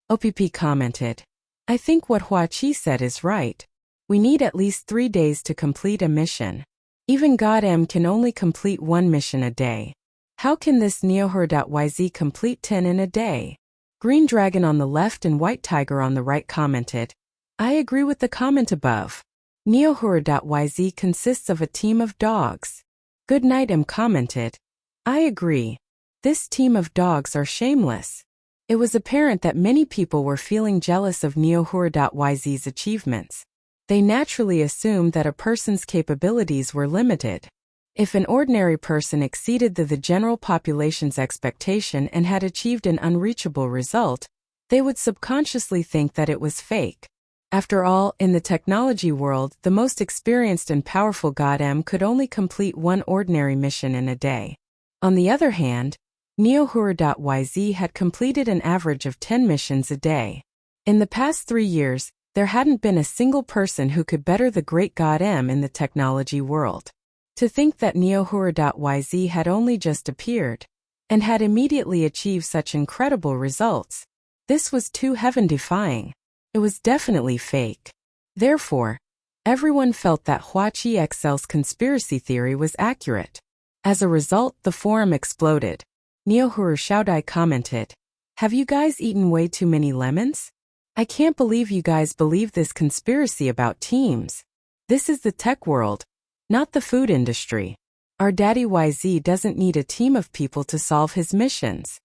OPP commented. I think what Hua Chi said is right. We need at least 3 days to complete a mission. Even God M can only complete 1 mission a day. How can this NeoHer.yz complete 10 in a day? Green Dragon on the left and White Tiger on the right commented. I agree with the comment above. NeoHer.yz consists of a team of dogs. Goodnight M commented. I agree. This team of dogs are shameless. It was apparent that many people were feeling jealous of NeoHer.yz's achievements. They naturally assumed that a person's capabilities were limited. If an ordinary person exceeded the general population's expectation and had achieved an unreachable result, they would subconsciously think that it was fake. After all, in the technology world, the most experienced and powerful God M could only complete 1 ordinary mission in a day. On the other hand, NeoHer.yz had completed an average of 10 missions a day. In the past 3 years, there hadn't been a single person who could better the great God M in the technology world. To think that NeoHer.yz had only just appeared and had immediately achieved such incredible results, this was too heaven-defying. It was definitely fake. Therefore, everyone felt that Hua Chi XL's conspiracy theory was accurate. As a result, the forum exploded. NeoHer Shaodai commented, have you guys eaten way too many lemons? I can't believe you guys believe this conspiracy about teams. This is the tech world, not the food industry. Our daddy YZ doesn't need a team of people to solve his missions.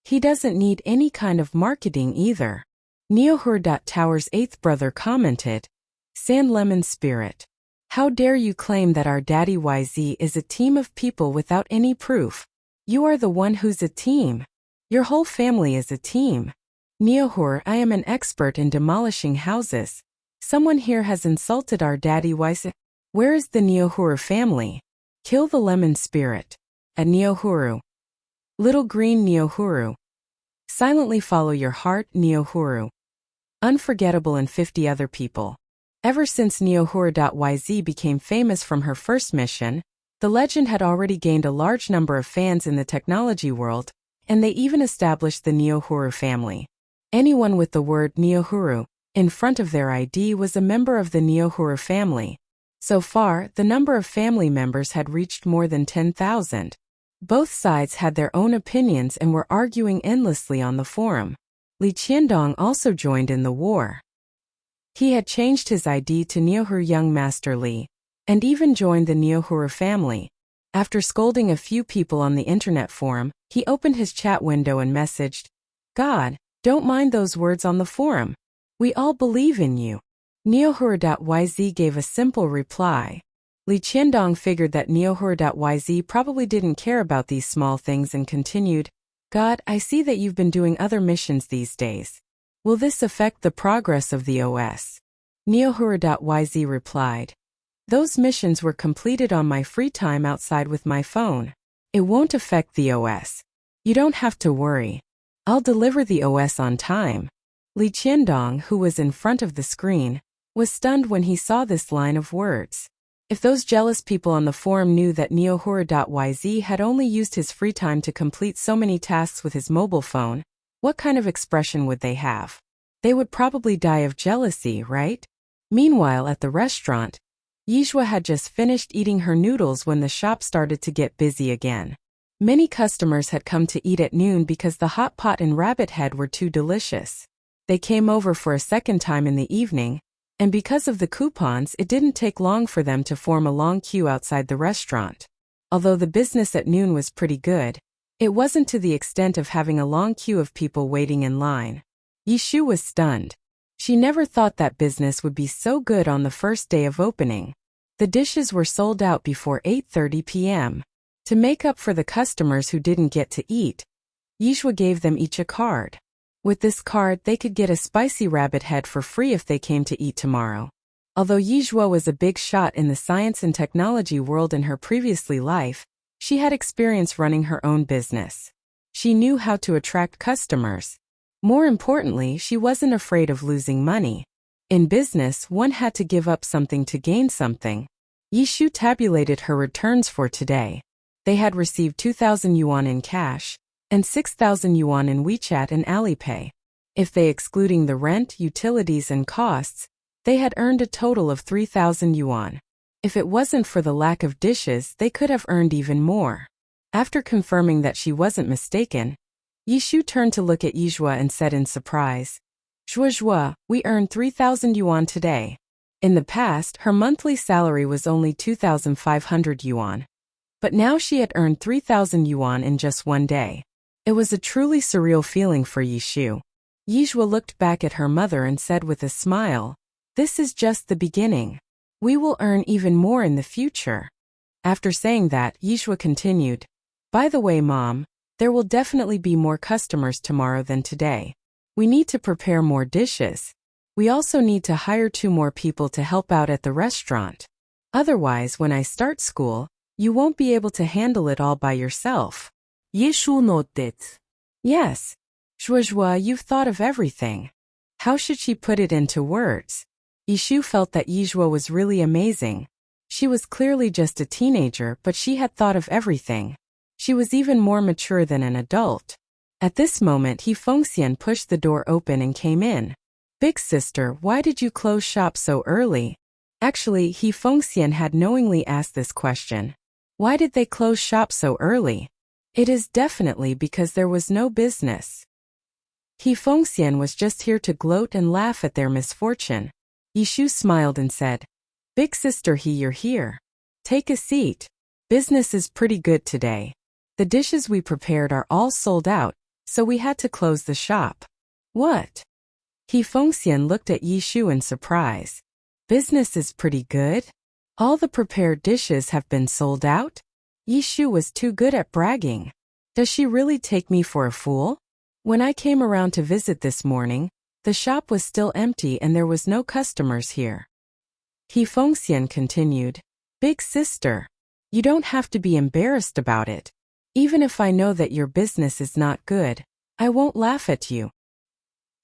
He doesn't need any kind of marketing either. NeoHer.Tower's 8th brother commented, Sand Lemon Spirit. How dare you claim that our daddy YZ is a team of people without any proof? You are the one who's a team. Your whole family is a team. NeoHer, I am an expert in demolishing houses. Someone here has insulted our daddy YZ. Where is the NeoHer family? Kill the lemon spirit. At NeoHer. Little green NeoHer. Silently follow your heart, NeoHer. Unforgettable and 50 other people. Ever since NeoHer.yz became famous from her first mission, the legend had already gained a large number of fans in the technology world, and they even established the NeoHer family. Anyone with the word NeoHer in front of their ID was a member of the NeoHer family. So far, the number of family members had reached more than 10,000. Both sides had their own opinions and were arguing endlessly on the forum. Li Qiandong also joined in the war. He had changed his ID to NeoHer Young Master Li, and even joined the NeoHer family. After scolding a few people on the internet forum, he opened his chat window and messaged, God, don't mind those words on the forum. We all believe in you. NeoHer.yz gave a simple reply. Li Qiandong figured that NeoHer.yz probably didn't care about these small things and continued, God, I see that you've been doing other missions these days. Will this affect the progress of the OS? NeoHer.yz replied, those missions were completed on my free time outside with my phone. It won't affect the OS. You don't have to worry. I'll deliver the OS on time. Li Qiandong, who was in front of the screen, was stunned when he saw this line of words. If those jealous people on the forum knew that NeoHer.yz had only used his free time to complete so many tasks with his mobile phone, what kind of expression would they have? They would probably die of jealousy, right? Meanwhile, at the restaurant, Yizhua had just finished eating her noodles when the shop started to get busy again. Many customers had come to eat at noon because the hot pot and rabbit head were too delicious. They came over for a second time in the evening, and because of the coupons, it didn't take long for them to form a long queue outside the restaurant. Although the business at noon was pretty good, it wasn't to the extent of having a long queue of people waiting in line. Yishu was stunned. She never thought that business would be so good on the first day of opening. The dishes were sold out before 8:30 p.m. To make up for the customers who didn't get to eat, Yizhua gave them each a card. With this card, they could get a spicy rabbit head for free if they came to eat tomorrow. Although Yizhua was a big shot in the science and technology world in her previously life, she had experience running her own business. She knew how to attract customers. More importantly, she wasn't afraid of losing money. In business, one had to give up something to gain something. Yishu tabulated her returns for today. They had received 2,000 yuan in cash, and 6,000 yuan in WeChat and Alipay. If they excluding the rent, utilities, and costs, they had earned a total of 3,000 yuan. If it wasn't for the lack of dishes, they could have earned even more. After confirming that she wasn't mistaken, Yishu turned to look at Yizhua and said in surprise, "Zhuozhua, we earned 3,000 yuan today." In the past, her monthly salary was only 2,500 yuan. But now she had earned 3,000 yuan in just one day. It was a truly surreal feeling for Yishu. Yizhua looked back at her mother and said with a smile, "This is just the beginning. We will earn even more in the future." After saying that, Yizhua continued, "By the way, Mom, there will definitely be more customers tomorrow than today. We need to prepare more dishes. We also need to hire 2 more people to help out at the restaurant. Otherwise, when I start school, you won't be able to handle it all by yourself." Yishu nodded. Yes. Zhuozhua, you've thought of everything. How should she put it into words? Yishu felt that Yizhua was really amazing. She was clearly just a teenager, but she had thought of everything. She was even more mature than an adult. At this moment, He Fengxian pushed the door open and came in. "Big sister, why did you close shop so early?" Actually, He Fengxian had knowingly asked this question. Why did they close shop so early? It is definitely because there was no business. He Fengxian was just here to gloat and laugh at their misfortune. Yishu smiled and said, "Big sister He, you're here. Take a seat. Business is pretty good today. The dishes we prepared are all sold out, so we had to close the shop." "What?" He Fengxian looked at Yishu in surprise. "Business is pretty good? All the prepared dishes have been sold out?" Yishu was too good at bragging. Does she really take me for a fool? When I came around to visit this morning, the shop was still empty and there was no customers here. He Fengxian continued, "Big sister, you don't have to be embarrassed about it. Even if I know that your business is not good, I won't laugh at you."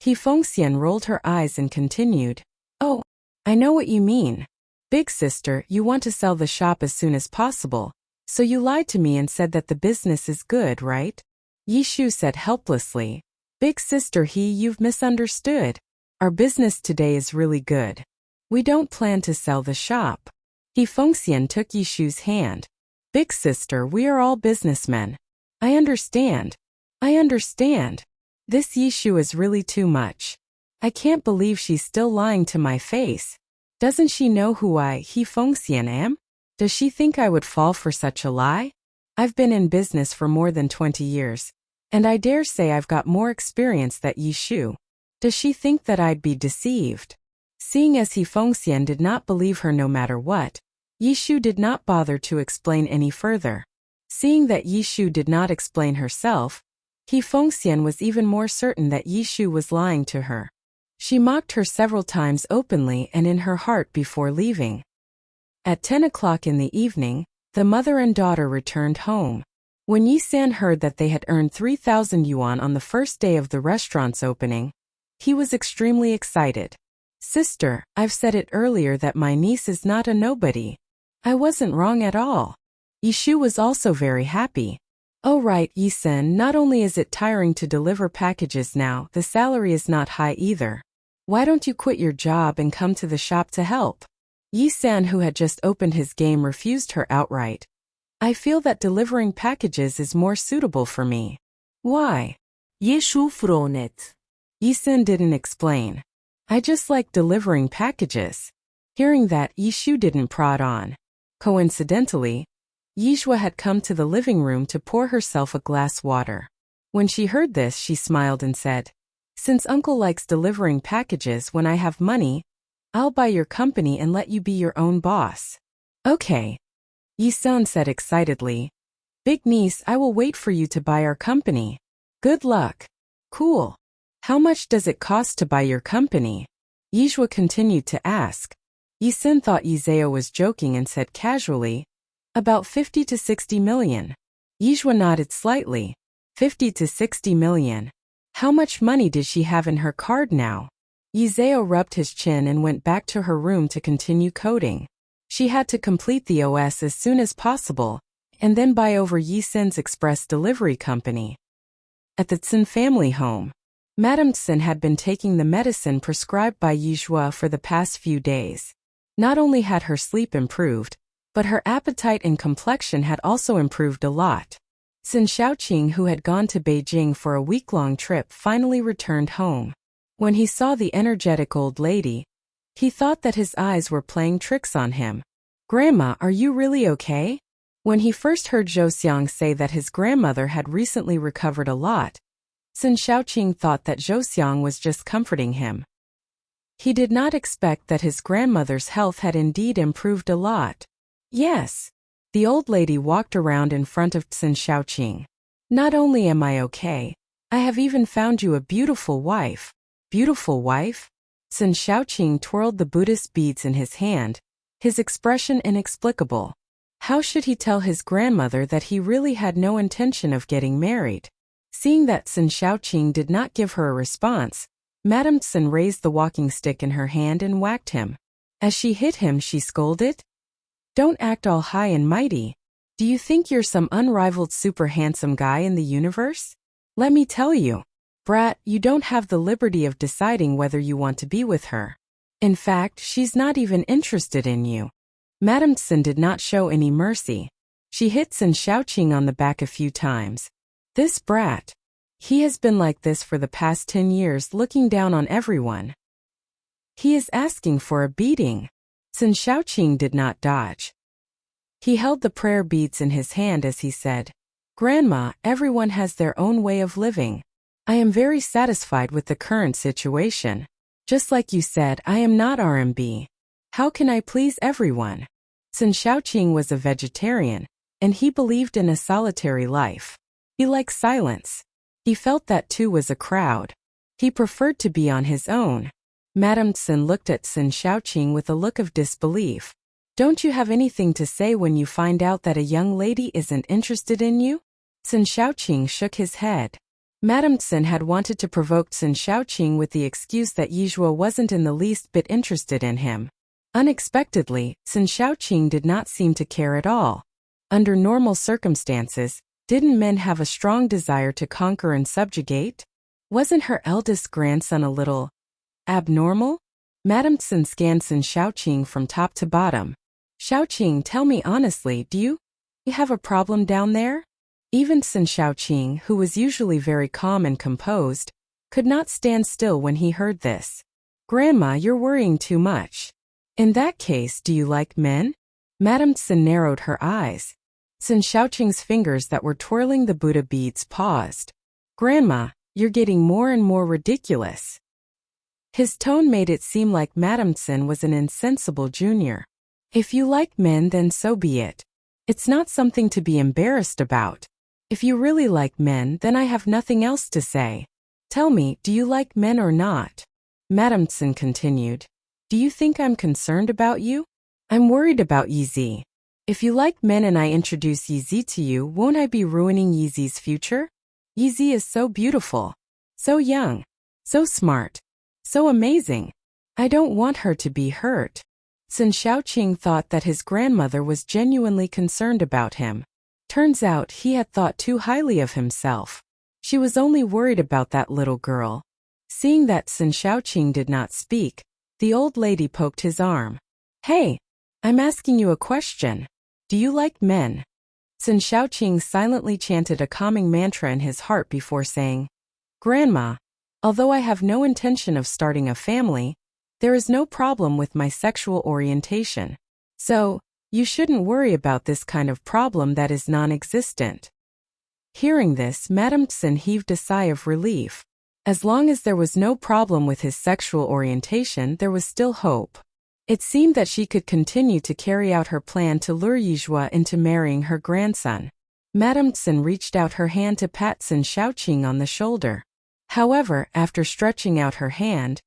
He Fengxian rolled her eyes and continued, "Oh, I know what you mean. Big sister, you want to sell the shop as soon as possible, so you lied to me and said that the business is good, right?" Yishu said helplessly, "Big sister He, you've misunderstood. Our business today is really good. We don't plan to sell the shop." He Fengxian took Yishu's hand. "Big sister, we are all businessmen. I understand. I understand. This Yishu is really too much. I can't believe she's still lying to my face. Doesn't she know who I, He Fengxian, am? Does she think I would fall for such a lie? I've been in business for more than 20 years, and I dare say I've got more experience than Yishu. Does she think that I'd be deceived?" Seeing as He Fengxian did not believe her no matter what, Yishu did not bother to explain any further. Seeing that Yishu did not explain herself, He Fengxian was even more certain that Yishu was lying to her. She mocked her several times openly and in her heart before leaving. At 10 o'clock in the evening, the mother and daughter returned home. When Yi-san heard that they had earned 3,000 yuan on the first day of the restaurant's opening, he was extremely excited. "Sister, I've said it earlier that my niece is not a nobody. I wasn't wrong at all." Yishu was also very happy. "Oh right, Yi-san, not only is it tiring to deliver packages now, the salary is not high either. Why don't you quit your job and come to the shop to help?" Yi-san, who had just opened his game, refused her outright. "I feel that delivering packages is more suitable for me." "Why?" Yishu frowned. Yi-san didn't explain. "I just like delivering packages." Hearing that, Yishu didn't prod on. Coincidentally, Yizhua had come to the living room to pour herself a glass water. When she heard this, she smiled and said, "Since uncle likes delivering packages, when I have money, I'll buy your company and let you be your own boss." "Okay," Yi-san said excitedly. "Big niece, I will wait for you to buy our company. Good luck." "Cool. How much does it cost to buy your company?" Yizhua continued to ask. Yi-san thought Yizeo was joking and said casually, "About 50 to 60 million. Yizhua nodded slightly. 50 to 60 million. How much money did she have in her card now? Yizeo rubbed his chin and went back to her room to continue coding. She had to complete the OS as soon as possible, and then buy over Yi-san's express delivery company. At the Tsin family home, Madame Tsin had been taking the medicine prescribed by Yizhua for the past few days. Not only had her sleep improved, but her appetite and complexion had also improved a lot. Sun Xiaoqing, who had gone to Beijing for a week-long trip, finally returned home. When he saw the energetic old lady, he thought that his eyes were playing tricks on him. "Grandma, are you really okay?" When he first heard Zhou Xiang say that his grandmother had recently recovered a lot, Sun Xiaoqing thought that Zhou Xiang was just comforting him. He did not expect that his grandmother's health had indeed improved a lot. "Yes." The old lady walked around in front of Sun Xiaoqing. "Not only am I okay, I have even found you a beautiful wife." "Beautiful wife?" Sun Xiaoqing twirled the Buddhist beads in his hand, his expression inexplicable. How should he tell his grandmother that he really had no intention of getting married? Seeing that Sun Xiaoqing did not give her a response, Madame Tsin raised the walking stick in her hand and whacked him. As she hit him, she scolded, "Don't act all high and mighty. Do you think you're some unrivaled super handsome guy in the universe? Let me tell you, brat, you don't have the liberty of deciding whether you want to be with her. In fact, she's not even interested in you." Madame Tsin did not show any mercy. She hit Sun Xiaoqing on the back a few times. "This brat. He has been like this for the past 10 years, looking down on everyone. He is asking for a beating." Sun Xiaoqing did not dodge. He held the prayer beads in his hand as he said, "Grandma, everyone has their own way of living. I am very satisfied with the current situation. Just like you said, I am not RMB. How can I please everyone?" Sun Xiaoqing was a vegetarian, and he believed in a solitary life. He liked silence. He felt that too was a crowd. He preferred to be on his own. Madame Tsin looked at Sun Xiaoqing with a look of disbelief. "Don't you have anything to say when you find out that a young lady isn't interested in you?" Sun Xiaoqing shook his head. Madame Tsin had wanted to provoke Sun Xiaoqing with the excuse that Yizhua wasn't in the least bit interested in him. Unexpectedly, Sun Xiaoqing did not seem to care at all. Under normal circumstances, didn't men have a strong desire to conquer and subjugate? Wasn't her eldest grandson a little abnormal? Madame Tsin scanned Sun Xiaoqing from top to bottom. "Xiaoqing, tell me honestly, do you have a problem down there?" Even Sun Xiaoqing, who was usually very calm and composed, could not stand still when he heard this. "Grandma, you're worrying too much. In that case, do you like men?" Madame Tsin narrowed her eyes. Sun Xiaoqing's fingers that were twirling the Buddha beads paused. "Grandma, you're getting more and more ridiculous." His tone made it seem like Madame Tsin was an insensible junior. "If you like men, then so be it. It's not something to be embarrassed about. If you really like men, then I have nothing else to say. Tell me, do you like men or not?" Madame Tsin continued. "Do you think I'm concerned about you? I'm worried about Yizi. If you like men and I introduce Yizi to you, won't I be ruining Yizi's future? Yizi is so beautiful, so young, so smart, so amazing. I don't want her to be hurt." Sun Xiaoqing thought that his grandmother was genuinely concerned about him. Turns out he had thought too highly of himself. She was only worried about that little girl. Seeing that Sun Xiaoqing did not speak, the old lady poked his arm. "Hey, I'm asking you a question. Do you like men?" Sun Xiaoqing silently chanted a calming mantra in his heart before saying, "Grandma, although I have no intention of starting a family, there is no problem with my sexual orientation. So, you shouldn't worry about this kind of problem that is non-existent." Hearing this, Madame Tsin heaved a sigh of relief. As long as there was no problem with his sexual orientation, there was still hope. It seemed that she could continue to carry out her plan to lure Yizhua into marrying her grandson. Madame Tsin reached out her hand to pat Sun Xiaoqing on the shoulder. However, after stretching out her hand,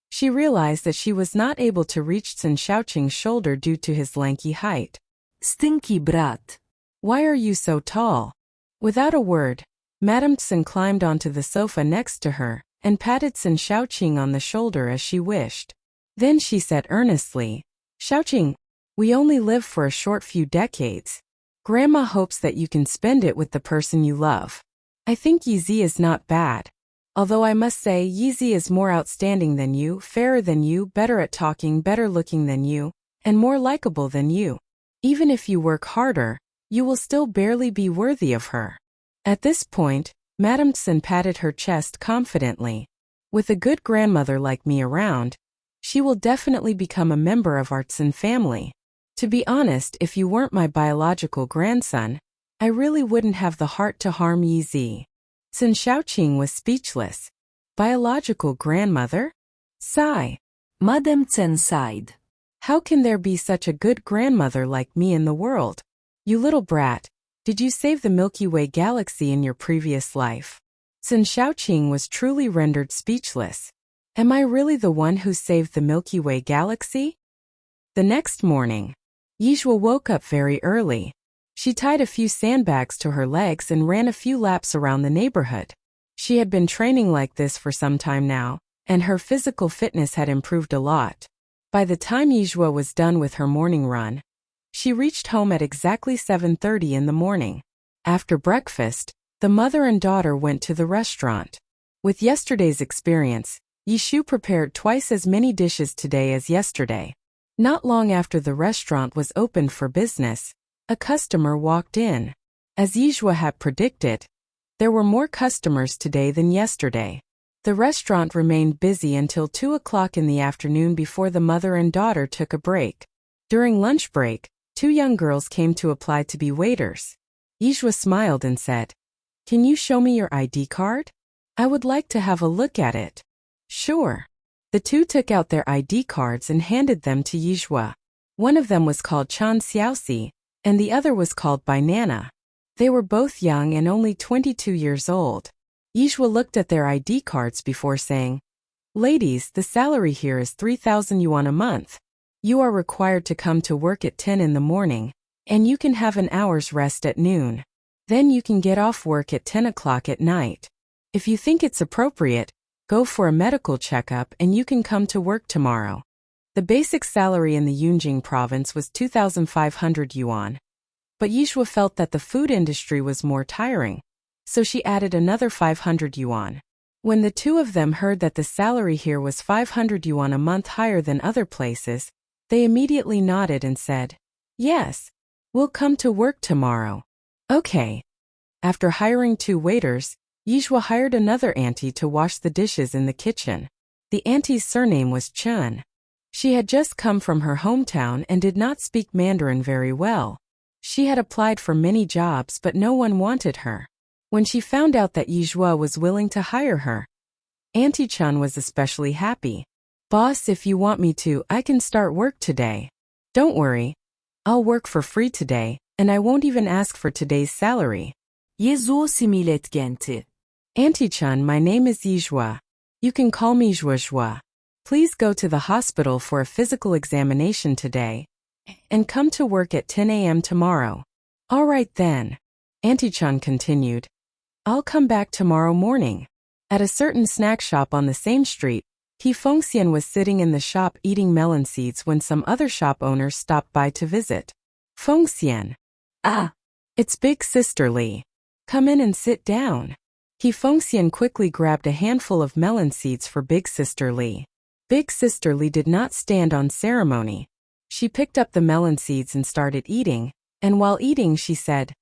she realized that she was not able to reach Sun Xiaoqing's shoulder due to his lanky height. Stinky brat. "Why are you so tall?" Without a word, Madame Tsin climbed onto the sofa next to her and patted Sun Xiaoqing on the shoulder as she wished. Then she said earnestly, "Xiaoqing, we only live for a short few decades. Grandma hopes that you can spend it with the person you love. I think Yizi is not bad. Although I must say Yeezy is more outstanding than you, fairer than you, better at talking, better looking than you, and more likable than you. Even if you work harder, you will still barely be worthy of her. At this point, Madame Tsen patted her chest confidently. With a good grandmother like me around, she will definitely become a member of our Tsen family. To be honest, if you weren't my biological grandson, I really wouldn't have the heart to harm Yeezy. Tsen Xiaoqing was speechless. Biological grandmother? Sigh. Madame Tsen sighed. How can there be such a good grandmother like me in the world? You little brat, did you save the Milky Way galaxy in your previous life? Tsen Xiaoqing was truly rendered speechless. Am I really the one who saved the Milky Way galaxy? The next morning, Yizhuo woke up very early. She tied a few sandbags to her legs and ran a few laps around the neighborhood. She had been training like this for some time now, and her physical fitness had improved a lot. By the time Yizhuo was done with her morning run, she reached home at exactly 7:30 in the morning. After breakfast, the mother and daughter went to the restaurant. With yesterday's experience, Yishu prepared twice as many dishes today as yesterday. Not long after the restaurant was opened for business, a customer walked in. As Yizhuo had predicted, there were more customers today than yesterday. The restaurant remained busy until 2 o'clock in the afternoon before the mother and daughter took a break. During lunch break, 2 young girls came to apply to be waiters. Yizhuo smiled and said, "Can you show me your ID card? I would like to have a look at it." "Sure." The 2 took out their ID cards and handed them to Yizhuo. One of them was called Chan Xiaoxi, and the other was called by Nana. They were both young and only 22 years old. Yizhuo looked at their ID cards before saying, "Ladies, the salary here is 3,000 yuan a month. You are required to come to work at 10 in the morning, and you can have an hour's rest at noon. Then you can get off work at 10 o'clock at night. If you think it's appropriate, go for a medical checkup and you can come to work tomorrow." The basic salary in the Yunjing province was 2,500 yuan. But Yizhuo felt that the food industry was more tiring, so she added another 500 yuan. When the 2 of them heard that the salary here was 500 yuan a month higher than other places, they immediately nodded and said, "Yes, we'll come to work tomorrow." Okay. After hiring 2 waiters, Yizhuo hired another auntie to wash the dishes in the kitchen. The auntie's surname was Chun. She had just come from her hometown and did not speak Mandarin very well. She had applied for many jobs but no one wanted her. When she found out that Yizhuo was willing to hire her, Auntie Chun was especially happy. "Boss, if you want me to, I can start work today. Don't worry. I'll work for free today, and I won't even ask for today's salary." Yizhuo similet gente. "Auntie Chun, my name is Yizhuo. You can call me Zhuozhuo. Please go to the hospital for a physical examination today, and come to work at 10 a.m. tomorrow." "All right then," Auntie Chun continued. "I'll come back tomorrow morning." At a certain snack shop on the same street, He Fengxian was sitting in the shop eating melon seeds when some other shop owners stopped by to visit. "Fengxian." "Ah, "It's Big Sister Li. Come in and sit down." He Fengxian quickly grabbed a handful of melon seeds for Big Sister Li. Big Sister Li did not stand on ceremony. She picked up the melon seeds and started eating, and while eating she said,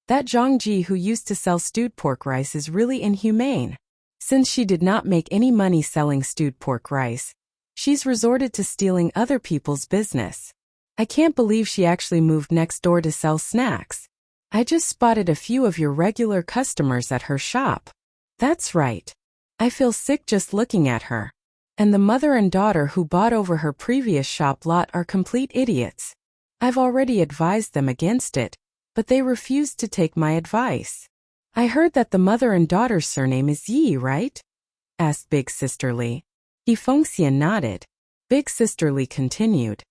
"That Zhangji who used to sell stewed pork rice is really inhumane. Since she did not make any money selling stewed pork rice, she's resorted to stealing other people's business. I can't believe she actually moved next door to sell snacks. I just spotted a few of your regular customers at her shop. That's right. I feel sick just looking at her. And the mother and daughter who bought over her previous shop lot are complete idiots. I've already advised them against it, but they refused to take my advice." "I heard that the mother and daughter's surname is Yi, right?" asked Big Sister Li. He Fengxian nodded. Big Sister Li continued.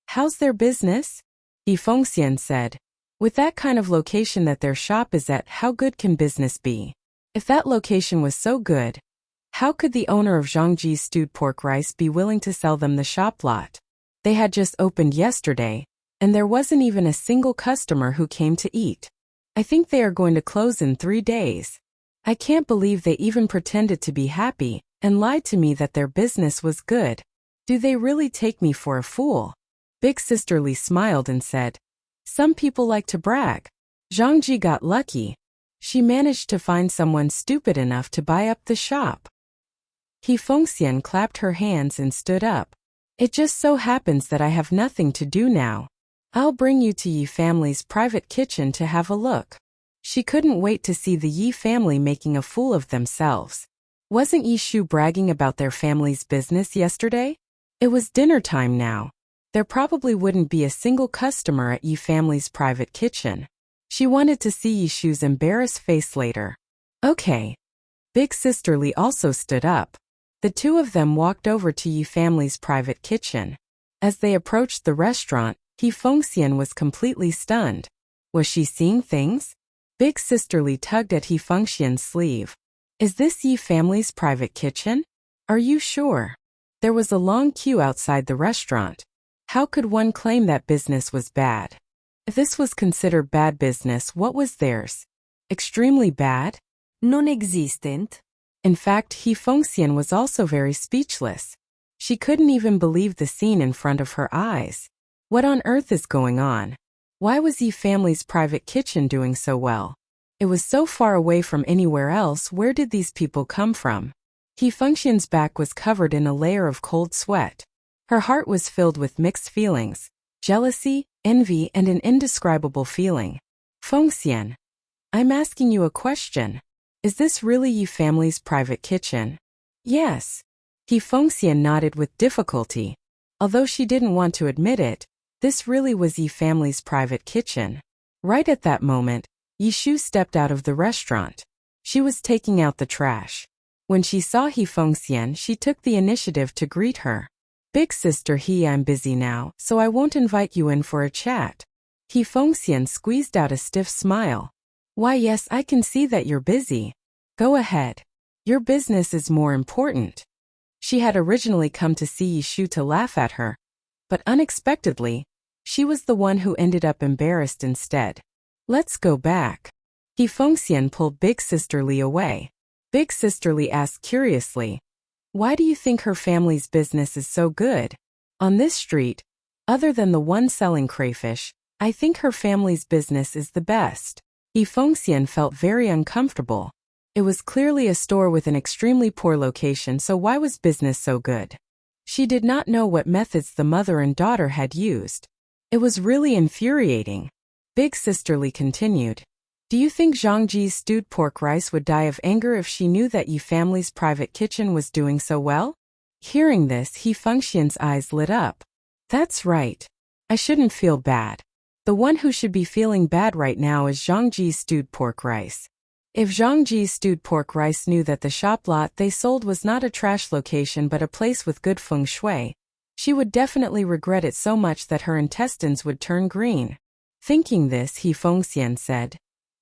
"How's their business?" He Fengxian said, "With that kind of location that their shop is at, how good can business be? If that location was so good, how could the owner of Zhangji's stewed pork rice be willing to sell them the shop lot? They had just opened yesterday, and there wasn't even a single customer who came to eat. I think they are going to close in 3 days. I can't believe they even pretended to be happy and lied to me that their business was good. Do they really take me for a fool? Big Sisterly smiled and said, some people like to brag. Zhangji got lucky. She managed to find someone stupid enough to buy up the shop. He Fengxian clapped her hands and stood up. It just so happens that I have nothing to do now. I'll bring you to Yi family's private kitchen to have a look. She couldn't wait to see the Yi family making a fool of themselves. Wasn't Yi Shu bragging about their family's business yesterday? It was dinner time now. There probably wouldn't be a single customer at Yi family's private kitchen. She wanted to see Yi Shu's embarrassed face later. Okay. Big Sisterly also stood up. The two of them walked over to Yi family's private kitchen. As they approached the restaurant, He Fengxian was completely stunned. Was she seeing things? Big Sisterly tugged at He Fengxian's sleeve. Is this Yi family's private kitchen? Are you sure? There was a long queue outside the restaurant. How could one claim that business was bad? If this was considered bad business, what was theirs? Extremely bad? Non-existent. In fact, He Fengxian was also very speechless. She couldn't even believe the scene in front of her eyes. What on earth is going on? Why was Yi family's private kitchen doing so well? It was so far away from anywhere else. Where did these people come from? He Fengxian's back was covered in a layer of cold sweat. Her heart was filled with mixed feelings, jealousy, envy, and an indescribable feeling. Fengxian, I'm asking you a question. Is this really Yi family's private kitchen? Yes. He Fengxian nodded with difficulty. Although she didn't want to admit it, this really was Yi family's private kitchen. Right at that moment, Yi Shu stepped out of the restaurant. She was taking out the trash. When she saw He Fengxian, she took the initiative to greet her. Big sister He, I'm busy now, so I won't invite you in for a chat. He Fengxian squeezed out a stiff smile. Why yes, I can see that you're busy. Go ahead. Your business is more important. She had originally come to see Yi Shu to laugh at her, but unexpectedly, she was the one who ended up embarrassed instead. Let's go back. He Fengxian pulled Big Sisterly away. Big Sisterly asked curiously, why do you think her family's business is so good? On this street, other than the one selling crayfish, I think her family's business is the best. He Fengxian felt very uncomfortable. It was clearly a store with an extremely poor location, so why was business so good? She did not know what methods the mother and daughter had used. It was really infuriating. Big Sisterly continued. Do you think Zhangji's stewed pork rice would die of anger if she knew that Yi family's private kitchen was doing so well? Hearing this, He Fengxian's eyes lit up. That's right. I shouldn't feel bad. The one who should be feeling bad right now is Zhangji's stewed pork rice. If Zhangji's stewed pork rice knew that the shop lot they sold was not a trash location but a place with good feng shui, she would definitely regret it so much that her intestines would turn green. Thinking this, He Fengxian said,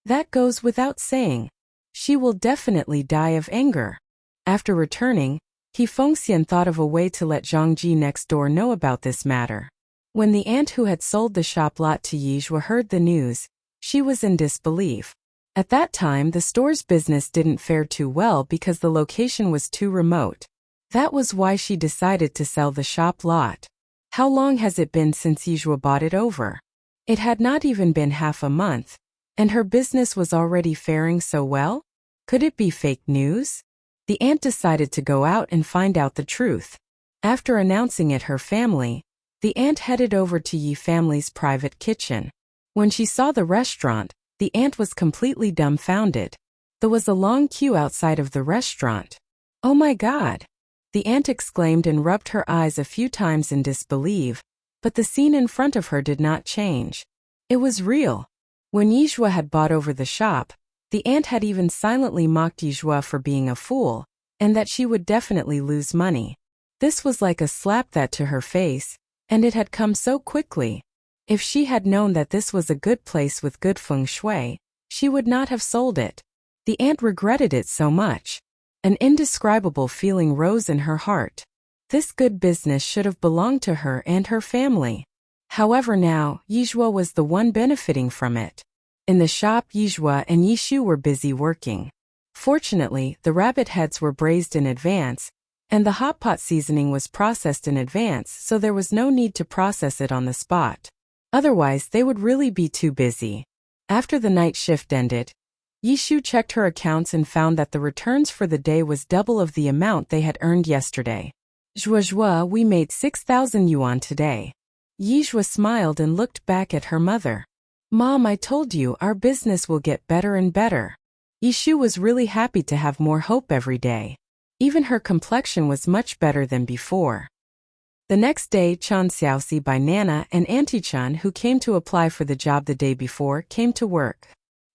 that goes without saying. She will definitely die of anger. After returning, He Fengxian thought of a way to let Zhangji next door know about this matter. When the aunt who had sold the shop lot to Yizhua heard the news, she was in disbelief. At that time, the store's business didn't fare too well because the location was too remote. That was why she decided to sell the shop lot. How long has it been since Yizhua bought it over? It had not even been half a month, and her business was already faring so well? Could it be fake news? The aunt decided to go out and find out the truth. After announcing it her family, the aunt headed over to Yi family's private kitchen. When she saw the restaurant, the aunt was completely dumbfounded. There was a long queue outside of the restaurant. Oh my God! The aunt exclaimed and rubbed her eyes a few times in disbelief, but the scene in front of her did not change. It was real. When Yizhua had bought over the shop, the aunt had even silently mocked Yizhua for being a fool, and that she would definitely lose money. This was like a slap that to her face, and it had come so quickly. If she had known that this was a good place with good feng shui, she would not have sold it. The aunt regretted it so much. An indescribable feeling rose in her heart. This good business should have belonged to her and her family. However, now, Yizhua was the one benefiting from it. In the shop, Yizhua and Yishu were busy working. Fortunately, the rabbit heads were braised in advance, and the hot pot seasoning was processed in advance, so there was no need to process it on the spot. Otherwise, they would really be too busy. After the night shift ended, Yishu checked her accounts and found that the returns for the day was double of the amount they had earned yesterday. Zhuozhuo, we made 6,000 yuan today. Yizhua smiled and looked back at her mother. Mom, I told you, our business will get better and better. Yishu was really happy to have more hope every day. Even her complexion was much better than before. The next day, Chan Xiaoxi by Nana and Auntie Chan, who came to apply for the job the day before, came to work.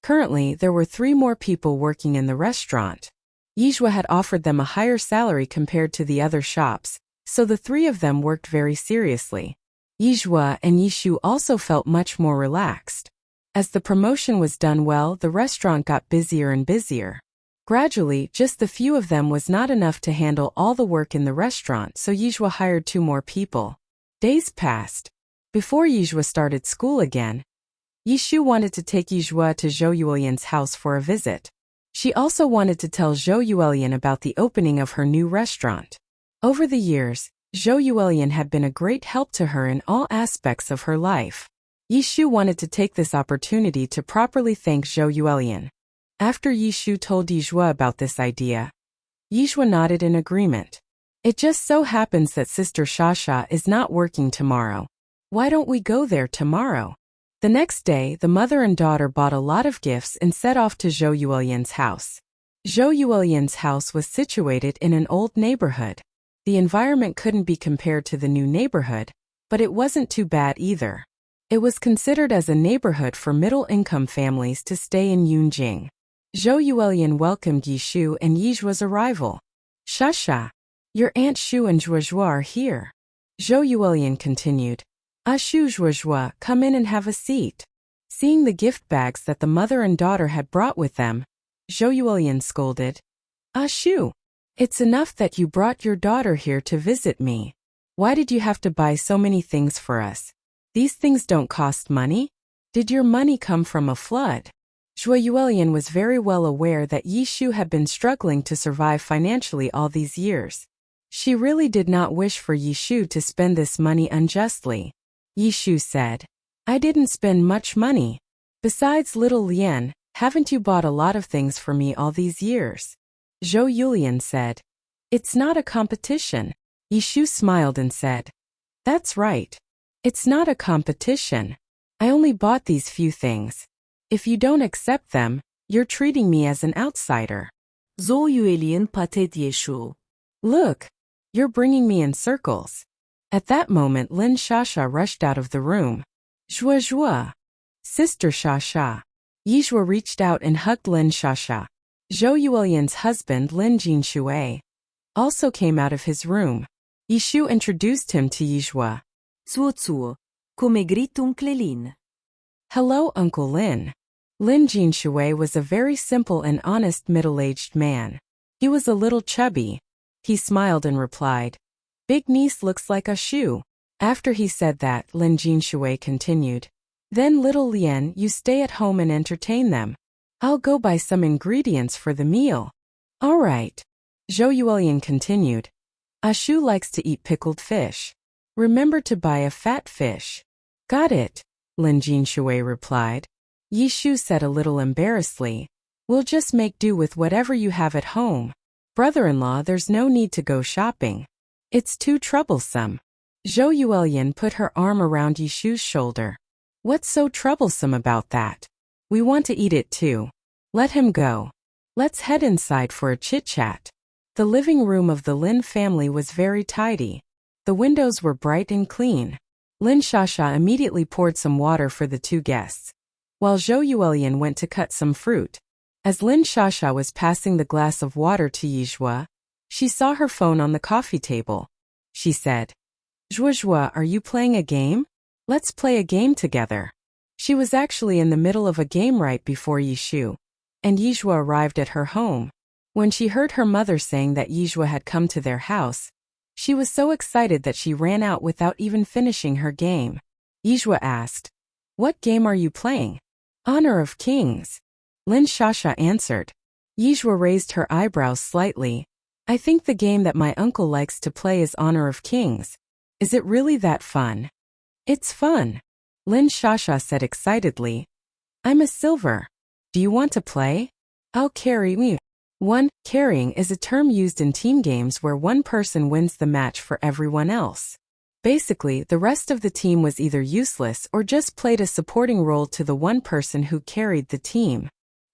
Currently, there were 3 more people working in the restaurant. Yizhua had offered them a higher salary compared to the other shops, so the 3 of them worked very seriously. Yizhua and Yishu also felt much more relaxed. As the promotion was done well, the restaurant got busier and busier. Gradually, just the few of them was not enough to handle all the work in the restaurant, so Yizhua hired 2 more people. Days passed. Before Yizhua started school again, Yishu wanted to take Yizhua to Zhou Yuelian's house for a visit. She also wanted to tell Zhou Yuelian about the opening of her new restaurant. Over the years, Zhou Yuelian had been a great help to her in all aspects of her life. Yishu wanted to take this opportunity to properly thank Zhou Yuelian. After Yishu told Yizhua about this idea, Yizhua nodded in agreement. It just so happens that Sister Shasha is not working tomorrow. Why don't we go there tomorrow? The next day, the mother and daughter bought a lot of gifts and set off to Zhou Yuelian's house. Zhou Yuelian's house was situated in an old neighborhood. The environment couldn't be compared to the new neighborhood, but it wasn't too bad either. It was considered as a neighborhood for middle-income families to stay in Yunjing. Zhou Yuelian welcomed Yishu and Yizhua's arrival. Shasha, your Aunt Shu and Zhuozhuo are here. Zhou Yuelian continued. Shu, Zhuozhuo, come in and have a seat. Seeing the gift bags that the mother and daughter had brought with them, Zhou Yuelian scolded. Shu, it's enough that you brought your daughter here to visit me. Why did you have to buy so many things for us? These things don't cost money. Did your money come from a flood? Zhou Yuelian was very well aware that Yishu had been struggling to survive financially all these years. She really did not wish for Yishu to spend this money unjustly. Yishu said, I didn't spend much money. Besides, little Lian, haven't you bought a lot of things for me all these years? Zhou Yuelian said, it's not a competition. Yishu smiled and said, that's right. It's not a competition. I only bought these few things. If you don't accept them, you're treating me as an outsider. Zhou Yuelian patet Yishu. Look, you're bringing me in circles. At that moment, Lin Shasha rushed out of the room. Zhuozhuo. Sister Shasha. Yizhua reached out and hugged Lin Shasha. Zhou Yuelian's husband, Lin Jinshui, also came out of his room. Yishu introduced him to Yizhua. Zuo, come grito Uncle Lin. Hello, Uncle Lin. Lin Jinshui was a very simple and honest middle-aged man. He was a little chubby. He smiled and replied, Big niece looks like a shoe. After he said that, Lin Jinshui continued, Then little Lian, you stay at home and entertain them. I'll go buy some ingredients for the meal. All right. Zhou Yuelian continued, Shu likes to eat pickled fish. Remember to buy a fat fish. Got it, Lin Jinshui replied. Yishu said a little embarrassedly, We'll just make do with whatever you have at home. Brother-in-law, there's no need to go shopping. It's too troublesome. Zhou Yuelian put her arm around Yishu's shoulder. What's so troublesome about that? We want to eat it too. Let him go. Let's head inside for a chit-chat. The living room of the Lin family was very tidy. The windows were bright and clean. Lin Shasha immediately poured some water for the 2 guests, while Zhou Yuelian went to cut some fruit. As Lin Shasha was passing the glass of water to Yizhua, she saw her phone on the coffee table. She said, Zhuozhuo, are you playing a game? Let's play a game together. She was actually in the middle of a game right before Yishu, and Yizhua arrived at her home. When she heard her mother saying that Yizhua had come to their house, she was so excited that she ran out without even finishing her game. Yizhua asked, What game are you playing? Honor of Kings. Lin Shasha answered, Yizhua raised her eyebrows slightly. I think the game that my uncle likes to play is Honor of Kings. Is it really that fun? It's fun, Lin Shasha said excitedly. I'm a silver. Do you want to play? I'll carry you. Carrying is a term used in team games where one person wins the match for everyone else. Basically, the rest of the team was either useless or just played a supporting role to the one person who carried the team.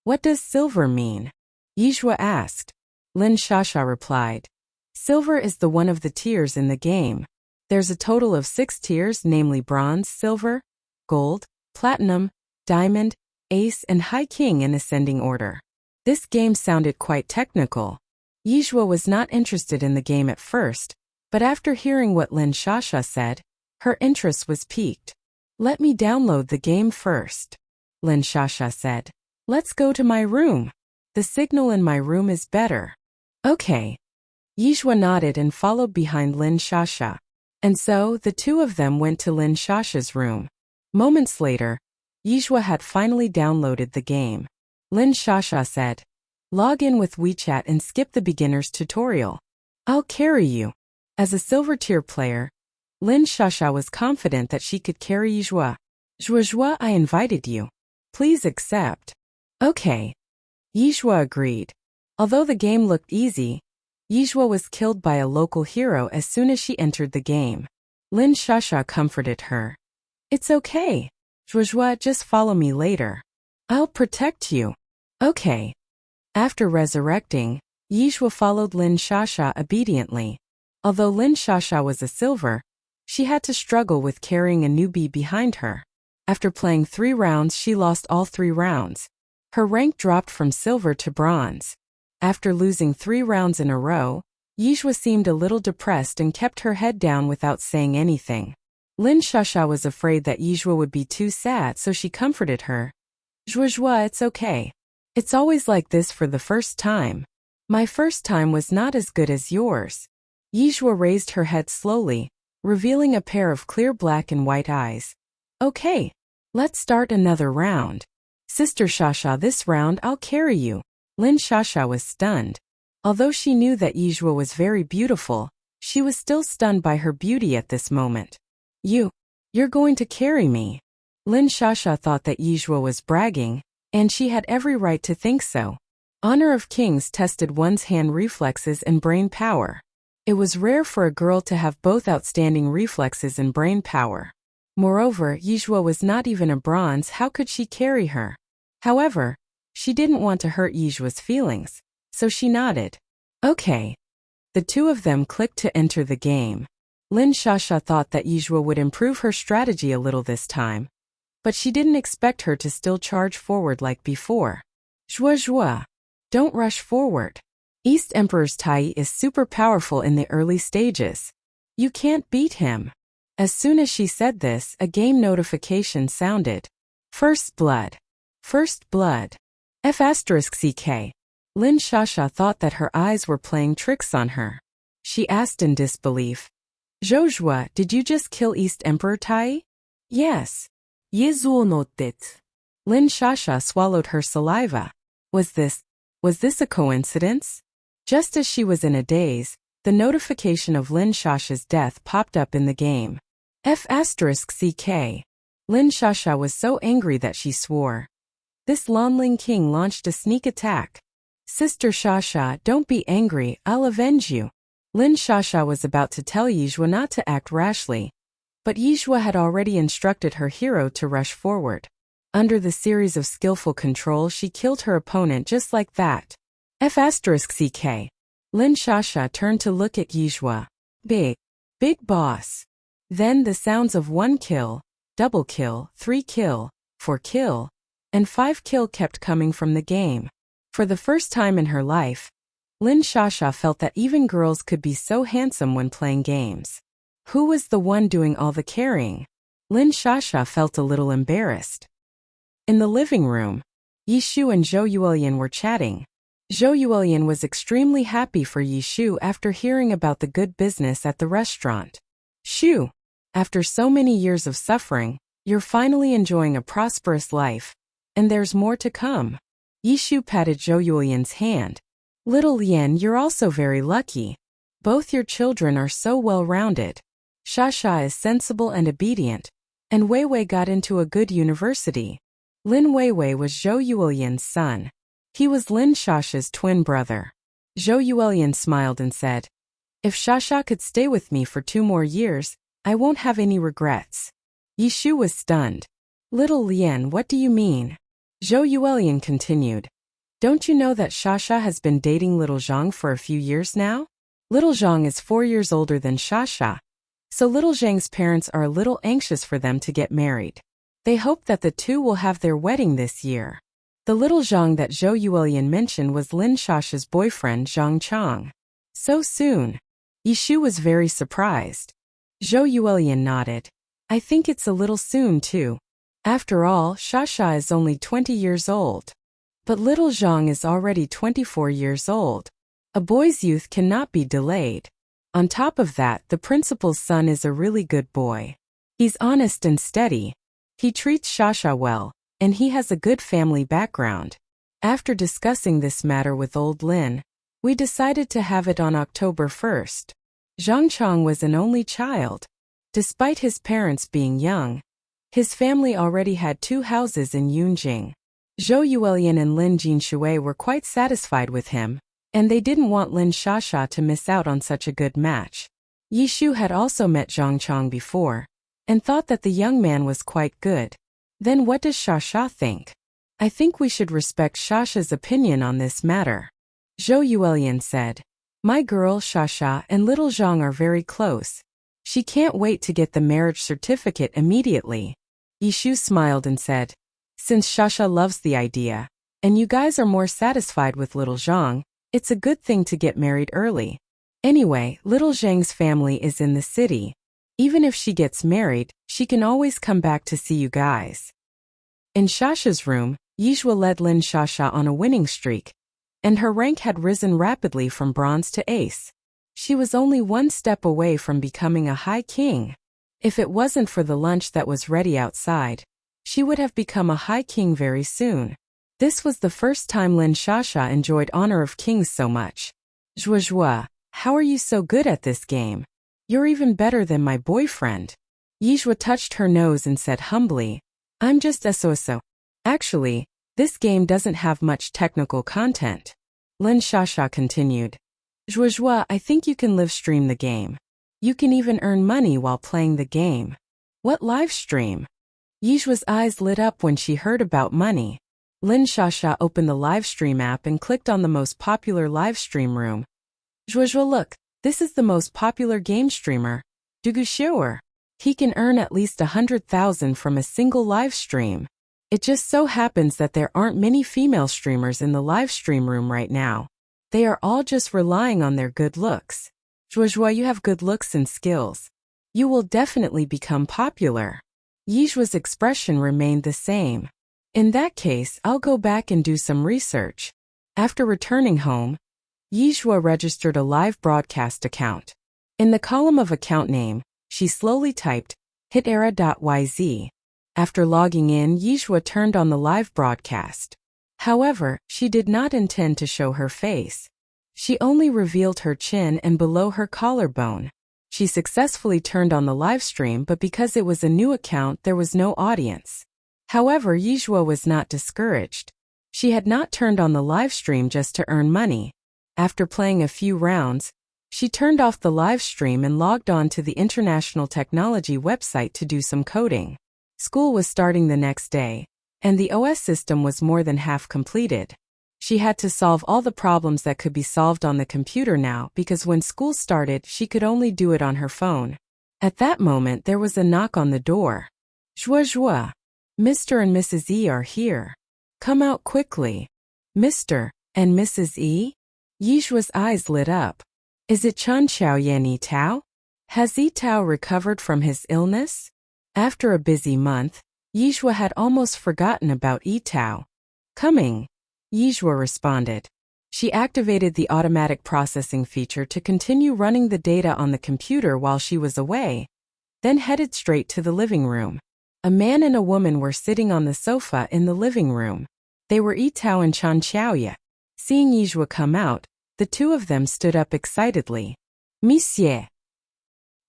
What does silver mean? Yizhua asked. Lin Shasha replied. Silver is the one of the tiers in the game. There's a total of 6 tiers, namely bronze, silver, gold, platinum, diamond, ace, and high king in ascending order. This game sounded quite technical. Yizhua was not interested in the game at first, but after hearing what Lin Shasha said, her interest was piqued. Let me download the game first, Lin Shasha said. Let's go to my room. The signal in my room is better. Okay. Yizhua nodded and followed behind Lin Shasha. And so, the two of them went to Lin Shasha's room. Moments later, Yizhua had finally downloaded the game. Lin Shasha said, log in with WeChat and skip the beginner's tutorial. I'll carry you. As a silver tier player, Lin Shasha was confident that she could carry Yizhua. Zhuozhua, I invited you. Please accept. Okay. Yizhua agreed. Although the game looked easy, Yizhua was killed by a local hero as soon as she entered the game. Lin Shasha comforted her. It's okay. Zhuozhua, just follow me later. I'll protect you. Okay. After resurrecting, Yizhua followed Lin Shasha obediently. Although Lin Shasha was a silver, she had to struggle with carrying a newbie behind her. After playing 3 rounds, she lost all 3 rounds. Her rank dropped from silver to bronze. After losing 3 rounds in a row, Yizhua seemed a little depressed and kept her head down without saying anything. Lin Shasha was afraid that Yizhua would be too sad, so she comforted her. Zhuozhua, it's okay. It's always like this for the first time. My first time was not as good as yours. Yizhua raised her head slowly, revealing a pair of clear black and white eyes. Okay. Let's start another round. Sister Shasha, this round I'll carry you. Lin Shasha was stunned. Although she knew that Yizhua was very beautiful, she was still stunned by her beauty at this moment. You're going to carry me. Lin Shasha thought that Yizhua was bragging, and she had every right to think so. Honor of Kings tested one's hand reflexes and brain power. It was rare for a girl to have both outstanding reflexes and brain power. Moreover, Yizhua was not even a bronze. How could she carry her? However, she didn't want to hurt Yizhua's feelings, so she nodded. Okay. The two of them clicked to enter the game. Lin Shasha thought that Yizhua would improve her strategy a little this time, but she didn't expect her to still charge forward like before. Zhuozhua, don't rush forward. East Emperor's Tai is super powerful in the early stages. You can't beat him. As soon as she said this, a game notification sounded. First blood. First blood. F***ck. Lin Shasha thought that her eyes were playing tricks on her. She asked in disbelief. Zhuozhua, did you just kill East Emperor Tai? Yes. Yizuo no tet. Lin Shasha swallowed her saliva. Was this a coincidence? Just as she was in a daze, the notification of Lin Shasha's death popped up in the game. F***ck. Lin Shasha was so angry that she swore. This Lanling King launched a sneak attack. Sister Shasha, don't be angry, I'll avenge you. Lin Shasha was about to tell Yizhua not to act rashly, but Yizhua had already instructed her hero to rush forward. Under the series of skillful control, she killed her opponent just like that. F***ck. Lin Shasha turned to look at Yizhua. Big boss. Then the sounds of 1 kill, double kill, 3 kill, 4 kill, and 5 kill kept coming from the game. For the first time in her life, Lin Shasha felt that even girls could be so handsome when playing games. Who was the one doing all the carrying? Lin Shasha felt a little embarrassed. In the living room, Yishu and Zhou Yuelian were chatting. Zhou Yuelian was extremely happy for Yishu after hearing about the good business at the restaurant. Shu, after so many years of suffering, you're finally enjoying a prosperous life, and there's more to come. Yishu patted Zhou Yulian's hand. Little Lien, you're also very lucky. Both your children are so well-rounded. Shasha is sensible and obedient, and Weiwei got into a good university. Lin Weiwei was Zhou Yulian's son. He was Lin Shasha's twin brother. Zhou Yulian smiled and said, if Shasha could stay with me for 2 more years, I won't have any regrets. Yishu was stunned. Little Lien, what do you mean? Zhou Yulian continued. Don't you know that Shasha has been dating little Zhang for a few years now? Little Zhang is 4 years older than Shasha, so little Zhang's parents are a little anxious for them to get married. They hope that the two will have their wedding this year. The little Zhang that Zhou Yulian mentioned was Lin Shasha's boyfriend Zhang Chang. So soon? Yishu was very surprised. Zhou Yulian nodded. I think it's a little soon too. After all, Shasha is only 20 years old. But little Zhang is already 24 years old. A boy's youth cannot be delayed. On top of that, the principal's son is a really good boy. He's honest and steady. He treats Shasha well, and he has a good family background. After discussing this matter with old Lin, we decided to have it on October 1st. Zhang Chang was an only child. Despite his parents being young, his family already had 2 houses in Yunjing. Zhou Yulian and Lin Jinshui were quite satisfied with him, and they didn't want Lin Shasha to miss out on such a good match. Yishu had also met Zhang Chang before, and thought that the young man was quite good. Then what does Shasha think? I think we should respect Shasha's opinion on this matter. Zhou Yulian said. My girl Shasha and little Zhang are very close. She can't wait to get the marriage certificate immediately. Yishu smiled and said, since Shasha loves the idea, and you guys are more satisfied with little Zhang, it's a good thing to get married early. Anyway, little Zhang's family is in the city. Even if she gets married, she can always come back to see you guys. In Shasha's room, Yizhua led Lin Shasha on a winning streak, and her rank had risen rapidly from bronze to ace. She was only 1 step away from becoming a high king. If it wasn't for the lunch that was ready outside, she would have become a high king very soon. This was the first time Lin Shasha enjoyed honor of kings so much. Zhuozhua, how are you so good at this game? You're even better than my boyfriend. Yizhua touched her nose and said humbly, I'm just so. Actually, this game doesn't have much technical content. Lin Shasha continued. Zhuozhua, I think you can live stream the game. You can even earn money while playing the game. What live stream? Yizhua's eyes lit up when she heard about money. Lin Shasha opened the livestream app and clicked on the most popular livestream room. Zhuozhua, look, this is the most popular game streamer, Dugu Xiuer. He can earn at least 100,000 from a single live stream. It just so happens that there aren't many female streamers in the livestream room right now. They are all just relying on their good looks. Zhuozhua, you have good looks and skills. You will definitely become popular. Yizhua's expression remained the same. In that case, I'll go back and do some research. After returning home, Yizhua registered a live broadcast account. In the column of account name, she slowly typed, hitera.yz. After logging in, Yizhua turned on the live broadcast. However, she did not intend to show her face. She only revealed her chin and below her collarbone. She successfully turned on the live stream, but because it was a new account, there was no audience. However, Yizhua was not discouraged. She had not turned on the live stream just to earn money. After playing a few rounds, she turned off the live stream and logged on to the International Technology website to do some coding. School was starting the next day, and the OS system was more than half completed. She had to solve all the problems that could be solved on the computer now because when school started, she could only do it on her phone. At that moment, there was a knock on the door. Zhuozhua, Mr. and Mrs. E are here. Come out quickly. Mr. and Mrs. E? Yizhua's eyes lit up. Is it Chun Xiaoyan Yi Tao? Has Yi Tao recovered from his illness? After a busy month, Yizhua had almost forgotten about Yi Tao. Coming. Yizhua responded. She activated the automatic processing feature to continue running the data on the computer while she was away, then headed straight to the living room. A man and a woman were sitting on the sofa in the living room. They were Yitao and Chan Xiaoya. Seeing Yizhua come out, the two of them stood up excitedly. Monsieur!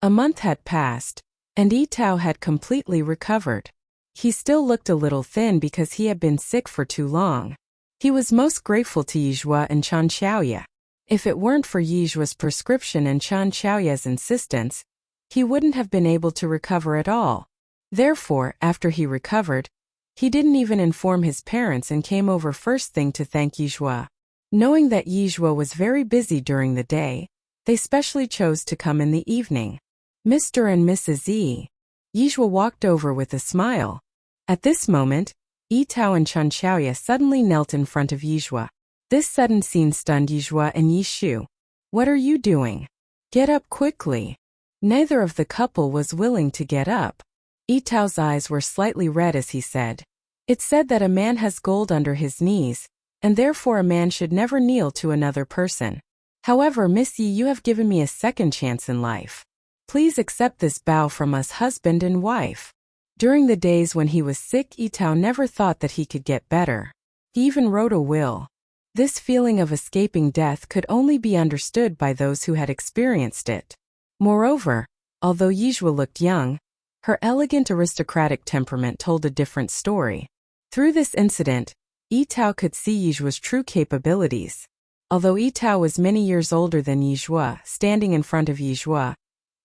A month had passed, and Yitao had completely recovered. He still looked a little thin because he had been sick for too long. He was most grateful to Yizhua and Chan Xiaoya. If it weren't for Yizhua's prescription and Chan Xiaoya's insistence, he wouldn't have been able to recover at all. Therefore, after he recovered, he didn't even inform his parents and came over first thing to thank Yizhua. Knowing that Yizhua was very busy during the day, they specially chose to come in the evening. Mr. and Mrs. Yi. Yizhua walked over with a smile. At this moment, Yitao and Chan Xiaoya suddenly knelt in front of Yizhua. This sudden scene stunned Yizhua and Yishu. What are you doing? Get up quickly. Neither of the couple was willing to get up. Yitao's eyes were slightly red as he said, "It's said that a man has gold under his knees, and therefore a man should never kneel to another person. However, Miss Yi, you have given me a second chance in life. Please accept this bow from us husband and wife." During the days when he was sick, Yitao never thought that he could get better. He even wrote a will. This feeling of escaping death could only be understood by those who had experienced it. Moreover, although Yizhua looked young, her elegant aristocratic temperament told a different story. Through this incident, Yitao could see Yizhua's true capabilities. Although Yitao was many years older than Yizhua, standing in front of Yizhua,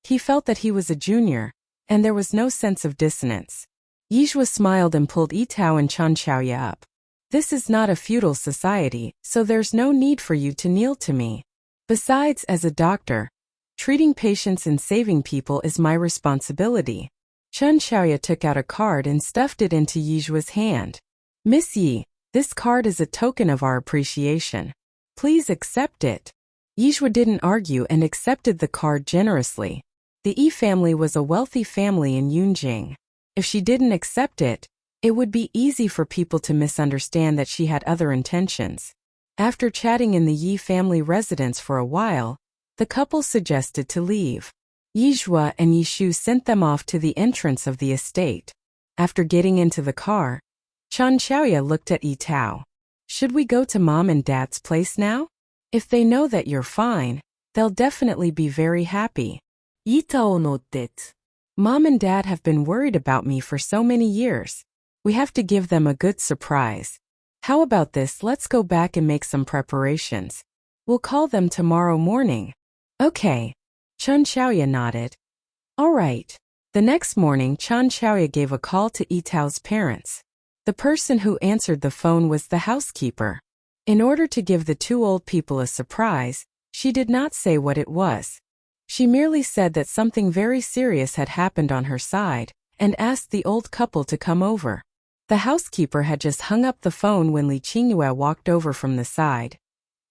he felt that he was a junior, and there was no sense of dissonance. Yizhua smiled and pulled Yitao and Chan Xiaoya up. "This is not a feudal society, so there's no need for you to kneel to me. Besides, as a doctor, treating patients and saving people is my responsibility." Chan Xiaoya took out a card and stuffed it into Yizhua's hand. "Miss Yi, this card is a token of our appreciation. Please accept it." Yizhua didn't argue and accepted the card generously. The Yi family was a wealthy family in Yunjing. If she didn't accept it, it would be easy for people to misunderstand that she had other intentions. After chatting in the Yi family residence for a while, the couple suggested to leave. Yizhua and Yishu sent them off to the entrance of the estate. After getting into the car, Chan Xiaoya looked at Yitao. "Should we go to Mom and Dad's place now? If they know that you're fine, they'll definitely be very happy." Yitao nodded. "Mom and Dad have been worried about me for so many years. We have to give them a good surprise. How about this? Let's go back and make some preparations. We'll call them tomorrow morning." "Okay." Chan Xiaoya nodded. "All right." The next morning, Chan Xiaoya gave a call to Yitao's parents. The person who answered the phone was the housekeeper. In order to give the two old people a surprise, she did not say what it was. She merely said that something very serious had happened on her side, and asked the old couple to come over. The housekeeper had just hung up the phone when Li Qingyue walked over from the side.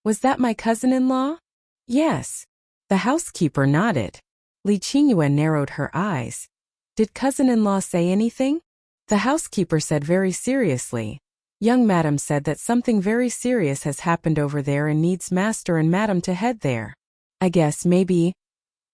"Was that my cousin-in-law?" "Yes." The housekeeper nodded. Li Qingyue narrowed her eyes. "Did cousin-in-law say anything?" The housekeeper said very seriously. "Young madam said that something very serious has happened over there and needs master and madam to head there. I guess maybe."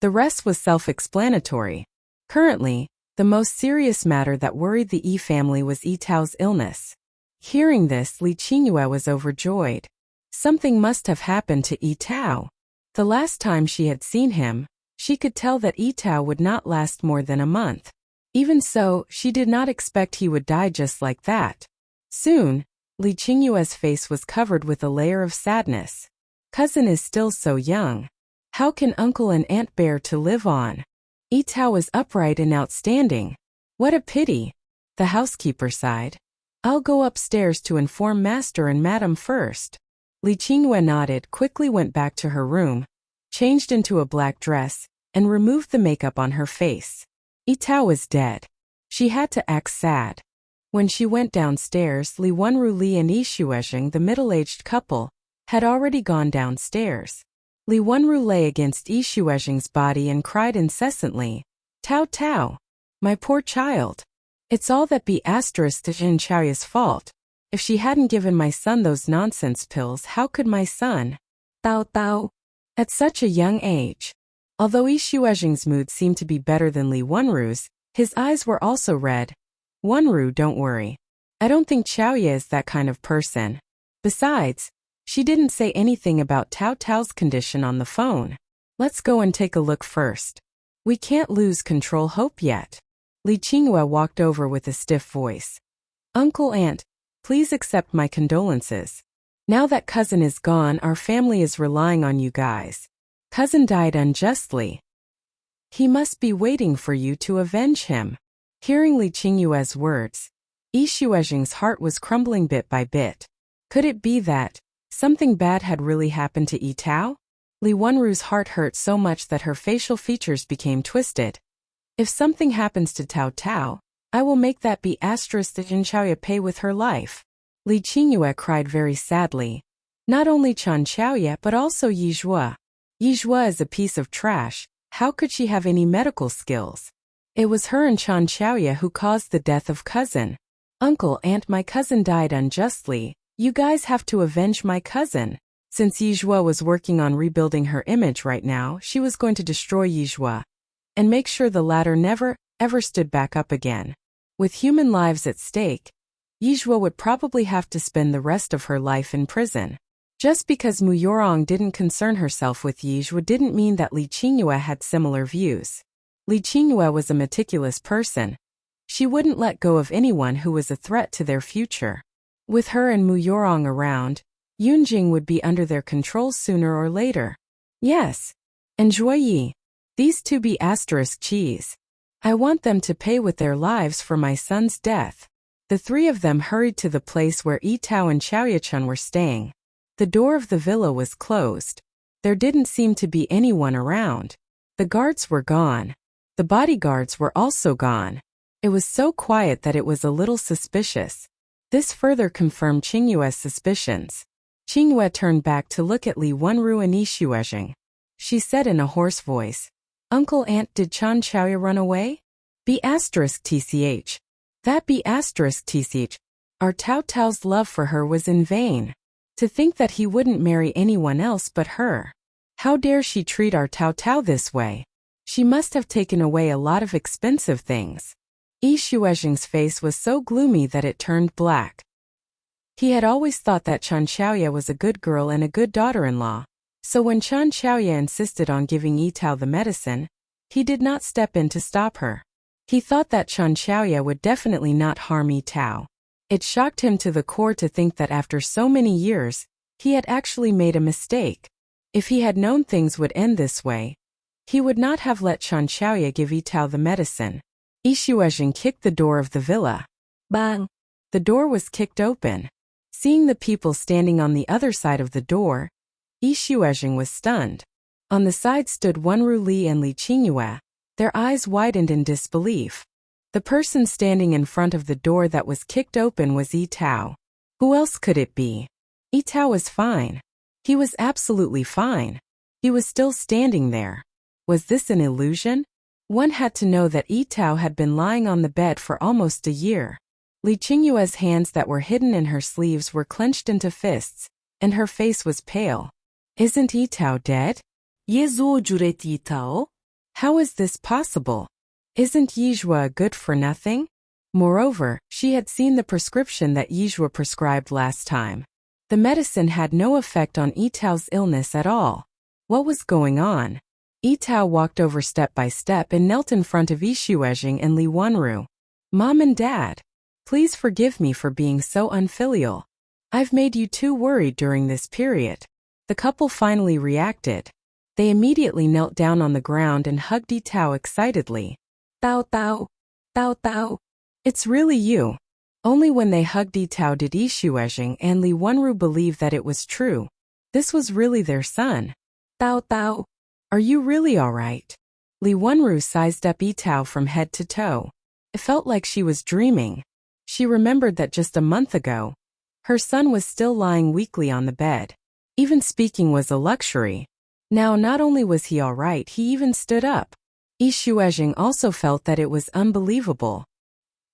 The rest was self-explanatory. Currently, the most serious matter that worried the Yi family was Yitao's illness. Hearing this, Li Qingyue was overjoyed. Something must have happened to Yitao. The last time she had seen him, she could tell that Yitao would not last more than a month. Even so, she did not expect he would die just like that. Soon, Li Qingyue's face was covered with a layer of sadness. Cousin is still so young. How can uncle and aunt bear to live on? Yitao was upright and outstanding. What a pity. The housekeeper sighed. I'll go upstairs to inform master and madam first. Li Qingyue nodded, quickly went back to her room, changed into a black dress, and removed the makeup on her face. Yitao was dead. She had to act sad. When she went downstairs, Li Wenru Li and Yi Shuezheng, the middle-aged couple, had already gone downstairs. Li Wenru lay against Yi Shuezheng's body and cried incessantly, "Tao Tao, my poor child. It's all that be asterisk to Jin Chaoya's fault. If she hadn't given my son those nonsense pills, how could my son, Tao Tao, at such a young age?" Although Yi Shuezheng's mood seemed to be better than Li Wenru's, his eyes were also red. "Wenru, don't worry. I don't think Xiaoye is that kind of person. Besides, she didn't say anything about Tao Tao's condition on the phone. Let's go and take a look first. We can't lose control hope yet. Li Qingyue walked over with a stiff voice. Uncle Aunt, please accept my condolences. Now that cousin is gone, our family is relying on you guys. Cousin died unjustly. He must be waiting for you to avenge him. Hearing Li Qingyue's words, Yi Xuezheng's heart was crumbling bit by bit. Could it be that something bad had really happened to Yi Tao? Li Wenru's heart hurt so much that her facial features became twisted. If something happens to Tao Tao, I will make that be asterisk that Jin Xiaoye pay with her life. Li Qingyue cried very sadly. Not only Chan Xiaoye but also Yi Zhuo. Yi Zhuo is a piece of trash. How could she have any medical skills? It was her and Chan Xiaoye who caused the death of cousin. Uncle Aunt, my cousin died unjustly. You guys have to avenge my cousin. Since Yi Zhuo was working on rebuilding her image right now, she was going to destroy Yi Zhuo and make sure the latter never, ever stood back up again. With human lives at stake, Yi Zhuo would probably have to spend the rest of her life in prison. Just because Mu Yorong didn't concern herself with Yi Zhuo didn't mean that Li Qingyue had similar views. Li Qingyue was a meticulous person. She wouldn't let go of anyone who was a threat to their future. With her and Mu Yorong around, Yunjing would be under their control sooner or later. Yes. And Zhuoyi. These two be asterisk cheese. I want them to pay with their lives for my son's death. The three of them hurried to the place where Yi Tao and Xiaoyechun were staying. The door of the villa was closed. There didn't seem to be anyone around. The guards were gone. The bodyguards were also gone. It was so quiet that it was a little suspicious. This further confirmed Qingyue's suspicions. Qingyue turned back to look at Li Wenru and Yi Xuezheng. She said in a hoarse voice, Uncle Aunt, did Chan Xiaoye run away? Be asterisk tch. That be asterisk tch. Our Tao Tao's love for her was in vain. To think that he wouldn't marry anyone else but her. How dare she treat our Tao Tao this way? She must have taken away a lot of expensive things. Yi Xuezheng's face was so gloomy that it turned black. He had always thought that Chan Xiaoye was a good girl and a good daughter-in-law. So when Chan Xiaoye insisted on giving Yi Tao the medicine, he did not step in to stop her. He thought that Chan Xiaoye would definitely not harm Yi Tao. It shocked him to the core to think that after so many years, he had actually made a mistake. If he had known things would end this way, he would not have let Chan Xiaoye give Yi Tao the medicine. Yi Xuezheng kicked the door of the villa. Bang! The door was kicked open. Seeing the people standing on the other side of the door, Yi Xuezheng was stunned. On the side stood Wenru Li and Li Qingyue. Their eyes widened in disbelief. The person standing in front of the door that was kicked open was Yi Tao. Who else could it be? Yi Tao was fine. He was absolutely fine. He was still standing there. Was this an illusion? One had to know that Yi Tao had been lying on the bed for almost a year. Li Qingyue's hands that were hidden in her sleeves were clenched into fists, and her face was pale. Isn't Yi Tao dead? Ye zuo juret Yi Tao? How is this possible? Isn't Yi Zhuo a good-for-nothing? Moreover, she had seen the prescription that Yi Zhuo prescribed last time. The medicine had no effect on Yi Tao's illness at all. What was going on? Yi Tao walked over step by step and knelt in front of Yi Xuezheng and Li Wenru. Mom and Dad, please forgive me for being so unfilial. I've made you too worried during this period. The couple finally reacted. They immediately knelt down on the ground and hugged Yi Tao excitedly. Tao Tao, Tao Tao. It's really you. Only when they hugged Yi Tao did Yi Xuezheng and Li Wenru believe that it was true. This was really their son. Tao Tao, are you really all right? Li Wenru sized up Yi Tao from head to toe. It felt like she was dreaming. She remembered that just a month ago, her son was still lying weakly on the bed. Even speaking was a luxury. Now not only was he all right, he even stood up. Yi Xuezheng also felt that it was unbelievable.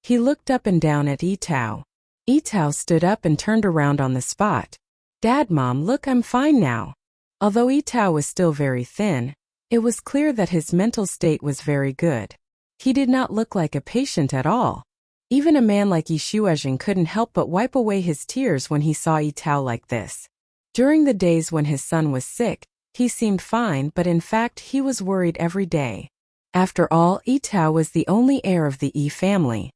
He looked up and down at Yi Tao. Yi Tao stood up and turned around on the spot. Dad, Mom, look, I'm fine now. Although Yi Tao was still very thin, it was clear that his mental state was very good. He did not look like a patient at all. Even a man like Yi Shuozheng couldn't help but wipe away his tears when he saw Yi Tao like this. During the days when his son was sick, he seemed fine, but in fact he was worried every day. After all, Yi Tao was the only heir of the Yi family.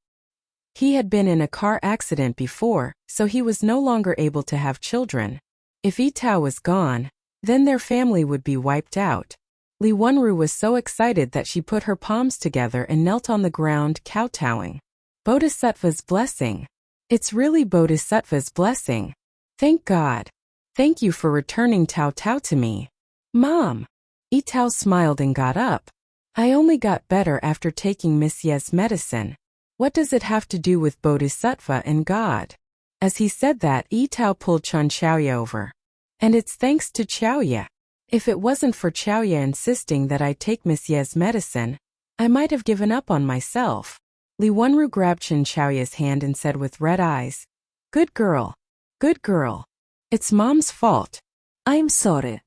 He had been in a car accident before, so he was no longer able to have children. If Yi Tao was gone, then their family would be wiped out. Li Wenru was so excited that she put her palms together and knelt on the ground, kowtowing. Bodhisattva's blessing. It's really Bodhisattva's blessing. Thank God. Thank you for returning Tao Tao to me. Mom. Yi Tao smiled and got up. I only got better after taking Miss Ye's medicine. What does it have to do with Bodhisattva and God? As he said that, Yi Tao pulled Chen Xiaoye over. And it's thanks to Xiaoye. If it wasn't for Xiaoye insisting that I take Miss Ye's medicine, I might have given up on myself. Li Wenru grabbed Chen Xiaoye's hand and said with red eyes, Good girl. Good girl. It's Mom's fault. I'm sorry.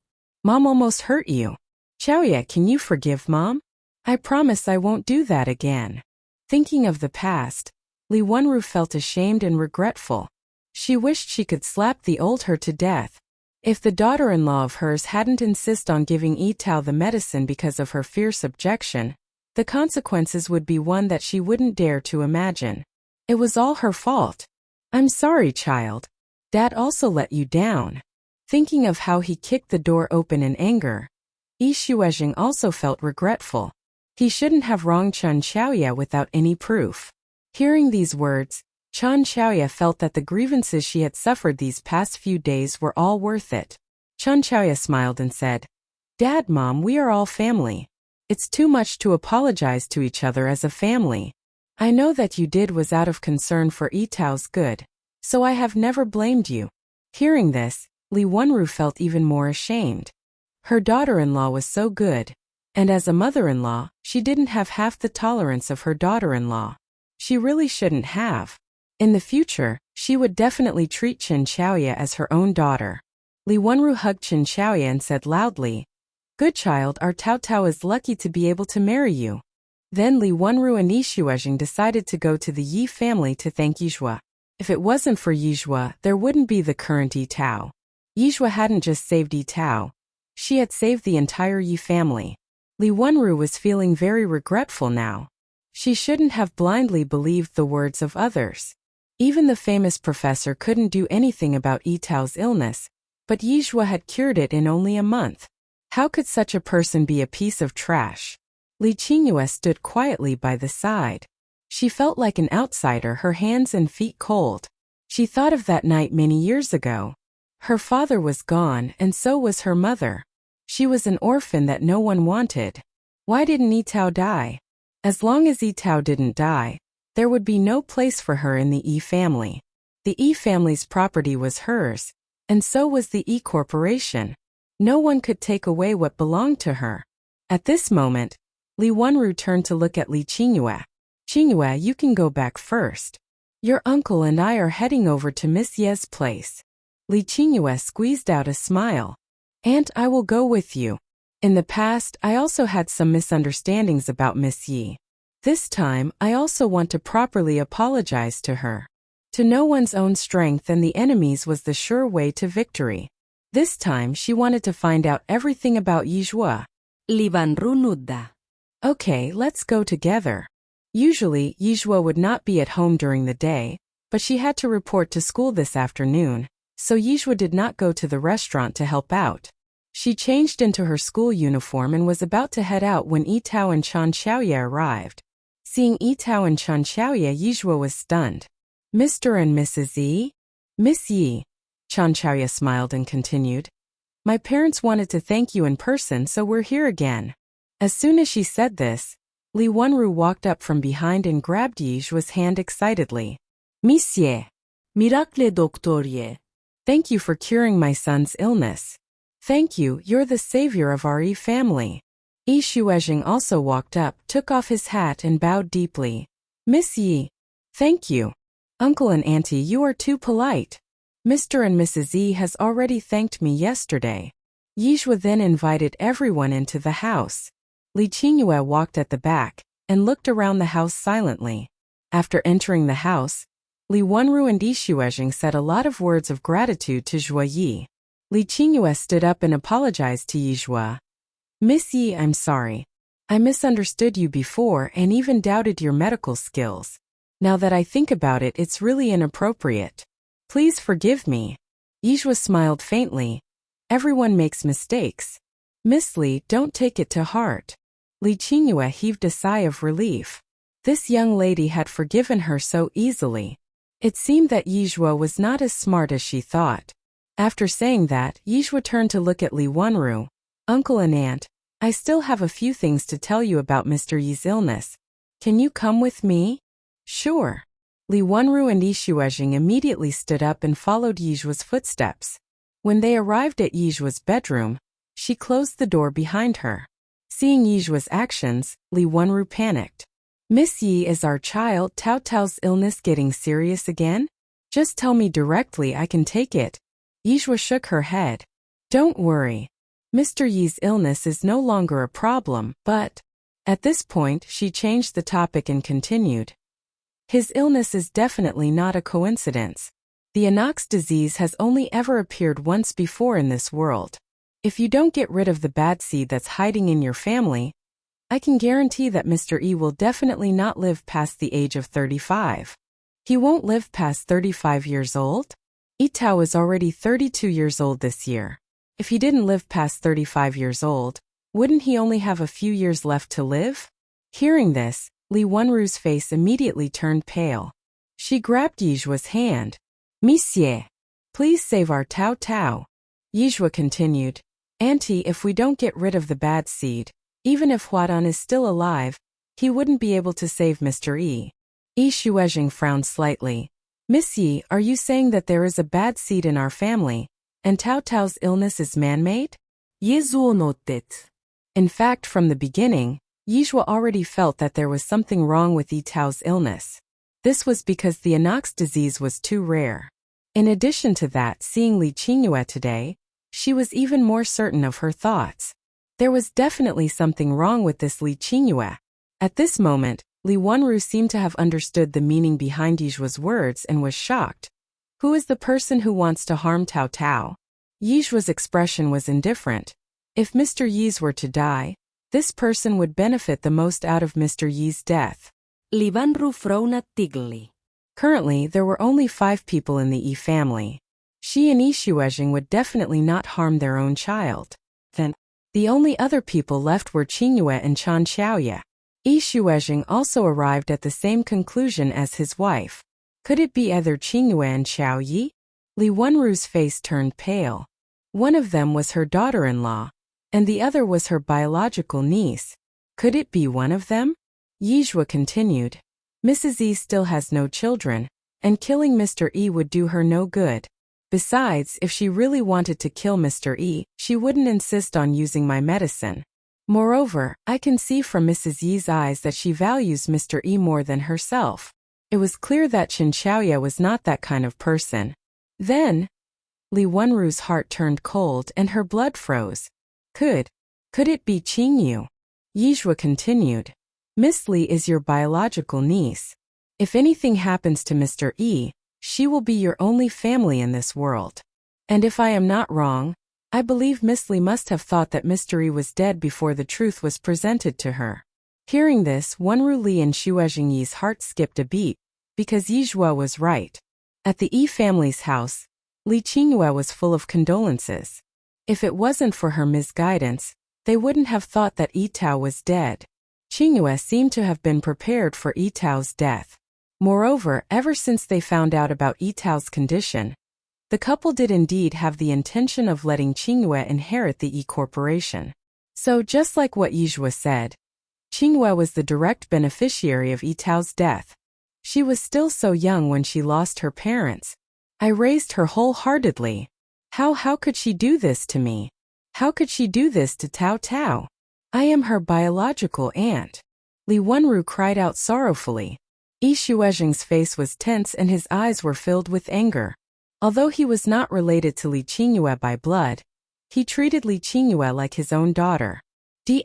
Mom almost hurt you. Xiaoye, can you forgive Mom? I promise I won't do that again. Thinking of the past, Li Wenru felt ashamed and regretful. She wished she could slap the old her to death. If the daughter-in-law of hers hadn't insisted on giving Yi Tao the medicine because of her fierce objection, the consequences would be one that she wouldn't dare to imagine. It was all her fault. I'm sorry, child. Dad also let you down. Thinking of how he kicked the door open in anger, Yi Shuozheng also felt regretful. He shouldn't have wronged Chen Xiaoye without any proof. Hearing these words, Chen Xiaoye felt that the grievances she had suffered these past few days were all worth it. Chen Xiaoye smiled and said, Dad, Mom, we are all family. It's too much to apologize to each other as a family. I know that you did was out of concern for Yi Tao's good, so I have never blamed you. Hearing this, Li Wenru felt even more ashamed. Her daughter-in-law was so good, and as a mother-in-law, she didn't have half the tolerance of her daughter-in-law. She really shouldn't have. In the future, she would definitely treat Chen Xiaoye as her own daughter. Li Wenru hugged Chen Xiaoye and said loudly, Good child, our Tao Tao is lucky to be able to marry you. Then Li Wenru and Yi Shuozheng decided to go to the Yi family to thank Yizhua. If it wasn't for Yizhua, there wouldn't be the current Yi Tao. Yizhua hadn't just saved Yi Tao. She had saved the entire Yi family. Li Wenru was feeling very regretful now. She shouldn't have blindly believed the words of others. Even the famous professor couldn't do anything about Yi Tao's illness, but Yizhua had cured it in only a month. How could such a person be a piece of trash? Li Qingyue stood quietly by the side. She felt like an outsider, her hands and feet cold. She thought of that night many years ago. Her father was gone, and so was her mother. She was an orphan that no one wanted. Why didn't Yi Tao die? As long as Yi Tao didn't die, there would be no place for her in the Yi family. The Yi family's property was hers, and so was the Yi corporation. No one could take away what belonged to her. At this moment, Li Wenru turned to look at Li Qingyue. Qingyue, you can go back first. Your uncle and I are heading over to Miss Ye's place. Li Qingyue squeezed out a smile. Aunt, I will go with you. In the past, I also had some misunderstandings about Miss Yi. This time, I also want to properly apologize to her. To know one's own strength and the enemy's was the sure way to victory. This time, she wanted to find out everything about Yizhua. Li Wenru nudda. Okay, let's go together. Usually, Yizhua would not be at home during the day, but she had to report to school this afternoon, so Yizhua did not go to the restaurant to help out. She changed into her school uniform and was about to head out when Yi Tao and Chen Xiaoye arrived. Seeing Yi Tao and Chen Xiaoye, Yizhua was stunned. Mr. and Mrs. Yi? Miss Yi. Chen Xiaoye smiled and continued. My parents wanted to thank you in person, so we're here again. As soon as she said this, Li Wenru walked up from behind and grabbed Yizhua's hand excitedly. Monsieur. Miracle doctorie. Thank you for curing my son's illness. Thank you, you're the savior of our Yi family. Yi Shuozheng also walked up, took off his hat and bowed deeply. Miss Yi. Thank you. Uncle and Auntie, you are too polite. Mr. and Mrs. Yi has already thanked me yesterday. Yizhua then invited everyone into the house. Li Qingyue walked at the back, and looked around the house silently. After entering the house, Li Wenru and Yi Xuezheng said a lot of words of gratitude to Zhuo Yi. Li Qingyue stood up and apologized to Yi Zhuo. Miss Yi, I'm sorry. I misunderstood you before and even doubted your medical skills. Now that I think about it, it's really inappropriate. Please forgive me. Yi Zhuo smiled faintly. Everyone makes mistakes. Miss Li, don't take it to heart. Li Qingyue heaved a sigh of relief. This young lady had forgiven her so easily. It seemed that Yi Zhuo was not as smart as she thought. After saying that, Yi Zhuo turned to look at Li Wenru. Uncle and aunt, I still have a few things to tell you about Mr. Yi's illness. Can you come with me? Sure. Li Wenru and Yi Xuezheng immediately stood up and followed Yi Zhuo's footsteps. When they arrived at Yi Zhuo's bedroom, she closed the door behind her. Seeing Yi Zhuo's actions, Li Wenru panicked. Miss Yi, is our child Tao Tao's illness getting serious again? Just tell me directly, I can take it. Yi Zhuo shook her head. Don't worry. Mr. Yi's illness is no longer a problem, but... At this point, she changed the topic and continued. His illness is definitely not a coincidence. The Anox disease has only ever appeared once before in this world. If you don't get rid of the bad seed that's hiding in your family, I can guarantee that Mr. E will definitely not live past the age of 35. He won't live past 35 years old? Yi Tao is already 32 years old this year. If he didn't live past 35 years old, wouldn't he only have a few years left to live? Hearing this, Li Wenru's face immediately turned pale. She grabbed Yi Zhuo's hand. Monsieur, please save our Tao Tao. Yi Zhuo continued. Auntie, if we don't get rid of the bad seed, even if Huadan is still alive, he wouldn't be able to save Mr. E. Yi Xuezheng frowned slightly. Miss Yi, are you saying that there is a bad seed in our family, and Tao Tao's illness is man-made? Yi Zhuo nodded. In fact, from the beginning, Yi Zhuo already felt that there was something wrong with Yi Tao's illness. This was because the Anox disease was too rare. In addition to that, seeing Li Qingyue today, she was even more certain of her thoughts. There was definitely something wrong with this Li Qingyue. At this moment, Li Wenru seemed to have understood the meaning behind Yi Zhuo's words and was shocked. Who is the person who wants to harm Tao Tao? Yi Zhuo's expression was indifferent. If Mr. Yi's were to die, this person would benefit the most out of Mr. Yi's death. Li Wenru frowned tightly. Currently, there were only 5 people in the Yi family. She and Yi Xuezheng would definitely not harm their own child. Then, the only other people left were Qingyue and Chan Xiaoye. Yi Xuezheng also arrived at the same conclusion as his wife. Could it be either Qingyue and Xiao Yi? Li Wenru's face turned pale. One of them was her daughter-in-law, and the other was her biological niece. Could it be one of them? Yi Zhuo continued. Mrs. E still has no children, and killing Mr. E would do her no good. Besides, if she really wanted to kill Mr. E, she wouldn't insist on using my medicine. Moreover, I can see from Mrs. Yi's eyes that she values Mr. E more than herself. It was clear that Chen Xiaoye was not that kind of person. Then, Li Wenru's heart turned cold and her blood froze. Could it be Qingyu? Yi Zhuo continued. Miss Li is your biological niece. If anything happens to Mr. E, she will be your only family in this world. And if I am not wrong, I believe Miss Li must have thought that Mr. E was dead before the truth was presented to her. Hearing this, Wenru Li and Xuezheng Yi's heart skipped a beat, because Yi Zhuo was right. At the Yi family's house, Li Qingyue was full of condolences. If it wasn't for her misguidance, they wouldn't have thought that Yi Tao was dead. Qingyue seemed to have been prepared for Yi Tao's death. Moreover, ever since they found out about Yi Tao's condition, the couple did indeed have the intention of letting Qingyue inherit the Yi Corporation. So just like what Yi Zhuo said, Qingyue was the direct beneficiary of Yi Tao's death. She was still so young when she lost her parents. I raised her wholeheartedly. How could she do this to me? How could she do this to Tao Tao? I am her biological aunt. Li Wenru cried out sorrowfully. Yi Xuezheng's face was tense and his eyes were filled with anger. Although he was not related to Li Qingyue by blood, he treated Li Qingyue like his own daughter. D***.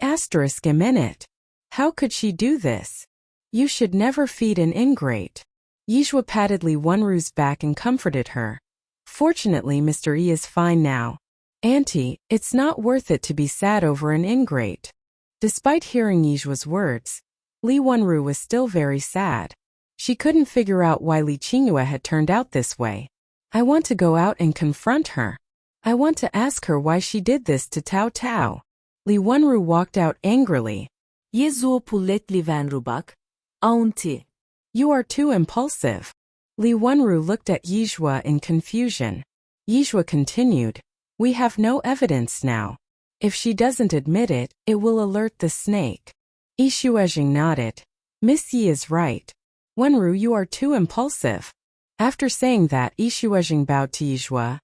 How could she do this? You should never feed an ingrate. Yijua patted Li Wenru's back and comforted her. Fortunately, Mr. E is fine now. Auntie, it's not worth it to be sad over an ingrate. Despite hearing Yijua's words, Li Wenru was still very sad. She couldn't figure out why Li Qingyue had turned out this way. I want to go out and confront her. I want to ask her why she did this to Tao Tao. Li Wenru walked out angrily. Yezuo pullet Li Wenru bak. Auntie. You are too impulsive. Li Wenru looked at Yijua in confusion. Yijua continued, we have no evidence now. If she doesn't admit it, it will alert the snake. Yishuezheng nodded. Miss Yi is right. Wenru, you are too impulsive. After saying that, Yishuezheng bowed to Yijua.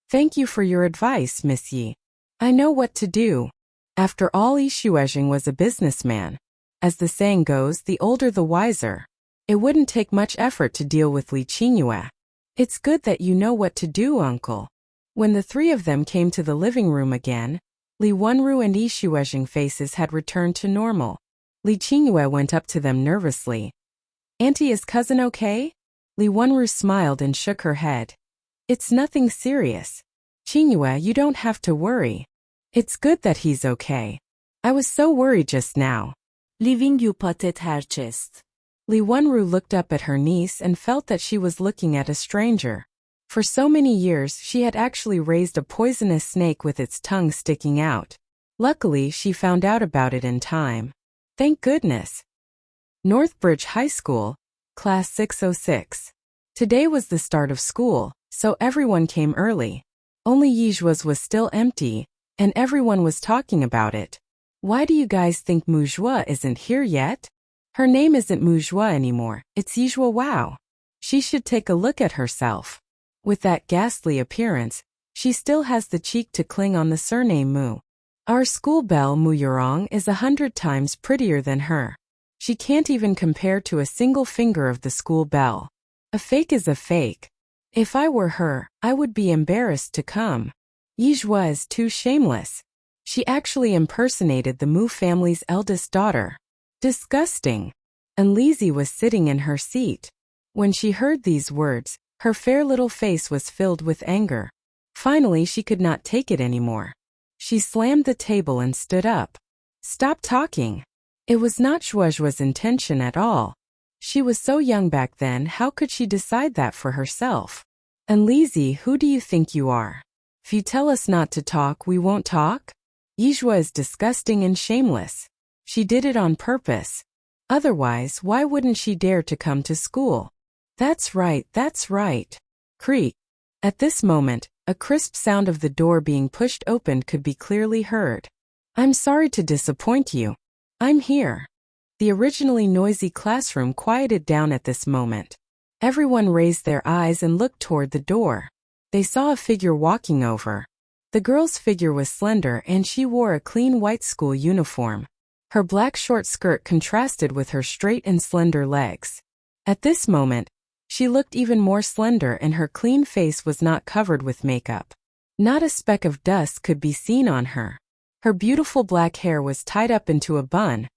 Thank you for your advice, Miss Yi. I know what to do. After all, Yishuezheng was a businessman. As the saying goes, the older the wiser. It wouldn't take much effort to deal with Li Qingyue. It's good that you know what to do, uncle. When the three of them came to the living room again, Li Wenru and Yishuezheng faces had returned to normal. Li Qingyue went up to them nervously. Auntie, is cousin okay? Li Wenru smiled and shook her head. It's nothing serious. Qingyue, you don't have to worry. It's good that he's okay. I was so worried just now. Living you patet her chest. Li Wenru looked up at her niece and felt that she was looking at a stranger. For so many years, she had actually raised a poisonous snake with its tongue sticking out. Luckily, she found out about it in time. Thank goodness. Northbridge High School, Class 606. Today was the start of school, so everyone came early. Only Yijua's was still empty, and everyone was talking about it. Why do you guys think Mujua isn't here yet? Her name isn't Mujua anymore, it's Yijua. Wow. She should take a look at herself. With that ghastly appearance, she still has the cheek to cling on the surname Mu. Our school belle Mu Yurong is 100 times prettier than her. She can't even compare to a single finger of the school belle. A fake is a fake. If I were her, I would be embarrassed to come. Yijua is too shameless. She actually impersonated the Mu family's eldest daughter. Disgusting. And Lizzie was sitting in her seat. When she heard these words, her fair little face was filled with anger. Finally, she could not take it anymore. She slammed the table and stood up. Stop talking. It was not Shuejua's intention at all. She was so young back then, how could she decide that for herself? And Lizzie, who do you think you are? If you tell us not to talk, we won't talk? Yijua is disgusting and shameless. She did it on purpose. Otherwise, why wouldn't she dare to come to school? That's right, that's right. Creak. At this moment, a crisp sound of the door being pushed open could be clearly heard. I'm sorry to disappoint you. I'm here. The originally noisy classroom quieted down at this moment. Everyone raised their eyes and looked toward the door. They saw a figure walking over. The girl's figure was slender and she wore a clean white school uniform. Her black short skirt contrasted with her straight and slender legs. At this moment, she looked even more slender and her clean face was not covered with makeup. Not a speck of dust could be seen on her. Her beautiful black hair was tied up into a bun,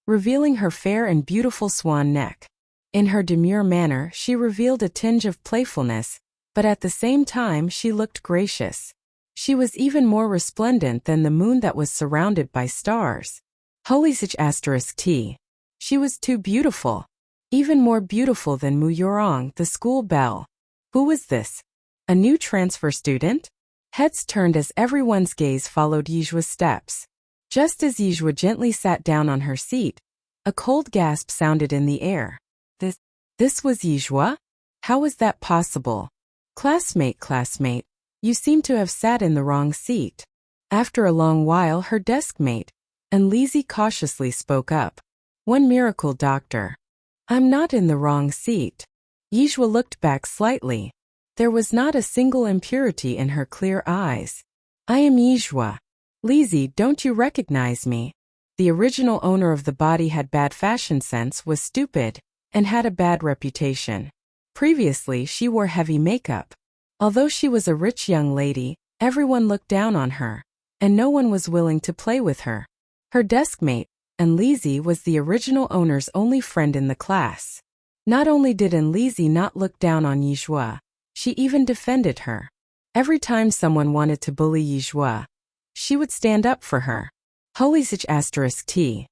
revealing her fair and beautiful swan neck. In her demure manner, she revealed a tinge of playfulness, but at the same time she looked gracious. She was even more resplendent than the moon that was surrounded by stars. Holy**T. She was too beautiful. Even more beautiful than Mu Yurong, the school belle. Who was this? A new transfer student? Heads turned as everyone's gaze followed Yijua's steps. Just as Yijua gently sat down on her seat, a cold gasp sounded in the air. This was Yijua? How was that possible? Classmate, you seem to have sat in the wrong seat. After a long while, her deskmate, and Lizzie cautiously spoke up. One miracle, doctor. I'm not in the wrong seat. Yijua looked back slightly. There was not a single impurity in her clear eyes. I am Yijua. Lizzie, don't you recognize me? The original owner of the body had bad fashion sense, was stupid, and had a bad reputation. Previously, she wore heavy makeup. Although she was a rich young lady, everyone looked down on her, and no one was willing to play with her. Her deskmate, Lizzie was the original owner's only friend in the class. Not only did Lizzie not look down on Yizhua, she even defended her. Every time someone wanted to bully Yizhua, she would stand up for her. T.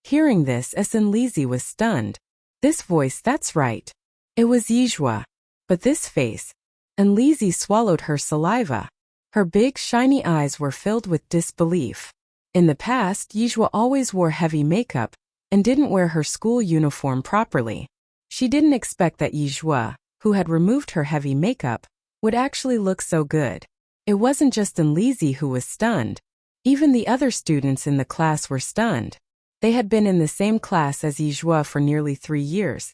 Hearing this, Lizzie was stunned. This voice, that's right. It was Yizhua. But this face. Lizzie swallowed her saliva. Her big, shiny eyes were filled with disbelief. In the past, Yizhua always wore heavy makeup and didn't wear her school uniform properly. She didn't expect that Yizhua, who had removed her heavy makeup, would actually look so good. It wasn't just Lizzie who was stunned. Even the other students in the class were stunned. They had been in the same class as Yizhua for nearly 3 years.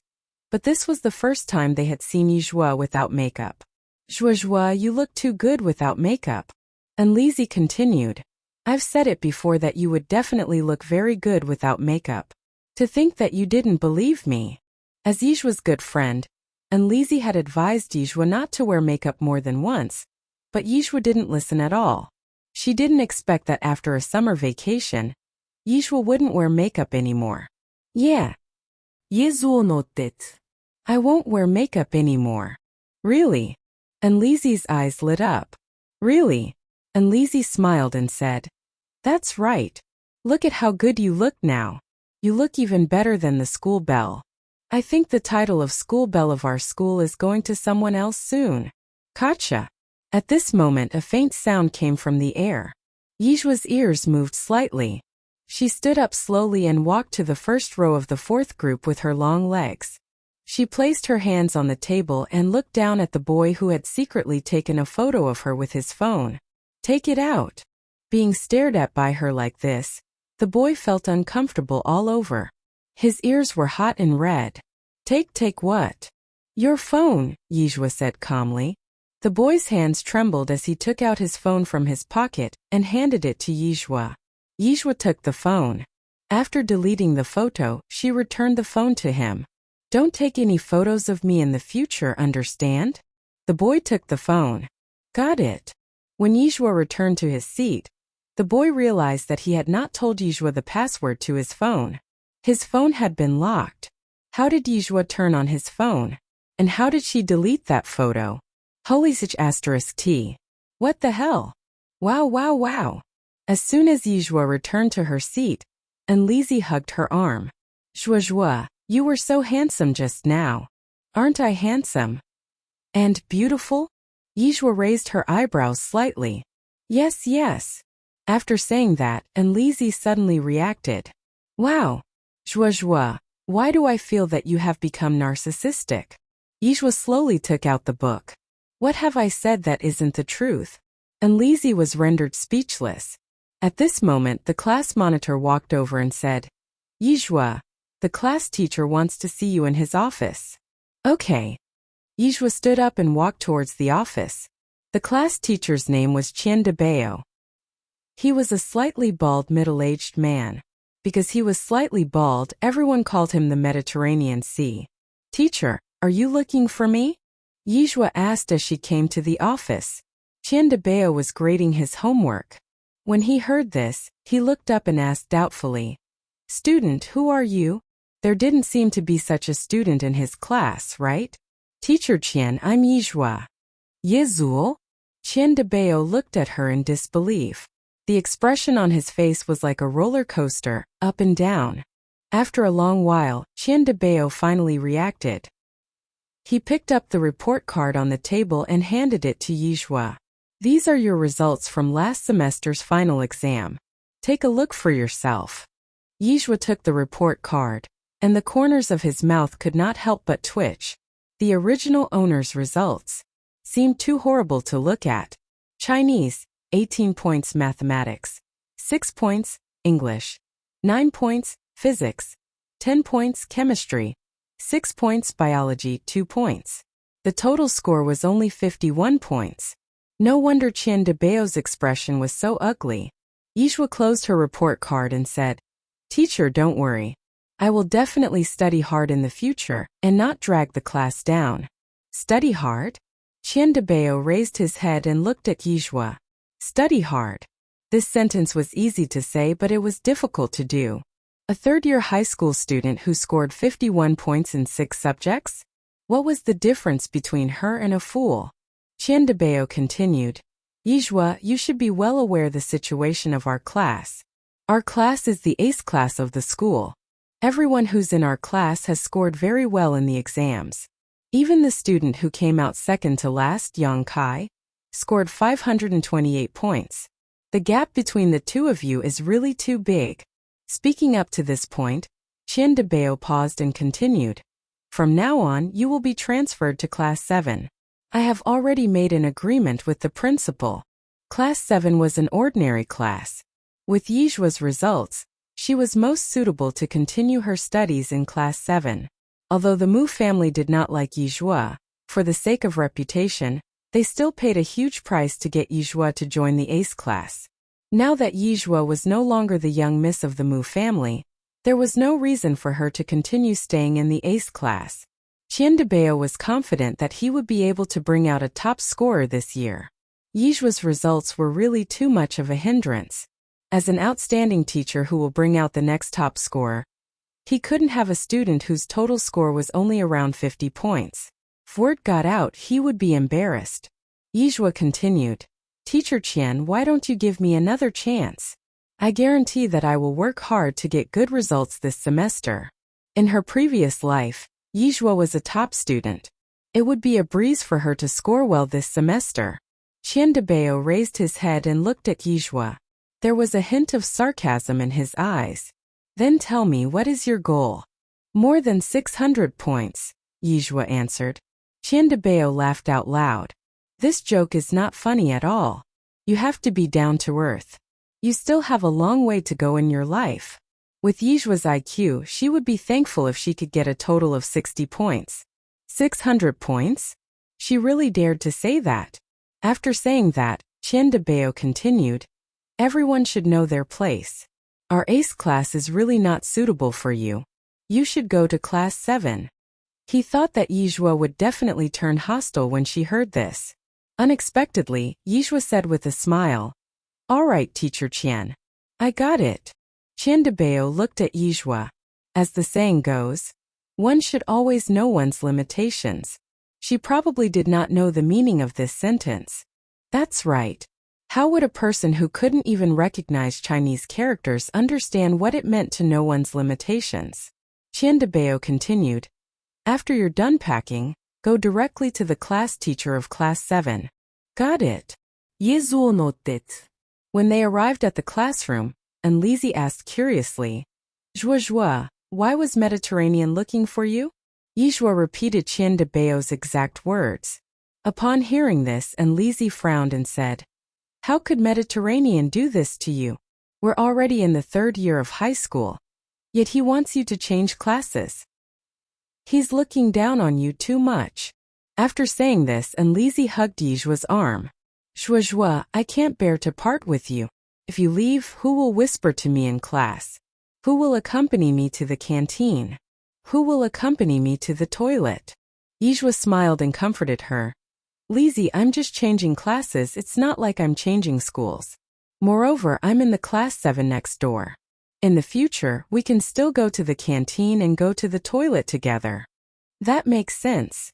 But this was the first time they had seen Yizhua without makeup. Zhuozhua, you look too good without makeup. Lizzie continued. I've said it before that you would definitely look very good without makeup. To think that you didn't believe me. As Yizhua's good friend, Lizzie had advised Yizhua not to wear makeup more than once, but Yizhua didn't listen at all. She didn't expect that after a summer vacation, Yizhua wouldn't wear makeup anymore. Yeah. I won't wear makeup anymore. Really? Lizzie's eyes lit up. Really? Lizzie smiled and said, That's right. Look at how good you look now. You look even better than the school belle. I think the title of school belle of our school is going to someone else soon. Gotcha. At this moment a faint sound came from the air. Yizhua's ears moved slightly. She stood up slowly and walked to the first row of the fourth group with her long legs. She placed her hands on the table and looked down at the boy who had secretly taken a photo of her with his phone. Take it out. Being stared at by her like this, the boy felt uncomfortable all over. His ears were hot and red. Take what? Your phone, Yizhua said calmly. The boy's hands trembled as he took out his phone from his pocket and handed it to Yizhua. Yizhua took the phone. After deleting the photo, she returned the phone to him. Don't take any photos of me in the future, understand? The boy took the phone. Got it. When Yizhua returned to his seat, the boy realized that he had not told Yizhua the password to his phone. His phone had been locked. How did Yizhua turn on his phone? And how did she delete that photo? T. What the hell? Wow. As soon as Yizhua returned to her seat, Lizzie hugged her arm. Zhuozhua, you were so handsome just now. Aren't I handsome? And beautiful? Yizhua raised her eyebrows slightly. Yes. After saying that, Lizzie suddenly reacted. Wow. Zhuozhua, why do I feel that you have become narcissistic? Yizhua slowly took out the book. What have I said that isn't the truth? Lizzie was rendered speechless. At this moment, the class monitor walked over and said, Yizhua, the class teacher wants to see you in his office. Okay. Yizhua stood up and walked towards the office. The class teacher's name was Qian Debao. He was a slightly bald middle-aged man. Because he was slightly bald, everyone called him the Mediterranean Sea. Teacher, are you looking for me? Yizhua asked as she came to the office. Qian Debao was grading his homework. When he heard this, he looked up and asked doubtfully, Student, who are you? There didn't seem to be such a student in his class, right? Teacher Qian, I'm Yizhua. Yizhua? Qian Debao looked at her in disbelief. The expression on his face was like a roller coaster, up and down. After a long while, Qian Debao finally reacted. He picked up the report card on the table and handed it to Yizhua. These are your results from last semester's final exam. Take a look for yourself. Yizhua took the report card, and the corners of his mouth could not help but twitch. The original owner's results seemed too horrible to look at. Chinese, 18 points mathematics, 6 points English, 9 points physics, 10 points chemistry, 6 points biology, 2 points. The total score was only 51 points. No wonder Qian Debao's expression was so ugly. Yizhua closed her report card and said, Teacher, don't worry. I will definitely study hard in the future and not drag the class down. Study hard? Qian Debao raised his head and looked at Yizhua. Study hard. This sentence was easy to say, but it was difficult to do. A third-year high school student who scored 51 points in 6 subjects? What was the difference between her and a fool? Qian Debao continued. Yizhua, you should be well aware the situation of our class. Our class is the ace class of the school. Everyone who's in our class has scored very well in the exams. Even the student who came out second to last, Yang Kai, scored 528 points. The gap between the two of you is really too big. Speaking up to this point, Qian Debao paused and continued. From now on, you will be transferred to Class 7. I have already made an agreement with the principal. Class 7 was an ordinary class. With Yizhua's results, she was most suitable to continue her studies in Class 7. Although the Mu family did not like Yizhua, for the sake of reputation, they still paid a huge price to get Yizhua to join the ace class. Now that Yizhua was no longer the young miss of the Mu family, there was no reason for her to continue staying in the ace class. Qian Debao was confident that he would be able to bring out a top scorer this year. Yizhua's results were really too much of a hindrance. As an outstanding teacher who will bring out the next top scorer, he couldn't have a student whose total score was only around 50 points. If word got out, he would be embarrassed. Yizhua continued. Teacher Qian, why don't you give me another chance? I guarantee that I will work hard to get good results this semester. In her previous life, Yizhua was a top student. It would be a breeze for her to score well this semester. Qian Debao raised his head and looked at Yizhua. There was a hint of sarcasm in his eyes. Then tell me, what is your goal? More than 600 points, Yizhua answered. Qian Debao laughed out loud. This joke is not funny at all. You have to be down to earth. You still have a long way to go in your life. With Yizhua's IQ, she would be thankful if she could get a total of 60 points. 600 points? She really dared to say that. After saying that, Qian Debao continued. Everyone should know their place. Our ace class is really not suitable for you. You should go to Class 7. He thought that Yizhua would definitely turn hostile when she heard this. Unexpectedly, Yizhua said with a smile, All right, Teacher Qian. I got it. Qian Debao looked at Yizhua. As the saying goes, one should always know one's limitations. She probably did not know the meaning of this sentence. That's right. How would a person who couldn't even recognize Chinese characters understand what it meant to know one's limitations? Qian Debao continued. After you're done packing, go directly to the class teacher of Class 7. Got it. Yizhuo nodded. When they arrived at the classroom, and Lizzie asked curiously, Zhuozhuo, why was Mediterranean looking for you? Yizhua repeated Qian Debao's exact words. Upon hearing this, and Lizzie frowned and said, How could Mediterranean do this to you? We're already in the 3rd year of high school. Yet he wants you to change classes. He's looking down on you too much. After saying this, and Lizzie hugged Yizhua's arm. Zhuozhuo, I can't bear to part with you. If you leave, who will whisper to me in class? Who will accompany me to the canteen? Who will accompany me to the toilet? Yizhua smiled and comforted her. Lizzie, I'm just changing classes, it's not like I'm changing schools. Moreover, I'm in the Class 7 next door. In the future, we can still go to the canteen and go to the toilet together. That makes sense.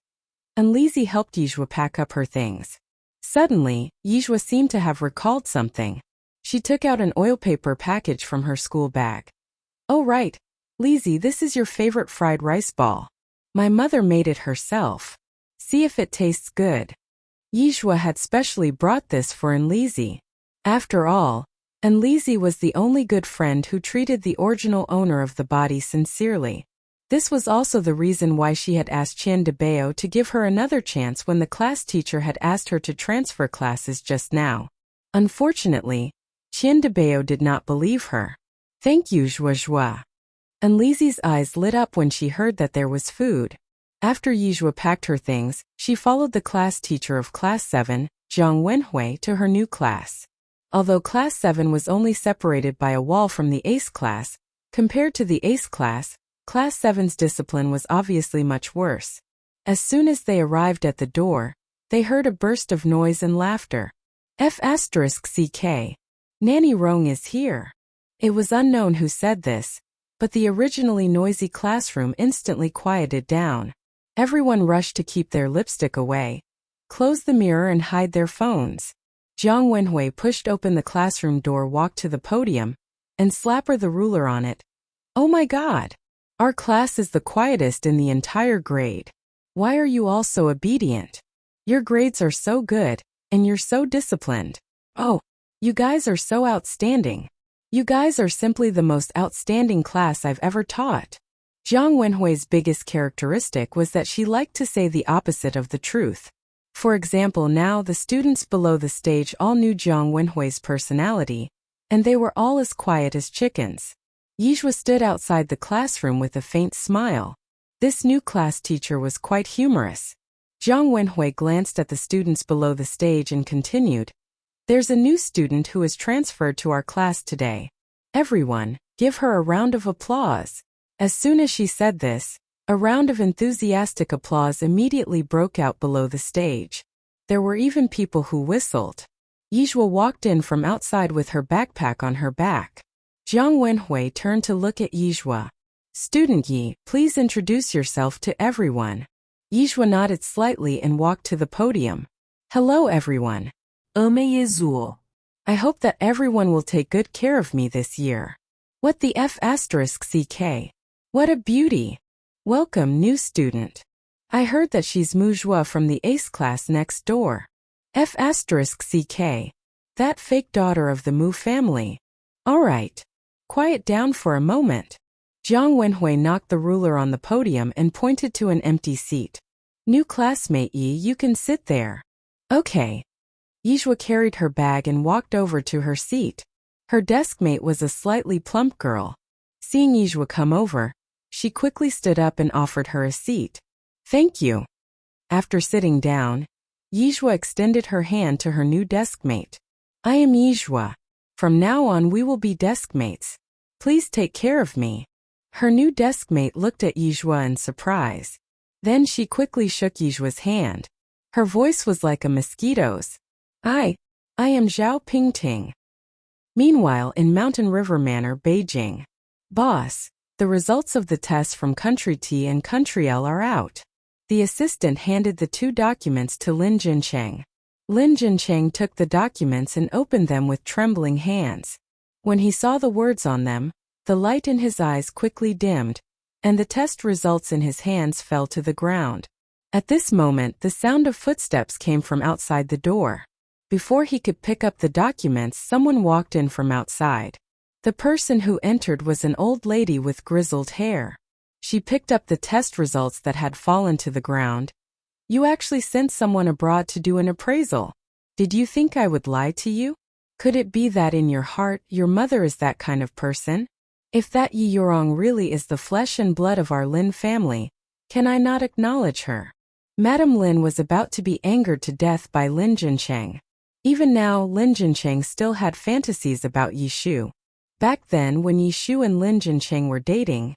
And Lizzie helped Yizhua pack up her things. Suddenly, Yizhua seemed to have recalled something. She took out an oil paper package from her school bag. Oh right, Lizzie, this is your favorite fried rice ball. My mother made it herself. See if it tastes good. Yizhua had specially brought this for Lizzie. After all, and Lizzie was the only good friend who treated the original owner of the body sincerely. This was also the reason why she had asked Qian Debao to give her another chance when the class teacher had asked her to transfer classes just now. Unfortunately, Qian Debao did not believe her. Thank you, Zhuozhuo. And Lizzie's eyes lit up when she heard that there was food. After Yizhua packed her things, she followed the class teacher of Class 7, Zhang Wenhui, to her new class. Although Class 7 was only separated by a wall from the ace class, compared to the ace class, Class 7's discipline was obviously much worse. As soon as they arrived at the door, they heard a burst of noise and laughter. F***CK. Nanny Rong is here. It was unknown who said this, but the originally noisy classroom instantly quieted down. Everyone rushed to keep their lipstick away, close the mirror and hide their phones. Jiang Wenhui pushed open the classroom door, walked to the podium, and slapped the ruler on it. Oh my God! Our class is the quietest in the entire grade. Why are you all so obedient? Your grades are so good, and you're so disciplined. Oh, you guys are so outstanding. You guys are simply the most outstanding class I've ever taught. Jiang Wenhui's biggest characteristic was that she liked to say the opposite of the truth. For example, now the students below the stage all knew Jiang Wenhui's personality, and they were all as quiet as chickens. Yizhua stood outside the classroom with a faint smile. This new class teacher was quite humorous. Jiang Wenhui glanced at the students below the stage and continued, "There's a new student who is transferred to our class today. Everyone, give her a round of applause." As soon as she said this, a round of enthusiastic applause immediately broke out below the stage. There were even people who whistled. Yizhua walked in from outside with her backpack on her back. Jiang Wenhui turned to look at Yizhua. "Student Yi, please introduce yourself to everyone." Yizhua nodded slightly and walked to the podium. "Hello everyone. Yezuo. I hope that everyone will take good care of me this year." What the F***ck? What a beauty. Welcome, new student. I heard that she's Muzhua from the ace class next door. F***ck. That fake daughter of the Mu family. Alright. Quiet down for a moment. Jiang Wenhui knocked the ruler on the podium and pointed to an empty seat. New classmate Yi, you can sit there. Okay. Yizhua carried her bag and walked over to her seat. Her deskmate was a slightly plump girl. Seeing Yizhua come over, she quickly stood up and offered her a seat. Thank you. After sitting down, Yizhua extended her hand to her new deskmate. I am Yizhua. From now on we will be deskmates. Please take care of me. Her new deskmate looked at Yizhua in surprise. Then she quickly shook Yizhua's hand. Her voice was like a mosquito's. I am Zhao Pingting. Meanwhile, in Mountain River Manor, Beijing. Boss, the results of the tests from Country T and Country L are out. The assistant handed the 2 documents to Lin Jincheng. Lin Jincheng took the documents and opened them with trembling hands. When he saw the words on them, the light in his eyes quickly dimmed, and the test results in his hands fell to the ground. At this moment, the sound of footsteps came from outside the door. Before he could pick up the documents, someone walked in from outside. The person who entered was an old lady with grizzled hair. She picked up the test results that had fallen to the ground. You actually sent someone abroad to do an appraisal. Did you think I would lie to you? Could it be that in your heart, your mother is that kind of person? If that Yi Yorong really is the flesh and blood of our Lin family, can I not acknowledge her? Madame Lin was about to be angered to death by Lin Jincheng. Even now, Lin Jincheng still had fantasies about Yi Shu. Back then, when Yi Shu and Lin Jincheng were dating,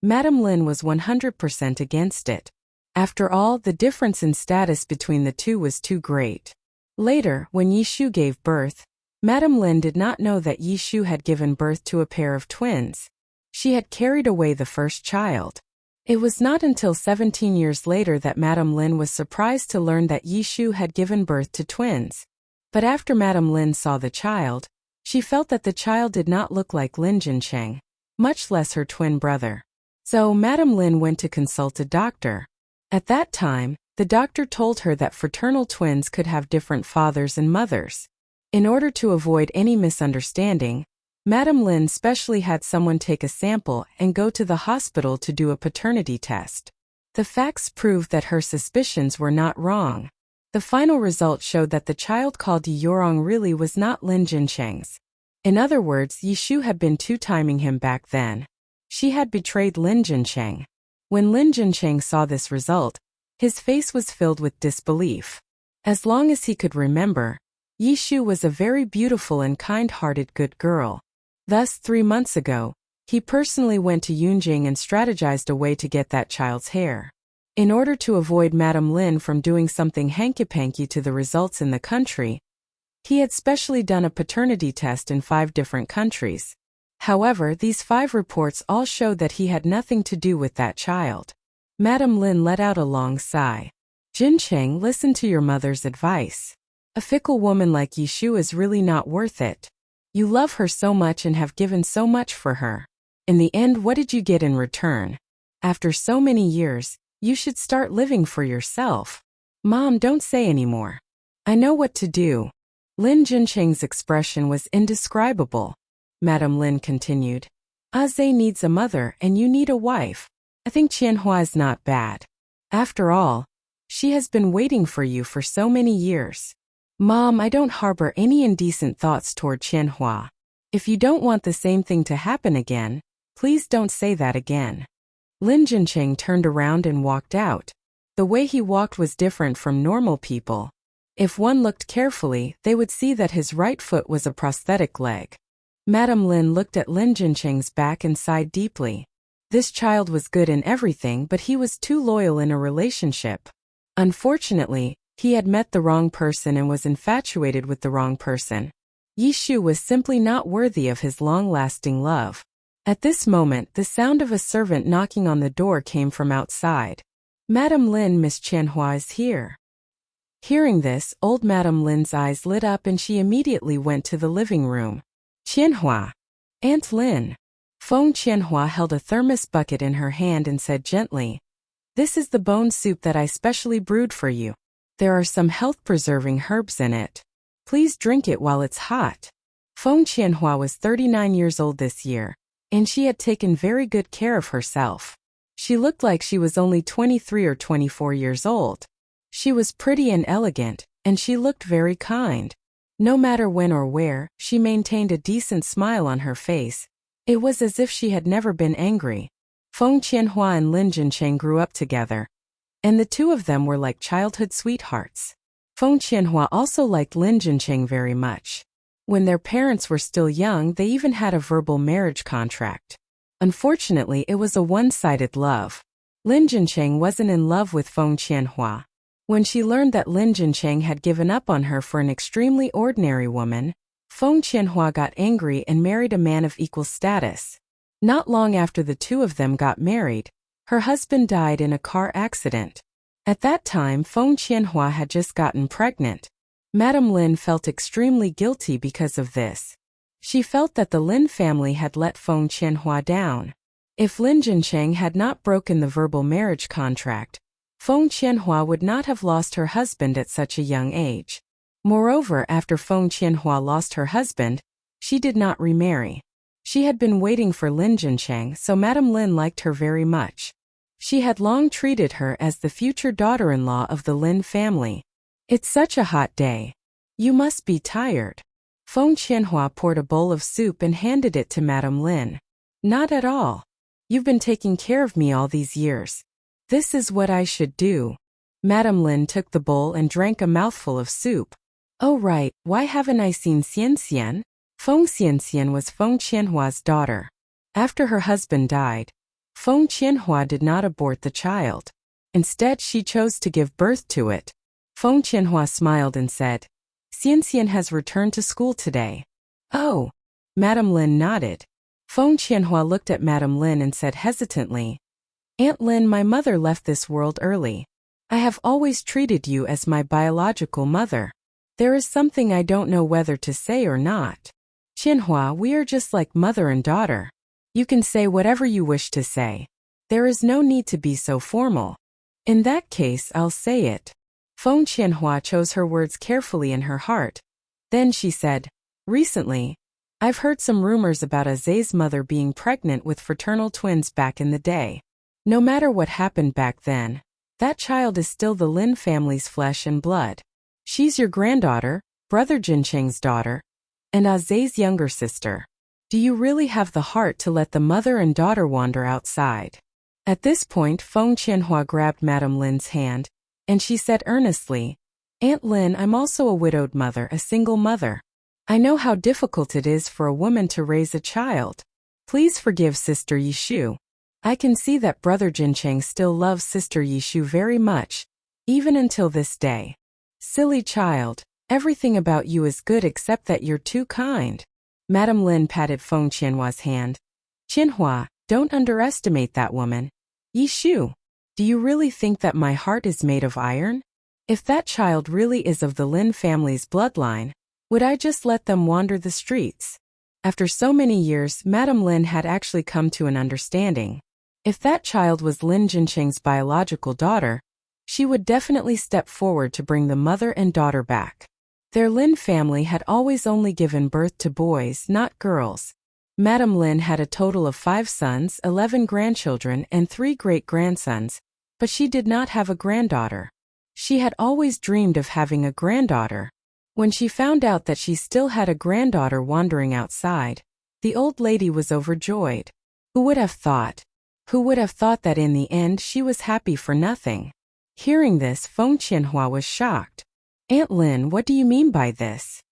Madame Lin was 100% against it. After all, the difference in status between the two was too great. Later, when Yi Shu gave birth, Madame Lin did not know that Yi Shu had given birth to a pair of twins. She had carried away the first child. It was not until 17 years later that Madame Lin was surprised to learn that Yi Shu had given birth to twins. But after Madame Lin saw the child, she felt that the child did not look like Lin Jincheng, much less her twin brother. So Madame Lin went to consult a doctor. At that time, the doctor told her that fraternal twins could have different fathers and mothers. In order to avoid any misunderstanding, Madame Lin specially had someone take a sample and go to the hospital to do a paternity test. The facts proved that her suspicions were not wrong. The final result showed that the child called Yi Yorong really was not Lin Jincheng's. In other words, Yi Shu had been two-timing him back then. She had betrayed Lin Jincheng. When Lin Jincheng saw this result, his face was filled with disbelief. As long as he could remember, Yi Shu was a very beautiful and kind-hearted good girl. Thus, 3 months ago, he personally went to Yunjing and strategized a way to get that child's hair. In order to avoid Madame Lin from doing something hanky-panky to the results in the country, he had specially done a paternity test in 5 different countries. However, these 5 reports all showed that he had nothing to do with that child. Madame Lin let out a long sigh. Jincheng, listen to your mother's advice. A fickle woman like Yishu is really not worth it. You love her so much and have given so much for her. In the end, what did you get in return? After so many years, you should start living for yourself. Mom, don't say anymore. I know what to do. Lin Jincheng's expression was indescribable. Madame Lin continued. Aze needs a mother and you need a wife. I think Qianhua is not bad. After all, she has been waiting for you for so many years. Mom, I don't harbor any indecent thoughts toward Qianhua. If you don't want the same thing to happen again, please don't say that again. Lin Jincheng turned around and walked out. The way he walked was different from normal people. If one looked carefully, they would see that his right foot was a prosthetic leg. Madame Lin looked at Lin Jincheng's back and sighed deeply. This child was good in everything, but he was too loyal in a relationship. Unfortunately, he had met the wrong person and was infatuated with the wrong person. Yishu was simply not worthy of his long-lasting love. At this moment, the sound of a servant knocking on the door came from outside. Madame Lin, Miss Qianhua is here. Hearing this, old Madame Lin's eyes lit up and she immediately went to the living room. Qianhua. Aunt Lin. Feng Qianhua held a thermos bucket in her hand and said gently, This is the bone soup that I specially brewed for you. There are some health-preserving herbs in it. Please drink it while it's hot. Feng Qianhua was 39 years old this year, and she had taken very good care of herself. She looked like she was only 23 or 24 years old. She was pretty and elegant, and she looked very kind. No matter when or where, she maintained a decent smile on her face. It was as if she had never been angry. Feng Qianhua and Lin Jincheng grew up together, and the two of them were like childhood sweethearts. Feng Qianhua also liked Lin Jincheng very much. When their parents were still young, they even had a verbal marriage contract. Unfortunately, it was a one-sided love. Lin Jincheng wasn't in love with Feng Qianhua. When she learned that Lin Jincheng had given up on her for an extremely ordinary woman, Feng Qianhua got angry and married a man of equal status. Not long after the two of them got married, her husband died in a car accident. At that time, Feng Qianhua had just gotten pregnant. Madame Lin felt extremely guilty because of this. She felt that the Lin family had let Feng Qianhua down. If Lin Jincheng had not broken the verbal marriage contract, Feng Qianhua would not have lost her husband at such a young age. Moreover, after Feng Qianhua lost her husband, she did not remarry. She had been waiting for Lin Jincheng, so Madame Lin liked her very much. She had long treated her as the future daughter-in-law of the Lin family. It's such a hot day. You must be tired. Feng Qianhua poured a bowl of soup and handed it to Madame Lin. Not at all. You've been taking care of me all these years. This is what I should do. Madame Lin took the bowl and drank a mouthful of soup. Oh right, why haven't I seen Xianxian? Feng Xianxian was Feng Qianhua's daughter. After her husband died, Feng Qianhua did not abort the child. Instead, she chose to give birth to it. Feng Qianhua smiled and said, Xianxian has returned to school today. Oh. Madame Lin nodded. Feng Qianhua looked at Madame Lin and said hesitantly, Aunt Lin, my mother left this world early. I have always treated you as my biological mother. There is something I don't know whether to say or not. Qianhua, we are just like mother and daughter. You can say whatever you wish to say. There is no need to be so formal. In that case, I'll say it. Feng Qianhua chose her words carefully in her heart. Then she said, Recently, I've heard some rumors about Aze's mother being pregnant with fraternal twins back in the day. No matter what happened back then, that child is still the Lin family's flesh and blood. She's your granddaughter, Brother Jincheng's daughter, and Aze's younger sister. Do you really have the heart to let the mother and daughter wander outside? At this point, Feng Qianhua grabbed Madame Lin's hand, and she said earnestly, Aunt Lin, I'm also a widowed mother, a single mother. I know how difficult it is for a woman to raise a child. Please forgive Sister Yishu. I can see that Brother Jincheng still loves Sister Yishu very much, even until this day. Silly child, everything about you is good except that you're too kind. Madame Lin patted Feng Qianhua's hand. Qianhua, don't underestimate that woman. Yi Shu, do you really think that my heart is made of iron? If that child really is of the Lin family's bloodline, would I just let them wander the streets? After so many years, Madame Lin had actually come to an understanding. If that child was Lin Jincheng's biological daughter, she would definitely step forward to bring the mother and daughter back. Their Lin family had always only given birth to boys, not girls. Madame Lin had a total of 5 sons, 11 grandchildren, and 3 great-grandsons, but she did not have a granddaughter. She had always dreamed of having a granddaughter. When she found out that she still had a granddaughter wandering outside, the old lady was overjoyed. Who would have thought? Who would have thought that in the end she was happy for nothing? Hearing this, Feng Qianhua was shocked. Aunt Lin, what do you mean by this?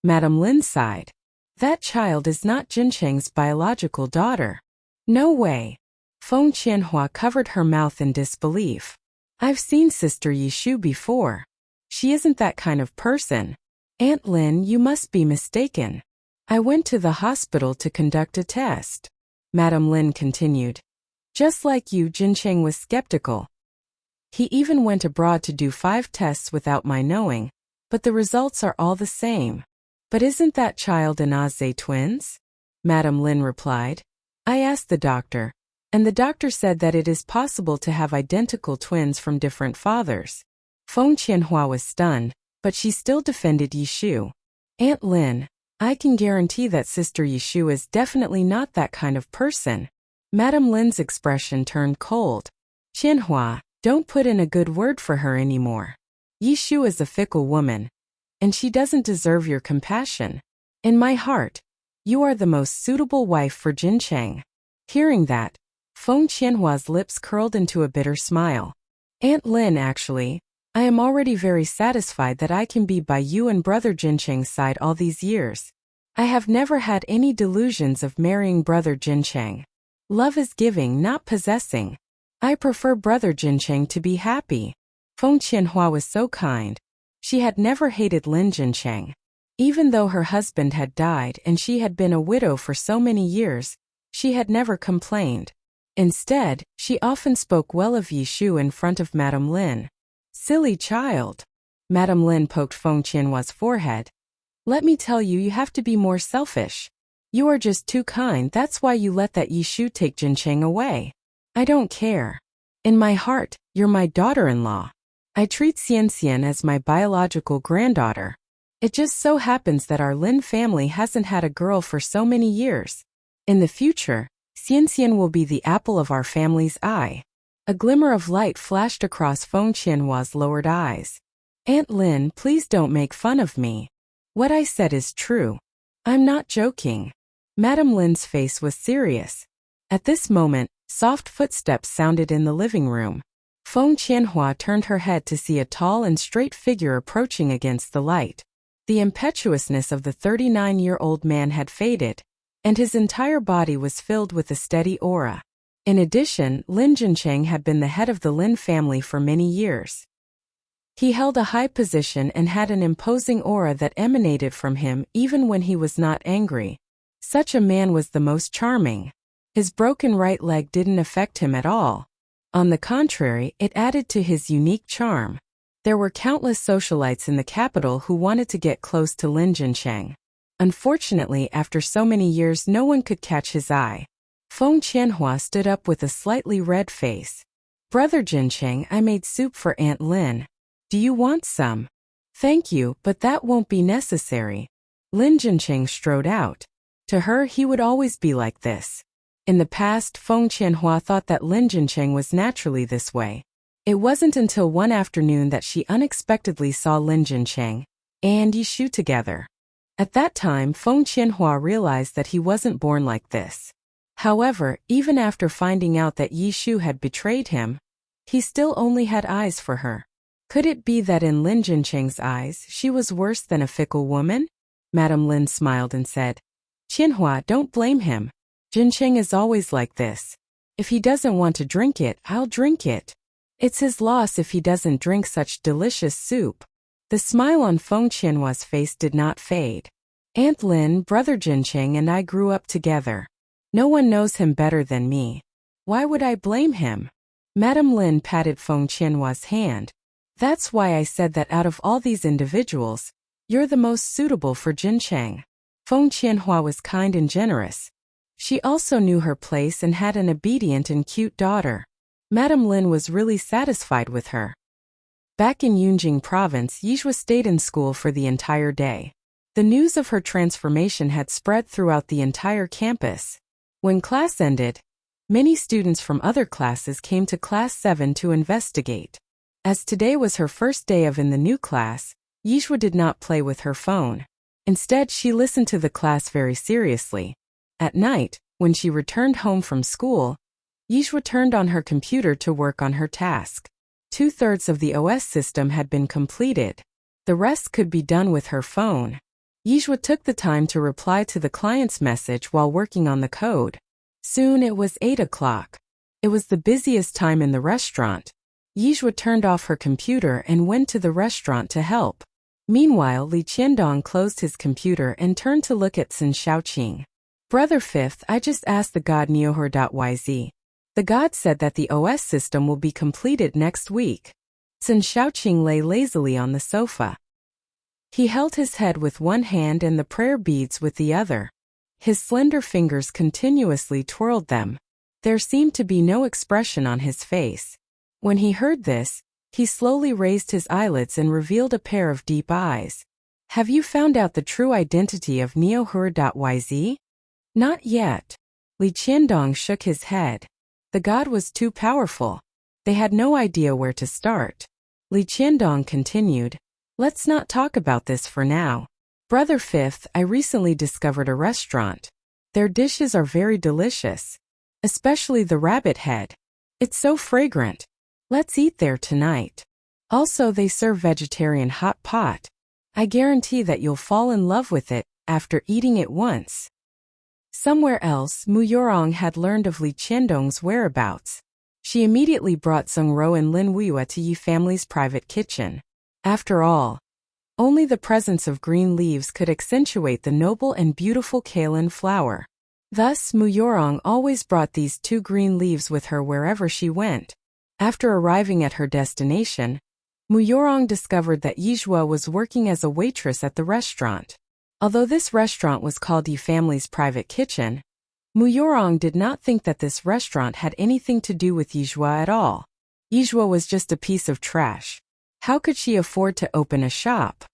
Madame Lin sighed. That child is not Jincheng's biological daughter. No way. Feng Qianhua covered her mouth in disbelief. I've seen Sister Yi Shu before. She isn't that kind of person. Aunt Lin, you must be mistaken. I went to the hospital to conduct a test. Madame Lin continued. Just like you, Jincheng was skeptical. He even went abroad to do 5 tests without my knowing, but the results are all the same. But isn't that child and Aze twins? Madame Lin replied. I asked the doctor, and the doctor said that it is possible to have identical twins from different fathers. Feng Qianhua was stunned, but she still defended Yi Shu. Aunt Lin, I can guarantee that Sister Yi Shu is definitely not that kind of person. Madame Lin's expression turned cold. Qianhua, don't put in a good word for her anymore. Yi Shu is a fickle woman, and she doesn't deserve your compassion. In my heart, you are the most suitable wife for Jincheng. Hearing that, Feng Qianhua's lips curled into a bitter smile. Aunt Lin, actually, I am already very satisfied that I can be by you and Brother Jincheng's side all these years. I have never had any delusions of marrying Brother Jincheng. Love is giving, not possessing. I prefer Brother Jincheng to be happy. Feng Qianhua was so kind. She had never hated Lin Jincheng. Even though her husband had died and she had been a widow for so many years, she had never complained. Instead, she often spoke well of Yi Shu in front of Madame Lin. Silly child. Madame Lin poked Feng Qianhua's forehead. Let me tell you, you have to be more selfish. You are just too kind, that's why you let that Yi Shu take Jincheng away. I don't care. In my heart, you're my daughter-in-law. I treat Xianxian as my biological granddaughter. It just so happens that our Lin family hasn't had a girl for so many years. In the future, Xianxian will be the apple of our family's eye. A glimmer of light flashed across Feng Qianhua's lowered eyes. Aunt Lin, please don't make fun of me. What I said is true. I'm not joking. Madame Lin's face was serious. At this moment, soft footsteps sounded in the living room. Feng Qianhua turned her head to see a tall and straight figure approaching against the light. The impetuousness of the 39-year-old man had faded, and his entire body was filled with a steady aura. In addition, Lin Jincheng had been the head of the Lin family for many years. He held a high position and had an imposing aura that emanated from him even when he was not angry. Such a man was the most charming. His broken right leg didn't affect him at all. On the contrary, it added to his unique charm. There were countless socialites in the capital who wanted to get close to Lin Jincheng. Unfortunately, after so many years, no one could catch his eye. Feng Qianhua stood up with a slightly red face. Brother Jincheng, I made soup for Aunt Lin. Do you want some? Thank you, but that won't be necessary. Lin Jincheng strode out. To her, he would always be like this. In the past, Feng Qianhua thought that Lin Jincheng was naturally this way. It wasn't until one afternoon that she unexpectedly saw Lin Jincheng and Yi Shu together. At that time, Feng Qianhua realized that he wasn't born like this. However, even after finding out that Yi Shu had betrayed him, he still only had eyes for her. Could it be that in Lin Jincheng's eyes, she was worse than a fickle woman? Madame Lin smiled and said, Qianhua, don't blame him. Jincheng is always like this. If he doesn't want to drink it, I'll drink it. It's his loss if he doesn't drink such delicious soup. The smile on Feng Qianhua's face did not fade. Aunt Lin, Brother Jincheng and I grew up together. No one knows him better than me. Why would I blame him? Madame Lin patted Feng Qianhua's hand. That's why I said that out of all these individuals, you're the most suitable for Jincheng. Feng Qianhua was kind and generous. She also knew her place and had an obedient and cute daughter. Madame Lin was really satisfied with her. Back in Yunjing province, Yizhua stayed in school for the entire day. The news of her transformation had spread throughout the entire campus. When class ended, many students from other classes came to Class 7 to investigate. As today was her first day in the new class, Yizhua did not play with her phone. Instead, she listened to the class very seriously. At night, when she returned home from school, Yizhua turned on her computer to work on her task. 2/3 of the OS system had been completed. The rest could be done with her phone. Yizhua took the time to reply to the client's message while working on the code. Soon it was 8 o'clock. It was the busiest time in the restaurant. Yizhua turned off her computer and went to the restaurant to help. Meanwhile, Li Qiandong closed his computer and turned to look at Sun Shaoqing. Brother Fifth, I just asked the god Neoher.yz. The god said that the OS system will be completed next week. Sun Shaoqing lay lazily on the sofa. He held his head with one hand and the prayer beads with the other. His slender fingers continuously twirled them. There seemed to be no expression on his face. When he heard this, he slowly raised his eyelids and revealed a pair of deep eyes. Have you found out the true identity of Neoher.yz? Not yet. Li Qiandong shook his head. The god was too powerful. They had no idea where to start. Li Qiandong continued, let's not talk about this for now. Brother Fifth, I recently discovered a restaurant. Their dishes are very delicious. Especially the rabbit head. It's so fragrant. Let's eat there tonight. Also, they serve vegetarian hot pot. I guarantee that you'll fall in love with it after eating it once. Somewhere else, Mu Yorong had learned of Li Qiandong's whereabouts. She immediately brought Sung Ro and Lin Wuiyue to Yi family's private kitchen. After all, only the presence of green leaves could accentuate the noble and beautiful Kaolin flower. Thus, Mu Yorong always brought these 2 green leaves with her wherever she went. After arriving at her destination, Mu Yorong discovered that Yizhua was working as a waitress at the restaurant. Although this restaurant was called Yi family's private kitchen, Mu Yorong did not think that this restaurant had anything to do with Yizhua at all. Yizhua was just a piece of trash. How could she afford to open a shop?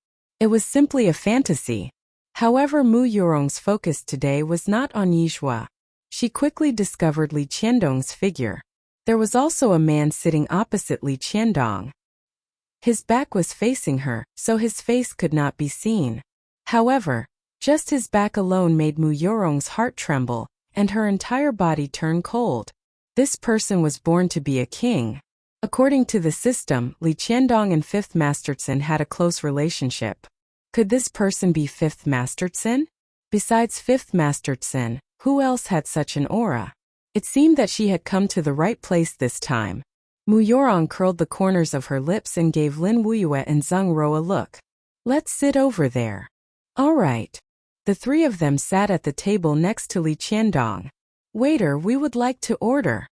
It was simply a fantasy. However, Mu Yorong's focus today was not on Yizhua. She quickly discovered Li Qiandong's figure. There was also a man sitting opposite Li Qiandong. His back was facing her, so his face could not be seen. However, just his back alone made Mu Yorong's heart tremble, and her entire body turn cold. This person was born to be a king. According to the system, Li Qiandong and Fifth Master Tsin had a close relationship. Could this person be Fifth Master Tsin? Besides Fifth Master Tsin, who else had such an aura? It seemed that she had come to the right place this time. Mu Yorong curled the corners of her lips and gave Lin Wuiyue and Zheng Ro a look. Let's sit over there. All right. The 3 of them sat at the table next to Li Qiandong. Waiter, we would like to order.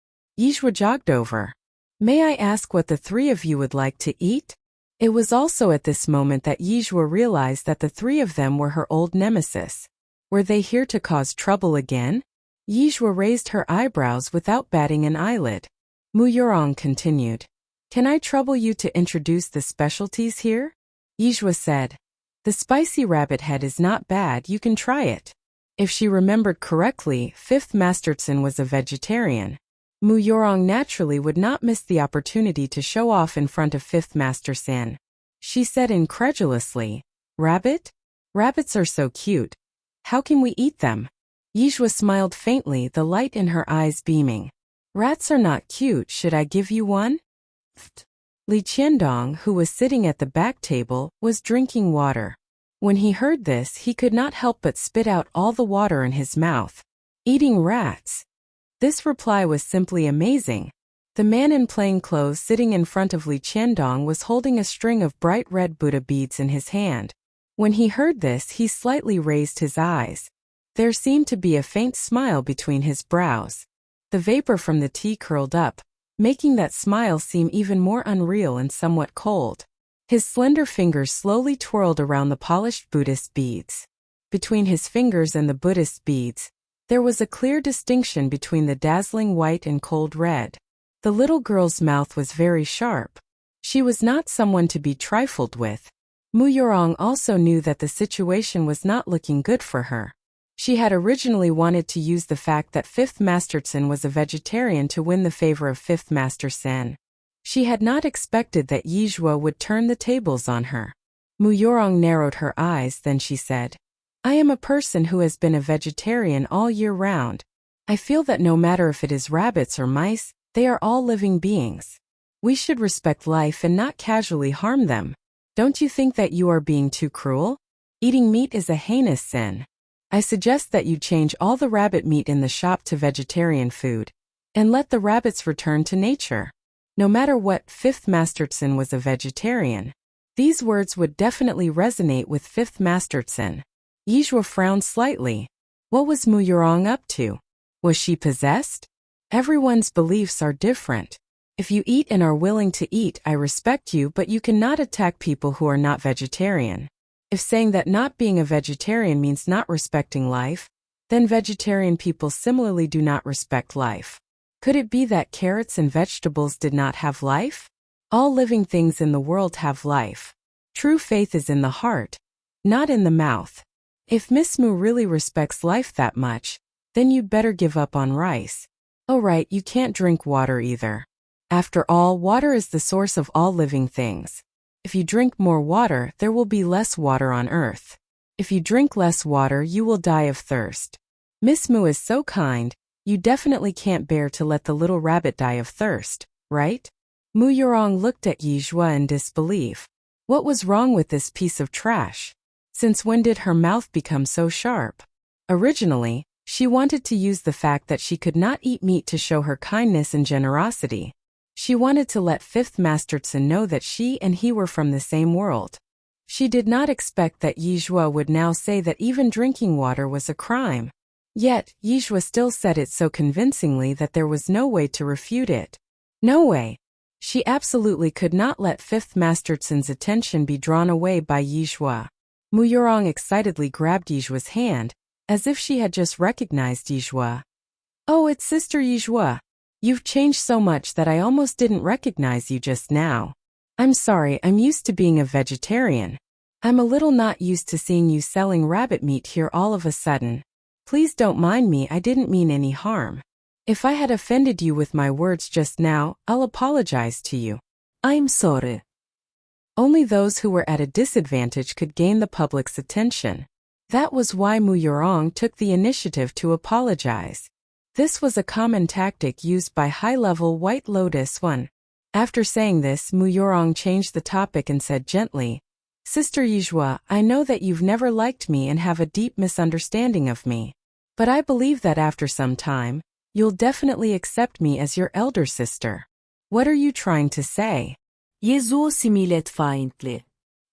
Yizhua jogged over. May I ask what the 3 of you would like to eat? It was also at this moment that Yizhua realized that the 3 of them were her old nemesis. Were they here to cause trouble again? Yizhua raised her eyebrows without batting an eyelid. Mu Yorong continued. Can I trouble you to introduce the specialties here? Yizhua said. The spicy rabbit head is not bad, you can try it. If she remembered correctly, Fifth Master Tsin was a vegetarian. Mu Yorong naturally would not miss the opportunity to show off in front of Fifth Master Tsin. She said incredulously, Rabbit? Rabbits are so cute. How can we eat them? Yizhua smiled faintly, the light in her eyes beaming. Rats are not cute, should I give you one? Li Qiandong, who was sitting at the back table, was drinking water. When he heard this, he could not help but spit out all the water in his mouth. Eating rats. This reply was simply amazing. The man in plain clothes sitting in front of Li Qiandong was holding a string of bright red Buddha beads in his hand. When he heard this, he slightly raised his eyes. There seemed to be a faint smile between his brows. The vapor from the tea curled up, making that smile seem even more unreal and somewhat cold. His slender fingers slowly twirled around the polished Buddhist beads. Between his fingers and the Buddhist beads, there was a clear distinction between the dazzling white and cold red. The little girl's mouth was very sharp. She was not someone to be trifled with. Mu Yorong also knew that the situation was not looking good for her. She had originally wanted to use the fact that Fifth Master Tsin was a vegetarian to win the favor of Fifth Master Sin. She had not expected that Yizhuo would turn the tables on her. Mu Yorong narrowed her eyes, then she said, I am a person who has been a vegetarian all year round. I feel that no matter if it is rabbits or mice, they are all living beings. We should respect life and not casually harm them. Don't you think that you are being too cruel? Eating meat is a heinous sin. I suggest that you change all the rabbit meat in the shop to vegetarian food, and let the rabbits return to nature. No matter what, Fifth Master Tsin was a vegetarian. These words would definitely resonate with Fifth Master Tsin. Yizhuo frowned slightly. What was Mu Yorong up to? Was she possessed? Everyone's beliefs are different. If you eat and are willing to eat, I respect you, but you cannot attack people who are not vegetarian. If saying that not being a vegetarian means not respecting life, then vegetarian people similarly do not respect life. Could it be that carrots and vegetables did not have life? All living things in the world have life. True faith is in the heart, not in the mouth. If Miss Mu really respects life that much, then you'd better give up on rice. Oh right, you can't drink water either. After all, water is the source of all living things. If you drink more water, there will be less water on earth. If you drink less water, you will die of thirst. Miss Mu is so kind, you definitely can't bear to let the little rabbit die of thirst, right? Mu Yorong looked at Yizhuo in disbelief. What was wrong with this piece of trash? Since when did her mouth become so sharp? Originally, she wanted to use the fact that she could not eat meat to show her kindness and generosity. She wanted to let Fifth Master Tsin know that she and he were from the same world. She did not expect that Yizhuo would now say that even drinking water was a crime. Yet, Yizhuo still said it so convincingly that there was no way to refute it. No way. She absolutely could not let Fifth Master Tsin's attention be drawn away by Yizhuo. Mu Yorong excitedly grabbed Yizhuo's hand, as if she had just recognized Yizhuo. Oh, it's Sister Yizhuo. You've changed so much that I almost didn't recognize you just now. I'm sorry, I'm used to being a vegetarian. I'm a little not used to seeing you selling rabbit meat here all of a sudden. Please don't mind me, I didn't mean any harm. If I had offended you with my words just now, I'll apologize to you. I'm sorry. Only those who were at a disadvantage could gain the public's attention. That was why Mu Yorong took the initiative to apologize. This was a common tactic used by high-level White Lotus 1. After saying this, Mu Yorong changed the topic and said gently, Sister Yizhuo, I know that you've never liked me and have a deep misunderstanding of me. But I believe that after some time, you'll definitely accept me as your elder sister. What are you trying to say? Yizhuo similet faintly.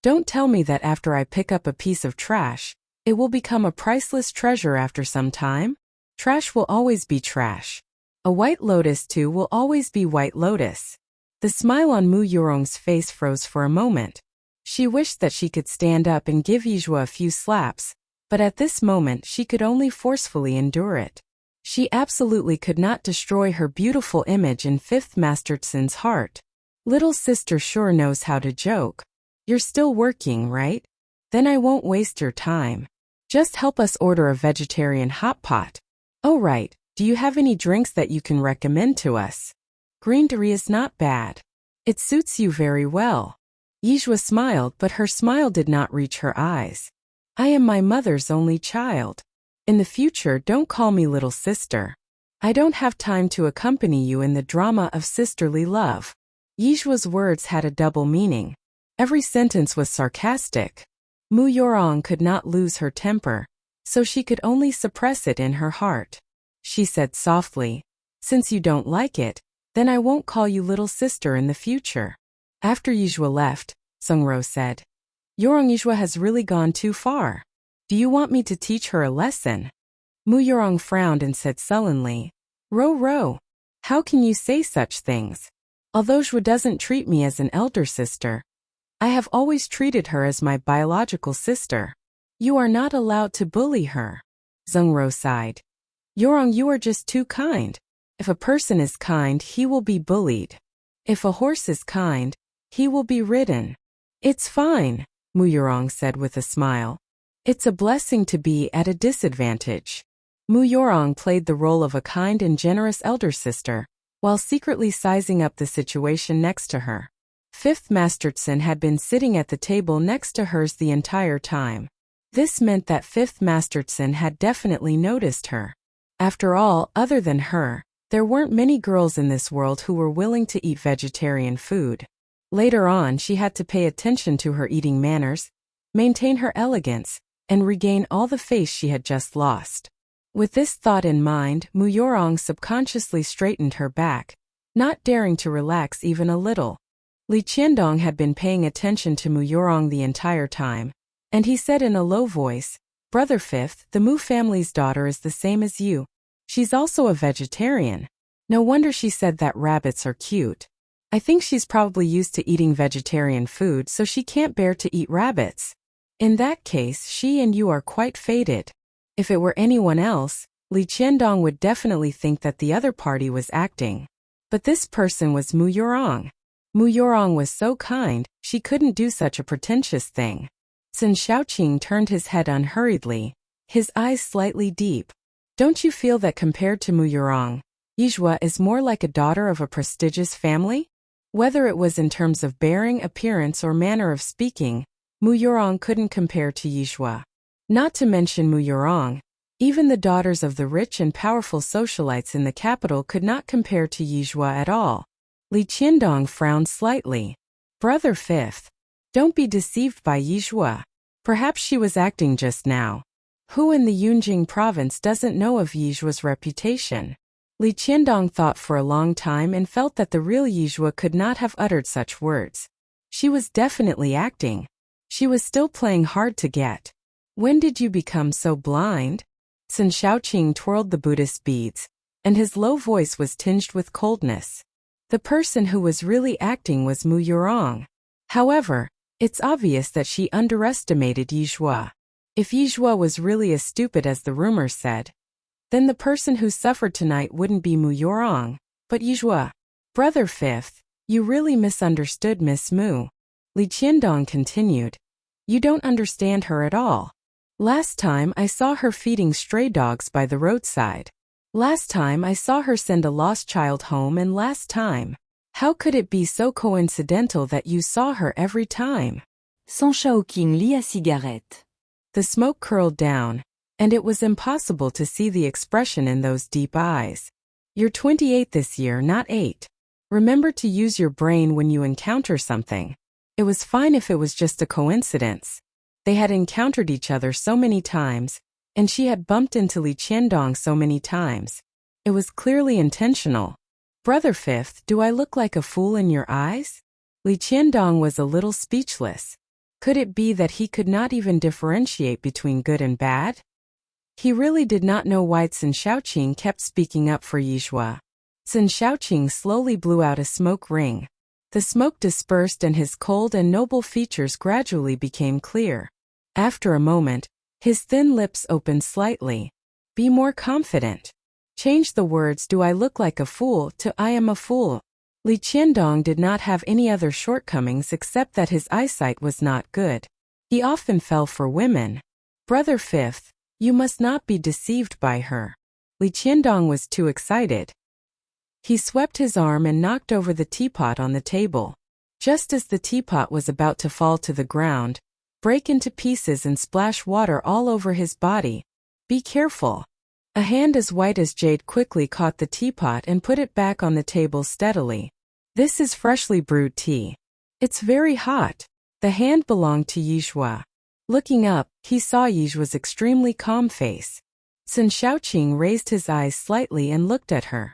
Don't tell me that after I pick up a piece of trash, it will become a priceless treasure after some time? Trash will always be trash. A White Lotus too will always be White Lotus. The smile on Mu Yorong's face froze for a moment. She wished that she could stand up and give Yizhuo a few slaps, but at this moment she could only forcefully endure it. She absolutely could not destroy her beautiful image in Fifth Master Tsin's heart. Little sister sure knows how to joke. You're still working, right? Then I won't waste your time. Just help us order a vegetarian hot pot. Oh right, do you have any drinks that you can recommend to us? Green tea is not bad. It suits you very well. Yizhuo smiled, but her smile did not reach her eyes. I am my mother's only child. In the future, don't call me little sister. I don't have time to accompany you in the drama of sisterly love. Yizhuo's words had a double meaning. Every sentence was sarcastic. Mu Yorong could not lose her temper, so she could only suppress it in her heart. She said softly, Since you don't like it, then I won't call you little sister in the future. After Yizhuo left, Sungro said, Yorong Yijua has really gone too far. Do you want me to teach her a lesson? Mu Yorong frowned and said sullenly, Ro. How can you say such things? Although Zhua doesn't treat me as an elder sister, I have always treated her as my biological sister. You are not allowed to bully her. Zhengro sighed. Yorong, you are just too kind. If a person is kind, he will be bullied. If a horse is kind, he will be ridden. It's fine, Mu Yorong said with a smile. It's a blessing to be at a disadvantage. Mu Yorong played the role of a kind and generous elder sister, while secretly sizing up the situation next to her. Fifth Masterson had been sitting at the table next to hers the entire time. This meant that Fifth Masterson had definitely noticed her. After all, other than her, there weren't many girls in this world who were willing to eat vegetarian food. Later on, she had to pay attention to her eating manners, maintain her elegance, and regain all the face she had just lost. With this thought in mind, Mu Yorong subconsciously straightened her back, not daring to relax even a little. Li Qiandong had been paying attention to Mu Yorong the entire time, and he said in a low voice, Brother Fifth, the Mu family's daughter is the same as you. She's also a vegetarian. No wonder she said that rabbits are cute. I think she's probably used to eating vegetarian food, so she can't bear to eat rabbits. In that case, she and you are quite fated. If it were anyone else, Li Qiandong would definitely think that the other party was acting. But this person was Mu Yorong. Mu Yorong was so kind, she couldn't do such a pretentious thing. Sun Shaoqing turned his head unhurriedly, his eyes slightly deep. Don't you feel that compared to Mu Yorong, Yizhua is more like a daughter of a prestigious family? Whether it was in terms of bearing, appearance, or manner of speaking, Mu Yorong couldn't compare to Yizhua. Not to mention Mu Yorong, even the daughters of the rich and powerful socialites in the capital could not compare to Yizhua at all. Li Qiandong frowned slightly. Brother Fifth, don't be deceived by Yizhua. Perhaps she was acting just now. Who in the Yunjing province doesn't know of Yizhua's reputation? Li Qiandong thought for a long time and felt that the real Yizhua could not have uttered such words. She was definitely acting. She was still playing hard to get. When did you become so blind? Sun Shaoqing twirled the Buddhist beads, and his low voice was tinged with coldness. The person who was really acting was Mu Yorong. However, it's obvious that she underestimated Yizhua. If Yizhua was really as stupid as the rumors said, then the person who suffered tonight wouldn't be Mu Yorong, but Yizhua. Brother Fifth, you really misunderstood Miss Mu. Li Qiandong continued. You don't understand her at all. Last time I saw her feeding stray dogs by the roadside. Last time I saw her send a lost child home, and last time. How could it be so coincidental that you saw her every time? Sun Shaoqing lit à cigarette. The smoke curled down, and it was impossible to see the expression in those deep eyes. You're 28 this year, not 8. Remember to use your brain when you encounter something. It was fine if it was just a coincidence. They had encountered each other so many times, and she had bumped into Li Qiandong so many times. It was clearly intentional. Brother Fifth, do I look like a fool in your eyes? Li Qiandong was a little speechless. Could it be that he could not even differentiate between good and bad? He really did not know why Sun Shaoqing kept speaking up for Yizhua. Sun Shaoqing slowly blew out a smoke ring. The smoke dispersed and his cold and noble features gradually became clear. After a moment, his thin lips opened slightly. Be more confident. Change the words "do I look like a fool" to "I am a fool." Li Qiandong did not have any other shortcomings except that his eyesight was not good. He often fell for women. Brother Fifth, you must not be deceived by her. Li Qiandong was too excited. He swept his arm and knocked over the teapot on the table. Just as the teapot was about to fall to the ground, break into pieces and splash water all over his body. Be careful. A hand as white as jade quickly caught the teapot and put it back on the table steadily. This is freshly brewed tea. It's very hot. The hand belonged to Yizhua. Looking up, he saw Yizhua's extremely calm face. Sun Shaoqing raised his eyes slightly and looked at her.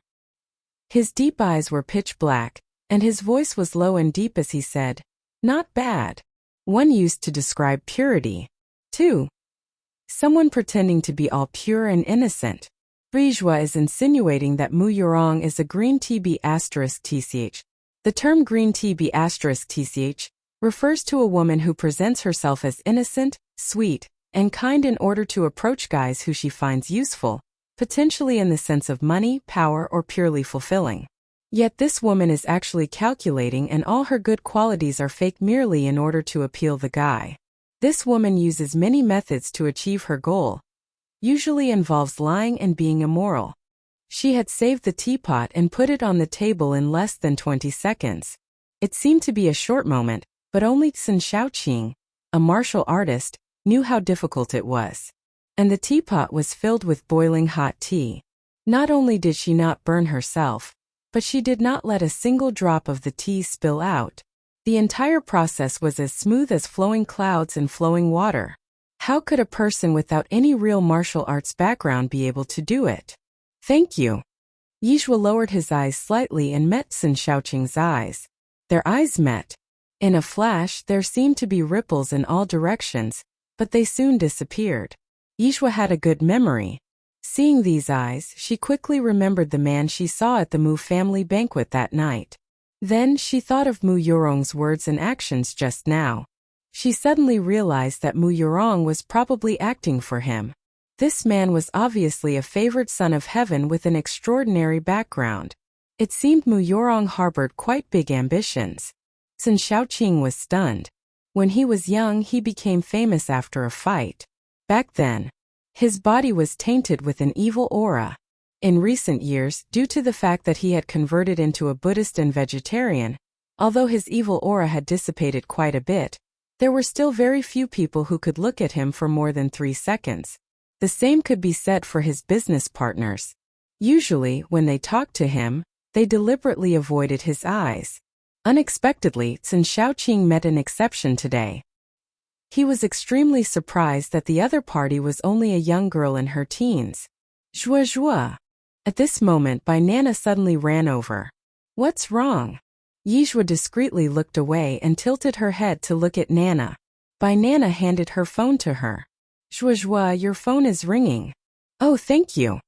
His deep eyes were pitch black, and his voice was low and deep as he said, "Not bad. One used to describe purity. 2. Someone pretending to be all pure and innocent. Yijua is insinuating that Mu Yurong is a green tea B***tch. The term green tea B***tch refers to a woman who presents herself as innocent, sweet, and kind in order to approach guys who she finds useful, potentially in the sense of money, power, or purely fulfilling. Yet this woman is actually calculating, and all her good qualities are fake merely in order to appeal the guy. This woman uses many methods to achieve her goal. Usually involves lying and being immoral. She had saved the teapot and put it on the table in less than 20 seconds. It seemed to be a short moment, but only Sun Shaoqing, a martial artist, knew how difficult it was. And the teapot was filled with boiling hot tea. Not only did she not burn herself, but she did not let a single drop of the tea spill out. The entire process was as smooth as flowing clouds and flowing water. How could a person without any real martial arts background be able to do it? Thank you. Yijua lowered his eyes slightly and met Sun Shaoqing's eyes. Their eyes met. In a flash, there seemed to be ripples in all directions, but they soon disappeared. Yijua had a good memory. Seeing these eyes, she quickly remembered the man she saw at the Mu family banquet that night. Then she thought of Mu Yurong's words and actions just now. She suddenly realized that Mu Yurong was probably acting for him. This man was obviously a favored son of heaven with an extraordinary background. It seemed Mu Yurong harbored quite big ambitions. Sun Shaoqing was stunned. When he was young, he became famous after a fight. Back then, his body was tainted with an evil aura. In recent years, due to the fact that he had converted into a Buddhist and vegetarian, although his evil aura had dissipated quite a bit, there were still very few people who could look at him for more than 3 seconds. The same could be said for his business partners. Usually, when they talked to him, they deliberately avoided his eyes. Unexpectedly, Sun Shaoqing met an exception today. He was extremely surprised that the other party was only a young girl in her teens. Zhuozhuo. At this moment, Nana suddenly ran over. What's wrong? Yijua discreetly looked away and tilted her head to look at Nana. Nana handed her phone to her. Zhuozhuo, your phone is ringing. Oh, thank you.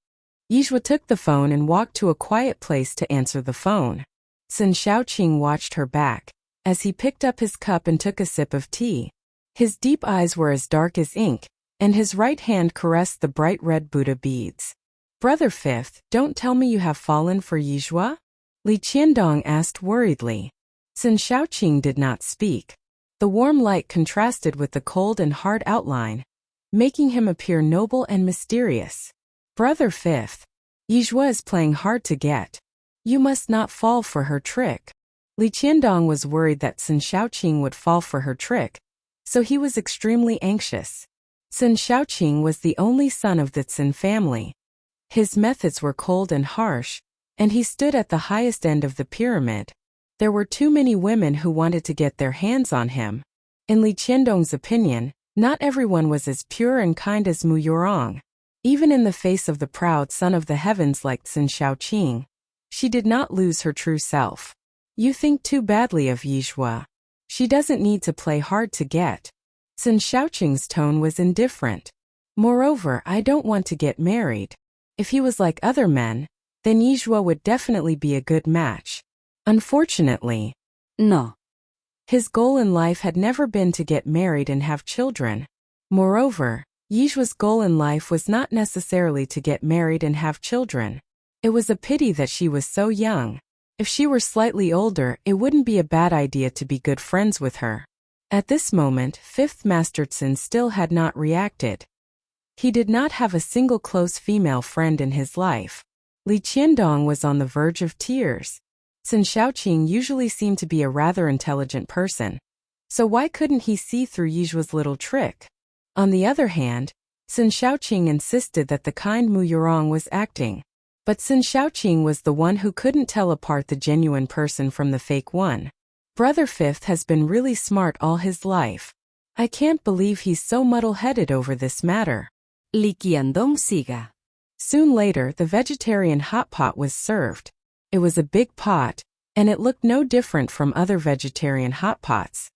Yijua took the phone and walked to a quiet place to answer the phone. Sun Shaoqing watched her back, as he picked up his cup and took a sip of tea. His deep eyes were as dark as ink, and his right hand caressed the bright red Buddha beads. Brother Fifth, don't tell me you have fallen for Yijua? Li Qiandong asked worriedly. Sun Shaoqing did not speak. The warm light contrasted with the cold and hard outline, making him appear noble and mysterious. Brother Fifth, Yijua is playing hard to get. You must not fall for her trick. Li Qiandong was worried that Sun Shaoqing would fall for her trick, so he was extremely anxious. Sun Shaoqing was the only son of the Sun family. His methods were cold and harsh, and he stood at the highest end of the pyramid. There were too many women who wanted to get their hands on him. In Li Qiandong's opinion, not everyone was as pure and kind as Mu Yurong. Even in the face of the proud son of the heavens like Sun Shaoqing, she did not lose her true self. You think too badly of Yijua. She doesn't need to play hard to get. Sun Shaoqing's tone was indifferent. Moreover, I don't want to get married. If he was like other men, then Yijua would definitely be a good match. Unfortunately, no. His goal in life had never been to get married and have children. Moreover, Yijua's goal in life was not necessarily to get married and have children. It was a pity that she was so young. If she were slightly older, it wouldn't be a bad idea to be good friends with her. At this moment, Fifth Master Tsun still had not reacted. He did not have a single close female friend in his life. Li Qiandong was on the verge of tears. Sun Shaoqing usually seemed to be a rather intelligent person, so why couldn't he see through Yijua's little trick? On the other hand, Sun Shaoqing insisted that the kind Mu Yurong was acting. But Sun Shaoqing was the one who couldn't tell apart the genuine person from the fake one. Brother Fifth has been really smart all his life. I can't believe he's so muddle-headed over this matter. Li Qiandong siga. Soon later, the vegetarian hot pot was served. It was a big pot, and it looked no different from other vegetarian hot pots.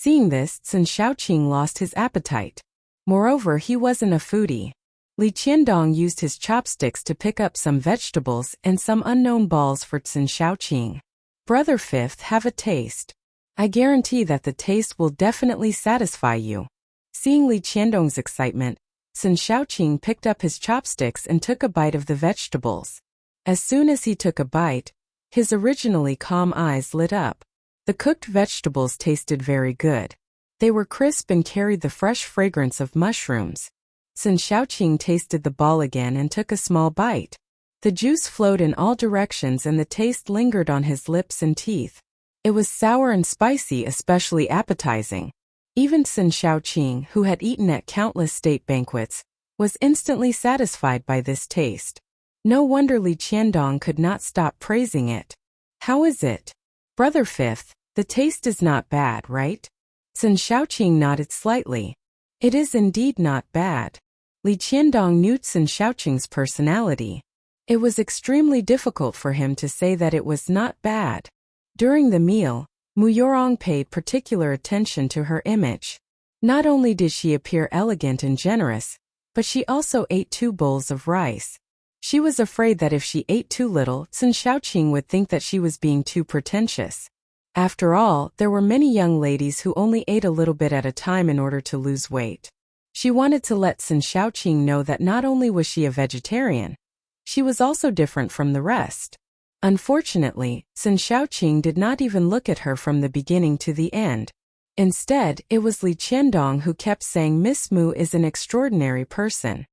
Seeing this, Sun Shaoqing lost his appetite. Moreover, he wasn't a foodie. Li Qiandong used his chopsticks to pick up some vegetables and some unknown balls for Sun Shaoqing. Brother Fifth, have a taste. I guarantee that the taste will definitely satisfy you. Seeing Li Qiandong's excitement, Sun Shaoqing picked up his chopsticks and took a bite of the vegetables. As soon as he took a bite, his originally calm eyes lit up. The cooked vegetables tasted very good. They were crisp and carried the fresh fragrance of mushrooms. Sun Shaoqing tasted the ball again and took a small bite. The juice flowed in all directions and the taste lingered on his lips and teeth. It was sour and spicy, especially appetizing. Even Sun Shaoqing, who had eaten at countless state banquets, was instantly satisfied by this taste. No wonder Li Qiandong could not stop praising it. How is it? Brother Fifth, the taste is not bad, right? Sun Shaoqing nodded slightly. It is indeed not bad. Li Qiandong knew Sun Shaoqing's personality. It was extremely difficult for him to say that it was not bad. During the meal, Mu Yorong paid particular attention to her image. Not only did she appear elegant and generous, but she also ate 2 bowls of rice. She was afraid that if she ate too little, Sun Shaoqing would think that she was being too pretentious. After all, there were many young ladies who only ate a little bit at a time in order to lose weight. She wanted to let Sun Shaoqing know that not only was she a vegetarian, she was also different from the rest. Unfortunately, Sun Shaoqing did not even look at her from the beginning to the end. Instead, it was Li Qiandong who kept saying Miss Mu is an extraordinary person.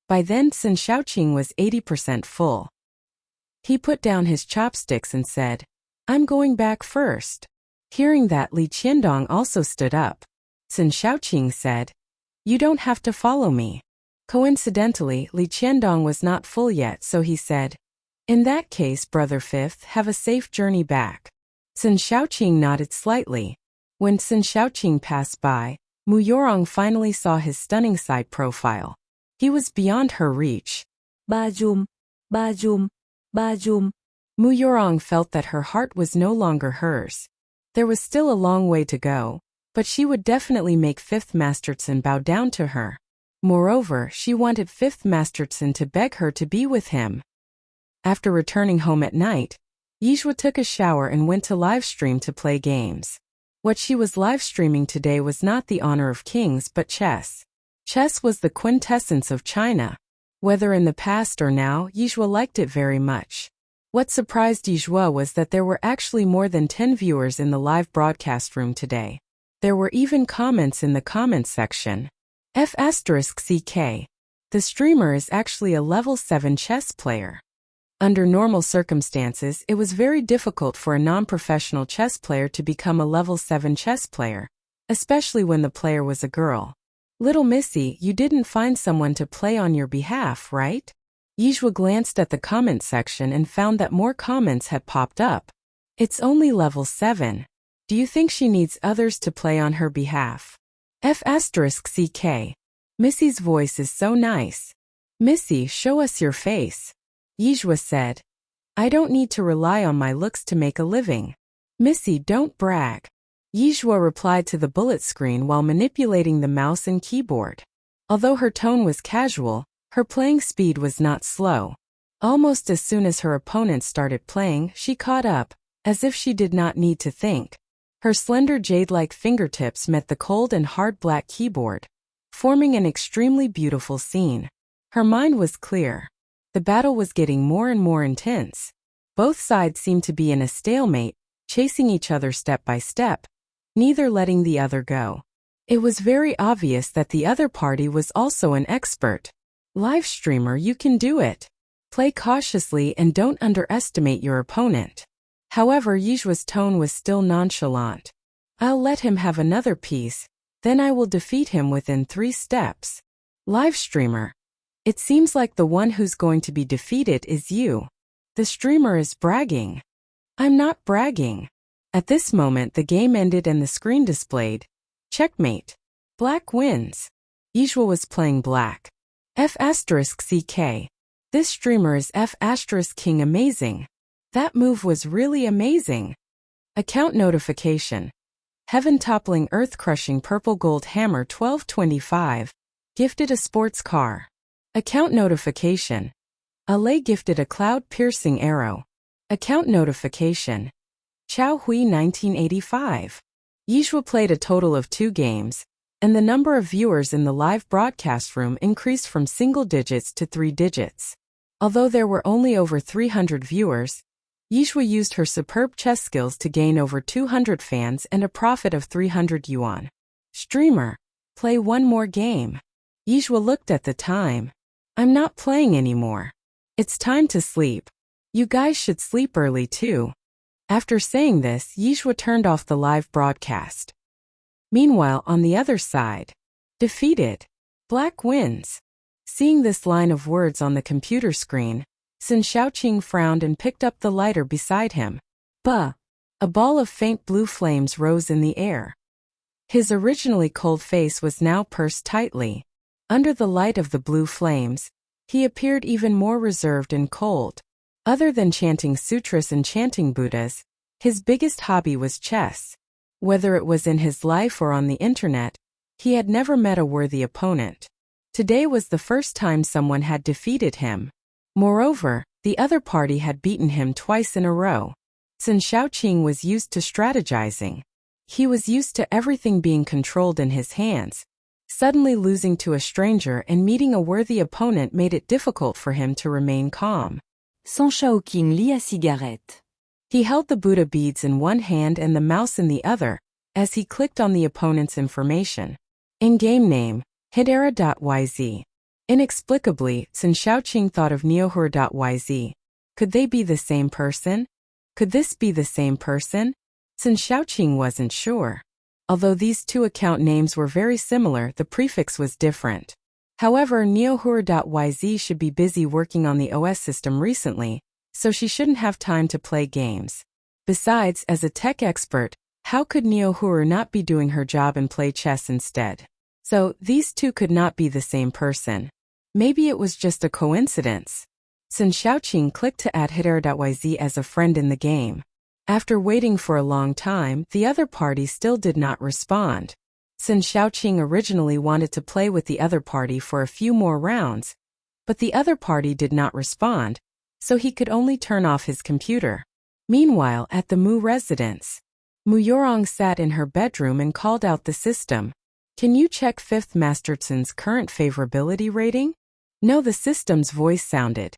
By then Sun Shaoqing was 80% full. He put down his chopsticks and said, I'm going back first. Hearing that, Li Qiandong also stood up. Sun Shaoqing said, You don't have to follow me. Coincidentally, Li Qiandong was not full yet, so he said, In that case, Brother Fifth, have a safe journey back. Sun Shaoqing nodded slightly. When Sun Shaoqing passed by, Mu Yorong finally saw his stunning side profile. He was beyond her reach. Bajum, bajum, bajum. Mu Yorong felt that her heart was no longer hers. There was still a long way to go, but she would definitely make Fifth Masterson bow down to her. Moreover, she wanted Fifth Masterson to beg her to be with him. After returning home at night, Yizhua took a shower and went to live stream to play games. What she was live streaming today was not the honor of kings but chess. Chess was the quintessence of China. Whether in the past or now, Yizhua liked it very much. What surprised Yizhua was that there were actually more than 10 viewers in the live broadcast room today. There were even comments in the comments section. F*CK. The streamer is actually a level 7 chess player. Under normal circumstances, it was very difficult for a non-professional chess player to become a level 7 chess player, especially when the player was a girl. Little Missy, you didn't find someone to play on your behalf, right? Yizhua glanced at the comment section and found that more comments had popped up. It's only level 7. Do you think she needs others to play on her behalf? F*CK. Missy's voice is so nice. Missy, show us your face. Yizhua said. I don't need to rely on my looks to make a living. Missy, don't brag. Yizhua replied to the bullet screen while manipulating the mouse and keyboard. Although her tone was casual, her playing speed was not slow. Almost as soon as her opponent started playing, she caught up, as if she did not need to think. Her slender jade-like fingertips met the cold and hard black keyboard, forming an extremely beautiful scene. Her mind was clear. The battle was getting more and more intense. Both sides seemed to be in a stalemate, chasing each other step by step, neither letting the other go. It was very obvious that the other party was also an expert. Live streamer, you can do it. Play cautiously and don't underestimate your opponent. However, Yizhua's tone was still nonchalant. I'll let him have another piece, then I will defeat him within 3 steps. Live streamer. It seems like the one who's going to be defeated is you. The streamer is bragging. I'm not bragging. At this moment the game ended and the screen displayed, checkmate. Black wins. Yizhua was playing black. F*CK. This streamer is F*King amazing. That move was really amazing. Account notification. Heaven-toppling earth-crushing purple gold hammer 1225. Gifted a sports car. Account notification. Ale gifted a cloud-piercing arrow. Account notification. Chao Hui 1985. Yizhua played a total of 2 games, and the number of viewers in the live broadcast room increased from single digits to 3 digits. Although there were only over 300 viewers, Yizhua used her superb chess skills to gain over 200 fans and a profit of 300 yuan. Streamer, play one more game. Yizhua looked at the time. I'm not playing anymore. It's time to sleep. You guys should sleep early too. After saying this, Yizhua turned off the live broadcast. Meanwhile, on the other side, defeated. Black wins. Seeing this line of words on the computer screen, Sun Shaoqing frowned and picked up the lighter beside him. Bah! A ball of faint blue flames rose in the air. His originally cold face was now pursed tightly. Under the light of the blue flames, he appeared even more reserved and cold. Other than chanting sutras and chanting Buddhas, his biggest hobby was chess. Whether it was in his life or on the internet, he had never met a worthy opponent. Today was the first time someone had defeated him. Moreover, the other party had beaten him twice in a row. Sun Shaoqing was used to strategizing. He was used to everything being controlled in his hands. Suddenly losing to a stranger and meeting a worthy opponent made it difficult for him to remain calm. Sun Shaoqing lit a cigarette. He held the Buddha beads in one hand and the mouse in the other, as he clicked on the opponent's information. In-game name, Hidera.yz. Inexplicably, Sun Shaoqing thought of Neohura.yz. Could they be the same person? Could this be the same person? Sun Shaoqing wasn't sure. Although these two account names were very similar, the prefix was different. However, Neohura.yz should be busy working on the OS system recently, so she shouldn't have time to play games. Besides, as a tech expert, how could Neohura not be doing her job and play chess instead? So, these two could not be the same person. Maybe it was just a coincidence. Sun Shaoqing clicked to add Hidera.yz as a friend in the game. After waiting for a long time, the other party still did not respond. Sun Shaoqing originally wanted to play with the other party for a few more rounds, but the other party did not respond, so he could only turn off his computer. Meanwhile, at the Mu residence, Mu Yorong sat in her bedroom and called out the system. Can you check 5th Masterson's current favorability rating? No, the system's voice sounded.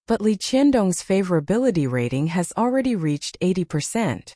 But Li Qiandong's favorability rating has already reached 80%.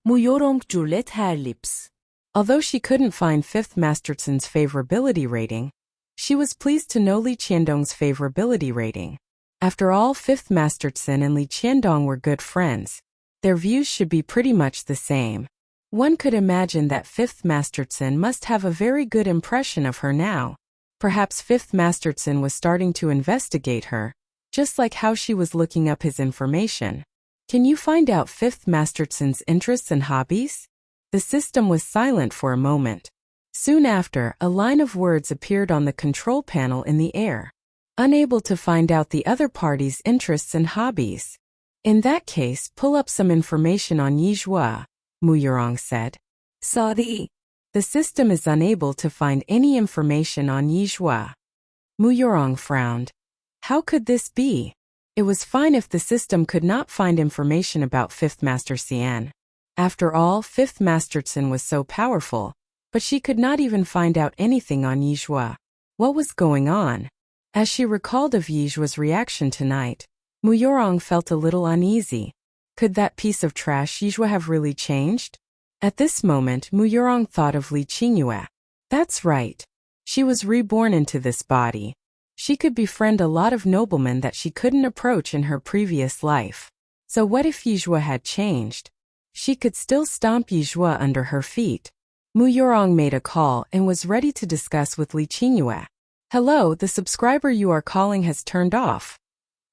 Mu Yorong julet her lips. Although she couldn't find 5th Masterson's favorability rating, she was pleased to know Li Qiandong's favorability rating. After all, 5th Masterson and Li Qiandong were good friends. Their views should be pretty much the same. One could imagine that 5th Masterson must have a very good impression of her now. Perhaps 5th Masterson was starting to investigate her, just like how she was looking up his information. Can you find out 5th Masterson's interests and hobbies? The system was silent for a moment. Soon after, a line of words appeared on the control panel in the air. Unable to find out the other party's interests and hobbies. In that case, pull up some information on Yizhua, Mu Yorong said. Sorry. The system is unable to find any information on Yizhua. Mu Yorong frowned. How could this be? It was fine if the system could not find information about 5th Master Xian. After all, 5th Masterson was so powerful, but she could not even find out anything on Yizhua. What was going on? As she recalled of Yizhua's reaction tonight, Mu Yorong felt a little uneasy. Could that piece of trash Yizhua have really changed? At this moment, Mu Yorong thought of Li Qingyue. That's right. She was reborn into this body. She could befriend a lot of noblemen that she couldn't approach in her previous life. So what if Yizhua had changed? She could still stomp Yizhua under her feet. Mu Yorong made a call and was ready to discuss with Li Qingyue. Hello, the subscriber you are calling has turned off.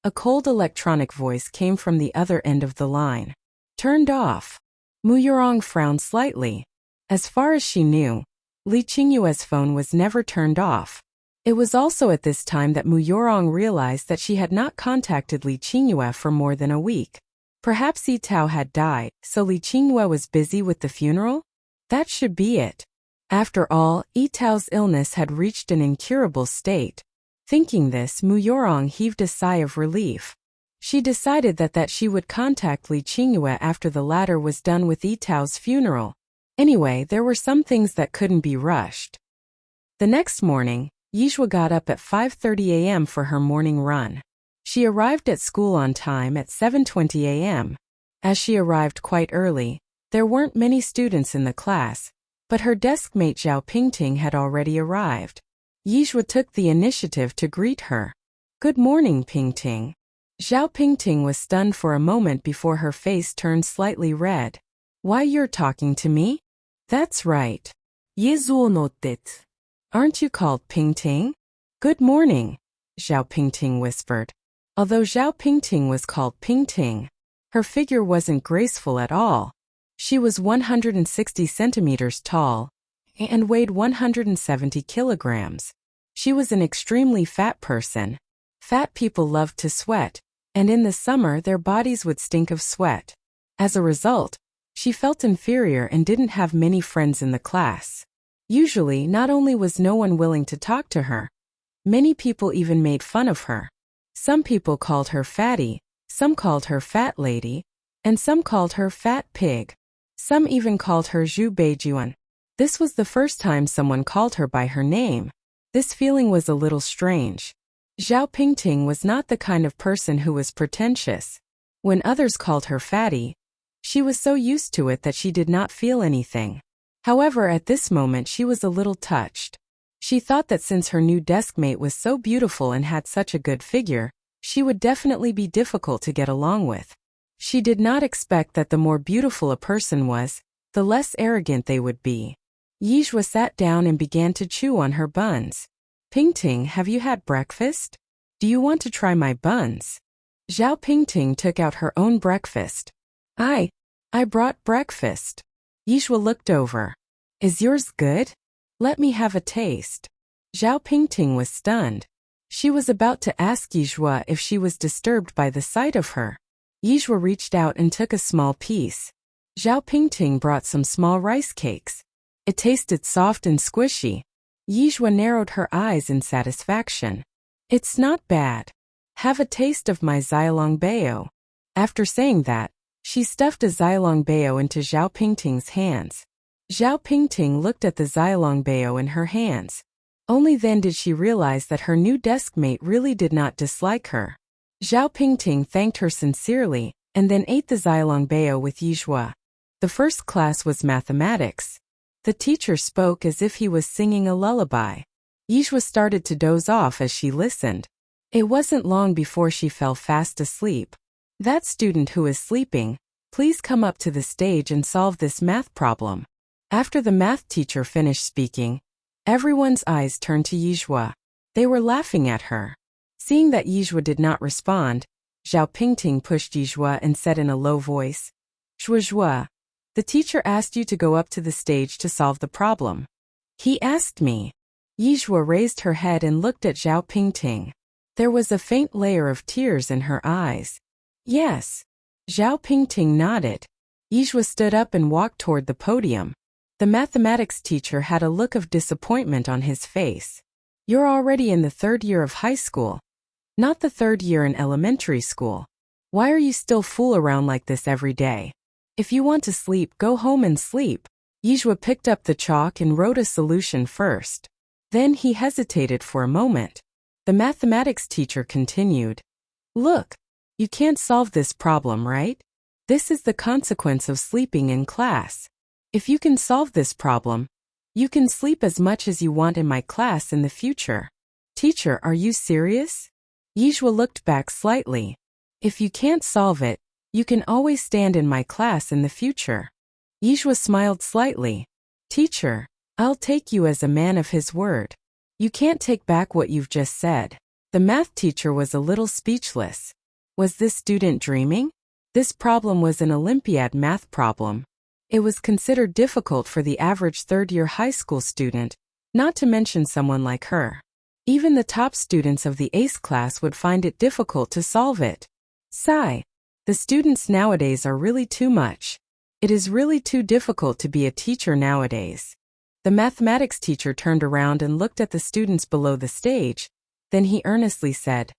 A cold electronic voice came from the other end of the line. Turned off. Mu Yorong frowned slightly. As far as she knew, Li Qingyue's phone was never turned off. It was also at this time that Mu Yorong realized that she had not contacted Li Qingyue for more than a week. Perhaps Yi Tao had died, so Li Qingyue was busy with the funeral? That should be it. After all, Itao's illness had reached an incurable state. Thinking this, Mu Yorong heaved a sigh of relief. She decided that she would contact Li Qingyue after the latter was done with Itao's funeral. Anyway, there were some things that couldn't be rushed. The next morning, Yizhua got up at 5:30 a.m. for her morning run. She arrived at school on time at 7:20 a.m. As she arrived quite early, there weren't many students in the class, but her deskmate Zhao Pingting had already arrived. Yizhua took the initiative to greet her. "Good morning, Pingting." Zhao Pingting was stunned for a moment before her face turned slightly red. "Why, you're talking to me?" "That's right. Yizhuo notet. Aren't you called Pingting?" "Good morning," Zhao Pingting whispered. Although Zhao Pingting was called Pingting, her figure wasn't graceful at all. She was 160 centimeters tall and weighed 170 kilograms. She was an extremely fat person. Fat people loved to sweat, and in the summer their bodies would stink of sweat. As a result, she felt inferior and didn't have many friends in the class. Usually, not only was no one willing to talk to her, many people even made fun of her. Some people called her fatty, some called her fat lady, and some called her fat pig. Some even called her Zhu Beijuan. This was the first time someone called her by her name. This feeling was a little strange. Zhao Pingting was not the kind of person who was pretentious. When others called her fatty, she was so used to it that she did not feel anything. However, at this moment she was a little touched. She thought that since her new deskmate was so beautiful and had such a good figure, she would definitely be difficult to get along with. She did not expect that the more beautiful a person was, the less arrogant they would be. Yizhua sat down and began to chew on her buns. "Pingting, have you had breakfast? Do you want to try my buns?" Zhao Pingting took out her own breakfast. I brought breakfast." Yizhua looked over. "Is yours good? Let me have a taste." Zhao Pingting was stunned. She was about to ask Yizhua if she was disturbed by the sight of her. Yizhua reached out and took a small piece. Zhao Pingting brought some small rice cakes. It tasted soft and squishy. Yizhua narrowed her eyes in satisfaction. "It's not bad. Have a taste of my Xiaolongbao." After saying that, she stuffed a Xiaolongbao into Zhao Pingting's hands. Zhao Pingting looked at the Xiaolongbao in her hands. Only then did she realize that her new deskmate really did not dislike her. Zhao Pingting thanked her sincerely, and then ate the Xiaolongbao with Yizhua. The first class was mathematics. The teacher spoke as if he was singing a lullaby. Yizhua started to doze off as she listened. It wasn't long before she fell fast asleep. "That student who is sleeping, please come up to the stage and solve this math problem." After the math teacher finished speaking, everyone's eyes turned to Yizhua. They were laughing at her. Seeing that Yizhua did not respond, Zhao Pingting pushed Yizhua and said in a low voice, "Zhua, the teacher asked you to go up to the stage to solve the problem." "He asked me." Yizhua raised her head and looked at Zhao Pingting. There was a faint layer of tears in her eyes. "Yes." Zhao Pingting nodded. Yizhua stood up and walked toward the podium. The mathematics teacher had a look of disappointment on his face. "You're already in the 3rd year of high school, not the 3rd year in elementary school. Why are you still fool around like this every day? If you want to sleep, go home and sleep." Yizhua picked up the chalk and wrote a solution first. Then he hesitated for a moment. The mathematics teacher continued, "Look, you can't solve this problem, right? This is the consequence of sleeping in class. If you can solve this problem, you can sleep as much as you want in my class in the future." "Teacher, are you serious?" Yizhua looked back slightly. "If you can't solve it, you can always stand in my class in the future." Yizhua smiled slightly. "Teacher, I'll take you as a man of his word. You can't take back what you've just said." The math teacher was a little speechless. Was this student dreaming? This problem was an Olympiad math problem. It was considered difficult for the average 3rd-year high school student, not to mention someone like her. Even the top students of the ACE class would find it difficult to solve it. Sigh. The students nowadays are really too much. It is really too difficult to be a teacher nowadays. The mathematics teacher turned around and looked at the students below the stage. Then he earnestly said,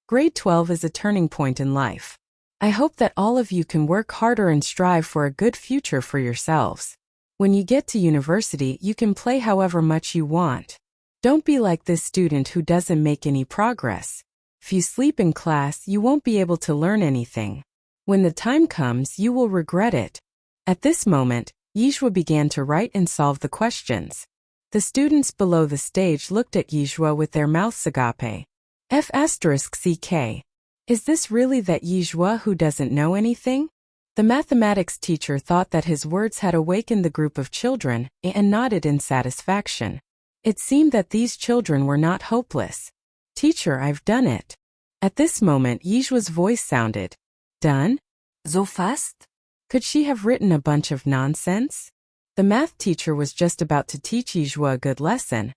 "Grade 12 is a turning point in life. I hope that all of you can work harder and strive for a good future for yourselves. When you get to university, you can play however much you want. Don't be like this student who doesn't make any progress. If you sleep in class, you won't be able to learn anything. When the time comes, you will regret it." At this moment, Yijue began to write and solve the questions. The students below the stage looked at Yijue with their mouths agape. F***CK. Is this really that Yijue who doesn't know anything? The mathematics teacher thought that his words had awakened the group of children and nodded in satisfaction. It seemed that these children were not hopeless. "Teacher, I've done it." At this moment, Yijue's voice sounded. "Done? So fast?" Could she have written a bunch of nonsense? The math teacher was just about to teach Yijue a good lesson.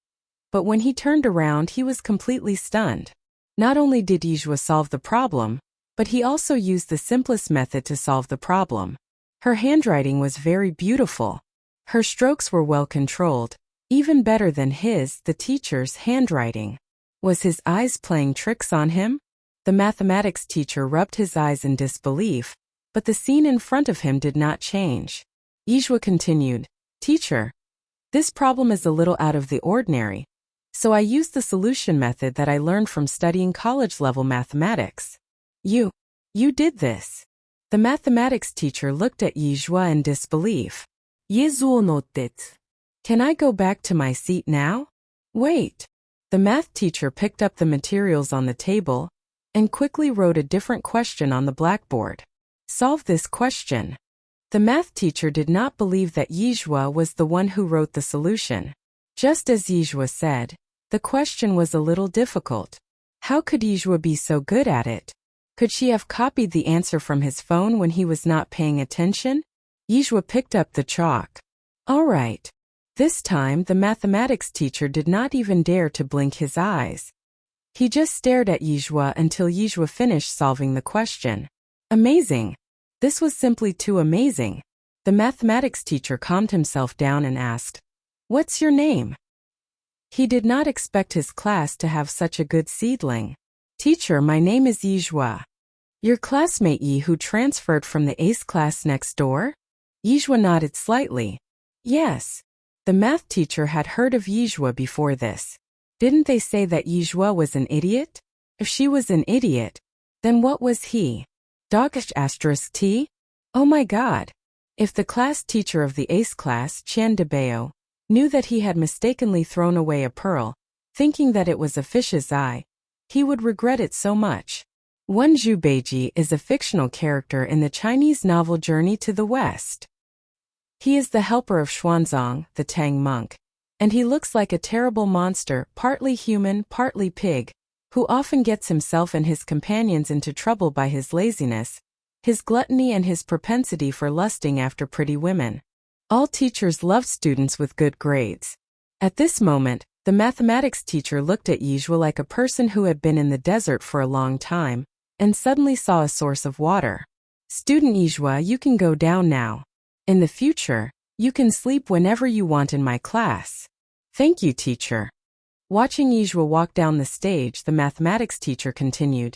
But when he turned around, he was completely stunned. Not only did Yijue solve the problem, but he also used the simplest method to solve the problem. Her handwriting was very beautiful. Her strokes were well controlled, even better than the teacher's handwriting. Was his eyes playing tricks on him? The mathematics teacher rubbed his eyes in disbelief, but the scene in front of him did not change. Yijue continued, "Teacher, this problem is a little out of the ordinary, so I used the solution method that I learned from studying college-level mathematics." You did this." The mathematics teacher looked at Yijue in disbelief. "Can I go back to my seat now?" "Wait." The math teacher picked up the materials on the table and quickly wrote a different question on the blackboard. "Solve this question." The math teacher did not believe that Yijue was the one who wrote the solution. Just as Yijue said, the question was a little difficult. How could Yijue be so good at it? Could she have copied the answer from his phone when he was not paying attention? Yijue picked up the chalk. All right. This time, the mathematics teacher did not even dare to blink his eyes. He just stared at Yijue until Yijue finished solving the question. Amazing. This was simply too amazing. The mathematics teacher calmed himself down and asked, "What's your name?" He did not expect his class to have such a good seedling. "Teacher, my name is Yijue." "Your classmate Yi who transferred from the ACE class next door?" Yijue nodded slightly. Yes. The math teacher had heard of Yijue before this. Didn't they say that Yijue was an idiot? If she was an idiot, then what was he? T? Oh my god. If the class teacher of the ACE class, Chan Debeo, knew that he had mistakenly thrown away a pearl, thinking that it was a fish's eye, he would regret it so much. Wenju Beiji is a fictional character in the Chinese novel Journey to the West. He is the helper of Xuanzang, the Tang monk, and he looks like a terrible monster, partly human, partly pig, who often gets himself and his companions into trouble by his laziness, his gluttony and his propensity for lusting after pretty women. All teachers love students with good grades. At this moment, the mathematics teacher looked at Yijue like a person who had been in the desert for a long time, and suddenly saw a source of water. "Student Yijue, you can go down now. In the future, you can sleep whenever you want in my class." "Thank you, teacher." Watching Yijue walk down the stage, the mathematics teacher continued,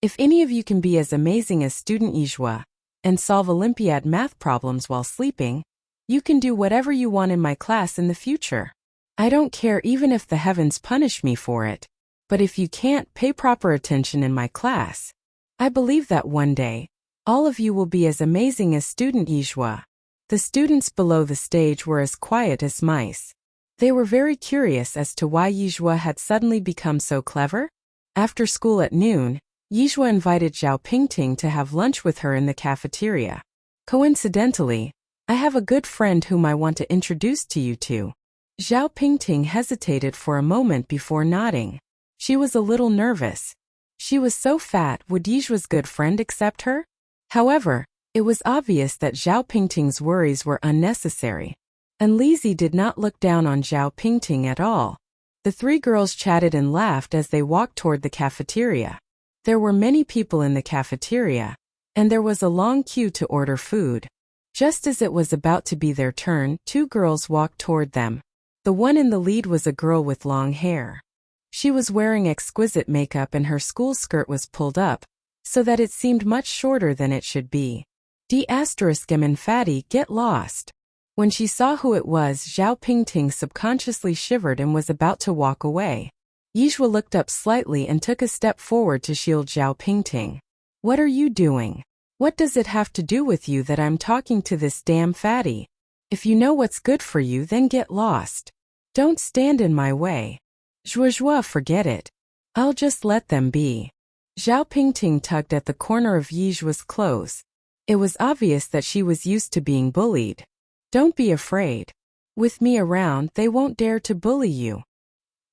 "If any of you can be as amazing as student Yijue and solve Olympiad math problems while sleeping, you can do whatever you want in my class in the future. I don't care even if the heavens punish me for it. But if you can't pay proper attention in my class, I believe that one day, all of you will be as amazing as student Yijue." The students below the stage were as quiet as mice. They were very curious as to why Yijue had suddenly become so clever. After school at noon, Yijue invited Zhao Pingting to have lunch with her in the cafeteria. "Coincidentally, I have a good friend whom I want to introduce to you to." Zhao Pingting hesitated for a moment before nodding. She was a little nervous. She was so fat, would Yijue's good friend accept her? However, it was obvious that Zhao Pingting's worries were unnecessary. And Lizzie did not look down on Zhao Pingting at all. The three girls chatted and laughed as they walked toward the cafeteria. There were many people in the cafeteria, and there was a long queue to order food. Just as it was about to be their turn, two girls walked toward them. The one in the lead was a girl with long hair. She was wearing exquisite makeup and her school skirt was pulled up, so that it seemed much shorter than it should be. And fatty, get lost. When she saw who it was, Zhao Pingting subconsciously shivered and was about to walk away. Yizhua looked up slightly and took a step forward to shield Zhao Pingting. What are you doing? What does it have to do with you that I'm talking to this damn fatty? If you know what's good for you, then get lost. Don't stand in my way. Zhuozhua, forget it. I'll just let them be. Zhao Pingting tugged at the corner of Yizhua's clothes. It was obvious that she was used to being bullied. Don't be afraid. With me around, they won't dare to bully you.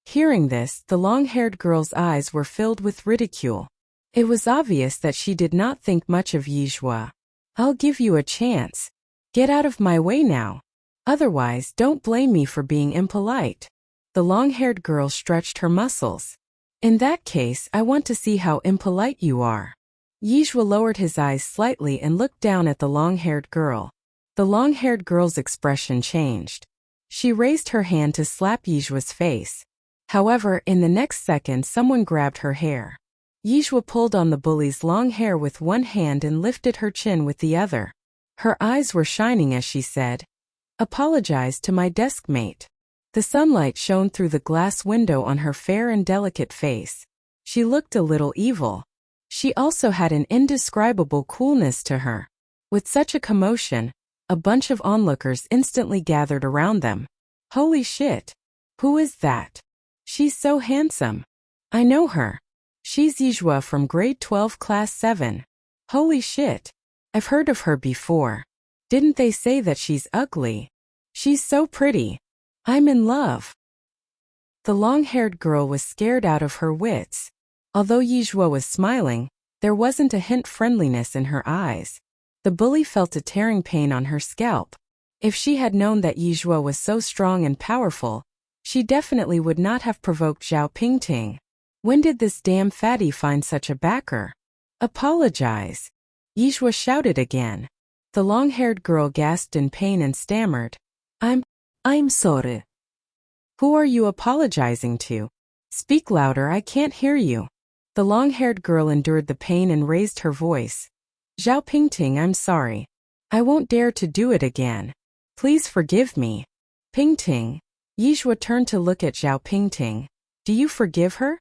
Hearing this, the long-haired girl's eyes were filled with ridicule. It was obvious that she did not think much of Yizhua. I'll give you a chance. Get out of my way now. Otherwise, don't blame me for being impolite. The long-haired girl stretched her muscles. In that case, I want to see how impolite you are. Yizhua lowered his eyes slightly and looked down at the long-haired girl. The long-haired girl's expression changed. She raised her hand to slap Yizhua's face. However, in the next second, someone grabbed her hair. Yizhua pulled on the bully's long hair with one hand and lifted her chin with the other. Her eyes were shining as she said, "Apologize to my desk mate." The sunlight shone through the glass window on her fair and delicate face. She looked a little evil. She also had an indescribable coolness to her. With such a commotion, a bunch of onlookers instantly gathered around them. Holy shit! Who is that? She's so handsome. I know her. She's Yizhua from grade 12 class 7. Holy shit! I've heard of her before. Didn't they say that she's ugly? She's so pretty. I'm in love. The long-haired girl was scared out of her wits. Although Yizhua was smiling, there wasn't a hint friendliness in her eyes. The bully felt a tearing pain on her scalp. If she had known that Yizhua was so strong and powerful, she definitely would not have provoked Zhao Pingting. When did this damn fatty find such a backer? Apologize. Yizhua shouted again. The long-haired girl gasped in pain and stammered, I'm sorry. Who are you apologizing to? Speak louder, I can't hear you. The long-haired girl endured the pain and raised her voice. Zhao Pingting, I'm sorry. I won't dare to do it again. Please forgive me. Pingting. Yizhua turned to look at Zhao Pingting. Do you forgive her?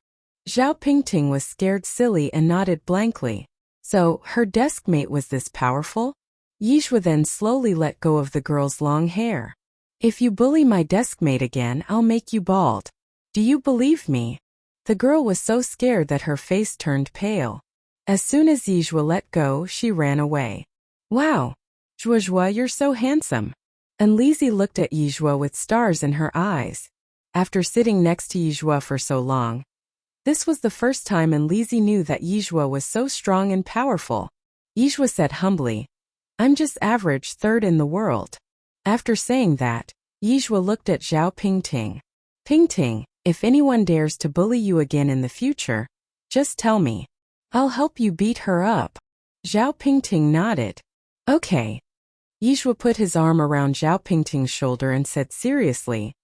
Zhao Pingting was scared silly and nodded blankly. So, her desk mate was this powerful? Yizhua then slowly let go of the girl's long hair. If you bully my desk mate again, I'll make you bald. Do you believe me? The girl was so scared that her face turned pale. As soon as Yizhua let go, she ran away. Wow! Zhuozhua, you're so handsome. And Lizzie looked at Yizhua with stars in her eyes. After sitting next to Yizhua for so long, this was the first time Lizzie knew that Yizhua was so strong and powerful. Yizhua said humbly, I'm just average third in the world. After saying that, Yizhua looked at Zhao Pingting. Pingting, if anyone dares to bully you again in the future, just tell me. I'll help you beat her up. Zhao Pingting nodded. Okay. Yizhua put his arm around Zhao Pingting's shoulder and said seriously,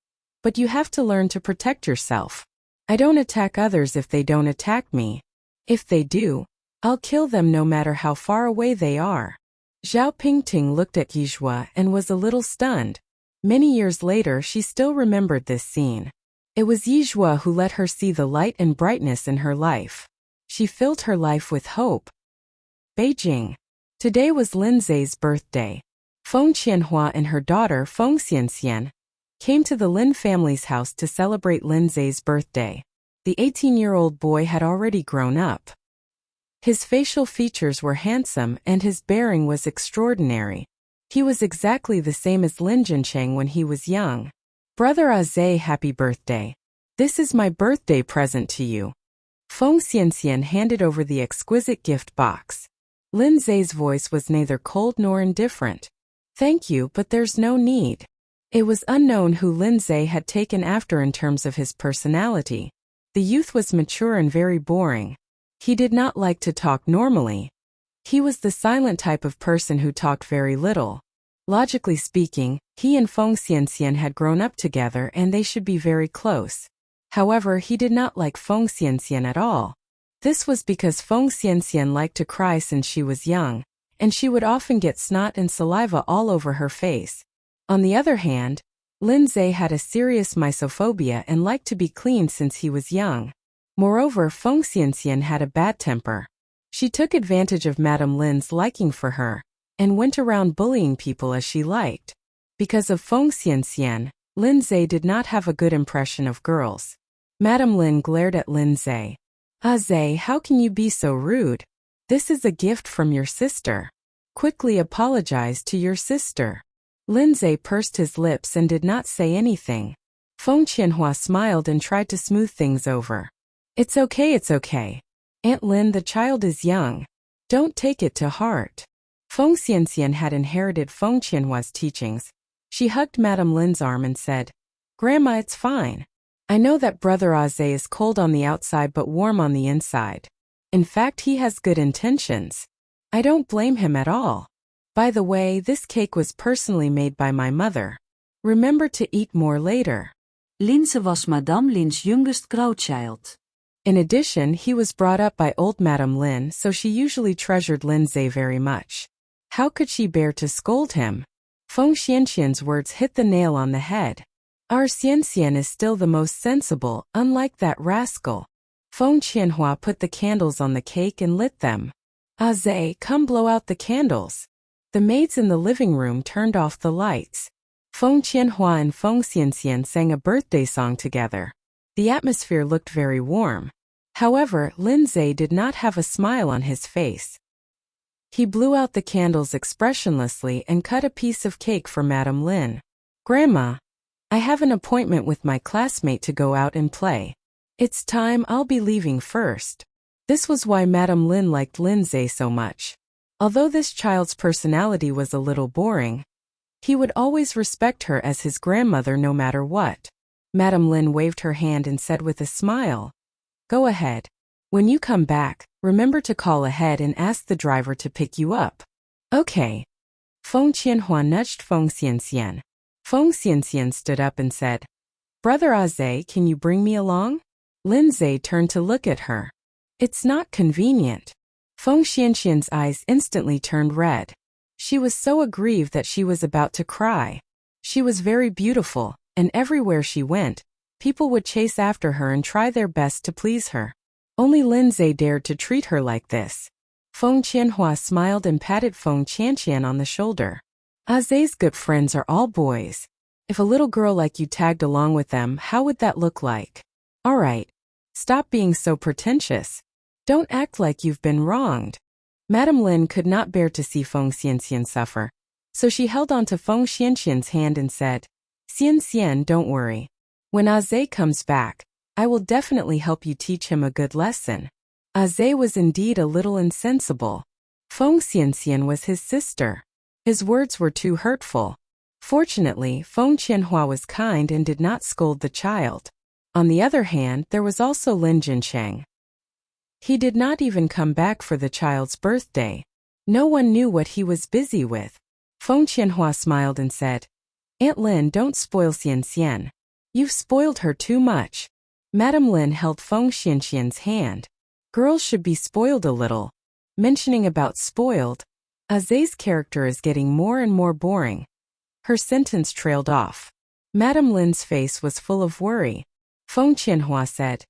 but you have to learn to protect yourself. I don't attack others if they don't attack me. If they do, I'll kill them no matter how far away they are. Zhao Pingting looked at Yizhua and was a little stunned. Many years later, she still remembered this scene. It was Yizhua who let her see the light and brightness in her life. She filled her life with hope. Beijing. Today was Lin Zhe's birthday. Feng Qianhua and her daughter Feng Xianxian came to the Lin family's house to celebrate Lin Zhe's birthday. The 18-year-old boy had already grown up. His facial features were handsome and his bearing was extraordinary. He was exactly the same as Lin Jincheng when he was young. Brother Azhe, happy birthday. This is my birthday present to you. Feng Xianxian handed over the exquisite gift box. Lin Zhe's voice was neither cold nor indifferent. Thank you, but there's no need. It was unknown who Lin Zhe had taken after in terms of his personality. The youth was mature and very boring. He did not like to talk normally. He was the silent type of person who talked very little. Logically speaking, he and Feng Xianxian had grown up together and they should be very close. However, he did not like Feng Xianxian at all. This was because Feng Xianxian liked to cry since she was young, and she would often get snot and saliva all over her face. On the other hand, Lin Zhe had a serious misophobia and liked to be clean since he was young. Moreover, Feng Xianxian had a bad temper. She took advantage of Madame Lin's liking for her, and went around bullying people as she liked. Because of Feng Xianxian, Lin Zhe did not have a good impression of girls. Madame Lin glared at Lin Zhe. "Ah Zhe, how can you be so rude? This is a gift from your sister. Quickly apologize to your sister." Lin Zhe pursed his lips and did not say anything. Feng Qianhua smiled and tried to smooth things over. It's okay. Aunt Lin, the child is young. Don't take it to heart." Feng Xianxian had inherited Feng Qianhua's teachings. She hugged Madame Lin's arm and said, "Grandma, it's fine. I know that Brother Aze is cold on the outside but warm on the inside. In fact, he has good intentions. I don't blame him at all. By the way, this cake was personally made by my mother. Remember to eat more later." Linse was Madame Lin's youngest grandchild. In addition, he was brought up by old Madame Lin, so she usually treasured Lin Zhe very much. How could she bear to scold him? Feng Xianxian's words hit the nail on the head. Our Xianxian is still the most sensible, unlike that rascal. Feng Qianhua put the candles on the cake and lit them. "Ah Zhe, come blow out the candles." The maids in the living room turned off the lights. Feng Qianhua and Feng Xianxian sang a birthday song together. The atmosphere looked very warm. However, Lin Zhe did not have a smile on his face. He blew out the candles expressionlessly and cut a piece of cake for Madame Lin. "Grandma, I have an appointment with my classmate to go out and play. It's time, I'll be leaving first." This was why Madame Lin liked Lin Zhe so much. Although this child's personality was a little boring, he would always respect her as his grandmother no matter what. Madame Lin waved her hand and said with a smile, "Go ahead. When you come back, remember to call ahead and ask the driver to pick you up." "Okay." Feng Qianhua nudged Feng Xianxian. Feng Xianxian stood up and said, "Brother Aze, can you bring me along?" Lin Zhe turned to look at her. "It's not convenient." Feng Xianxian's eyes instantly turned red. She was so aggrieved that she was about to cry. She was very beautiful, and everywhere she went, people would chase after her and try their best to please her. Only Lin Zhe dared to treat her like this. Feng Qianhua smiled and patted Feng Qianqian on the shoulder. "Aze's good friends are all boys. If a little girl like you tagged along with them, how would that look like? All right. Stop being so pretentious. Don't act like you've been wronged." Madame Lin could not bear to see Feng Xianxian suffer, so she held on to Feng Xianxian's hand and said, "Xianxian, don't worry. When Aze comes back, I will definitely help you teach him a good lesson." Aze was indeed a little insensible. Feng Xianxian was his sister. His words were too hurtful. Fortunately, Feng Qianhua was kind and did not scold the child. On the other hand, there was also Lin Jincheng. He did not even come back for the child's birthday. No one knew what he was busy with. Feng Qianhua smiled and said, "Aunt Lin, don't spoil Xianxian. You've spoiled her too much." Madame Lin held Feng Xianxian's hand. Girls should be spoiled a little. Mentioning about spoiled, Aze's character is getting more and more boring. Her sentence trailed off. Madame Lin's face was full of worry. Feng Qianhua said,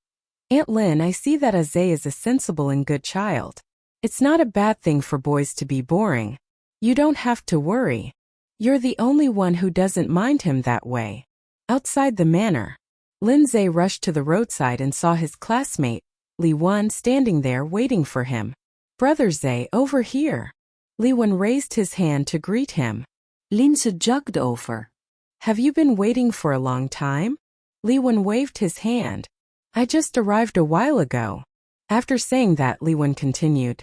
"Aunt Lin, I see that Aze is a sensible and good child. It's not a bad thing for boys to be boring. You don't have to worry. You're the only one who doesn't mind him that way." Outside the manor, Lin Zhe rushed to the roadside and saw his classmate, Li Wan, standing there waiting for him. "Brother Zhe, over here." Li Wan raised his hand to greet him. Linse jogged over. "Have you been waiting for a long time?" Li Wan waved his hand. "I just arrived a while ago." After saying that, Li Wan continued,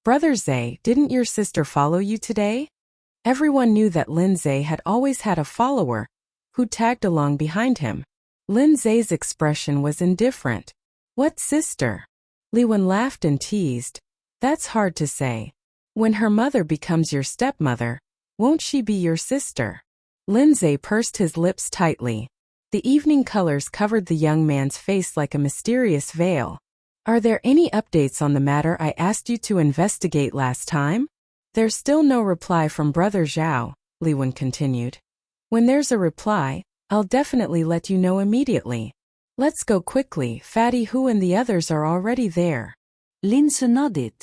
"Brother Zhe, didn't your sister follow you today?" Everyone knew that Lin Zhe had always had a follower, who tagged along behind him. Lin Zhe's expression was indifferent. "What sister?" Li Wan laughed and teased. "That's hard to say. When her mother becomes your stepmother, Won't she be your sister? Lindsay pursed his lips tightly. The evening colors covered the young man's face like a mysterious veil. Are there any updates on the matter I asked you to investigate last time? There's still no reply from Brother Zhao, Li Wen continued. When there's a reply, I'll definitely let you know immediately. Let's go quickly, Fatty Hu and the others are already there. Lindsay nodded.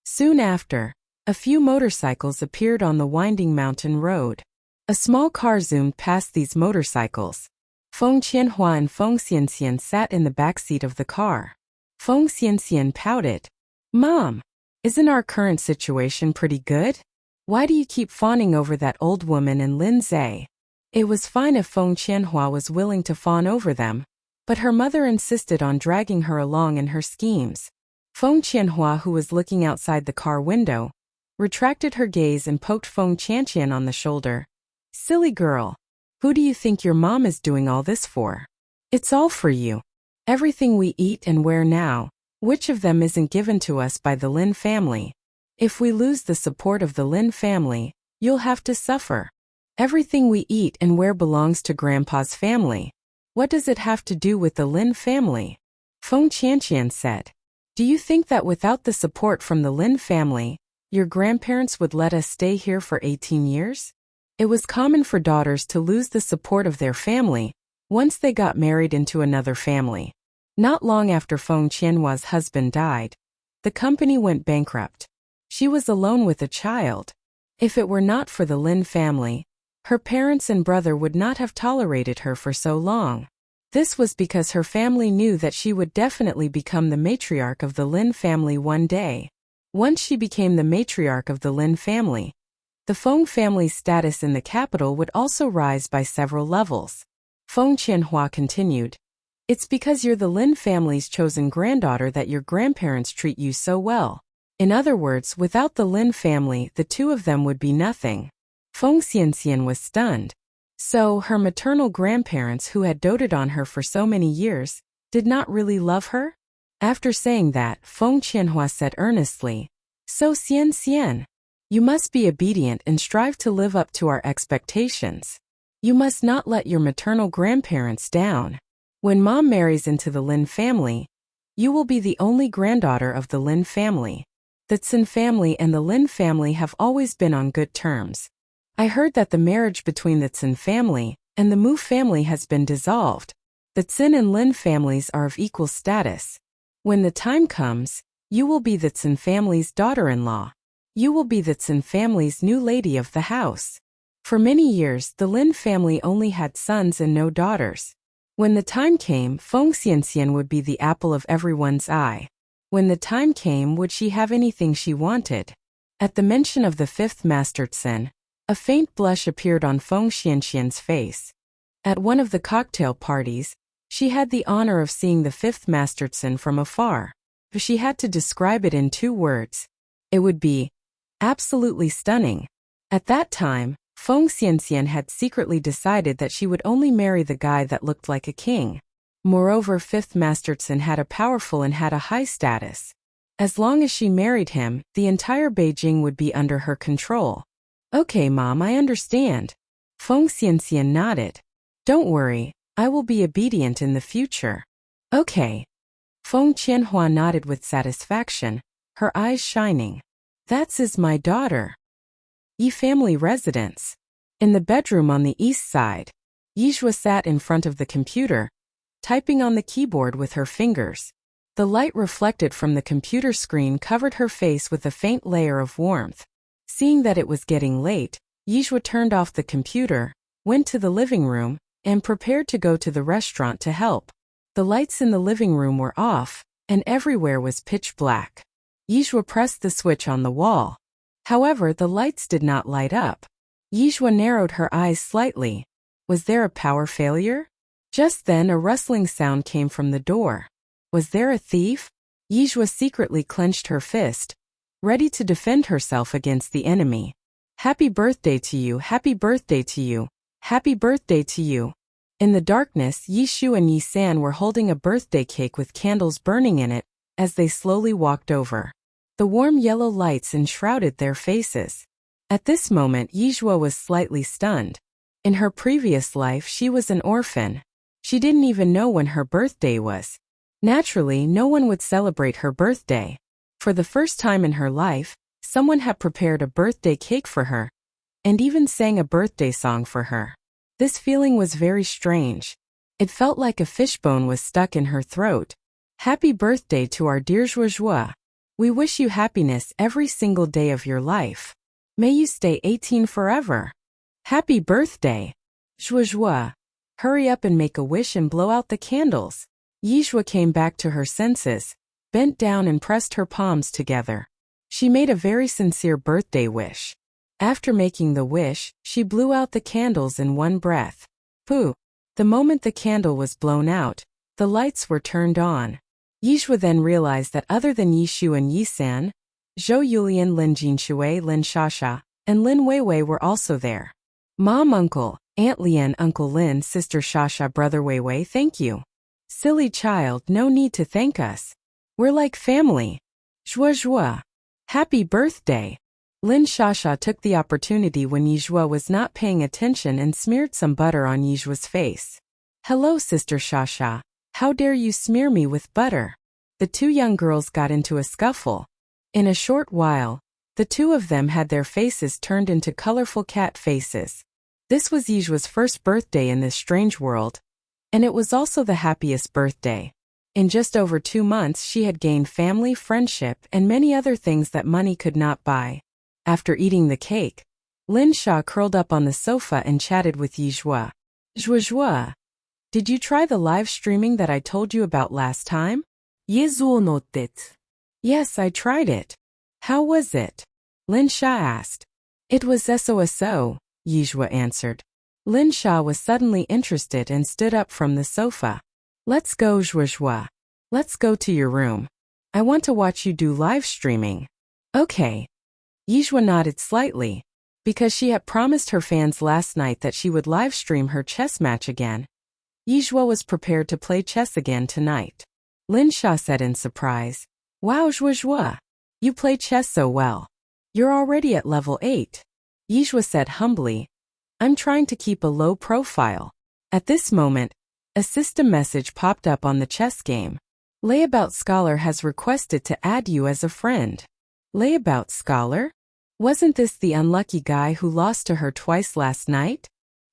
Soon after, a few motorcycles appeared on the winding mountain road. A small car zoomed past these motorcycles. Feng Qianhua and Feng Xianxian sat in the backseat of the car. Feng Xianxian pouted. Mom, isn't our current situation pretty good? Why do you keep fawning over that old woman and Lindsay? It was fine if Feng Qianhua was willing to fawn over them, but her mother insisted on dragging her along in her schemes. Feng Qianhua, who was looking outside the car window, retracted her gaze and poked Feng Qianqian on the shoulder. Silly girl. Who do you think your mom is doing all this for? It's all for you. Everything we eat and wear now, which of them isn't given to us by the Lin family? If we lose the support of the Lin family, you'll have to suffer. Everything we eat and wear belongs to Grandpa's family. What does it have to do with the Lin family? Feng Qianqian said. Do you think that without the support from the Lin family, your grandparents would let us stay here for 18 years? It was common for daughters to lose the support of their family once they got married into another family. Not long after Feng Qianhua's husband died, the company went bankrupt. She was alone with a child. If it were not for the Lin family, her parents and brother would not have tolerated her for so long. This was because her family knew that she would definitely become the matriarch of the Lin family one day. Once she became the matriarch of the Lin family, the Feng family's status in the capital would also rise by several levels. Feng Qianhua continued. It's because you're the Lin family's chosen granddaughter that your grandparents treat you so well. In other words, without the Lin family, the two of them would be nothing. Feng Xianxian was stunned. So, her maternal grandparents who had doted on her for so many years, did not really love her? After saying that, Feng Qianhua said earnestly, So Xian, you must be obedient and strive to live up to our expectations. You must not let your maternal grandparents down. When Mom marries into the Lin family, you will be the only granddaughter of the Lin family. The Tsin family and the Lin family have always been on good terms. I heard that the marriage between the Tsin family and the Mu family has been dissolved. The Tsin and Lin families are of equal status. When the time comes, you will be the Tsin family's daughter-in-law. You will be the Tsin family's new lady of the house. For many years, the Lin family only had sons and no daughters. When the time came, Feng Xianxian would be the apple of everyone's eye. When the time came, would she have anything she wanted? At the mention of the fifth Master Tsin, a faint blush appeared on Feng Xianxian's face. At one of the cocktail parties, she had the honor of seeing the fifth Master Tsin from afar. If she had to describe it in 2 words, it would be absolutely stunning. At that time, Feng Xianxian had secretly decided that she would only marry the guy that looked like a king. Moreover, fifth Master Tsin had a powerful and had a high status. As long as she married him, the entire Beijing would be under her control. Okay, Mom, I understand. Feng Xianxian nodded. Don't worry, I will be obedient in the future. Okay. Feng Qianhua nodded with satisfaction, her eyes shining. That's my daughter. Yi family residence. In the bedroom on the east side, Yizhua sat in front of the computer, typing on the keyboard with her fingers. The light reflected from the computer screen covered her face with a faint layer of warmth. Seeing that it was getting late, Yizhua turned off the computer, went to the living room, and prepared to go to the restaurant to help. The lights in the living room were off, and everywhere was pitch black. Yizhua pressed the switch on the wall. However, the lights did not light up. Yizhua narrowed her eyes slightly. Was there a power failure? Just then a rustling sound came from the door. Was there a thief? Yizhua secretly clenched her fist, ready to defend herself against the enemy. Happy birthday to you, happy birthday to you, happy birthday to you. In the darkness, Yishu and Yisan were holding a birthday cake with candles burning in it as they slowly walked over. The warm yellow lights enshrouded their faces. At this moment Yizhua was slightly stunned. In her previous life she was an orphan. She didn't even know when her birthday was. Naturally, no one would celebrate her birthday. For the first time in her life, someone had prepared a birthday cake for her, and even sang a birthday song for her. This feeling was very strange. It felt like a fishbone was stuck in her throat. Happy birthday to our dear Zhuozhuo. We wish you happiness every single day of your life. May you stay 18 forever. Happy birthday. Zhuozhuo. Hurry up and make a wish and blow out the candles. Yizhua came back to her senses, bent down and pressed her palms together. She made a very sincere birthday wish. After making the wish, she blew out the candles in one breath. Pooh! The moment the candle was blown out, the lights were turned on. Yizhua then realized that other than Yishu and Yisan, Zhou Yulian, Lin Jinshui, Lin Shasha, and Lin Weiwei were also there. Mom, Uncle, Aunt Lian, Uncle Lin, Sister Shasha, Brother Weiwei, thank you. Silly child, no need to thank us. We're like family. Zhuozhuo. Happy birthday. Lin Shasha took the opportunity when Yizhua was not paying attention and smeared some butter on Yizhua's face. Hello, Sister Shasha. How dare you smear me with butter? The two young girls got into a scuffle. In a short while, the two of them had their faces turned into colorful cat faces. This was Yizhua's first birthday in this strange world, and it was also the happiest birthday. In just over 2 months she had gained family, friendship, and many other things that money could not buy. After eating the cake, Lin Sha curled up on the sofa and chatted with Yizhua. Zhuozhuo, did you try the live streaming that I told you about last time? Yizhuo it. Yes, I tried it. How was it? Lin Sha asked. It was so, Yizhua answered. Lin Sha was suddenly interested and stood up from the sofa. Let's go, Zhuozhuo. Let's go to your room. I want to watch you do live streaming. Okay. Yizhua nodded slightly, because she had promised her fans last night that she would live stream her chess match again. Yizhua was prepared to play chess again tonight. Lin Sha said in surprise, Wow, Zhuozhuo, you play chess so well. You're already at level 8. Yizhua said humbly, I'm trying to keep a low profile. At this moment, a system message popped up on the chess game. Layabout Scholar has requested to add you as a friend. Layabout Scholar? Wasn't this the unlucky guy who lost to her twice last night?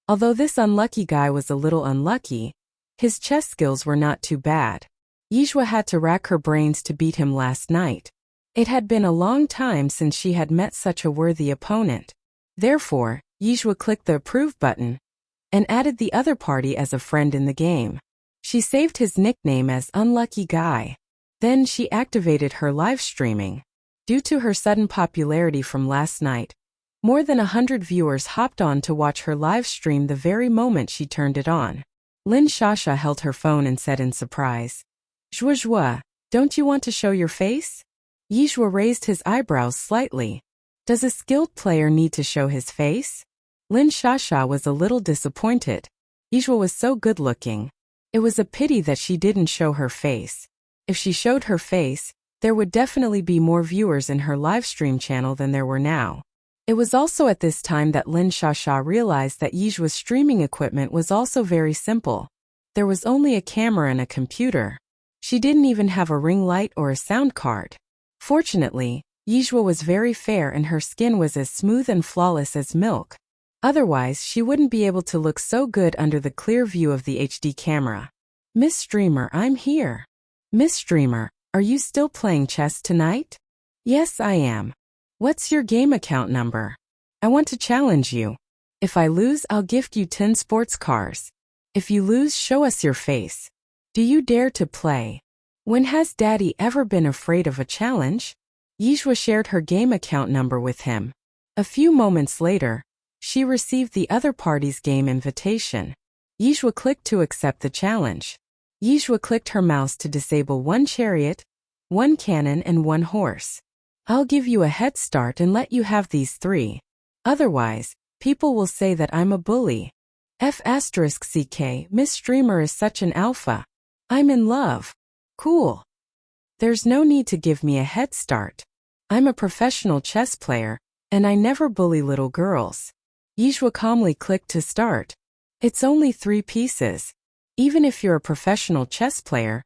Although this unlucky guy was a little unlucky, his chess skills were not too bad. Yizhua had to rack her brains to beat him last night. It had been a long time since she had met such a worthy opponent. Therefore, Yizhua clicked the approve button and added the other party as a friend in the game. She saved his nickname as Unlucky Guy. Then she activated her live streaming. Due to her sudden popularity from last night, more than 100 viewers hopped on to watch her live stream the very moment she turned it on. Lin Shasha held her phone and said in surprise, Zhuozhuo, don't you want to show your face? Yizhua raised his eyebrows slightly. Does a skilled player need to show his face? Lin Shasha was a little disappointed. Yizhua was so good looking. It was a pity that she didn't show her face. If she showed her face, there would definitely be more viewers in her live stream channel than there were now. It was also at this time that Lin Shasha realized that Yizhua's streaming equipment was also very simple. There was only a camera and a computer. She didn't even have a ring light or a sound card. Fortunately, Yizhua was very fair and her skin was as smooth and flawless as milk. Otherwise, she wouldn't be able to look so good under the clear view of the HD camera. Miss Streamer, I'm here. Miss Streamer, are you still playing chess tonight? Yes, I am. What's your game account number? I want to challenge you. If I lose, I'll gift you 10 sports cars. If you lose, show us your face. Do you dare to play? When has Daddy ever been afraid of a challenge? Yizhua shared her game account number with him. A few moments later, she received the other party's game invitation. Yizhua clicked to accept the challenge. Yizhua clicked her mouse to disable 1 chariot, 1 cannon and 1 horse. I'll give you a head start and let you have these 3. Otherwise, people will say that I'm a bully. F***ck, Miss Streamer is such an alpha. I'm in love. Cool. There's no need to give me a head start. I'm a professional chess player, And I never bully little girls. Yijua calmly clicked to start. It's only 3 pieces. Even if you're a professional chess player,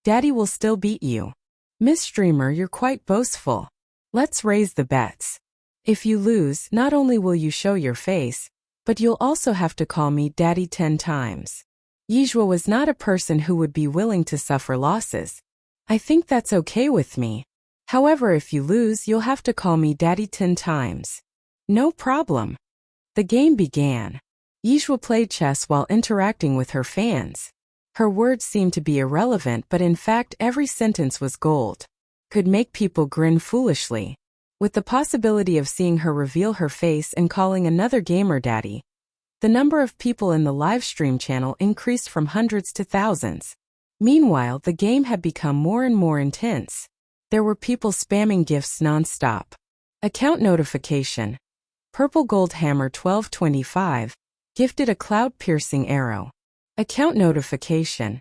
Daddy will still beat you. Miss Streamer, you're quite boastful. Let's raise the bets. If you lose, not only will you show your face, but you'll also have to call me Daddy 10 times. Yijua was not a person who would be willing to suffer losses. I think that's okay with me. However, if you lose, you'll have to call me Daddy 10 times. No problem. The game began. Yijua played chess while interacting with her fans. Her words seemed to be irrelevant, but in fact every sentence was gold. Could make people grin foolishly. With the possibility of seeing her reveal her face and calling another gamer daddy, the number of people in the live stream channel increased from hundreds to thousands. Meanwhile, the game had become more and more intense. There were people spamming gifts non-stop. Account notification. Purple Gold Hammer 1225 gifted a cloud-piercing arrow. Account notification.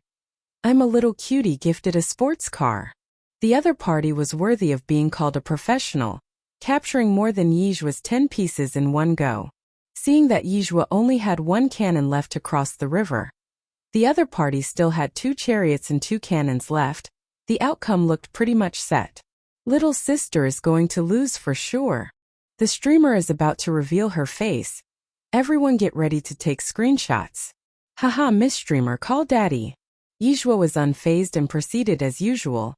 I'm a little cutie gifted a sports car. The other party was worthy of being called a professional, capturing more than Yijua's 10 pieces in one go. Seeing that Yijua only had 1 cannon left to cross the river, the other party still had 2 chariots and 2 cannons left. The outcome looked pretty much set. Little sister is going to lose for sure. The streamer is about to reveal her face. Everyone get ready to take screenshots. Haha, Miss Streamer, call Daddy. Yijua was unfazed and proceeded as usual.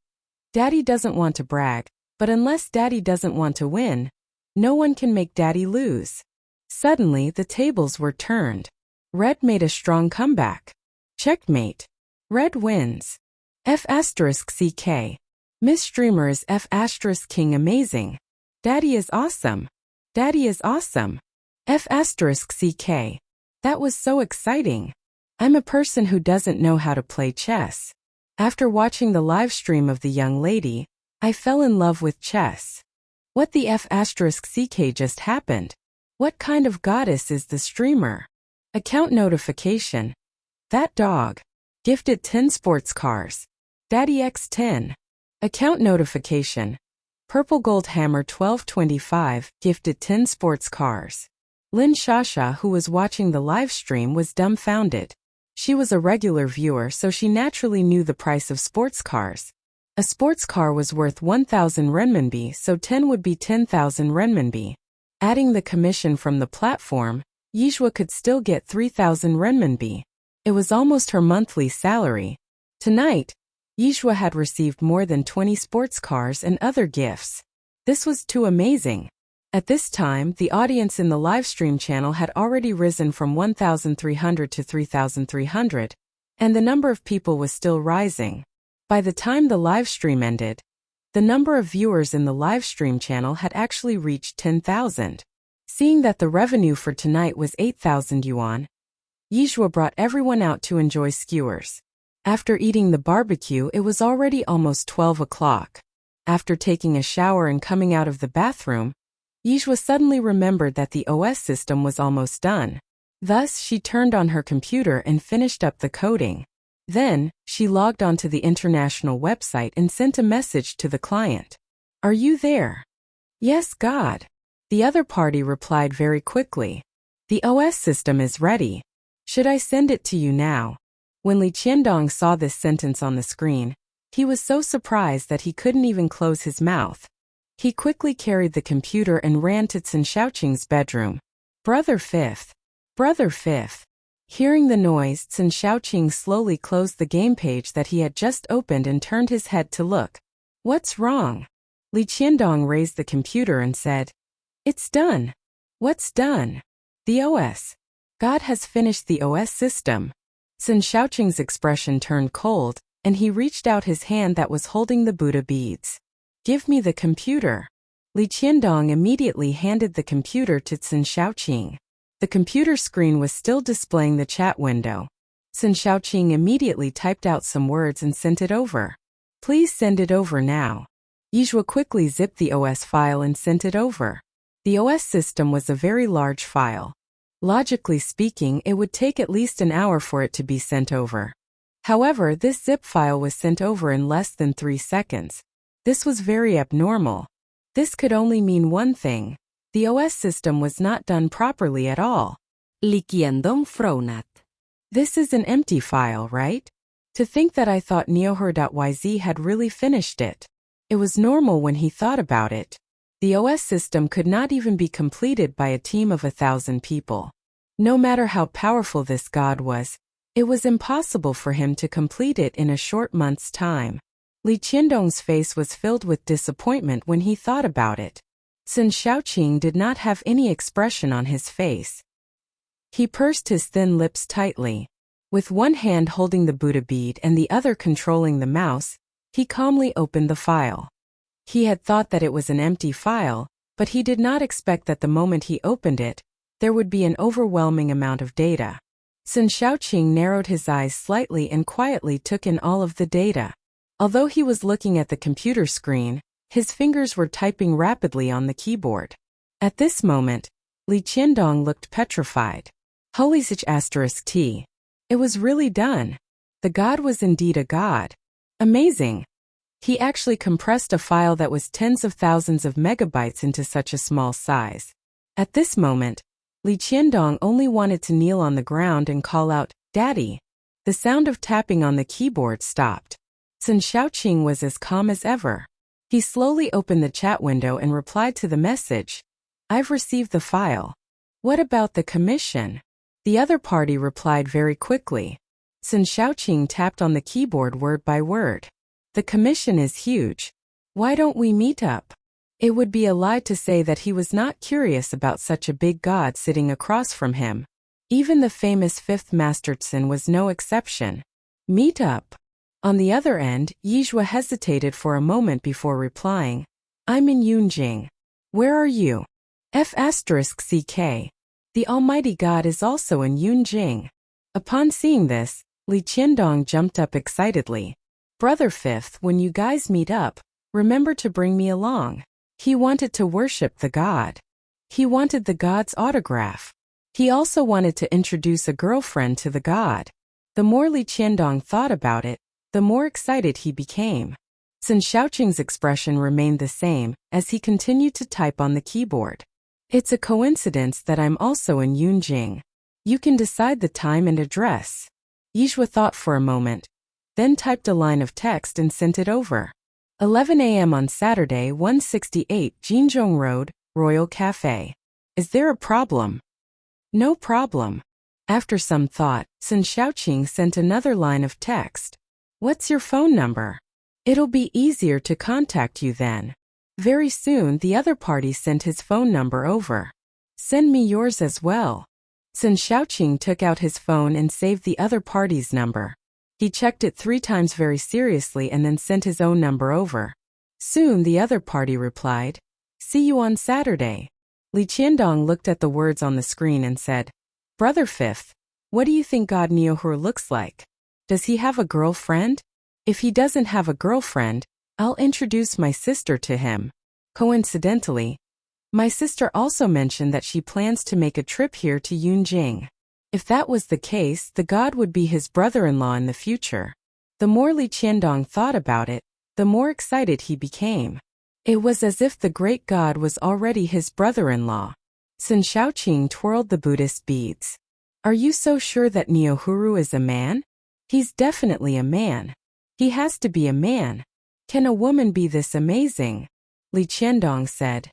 Daddy doesn't want to brag, but unless Daddy doesn't want to win, no one can make Daddy lose. Suddenly, the tables were turned. Red made a strong comeback. Checkmate. Red wins. F***CK. Miss Streamer is F***King amazing. Daddy is awesome. Daddy is awesome. F***CK. That was so exciting. I'm a person who doesn't know how to play chess. After watching the live stream of the young lady, I fell in love with chess. What the F***CK just happened? What kind of goddess is the streamer? Account notification. That dog. Gifted 10 sports cars. Daddy X10. Account notification. Purple Gold Hammer 1225 gifted 10 sports cars. Lin Shasha, who was watching the live stream, was dumbfounded. She was a regular viewer, so she naturally knew the price of sports cars. A sports car was worth 1,000 renminbi, so 10 would be 10,000 renminbi. Adding the commission from the platform, Yijua could still get 3,000 renminbi. It was almost her monthly salary. Tonight, Yijua had received more than 20 sports cars and other gifts. This was too amazing. At this time, the audience in the livestream channel had already risen from 1,300 to 3,300, and the number of people was still rising. By the time the livestream ended, the number of viewers in the livestream channel had actually reached 10,000. Seeing that the revenue for tonight was 8,000 yuan, Yijua brought everyone out to enjoy skewers. After eating the barbecue, it was already almost 12 o'clock. After taking a shower and coming out of the bathroom, Yijua suddenly remembered that the OS system was almost done. Thus, she turned on her computer and finished up the coding. Then, she logged onto the international website and sent a message to the client. Are you there? Yes, God. The other party replied very quickly. The OS system is ready. Should I send it to you now? When Li Qiandong saw this sentence on the screen, he was so surprised that he couldn't even close his mouth. He quickly carried the computer and ran to Chen Shaoqing's bedroom. Brother Fifth. Brother Fifth. Hearing the noise, Chen Shaoqing slowly closed the game page that he had just opened and turned his head to look. What's wrong? Li Qiandong raised the computer and said, It's done. What's done? The OS. God has finished the OS system. Chen Shaoqing's expression turned cold, and he reached out his hand that was holding the Buddha beads. Give me the computer. Li Qiandong immediately handed the computer to Chen Shaoqing. The computer screen was still displaying the chat window. Chen Shaoqing immediately typed out some words and sent it over. Please send it over now. Yijua quickly zipped the OS file and sent it over. The OS system was a very large file. Logically speaking, it would take at least an hour for it to be sent over. However, this zip file was sent over in less than 3 seconds. This was very abnormal. This could only mean one thing. The OS system was not done properly at all. Likiandong fronat. This is an empty file, right? To think that I thought neoher.yz had really finished it. It was normal when he thought about it. The OS system could not even be completed by a team of 1,000 people. No matter how powerful this god was, it was impossible for him to complete it in a short month's time. Li Qiandong's face was filled with disappointment when he thought about it. Sun Shaoqing did not have any expression on his face. He pursed his thin lips tightly. With one hand holding the Buddha bead and the other controlling the mouse, he calmly opened the file. He had thought that it was an empty file, but he did not expect that the moment he opened it, there would be an overwhelming amount of data. Sun Shaoqing narrowed his eyes slightly and quietly took in all of the data. Although he was looking at the computer screen, his fingers were typing rapidly on the keyboard. At this moment, Li Qiandong looked petrified. Holy **T. It was really done. The god was indeed a god. Amazing. He actually compressed a file that was tens of thousands of megabytes into such a small size. At this moment, Li Qiandong only wanted to kneel on the ground and call out, "Daddy." The sound of tapping on the keyboard stopped. Sun Shaoqing was as calm as ever. He slowly opened the chat window and replied to the message. "I've received the file. What about the commission?" The other party replied very quickly. Sun Shaoqing tapped on the keyboard word by word. "The commission is huge. Why don't we meet up?" It would be a lie to say that he was not curious about such a big god sitting across from him. Even the famous fifth master Tsin was no exception. Meet up. On the other end, Yizhua hesitated for a moment before replying. "I'm in Yunjing. Where are you?" F***CK. The Almighty God is also in Yunjing. Upon seeing this, Li Qiandong jumped up excitedly. "Brother Fifth, when you guys meet up, remember to bring me along." He wanted to worship the god. He wanted the god's autograph. He also wanted to introduce a girlfriend to the god. The more Li Qiandong thought about it, the more excited he became. Sun Shaoqing's expression remained the same as he continued to type on the keyboard. "It's a coincidence that I'm also in Yunjing. You can decide the time and address." Yizhua thought for a moment, then typed a line of text and sent it over. 11 a.m. on Saturday, 168 Jinzhong Road, Royal Cafe. Is there a problem? No problem. After some thought, Sun Shaoqing sent another line of text. What's your phone number? It'll be easier to contact you then. Very soon the other party sent his phone number over. Send me yours as well. Sun Shaoqing took out his phone and saved the other party's number. He checked it 3 times very seriously and then sent his own number over. Soon the other party replied, "See you on Saturday." Li Qiandong looked at the words on the screen and said, "Brother Fifth, what do you think God Neohur looks like? Does he have a girlfriend? If he doesn't have a girlfriend, I'll introduce my sister to him." Coincidentally, my sister also mentioned that she plans to make a trip here to Yunjing. If that was the case, the god would be his brother-in-law in the future. The more Li Qiandong thought about it, the more excited he became. It was as if the great god was already his brother-in-law. Sun Shaoqing twirled the Buddhist beads. "Are you so sure that Neohuru is a man? He's definitely a man. He has to be a man. Can a woman be this amazing?" Li Qiandong said.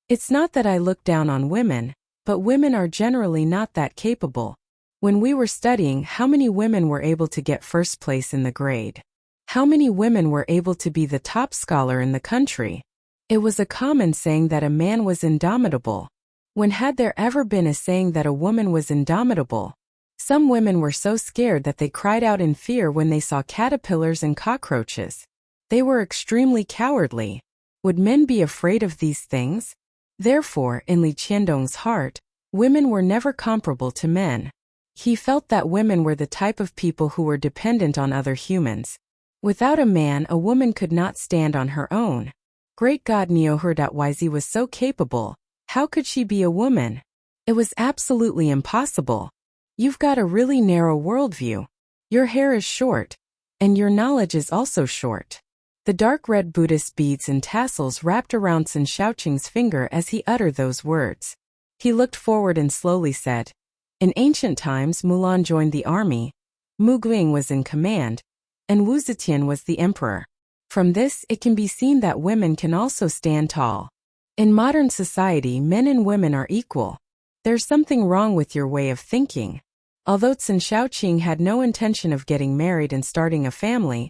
"It's not that I look down on women, but women are generally not that capable. When we were studying, how many women were able to get first place in the grade? How many women were able to be the top scholar in the country? It was a common saying that a man was indomitable. When had there ever been a saying that a woman was indomitable? Some women were so scared that they cried out in fear when they saw caterpillars and cockroaches. They were extremely cowardly. Would men be afraid of these things? Therefore, in Li Qiandong's heart, women were never comparable to men. He felt that women were the type of people who were dependent on other humans. Without a man, a woman could not stand on her own. Great God Neoher.yz was so capable. How could she be a woman? It was absolutely impossible. You've got a really narrow worldview. Your hair is short. And your knowledge is also short. The dark red Buddhist beads and tassels wrapped around Sun Shaoqing's finger as he uttered those words. He looked forward and slowly said, "In ancient times Mulan joined the army, Mu Guing was in command, and Wu Zetian was the emperor. From this it can be seen that women can also stand tall. In modern society men and women are equal. There's something wrong with your way of thinking." Although Sun Shaoqing had no intention of getting married and starting a family,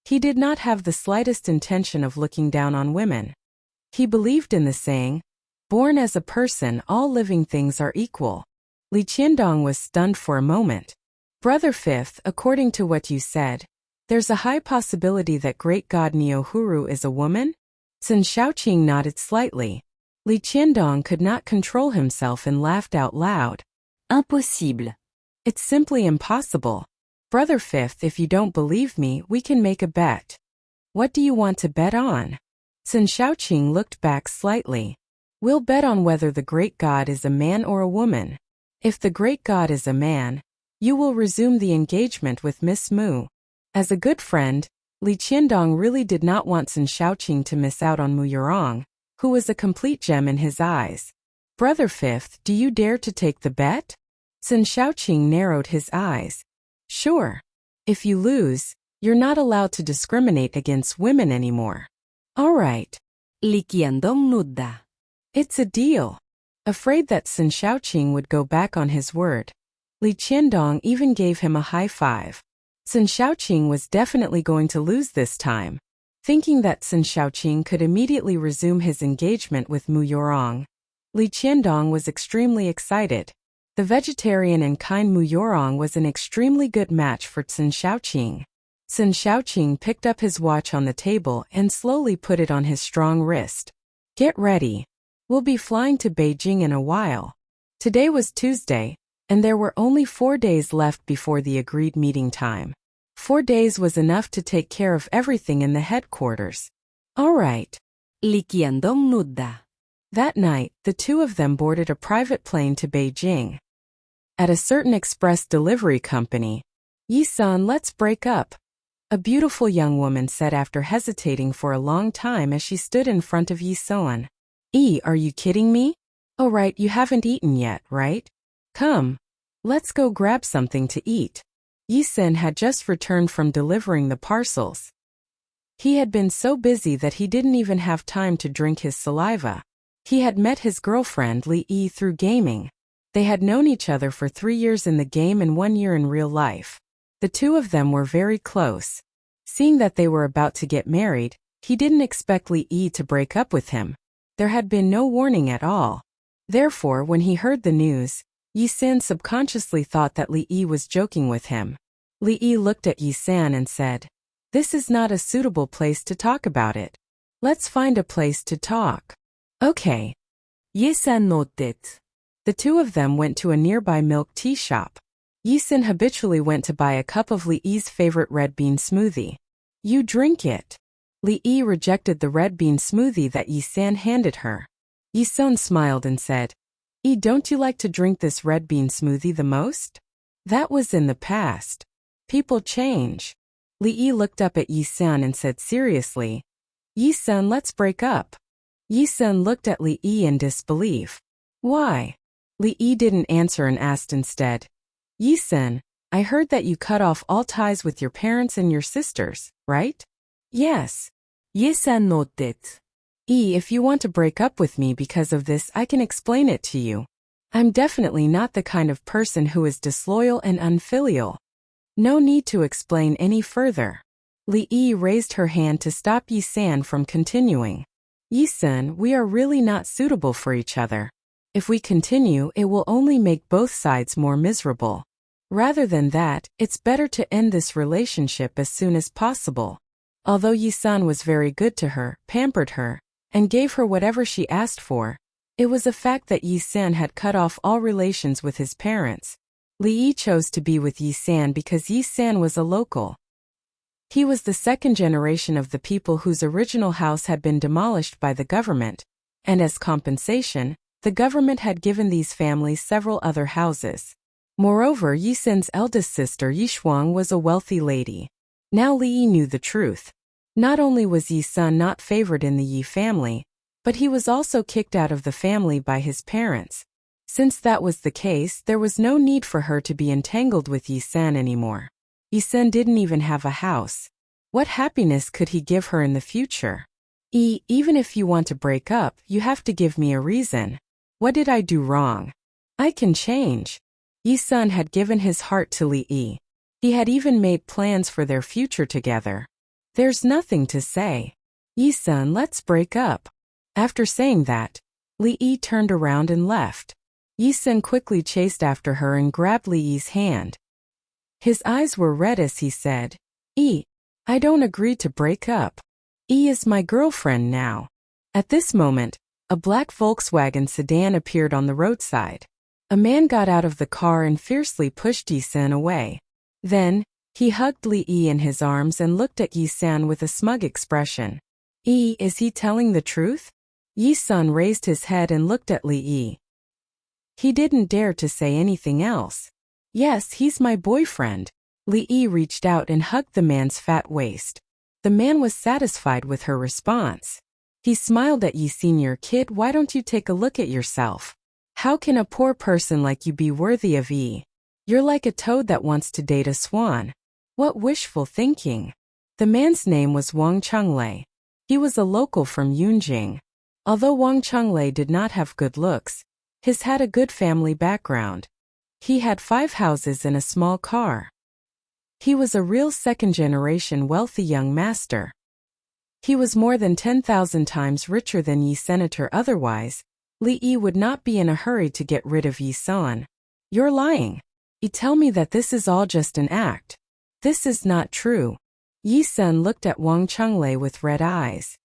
he did not have the slightest intention of looking down on women. He believed in the saying, "Born as a person, all living things are equal." Li Qiandong was stunned for a moment. "Brother Fifth, according to what you said, there's a high possibility that great god Neohuru is a woman?" Sun Shaoqing nodded slightly. Li Qiandong could not control himself and laughed out loud. Impossible. "It's simply impossible. Brother Fifth, if you don't believe me, we can make a bet." "What do you want to bet on?" Sun Shaoqing looked back slightly. "We'll bet on whether the great god is a man or a woman. If the great god is a man, you will resume the engagement with Miss Mu." As a good friend, Li Qiandong really did not want Sun Shaoqing to miss out on Mu Yurong, who was a complete gem in his eyes. "Brother Fifth, do you dare to take the bet?" Sun Shaoqing narrowed his eyes. "Sure. If you lose, you're not allowed to discriminate against women anymore." "All right." Li Qiandong nudda. "It's a deal." Afraid that Sun Shaoqing would go back on his word, Li Qiandong even gave him a high five. Sun Shaoqing was definitely going to lose this time. Thinking that Sun Shaoqing could immediately resume his engagement with Mu Yurong, Li Qiandong was extremely excited. The vegetarian and kind Mu Yurong was an extremely good match for Sun Shaoqing. Sun Shaoqing picked up his watch on the table and slowly put it on his strong wrist. "Get ready. We'll be flying to Beijing in a while." Today was Tuesday, and there were only 4 days left before the agreed meeting time. 4 days was enough to take care of everything in the headquarters. "All right." Li Qiandong nudda. That night, the two of them boarded a private plane to Beijing. At a certain express delivery company, "Yi-san, let's break up," a beautiful young woman said after hesitating for a long time as she stood in front of Yi-san. Are you kidding me? Oh right, you haven't eaten yet, right? Come. Let's go grab something to eat. Yi-san had just returned from delivering the parcels. He had been so busy that he didn't even have time to drink his saliva. He had met his girlfriend Li through gaming. They had known each other for 3 years in the game and 1 year in real life. The two of them were very close. Seeing that they were about to get married, he didn't expect Li to break up with him. There had been no warning at all. Therefore, when he heard the news, Yi-san subconsciously thought that Li was joking with him. Li looked at Yi-san and said, "This is not a suitable place to talk about it. Let's find a place to talk." "Okay." Yi-san nodded. The two of them went to a nearby milk tea shop. Yi-san habitually went to buy a cup of Li's favorite red bean smoothie. "You drink it." Li rejected the red bean smoothie that Yi-san handed her. Yi-san smiled and said, Don't you like to drink this red bean smoothie the most?" That was in the past. People change. Li looked up at Yi-san and said seriously, "Yi-san, let's break up." Yi-san looked at Li in disbelief. "Why?" Li didn't answer and asked instead, "Yi-san, I heard that you cut off all ties with your parents and your sisters, right?" "Yes." Yi-san nodded. If you want to break up with me because of this, I can explain it to you. I'm definitely not the kind of person who is disloyal and unfilial. No need to explain any further. Li raised her hand to stop Yi-san from continuing. "Yi-san, we are really not suitable for each other. If we continue, it will only make both sides more miserable. Rather than that, it's better to end this relationship as soon as possible." Although Yi-san was very good to her, pampered her, and gave her whatever she asked for, it was a fact that Yi-san had cut off all relations with his parents. Li chose to be with Yi-san because Yi-san was a local. He was the second generation of the people whose original house had been demolished by the government, and as compensation, the government had given these families several other houses. Moreover, Yi-san's eldest sister Yishuang was a wealthy lady. Now Li knew the truth. Not only was Yi Sun not favored in the Yi family, but he was also kicked out of the family by his parents. Since that was the case, there was no need for her to be entangled with Yi Sun anymore. Yi Sun didn't even have a house. What happiness could he give her in the future? Even if you want to break up, you have to give me a reason. What did I do wrong? I can change. Yi Sun had given his heart to Li. He had even made plans for their future together. There's nothing to say. Yi Sun, let's break up. After saying that, Li turned around and left. Yi Sun quickly chased after her and grabbed Li's hand. His eyes were red as he said, I don't agree to break up. Is my girlfriend now. At this moment, a black Volkswagen sedan appeared on the roadside. A man got out of the car and fiercely pushed Yi Sun away. Then, he hugged Li in his arms and looked at Yi Sun with a smug expression. Is he telling the truth? Yi Sun raised his head and looked at Li. He didn't dare to say anything else. Yes, he's my boyfriend. Li reached out and hugged the man's fat waist. The man was satisfied with her response. He smiled at Yi Senior, kid, why don't you take a look at yourself? How can a poor person like you be worthy of Yi? You're like a toad that wants to date a swan. What wishful thinking. The man's name was Wang Chunglei. He was a local from Yunjing. Although Wang Chunglei did not have good looks, he had a good family background. He had 5 houses and a small car. He was a real second-generation wealthy young master. He was more than 10,000 times richer than Yi Senator. Otherwise, Li would not be in a hurry to get rid of Yi Sun. You're lying. You tell me that this is all just an act. This is not true. Yi Sun looked at Wang Chunglei with red eyes.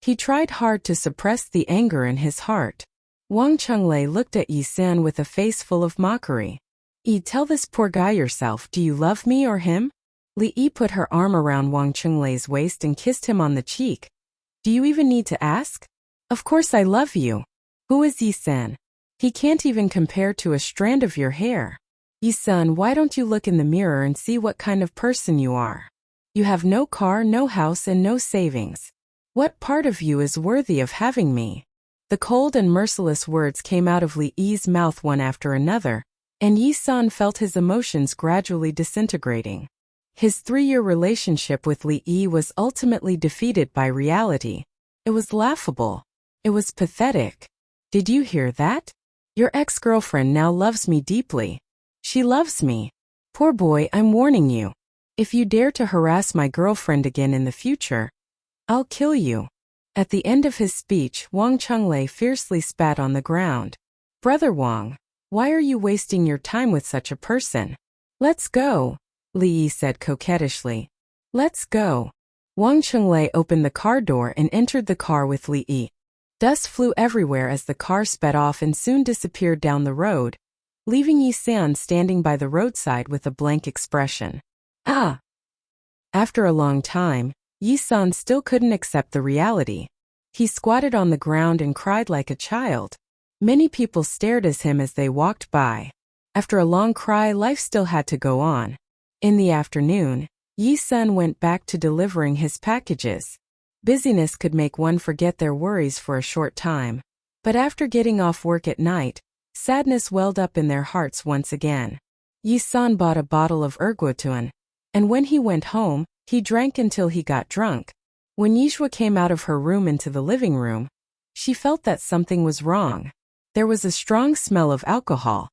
He tried hard to suppress the anger in his heart. Wang Chunglei looked at Yi Sun with a face full of mockery. Tell this poor guy yourself, do you love me or him? Li put her arm around Wang Chunglei's waist and kissed him on the cheek. Do you even need to ask? Of course I love you. Who is Yi Sun? He can't even compare to a strand of your hair. Yi Sun, why don't you look in the mirror and see what kind of person you are? You have no car, no house, and no savings. What part of you is worthy of having me? The cold and merciless words came out of Li's mouth one after another, and Yi Sun felt his emotions gradually disintegrating. His 3-year relationship with Li was ultimately defeated by reality. It was laughable. It was pathetic. Did you hear that? Your ex-girlfriend now loves me deeply. She loves me. Poor boy, I'm warning you. If you dare to harass my girlfriend again in the future, I'll kill you. At the end of his speech, Wang Chunglei fiercely spat on the ground. Brother Wang, why are you wasting your time with such a person? Let's go, Li said coquettishly. Let's go. Wang Chunglei opened the car door and entered the car with Li. Dust flew everywhere as the car sped off and soon disappeared down the road, leaving Yi Sun standing by the roadside with a blank expression. After a long time, Yi Sun still couldn't accept the reality. He squatted on the ground and cried like a child. Many people stared at him as they walked by. After a long cry, life still had to go on. In the afternoon, Yi Sun went back to delivering his packages. Busyness could make one forget their worries for a short time. But after getting off work at night, sadness welled up in their hearts once again. Yi Sun bought a bottle of erguatun, and when he went home, he drank until he got drunk. When Yishua came out of her room into the living room, she felt that something was wrong. There was a strong smell of alcohol.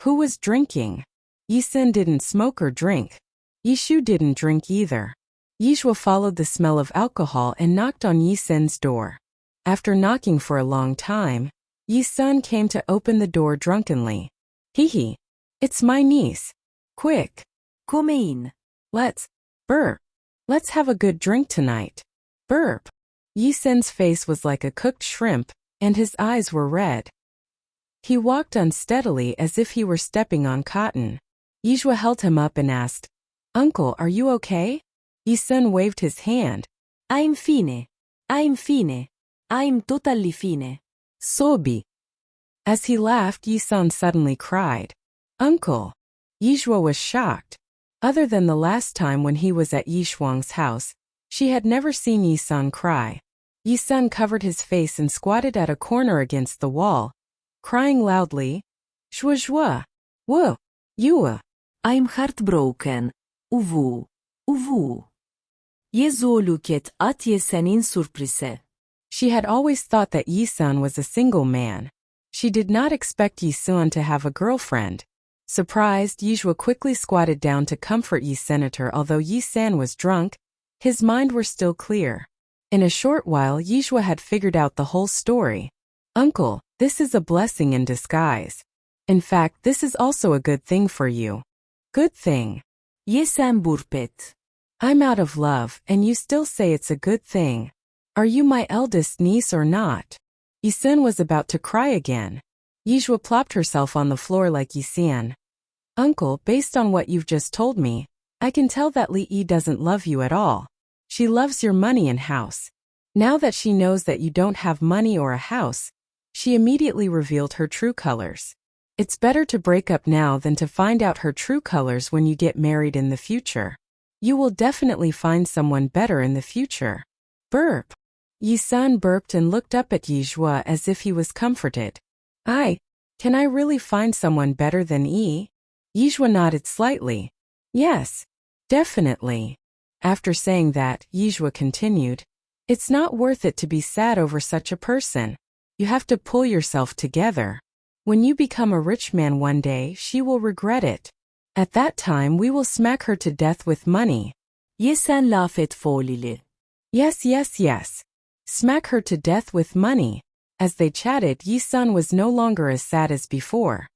Who was drinking? Yi Sun didn't smoke or drink. Yishu didn't drink either. Yishua followed the smell of alcohol and knocked on Yi Sun's door. After knocking for a long time, Yi Sun came to open the door drunkenly. Hee. It's my niece. Quick. Come in. Burp. Let's have a good drink tonight. Burp. Yi Sun's face was like a cooked shrimp, and his eyes were red. He walked unsteadily as if he were stepping on cotton. Yishua held him up and asked, Uncle, are you okay? Yi Sun waved his hand. I'm fine. I'm totally fine. Sobi. As he laughed, Yi Sun suddenly cried. Uncle. Yishua was shocked. Other than the last time when he was at Yishuang's house, She had never seen Yi-sun cry. Yi-sun covered his face and squatted at a corner against the wall, crying loudly, Shwa shwa. Whoa. Yua. I'm heartbroken. Uvu. Uvu. Jezoluket atje senin surprise. She had always thought that Yi-sun was a single man. She did not expect Yi-sun to have a girlfriend. Surprised, Yijua quickly squatted down to comfort Yi-senator. Although Yi-san was drunk, his mind were still clear. In a short while, Yijua had figured out the whole story. Uncle, this is a blessing in disguise. In fact, this is also a good thing for you. Good thing. Jesam burpet. I'm out of love, and you still say it's a good thing. Are you my eldest niece or not? Yi-sun was about to cry again. Yijua plopped herself on the floor like Yi-san. Uncle, based on what you've just told me, I can tell that Li-yi doesn't love you at all. She loves your money and house. Now that she knows that you don't have money or a house, she immediately revealed her true colors. It's better to break up now than to find out her true colors when you get married in the future. You will definitely find someone better in the future. Burp. Yi-sun burped and looked up at Yijua as if he was comforted. Can I really find someone better than Yi? Yijua nodded slightly. Yes, definitely. After saying that, Yijua continued, It's not worth it to be sad over such a person. You have to pull yourself together. When you become a rich man one day, she will regret it. At that time we will smack her to death with money. Jesam lafet folile. Yes. Smack her to death with money. As they chatted, Yi-sun was no longer as sad as before.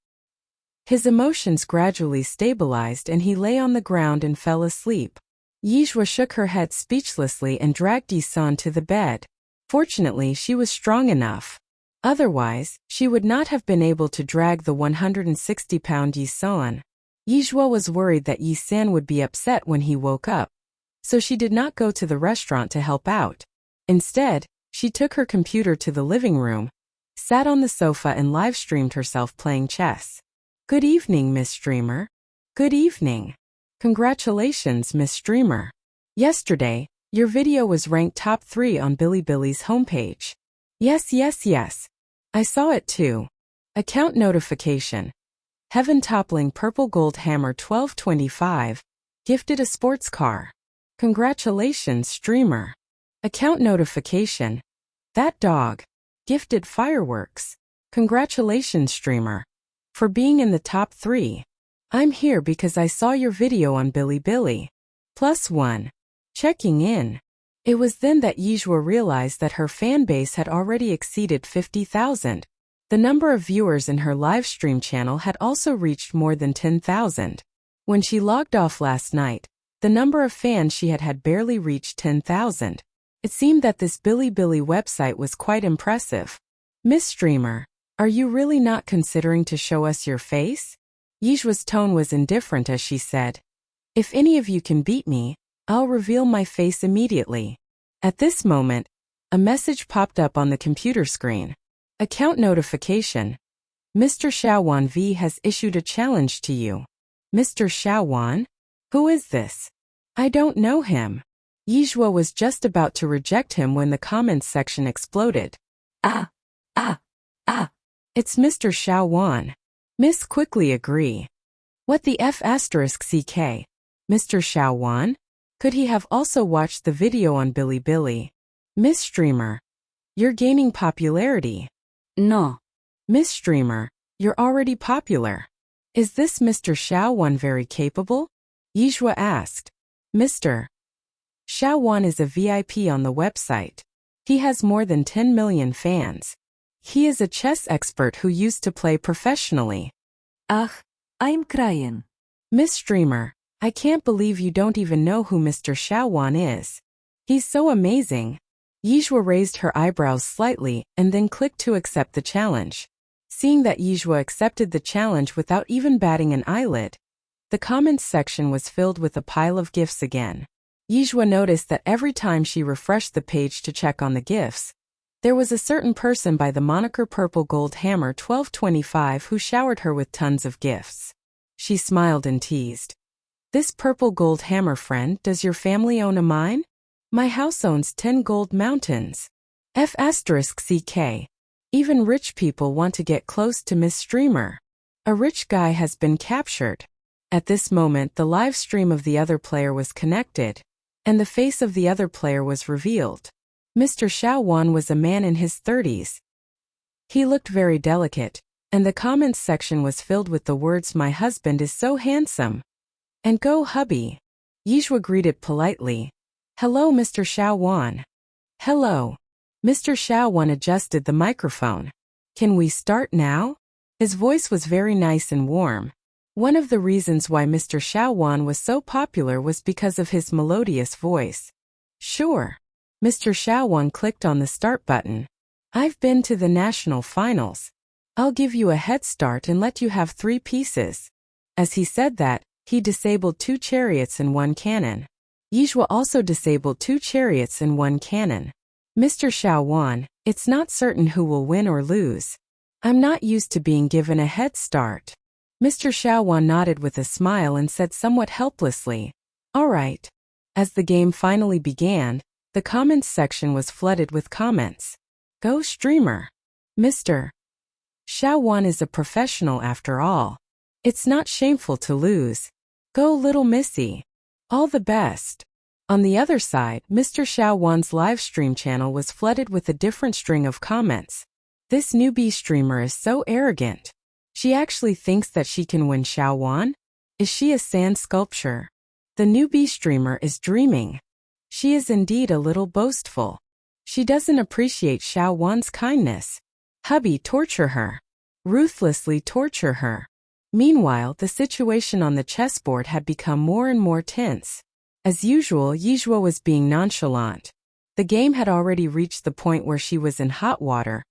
His emotions gradually stabilized and he lay on the ground and fell asleep. Yijua shook her head speechlessly and dragged Yi-sun to the bed. Fortunately, she was strong enough. Otherwise, she would not have been able to drag the 160-pound Yi-sun. Yijua was worried that Yi-san would be upset when he woke up, so she did not go to the restaurant to help out. Instead, she took her computer to the living room, sat on the sofa and live-streamed herself playing chess. Good evening, Miss Streamer. Good evening. Congratulations, Miss Streamer. Yesterday, your video was ranked top 3 on Bilibili's homepage. Yes. I saw it too. Account notification. Heaven toppling purple gold hammer 1225. Gifted a sports car. Congratulations, Streamer. Account notification. That dog. Gifted fireworks. Congratulations, Streamer. For being in the top 3. I'm here because I saw your video on Bilibili. +1. Checking in. It was then that Yijua realized that her fan base had already exceeded 50,000. The number of viewers in her live stream channel had also reached more than 10,000. When she logged off last night, the number of fans she had barely reached 10,000. It seemed that this Bilibili website was quite impressive. Miss Streamer, are you really not considering to show us your face? Yijua's tone was indifferent as she said, If any of you can beat me, I'll reveal my face immediately. At this moment, a message popped up on the computer screen. Account notification. Mr. Xiaowan V has issued a challenge to you. Mr. Xiaowan? Who is this? I don't know him. Yijua was just about to reject him when the comments section exploded. It's Mr. Xiaowan. Miss quickly agree. What the F***, Mr. Xiaowan? Could he have also watched the video on Bilibili? Miss Streamer. You're gaining popularity. No. Miss Streamer, you're already popular. Is this Mr. Xiaowan very capable? Yijua asked. Mr. Xiaowan is a VIP on the website. He has more than 10 million fans. He is a chess expert who used to play professionally. I'm crying. Miss Streamer, I can't believe you don't even know who Mr. Xiaowan is. He's so amazing. Yijua raised her eyebrows slightly and then clicked to accept the challenge. Seeing that Yijua accepted the challenge without even batting an eyelid, the comments section was filled with a pile of gifts again. Yijua noticed that every time she refreshed the page to check on the gifts, there was a certain person by the moniker Purple Gold Hammer 1225 who showered her with tons of gifts. She smiled and teased. This Purple Gold Hammer friend, does your family own a mine? My house owns 10 gold mountains. F***CK. Even rich people want to get close to Miss Streamer. A rich guy has been captured. At this moment the live stream of the other player was connected, and the face of the other player was revealed. Mr. Xiaowan was a man in his 30s. He looked very delicate, and the comments section was filled with the words "My husband is so handsome" and "Go hubby." Yizhua greeted politely. "Hello, Mr. Xiaowan." "Hello." Mr. Xiaowan adjusted the microphone. "Can we start now?" His voice was very nice and warm. One of the reasons why Mr. Xiaowan was so popular was because of his melodious voice. "Sure." Mr. Xiaowan clicked on the start button. "I've been to the national finals. I'll give you a head start and let you have 3 pieces." As he said that, he disabled 2 chariots and 1 cannon. Yizhua also disabled 2 chariots and 1 cannon. "Mr. Xiaowan, it's not certain who will win or lose. I'm not used to being given a head start." Mr. Xiaowan nodded with a smile and said somewhat helplessly, "All right." As the game finally began, the comments section was flooded with comments. "Go streamer. Mr. Xiaowan is a professional after all. It's not shameful to lose. Go little missy. All the best." On the other side, Mr. Xiaowan's live stream channel was flooded with a different string of comments. "This newbie streamer is so arrogant. She actually thinks that she can win Xiaowan? Is she a sand sculpture? The newbie streamer is dreaming. She is indeed a little boastful. She doesn't appreciate Xiaowan's kindness. Hubby, torture her. Ruthlessly torture her." Meanwhile, the situation on the chessboard had become more and more tense. As usual, Yizhua was being nonchalant. The game had already reached the point where she was in hot water,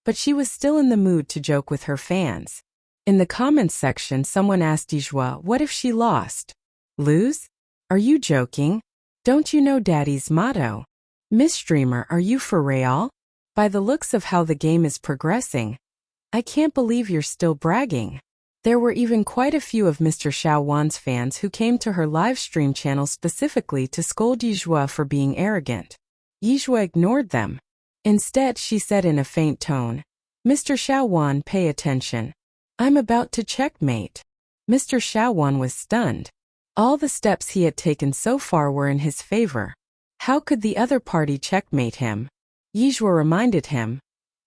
but she was still in the mood to joke with her fans. In the comments section, someone asked Yizhua, "What if she lost?" "Lose? Are you joking? Don't you know Daddy's motto? Miss Streamer, are you for real? By the looks of how the game is progressing, I can't believe you're still bragging." There were even quite a few of Mr. Xiaowan's fans who came to her live stream channel specifically to scold Yizhua for being arrogant. Yizhua ignored them. Instead, she said in a faint tone, "Mr. Xiaowan, pay attention. I'm about to checkmate." Mr. Xiaowan was stunned. All the steps he had taken so far were in his favor. How could the other party checkmate him? Yizhua reminded him,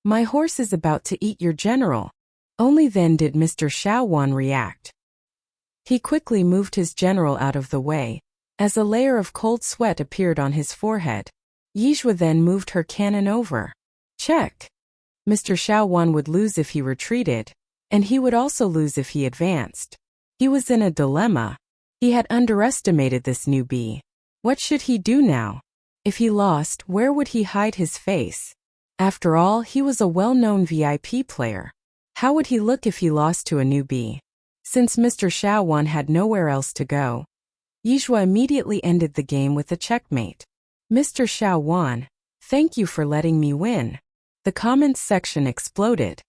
"My horse is about to eat your general." Only then did Mr. Xiaowan react. He quickly moved his general out of the way, as a layer of cold sweat appeared on his forehead. Yizhua then moved her cannon over. Check. Mr. Xiaowan would lose if he retreated, and he would also lose if he advanced. He was in a dilemma. He had underestimated this newbie. What should he do now? If he lost, where would he hide his face? After all, he was a well-known VIP player. How would he look if he lost to a newbie? Since Mr. Xiaowan had nowhere else to go, Yizhua immediately ended the game with a checkmate. "Mr. Xiaowan, thank you for letting me win." The comments section exploded.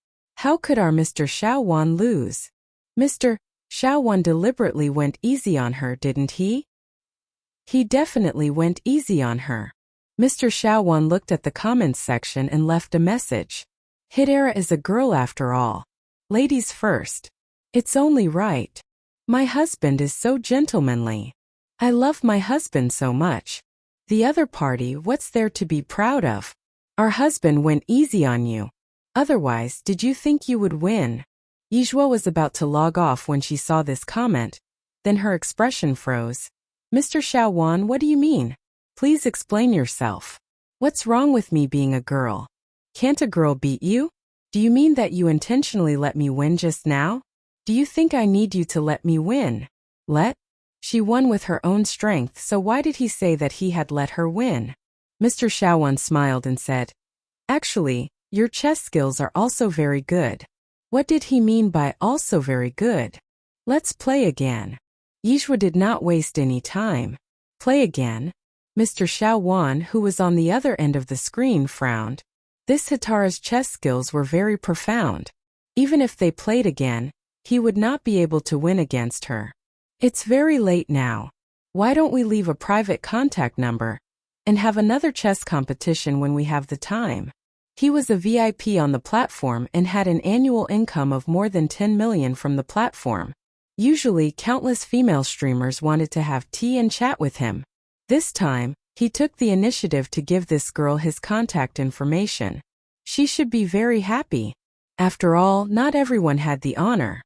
How could our Mr. Xiaowan lose? Mr. Xiaowan deliberately went easy on her, didn't he? He definitely went easy on her. Mr. Xiaowan looked at the comments section and left a message. Hidera is a girl after all. Ladies first. It's only right. My husband is so gentlemanly. I love my husband so much. The other party, what's there to be proud of? Our husband went easy on you. Otherwise, did you think you would win? Yizhua was about to log off when she saw this comment. Then her expression froze. Mr. Xiaowan, what do you mean? Please explain yourself. What's wrong with me being a girl? Can't a girl beat you? Do you mean that you intentionally let me win just now? Do you think I need you to let me win? Let? She won with her own strength, so why did he say that he had let her win? Mr. Xiaowan smiled and said, Actually, your chess skills are also very good. What did he mean by also very good? Let's play again. Yizhua did not waste any time. Play again? Mr. Xiaowan, who was on the other end of the screen, frowned. This Hitara's chess skills were very profound. Even if they played again, he would not be able to win against her. It's very late now. Why don't we leave a private contact number? and have another chess competition when we have the time. He was a VIP on the platform and had an annual income of more than 10 million from the platform. Usually, countless female streamers wanted to have tea and chat with him. This time, he took the initiative to give this girl his contact information. She should be very happy. After all, not everyone had the honor.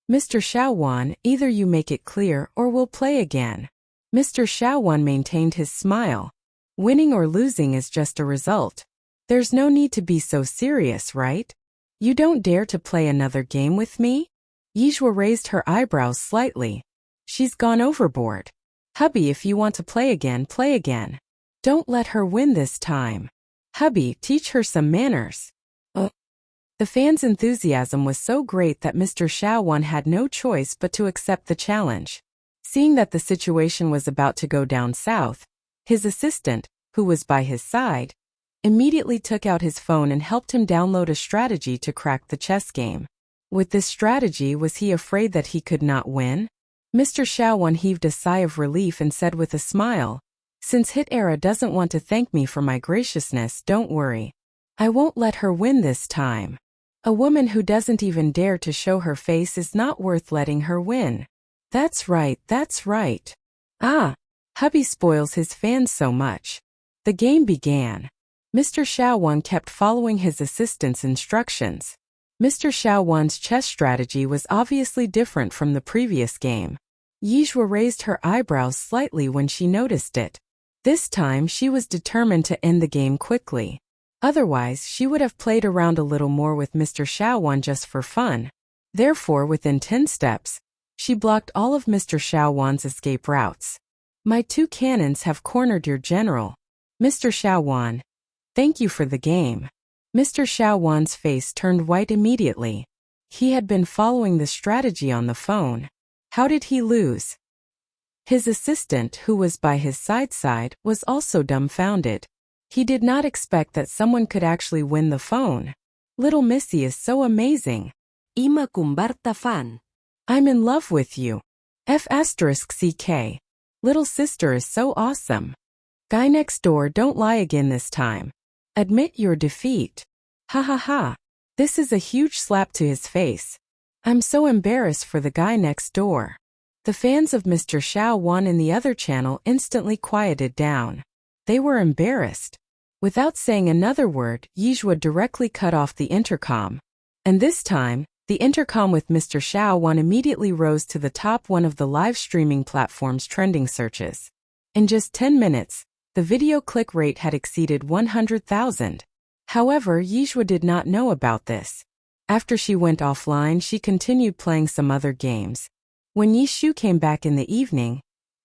Mr. Xiaowan, either you make it clear or we'll play again. Mr. Xiaowan maintained his smile. Winning or losing is just a result. There's no need to be so serious, right? You don't dare to play another game with me? Yizhua raised her eyebrows slightly. She's gone overboard. Hubby, if you want to play again, play again. Don't let her win this time. Hubby, teach her some manners. The fans' enthusiasm was so great that Mr. Xiaowan had no choice but to accept the challenge. Seeing that the situation was about to go down south, his assistant, who was by his side, immediately took out his phone and helped him download a strategy to crack the chess game. With this strategy, was he afraid that he could not win? Mr. Xiaowan heaved a sigh of relief and said with a smile, "Since Hit Era doesn't want to thank me for my graciousness, don't worry. I won't let her win this time. A woman who doesn't even dare to show her face is not worth letting her win." That's right, that's right. Hubby spoils his fans so much. The game began. Mr. Xiaowan kept following his assistant's instructions. Mr. Xiaowan's chess strategy was obviously different from the previous game. Yizhua raised her eyebrows slightly when she noticed it. This time she was determined to end the game quickly. Otherwise, she would have played around a little more with Mr. Xiaowan just for fun. Therefore, within 10 steps, she blocked all of Mr. Xiaowan's escape routes. My two cannons have cornered your general. Mr. Xiaowan. Thank you for the game. Mr. Xiaowan's face turned white immediately. He had been following the strategy on the phone. How did he lose? His assistant, who was by his side, was also dumbfounded. He did not expect that someone could actually win the phone. Little Missy is so amazing. Ima kumbarta fan. I'm in love with you. F***CK. Little sister is so awesome. Guy next door, don't lie again this time. Admit your defeat. Ha ha ha. This is a huge slap to his face. I'm so embarrassed for the guy next door. The fans of Mr. Xiaowan in the other channel instantly quieted down. They were embarrassed. Without saying another word, Yizhua directly cut off the intercom. And this time, the intercom with Mr. Xiaowan immediately rose to the top one of the live streaming platform's trending searches. In just 10 minutes, the video click rate had exceeded 100,000. However, Yizhua did not know about this. After she went offline, she continued playing some other games. When Yishu came back in the evening,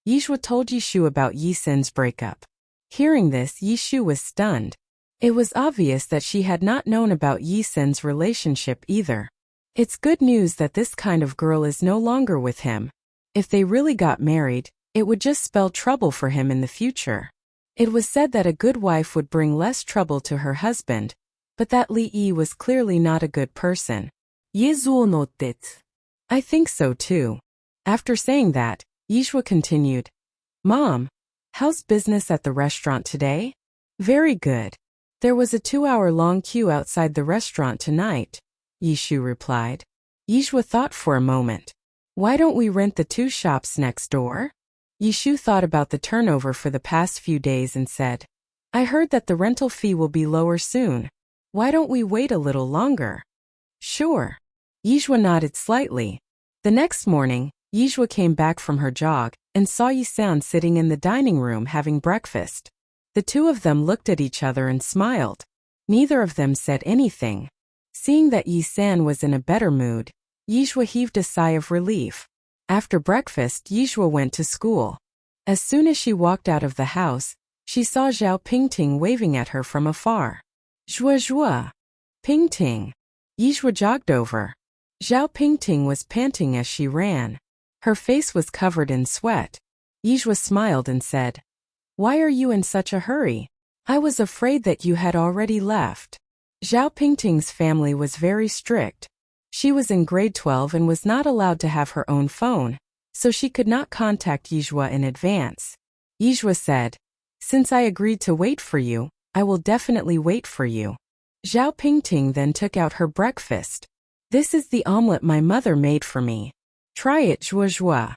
Yizhua told Yishu about Yisen's breakup. Hearing this, Yishu was stunned. It was obvious that she had not known about Yisen's relationship either. It's good news that this kind of girl is no longer with him. If they really got married, it would just spell trouble for him in the future. It was said that a good wife would bring less trouble to her husband, but that Li Yi was clearly not a good person. Yezuo notet. I think so too. After saying that, Yizhua continued, Mom, how's business at the restaurant today? Very good. There was a 2-hour-long queue outside the restaurant tonight, Yishu replied. Yizhua thought for a moment. Why don't we rent the 2 shops next door? Yishu thought about the turnover for the past few days and said, I heard that the rental fee will be lower soon. Why don't we wait a little longer? Sure. Yizhua nodded slightly. The next morning, Yizhua came back from her jog and saw Yisan sitting in the dining room having breakfast. The two of them looked at each other and smiled. Neither of them said anything. Seeing that Yisan was in a better mood, Yizhua heaved a sigh of relief. After breakfast, Yizhua went to school. As soon as she walked out of the house, she saw Zhao Pingting waving at her from afar. Zhua zhua. Pingting. Yizhua jogged over. Zhao Pingting was panting as she ran. Her face was covered in sweat. Yizhua smiled and said, Why are you in such a hurry? I was afraid that you had already left. Zhao Pingting's family was very strict. She was in grade 12 and was not allowed to have her own phone, so she could not contact Yizhua in advance. Yizhua said, Since I agreed to wait for you, I will definitely wait for you. Zhao Pingting then took out her breakfast. This is the omelette my mother made for me. Try it, Zhuo Zhuo.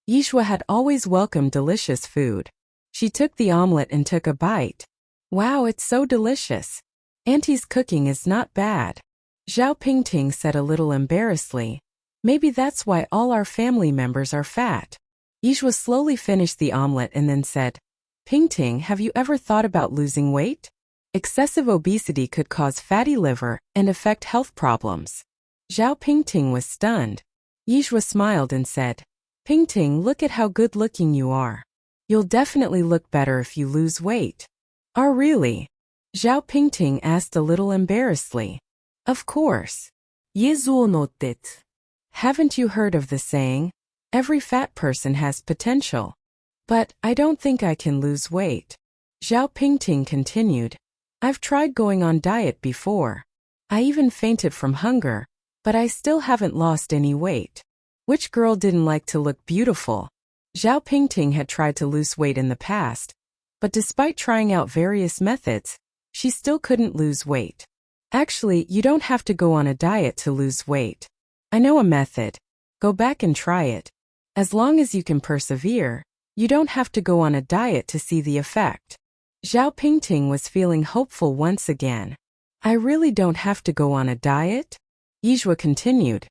Yizhua had always welcomed delicious food. She took the omelette and took a bite. Wow, it's so delicious. Auntie's cooking is not bad. Zhao Pingting said a little embarrassedly. Maybe that's why all our family members are fat. Yizhua slowly finished the omelette and then said, Pingting, have you ever thought about losing weight? Excessive obesity could cause fatty liver and affect health problems. Zhao Pingting was stunned. Yizhua smiled and said, Pingting, look at how good looking you are. You'll definitely look better if you lose weight. Oh really? Zhao Pingting asked a little embarrassedly. Of course. Yizhuo nodded. Haven't you heard of the saying, every fat person has potential? But I don't think I can lose weight. Zhao Pingting continued. I've tried going on diet before. I even fainted from hunger, but I still haven't lost any weight. Which girl didn't like to look beautiful? Zhao Pingting had tried to lose weight in the past, but despite trying out various methods, she still couldn't lose weight. Actually, you don't have to go on a diet to lose weight. I know a method. Go back and try it. As long as you can persevere, you don't have to go on a diet to see the effect. Zhao Pingting was feeling hopeful once again. I really don't have to go on a diet? Yizhua continued.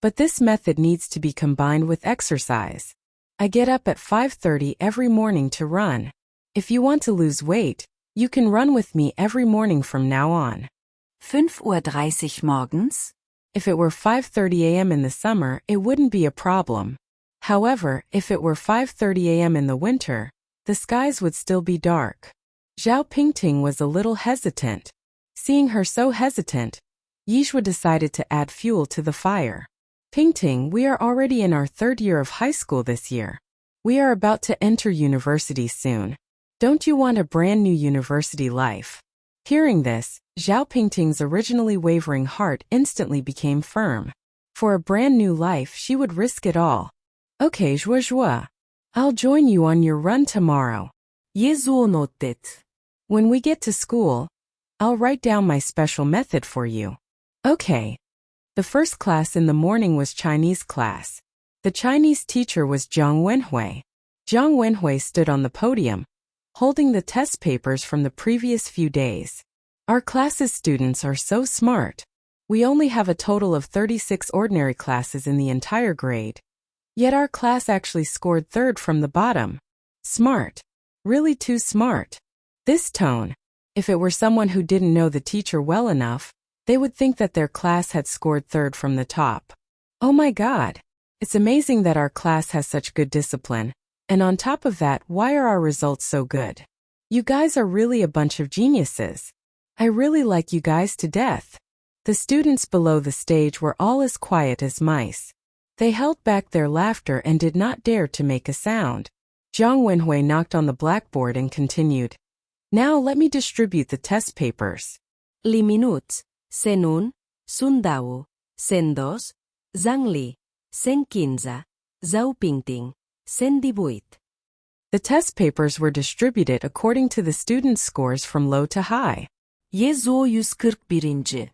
But this method needs to be combined with exercise. I get up at 5:30 every morning to run. If you want to lose weight, you can run with me every morning from now on. 5:30 Uhr morgens? If it were 5:30 a.m. in the summer, it wouldn't be a problem. However, if it were 5:30 a.m. in the winter, the skies would still be dark. Zhao Pingting was a little hesitant. Seeing her so hesitant, Yizhua decided to add fuel to the fire. Pingting, we are already in our 3rd year of high school this year. We are about to enter university soon. Don't you want a brand new university life? Hearing this, Zhao Pingting's originally wavering heart instantly became firm. For a brand new life, she would risk it all. Okay, Zhuo Zhuo. I'll join you on your run tomorrow. Yizhuo nodded. When we get to school, I'll write down my special method for you. Okay. The first class in the morning was Chinese class. The Chinese teacher was Zhang Wenhui. Zhang Wenhui stood on the podium, holding the test papers from the previous few days. Our class's students are so smart. We only have a total of 36 ordinary classes in the entire grade. Yet our class actually scored 3rd from the bottom. Smart. Really too smart. This tone. If it were someone who didn't know the teacher well enough, they would think that their class had scored 3rd from the top. Oh my God. It's amazing that our class has such good discipline. And on top of that, why are our results so good? You guys are really a bunch of geniuses. I really like you guys to death. The students below the stage were all as quiet as mice. They held back their laughter and did not dare to make a sound. Zhang Wenhui knocked on the blackboard and continued. Now let me distribute the test papers. Li minuts, Sen 1, Sun Dao, Sen 2, Zhang Li, Sen 15, Zhao Pingting, Sen 18. The test papers were distributed according to the students' scores from low to high. Yizhuo 141.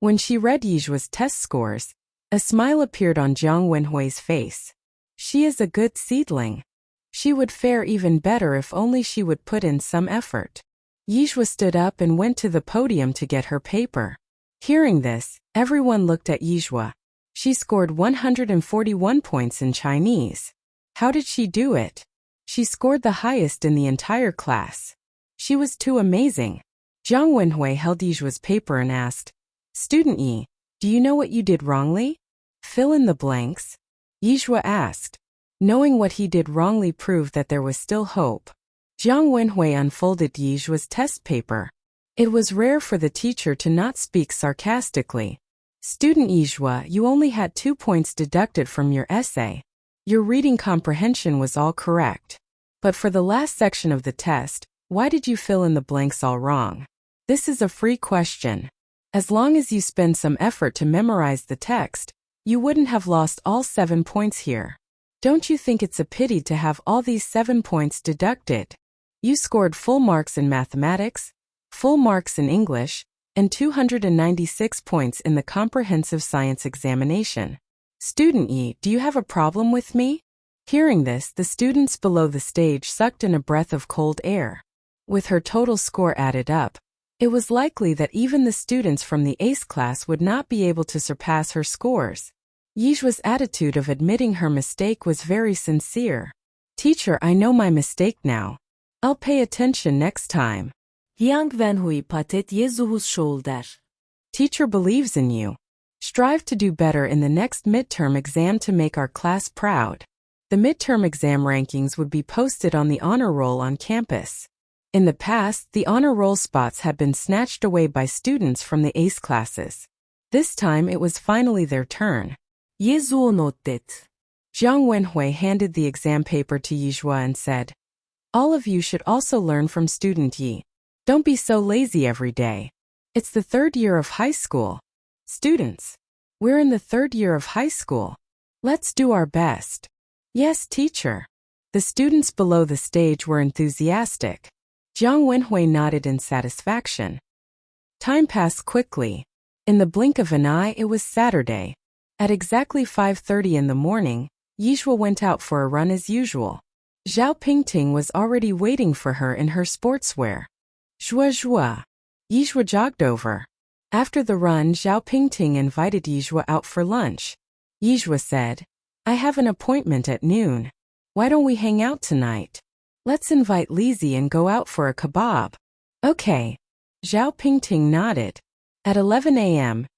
When she read Yizhua's test scores, a smile appeared on Zhang Wenhui's face. She is a good seedling. She would fare even better if only she would put in some effort. Yizhua stood up and went to the podium to get her paper. Hearing this, everyone looked at Yizhua. She scored 141 points in Chinese. How did she do it? She scored the highest in the entire class. She was too amazing. Zhang Wenhui held Yizhua's paper and asked, Student Yi, do you know what you did wrongly? Fill in the blanks. Yizhua asked. Knowing what he did wrongly proved that there was still hope. Zhang Wenhui unfolded Yizhua's test paper. It was rare for the teacher to not speak sarcastically. Student Yizhua, you only had 2 points deducted from your essay. Your reading comprehension was all correct. But for the last section of the test, why did you fill in the blanks all wrong? This is a free question. As long as you spend some effort to memorize the text, you wouldn't have lost all 7 points here. Don't you think it's a pity to have all these 7 points deducted? You scored full marks in mathematics, full marks in English, and 296 points in the comprehensive science examination. Student Yi, do you have a problem with me? Hearing this, the students below the stage sucked in a breath of cold air. With her total score added up, it was likely that even the students from the ace class would not be able to surpass her scores. Yijua's attitude of admitting her mistake was very sincere. Teacher, I know my mistake now. I'll pay attention next time. Yang Wenhui patet Yezuhus shoulder. Teacher believes in you. Strive to do better in the next midterm exam to make our class proud. The midterm exam rankings would be posted on the honor roll on campus. In the past, the honor roll spots had been snatched away by students from the ace classes. This time it was finally their turn. Yezuo notet. Jiang Wenhui handed the exam paper to Yijua and said, all of you should also learn from Student Yi. Don't be so lazy every day. It's the 3rd year of high school. Students, we're in the 3rd year of high school. Let's do our best. Yes, teacher. The students below the stage were enthusiastic. Jiang Wenhui nodded in satisfaction. Time passed quickly. In the blink of an eye, it was Saturday. At exactly 5:30 in the morning, Yijua went out for a run as usual. Zhao Pingting was already waiting for her in her sportswear. Zhua. Yijua jogged over. After the run, Zhao Pingting invited Yijua out for lunch. Yijua said, I have an appointment at noon. Why don't we hang out tonight? Let's invite Lizzie and go out for a kebab. Okay. Zhao Pingting nodded. At 11 a.m.,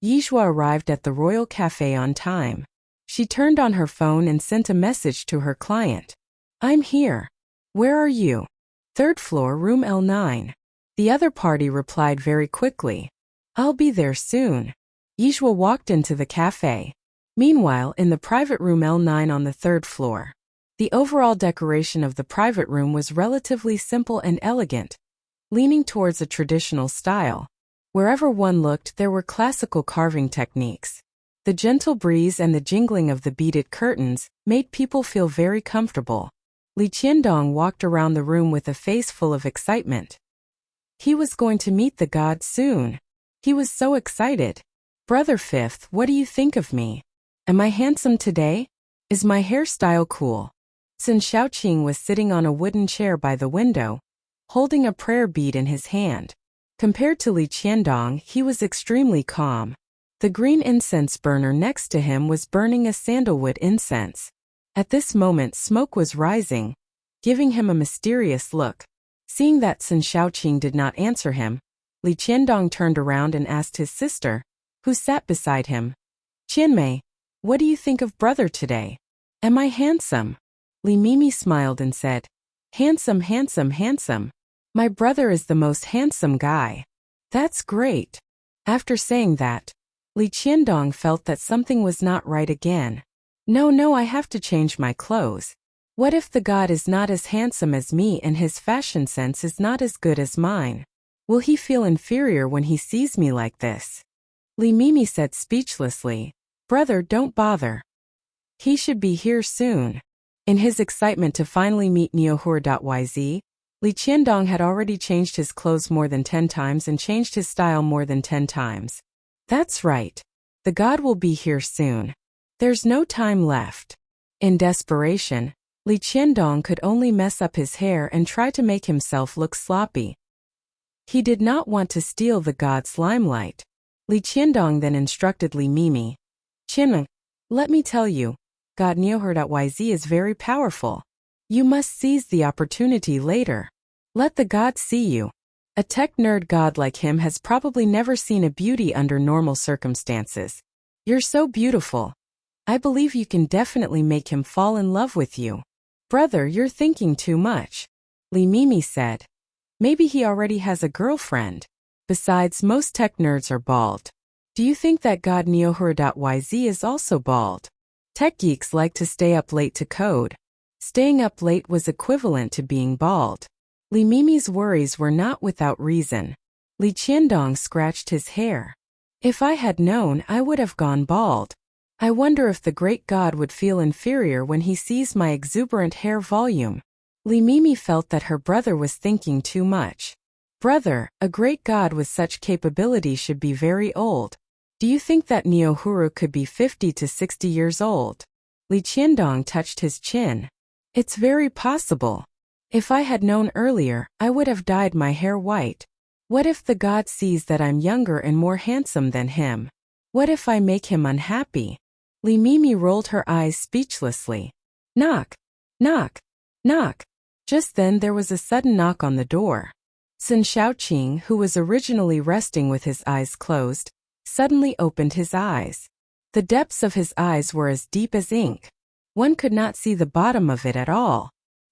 Yijua arrived at the Royal Cafe on time. She turned on her phone and sent a message to her client. I'm here. Where are you? 3rd floor, room L9. The other party replied very quickly. I'll be there soon. Yijua walked into the cafe. Meanwhile, in the private room L9 on the 3rd floor, the overall decoration of the private room was relatively simple and elegant, leaning towards a traditional style. Wherever one looked, there were classical carving techniques. The gentle breeze and the jingling of the beaded curtains made people feel very comfortable. Li Qiandong walked around the room with a face full of excitement. He was going to meet the god soon. He was so excited. Brother Fifth, what do you think of me? Am I handsome today? Is my hairstyle cool? Sun Shaoqing was sitting on a wooden chair by the window, holding a prayer bead in his hand. Compared to Li Qiandong, he was extremely calm. The green incense burner next to him was burning a sandalwood incense. At this moment, smoke was rising, giving him a mysterious look. Seeing that Sun Shaoqing did not answer him, Li Qiandong turned around and asked his sister, who sat beside him, Qianmei, what do you think of brother today? Am I handsome? Li Mimi smiled and said, handsome, handsome, handsome. My brother is the most handsome guy. That's great. After saying that, Li Qiandong felt that something was not right again. No, I have to change my clothes. What if the god is not as handsome as me and his fashion sense is not as good as mine? Will he feel inferior when he sees me like this? Li Mimi said speechlessly, brother, don't bother. He should be here soon. In his excitement to finally meet Neohur.yz, Li Qiandong had already changed his clothes more than 10 times and changed his style more than 10 times. That's right. The god will be here soon. There's no time left. In desperation, Li Qiandong could only mess up his hair and try to make himself look sloppy. He did not want to steal the god's limelight. Li Qiandong then instructed Li Mimi, Qianmei, let me tell you, God Neohur.yz is very powerful. You must seize the opportunity later. Let the god see you. A tech nerd god like him has probably never seen a beauty under normal circumstances. You're so beautiful. I believe you can definitely make him fall in love with you. Brother, you're thinking too much. Li Mimi said. Maybe he already has a girlfriend. Besides, most tech nerds are bald. Do you think that god Neohur.yz is also bald? Tech geeks like to stay up late to code. Staying up late was equivalent to being bald. Li Mimi's worries were not without reason. Li Qiandong scratched his hair. If I had known, I would have gone bald. I wonder if the great god would feel inferior when he sees my exuberant hair volume. Li Mimi felt that her brother was thinking too much. Brother, a great god with such capability should be very old. Do you think that Neohuru could be 50 to 60 years old? Li Qiandong touched his chin. It's very possible. If I had known earlier, I would have dyed my hair white. What if the god sees that I'm younger and more handsome than him? What if I make him unhappy? Li Mimi rolled her eyes speechlessly. Knock, knock, knock. Just then there was a sudden knock on the door. Sun Shaoqing, who was originally resting with his eyes closed, suddenly opened his eyes. The depths of his eyes were as deep as ink. One could not see the bottom of it at all.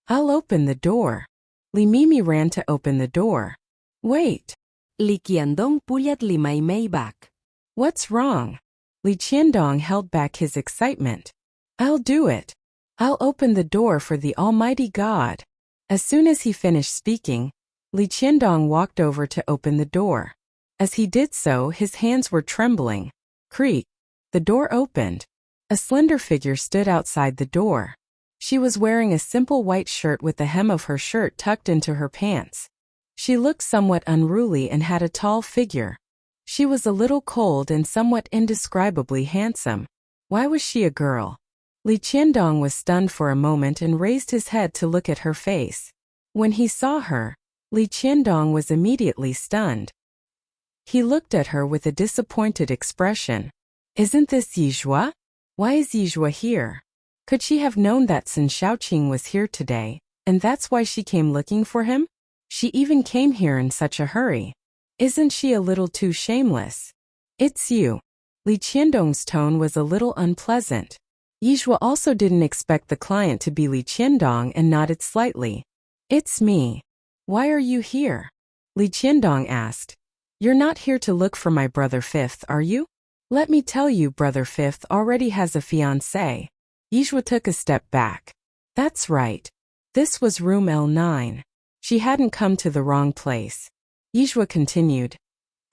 I'll open the door. Li Mimi ran to open the door. Wait. Li Qiandong pullat Li Maimei back. What's wrong? Li Qiandong held back his excitement. I'll do it. I'll open the door for the Almighty God. As soon as he finished speaking, Li Qiandong walked over to open the door. As he did so, his hands were trembling. Creak. The door opened. A slender figure stood outside the door. She was wearing a simple white shirt with the hem of her shirt tucked into her pants. She looked somewhat unruly and had a tall figure. She was a little cold and somewhat indescribably handsome. Why was she a girl? Li Qiandong was stunned for a moment and raised his head to look at her face. When he saw her, Li Qiandong was immediately stunned. He looked at her with a disappointed expression. Isn't this Yizhua? Why is Yizhua here? Could she have known that Sun Shaoqing was here today, and that's why she came looking for him? She even came here in such a hurry. Isn't she a little too shameless? It's you. Li Qiandong's tone was a little unpleasant. Yizhua also didn't expect the client to be Li Qiandong and nodded slightly. It's me. Why are you here? Li Qiandong asked. You're not here to look for my brother Fifth, are you? Let me tell you, brother Fifth already has a fiancée. Yizhua took a step back. That's right. This was room L9. She hadn't come to the wrong place. Yizhua continued.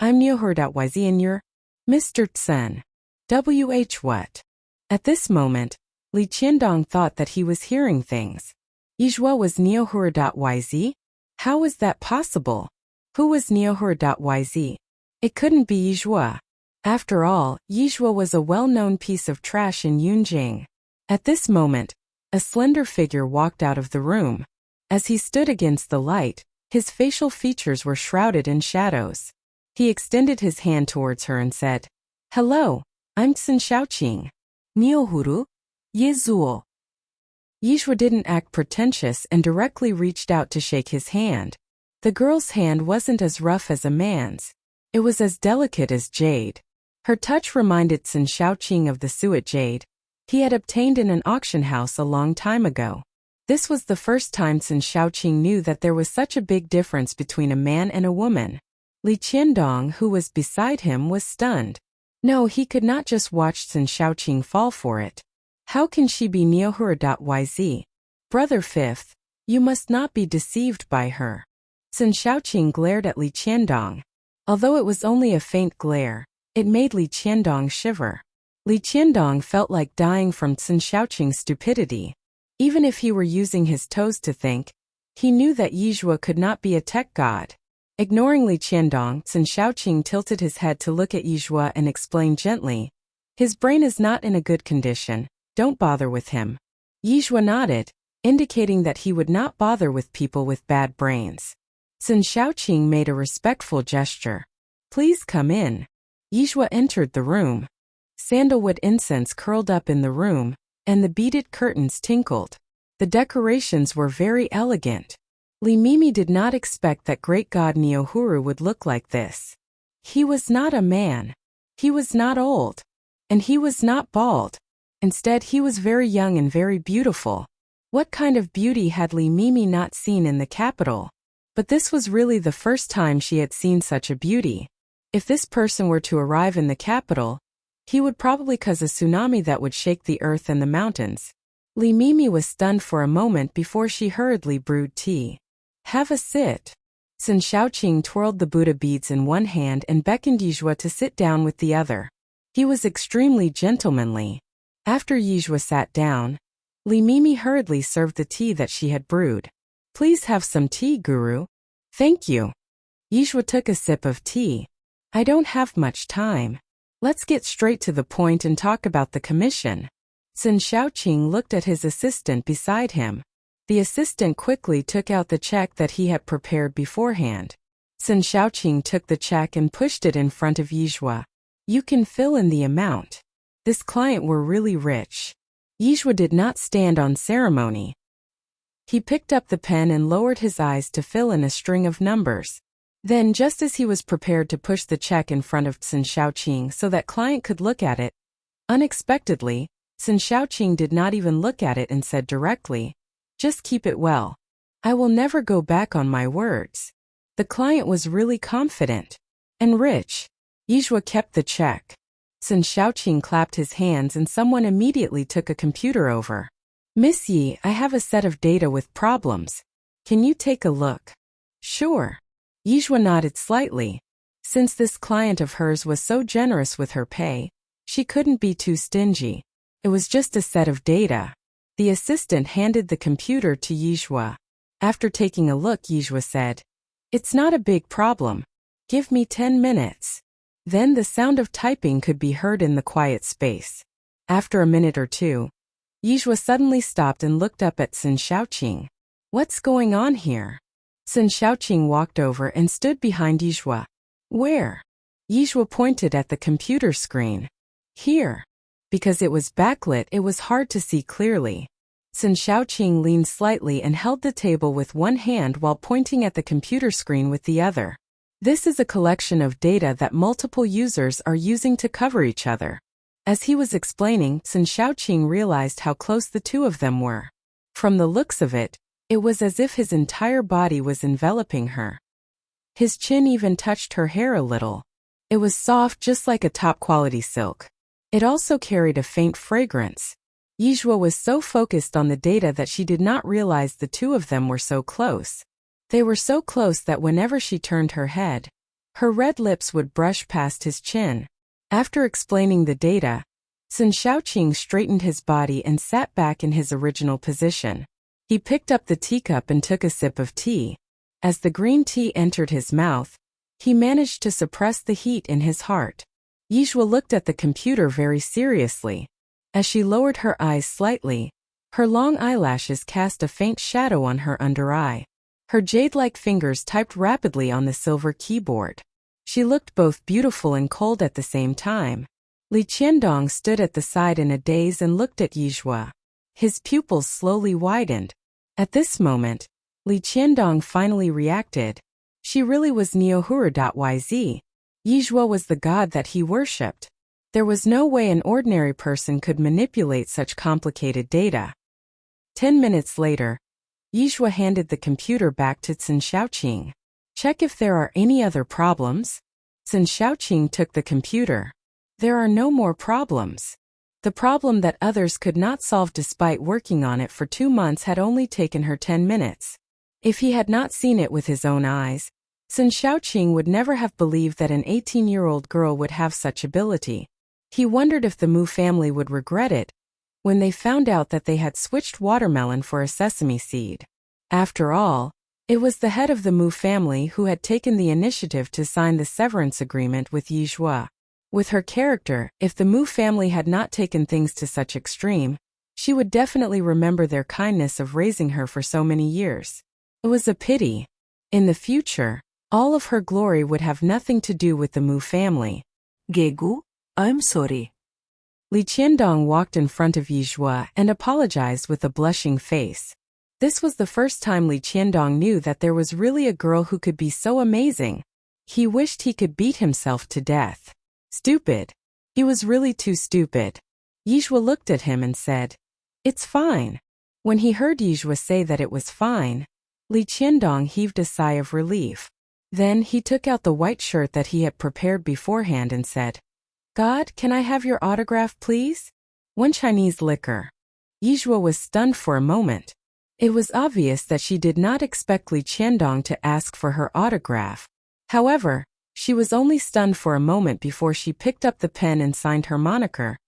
I'm Neohur.yz and you're Mr. Tsen. WH what? At this moment, Li Qiandong thought that he was hearing things. Yizhua was Neohur.yz? How was that possible? Who was Neohur.yz? It couldn't be Yizhua. After all, Yizhua was a well-known piece of trash in Yunjing. At this moment, a slender figure walked out of the room. As he stood against the light, his facial features were shrouded in shadows. He extended his hand towards her and said, Hello, I'm Sun Shaoqing. Neohuru? Yezuo. Yizhua didn't act pretentious and directly reached out to shake his hand. The girl's hand wasn't as rough as a man's. It was as delicate as jade. Her touch reminded Sun Shaoqing of the suet jade he had obtained in an auction house a long time ago. This was the first time Sun Shaoqing knew that there was such a big difference between a man and a woman. Li Qiandong, who was beside him, was stunned. No, he could not just watch Sun Shaoqing fall for it. How can she be Neohura.yz? Brother Fifth, you must not be deceived by her. Sun Shaoqing glared at Li Qiandong. Although it was only a faint glare, it made Li Qiandong shiver. Li Qiandong felt like dying from Sun Shaoqing's stupidity. Even if he were using his toes to think, he knew that Yizhua could not be a tech god. Ignoring Li Qiandong, Sun Shaoqing tilted his head to look at Yizhua and explained gently, His brain is not in a good condition, don't bother with him. Yizhua nodded, indicating that he would not bother with people with bad brains. Sun Shaoqing made a respectful gesture. Please come in. Yizhua entered the room. Sandalwood incense curled up in the room, and the beaded curtains tinkled. The decorations were very elegant. Li Mimi did not expect that great god Neohuru would look like this. He was not a man. He was not old. And he was not bald. Instead, he was very young and very beautiful. What kind of beauty had Li Mimi not seen in the capital? But this was really the first time she had seen such a beauty. If this person were to arrive in the capital, he would probably cause a tsunami that would shake the earth and the mountains. Li Mimi was stunned for a moment before she hurriedly brewed tea. Have a sit. Sun Shaoqing twirled the Buddha beads in one hand and beckoned Yizhua to sit down with the other. He was extremely gentlemanly. After Yizhua sat down, Li Mimi hurriedly served the tea that she had brewed. Please have some tea, Guru. Thank you. Yishua took a sip of tea. I don't have much time. Let's get straight to the point and talk about the commission. Sun Shaoqing looked at his assistant beside him. The assistant quickly took out the check that he had prepared beforehand. Sun Shaoqing took the check and pushed it in front of Yishua. You can fill in the amount. This client were really rich. Yishua did not stand on ceremony. He picked up the pen and lowered his eyes to fill in a string of numbers. Then, just as he was prepared to push the check in front of Sun Shaoqing so that client could look at it, unexpectedly, Sun Shaoqing did not even look at it and said directly, "Just keep it well. I will never go back on my words." The client was really confident and rich. Yishua kept the check. Sun Shaoqing clapped his hands and someone immediately took a computer over. Miss Yi, I have a set of data with problems. Can you take a look? Sure. Yishua nodded slightly. Since this client of hers was so generous with her pay, she couldn't be too stingy. It was just a set of data. The assistant handed the computer to Yishua. After taking a look, Yishua said, "It's not a big problem. Give me 10 minutes. Then the sound of typing could be heard in the quiet space. After a minute or two, Yishua suddenly stopped and looked up at Sun Shaoqing. What's going on here? Sun Shaoqing walked over and stood behind Yishua. Where? Yishua pointed at the computer screen. Here. Because it was backlit, it was hard to see clearly. Sun Shaoqing leaned slightly and held the table with one hand while pointing at the computer screen with the other. This is a collection of data that multiple users are using to cover each other. As he was explaining, Sun Shaoqing realized how close the two of them were. From the looks of it, it was as if his entire body was enveloping her. His chin even touched her hair a little. It was soft just like a top-quality silk. It also carried a faint fragrance. Yishua was so focused on the data that she did not realize the two of them were so close. They were so close that whenever she turned her head, her red lips would brush past his chin. After explaining the data, Sun Shaoqing straightened his body and sat back in his original position. He picked up the teacup and took a sip of tea. As the green tea entered his mouth, he managed to suppress the heat in his heart. Yishua looked at the computer very seriously. As she lowered her eyes slightly, her long eyelashes cast a faint shadow on her under eye. Her jade-like fingers typed rapidly on the silver keyboard. She looked both beautiful and cold at the same time. Li Qiandong stood at the side in a daze and looked at Yishua. His pupils slowly widened. At this moment, Li Qiandong finally reacted. She really was Neohura.yz. Yishua was the god that he worshipped. There was no way an ordinary person could manipulate such complicated data. 10 minutes later, Yishua handed the computer back to Sun Shaoqing. Check if there are any other problems. Sun Shaoqing took the computer. There are no more problems. The problem that others could not solve despite working on it for 2 months had only taken her 10 minutes. If he had not seen it with his own eyes, Sun Shaoqing would never have believed that an 18-year-old girl would have such ability. He wondered if the Mu family would regret it when they found out that they had switched watermelon for a sesame seed. After all, it was the head of the Mu family who had taken the initiative to sign the severance agreement with Yishua. With her character, if the Mu family had not taken things to such extreme, she would definitely remember their kindness of raising her for so many years. It was a pity. In the future, all of her glory would have nothing to do with the Mu family. Gegu, I'm sorry. Li Qiandong walked in front of Yishua and apologized with a blushing face. This was the first time Li Qiandong knew that there was really a girl who could be so amazing. He wished he could beat himself to death. Stupid. He was really too stupid. Yishua looked at him and said, "It's fine." When he heard Yishua say that it was fine, Li Qiandong heaved a sigh of relief. Then he took out the white shirt that he had prepared beforehand and said, "God, can I have your autograph, please? One Chinese liquor." Yishua was stunned for a moment. It was obvious that she did not expect Li Qiandong to ask for her autograph. However, she was only stunned for a moment before she picked up the pen and signed her moniker,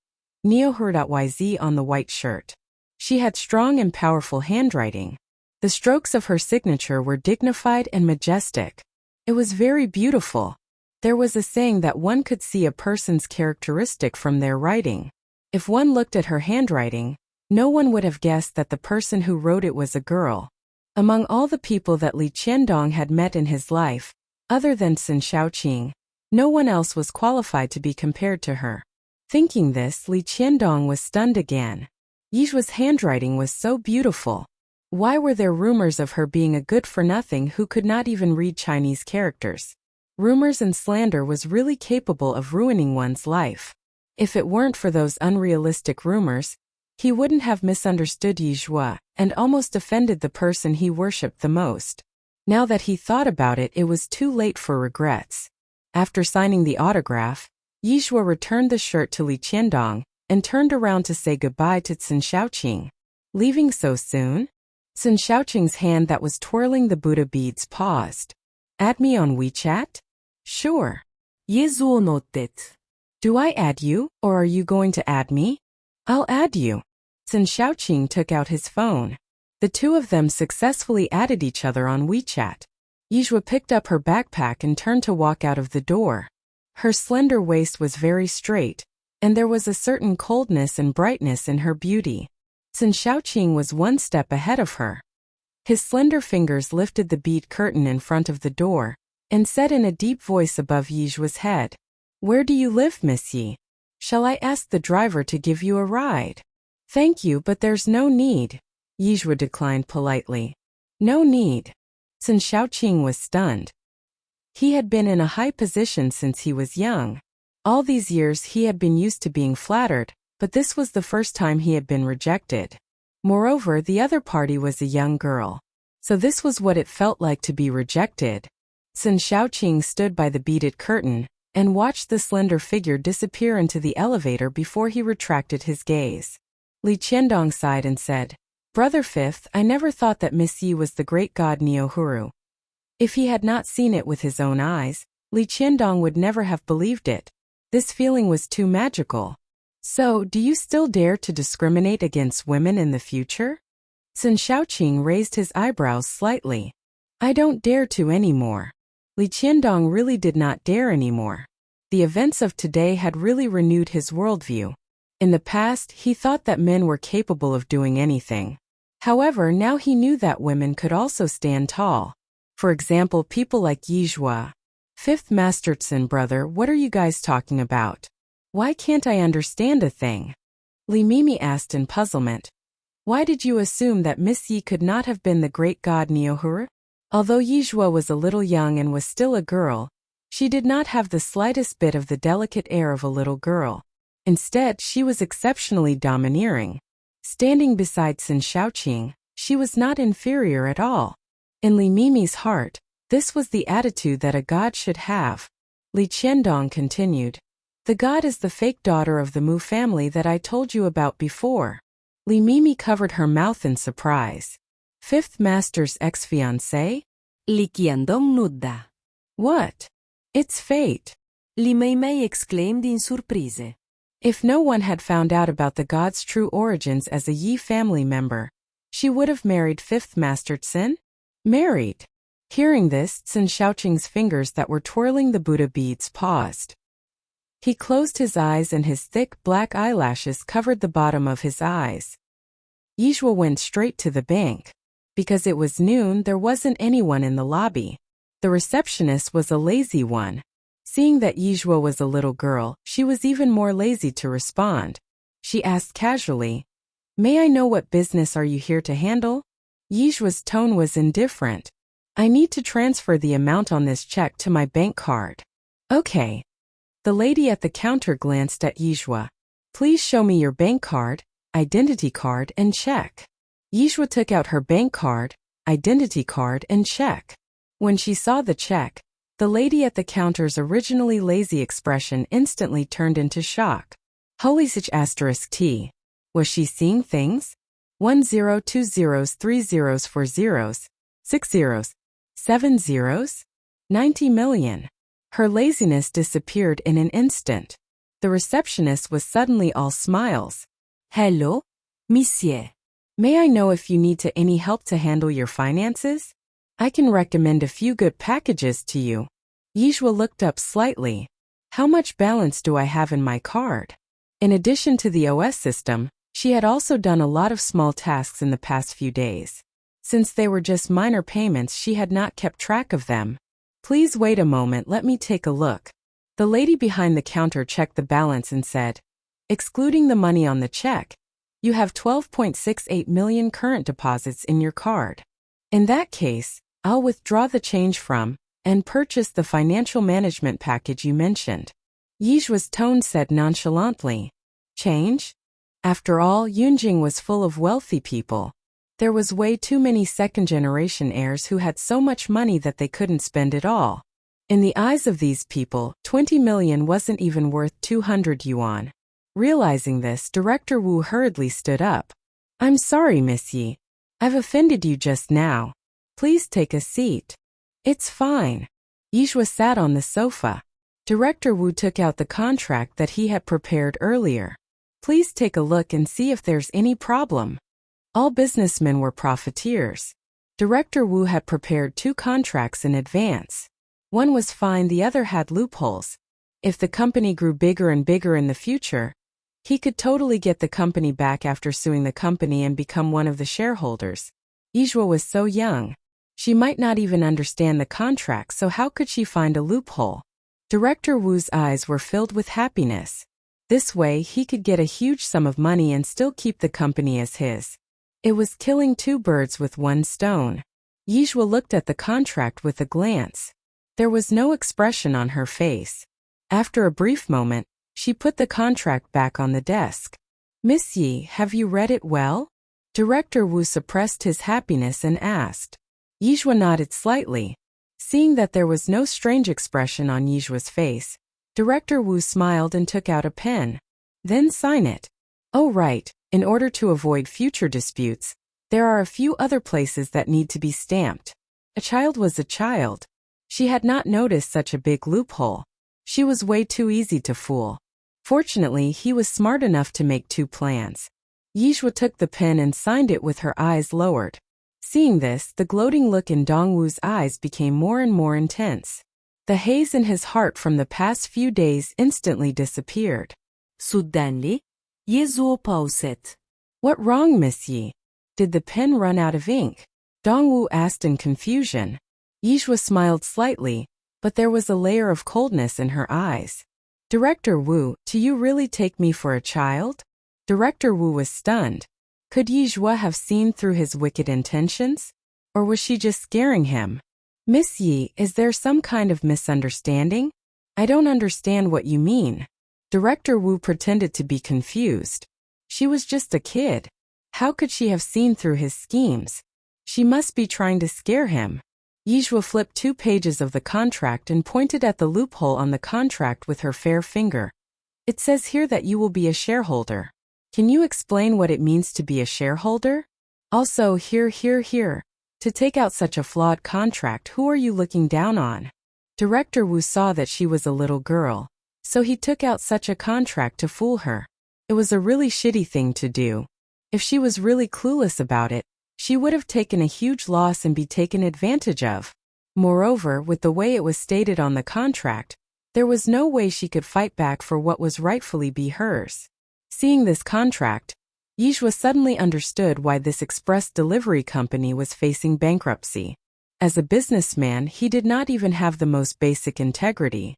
Neohura.yz, on the white shirt. She had strong and powerful handwriting. The strokes of her signature were dignified and majestic. It was very beautiful. There was a saying that one could see a person's characteristic from their writing. If one looked at her handwriting, no one would have guessed that the person who wrote it was a girl. Among all the people that Li Qiandong had met in his life, other than Sun Shaoqing, no one else was qualified to be compared to her. Thinking this, Li Qiandong was stunned again. Yizhua's handwriting was so beautiful. Why were there rumors of her being a good-for-nothing who could not even read Chinese characters? Rumors and slander was really capable of ruining one's life. If it weren't for those unrealistic rumors, he wouldn't have misunderstood Yizhua and almost offended the person he worshipped the most. Now that he thought about it, it was too late for regrets. After signing the autograph, Yizhua returned the shirt to Li Qiandong and turned around to say goodbye to Sun Shaoqing. Leaving so soon? Sun Shaoqing's hand that was twirling the Buddha beads paused. Add me on WeChat? Sure. Do I add you, or are you going to add me? I'll add you. Sun Shaoqing took out his phone. The two of them successfully added each other on WeChat. Yizhua picked up her backpack and turned to walk out of the door. Her slender waist was very straight, and there was a certain coldness and brightness in her beauty. Sun Shaoqing was one step ahead of her. His slender fingers lifted the bead curtain in front of the door, and said in a deep voice above Yizhua's head, "Where do you live, Miss Yi? Shall I ask the driver to give you a ride?" "Thank you, but there's no need," Yizhua declined politely. "No need." Sun Shaoqing was stunned. He had been in a high position since he was young. All these years he had been used to being flattered, but this was the first time he had been rejected. Moreover, the other party was a young girl. So this was what it felt like to be rejected. Sun Shaoqing stood by the beaded curtain and watched the slender figure disappear into the elevator before he retracted his gaze. Li Qiandong sighed and said, "Brother Fifth, I never thought that Miss Yi was the great god Neohuru." If he had not seen it with his own eyes, Li Qiandong would never have believed it. This feeling was too magical. "So, do you still dare to discriminate against women in the future?" Sun Shaoqing raised his eyebrows slightly. "I don't dare to anymore." Li Qiandong really did not dare anymore. The events of today had really renewed his worldview. In the past, he thought that men were capable of doing anything. However, now he knew that women could also stand tall. For example, people like Yizhua. "Fifth Masterson, brother, what are you guys talking about? Why can't I understand a thing?" Li Mimi asked in puzzlement. "Why did you assume that Miss Yi could not have been the great god Neohuru?" Although Yizhua was a little young and was still a girl, she did not have the slightest bit of the delicate air of a little girl. Instead, she was exceptionally domineering. Standing beside Sun Shaoqing, she was not inferior at all. In Li Mimi's heart, this was the attitude that a god should have. Li Qiandong continued, "The god is the fake daughter of the Mu family that I told you about before." Li Mimi covered her mouth in surprise. "Fifth Master's ex-fiancé?" Li Qiandong nudda. "What? It's fate!" Li Mei exclaimed in surprise. If no one had found out about the god's true origins as a Yi family member, she would have married Fifth Master Tsin? Married. Hearing this, Sun Shaoqing's fingers that were twirling the Buddha beads paused. He closed his eyes and his thick black eyelashes covered the bottom of his eyes. Yizhua went straight to the bank. Because it was noon, there wasn't anyone in the lobby. The receptionist was a lazy one. Seeing that Yizhua was a little girl, she was even more lazy to respond. She asked casually, "May I know what business are you here to handle?" Yizhua's tone was indifferent. "I need to transfer the amount on this check to my bank card." "Okay." The lady at the counter glanced at Yizhua. "Please show me your bank card, identity card, and check." Yizhua took out her bank card, identity card, and check. When she saw the check, the lady at the counter's originally lazy expression instantly turned into shock. Holy sich asterisk T. Was she seeing things? 1 0 2 zeros 3 zeros 4 zeros 6 zeros 7 zeros 90 million. Her laziness disappeared in an instant. The receptionist was suddenly all smiles. "Hello, monsieur. May I know if you need any help to handle your finances? I can recommend a few good packages to you. Yijua looked up slightly. How much balance do I have in my card? In addition to the OS system, she had also done a lot of small tasks in the past few days. Since they were just minor payments, she had not kept track of them. Please wait a moment, let me take a look. The lady behind the counter checked the balance and said, excluding the money on the check, you have 12.68 million current deposits in your card. In that case, I'll withdraw the change from and purchase the financial management package you mentioned. Yijua's tone said nonchalantly. Change? After all, Yunjing was full of wealthy people. There was way too many second-generation heirs who had so much money that they couldn't spend it all. In the eyes of these people, 20 million wasn't even worth 200 yuan. Realizing this, Director Wu hurriedly stood up. I'm sorry, Miss Yi. I've offended you just now. Please take a seat. It's fine. Yijua sat on the sofa. Director Wu took out the contract that he had prepared earlier. Please take a look and see if there's any problem. All businessmen were profiteers. Director Wu had prepared 2 contracts in advance. One was fine, the other had loopholes. If the company grew bigger and bigger in the future, he could totally get the company back after suing the company and become one of the shareholders. Yijua was so young. She might not even understand the contract, so how could she find a loophole? Director Wu's eyes were filled with happiness. This way, he could get a huge sum of money and still keep the company as his. It was killing 2 birds with 1 stone. Yijua looked at the contract with a glance. There was no expression on her face. After a brief moment, she put the contract back on the desk. Miss Yi, have you read it well? Director Wu suppressed his happiness and asked. Yijua nodded slightly. Seeing that there was no strange expression on Yijua's face, Director Wu smiled and took out a pen. Then sign it. Oh right, in order to avoid future disputes, there are a few other places that need to be stamped. A child was a child. She had not noticed such a big loophole. She was way too easy to fool. Fortunately, he was smart enough to make 2 plans. Yijua took the pen and signed it with her eyes lowered. Seeing this, the gloating look in Dongwu's eyes became more and more intense. The haze in his heart from the past few days instantly disappeared. Suddenly, Yizhuo paused. What wrong, Miss Yi? Did the pen run out of ink? Dongwu asked in confusion. Yijua smiled slightly, but there was a layer of coldness in her eyes. Director Wu, do you really take me for a child? Director Wu was stunned. Could Yijua have seen through his wicked intentions? Or was she just scaring him? Miss Yi, is there some kind of misunderstanding? I don't understand what you mean. Director Wu pretended to be confused. She was just a kid. How could she have seen through his schemes? She must be trying to scare him. Yijua flipped 2 pages of the contract and pointed at the loophole on the contract with her fair finger. It says here that you will be a shareholder. Can you explain what it means to be a shareholder? Also, here. To take out such a flawed contract, who are you looking down on? Director Wu saw that she was a little girl, so he took out such a contract to fool her. It was a really shitty thing to do. If she was really clueless about it, she would have taken a huge loss and be taken advantage of. Moreover, with the way it was stated on the contract, there was no way she could fight back for what was rightfully be hers. Seeing this contract, Yijua suddenly understood why this express delivery company was facing bankruptcy. As a businessman, he did not even have the most basic integrity.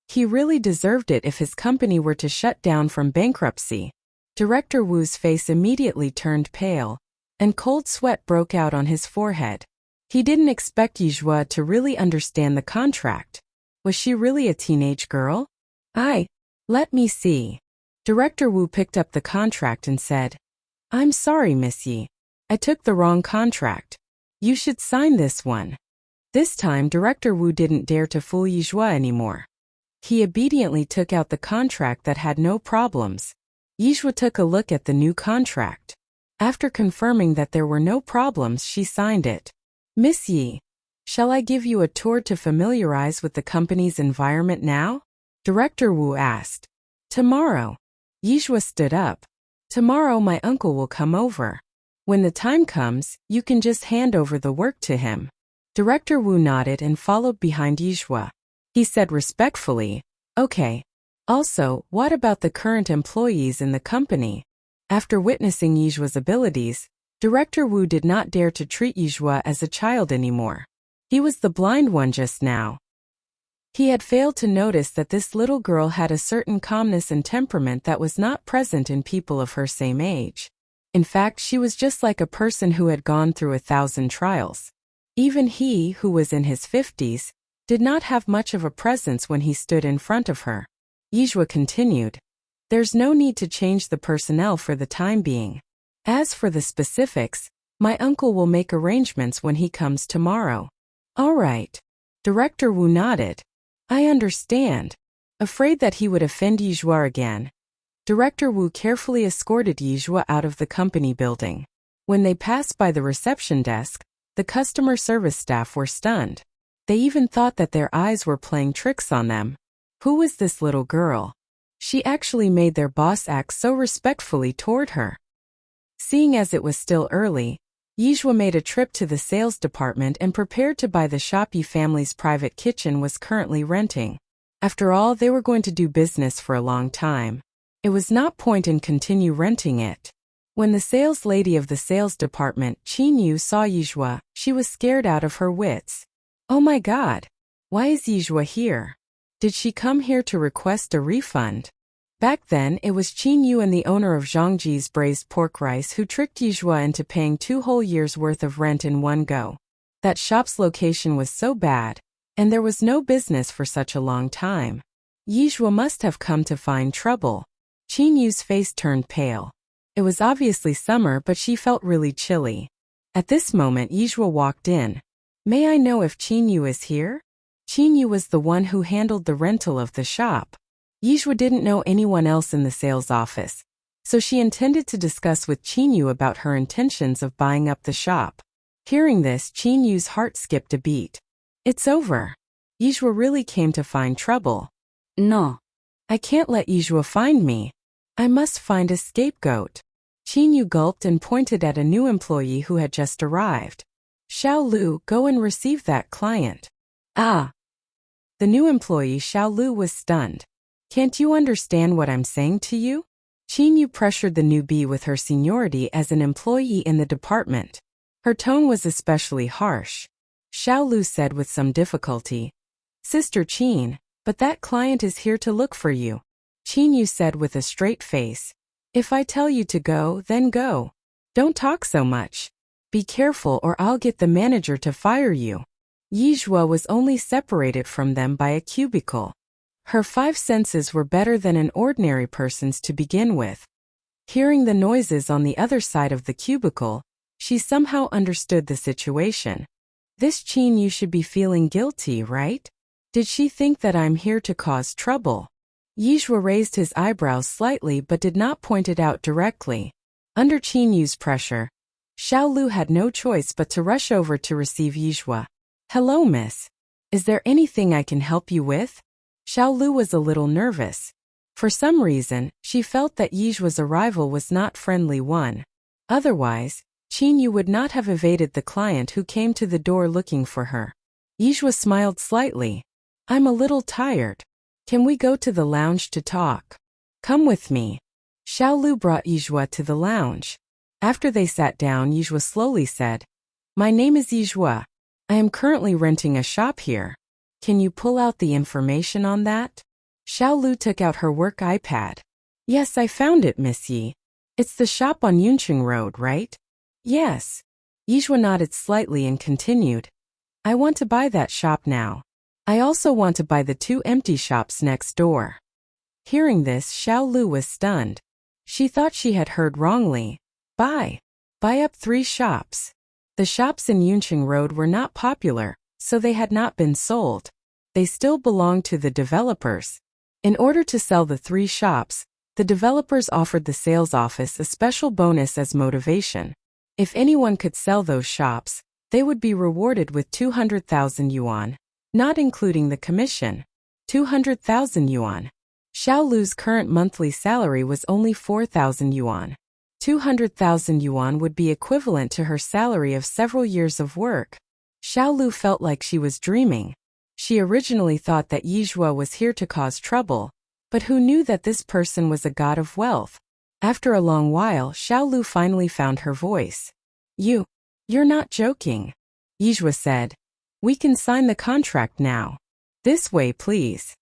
He really deserved it if his company were to shut down from bankruptcy. Director Wu's face immediately turned pale, and cold sweat broke out on his forehead. He didn't expect Yijua to really understand the contract. Was she really a teenage girl? Let me see. Director Wu picked up the contract and said, I'm sorry, Miss Yi. I took the wrong contract. You should sign this one. This time, Director Wu didn't dare to fool Yijua anymore. He obediently took out the contract that had no problems. Yijua took a look at the new contract. After confirming that there were no problems, she signed it. Miss Yi, shall I give you a tour to familiarize with the company's environment now? Director Wu asked. Tomorrow. Yijua stood up. Tomorrow my uncle will come over. When the time comes, you can just hand over the work to him. Director Wu nodded and followed behind Yizhua. He said respectfully, "Okay. Also, what about the current employees in the company?" After witnessing Yizhua's abilities, Director Wu did not dare to treat Yizhua as a child anymore. He was the blind one just now. He had failed to notice that this little girl had a certain calmness and temperament that was not present in people of her same age. In fact, she was just like a person who had gone through 1,000 trials. Even he, who was in his 50s, did not have much of a presence when he stood in front of her. Yizhua continued, "There's no need to change the personnel for the time being. As for the specifics, my uncle will make arrangements when he comes tomorrow." "All right." Director Wu nodded. "I understand." Afraid that he would offend Yizhua again, Director Wu carefully escorted Yizhua out of the company building. When they passed by the reception desk, the customer service staff were stunned. They even thought that their eyes were playing tricks on them. Who was this little girl? She actually made their boss act so respectfully toward her. Seeing as it was still early, Yizhua made a trip to the sales department and prepared to buy the shop Yi family's private kitchen was currently renting. After all, they were going to do business for a long time. It was not point in continue renting it. When the sales lady of the sales department, Qin Yu, saw Yizhua, she was scared out of her wits. "Oh my God! Why is Yizhua here? Did she come here to request a refund?" Back then, it was Qin Yu and the owner of Zhangji's braised pork rice who tricked Yizhua into paying 2 whole years' worth of rent in one go. That shop's location was so bad, and there was no business for such a long time. Yizhua must have come to find trouble. Qin Yu's face turned pale. It was obviously summer, but she felt really chilly. At this moment, Yizhua walked in. "May I know if Qin Yu is here?" Qin Yu was the one who handled the rental of the shop. Yizhua didn't know anyone else in the sales office, so she intended to discuss with Qin Yu about her intentions of buying up the shop. Hearing this, Qin Yu's heart skipped a beat. It's over. Yizhua really came to find trouble. No. I can't let Yizhua find me. I must find a scapegoat. Qin Yu gulped and pointed at a new employee who had just arrived. Xiao Lu, go and receive that client. Ah. The new employee, Xiao Lu, was stunned. Can't you understand what I'm saying to you? Qin Yu pressured the newbie with her seniority as an employee in the department. Her tone was especially harsh. Xiao Lu said with some difficulty, Sister Qin, but that client is here to look for you. Qin Yu said with a straight face, If I tell you to go, then go. Don't talk so much. Be careful or I'll get the manager to fire you. Yizhua was only separated from them by a cubicle. Her 5 senses were better than an ordinary person's to begin with. Hearing the noises on the other side of the cubicle, she somehow understood the situation. This Qin Yu should be feeling guilty, right? Did she think that I'm here to cause trouble? Yizhua raised his eyebrows slightly but did not point it out directly. Under Qin Yu's pressure, Xiao Lu had no choice but to rush over to receive Yizhua. Hello, miss. Is there anything I can help you with? Xiao Lu was a little nervous. For some reason, she felt that Yizhua's arrival was not friendly one. Otherwise, Qin Yu would not have evaded the client who came to the door looking for her. Yizhua smiled slightly. I'm a little tired. Can we go to the lounge to talk? Come with me. Xiao Lu brought Yizhua to the lounge. After they sat down, Yizhua slowly said, My name is Yizhua. I am currently renting a shop here. Can you pull out the information on that? Xiao Lu took out her work iPad. Yes, I found it, Miss Yi. It's the shop on Yunqing Road, right? Yes. Yizhua nodded slightly and continued. I want to buy that shop now. I also want to buy the 2 empty shops next door. Hearing this, Xiao Lu was stunned. She thought she had heard wrongly. Buy up 3 shops. The shops in Yunqing Road were not popular, so they had not been sold. They still belonged to the developers. In order to sell the 3 shops, the developers offered the sales office a special bonus as motivation. If anyone could sell those shops, they would be rewarded with 200,000 yuan, not including the commission. 200,000 yuan. Xiao Lu's current monthly salary was only 4,000 yuan. 200,000 yuan would be equivalent to her salary of several years of work. Xiaolu felt like she was dreaming. She originally thought that Yizhua was here to cause trouble, but who knew that this person was a god of wealth? After a long while, Xiaolu finally found her voice. You're not joking. Yizhua said. We can sign the contract now. This way, please.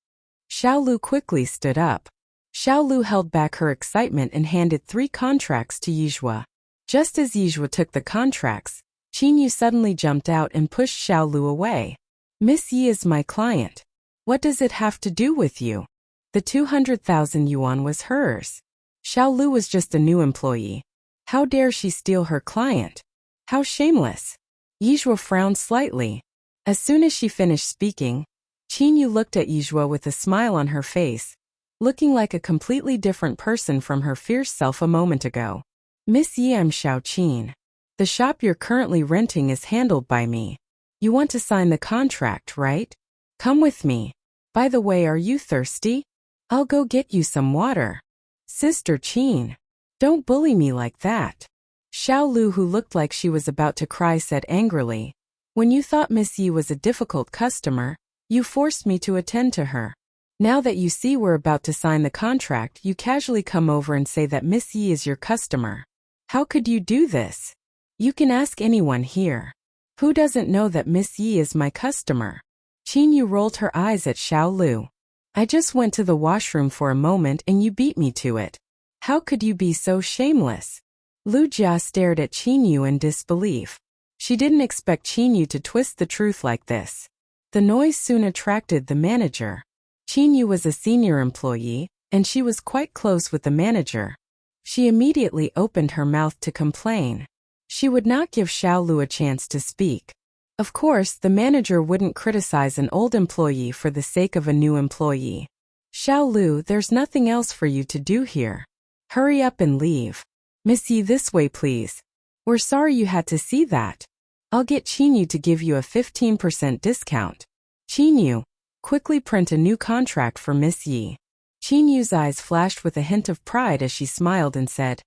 Xiaolu quickly stood up. Xiaolu held back her excitement and handed 3 contracts to Yizhua. Just as Yizhua took the contracts, Qinyu suddenly jumped out and pushed Xiaolu away. Miss Yi is my client. What does it have to do with you? The 200,000 yuan was hers. Xiaolu was just a new employee. How dare she steal her client? How shameless. Yizhua frowned slightly. As soon as she finished speaking, Qinyu looked at Yizhua with a smile on her face, looking like a completely different person from her fierce self a moment ago. Miss Yi, I'm Xiao Qin. The shop you're currently renting is handled by me. You want to sign the contract, right? Come with me. By the way, are you thirsty? I'll go get you some water. Sister Qin. Don't bully me like that. Xiaolu, who looked like she was about to cry, said angrily. When you thought Miss Yi was a difficult customer, you forced me to attend to her. Now that you see we're about to sign the contract, you casually come over and say that Miss Yi is your customer. How could you do this? You can ask anyone here. Who doesn't know that Miss Yi is my customer? Qinyu rolled her eyes at Xiaolu. I just went to the washroom for a moment and you beat me to it. How could you be so shameless? Lu Jia stared at Qinyu in disbelief. She didn't expect Qinyu to twist the truth like this. The noise soon attracted the manager. Qinyu was a senior employee, and she was quite close with the manager. She immediately opened her mouth to complain. She would not give Xiaolu a chance to speak. Of course, the manager wouldn't criticize an old employee for the sake of a new employee. Xiaolu, there's nothing else for you to do here. Hurry up and leave. Miss Yi, this way please. We're sorry you had to see that. I'll get Qinyu to give you a 15% discount. Qinyu, quickly print a new contract for Miss Yi. Qinyu's eyes flashed with a hint of pride as she smiled and said,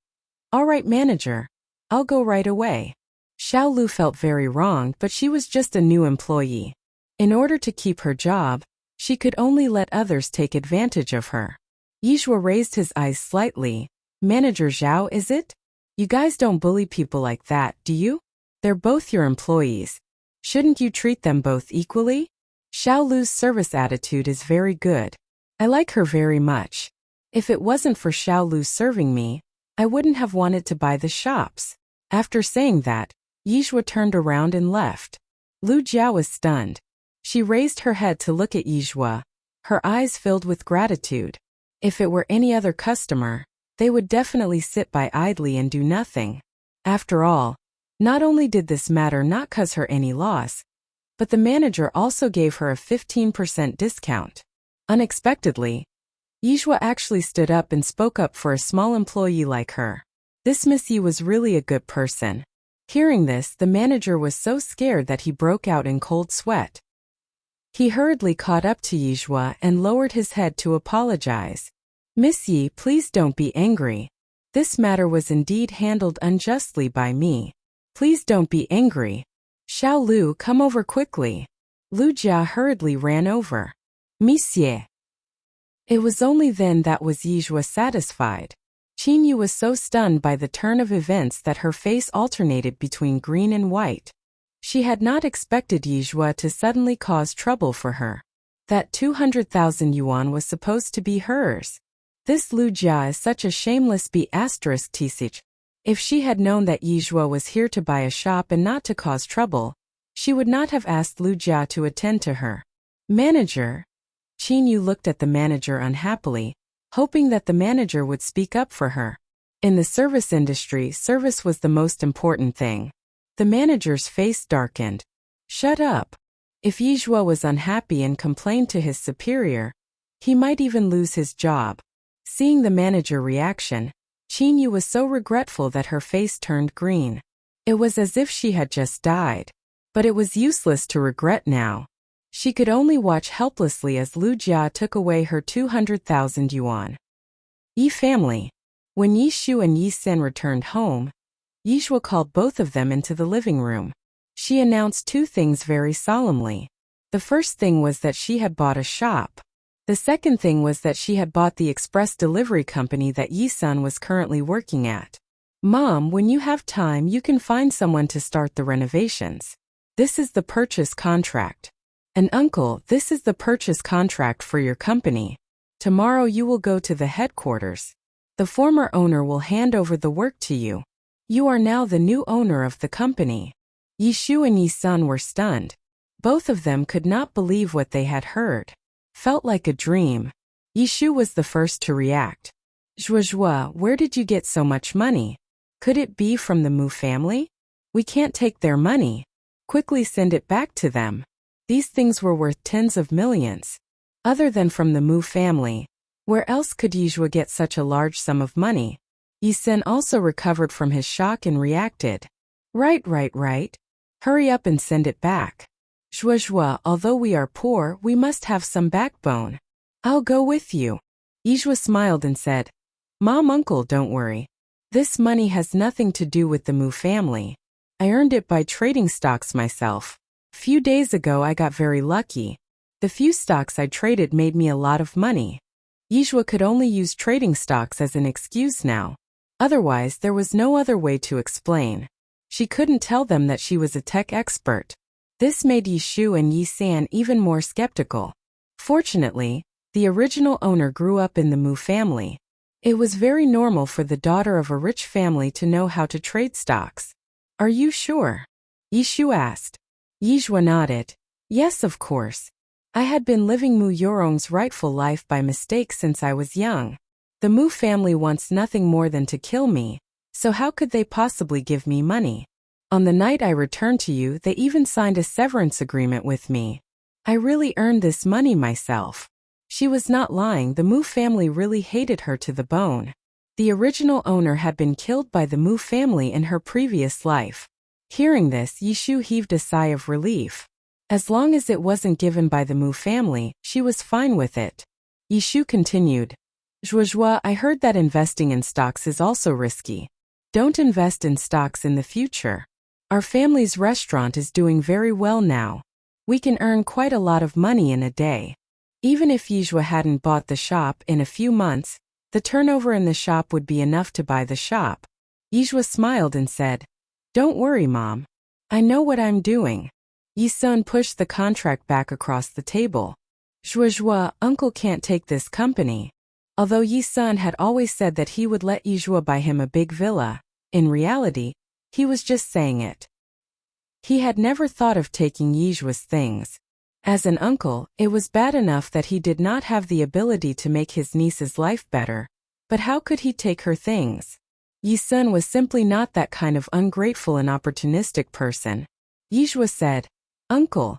All right, manager. I'll go right away. Xiaolu felt very wronged, but she was just a new employee. In order to keep her job, she could only let others take advantage of her. Yizhua raised his eyes slightly. Manager Zhao, is it? You guys don't bully people like that, do you? They're both your employees. Shouldn't you treat them both equally? Xiaolu's service attitude is very good. I like her very much. If it wasn't for Xiaolu serving me, I wouldn't have wanted to buy the shops. After saying that, Yizhua turned around and left. Lu Jia was stunned. She raised her head to look at Yizhua, her eyes filled with gratitude. If it were any other customer, they would definitely sit by idly and do nothing. After all, not only did this matter not cause her any loss, but the manager also gave her a 15% discount. Unexpectedly, Yizhua actually stood up and spoke up for a small employee like her. This Miss Yi was really a good person. Hearing this, the manager was so scared that he broke out in cold sweat. He hurriedly caught up to Yizhua and lowered his head to apologize. Miss Yi, please don't be angry. This matter was indeed handled unjustly by me. Please don't be angry. Xiaolu, come over quickly. Lu Jia hurriedly ran over. Monsieur. It was only then that was Yizhua satisfied. Qinyu was so stunned by the turn of events that her face alternated between green and white. She had not expected Yizhua to suddenly cause trouble for her. That 200,000 yuan was supposed to be hers. This Lu Jia is such a shameless b****. If she had known that Yizhua was here to buy a shop and not to cause trouble, she would not have asked Lu Jia to attend to her. Manager. Qinyu looked at the manager unhappily, hoping that the manager would speak up for her. In the service industry, service was the most important thing. The manager's face darkened. Shut up. If Yizhua was unhappy and complained to his superior, he might even lose his job. Seeing the manager reaction, Qinyu was so regretful that her face turned green. It was as if she had just died. But it was useless to regret now. She could only watch helplessly as Lu Jia took away her 200,000 yuan. Yi family. When Yishu and Yi-sen returned home, Yishua called both of them into the living room. She announced two things very solemnly. The first thing was that she had bought a shop. The second thing was that she had bought the express delivery company that Yi-sun was currently working at. Mom, when you have time, you can find someone to start the renovations. This is the purchase contract. And Uncle, this is the purchase contract for your company. Tomorrow you will go to the headquarters. The former owner will hand over the work to you. You are now the new owner of the company. Yishu and Yi-sun were stunned. Both of them could not believe what they had heard. Felt like a dream. Yishu was the first to react. Zhuozhuo, where did you get so much money? Could it be from the Mu family? We can't take their money. Quickly send it back to them. These things were worth tens of millions. Other than from the Mu family, where else could Yizhuo get such a large sum of money? Yi-sen also recovered from his shock and reacted. Right. Hurry up and send it back. Zhuozhuo, although we are poor, we must have some backbone. I'll go with you. Yizhuo smiled and said, Mom, Uncle, don't worry. This money has nothing to do with the Mu family. I earned it by trading stocks myself. Few days ago I got very lucky. The few stocks I traded made me a lot of money. Yizhuo could only use trading stocks as an excuse now. Otherwise, there was no other way to explain. She couldn't tell them that she was a tech expert. This made Yishu and Yi-san even more skeptical. Fortunately, the original owner grew up in the Mu family. It was very normal for the daughter of a rich family to know how to trade stocks. Are you sure? Yishu asked. Yizhuo nodded. Yes, of course. I had been living Mu Yorong's rightful life by mistake since I was young. The Mu family wants nothing more than to kill me, so how could they possibly give me money? On the night I returned to you, they even signed a severance agreement with me. I really earned this money myself. She was not lying. The Mu family really hated her to the bone. The original owner had been killed by the Mu family in her previous life. Hearing this, Yishu heaved a sigh of relief. As long as it wasn't given by the Mu family, she was fine with it. Yishu continued. Zhuozhuo, I heard that investing in stocks is also risky. Don't invest in stocks in the future. Our family's restaurant is doing very well now. We can earn quite a lot of money in a day. Even if Yizhuo hadn't bought the shop in a few months, the turnover in the shop would be enough to buy the shop. Yizhuo smiled and said, Don't worry, Mom. I know what I'm doing. Yi-sun pushed the contract back across the table. Zhuozhuo, Uncle can't take this company. Although Yi-sun had always said that he would let Yizhuo buy him a big villa, in reality, he was just saying it. He had never thought of taking Yizhuo's things. As an uncle, it was bad enough that he did not have the ability to make his niece's life better, but how could he take her things? Yi-sun was simply not that kind of ungrateful and opportunistic person. Yizhuo said, Uncle,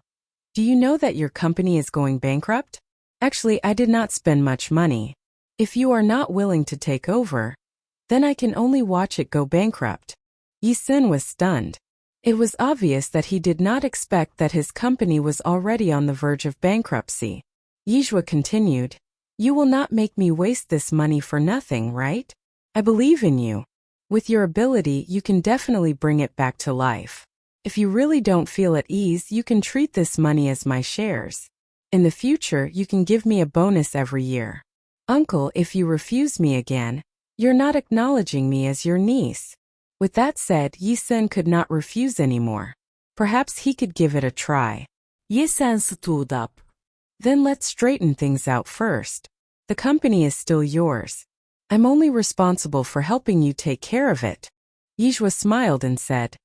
do you know that your company is going bankrupt? Actually, I did not spend much money. If you are not willing to take over, then I can only watch it go bankrupt. Yi-sun was stunned. It was obvious that he did not expect that his company was already on the verge of bankruptcy. Yizhuo continued, You will not make me waste this money for nothing, right? I believe in you. With your ability, you can definitely bring it back to life. If you really don't feel at ease, you can treat this money as my shares. In the future, you can give me a bonus every year. Uncle, if you refuse me again, you're not acknowledging me as your niece. With that said, Yi-sun could not refuse anymore. Perhaps he could give it a try. Yi-sun stood up. Then let's straighten things out first. The company is still yours. I'm only responsible for helping you take care of it. Yizhuo smiled and said,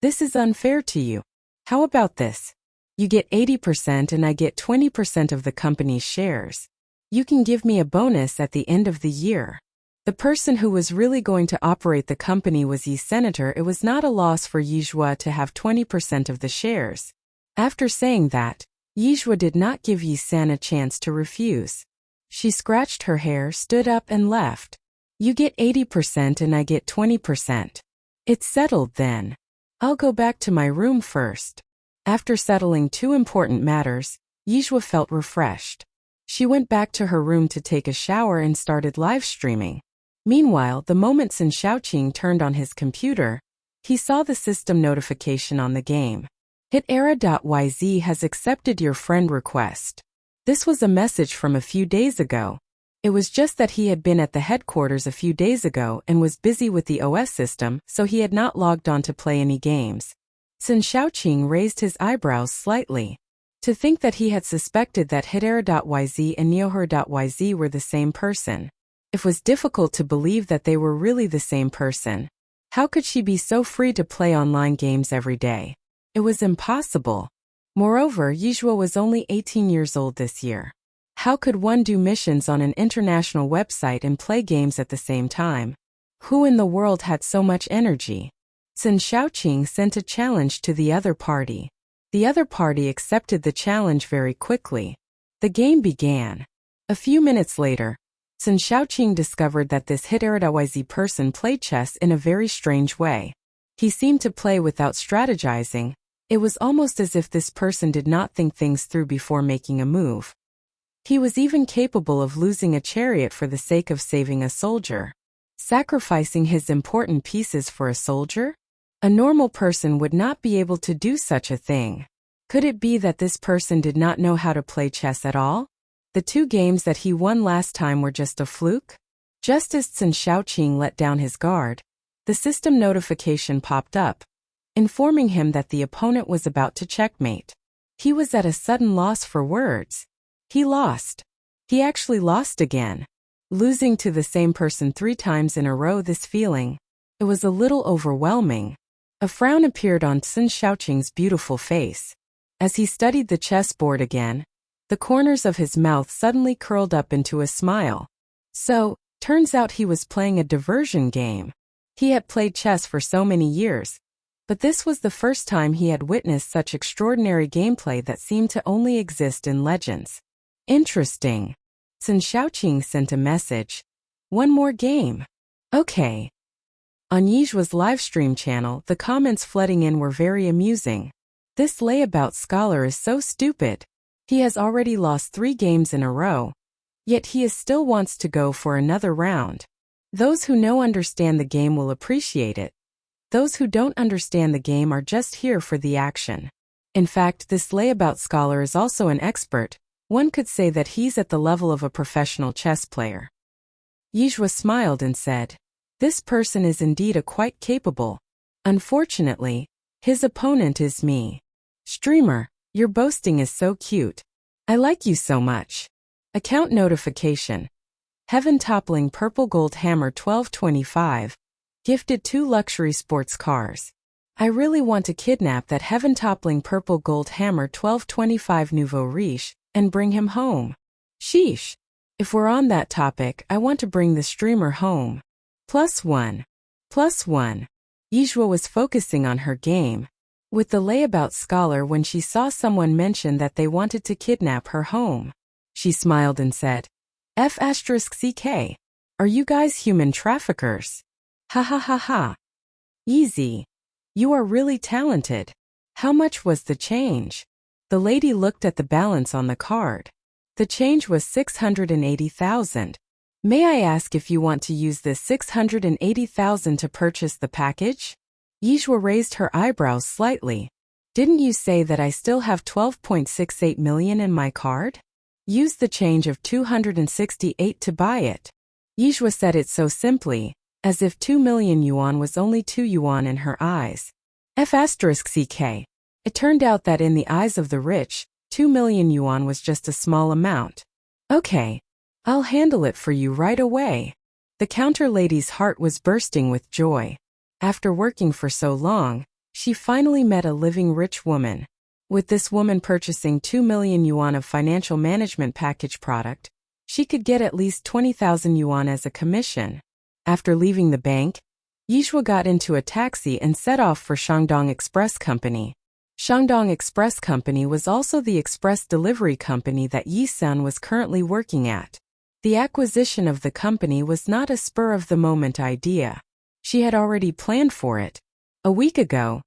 This is unfair to you. How about this? You get 80% and I get 20% of the company's shares. You can give me a bonus at the end of the year. The person who was really going to operate the company was Yi-senator. It was not a loss for Yizhuo to have 20% of the shares. After saying that, Yizhuo did not give Yi-san a chance to refuse. She scratched her hair, stood up and left. You get 80% and I get 20%. It's settled then. I'll go back to my room first. After settling two important matters, Yizhuo felt refreshed. She went back to her room to take a shower and started live streaming. Meanwhile, the moment Sun Xiaoqing turned on his computer, he saw the system notification on the game. Hitera.yz has accepted your friend request. This was a message from a few days ago. It was just that he had been at the headquarters a few days ago and was busy with the OS system, so he had not logged on to play any games. Sun Xiaoqing raised his eyebrows slightly. To think that he had suspected that Hitera.yz and Neoher.yz were the same person. It was difficult to believe that they were really the same person. How could she be so free to play online games every day? It was impossible. Moreover, Yizhuo was only 18 years old this year. How could one do missions on an international website and play games at the same time? Who in the world had so much energy? Sun Xiaoqing sent a challenge to the other party. The other party accepted the challenge very quickly. The game began. A few minutes later, Sun Xiaoqing discovered that this Hitera.yz person played chess in a very strange way. He seemed to play without strategizing. It was almost as if this person did not think things through before making a move. He was even capable of losing a chariot for the sake of saving a soldier. Sacrificing his important pieces for a soldier? A normal person would not be able to do such a thing. Could it be that this person did not know how to play chess at all? The 2 games that he won last time were just a fluke? Just as Sun Xiaoqing let down his guard, the system notification popped up, informing him that the opponent was about to checkmate. He was at a sudden loss for words. He lost. He actually lost again. Losing to the same person 3 times in a row, this feeling, it was a little overwhelming. A frown appeared on Sun Xiaoqing's beautiful face. As he studied the chessboard again, the corners of his mouth suddenly curled up into a smile. So, turns out he was playing a diversion game. He had played chess for so many years, but this was the first time he had witnessed such extraordinary gameplay that seemed to only exist in legends. Interesting. Sun Xiaoqing sent a message. One more game. Okay. On Yizhuo's livestream channel, the comments flooding in were very amusing. This layabout scholar is so stupid. He has already lost 3 games in a row, yet he still wants to go for another round. Those who understand the game will appreciate it. Those who don't understand the game are just here for the action. In fact, this layabout scholar is also an expert. One could say that he's at the level of a professional chess player. Yizhuo smiled and said, "This person is indeed a quite capable. Unfortunately, his opponent is me. Streamer, your boasting is so cute. I like you so much." Account notification. Heaven toppling purple gold hammer 1225. Gifted 2 luxury sports cars. I really want to kidnap that heaven toppling purple gold hammer 1225 nouveau riche and bring him home. Sheesh. If we're on that topic, I want to bring the streamer home. +1. +1. Yizhuo was focusing on her game with the layabout scholar when she saw someone mention that they wanted to kidnap her home. She smiled and said, F***CK. Are you guys human traffickers? Ha ha ha ha. Easy. You are really talented. How much was the change? The lady looked at the balance on the card. The change was 680,000. May I ask if you want to use this 680,000 to purchase the package? Yizhuo raised her eyebrows slightly. Didn't you say that I still have 12.68 million in my card? Use the change of 268 to buy it. Yizhuo said it so simply, as if 2 million yuan was only 2 yuan in her eyes. F***CK. It turned out that in the eyes of the rich, 2 million yuan was just a small amount. Okay. I'll handle it for you right away. The counter lady's heart was bursting with joy. After working for so long, she finally met a living rich woman. With this woman purchasing 2 million yuan of financial management package product, she could get at least 20,000 yuan as a commission. After leaving the bank, Yizhuo got into a taxi and set off for Shandong Express Company. Shandong Express Company was also the express delivery company that Yi Sun was currently working at. The acquisition of the company was not a spur-of-the-moment idea. She had already planned for it. A week ago,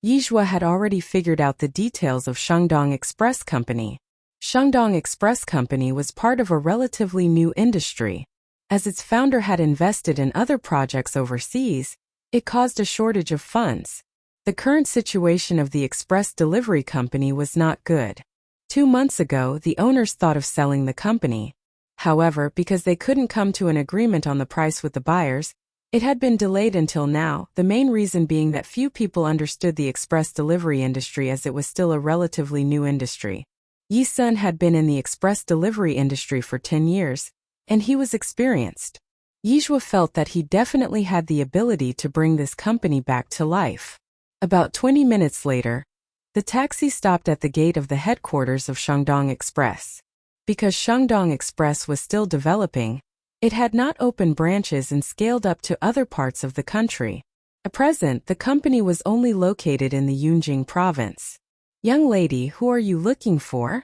Yizhuo had already figured out the details of Shandong Express Company. Shandong Express Company was part of a relatively new industry. As its founder had invested in other projects overseas, it caused a shortage of funds. The current situation of the express delivery company was not good. 2 months ago, the owners thought of selling the company. However, because they couldn't come to an agreement on the price with the buyers, it had been delayed until now, the main reason being that few people understood the express delivery industry as it was still a relatively new industry. Yi-sun had been in the express delivery industry for 10 years, and he was experienced. Yijua felt that he definitely had the ability to bring this company back to life. About 20 minutes later, the taxi stopped at the gate of the headquarters of Shandong Express. Because Shandong Express was still developing, it had not opened branches and scaled up to other parts of the country. At present, the company was only located in the Yunjing province. "Young lady, who are you looking for?"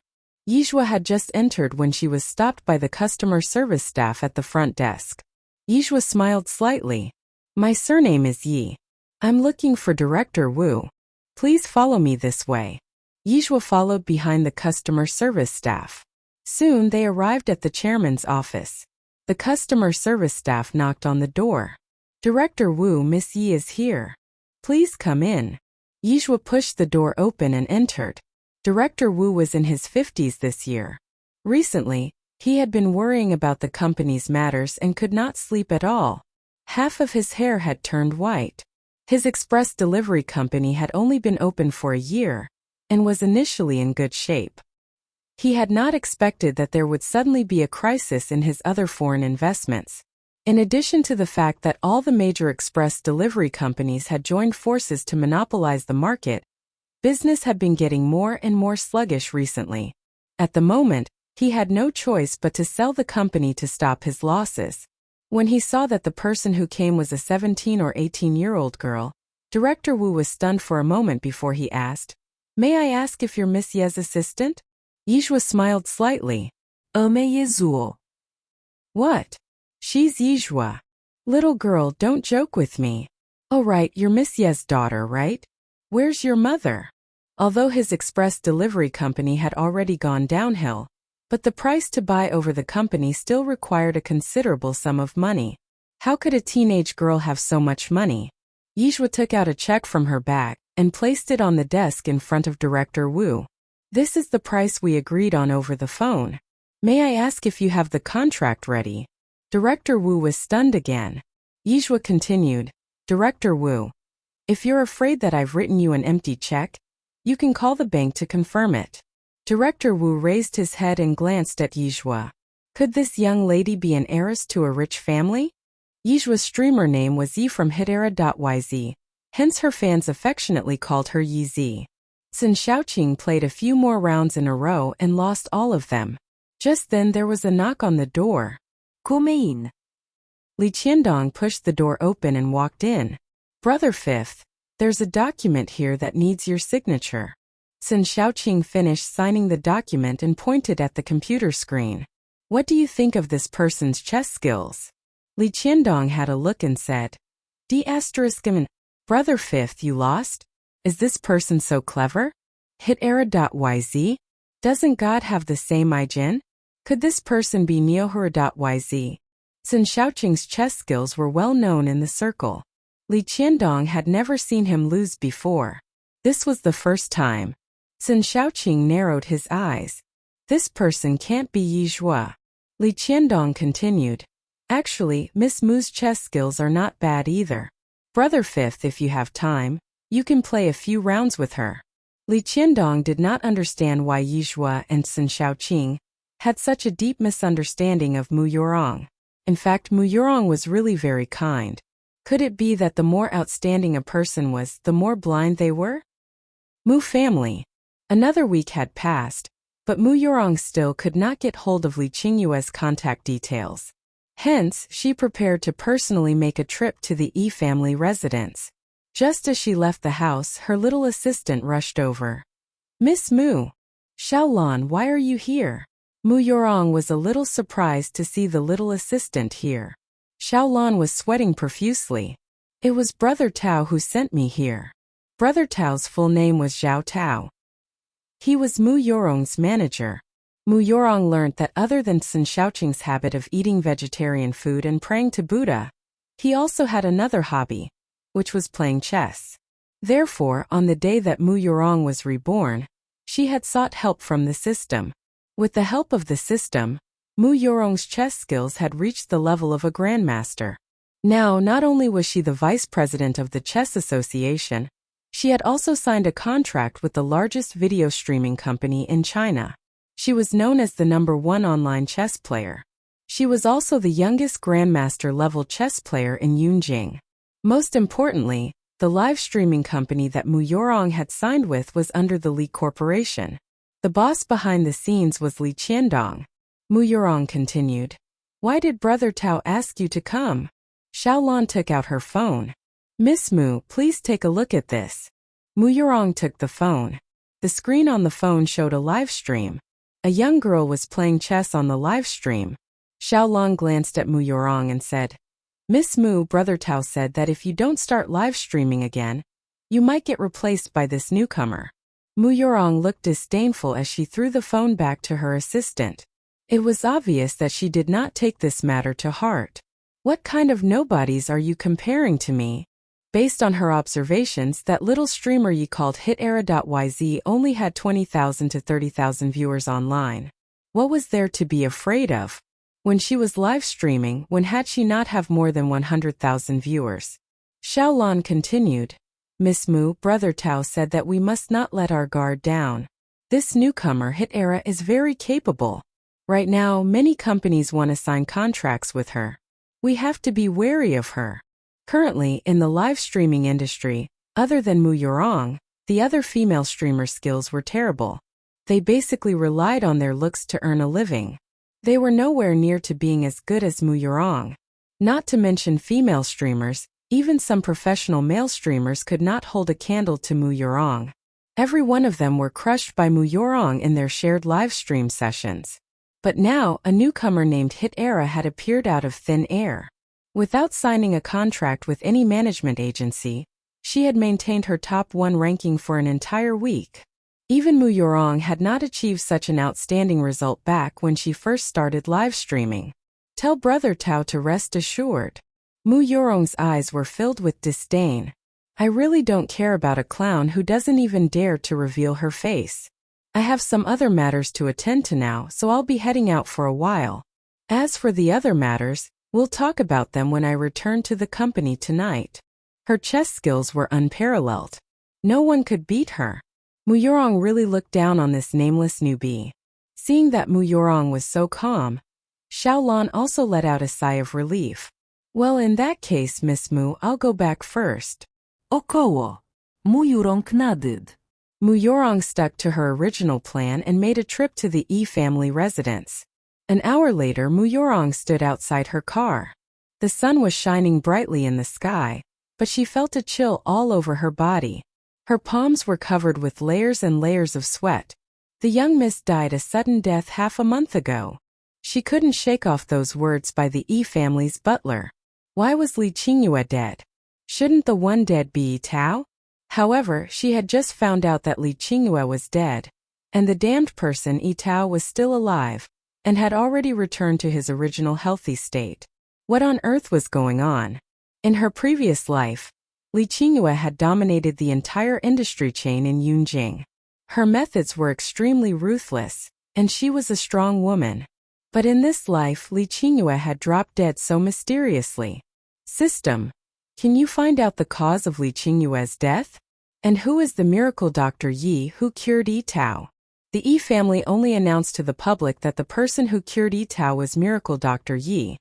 Yijua had just entered when she was stopped by the customer service staff at the front desk. Yijua smiled slightly. "My surname is Yi. I'm looking for Director Wu. Please follow me this way." Yijua followed behind the customer service staff. Soon they arrived at the chairman's office. The customer service staff knocked on the door. "Director Wu, Miss Yi is here. Please come in." Yijua pushed the door open and entered. Director Wu was in his 50s this year. Recently, he had been worrying about the company's matters and could not sleep at all. Half of his hair had turned white. His express delivery company had only been open for a year and was initially in good shape. He had not expected that there would suddenly be a crisis in his other foreign investments. In addition to the fact that all the major express delivery companies had joined forces to monopolize the market, business had been getting more and more sluggish recently. At the moment, he had no choice but to sell the company to stop his losses. When he saw that the person who came was a 17 or 18-year-old girl, Director Wu was stunned for a moment before he asked, "May I ask if you're Miss Ye's assistant?" Yijua smiled slightly. Yezuo. "What? She's Yijua. Little girl, don't joke with me. Oh right, you're Miss Ye's daughter, right? Where's your mother?" Although his express delivery company had already gone downhill, but the price to buy over the company still required a considerable sum of money. How could a teenage girl have so much money? Yijua took out a check from her bag and placed it on the desk in front of Director Wu. "This is the price we agreed on over the phone. May I ask if you have the contract ready?" Director Wu was stunned again. Yijua continued, "Director Wu, if you're afraid that I've written you an empty check, you can call the bank to confirm it." Director Wu raised his head and glanced at Yijua. Could this young lady be an heiress to a rich family? Yijua's streamer name was Yi from Hitera.yz, hence her fans affectionately called her Yizi. Sun Xiaoqing played a few more rounds in a row and lost all of them. Just then there was a knock on the door. "Come in." Li Qiandong pushed the door open and walked in. "Brother Fifth, there's a document here that needs your signature." Sun Xiaoqing finished signing the document and pointed at the computer screen. "What do you think of this person's chess skills?" Li Qiandong had a look and said, "D***, Brother Fifth, you lost? Is this person so clever? Hitera.yz? Doesn't God have the same Ijin? Could this person be Neohura.yz?" Sun Xiaoqing's chess skills were well known in the circle. Li Qiandong had never seen him lose before. This was the first time. Sun Xiaoqing narrowed his eyes. "This person can't be Yijua." Li Qiandong continued, "Actually, Miss Mu's chess skills are not bad either. Brother Fifth, if you have time, you can play a few rounds with her." Li Qiandong did not understand why Yijua and Sun Xiaoqing had such a deep misunderstanding of Mu Yurong. In fact, Mu Yurong was really very kind. Could it be that the more outstanding a person was, the more blind they were? Mu family. Another week had passed, but Mu Yurong still could not get hold of Li Qingyue's contact details. Hence, she prepared to personally make a trip to the Yi family residence. Just as she left the house, her little assistant rushed over. "Miss Mu. Xiaolan, why are you here?" Mu Yurong was a little surprised to see the little assistant here. Xiaolan was sweating profusely. "It was Brother Tao who sent me here." Brother Tao's full name was Zhao Tao. He was Mu Yurong's manager. Mu Yorong learnt that other than Sun Shaoqing's habit of eating vegetarian food and praying to Buddha, he also had another hobby, which was playing chess. Therefore, on the day that Mu Yorong was reborn, she had sought help from the system. With the help of the system, Mu Yorong's chess skills had reached the level of a grandmaster. Now, not only was she the vice president of the Chess Association, she had also signed a contract with the largest video streaming company in China. She was known as the #1 online chess player. She was also the youngest grandmaster-level chess player in Yunjing. Most importantly, the live streaming company that Mu Yorong had signed with was under the Li Corporation. The boss behind the scenes was Li Qiandong. Mu Yorong continued. Why did Brother Tao ask you to come? Xiaolan took out her phone. Miss Mu, please take a look at this. Mu Yorong took the phone. The screen on the phone showed a live stream. A young girl was playing chess on the live stream. Xiaolan glanced at Mu Yorong and said, Miss Mu, Brother Tao said that if you don't start live streaming again, you might get replaced by this newcomer. Mu Yorong looked disdainful as she threw the phone back to her assistant. It was obvious that she did not take this matter to heart. What kind of nobodies are you comparing to me? Based on her observations, that little streamer you called Hitera.yz only had 20,000 to 30,000 viewers online. What was there to be afraid of? When she was live streaming, when had she not have more than 100,000 viewers? Xiaolan continued. Miss Mu, Brother Tao said that we must not let our guard down. This newcomer Hitera is very capable. Right now, many companies want to sign contracts with her. We have to be wary of her. Currently, in the live streaming industry, other than Mu Yorong, the other female streamer skills were terrible. They basically relied on their looks to earn a living. They were nowhere near to being as good as Mu Yorong. Not to mention female streamers, even some professional male streamers could not hold a candle to Mu Yorong. Every one of them were crushed by Mu Yorong in their shared live stream sessions. But now, a newcomer named Hitera had appeared out of thin air. Without signing a contract with any management agency, she had maintained her top 1 ranking for an entire week. Even Mu Yorong had not achieved such an outstanding result back when she first started live streaming. Tell Brother Tao to rest assured. Mu Yorong's eyes were filled with disdain. I really don't care about a clown who doesn't even dare to reveal her face. I have some other matters to attend to now, so I'll be heading out for a while. As for the other matters, we'll talk about them when I return to the company tonight. Her chess skills were unparalleled. No one could beat her. Mu Yorong really looked down on this nameless newbie. Seeing that Mu Yorong was so calm, Xiaolan also let out a sigh of relief. Well, in that case, Miss Mu, I'll go back first. Około. Mu Yorong nodded. Mu Yorong stuck to her original plan and made a trip to the Yi family residence. An hour later, Mu Yorong stood outside her car. The sun was shining brightly in the sky, but she felt a chill all over her body. Her palms were covered with layers and layers of sweat. The young miss died a sudden death half a month ago. She couldn't shake off those words by the Yi family's butler. Why was Li Qingyue dead? Shouldn't the one dead be Yi Tao? However, she had just found out that Li Qingyue was dead, and the damned person Yi Tao was still alive, and had already returned to his original healthy state. What on earth was going on? In her previous life, Li Qingyue had dominated the entire industry chain in Yunjing. Her methods were extremely ruthless, and she was a strong woman. But in this life, Li Qingyue had dropped dead so mysteriously. System, can you find out the cause of Li Qingyue's death? And who is the miracle Dr. Yi who cured Yi Tao? The Yi family only announced to the public that the person who cured Yi Tao was miracle Dr. Yi.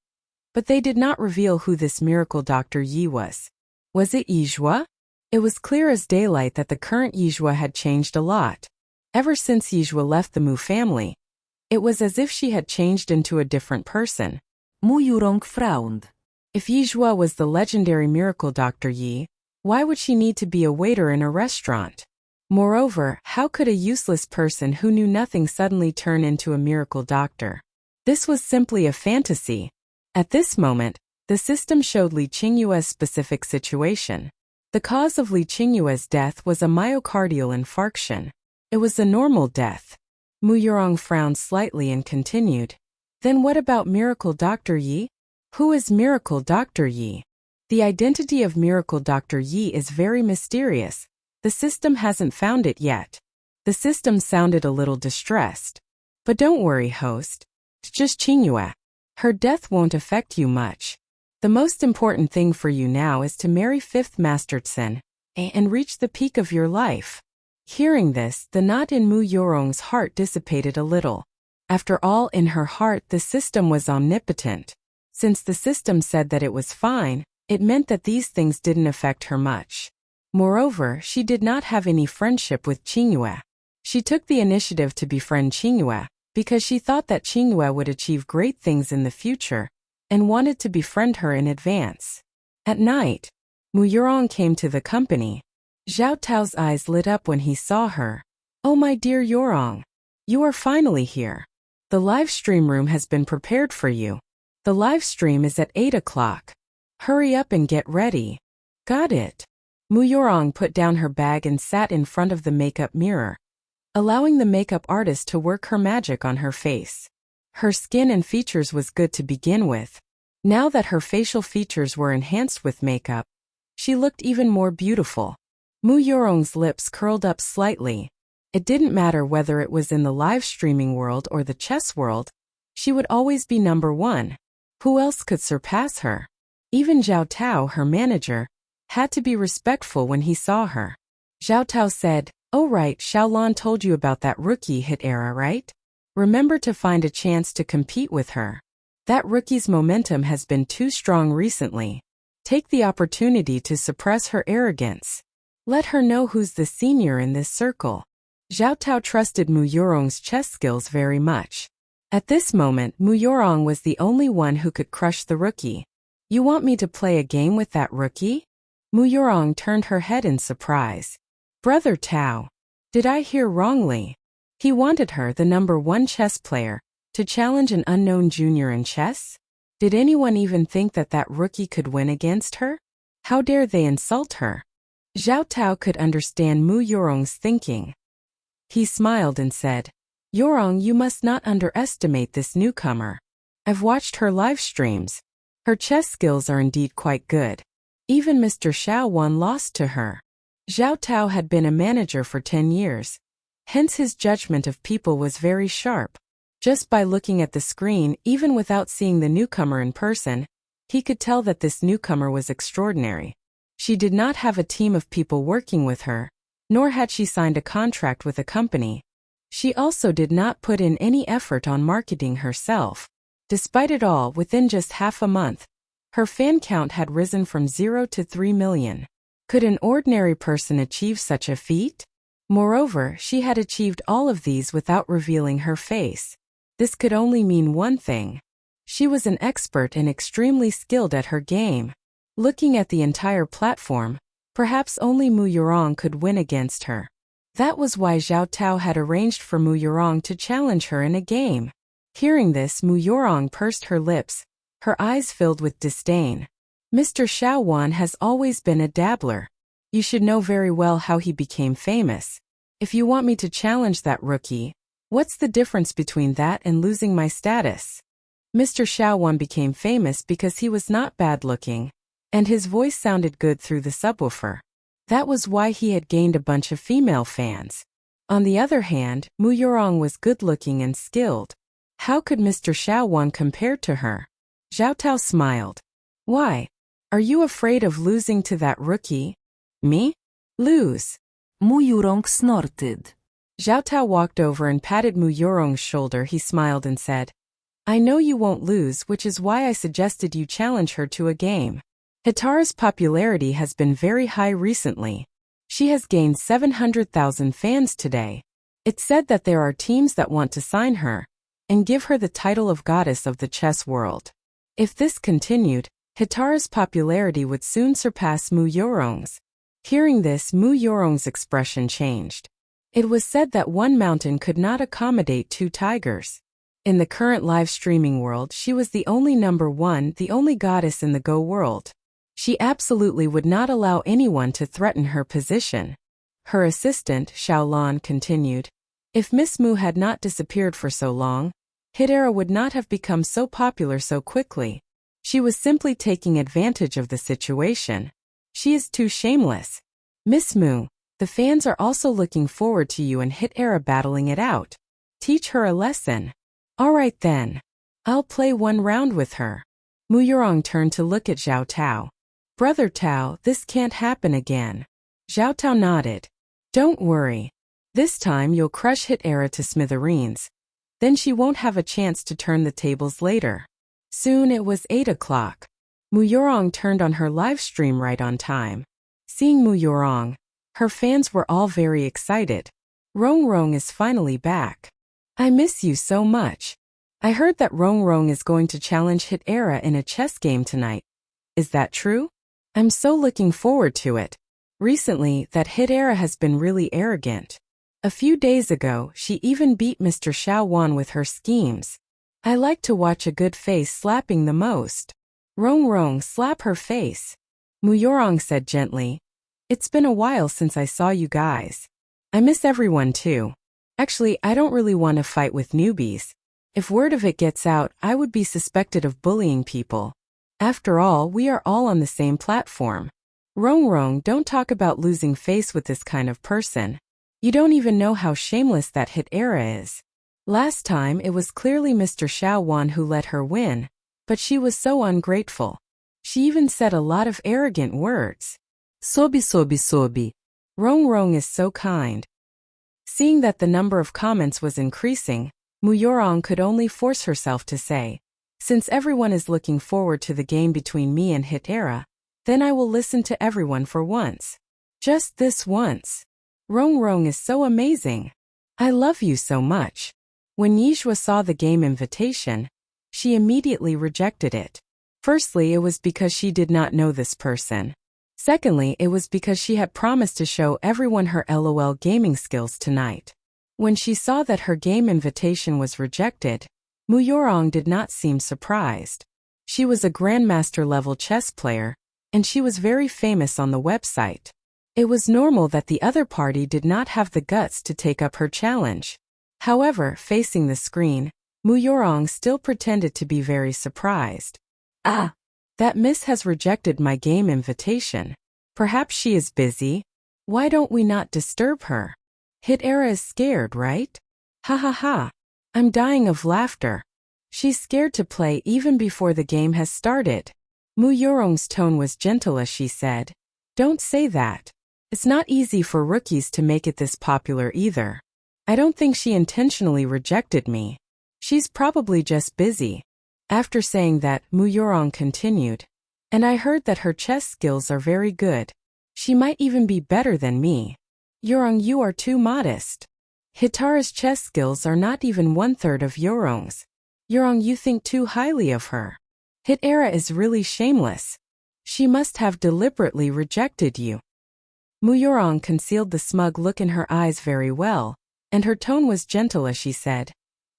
But they did not reveal who this miracle Dr. Yi was. Was it Yizhua? It was clear as daylight that the current Yizhua had changed a lot. Ever since Yizhua left the Mu family, it was as if she had changed into a different person. Mu Yorong frowned. If Yizhua was the legendary miracle Dr. Yi, why would she need to be a waiter in a restaurant? Moreover, how could a useless person who knew nothing suddenly turn into a miracle doctor? This was simply a fantasy. At this moment, the system showed Li Qingyue's specific situation. The cause of Li Qingyue's death was a myocardial infarction. It was a normal death. Mu Yurong frowned slightly and continued. Then what about Miracle Dr. Yi? Who is Miracle Dr. Yi? The identity of Miracle Dr. Yi is very mysterious. The system hasn't found it yet. The system sounded a little distressed. But don't worry, host. It's just Qingyue. Her death won't affect you much. The most important thing for you now is to marry 5th Master Tsen and reach the peak of your life. Hearing this, the knot in Mu Yurong's heart dissipated a little. After all, in her heart, the system was omnipotent. Since the system said that it was fine, it meant that these things didn't affect her much. Moreover, she did not have any friendship with Qingyue. She took the initiative to befriend Qingyue because she thought that Qingyue would achieve great things in the future and wanted to befriend her in advance. At night, Mu Yurong came to the company. Zhao Tao's eyes lit up when he saw her. Oh, my dear Yurong, you are finally here. The live stream room has been prepared for you. The live stream is at 8 o'clock. Hurry up and get ready. Got it. Mu Yurong put down her bag and sat in front of the makeup mirror, allowing the makeup artist to work her magic on her face. Her skin and features was good to begin with. Now that her facial features were enhanced with makeup, she looked even more beautiful. Mu Yurong's lips curled up slightly. It didn't matter whether it was in the live streaming world or the chess world, she would always be number 1. Who else could surpass her? Even Zhao Tao, her manager, had to be respectful when he saw her. Zhao Tao said, "Oh right, Xiaolan told you about that rookie hit era, right? Remember to find a chance to compete with her. That rookie's momentum has been too strong recently. Take the opportunity to suppress her arrogance. Let her know who's the senior in this circle." Zhao Tao trusted Mu Yurong's chess skills very much. At this moment, Mu Yurong was the only one who could crush the rookie. You want me to play a game with that rookie? Mu Yurong turned her head in surprise. Brother Tao, did I hear wrongly? He wanted her, the number 1 chess player, to challenge an unknown junior in chess? Did anyone even think that that rookie could win against her? How dare they insult her? Zhao Tao could understand Mu Yurong's thinking. He smiled and said, Yurong, you must not underestimate this newcomer. I've watched her live streams. Her chess skills are indeed quite good. Even Mr. Xiaowan lost to her. Zhao Tao had been a manager for 10 years. Hence his judgment of people was very sharp. Just by looking at the screen, even without seeing the newcomer in person, he could tell that this newcomer was extraordinary. She did not have a team of people working with her, nor had she signed a contract with a company. She also did not put in any effort on marketing herself. Despite it all, within just half a month, her fan count had risen from 0 to 3 million. Could an ordinary person achieve such a feat? Moreover, she had achieved all of these without revealing her face. This could only mean one thing. She was an expert and extremely skilled at her game. Looking at the entire platform, perhaps only Mu Yurong could win against her. That was why Zhao Tao had arranged for Mu Yurong to challenge her in a game. Hearing this, Mu Yurong pursed her lips, her eyes filled with disdain. Mr. Xiaowan has always been a dabbler. You should know very well how he became famous. If you want me to challenge that rookie, what's the difference between that and losing my status? Mr. Xiaowan became famous because he was not bad-looking, and his voice sounded good through the subwoofer. That was why he had gained a bunch of female fans. On the other hand, Mu Yurong was good-looking and skilled. How could Mr. Xiaowan compare to her? Zhao Tao smiled. Why? Are you afraid of losing to that rookie? Me? Lose? Mu Yurong snorted. Zhao Tao walked over and patted Mu Yurong's shoulder. He smiled and said, I know you won't lose, which is why I suggested you challenge her to a game. Hitara's popularity has been very high recently. She has gained 700,000 fans today. It's said that there are teams that want to sign her and give her the title of goddess of the chess world. If this continued, Hitara's popularity would soon surpass Mu Yurong's. Hearing this, Mu Yurong's expression changed. It was said that one mountain could not accommodate 2 tigers. In the current live streaming world, she was the only number 1, the only goddess in the Go world. She absolutely would not allow anyone to threaten her position. Her assistant, Xiaolan, continued, If Miss Mu had not disappeared for so long, Hitera would not have become so popular so quickly. She was simply taking advantage of the situation. She is too shameless. Miss Mu, the fans are also looking forward to you and Hitera battling it out. Teach her a lesson. Alright then. I'll play one round with her. Mu Yurong turned to look at Zhao Tao. Brother Tao, this can't happen again. Zhao Tao nodded. Don't worry. This time you'll crush Hitera to smithereens. Then she won't have a chance to turn the tables later. Soon it was 8 o'clock. Mu Yurong turned on her live stream right on time. Seeing Mu Yurong, her fans were all very excited. Rong Rong is finally back. I miss you so much. I heard that Rong Rong is going to challenge Hitera in a chess game tonight. Is that true? I'm so looking forward to it. Recently, that Hitera has been really arrogant. A few days ago, she even beat Mr. Xiao Wan with her schemes. I like to watch a good face slapping the most. Rong Rong, slap her face. Mu Yurong said gently. It's been a while since I saw you guys. I miss everyone too. Actually, I don't really want to fight with newbies. If word of it gets out, I would be suspected of bullying people. After all, we are all on the same platform. Rong Rong, don't talk about losing face with this kind of person. You don't even know how shameless that Hitera is. Last time it was clearly Mr. Xiao Wan who let her win, but she was so ungrateful. She even said a lot of arrogant words. Sobi sobi sobi. Rong Rong is so kind. Seeing that the number of comments was increasing, Mu Yurong could only force herself to say, since everyone is looking forward to the game between me and Hitera, then I will listen to everyone for once. Just this once. Rong Rong is so amazing. I love you so much. When Yizhua saw the game invitation, she immediately rejected it. Firstly, it was because she did not know this person. Secondly, it was because she had promised to show everyone her LOL gaming skills tonight. When she saw that her game invitation was rejected, Mu Yurong did not seem surprised. She was a grandmaster-level chess player, and she was very famous on the website. It was normal that the other party did not have the guts to take up her challenge. However, facing the screen, Mu Yurong still pretended to be very surprised. Ah! That miss has rejected my game invitation. Perhaps she is busy. Why don't we not disturb her? Hitera is scared, right? Ha ha ha. I'm dying of laughter. She's scared to play even before the game has started. Mu Yurong's tone was gentle as she said, don't say that. It's not easy for rookies to make it this popular either. I don't think she intentionally rejected me. She's probably just busy. After saying that, Mu Yurong continued, and I heard that her chess skills are very good. She might even be better than me. Yurong, you are too modest. Hitara's chess skills are not even 1/3 of Yurong's. Yurong, you think too highly of her. Hitera is really shameless. She must have deliberately rejected you. Mu Yurong concealed the smug look in her eyes very well, and her tone was gentle as she said,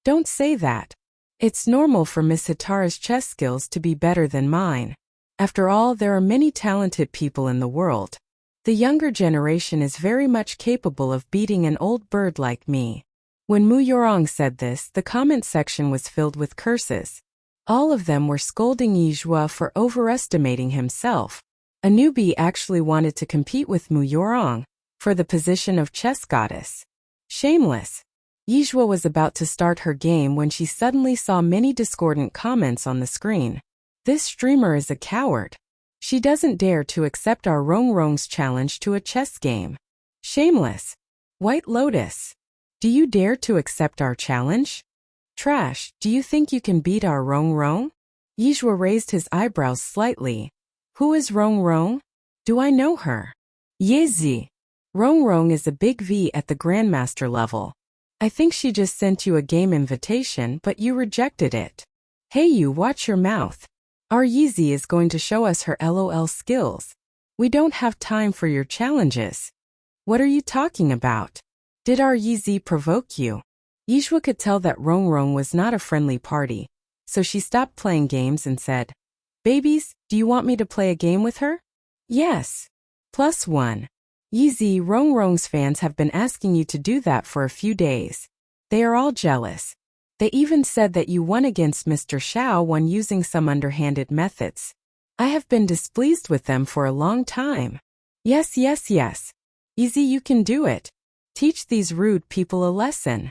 don't say that. It's normal for Miss Hitara's chess skills to be better than mine. After all, there are many talented people in the world. The younger generation is very much capable of beating an old bird like me. When Mu Yurong said this, the comment section was filled with curses. All of them were scolding Yizhua for overestimating himself. A newbie actually wanted to compete with Mu Yurong for the position of chess goddess. Shameless. Yizhua was about to start her game when she suddenly saw many discordant comments on the screen. This streamer is a coward. She doesn't dare to accept our Rong Rong's challenge to a chess game. Shameless. White Lotus. Do you dare to accept our challenge? Trash, do you think you can beat our Rong Rong? Yizhua raised his eyebrows slightly. Who is Rong Rong? Do I know her? Yezi. Rong Rong is a big V at the Grandmaster level. I think she just sent you a game invitation, but you rejected it. Hey, you, watch your mouth. Our Yeezy is going to show us her LOL skills. We don't have time for your challenges. What are you talking about? Did our Yeezy provoke you? Yizhua could tell that Rong Rong was not a friendly party, so she stopped playing games and said, babies, do you want me to play a game with her? Yes. +1. Yeezy, Rongrong's fans have been asking you to do that for a few days. They are all jealous. They even said that you won against Mr. Xiao when using some underhanded methods. I have been displeased with them for a long time. Yes. Yeezy, you can do it. Teach these rude people a lesson.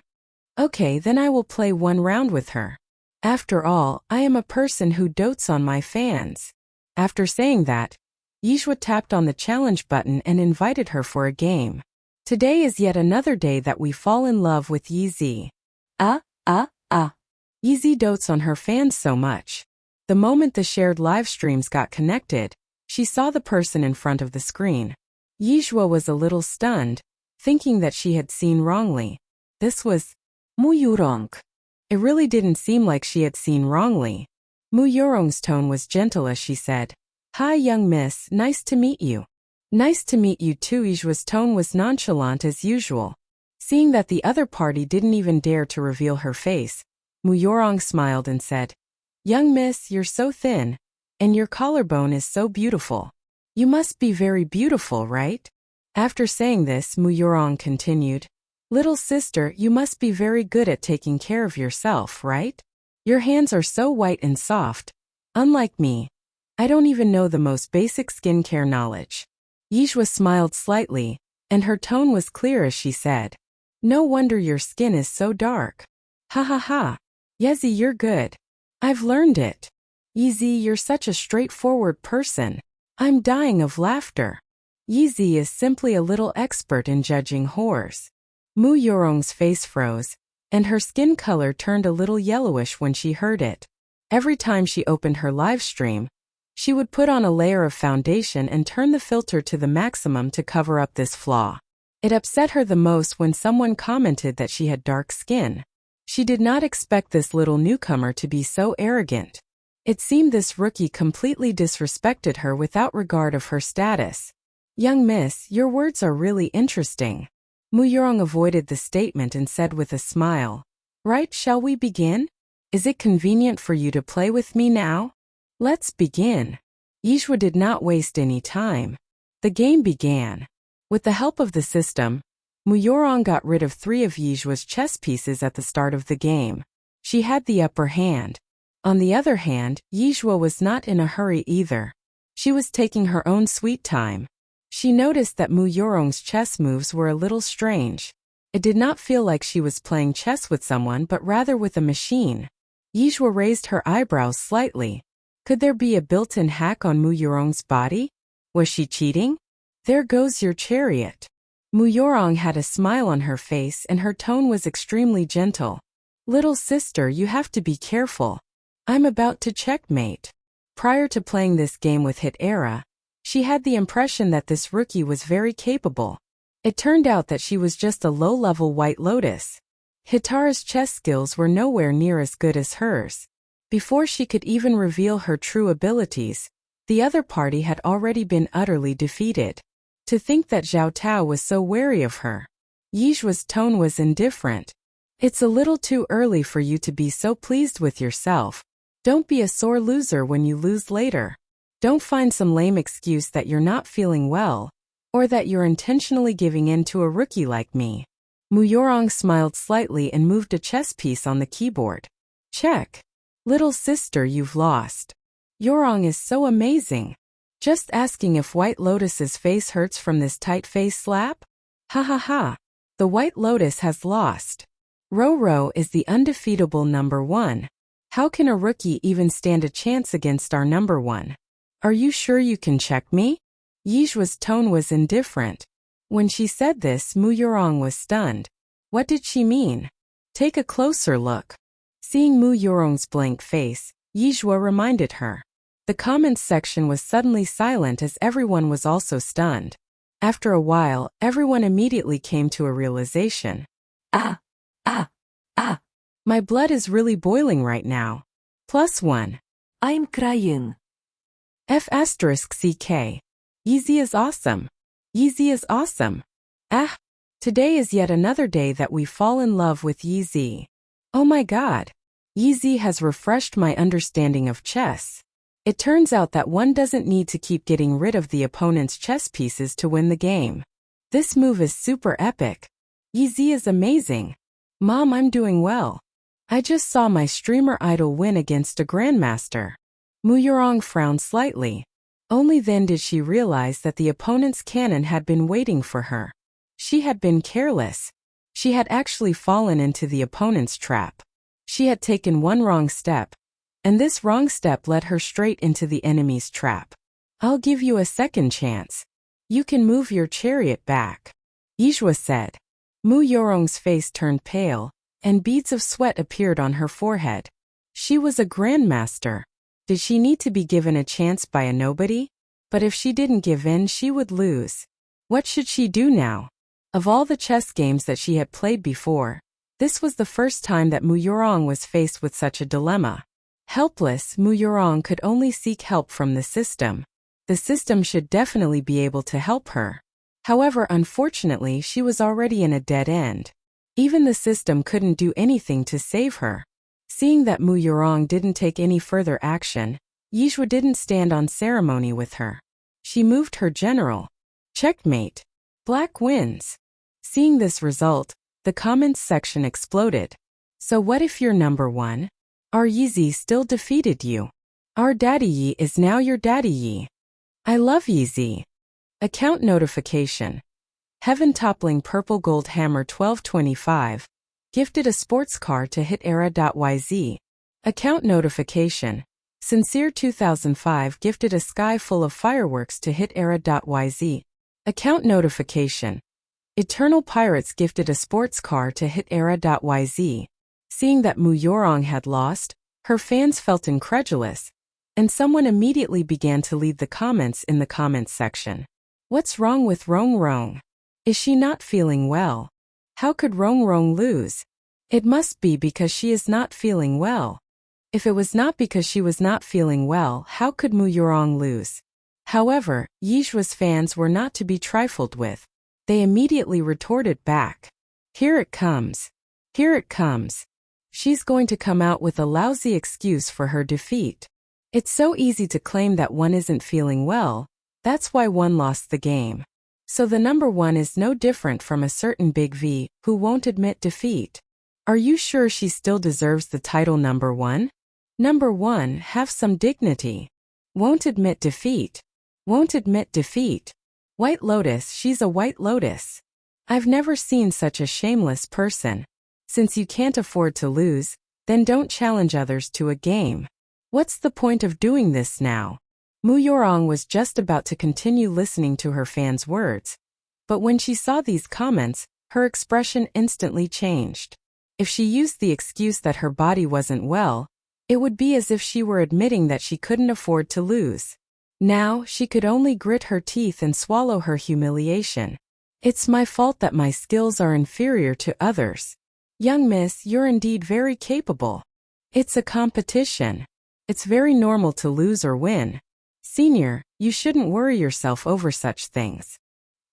Okay, then I will play one round with her. After all, I am a person who dotes on my fans. After saying that, Yishua tapped on the challenge button and invited her for a game. Today is yet another day that we fall in love with Yeezy. Yeezy dotes on her fans so much. The moment the shared live streams got connected, she saw the person in front of the screen. Yishua was a little stunned, thinking that she had seen wrongly. This was Muyorong. It really didn't seem like she had seen wrongly. Muyorong's tone was gentle as she said, "Hi young miss, nice to meet you." "Nice to meet you too." Yishua's tone was nonchalant as usual. Seeing that the other party didn't even dare to reveal her face, Muyorong smiled and said, "Young miss, you're so thin, and your collarbone is so beautiful. You must be very beautiful, right?" After saying this, Muyorong continued, "Little sister, you must be very good at taking care of yourself, right? Your hands are so white and soft. Unlike me, I don't even know the most basic skincare knowledge." Yishua smiled slightly, and her tone was clear as she said, "No wonder your skin is so dark. Ha ha ha. Yeezy, you're good. I've learned it. Yeezy, you're such a straightforward person. I'm dying of laughter. Yeezy is simply a little expert in judging whores." Muyorong's face froze, and her skin color turned a little yellowish when she heard it. Every time she opened her live stream, she would put on a layer of foundation and turn the filter to the maximum to cover up this flaw. It upset her the most when someone commented that she had dark skin. She did not expect this little newcomer to be so arrogant. It seemed this rookie completely disrespected her without regard of her status. "Young miss, your words are really interesting." Muyorong avoided the statement and said with a smile, "Right, shall we begin? Is it convenient for you to play with me now? Let's begin." Yishua did not waste any time. The game began. With the help of the system, Muyorong got rid of 3 of Yishua's chess pieces at the start of the game. She had the upper hand. On the other hand, Yishua was not in a hurry either. She was taking her own sweet time. She noticed that Muyorong's chess moves were a little strange. It did not feel like she was playing chess with someone but rather with a machine. Yishua raised her eyebrows slightly. Could there be a built-in hack on Muyorong's body? Was she cheating? "There goes your chariot." Muyorong had a smile on her face and her tone was extremely gentle. "Little sister, you have to be careful. I'm about to checkmate." Prior to playing this game with Hit Era, she had the impression that this rookie was very capable. It turned out that she was just a low-level White Lotus. Hitara's chess skills were nowhere near as good as hers. Before she could even reveal her true abilities, the other party had already been utterly defeated. To think that Zhao Tao was so wary of her. Yishua's tone was indifferent. "It's a little too early for you to be so pleased with yourself. Don't be a sore loser when you lose later. Don't find some lame excuse that you're not feeling well, or that you're intentionally giving in to a rookie like me." Muyorong smiled slightly and moved a chess piece on the keyboard. "Check. Little sister, you've lost. Yorong is so amazing. Just asking if White Lotus's face hurts from this tight face slap? Ha ha ha. The White Lotus has lost. Ro is the undefeatable number 1. How can a rookie even stand a chance against our number 1? Are you sure you can check me?" Yishua's tone was indifferent. When she said this, Muyorong was stunned. What did she mean? Take a closer look. Seeing Muyorong's blank face, Yishua reminded her. The comments section was suddenly silent as everyone was also stunned. After a while, everyone immediately came to a realization. My blood is really boiling right now. +1. I'm crying. F***CK. Yeezy is awesome. Yeezy is awesome. Today is yet another day that we fall in love with Yeezy. Oh my god. Yeezy has refreshed my understanding of chess. It turns out that one doesn't need to keep getting rid of the opponent's chess pieces to win the game. This move is super epic. Yizi is amazing. Mom, I'm doing well. I just saw my streamer idol win against a grandmaster. Mu Yurong frowned slightly. Only then did she realize that the opponent's cannon had been waiting for her. She had been careless. She had actually fallen into the opponent's trap. She had taken one wrong step, and this wrong step led her straight into the enemy's trap. I'll give you a second chance. You can move your chariot back, Yijue said. Mu Yorong's face turned pale, and beads of sweat appeared on her forehead. She was a grandmaster. Did she need to be given a chance by a nobody? But if she didn't give in, she would lose. What should she do now? Of all the chess games that she had played before, this was the first time that Mu Yurong was faced with such a dilemma. Helpless, Mu Yurong could only seek help from the system. The system should definitely be able to help her. However, unfortunately, she was already in a dead end. Even the system couldn't do anything to save her. Seeing that Mu Yurong didn't take any further action, Yijue didn't stand on ceremony with her. She moved her general. Checkmate. Black wins. Seeing this result, the comments section exploded. So what if you're number one? Our Yizi still defeated you. Our Daddy Yi is now your Daddy Yi. I love Yizi. Account notification. Heaven Toppling Purple Gold Hammer 1225. Gifted a sports car to Hitera.yz. Account notification. Sincere 2005 gifted a sky full of fireworks to Hitera.yz. Account notification. Eternal Pirates gifted a sports car to Hitera.yz. Seeing that Mu Yurong had lost, her fans felt incredulous, and someone immediately began to lead the comments in the comments section. What's wrong with Rong Rong? Is she not feeling well? How could Rong Rong lose? It must be because she is not feeling well. If it was not because she was not feeling well, how could Mu Yurong lose? However, Yijue's fans were not to be trifled with. They immediately retorted back. Here it comes. Here it comes. She's going to come out with a lousy excuse for her defeat. It's so easy to claim that one isn't feeling well, that's why one lost the game. So the number one is no different from a certain Big V who won't admit defeat. Are you sure she still deserves the title number one? Number one, have some dignity. Won't admit defeat. Won't admit defeat. White Lotus, she's a White Lotus. I've never seen such a shameless person. Since you can't afford to lose, then don't challenge others to a game. What's the point of doing this now? Mu Yurong was just about to continue listening to her fans' words. But when she saw these comments, her expression instantly changed. If she used the excuse that her body wasn't well, it would be as if she were admitting that she couldn't afford to lose. Now, she could only grit her teeth and swallow her humiliation. It's my fault that my skills are inferior to others. Young miss, you're indeed very capable. It's a competition. It's very normal to lose or win. Senior, you shouldn't worry yourself over such things.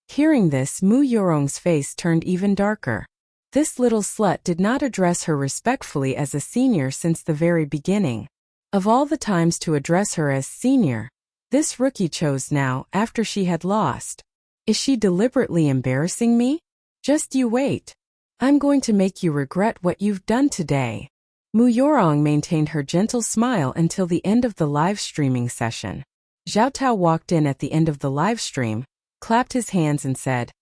Hearing this, Mu Yurong's face turned even darker. This little slut did not address her respectfully as a senior since the very beginning. Of all the times to address her as senior, this rookie chose now after she had lost. Is she deliberately embarrassing me? Just you wait. I'm going to make you regret what you've done today. Mu Yurong maintained her gentle smile until the end of the live streaming session. Zhao Tao walked in at the end of the live stream, clapped his hands and said,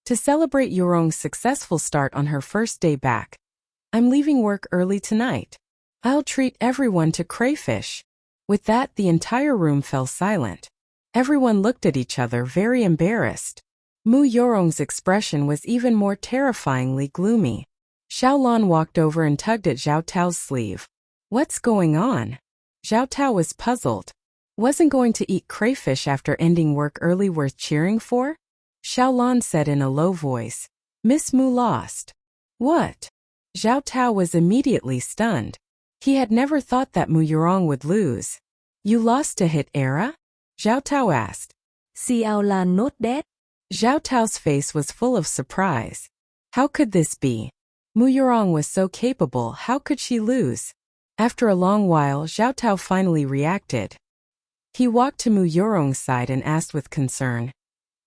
to celebrate Yurong's successful start on her first day back, I'm leaving work early tonight. I'll treat everyone to crayfish. With that, the entire room fell silent. Everyone looked at each other very embarrassed. Mu Yurong's expression was even more terrifyingly gloomy. Xiaolon walked over and tugged at Zhao Tao's sleeve. What's going on? Zhao Tao was puzzled. Wasn't going to eat crayfish after ending work early worth cheering for? Xiaolon said in a low voice. Miss Mu lost. What? Zhao Tao was immediately stunned. He had never thought that Mu Yurong would lose. You lost to Hit Era? Zhao Tao asked. Xiaolon not dead? Zhao Tao's face was full of surprise. How could this be? Mu Yurong was so capable, how could she lose? After a long while, Zhao Tao finally reacted. He walked to Mu Yurong's side and asked with concern.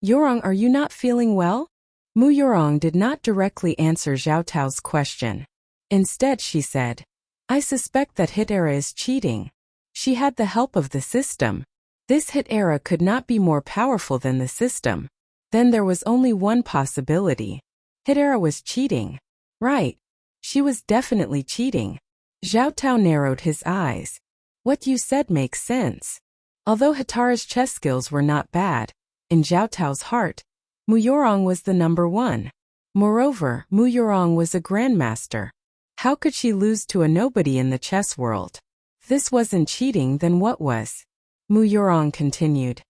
Yurong, are you not feeling well? Mu Yurong did not directly answer Zhao Tao's question. Instead she said, I suspect that Hit Era is cheating. She had the help of the system. This Hit Era could not be more powerful than the system. Then there was only one possibility. Hit Era was cheating. Right. She was definitely cheating. Zhao Tao narrowed his eyes. What you said makes sense. Although Hitara's chess skills were not bad, in Zhao Tao's heart, Mu Yurong was the number one. Moreover, Mu Yurong was a grandmaster. How could she lose to a nobody in the chess world? If this wasn't cheating, then what was? Mu Yurong continued.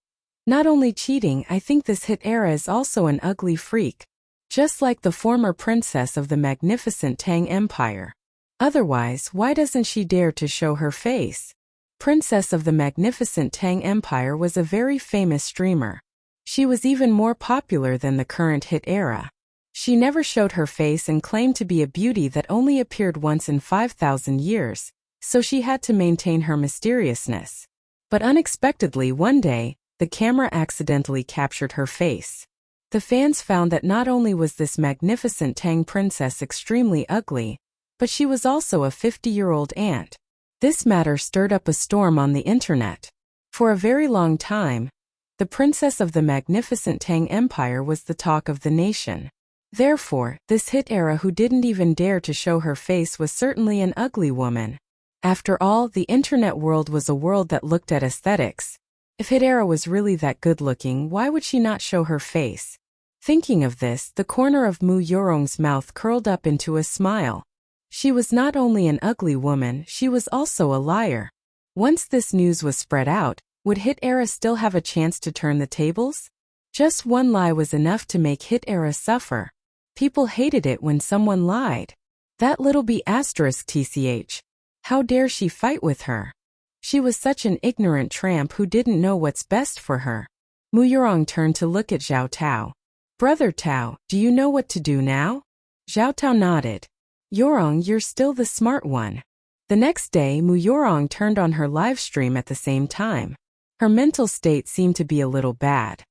Not only cheating, I think this Hit Era is also an ugly freak. Just like the former princess of the magnificent Tang Empire. Otherwise, why doesn't she dare to show her face? Princess of the magnificent Tang Empire was a very famous streamer. She was even more popular than the current Hit Era. She never showed her face and claimed to be a beauty that only appeared once in 5,000 years, so she had to maintain her mysteriousness. But unexpectedly one day, the camera accidentally captured her face. The fans found that not only was this magnificent Tang princess extremely ugly, but she was also a 50-year-old aunt. This matter stirred up a storm on the internet. For a very long time, the princess of the magnificent Tang Empire was the talk of the nation. Therefore, this Hit Era who didn't even dare to show her face was certainly an ugly woman. After all, the internet world was a world that looked at aesthetics. If Hit Era was really that good-looking, why would she not show her face? Thinking of this, the corner of Mu Yurong's mouth curled up into a smile. She was not only an ugly woman, she was also a liar. Once this news was spread out, would Hit Era still have a chance to turn the tables? Just one lie was enough to make Hit Era suffer. People hated it when someone lied. That little b** tch. How dare she fight with her? She was such an ignorant tramp who didn't know what's best for her. Mu Yurong turned to look at Zhao Tao. Brother Tao, do you know what to do now? Zhao Tao nodded. Yurong, you're still the smart one. The next day, Mu Yurong turned on her live stream at the same time. Her mental state seemed to be a little bad.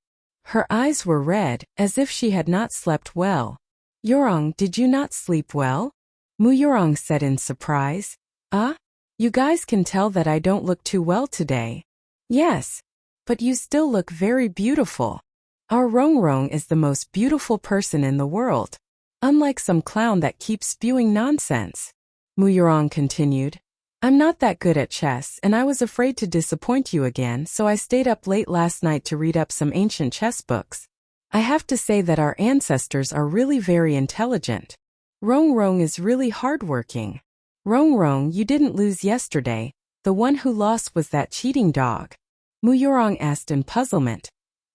Her eyes were red, as if she had not slept well. Yurong, did you not sleep well? Mu Yurong said in surprise. You guys can tell that I don't look too well today. Yes. But you still look very beautiful. Our Rongrong is the most beautiful person in the world. Unlike some clown that keeps spewing nonsense. Mu Yurong continued. I'm not that good at chess and I was afraid to disappoint you again, so I stayed up late last night to read up some ancient chess books. I have to say that our ancestors are really very intelligent. Rongrong is really hardworking. Rongrong, you didn't lose yesterday. The one who lost was that cheating dog. Mu Yurong asked in puzzlement.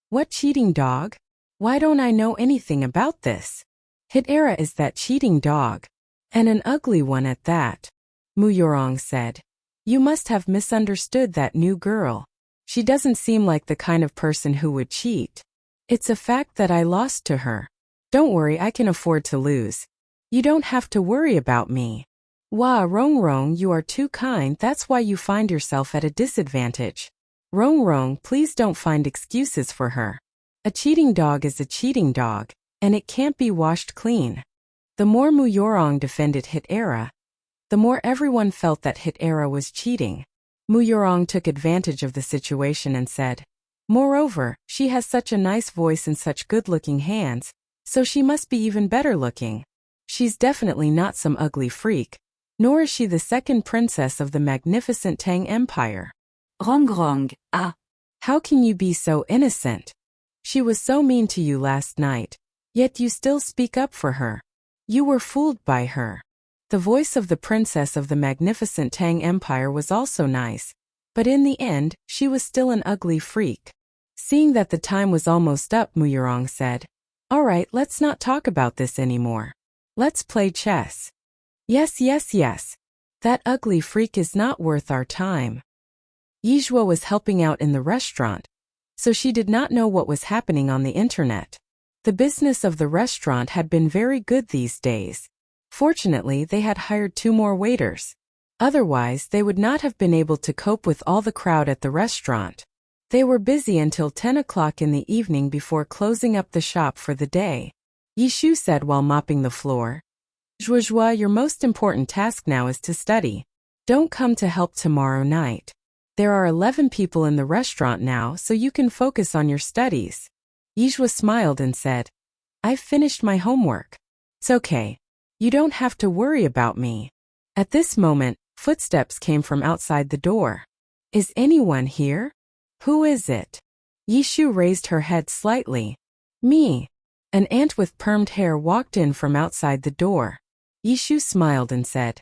What cheating dog? Why don't I know anything about this? Hit Era is that cheating dog. And an ugly one at that. Mu Yurong said. You must have misunderstood that new girl. She doesn't seem like the kind of person who would cheat. It's a fact that I lost to her. Don't worry, I can afford to lose. You don't have to worry about me. Wah, Rongrong, you are too kind, that's why you find yourself at a disadvantage. Rongrong, please don't find excuses for her. A cheating dog is a cheating dog, and it can't be washed clean. The more Mu Yurong defended Hit Era, the more everyone felt that Hit Era was cheating. Mu Yurong took advantage of the situation and said, moreover, she has such a nice voice and such good-looking hands, so she must be even better looking. She's definitely not some ugly freak. Nor is she the second princess of the magnificent Tang Empire. Rongrong, How can you be so innocent? She was so mean to you last night, yet you still speak up for her. You were fooled by her. The voice of the princess of the magnificent Tang Empire was also nice, but in the end, she was still an ugly freak. Seeing that the time was almost up, Mu Yurong said, All right, let's not talk about this anymore. Let's play chess. Yes. That ugly freak is not worth our time. Yizhuo was helping out in the restaurant, so she did not know what was happening on the internet. The business of the restaurant had been very good these days. Fortunately, they had hired 2 more waiters. Otherwise, they would not have been able to cope with all the crowd at the restaurant. They were busy until 10 o'clock in the evening before closing up the shop for the day. Yishu said while mopping the floor. Zhuozhuo, your most important task now is to study. Don't come to help tomorrow night. There are 11 people in the restaurant now, so you can focus on your studies. Yizhuo smiled and said, I've finished my homework. It's okay. You don't have to worry about me. At this moment, footsteps came from outside the door. Is anyone here? Who is it? Yishu raised her head slightly. Me. An aunt with permed hair walked in from outside the door. Yishu smiled and said,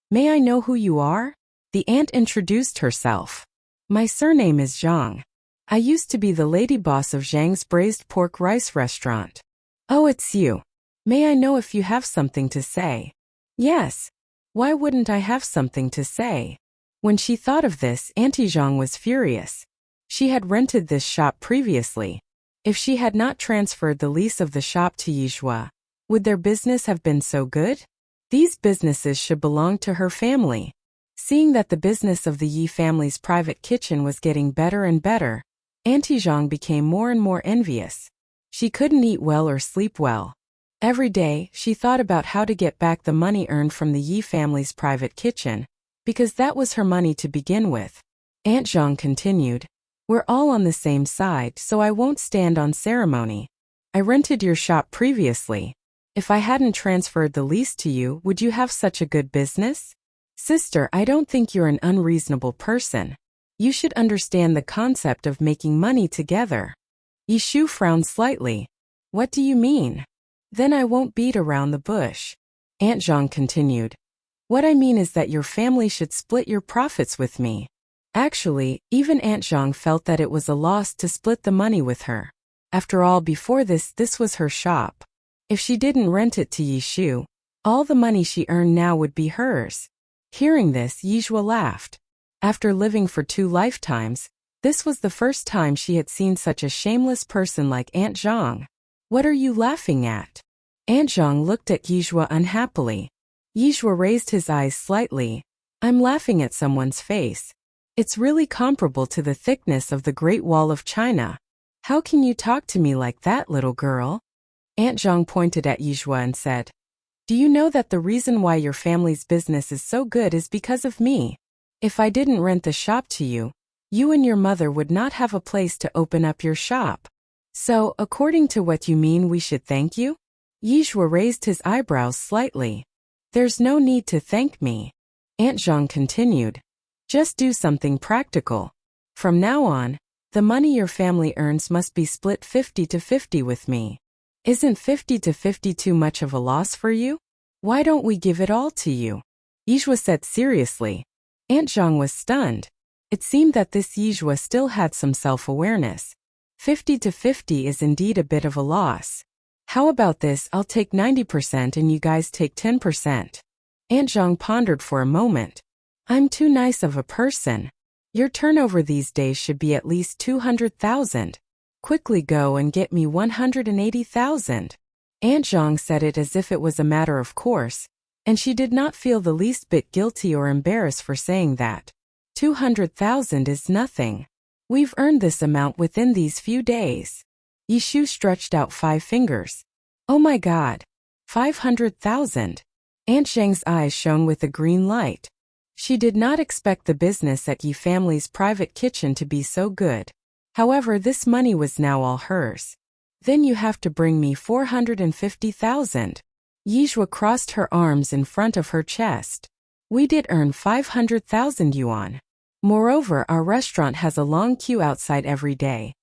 May I know who you are? The aunt introduced herself. My surname is Zhang. I used to be the lady boss of Zhang's braised pork rice restaurant. Oh, it's you. May I know if you have something to say? Yes. Why wouldn't I have something to say? When she thought of this, Auntie Zhang was furious. She had rented this shop previously. If she had not transferred the lease of the shop to Yizhuo, would their business have been so good? These businesses should belong to her family. Seeing that the business of the Yi family's private kitchen was getting better and better, Auntie Zhang became more and more envious. She couldn't eat well or sleep well. Every day, she thought about how to get back the money earned from the Yi family's private kitchen, because that was her money to begin with. Aunt Zhang continued, We're all on the same side, so I won't stand on ceremony. I rented your shop previously. If I hadn't transferred the lease to you, would you have such a good business? Sister, I don't think you're an unreasonable person. You should understand the concept of making money together. Yishu frowned slightly. What do you mean? Then I won't beat around the bush. Aunt Zhang continued. What I mean is that your family should split your profits with me. Actually, even Aunt Zhang felt that it was a loss to split the money with her. After all, before this was her shop. If she didn't rent it to Yishu, all the money she earned now would be hers. Hearing this, Yizhuo laughed. After living for 2 lifetimes, this was the first time she had seen such a shameless person like Aunt Zhang. What are you laughing at? Aunt Zhang looked at Yizhuo unhappily. Yizhuo raised his eyes slightly. I'm laughing at someone's face. It's really comparable to the thickness of the Great Wall of China. How can you talk to me like that, little girl? Aunt Zhang pointed at Yizhuo and said, Do you know that the reason why your family's business is so good is because of me? If I didn't rent the shop to you, you and your mother would not have a place to open up your shop. So, according to what you mean, we should thank you? Yizhuo raised his eyebrows slightly. There's no need to thank me. Aunt Zhang continued. Just do something practical. From now on, the money your family earns must be split 50-50 with me. Isn't 50-50 too much of a loss for you? Why don't we give it all to you? Yizhuo said seriously. Aunt Zhang was stunned. It seemed that this Yizhuo still had some self-awareness. 50-50 is indeed a bit of a loss. How about this? I'll take 90% and you guys take 10%. Aunt Zhang pondered for a moment. I'm too nice of a person. Your turnover these days should be at least 200,000. Quickly go and get me 180,000. Aunt Zhang said it as if it was a matter of course, and she did not feel the least bit guilty or embarrassed for saying that. 200,000 is nothing. We've earned this amount within these few days. Yishu stretched out 5 fingers. Oh my God. 500,000. Aunt Zhang's eyes shone with a green light. She did not expect the business at Yi family's private kitchen to be so good. However, this money was now all hers. Then you have to bring me 450,000. Yizhuo crossed her arms in front of her chest. We did earn 500,000 yuan. Moreover, our restaurant has a long queue outside every day.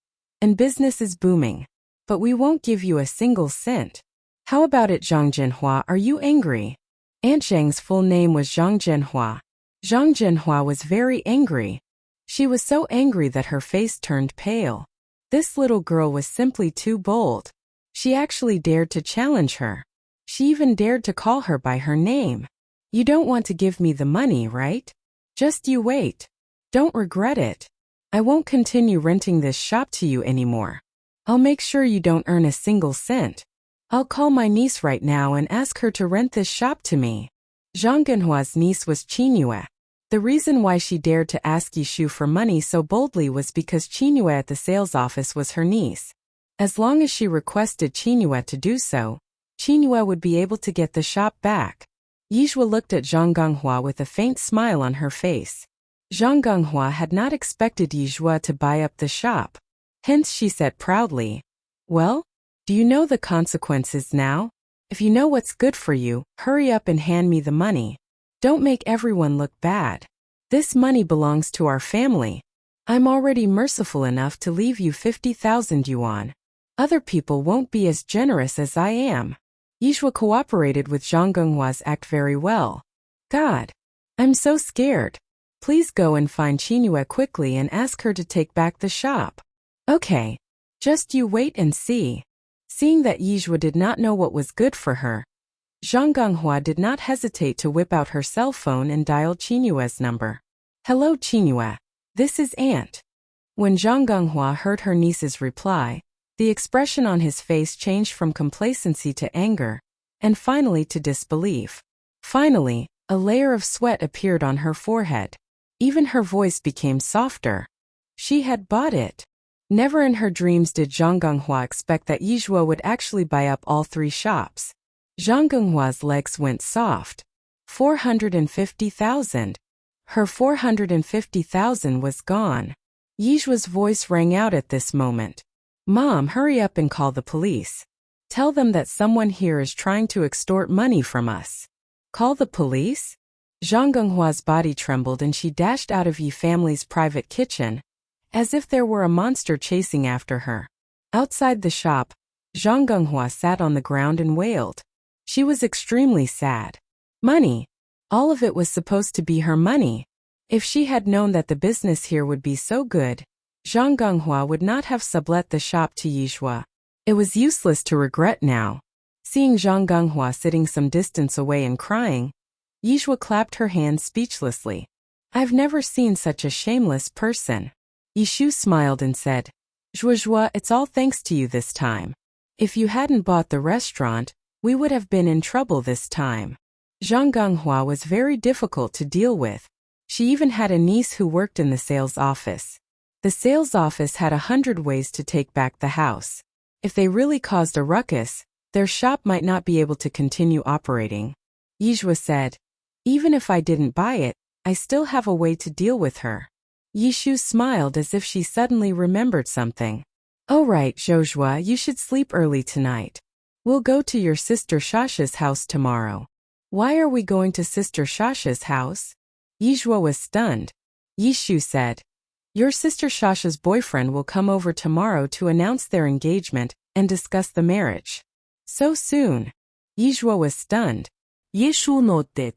And business is booming. But we won't give you a single cent. How about it, Zhang Zhenhua? Are you angry? Aunt Zhang's full name was Zhang Zhenhua. Zhang Zhenhua was very angry. She was so angry that her face turned pale. This little girl was simply too bold. She actually dared to challenge her. She even dared to call her by her name. You don't want to give me the money, right? Just you wait. Don't regret it. I won't continue renting this shop to you anymore. I'll make sure you don't earn a single cent. I'll call my niece right now and ask her to rent this shop to me. Zhang Genhua's niece was Qinyue. The reason why she dared to ask Yishu for money so boldly was because Qinyue at the sales office was her niece. As long as she requested Qinyue to do so, Qinghua would be able to get the shop back. Yizhua looked at Zhang Gonghua with a faint smile on her face. Zhang Gonghua had not expected Yizhua to buy up the shop. Hence she said proudly, "Well, do you know the consequences now? If you know what's good for you, hurry up and hand me the money. Don't make everyone look bad. This money belongs to our family. I'm already merciful enough to leave you 50,000 yuan. Other people won't be as generous as I am." Yizhua cooperated with Zhang Genghua's act very well. "God, I'm so scared. Please go and find Qinghua quickly and ask her to take back the shop." "Okay. Just you wait and see." Seeing that Yizhua did not know what was good for her, Zhang Gonghua did not hesitate to whip out her cell phone and dial Qinghua's number. "Hello Qinghua. This is Aunt." When Zhang Gonghua heard her niece's reply, the expression on his face changed from complacency to anger, and finally to disbelief. Finally, a layer of sweat appeared on her forehead. Even her voice became softer. She had bought it. Never in her dreams did Zhang Gonghua expect that Yizhua would actually buy up all 3 shops. Zhang Genghua's legs went soft. 450,000. Her 450,000 was gone. Yizhua's voice rang out at this moment. "Mom, hurry up and call the police. Tell them that someone here is trying to extort money from us." "Call the police?" Zhang Genghua's body trembled and she dashed out of Yi family's private kitchen, as if there were a monster chasing after her. Outside the shop, Zhang Gonghua sat on the ground and wailed. She was extremely sad. Money. All of it was supposed to be her money. If she had known that the business here would be so good, Zhang Gonghua would not have sublet the shop to Yizhua. It was useless to regret now. Seeing Zhang Gonghua sitting some distance away and crying, Yizhua clapped her hands speechlessly. "I've never seen such a shameless person." Yishu smiled and said, "Zhuozhua, it's all thanks to you this time. If you hadn't bought the restaurant, we would have been in trouble this time." Zhang Gonghua was very difficult to deal with. She even had a niece who worked in the sales office. The sales office had 100 ways to take back the house. If they really caused a ruckus, their shop might not be able to continue operating. Yizhua said, "Even if I didn't buy it, I still have a way to deal with her." Yishu smiled as if she suddenly remembered something. "Oh right, Zhuozhua, you should sleep early tonight. We'll go to your sister Shasha's house tomorrow." "Why are we going to sister Shasha's house?" Yizhua was stunned. Yishu said, "Your sister Shasha's boyfriend will come over tomorrow to announce their engagement and discuss the marriage." "So soon?" Yizhua was stunned. Yishu nodded.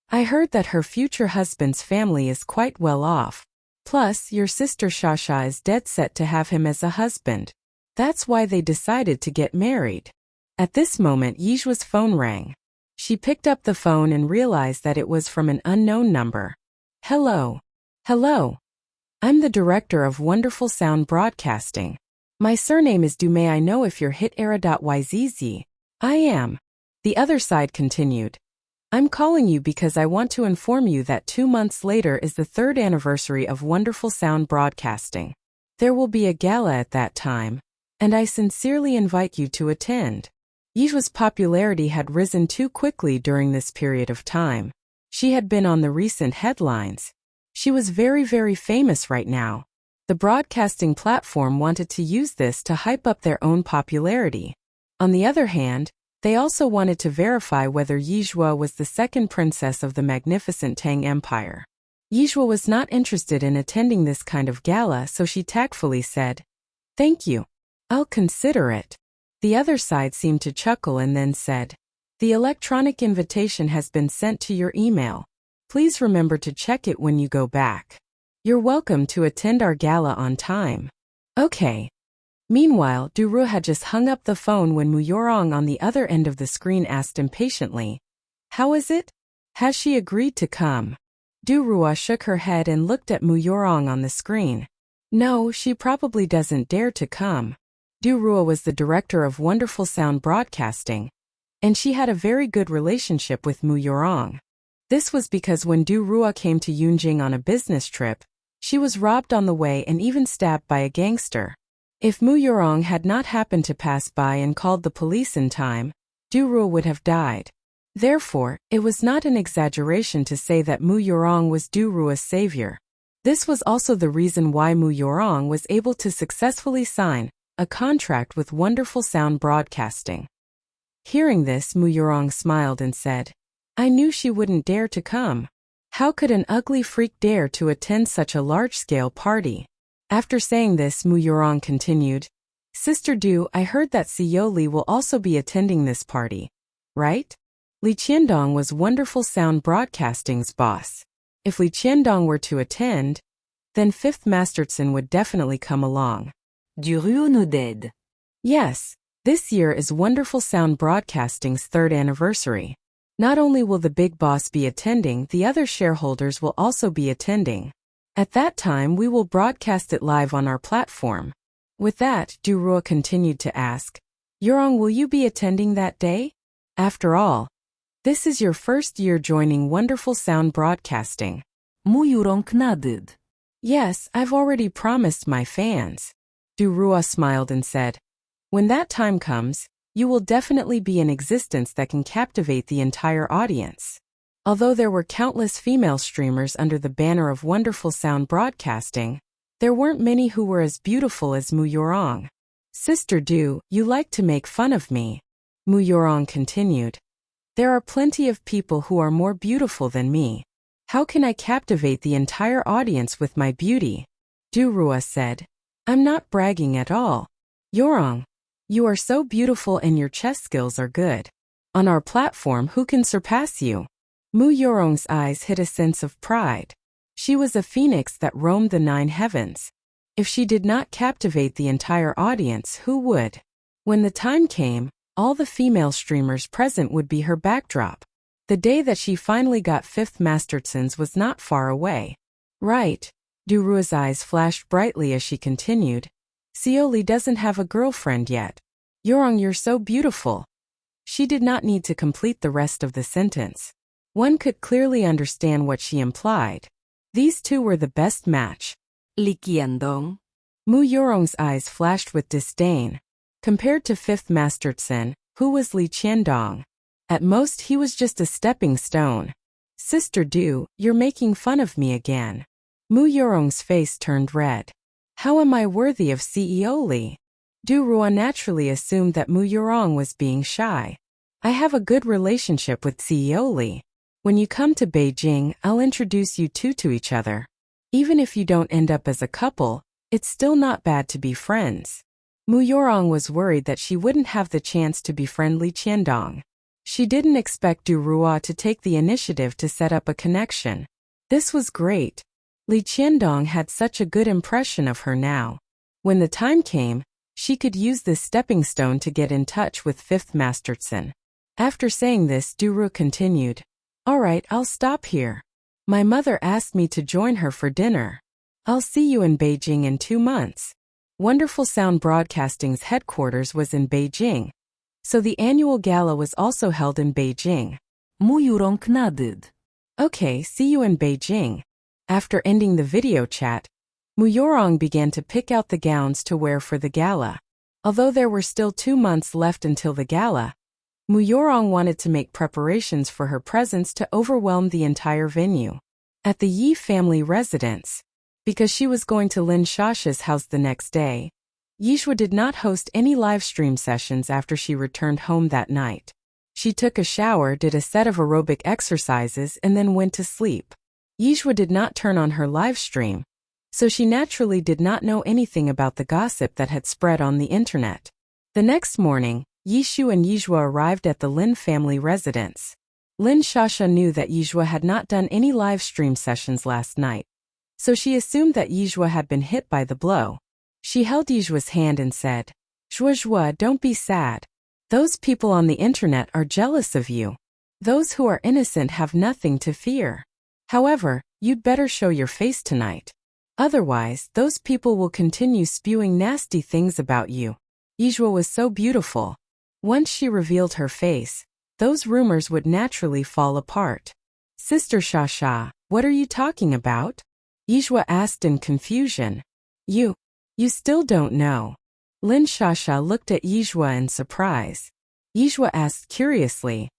"I heard that her future husband's family is quite well off. Plus, your sister Shasha is dead set to have him as a husband. That's why they decided to get married." At this moment Yizhua's phone rang. She picked up the phone and realized that it was from an unknown number. "Hello. Hello. I'm the director of Wonderful Sound Broadcasting. My surname is Du. May I know if you're Hitera.yzz? "I am." The other side continued. "I'm calling you because I want to inform you that 2 months later is the 3rd anniversary of Wonderful Sound Broadcasting. There will be a gala at that time, and I sincerely invite you to attend." Yizhua's popularity had risen too quickly during this period of time. She had been on the recent headlines. She was very, very famous right now. The broadcasting platform wanted to use this to hype up their own popularity. On the other hand, they also wanted to verify whether Yizhua was the second princess of the magnificent Tang Empire. Yizhua was not interested in attending this kind of gala, so she tactfully said, "Thank you. I'll consider it." The other side seemed to chuckle and then said, "The electronic invitation has been sent to your email. Please remember to check it when you go back. You're welcome to attend our gala on time." "Okay." Meanwhile, Duru had just hung up the phone when Muyorong on the other end of the screen asked impatiently, "How is it? Has she agreed to come?" Durua shook her head and looked at Muyorong on the screen. "No, she probably doesn't dare to come." Durua was the director of Wonderful Sound Broadcasting, and she had a very good relationship with Muyorong. This was because when Durua came to Yunjing on a business trip, she was robbed on the way and even stabbed by a gangster. If Muyorong had not happened to pass by and called the police in time, Duruo would have died. Therefore, it was not an exaggeration to say that Mu Yorong was Duruo's savior. This was also the reason why Mu Yorong was able to successfully sign a contract with Wonderful Sound Broadcasting. Hearing this, Mu Yorong smiled and said, I knew she wouldn't dare to come. How could an ugly freak dare to attend such a large-scale party? After saying this, Mu Yorong continued, Sister Du, I heard that CEO Li will also be attending this party, right? Li Qiandong was Wonderful Sound Broadcasting's boss. If Li Qiandong were to attend, then Fifth Masterson would definitely come along. Duruo nodded. Yes, this year is Wonderful Sound Broadcasting's 3rd anniversary. Not only will the big boss be attending, the other shareholders will also be attending. At that time, we will broadcast it live on our platform. With that, Duruo continued to ask, Yorong, will you be attending that day? After all, this is your first year joining Wonderful Sound Broadcasting. Mu Yorong nodded. Yes, I've already promised my fans. Duruo smiled and said, when that time comes, you will definitely be an existence that can captivate the entire audience. Although there were countless female streamers under the banner of Wonderful Sound Broadcasting, there weren't many who were as beautiful as Mu Yorong. Sister Du, you like to make fun of me. Mu Yorong continued. There are plenty of people who are more beautiful than me. How can I captivate the entire audience with my beauty? Duruo said. I'm not bragging at all. Yorong, you are so beautiful and your chess skills are good. On our platform, who can surpass you? Mu Yorong's eyes hid a sense of pride. She was a phoenix that roamed the 9 heavens. If she did not captivate the entire audience, who would? When the time came, all the female streamers present would be her backdrop. The day that she finally got Fifth Masterson's was not far away. Right. Duruo's eyes flashed brightly as she continued. Seoli doesn't have a girlfriend yet. Yorong, you're so beautiful. She did not need to complete the rest of the sentence. One could clearly understand what she implied. These two were the best match. Li Qiandong. Mu Yorong's eyes flashed with disdain. Compared to Fifth Masterson, who was Li Qiandong? At most he was just a stepping stone. Sister Du, you're making fun of me again. Mu Yorong's face turned red. How am I worthy of CEO Li? Duruo naturally assumed that Mu Yorong was being shy. I have a good relationship with CEO Li. When you come to Beijing, I'll introduce you two to each other. Even if you don't end up as a couple, it's still not bad to be friends. Mu Yorong was worried that she wouldn't have the chance to befriend Li Qiandong. She didn't expect Duruo to take the initiative to set up a connection. This was great. Li Qiandong had such a good impression of her now. When the time came, she could use this stepping stone to get in touch with Fifth Masterson. After saying this, Duruo continued. All right, I'll stop here. My mother asked me to join her for dinner. I'll see you in Beijing in 2 months. Wonderful Sound Broadcasting's headquarters was in Beijing, so the annual gala was also held in Beijing. Mu Yorong nodded. Okay, see you in Beijing. After ending the video chat, Mu Yorong began to pick out the gowns to wear for the gala. Although there were still 2 months left until the gala, Mu Yorong wanted to make preparations for her presence to overwhelm the entire venue. At the Yi family residence, because she was going to Lin Shasha's house the next day, Yishua did not host any live stream sessions after she returned home that night. She took a shower, did a set of aerobic exercises, and then went to sleep. Yishua did not turn on her live stream, so she naturally did not know anything about the gossip that had spread on the internet. The next morning, Yishu and Yishua arrived at the Lin family residence. Lin Shasha knew that Yishua had not done any live stream sessions last night, so she assumed that Yishua had been hit by the blow. She held Yishua's hand and said, Zhuozhua, don't be sad. Those people on the internet are jealous of you. Those who are innocent have nothing to fear. However, you'd better show your face tonight. Otherwise, those people will continue spewing nasty things about you. Yishua was so beautiful. Once she revealed her face, those rumors would naturally fall apart. Sister Shasha, what are you talking about? Yishua asked in confusion. You still don't know. Lin Shasha looked at Yishua in surprise. Yijua asked curiously.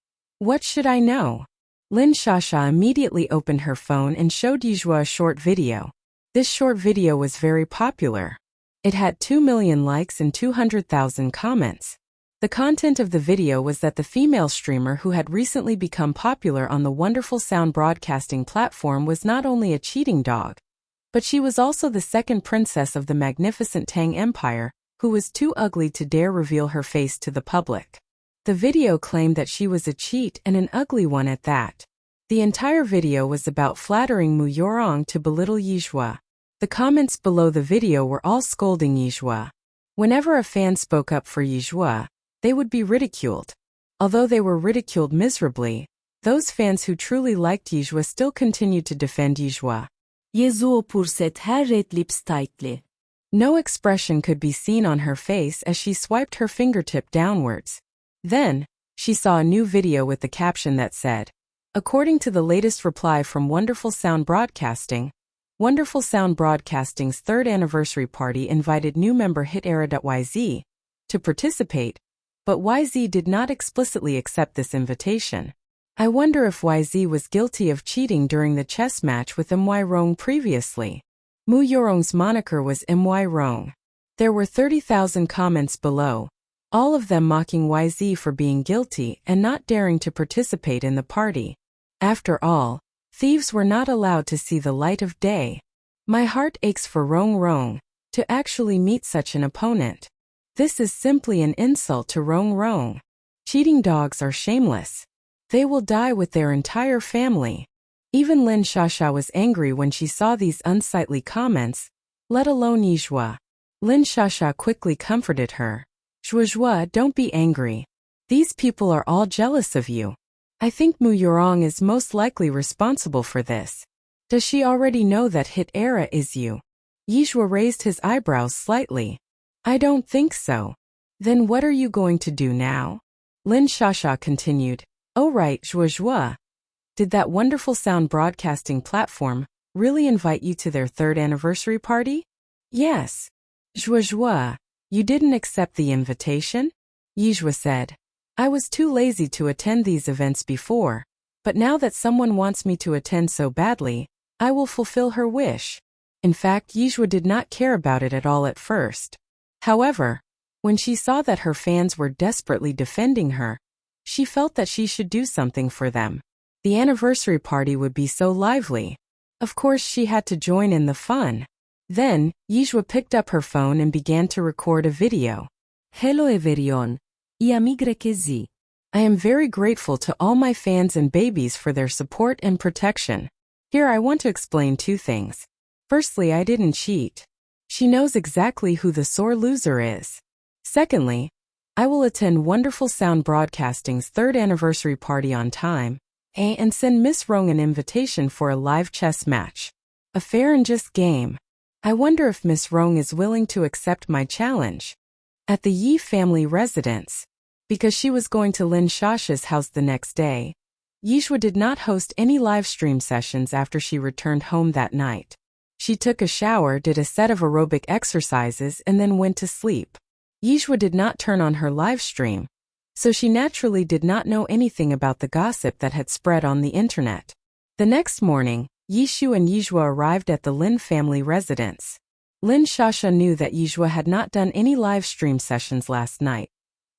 What should I know? Lin Shasha immediately opened her phone and showed Yijua a short video. This short video was very popular. It had 2 million likes and 200,000 comments. The content of the video was that the female streamer who had recently become popular on the wonderful sound broadcasting platform was not only a cheating dog, but she was also the second princess of the magnificent Tang Empire, who was too ugly to dare reveal her face to the public. The video claimed that she was a cheat and an ugly one at that. The entire video was about flattering Mu Yorong to belittle Yijua. The comments below the video were all scolding Yijua. Whenever a fan spoke up for Yijua, they would be ridiculed. Although they were ridiculed miserably, those fans who truly liked Yijua still continued to defend Yijua. No expression could be seen on her face as she swiped her fingertip downwards. Then, she saw a new video with the caption that said, according to the latest reply from Wonderful Sound Broadcasting, Wonderful Sound Broadcasting's 3rd anniversary party invited new member Hitera.yz to participate, but YZ did not explicitly accept this invitation. I wonder if YZ was guilty of cheating during the chess match with My Rong previously. Mu Yorong's moniker was My Rong. There were 30,000 comments below, all of them mocking YZ for being guilty and not daring to participate in the party. After all, thieves were not allowed to see the light of day. My heart aches for Rong Rong to actually meet such an opponent. This is simply an insult to Rong Rong. Cheating dogs are shameless. They will die with their entire family. Even Lin Shasha was angry when she saw these unsightly comments, let alone Yijua. Lin Shasha quickly comforted her. Zhuozhua, don't be angry. These people are all jealous of you. I think Mu Yorong is most likely responsible for this. Does she already know that Hitera is you? Yijua raised his eyebrows slightly. I don't think so. Then what are you going to do now? Lin Shasha continued. Oh right, Zhuozhua. Did that wonderful sound broadcasting platform really invite you to their 3rd anniversary party? Yes. Zhuozhua, you didn't accept the invitation? Yijua said. I was too lazy to attend these events before, but now that someone wants me to attend so badly, I will fulfill her wish. In fact, Yijua did not care about it at all at first. However, when she saw that her fans were desperately defending her, she felt that she should do something for them. The anniversary party would be so lively. Of course, she had to join in the fun. Then, Yijua picked up her phone and began to record a video. Hello everyone. I am very grateful to all my fans and babies for their support and protection. Here I want to explain 2 things. Firstly, I didn't cheat. She knows exactly who the sore loser is. Secondly, I will attend Wonderful Sound Broadcasting's 3rd anniversary party on time, and send Miss Rong an invitation for a live chess match. A fair and just game. I wonder if Miss Rong is willing to accept my challenge. At the Yi family residence, because she was going to Lin Shasha's house the next day, Yijua did not host any live stream sessions after she returned home that night. She took a shower, did a set of aerobic exercises, and then went to sleep. Yijua did not turn on her live stream, so she naturally did not know anything about the gossip that had spread on the internet. The next morning, Yishu and Yijua arrived at the Lin family residence. Lin Shasha knew that Yijua had not done any live stream sessions last night,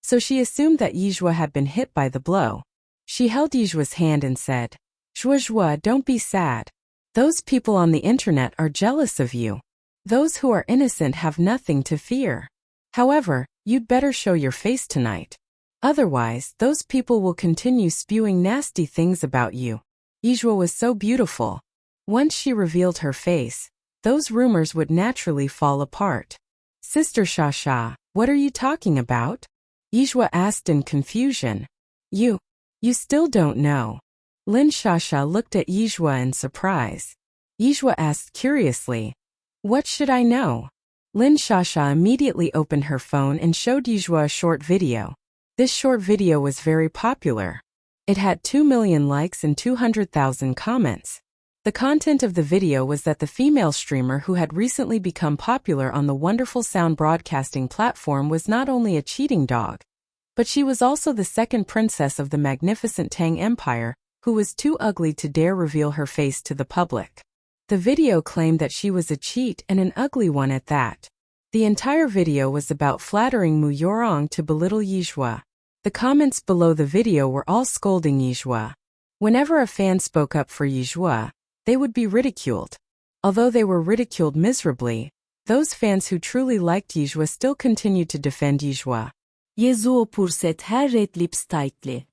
so she assumed that Yijua had been hit by the blow. She held Yijua's hand and said, Zhuozhua, don't be sad. Those people on the internet are jealous of you. Those who are innocent have nothing to fear. However, you'd better show your face tonight. Otherwise, those people will continue spewing nasty things about you. Yijua was so beautiful. Once she revealed her face, those rumors would naturally fall apart. Sister Shasha, what are you talking about? Yijua asked in confusion. You still don't know. Lin Shasha looked at Yijua in surprise. Yijua asked curiously, what should I know? Lin Shasha immediately opened her phone and showed Yijua a short video. This short video was very popular. It had 2 million likes and 200,000 comments. The content of the video was that the female streamer who had recently become popular on the wonderful sound broadcasting platform was not only a cheating dog, But she was also the second princess of the magnificent Tang Empire, who was too ugly to dare reveal her face to the public. The video claimed that she was a cheat and an ugly one at that. The entire video was about flattering Mu Yorong to belittle Yizhua. The comments below the video were all scolding Yizhua. Whenever a fan spoke up for Yizhua, they would be ridiculed. Although they were ridiculed miserably, those fans who truly liked Yizhua still continued to defend Yizhua. Yezuo purset her red lips tightly.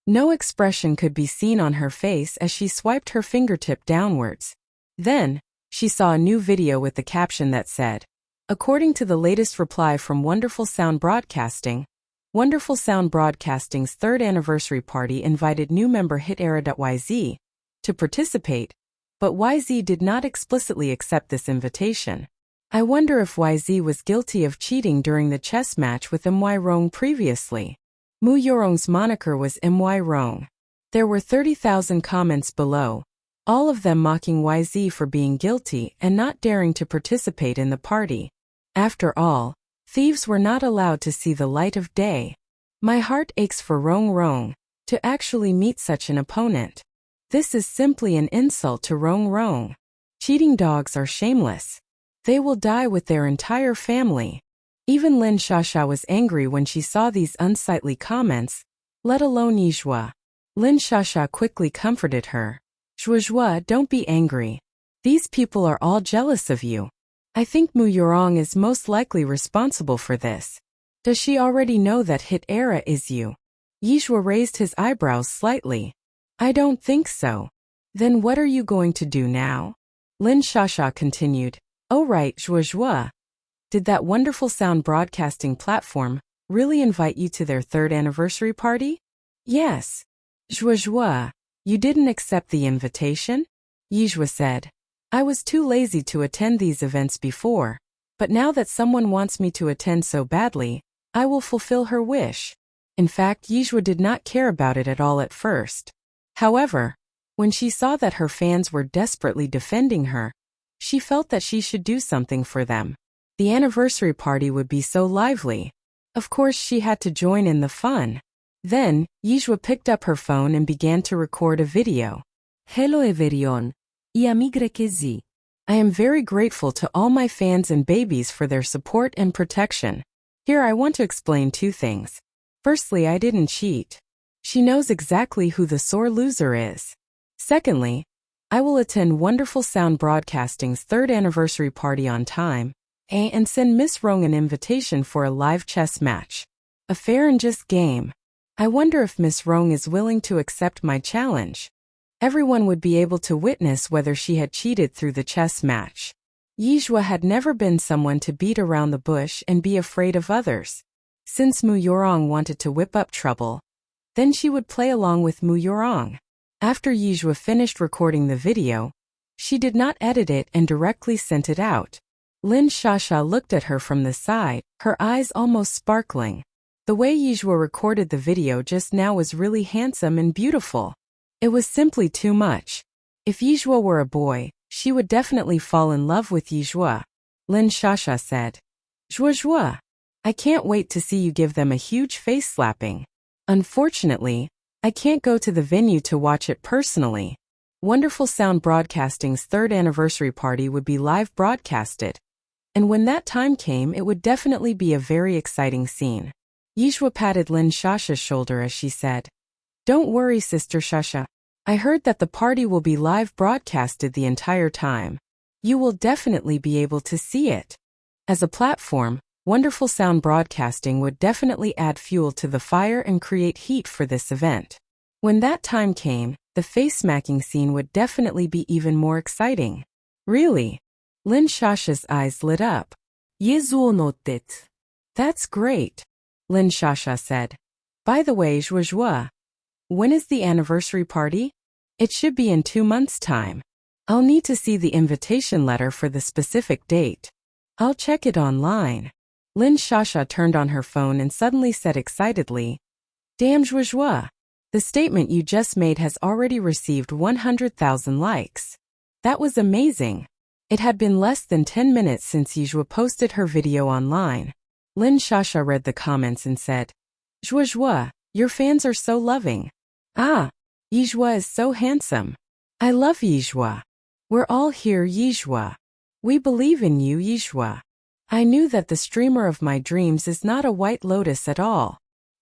No expression could be seen on her face as she swiped her fingertip downwards. Then, she saw a new video with the caption that said, according to the latest reply from Wonderful Sound Broadcasting, Wonderful Sound Broadcasting's third anniversary party invited new member Hitera.yz to participate, but YZ did not explicitly accept this invitation. I wonder if YZ was guilty of cheating during the chess match with My Rong previously. Mu Yorong's moniker was My Rong. There were 30,000 comments below, all of them mocking YZ for being guilty and not daring to participate in the party. After all, thieves were not allowed to see the light of day. My heart aches for Rong Rong to actually meet such an opponent. This is simply an insult to Rong Rong. Cheating dogs are shameless. They will die with their entire family. Even Lin Shasha was angry when she saw these unsightly comments, let alone Yizhua. Lin Shasha quickly comforted her. Zhuozhua, don't be angry. These people are all jealous of you. I think Mu Yorong is most likely responsible for this. Does she already know that Hitera is you? Yizhua raised his eyebrows slightly. I don't think so. Then what are you going to do now? Lin Shasha continued. Oh right, Zhuozhua. Did that Wonderful Sound Broadcasting platform really invite you to their third anniversary party? Yes. Zhuozhua, you didn't accept the invitation? Yizhua said. I was too lazy to attend these events before, but now that someone wants me to attend so badly, I will fulfill her wish. In fact, Yizhua did not care about it at all at first. However, when she saw that her fans were desperately defending her, she felt that she should do something for them. The anniversary party would be so lively. Of course, she had to join in the fun. Then, Yizhua picked up her phone and began to record a video. Hello everyone. I am very grateful to all my fans and babies for their support and protection. Here I want to explain two things. Firstly, I didn't cheat. She knows exactly who the sore loser is. Secondly, I will attend Wonderful Sound Broadcasting's third anniversary party on time, and send Miss Rong an invitation for a live chess match. A fair and just game. I wonder if Miss Rong is willing to accept my challenge. Everyone would be able to witness whether she had cheated through the chess match. Yizhua had never been someone to beat around the bush and be afraid of others. Since Mu Yorong wanted to whip up trouble, then she would play along with Mu Yorong. After Yizhua finished recording the video, she did not edit it and directly sent it out. Lin Shasha looked at her from the side, her eyes almost sparkling. The way Yizhua recorded the video just now was really handsome and beautiful. It was simply too much. If Yizhua were a boy, she would definitely fall in love with Yizhua. Lin Shasha said. Zhuozhua, I can't wait to see you give them a huge face slapping. Unfortunately, I can't go to the venue to watch it personally. Wonderful Sound Broadcasting's third anniversary party would be live broadcasted. And when that time came, it would definitely be a very exciting scene. Yizhua patted Lin Shasha's shoulder as she said, Don't worry, Sister Shasha. I heard that the party will be live broadcasted the entire time. You will definitely be able to see it. As a platform, Wonderful Sound Broadcasting would definitely add fuel to the fire and create heat for this event. When that time came, the face-smacking scene would definitely be even more exciting. Really? Lin Shasha's eyes lit up. Yezuo noted. That's great, Lin Shasha said. By the way, Zhuozhua, when is the anniversary party? It should be in 2 months' time. I'll need to see the invitation letter for the specific date. I'll check it online. Lin Shasha turned on her phone and suddenly said excitedly, Damn Zhuozhua, the statement you just made has already received 100,000 likes. That was amazing. It had been less than 10 minutes since Yizhua posted her video online. Lin Shasha read the comments and said, Joie, your fans are so loving. Ah, Yijua is so handsome. I love Yijua. We're all here, Yijua. We believe in you, Yijua. I knew that the streamer of my dreams is not a white lotus at all.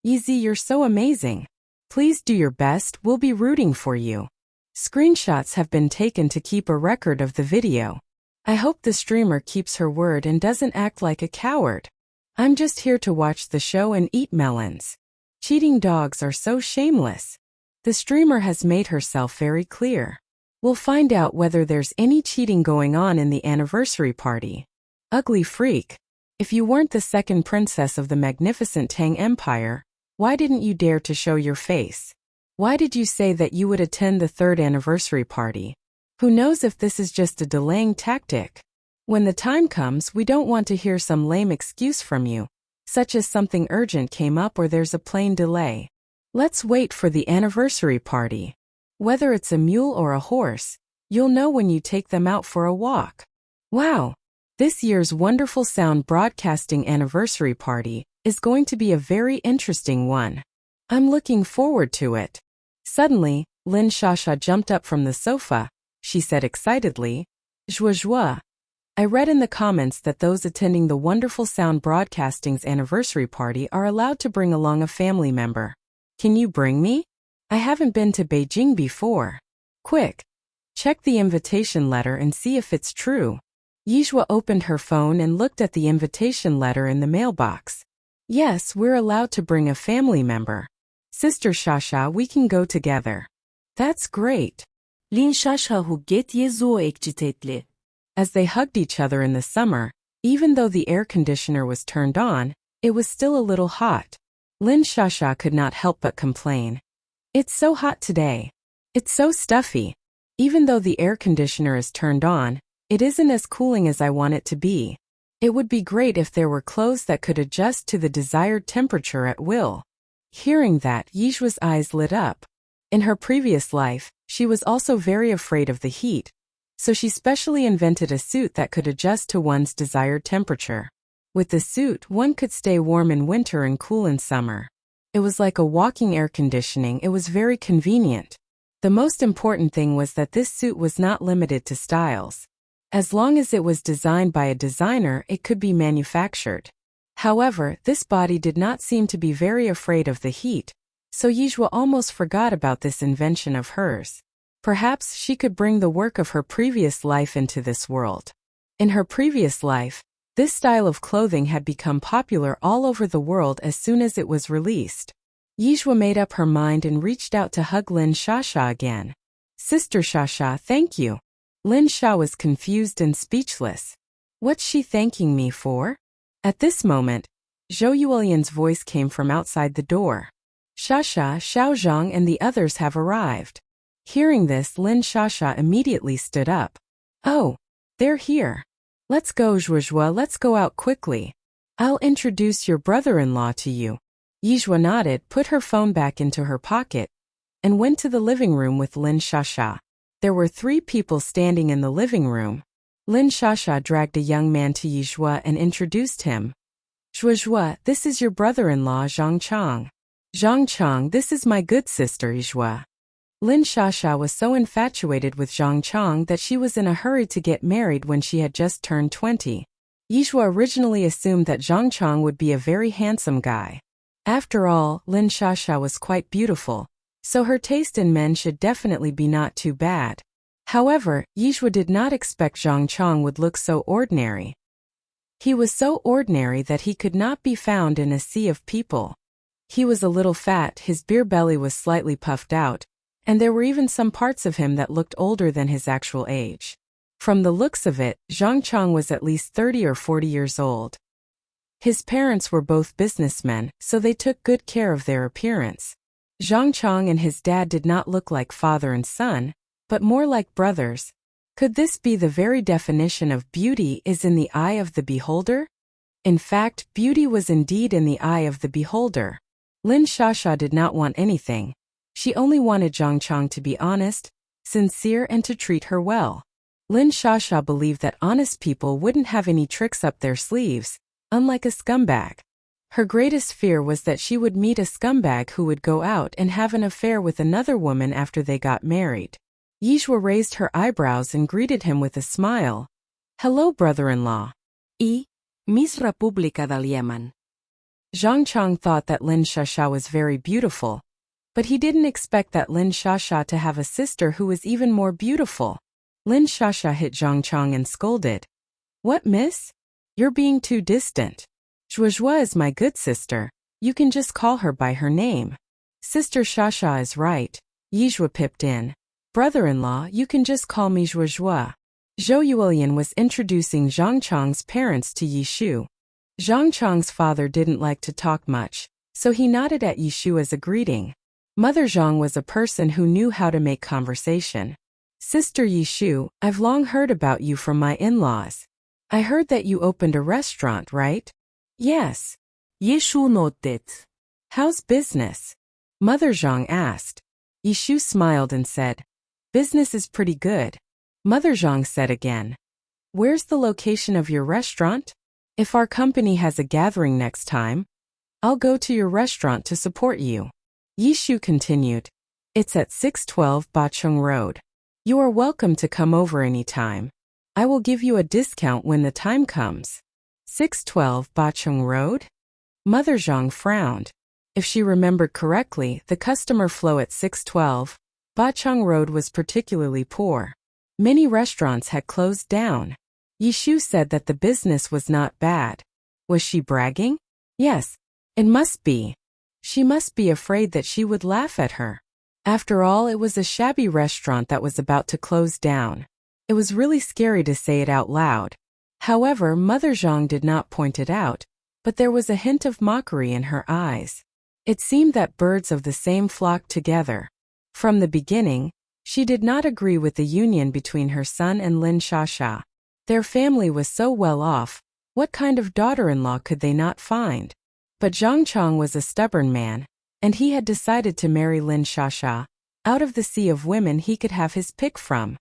Yeezy, you're so amazing. Please do your best, we'll be rooting for you. Screenshots have been taken to keep a record of the video. I hope the streamer keeps her word and doesn't act like a coward. I'm just here to watch the show and eat melons. Cheating dogs are so shameless. The streamer has made herself very clear. We'll find out whether there's any cheating going on in the anniversary party. Ugly freak. If you weren't the second princess of the magnificent Tang Empire, why didn't you dare to show your face? Why did you say that you would attend the third anniversary party? Who knows if this is just a delaying tactic? When the time comes, we don't want to hear some lame excuse from you, such as something urgent came up or there's a plane delay. Let's wait for the anniversary party. Whether it's a mule or a horse, you'll know when you take them out for a walk. Wow! This year's Wonderful Sound Broadcasting anniversary party is going to be a very interesting one. I'm looking forward to it. Suddenly, Lin Shasha jumped up from the sofa. She said excitedly, Joie. I read in the comments that those attending the Wonderful Sound Broadcasting's anniversary party are allowed to bring along a family member. Can you bring me? I haven't been to Beijing before. Quick! Check the invitation letter and see if it's true. Yijua opened her phone and looked at the invitation letter in the mailbox. Yes, we're allowed to bring a family member. Sister Shasha, we can go together. That's great. Lin Shasha huget yezo ekcitetli. As they hugged each other in the summer, even though the air conditioner was turned on, it was still a little hot. Lin Shasha could not help but complain. It's so hot today. It's so stuffy. Even though the air conditioner is turned on, it isn't as cooling as I want it to be. It would be great if there were clothes that could adjust to the desired temperature at will. Hearing that, Yijua's eyes lit up. In her previous life, she was also very afraid of the heat, so she specially invented a suit that could adjust to one's desired temperature. With the suit, one could stay warm in winter and cool in summer. It was like a walking air conditioning. It was very convenient. The most important thing was that this suit was not limited to styles. As long as it was designed by a designer, it could be manufactured. However, this body did not seem to be very afraid of the heat, so Yijua almost forgot about this invention of hers. Perhaps she could bring the work of her previous life into this world. In her previous life, this style of clothing had become popular all over the world as soon as it was released. Yijua made up her mind and reached out to hug Lin Shasha again. Sister Shasha, thank you. Lin Sha was confused and speechless. What's she thanking me for? At this moment, Zhou Yulian's voice came from outside the door. Shasha, Xiaozhang and the others have arrived. Hearing this, Lin Shasha immediately stood up. Oh, they're here. Let's go, Zhuozhua, let's go out quickly. I'll introduce your brother-in-law to you. Yijua nodded, put her phone back into her pocket, and went to the living room with Lin Shasha. There were 3 people standing in the living room. Lin Shasha dragged a young man to Yijua and introduced him. Zhuozhua, this is your brother-in-law Zhang Chang. Zhang Chang, this is my good sister Yijua. Lin Shasha was so infatuated with Zhang Chang that she was in a hurry to get married when she had just turned 20. Yijua originally assumed that Zhang Chang would be a very handsome guy. After all, Lin Shasha was quite beautiful, so her taste in men should definitely be not too bad. However, Yijua did not expect Zhang Chang would look so ordinary. He was so ordinary that he could not be found in a sea of people. He was a little fat, his beer belly was slightly puffed out, and there were even some parts of him that looked older than his actual age. From the looks of it, Zhang Chang was at least 30 or 40 years old. His parents were both businessmen, so they took good care of their appearance. Zhang Chang and his dad did not look like father and son, but more like brothers. Could this be the very definition of beauty is in the eye of the beholder? In fact, beauty was indeed in the eye of the beholder. Lin Shasha did not want anything. She only wanted Zhang Chang to be honest, sincere and to treat her well. Lin Shasha believed that honest people wouldn't have any tricks up their sleeves, unlike a scumbag. Her greatest fear was that she would meet a scumbag who would go out and have an affair with another woman after they got married. Yizhua raised her eyebrows and greeted him with a smile. Hello, brother-in-law. Miss República del Yemen. Zhang Chang thought that Lin Shasha was very beautiful, but he didn't expect that Lin Shasha to have a sister who was even more beautiful. Lin Shasha hit Zhang Chang and scolded. What, miss? You're being too distant. Zhuozhua is my good sister. You can just call her by her name. Sister Shasha is right. Yizhua pipped in. Brother-in-law, you can just call me Zhuozhua. Zhou Yulian was introducing Zhang Chang's parents to Yishu. Zhang Chang's father didn't like to talk much, so he nodded at Yishu as a greeting. Mother Zhang was a person who knew how to make conversation. Sister Yishu, I've long heard about you from my in-laws. I heard that you opened a restaurant, right? Yes. Yishu nodded. How's business? Mother Zhang asked. Yishu smiled and said, business is pretty good. Mother Zhang said again. Where's the location of your restaurant? If our company has a gathering next time, I'll go to your restaurant to support you. Yishu continued. It's at 612 Bachung Road. You are welcome to come over anytime. I will give you a discount when the time comes. 612 Bachung Road? Mother Zhang frowned. If she remembered correctly, the customer flow at 612 Bachung Road was particularly poor. Many restaurants had closed down. Yishu said that the business was not bad. Was she bragging? Yes, it must be. She must be afraid that she would laugh at her. After all, it was a shabby restaurant that was about to close down. It was really scary to say it out loud. However, Mother Zhang did not point it out, but there was a hint of mockery in her eyes. It seemed that birds of the same flock together. From the beginning, she did not agree with the union between her son and Lin Shasha. Their family was so well off, what kind of daughter-in-law could they not find? But Zhang Chang was a stubborn man, and he had decided to marry Lin Shasha. Out of the sea of women he could have his pick from.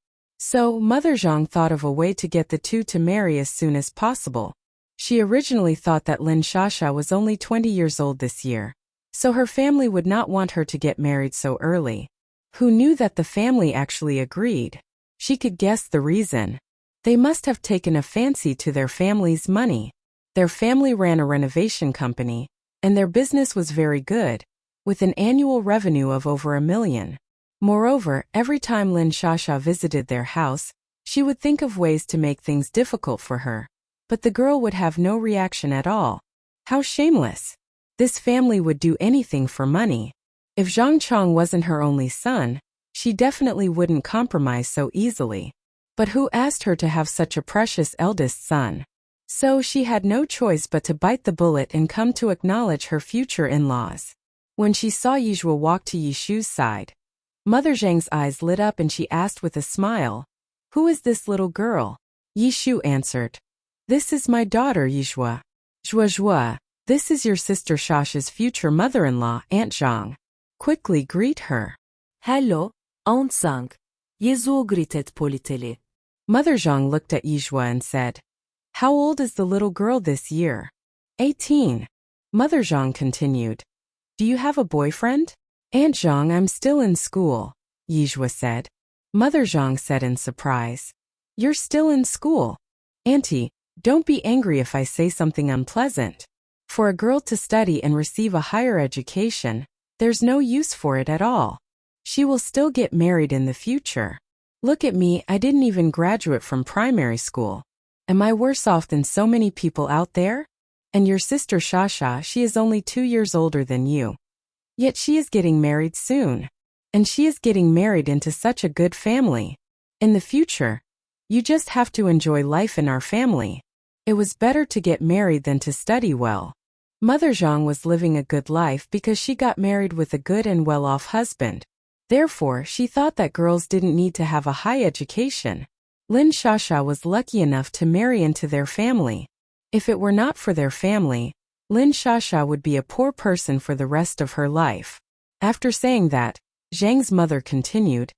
So, Mother Zhang thought of a way to get the two to marry as soon as possible. She originally thought that Lin Shasha was only 20 years old this year, so her family would not want her to get married so early. Who knew that the family actually agreed? She could guess the reason. They must have taken a fancy to their family's money. Their family ran a renovation company, and their business was very good, with an annual revenue of over $1 million. Moreover, every time Lin Shasha visited their house, she would think of ways to make things difficult for her. But the girl would have no reaction at all. How shameless. This family would do anything for money. If Zhang Chang wasn't her only son, she definitely wouldn't compromise so easily. But who asked her to have such a precious eldest son? So she had no choice but to bite the bullet and come to acknowledge her future in-laws. When she saw Yizhua walk to Yishu's side, Mother Zhang's eyes lit up and she asked with a smile, Who is this little girl? Yishu answered, This is my daughter Yizhua. Zhuozhua, this is your sister Shasha's future mother-in-law, Aunt Zhang. Quickly greet her. Hello, Aunt Zhang. Yezu greeted politely. Mother Zhang looked at Yizhua and said, How old is the little girl this year? 18. Mother Zhang continued, Do you have a boyfriend? Aunt Zhang, I'm still in school, Yizhua said. Mother Zhang said in surprise, You're still in school? Auntie, don't be angry if I say something unpleasant. For a girl to study and receive a higher education, there's no use for it at all. She will still get married in the future. Look at me, I didn't even graduate from primary school. Am I worse off than so many people out there? And your sister Shasha, she is only 2 years older than you. Yet she is getting married soon. And she is getting married into such a good family. In the future, you just have to enjoy life in our family. It was better to get married than to study well. Mother Zhang was living a good life because she got married with a good and well-off husband. Therefore, she thought that girls didn't need to have a high education. Lin Shasha was lucky enough to marry into their family. If it were not for their family, Lin Shasha would be a poor person for the rest of her life. After saying that, Zhang's mother continued,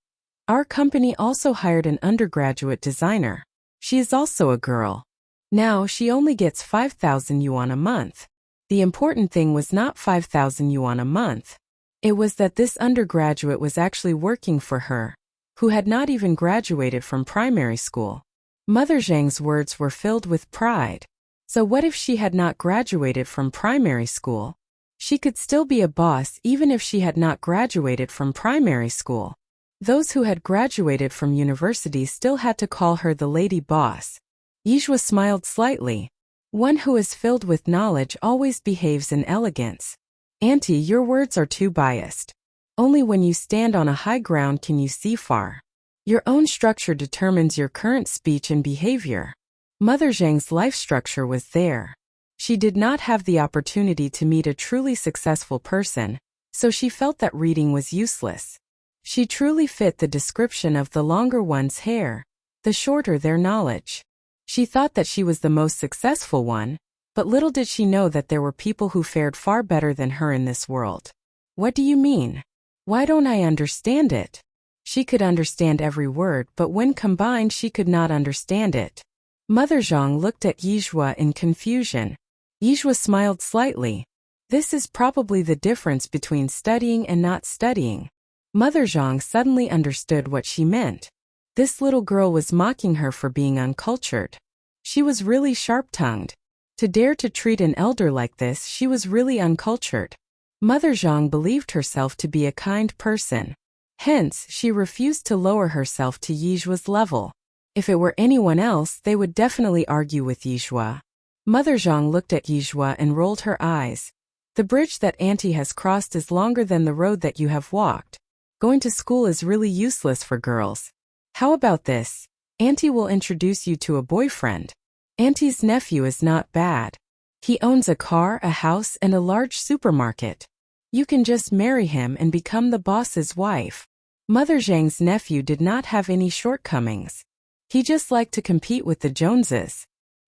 Our company also hired an undergraduate designer. She is also a girl. Now she only gets 5,000 yuan a month. The important thing was not 5,000 yuan a month. It was that this undergraduate was actually working for her, who had not even graduated from primary school. Mother Zhang's words were filled with pride. So what if she had not graduated from primary school? She could still be a boss even if she had not graduated from primary school. Those who had graduated from university still had to call her the lady boss. Yizhua smiled slightly. One who is filled with knowledge always behaves in elegance. Auntie, your words are too biased. Only when you stand on a high ground can you see far. Your own structure determines your current speech and behavior. Mother Zhang's life structure was there. She did not have the opportunity to meet a truly successful person, so she felt that reading was useless. She truly fit the description of the longer one's hair, the shorter their knowledge. She thought that she was the most successful one, but little did she know that there were people who fared far better than her in this world. What do you mean? Why don't I understand it? She could understand every word, but when combined she could not understand it. Mother Zhang looked at Yizhua in confusion. Yizhua smiled slightly. This is probably the difference between studying and not studying. Mother Zhang suddenly understood what she meant. This little girl was mocking her for being uncultured. She was really sharp-tongued. To dare to treat an elder like this, she was really uncultured. Mother Zhang believed herself to be a kind person. Hence, she refused to lower herself to Yizhua's level. If it were anyone else, they would definitely argue with Yizhua. Mother Zhang looked at Yizhua and rolled her eyes. The bridge that Auntie has crossed is longer than the road that you have walked. Going to school is really useless for girls. How about this? Auntie will introduce you to a boyfriend. Auntie's nephew is not bad. He owns a car, a house, and a large supermarket. You can just marry him and become the boss's wife. Mother Zhang's nephew did not have any shortcomings. He just liked to compete with the Joneses.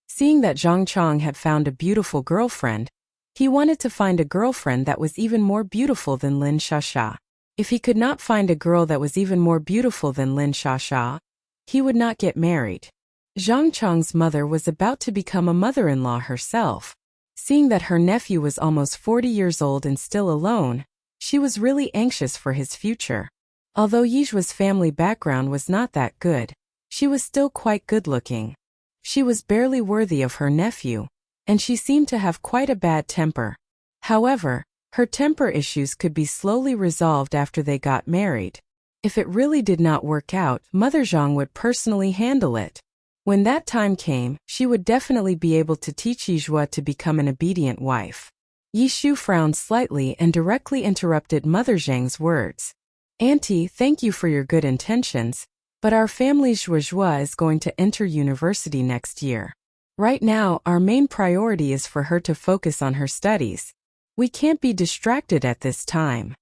Seeing that Zhang Chong had found a beautiful girlfriend, he wanted to find a girlfriend that was even more beautiful than Lin Shasha. If he could not find a girl that was even more beautiful than Lin Shasha, he would not get married. Zhang Chong's mother was about to become a mother-in-law herself. Seeing that her nephew was almost 40 years old and still alone, she was really anxious for his future. Although Yizhua's family background was not that good, she was still quite good-looking. She was barely worthy of her nephew, and she seemed to have quite a bad temper. However, her temper issues could be slowly resolved after they got married. If it really did not work out, Mother Zhang would personally handle it. When that time came, she would definitely be able to teach Yizhua to become an obedient wife. Yishu frowned slightly and directly interrupted Mother Zhang's words. Auntie, thank you for your good intentions, but our family's Zhuozhua is going to enter university next year. Right now, our main priority is for her to focus on her studies. We can't be distracted at this time.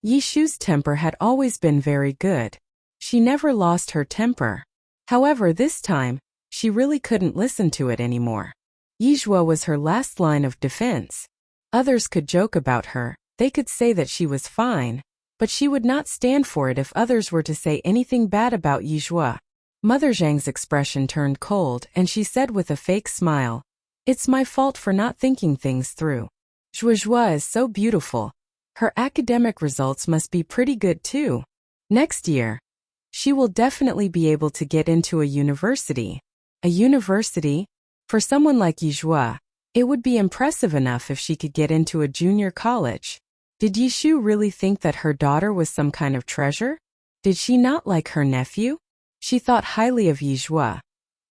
Yishu's temper had always been very good. She never lost her temper. However, this time, she really couldn't listen to it anymore. Yizhua was her last line of defense. Others could joke about her, they could say that she was fine, but she would not stand for it if others were to say anything bad about Yizhua. Mother Zhang's expression turned cold and she said with a fake smile, "It's my fault for not thinking things through. Zhuozhua is so beautiful. Her academic results must be pretty good too. Next year, she will definitely be able to get into a university." A university? For someone like Yizhua, it would be impressive enough if she could get into a junior college. Did Yishu really think that her daughter was some kind of treasure? Did she not like her nephew? She thought highly of Yizhua.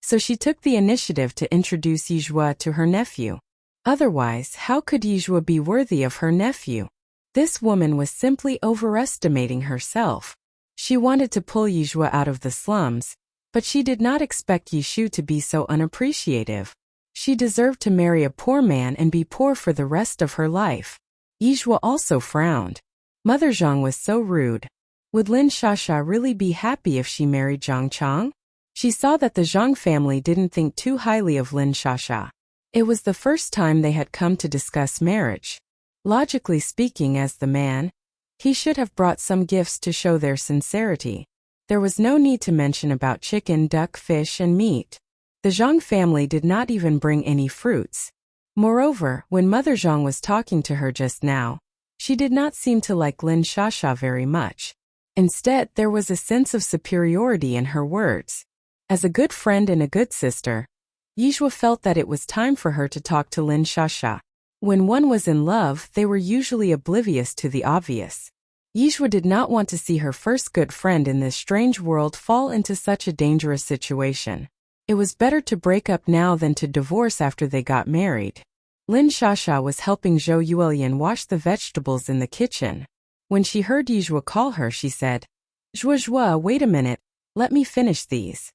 So she took the initiative to introduce Yizhua to her nephew. Otherwise, how could Yizhua be worthy of her nephew? This woman was simply overestimating herself. She wanted to pull Yizhua out of the slums, but she did not expect Yishu to be so unappreciative. She deserved to marry a poor man and be poor for the rest of her life. Yizhua also frowned. Mother Zhang was so rude. Would Lin Shasha really be happy if she married Zhang Chong? She saw that the Zhang family didn't think too highly of Lin Shasha. It was the first time they had come to discuss marriage. Logically speaking, as the man, he should have brought some gifts to show their sincerity. There was no need to mention about chicken, duck, fish, and meat. The Zhang family did not even bring any fruits. Moreover, when Mother Zhang was talking to her just now, she did not seem to like Lin Shasha very much. Instead, there was a sense of superiority in her words. As a good friend and a good sister, Yizhua felt that it was time for her to talk to Lin Shasha. When one was in love, they were usually oblivious to the obvious. Yizhua did not want to see her first good friend in this strange world fall into such a dangerous situation. It was better to break up now than to divorce after they got married. Lin Shasha was helping Zhou Yuelian wash the vegetables in the kitchen. When she heard Yizhua call her, she said, "Zhua, wait a minute, let me finish these."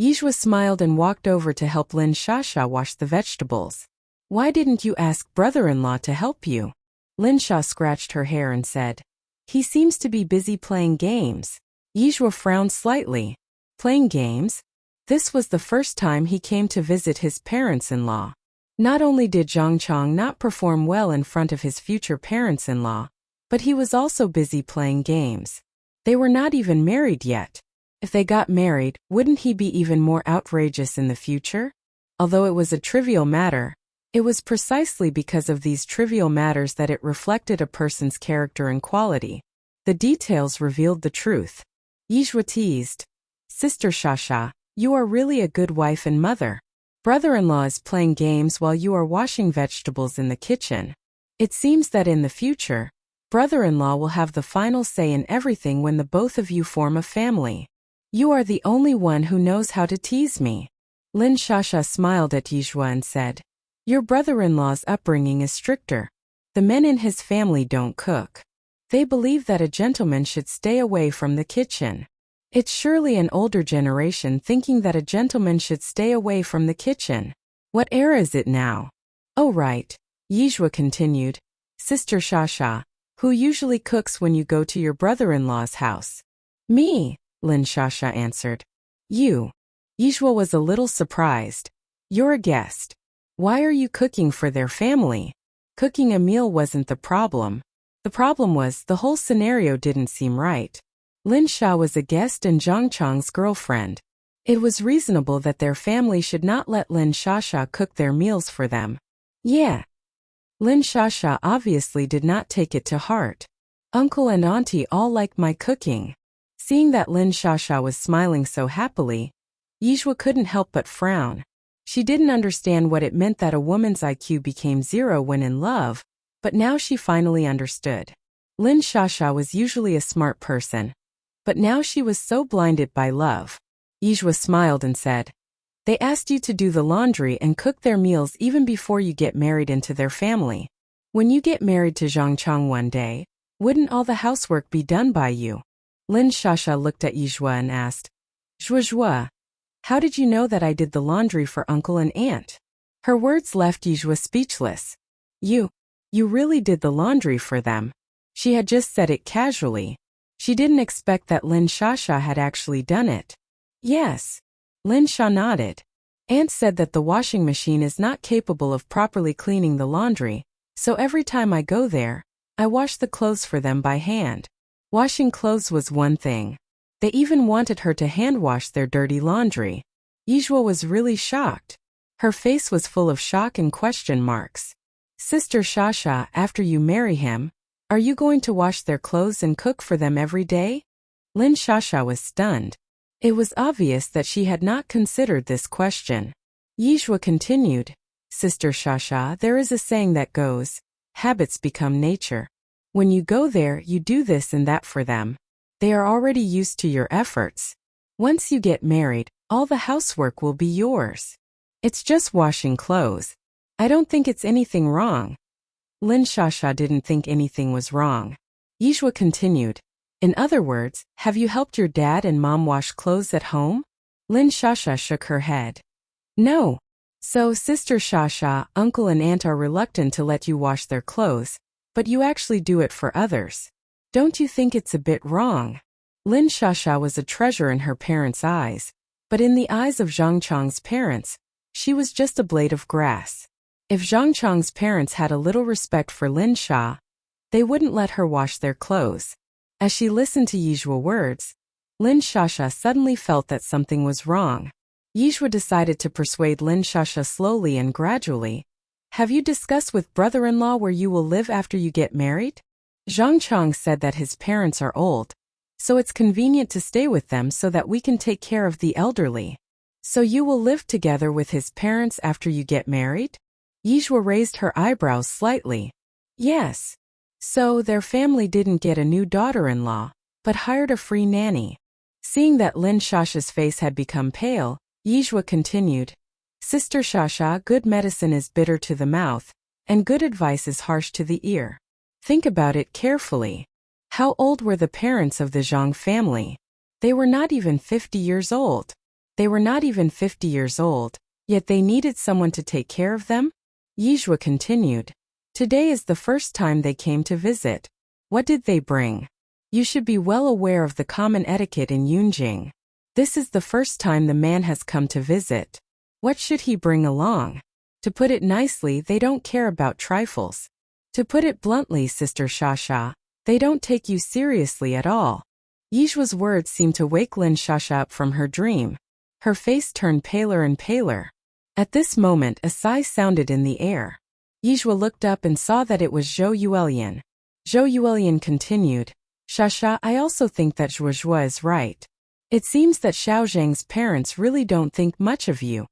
Yizhua smiled and walked over to help Lin Shasha wash the vegetables. "Why didn't you ask brother-in-law to help you?" Lin Sha scratched her hair and said, "He seems to be busy playing games." Yizhua frowned slightly. Playing games? This was the first time he came to visit his parents-in-law. Not only did Zhang Chang not perform well in front of his future parents-in-law, but he was also busy playing games. They were not even married yet. If they got married, wouldn't he be even more outrageous in the future? Although it was a trivial matter, it was precisely because of these trivial matters that it reflected a person's character and quality. The details revealed the truth. Yizhua teased, "Sister Shasha, you are really a good wife and mother. Brother-in-law is playing games while you are washing vegetables in the kitchen. It seems that in the future, brother-in-law will have the final say in everything when the both of you form a family. You are the only one who knows how to tease me." Lin Shasha smiled at Yizhua and said, "Your brother-in-law's upbringing is stricter. The men in his family don't cook. They believe that a gentleman should stay away from the kitchen. It's surely an older generation thinking that a gentleman should stay away from the kitchen. What era is it now?" "Oh right," Yizhua continued. "Sister Shasha, who usually cooks when you go to your brother-in-law's house?" "Me," Lin Shasha answered. "You?" Yizhua was a little surprised. "You're a guest. Why are you cooking for their family?" Cooking a meal wasn't the problem. The problem was the whole scenario didn't seem right. Lin Sha was a guest and Zhang Chang's girlfriend. It was reasonable that their family should not let Lin Shasha cook their meals for them. Yeah. Lin Shasha obviously did not take it to heart. "Uncle and auntie all like my cooking." Seeing that Lin Shasha was smiling so happily, Yizhua couldn't help but frown. She didn't understand what it meant that a woman's IQ became 0 when in love, but now she finally understood. Lin Shasha was usually a smart person, but now she was so blinded by love. Yizhua smiled and said, "They asked you to do the laundry and cook their meals even before you get married into their family. When you get married to Zhang Chang one day, wouldn't all the housework be done by you?" Lin Shasha looked at Yizhua and asked, "Zhua, how did you know that I did the laundry for uncle and aunt?" Her words left Yizhua speechless. You really did the laundry for them." She had just said it casually. She didn't expect that Lin Shasha had actually done it. "Yes." Lin Sha nodded. "Aunt said that the washing machine is not capable of properly cleaning the laundry, so every time I go there, I wash the clothes for them by hand." Washing clothes was one thing. They even wanted her to hand wash their dirty laundry. Yizhua was really shocked. Her face was full of shock and question marks. "Sister Shasha, after you marry him, are you going to wash their clothes and cook for them every day?" Lin Shasha was stunned. It was obvious that she had not considered this question. Yizhua continued, "Sister Shasha, there is a saying that goes, habits become nature. When you go there, you do this and that for them. They are already used to your efforts. Once you get married, all the housework will be yours. It's just washing clothes. I don't think it's anything wrong." Lin Shasha didn't think anything was wrong. Yizhua continued, "In other words, have you helped your dad and mom wash clothes at home?" Lin Shasha shook her head. "No. So, Sister Shasha, uncle and aunt are reluctant to let you wash their clothes, but you actually do it for others. Don't you think it's a bit wrong?" Lin Shasha was a treasure in her parents' eyes, but in the eyes of Zhang Chang's parents, she was just a blade of grass. If Zhang Chang's parents had a little respect for Lin Sha, they wouldn't let her wash their clothes. As she listened to Yizhua's words, Lin Shasha suddenly felt that something was wrong. Yizhua decided to persuade Lin Shasha slowly and gradually, Have you discussed with brother-in-law where you will live after you get married? Zhang Chang said that his parents are old, so it's convenient to stay with them so that we can take care of the elderly. So you will live together with his parents after you get married? Yizhua raised her eyebrows slightly. Yes. So their family didn't get a new daughter-in-law, but hired a free nanny. Seeing that Lin Shasha's face had become pale, Yizhua continued, Sister Shasha, good medicine is bitter to the mouth, and good advice is harsh to the ear. Think about it carefully. How old were the parents of the Zhang family? They were not even 50 years old. They were not even 50 years old, yet they needed someone to take care of them? Yizhua continued. Today is the first time they came to visit. What did they bring? You should be well aware of the common etiquette in Yunjing. This is the first time the man has come to visit. What should he bring along? To put it nicely, they don't care about trifles. To put it bluntly, Sister Shasha, they don't take you seriously at all. Yizhua's words seemed to wake Lin Shasha up from her dream. Her face turned paler and paler. At this moment, a sigh sounded in the air. Yizhua looked up and saw that it was Zhou Yuelian. Zhou Yuelian continued, Shasha, I also think that Zhuozhua is right. It seems that Xiaozhang's parents really don't think much of you.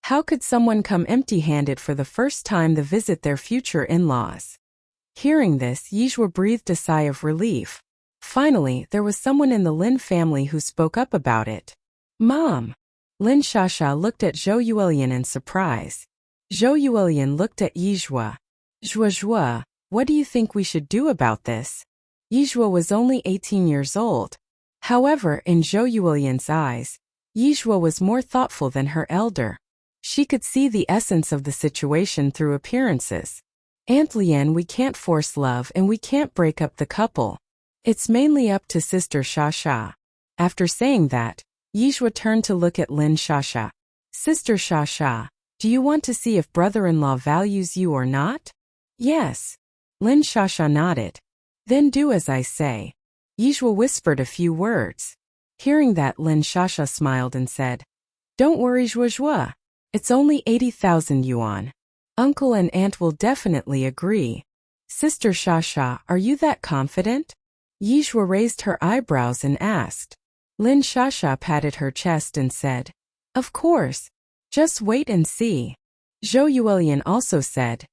How could someone come empty-handed for the first time to visit their future in-laws? Hearing this, Yizhua breathed a sigh of relief. Finally, there was someone in the Lin family who spoke up about it. Mom! Lin Shasha looked at Zhou Yuelian in surprise. Zhou Yuelian looked at Yizhua. Zhuozhua, what do you think we should do about this? Yizhua was only 18 years old. However, in Zhou Yuelian's eyes, Yizhua was more thoughtful than her elder. She could see the essence of the situation through appearances. Aunt Lian, we can't force love and we can't break up the couple. It's mainly up to Sister Shasha. After saying that, Yizhua turned to look at Lin Shasha. Sister Shasha, do you want to see if brother-in-law values you or not? Yes. Lin Shasha nodded. Then do as I say. Yizhua whispered a few words. Hearing that, Lin Shasha smiled and said, Don't worry, Zhuozhua. It's only 80,000 yuan. Uncle and aunt will definitely agree. Sister Shasha, are you that confident? Yizhua raised her eyebrows and asked. Lin Shasha patted her chest and said, Of course. Just wait and see. Zhou Yuelian also said,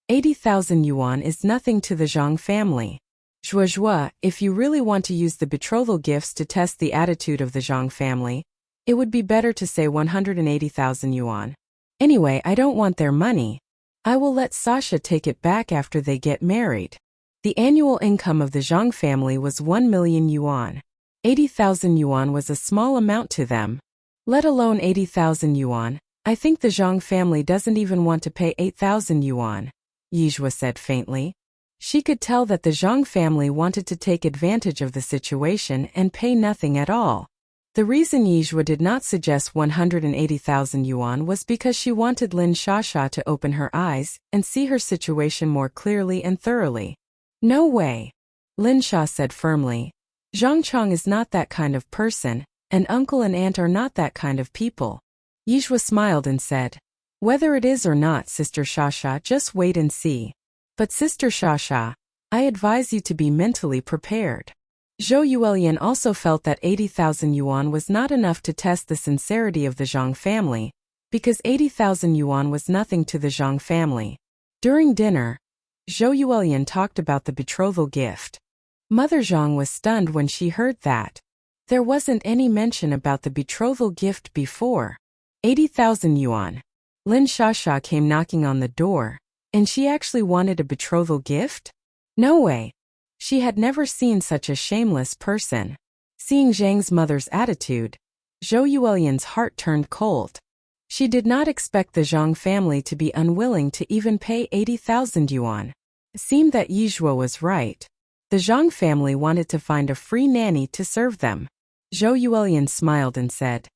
80,000 yuan is nothing to the Zhang family. Zhuozhua, if you really want to use the betrothal gifts to test the attitude of the Zhang family, it would be better to say 180,000 yuan. Anyway, I don't want their money. I will let Sasha take it back after they get married. The annual income of the Zhang family was 1 million yuan. 80,000 yuan was a small amount to them. Let alone 80,000 yuan, I think the Zhang family doesn't even want to pay 8,000 yuan, Yizhua said faintly. She could tell that the Zhang family wanted to take advantage of the situation and pay nothing at all. The reason Yizhua did not suggest 180,000 yuan was because she wanted Lin Shasha to open her eyes and see her situation more clearly and thoroughly. No way. Lin Sha said firmly. Zhang Chang is not that kind of person, and uncle and aunt are not that kind of people. Yizhua smiled and said, Whether it is or not, Sister Shasha, just wait and see. But Sister Shasha, I advise you to be mentally prepared. Zhou Yuelian also felt that 80,000 yuan was not enough to test the sincerity of the Zhang family, because 80,000 yuan was nothing to the Zhang family. During dinner, Zhou Yuelian talked about the betrothal gift. Mother Zhang was stunned when she heard that. There wasn't any mention about the betrothal gift before. 80,000 yuan. Lin Shasha came knocking on the door, and she actually wanted a betrothal gift? No way. She had never seen such a shameless person. Seeing Zhang's mother's attitude, Zhou Yuelian's heart turned cold. She did not expect the Zhang family to be unwilling to even pay 80,000 yuan. It seemed that Yizhua was right. The Zhang family wanted to find a free nanny to serve them. Zhou Yuelian smiled and said,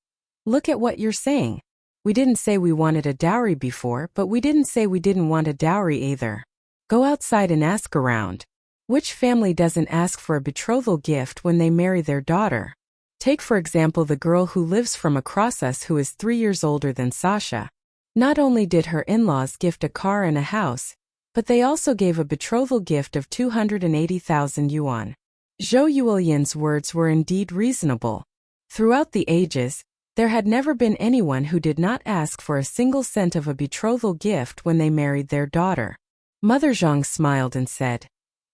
Look at what you're saying. We didn't say we wanted a dowry before, but we didn't say we didn't want a dowry either. Go outside and ask around. Which family doesn't ask for a betrothal gift when they marry their daughter? Take for example the girl who lives from across us who is 3 years older than Sasha. Not only did her in-laws gift a car and a house, but they also gave a betrothal gift of 280,000 yuan. Zhou Yulian's words were indeed reasonable. Throughout the ages, there had never been anyone who did not ask for a single cent of a betrothal gift when they married their daughter. Mother Zhang smiled and said,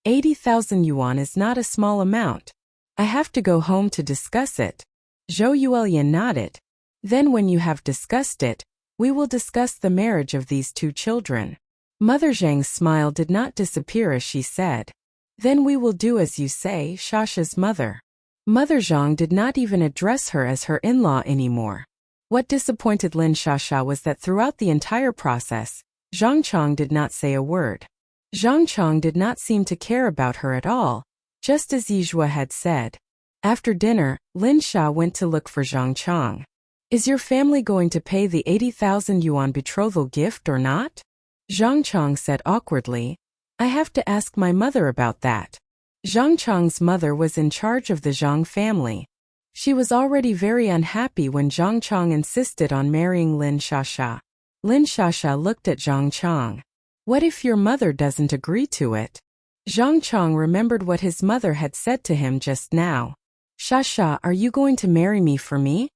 80,000 yuan is not a small amount. I have to go home to discuss it. Zhou Yulian nodded. Then when you have discussed it, we will discuss the marriage of these two children. Mother Zhang's smile did not disappear as she said, then we will do as you say, Shasha's mother. Mother Zhang did not even address her as her in-law anymore. What disappointed Lin Shasha was that throughout the entire process, Zhang Chong did not say a word. Zhang Chong did not seem to care about her at all, just as Yizhua had said. After dinner, Lin Sha went to look for Zhang Chong. Is your family going to pay the 80,000 yuan betrothal gift or not? Zhang Chong said awkwardly. I have to ask my mother about that. Zhang Chong's mother was in charge of the Zhang family. She was already very unhappy when Zhang Chong insisted on marrying Lin Shasha. Lin Shasha looked at Zhang Chong. What if your mother doesn't agree to it? Zhang Chong remembered what his mother had said to him just now. Shasha, are you going to marry me for me?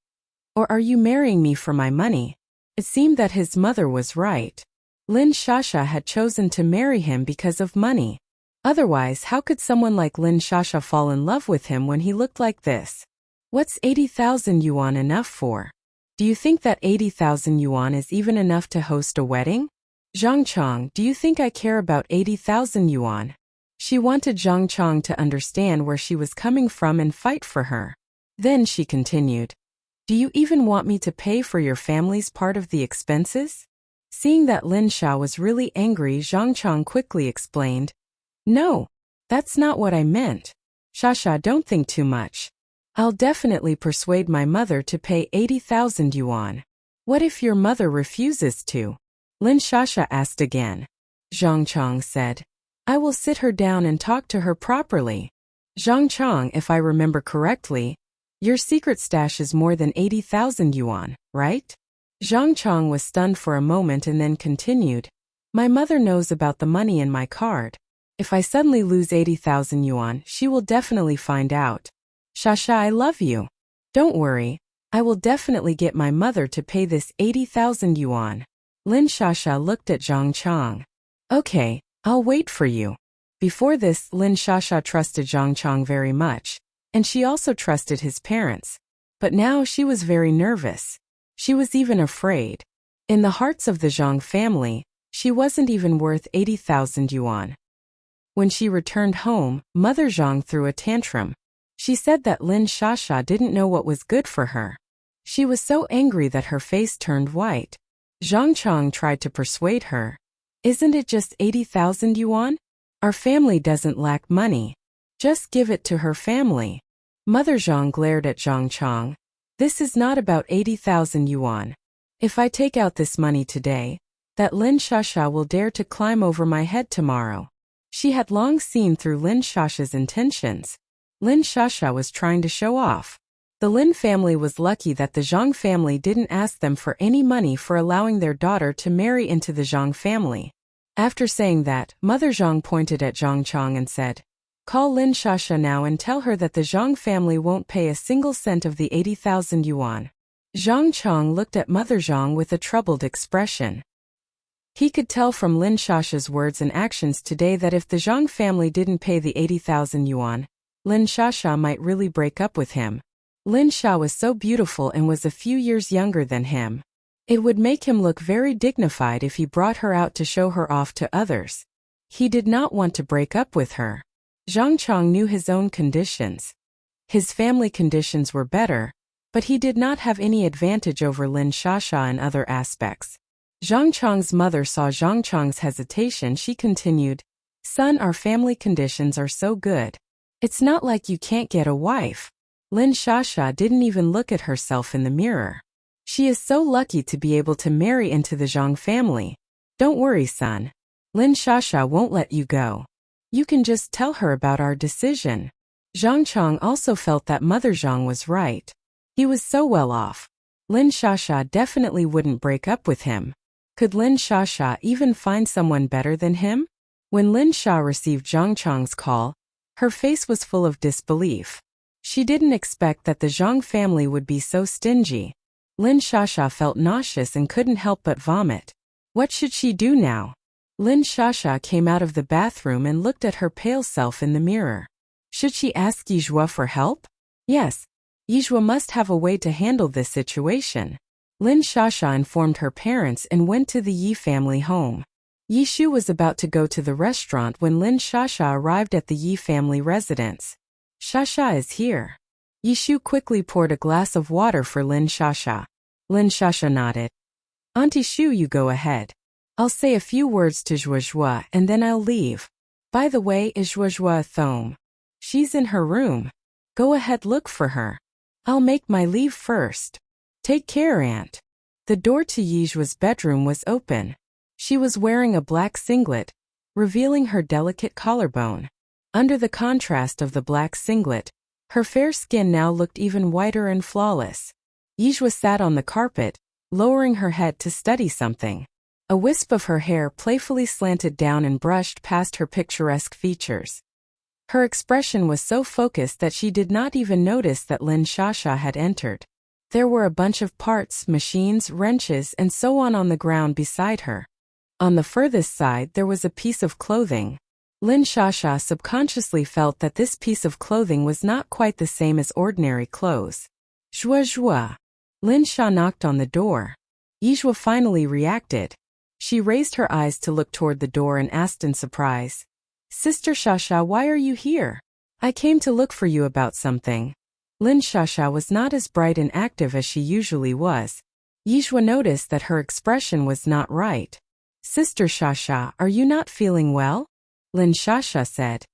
Or are you marrying me for my money? It seemed that his mother was right. Lin Shasha had chosen to marry him because of money. Otherwise, how could someone like Lin Shasha fall in love with him when he looked like this? What's 80,000 yuan enough for? Do you think that 80,000 yuan is even enough to host a wedding? Zhang Chong, do you think I care about 80,000 yuan? She wanted Zhang Chong to understand where she was coming from and fight for her. Then she continued. Do you even want me to pay for your family's part of the expenses? Seeing that Lin Sha was really angry, Zhang Chong quickly explained. No, that's not what I meant. Shasha, don't think too much. I'll definitely persuade my mother to pay 80,000 yuan. What if your mother refuses to? Lin Shasha asked again. Zhang Chong said. I will sit her down and talk to her properly. Zhang Chong, if I remember correctly, your secret stash is more than 80,000 yuan, right? Zhang Chong was stunned for a moment and then continued. My mother knows about the money in my card. If I suddenly lose 80,000 yuan, she will definitely find out. Shasha, I love you. Don't worry, I will definitely get my mother to pay this 80,000 yuan. Lin Shasha looked at Zhang Chong. Okay, I'll wait for you. Before this, Lin Shasha trusted Zhang Chong very much, and she also trusted his parents. But now she was very nervous. She was even afraid. In the hearts of the Zhang family, she wasn't even worth 80,000 yuan. When she returned home, Mother Zhang threw a tantrum. She said that Lin Shasha didn't know what was good for her. She was so angry that her face turned white. Zhang Chong tried to persuade her. Isn't it just 80,000 yuan? Our family doesn't lack money. Just give it to her family. Mother Zhang glared at Zhang Chong. This is not about 80,000 yuan. If I take out this money today, that Lin Shasha will dare to climb over my head tomorrow. She had long seen through Lin Shasha's intentions. Lin Shasha was trying to show off. The Lin family was lucky that the Zhang family didn't ask them for any money for allowing their daughter to marry into the Zhang family. After saying that, Mother Zhang pointed at Zhang Chong and said, Call Lin Shasha now and tell her that the Zhang family won't pay a single cent of the 80,000 yuan. Zhang Chong looked at Mother Zhang with a troubled expression. He could tell from Lin Shasha's words and actions today that if the Zhang family didn't pay the 80,000 yuan, Lin Shasha might really break up with him. Lin Sha was so beautiful and was a few years younger than him. It would make him look very dignified if he brought her out to show her off to others. He did not want to break up with her. Zhang Chong knew his own conditions. His family conditions were better, but he did not have any advantage over Lin Shasha in other aspects. Zhang Chong's mother saw Zhang Chong's hesitation. She continued, Son, our family conditions are so good. It's not like you can't get a wife. Lin Shasha didn't even look at herself in the mirror. She is so lucky to be able to marry into the Zhang family. Don't worry, son. Lin Shasha won't let you go. You can just tell her about our decision. Zhang Chong also felt that Mother Zhang was right. He was so well off. Lin Shasha definitely wouldn't break up with him. Could Lin Shasha even find someone better than him? When Lin Sha received Zhang Chang's call, her face was full of disbelief. She didn't expect that the Zhang family would be so stingy. Lin Shasha felt nauseous and couldn't help but vomit. What should she do now? Lin Shasha came out of the bathroom and looked at her pale self in the mirror. Should she ask Yizhua for help? Yes. Yizhua must have a way to handle this situation. Lin Shasha informed her parents and went to the Yi family home. Yishu was about to go to the restaurant when Lin Shasha arrived at the Yi family residence. Shasha is here. Yishu quickly poured a glass of water for Lin Shasha. Lin Shasha nodded. Auntie Shu, you go ahead. I'll say a few words to Zhuozhua and then I'll leave. By the way, is Zhuozhua at home? She's in her room. Go ahead, look for her. I'll make my leave first. Take care, Aunt. The door to Yizhua's bedroom was open. She was wearing a black singlet, revealing her delicate collarbone. Under the contrast of the black singlet, her fair skin now looked even whiter and flawless. Yizhua sat on the carpet, lowering her head to study something. A wisp of her hair playfully slanted down and brushed past her picturesque features. Her expression was so focused that she did not even notice that Lin Shasha had entered. There were a bunch of parts, machines, wrenches, and so on the ground beside her. On the furthest side there was a piece of clothing. Lin Shasha subconsciously felt that this piece of clothing was not quite the same as ordinary clothes. Zhuozhua. Lin Sha knocked on the door. Yizhua finally reacted. She raised her eyes to look toward the door and asked in surprise. Sister Shasha, why are you here? I came to look for you about something. Lin Shasha was not as bright and active as she usually was. Yizhua noticed that her expression was not right. Sister Shasha, are you not feeling well? Lin Shasha said.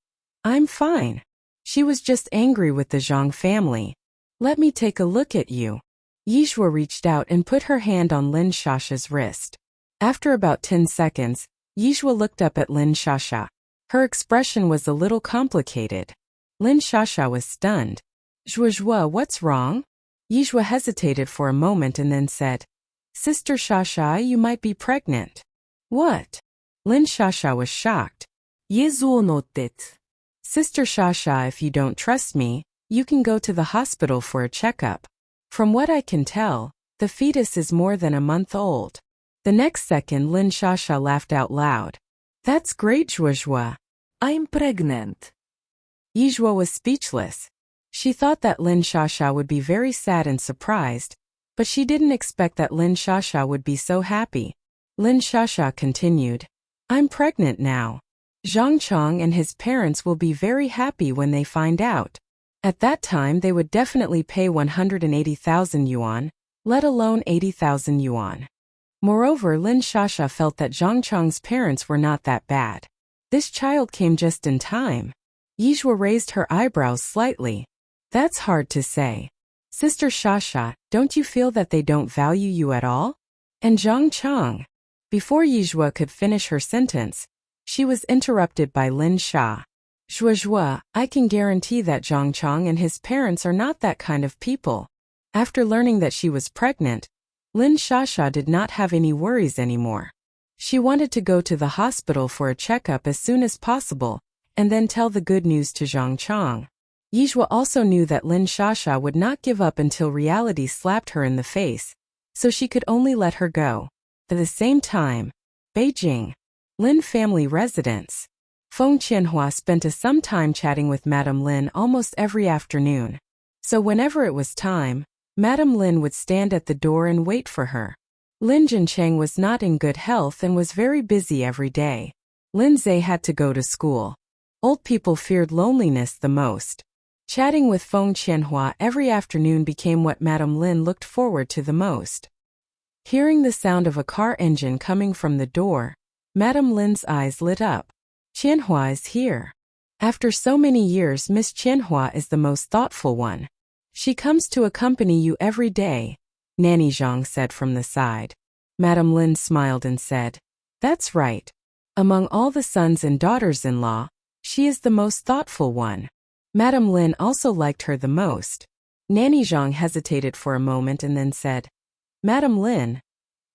I'm fine. She was just angry with the Zhang family. Let me take a look at you. Yizhua reached out and put her hand on Lin Shasha's wrist. After about 10 seconds, Yizhua looked up at Lin Shasha. Her expression was a little complicated. Lin Shasha was stunned. Zhuozhua, what's wrong? Yizhua hesitated for a moment and then said, Sister Shasha, you might be pregnant. What? Lin Shasha was shocked. Yizhuo noted. Sister Shasha, if you don't trust me, you can go to the hospital for a checkup. From what I can tell, the fetus is more than a month old. The next second Lin Shasha laughed out loud. That's great, Zhuozhua. I'm pregnant. Yizhua was speechless. She thought that Lin Shasha would be very sad and surprised, but she didn't expect that Lin Shasha would be so happy. Lin Shasha continued. I'm pregnant now. Zhang Chang and his parents will be very happy when they find out. At that time they would definitely pay 180,000 yuan, let alone 80,000 yuan. Moreover, Lin Shasha felt that Zhang Chang's parents were not that bad. This child came just in time. Yizhua raised her eyebrows slightly. That's hard to say. Sister Shasha, don't you feel that they don't value you at all? And Zhang Chang? Before Yizhua could finish her sentence, she was interrupted by Lin Sha. Zhuozhua, I can guarantee that Zhang Chang and his parents are not that kind of people. After learning that she was pregnant, Lin Shasha did not have any worries anymore. She wanted to go to the hospital for a checkup as soon as possible, and then tell the good news to Zhang Chang. Yizhua also knew that Lin Shasha would not give up until reality slapped her in the face, so she could only let her go. At the same time, Beijing. Lin family residence. Feng Qianhua spent some time chatting with Madame Lin almost every afternoon. So whenever it was time, Madame Lin would stand at the door and wait for her. Lin Jincheng was not in good health and was very busy every day. Lin Zhe had to go to school. Old people feared loneliness the most. Chatting with Feng Qianhua every afternoon became what Madame Lin looked forward to the most. Hearing the sound of a car engine coming from the door, Madame Lin's eyes lit up. Qianhua is here. After so many years, Miss Qianhua is the most thoughtful one. She comes to accompany you every day, Nanny Zhang said from the side. Madame Lin smiled and said, That's right. Among all the sons and daughters-in-law, she is the most thoughtful one. Madame Lin also liked her the most. Nanny Zhang hesitated for a moment and then said, Madame Lin,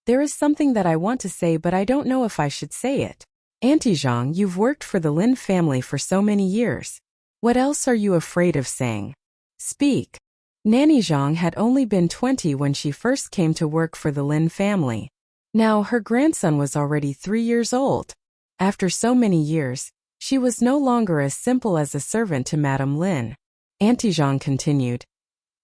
There is something that I want to say, but I don't know if I should say it. Auntie Zhang, you've worked for the Lin family for so many years. What else are you afraid of saying? Speak. Nanny Zhang had only been 20 when she first came to work for the Lin family. Now her grandson was already 3 years old. After so many years, she was no longer as simple as a servant to Madame Lin. Auntie Zhang continued.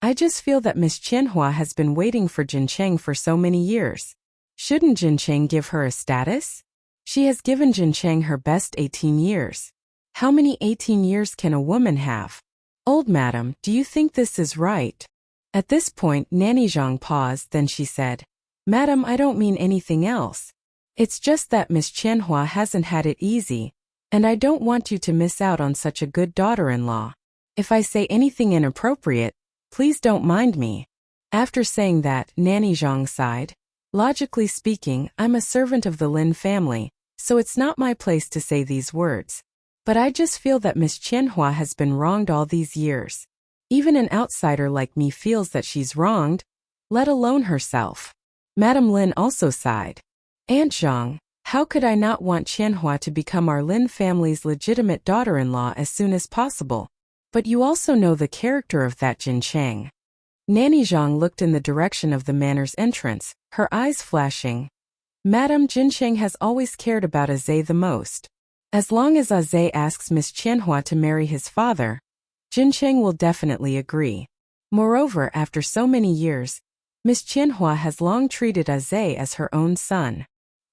I just feel that Miss Qianhua has been waiting for Jincheng for so many years. Shouldn't Jincheng give her a status? She has given Jincheng her best 18 years. How many 18 years can a woman have? Old madam, do you think this is right? At this point, Nanny Zhang paused, then she said, Madam, I don't mean anything else. It's just that Miss Qianhua hasn't had it easy, and I don't want you to miss out on such a good daughter-in-law. If I say anything inappropriate, please don't mind me. After saying that, Nanny Zhang sighed. Logically speaking, I'm a servant of the Lin family, so it's not my place to say these words. But I just feel that Miss Qianhua has been wronged all these years. Even an outsider like me feels that she's wronged, let alone herself. Madame Lin also sighed. Aunt Zhang, how could I not want Qianhua to become our Lin family's legitimate daughter-in-law as soon as possible? But you also know the character of that Jincheng. Nanny Zhang looked in the direction of the manor's entrance, her eyes flashing. Madam, Jincheng has always cared about Azay the most. As long as Azay asks Miss Qianhua to marry his father, Jincheng will definitely agree. Moreover, after so many years, Miss Qianhua has long treated Azay as her own son.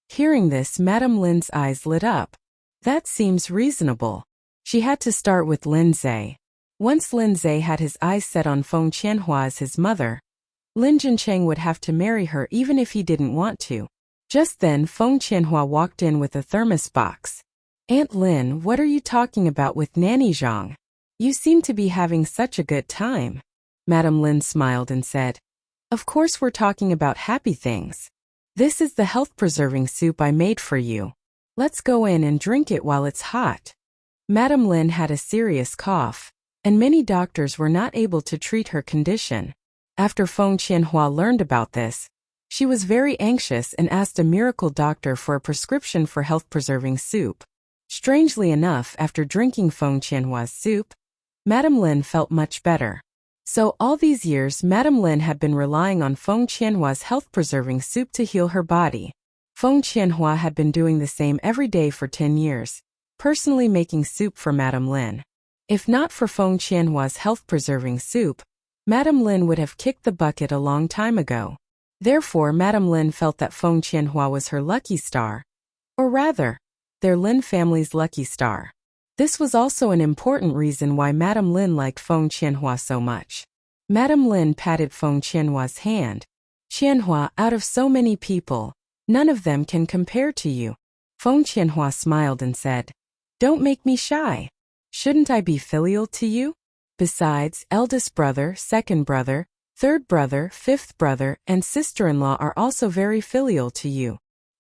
Hearing this, Madame Lin's eyes lit up. That seems reasonable. She had to start with Lin Zhe. Once Lin Zhe had his eyes set on Feng Qianhua as his mother, Lin Jincheng would have to marry her even if he didn't want to. Just then, Feng Qianhua walked in with a thermos box. Aunt Lin, what are you talking about with Nanny Zhang? You seem to be having such a good time. Madame Lin smiled and said, Of course we're talking about happy things. This is the health-preserving soup I made for you. Let's go in and drink it while it's hot. Madame Lin had a serious cough, and many doctors were not able to treat her condition. After Feng Qianhua learned about this, she was very anxious and asked a miracle doctor for a prescription for health-preserving soup. Strangely enough, after drinking Feng Qianhua's soup, Madame Lin felt much better. So all these years, Madame Lin had been relying on Feng Qianhua's health-preserving soup to heal her body. Feng Qianhua had been doing the same every day for 10 years, personally making soup for Madame Lin. If not for Feng Qianhua's health-preserving soup, Madame Lin would have kicked the bucket a long time ago. Therefore, Madame Lin felt that Feng Qianhua was her lucky star. Or rather, their Lin family's lucky star. This was also an important reason why Madame Lin liked Feng Qianhua so much. Madame Lin patted Feng Qianhua's hand. Qianhua, out of so many people, none of them can compare to you. Feng Qianhua smiled and said, Don't make me shy. Shouldn't I be filial to you? Besides, eldest brother, second brother, third brother, fifth brother, and sister-in-law are also very filial to you.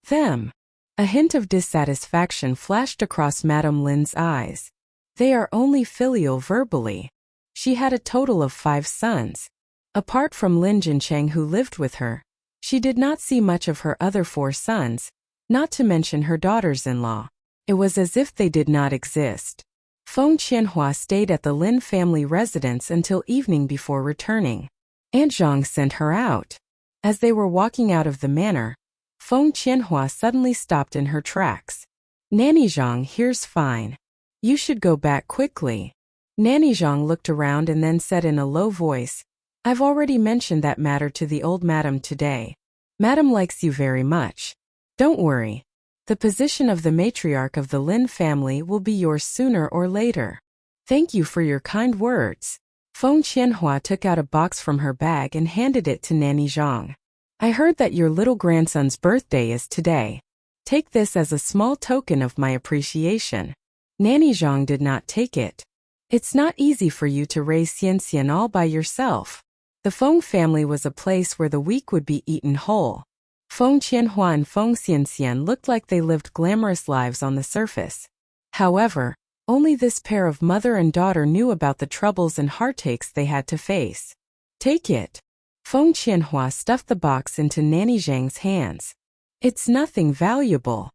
Them. A hint of dissatisfaction flashed across Madame Lin's eyes. They are only filial verbally. She had a total of 5 sons. Apart from Lin Jincheng who lived with her, she did not see much of her other 4 sons, not to mention her daughters-in-law. It was as if they did not exist. Feng Qianhua stayed at the Lin family residence until evening before returning. Aunt Zhang sent her out. As they were walking out of the manor, Feng Qianhua suddenly stopped in her tracks. Nanny Zhang, here's fine. You should go back quickly. Nanny Zhang looked around and then said in a low voice, I've already mentioned that matter to the old madam today. Madam likes you very much. Don't worry. The position of the matriarch of the Lin family will be yours sooner or later. Thank you for your kind words. Feng Qianhua took out a box from her bag and handed it to Nanny Zhang. I heard that your little grandson's birthday is today. Take this as a small token of my appreciation. Nanny Zhang did not take it. It's not easy for you to raise Xianxian all by yourself. The Feng family was a place where the weak would be eaten whole. Feng Qianhua and Feng Xianxian looked like they lived glamorous lives on the surface. However, only this pair of mother and daughter knew about the troubles and heartaches they had to face. Take it. Feng Qianhua stuffed the box into Nanny Zhang's hands. It's nothing valuable.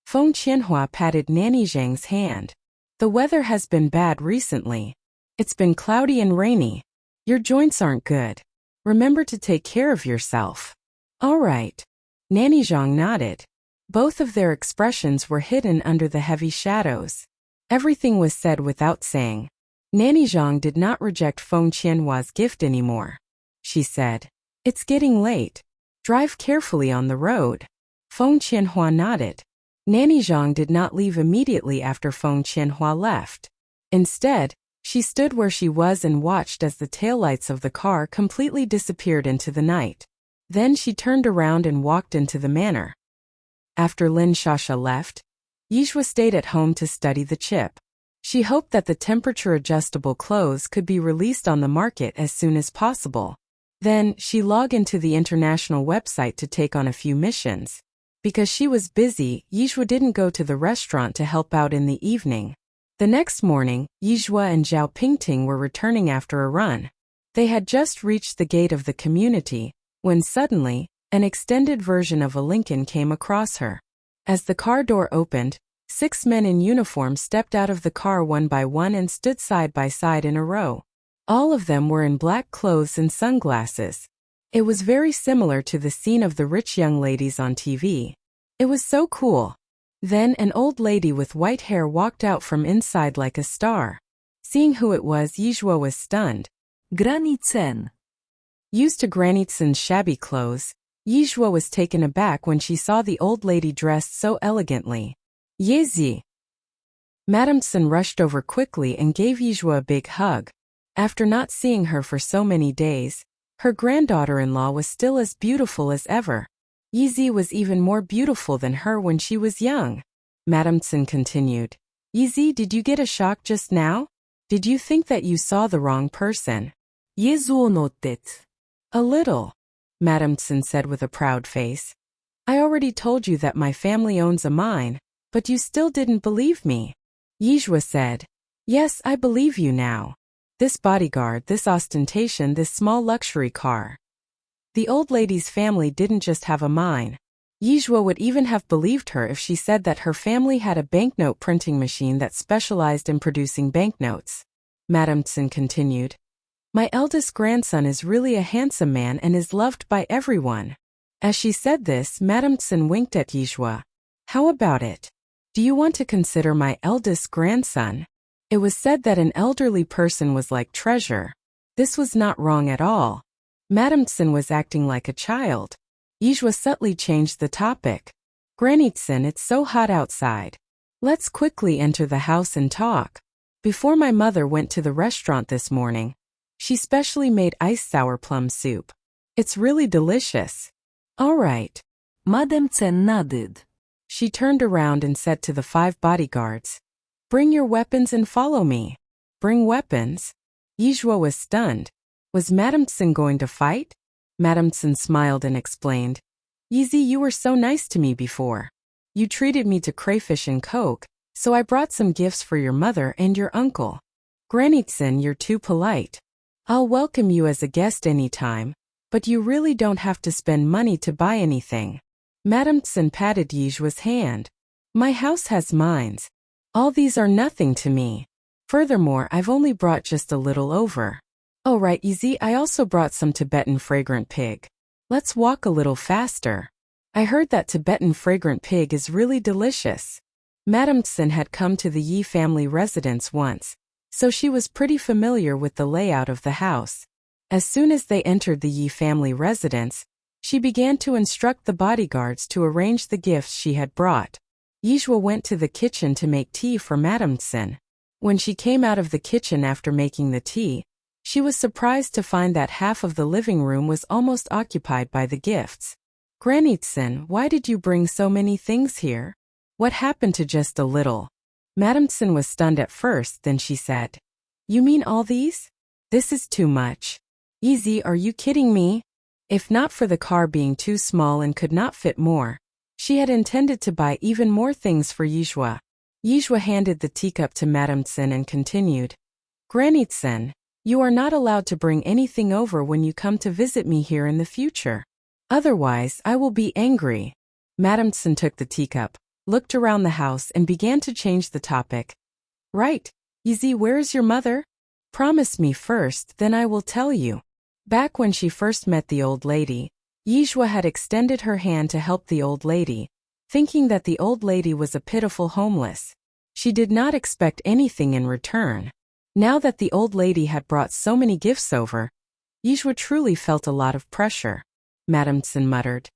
Feng Qianhua patted Nanny Zhang's hand. The weather has been bad recently. It's been cloudy and rainy. Your joints aren't good. Remember to take care of yourself. All right. Nanny Zhang nodded. Both of their expressions were hidden under the heavy shadows. Everything was said without saying. Nanny Zhang did not reject Feng Qianhua's gift anymore. She said, "It's getting late. Drive carefully on the road." Feng Qianhua nodded. Nanny Zhang did not leave immediately after Feng Qianhua left. Instead, she stood where she was and watched as the taillights of the car completely disappeared into the night. Then she turned around and walked into the manor. After Lin Shasha left, Yizhua stayed at home to study the chip. She hoped that the temperature-adjustable clothes could be released on the market as soon as possible. Then, she logged into the international website to take on a few missions. Because she was busy, Yizhua didn't go to the restaurant to help out in the evening. The next morning, Yizhua and Zhao Pingting were returning after a run. They had just reached the gate of the community, when suddenly, an extended version of a Lincoln came across her. As the car door opened, 6 men in uniform stepped out of the car one by one and stood side by side in a row. All of them were in black clothes and sunglasses. It was very similar to the scene of the rich young ladies on TV. It was so cool. Then an old lady with white hair walked out from inside like a star. Seeing who it was, Yizhua was stunned. Granny Chen. Used to Granny Tsen's shabby clothes, Yizhua was taken aback when she saw the old lady dressed so elegantly. Yezi! Madame Tsen rushed over quickly and gave Yizhua a big hug. After not seeing her for so many days, her granddaughter-in-law was still as beautiful as ever. Yizi was even more beautiful than her when she was young. Madame Tsen continued. Yizi, did you get a shock just now? Did you think that you saw the wrong person? Yezuo notet. A little, Madame Tsen said with a proud face. I already told you that my family owns a mine, but you still didn't believe me. Yizhua said. Yes, I believe you now. This bodyguard, this ostentation, this small luxury car. The old lady's family didn't just have a mine. Yizhua would even have believed her if she said that her family had a banknote printing machine that specialized in producing banknotes. Madame Tsen continued. My eldest grandson is really a handsome man and is loved by everyone. As she said this, Madame Tsen winked at Yizhua. How about it? Do you want to consider my eldest grandson? It was said that an elderly person was like treasure. This was not wrong at all. Madame Tsen was acting like a child. Yizhua subtly changed the topic. Granny Tsen, it's so hot outside. Let's quickly enter the house and talk. Before my mother went to the restaurant this morning, she specially made iced sour plum soup. It's really delicious. All right. Madame Tsen nodded. She turned around and said to the 5 bodyguards, Bring your weapons and follow me. Bring weapons? Yizhua was stunned. Was Madame Tsen going to fight? Madame Tsen smiled and explained. Yizi, you were so nice to me before. You treated me to crayfish and coke, so I brought some gifts for your mother and your uncle. Granny Tsen, you're too polite. I'll welcome you as a guest anytime, but you really don't have to spend money to buy anything. Madame Tsen patted Yizhua's hand. My house has mines. All these are nothing to me. Furthermore, I've only brought just a little over. Oh right, Yizi, I also brought some Tibetan fragrant pig. Let's walk a little faster. I heard that Tibetan fragrant pig is really delicious. Madame Tsen had come to the Yi family residence once, so she was pretty familiar with the layout of the house. As soon as they entered the Yi family residence, she began to instruct the bodyguards to arrange the gifts she had brought. Yizhua went to the kitchen to make tea for Madame Tsen. When she came out of the kitchen after making the tea, she was surprised to find that half of the living room was almost occupied by the gifts. Granny Tsen, why did you bring so many things here? What happened to just a little? Madame Tsen was stunned at first, then she said, You mean all these? This is too much. Yizi, are you kidding me? If not for the car being too small and could not fit more, she had intended to buy even more things for Yizhua. Yizhua handed the teacup to Madame Tsen and continued, Granny Tsen, you are not allowed to bring anything over when you come to visit me here in the future. Otherwise, I will be angry. Madame Tsin took the teacup, looked around the house and began to change the topic. Right, Yizi, where is your mother? Promise me first, then I will tell you. Back when she first met the old lady, Yizhua had extended her hand to help the old lady, thinking that the old lady was a pitiful homeless. She did not expect anything in return. Now that the old lady had brought so many gifts over, Yizhua truly felt a lot of pressure. Madame Tsin muttered.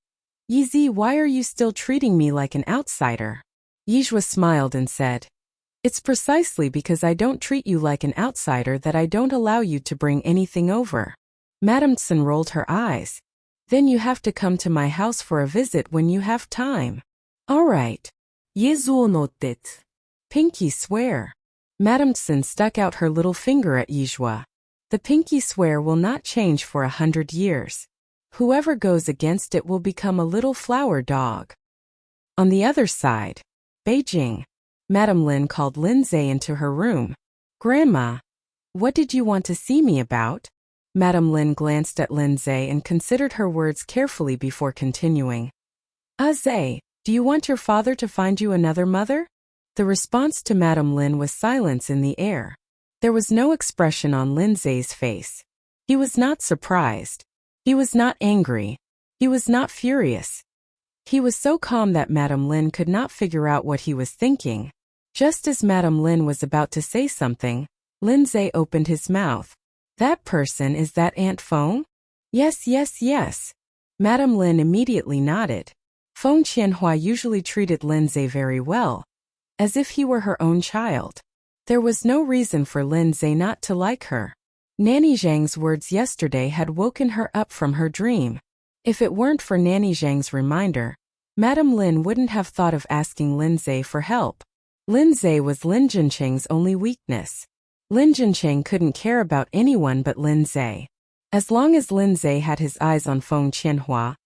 Yizi, why are you still treating me like an outsider? Yizhua smiled and said, It's precisely because I don't treat you like an outsider that I don't allow you to bring anything over. Madame Tsin rolled her eyes. Then you have to come to my house for a visit when you have time. All right. Yezuo notet. Pinky swear. Madame Tsin stuck out her little finger at Yizhua. The pinky swear will not change for 100 years. Whoever goes against it will become a little flower dog. On the other side, Beijing. Madame Lin called Lindsay into her room. Grandma, what did you want to see me about? Madame Lin glanced at Lindsay and considered her words carefully before continuing. Zay, do you want your father to find you another mother? The response to Madame Lin was silence in the air. There was no expression on Lindsay's face. He was not surprised. He was not angry. He was not furious. He was so calm that Madame Lin could not figure out what he was thinking. Just as Madame Lin was about to say something, Lindsay opened his mouth. That person, is that Aunt Feng? Yes, yes, yes. Madame Lin immediately nodded. Feng Qianhua usually treated Lindsay very well, as if he were her own child. There was no reason for Lindsay not to like her. Nanny Zhang's words yesterday had woken her up from her dream. If it weren't for Nanny Zhang's reminder, Madame Lin wouldn't have thought of asking Lindsay for help. Lindsay was Lin Jincheng's only weakness. Lin Jincheng couldn't care about anyone but Lindsay. As long as Lindsay had his eyes on Feng Qianhua,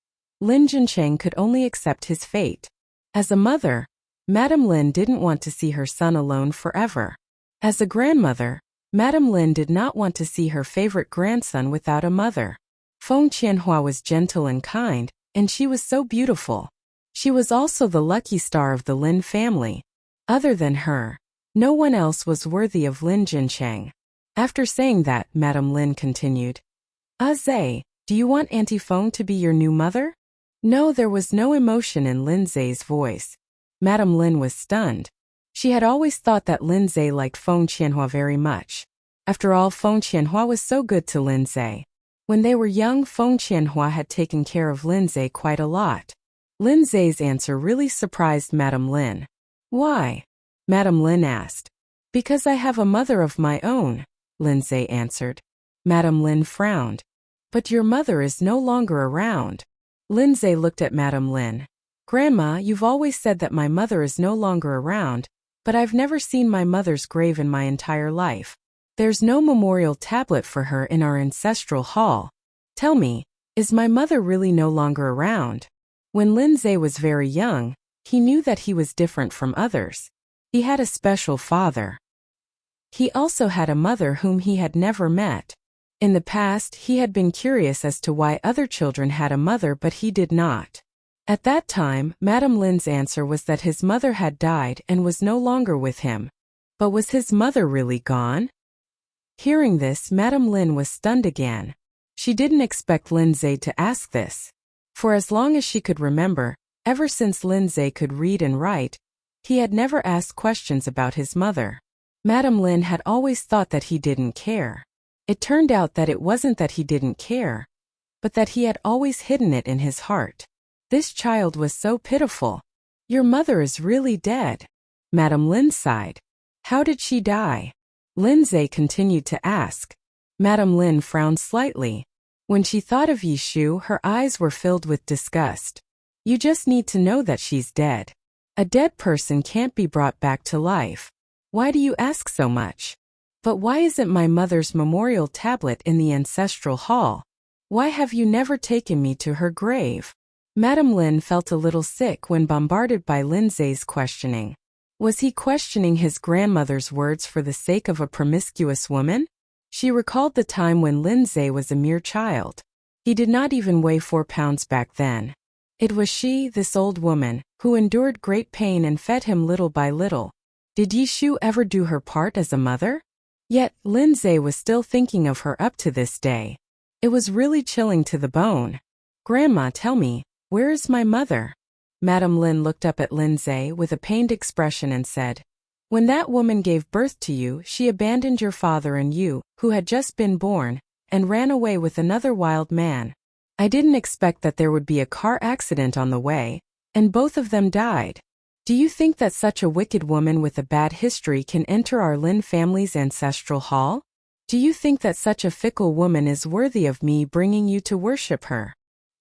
Lin Jincheng could only accept his fate. As a mother, Madame Lin didn't want to see her son alone forever. As a grandmother, Madame Lin did not want to see her favorite grandson without a mother. Feng Qianhua was gentle and kind, and she was so beautiful. She was also the lucky star of the Lin family. Other than her, no one else was worthy of Lin Jincheng. After saying that, Madame Lin continued. Zay, do you want Auntie Feng to be your new mother? No, there was no emotion in Lindsay's voice. Madame Lin was stunned. She had always thought that Lindsay liked Feng Qianhua very much. After all, Feng Qianhua was so good to Lindsay. When they were young, Feng Qianhua had taken care of Lindsay quite a lot. Lindsay's answer really surprised Madame Lin. Why? Madame Lin asked. Because I have a mother of my own, Lindsay answered. Madame Lin frowned. But your mother is no longer around. Lindsay looked at Madame Lin. Grandma, you've always said that my mother is no longer around, but I've never seen my mother's grave in my entire life. There's no memorial tablet for her in our ancestral hall. Tell me, is my mother really no longer around? When Lindsay was very young, he knew that he was different from others. He had a special father. He also had a mother whom he had never met. In the past, he had been curious as to why other children had a mother but he did not. At that time, Madame Lin's answer was that his mother had died and was no longer with him. But was his mother really gone? Hearing this, Madame Lin was stunned again. She didn't expect Lindsay to ask this. For as long as she could remember, ever since Lindsay could read and write, he had never asked questions about his mother. Madame Lin had always thought that he didn't care. It turned out that it wasn't that he didn't care, but that he had always hidden it in his heart. This child was so pitiful. Your mother is really dead. Madame Lin sighed. How did she die? Lindsay continued to ask. Madame Lin frowned slightly. When she thought of Yishu, her eyes were filled with disgust. You just need to know that she's dead. A dead person can't be brought back to life. Why do you ask so much? But why isn't my mother's memorial tablet in the ancestral hall? Why have you never taken me to her grave? Madame Lin felt a little sick when bombarded by Lindsay's questioning. Was he questioning his grandmother's words for the sake of a promiscuous woman? She recalled the time when Lindsay was a mere child. He did not even weigh 4 pounds back then. It was she, this old woman, who endured great pain and fed him little by little. Did Yishu ever do her part as a mother? Yet, Lindsay was still thinking of her up to this day. It was really chilling to the bone. Grandma, tell me, where is my mother? Madame Lin looked up at Lindsay with a pained expression and said, when that woman gave birth to you, she abandoned your father and you, who had just been born, and ran away with another wild man. I didn't expect that there would be a car accident on the way, and both of them died. Do you think that such a wicked woman with a bad history can enter our Lin family's ancestral hall? Do you think that such a fickle woman is worthy of me bringing you to worship her?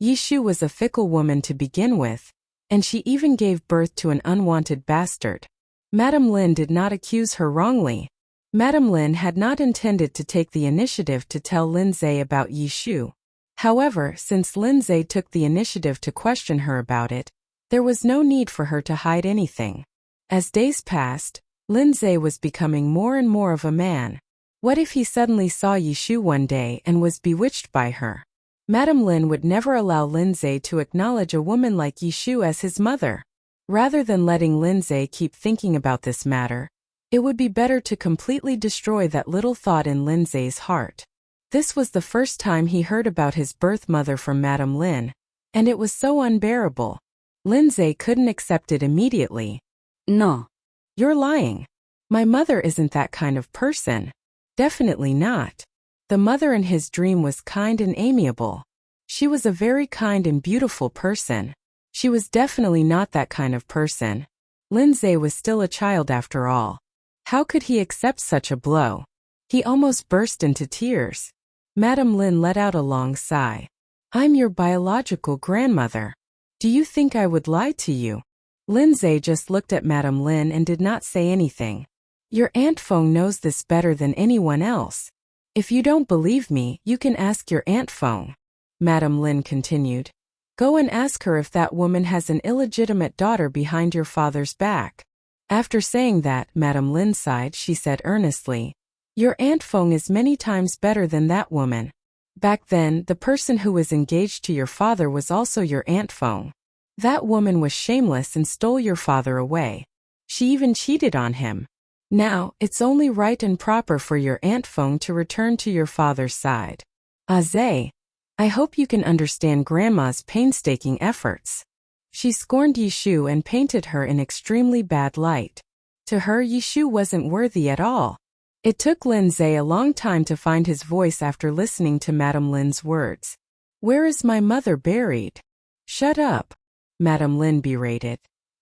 Yishu was a fickle woman to begin with, and she even gave birth to an unwanted bastard. Madame Lin did not accuse her wrongly. Madame Lin had not intended to take the initiative to tell Lindsay about Yishu. However, since Lindsay took the initiative to question her about it, there was no need for her to hide anything. As days passed, Lindsay was becoming more and more of a man. What if he suddenly saw Yishu one day and was bewitched by her? Madame Lin would never allow Lindsay to acknowledge a woman like Yishu as his mother. Rather than letting Lindsay keep thinking about this matter, it would be better to completely destroy that little thought in Lindsay's heart. This was the first time he heard about his birth mother from Madame Lin, and it was so unbearable. Lindsay couldn't accept it immediately. No. You're lying. My mother isn't that kind of person. Definitely not. The mother in his dream was kind and amiable. She was a very kind and beautiful person. She was definitely not that kind of person. Lindsay was still a child after all. How could he accept such a blow? He almost burst into tears. Madame Lin let out a long sigh. I'm your biological grandmother. Do you think I would lie to you? Lindsay just looked at Madame Lin and did not say anything. Your Aunt Feng knows this better than anyone else. If you don't believe me, you can ask your Aunt Feng. Madame Lin continued. Go and ask her if that woman has an illegitimate daughter behind your father's back. After saying that, Madame Lin sighed. She said earnestly, your Aunt Feng is many times better than that woman. Back then, the person who was engaged to your father was also your Aunt Feng. That woman was shameless and stole your father away. She even cheated on him. Now, it's only right and proper for your Aunt Feng to return to your father's side. Aze, I hope you can understand Grandma's painstaking efforts. She scorned Yishu and painted her in extremely bad light. To her, Yishu wasn't worthy at all. It took Lindsay a long time to find his voice after listening to Madame Lin's words. Where is my mother buried? Shut up, Madame Lin berated.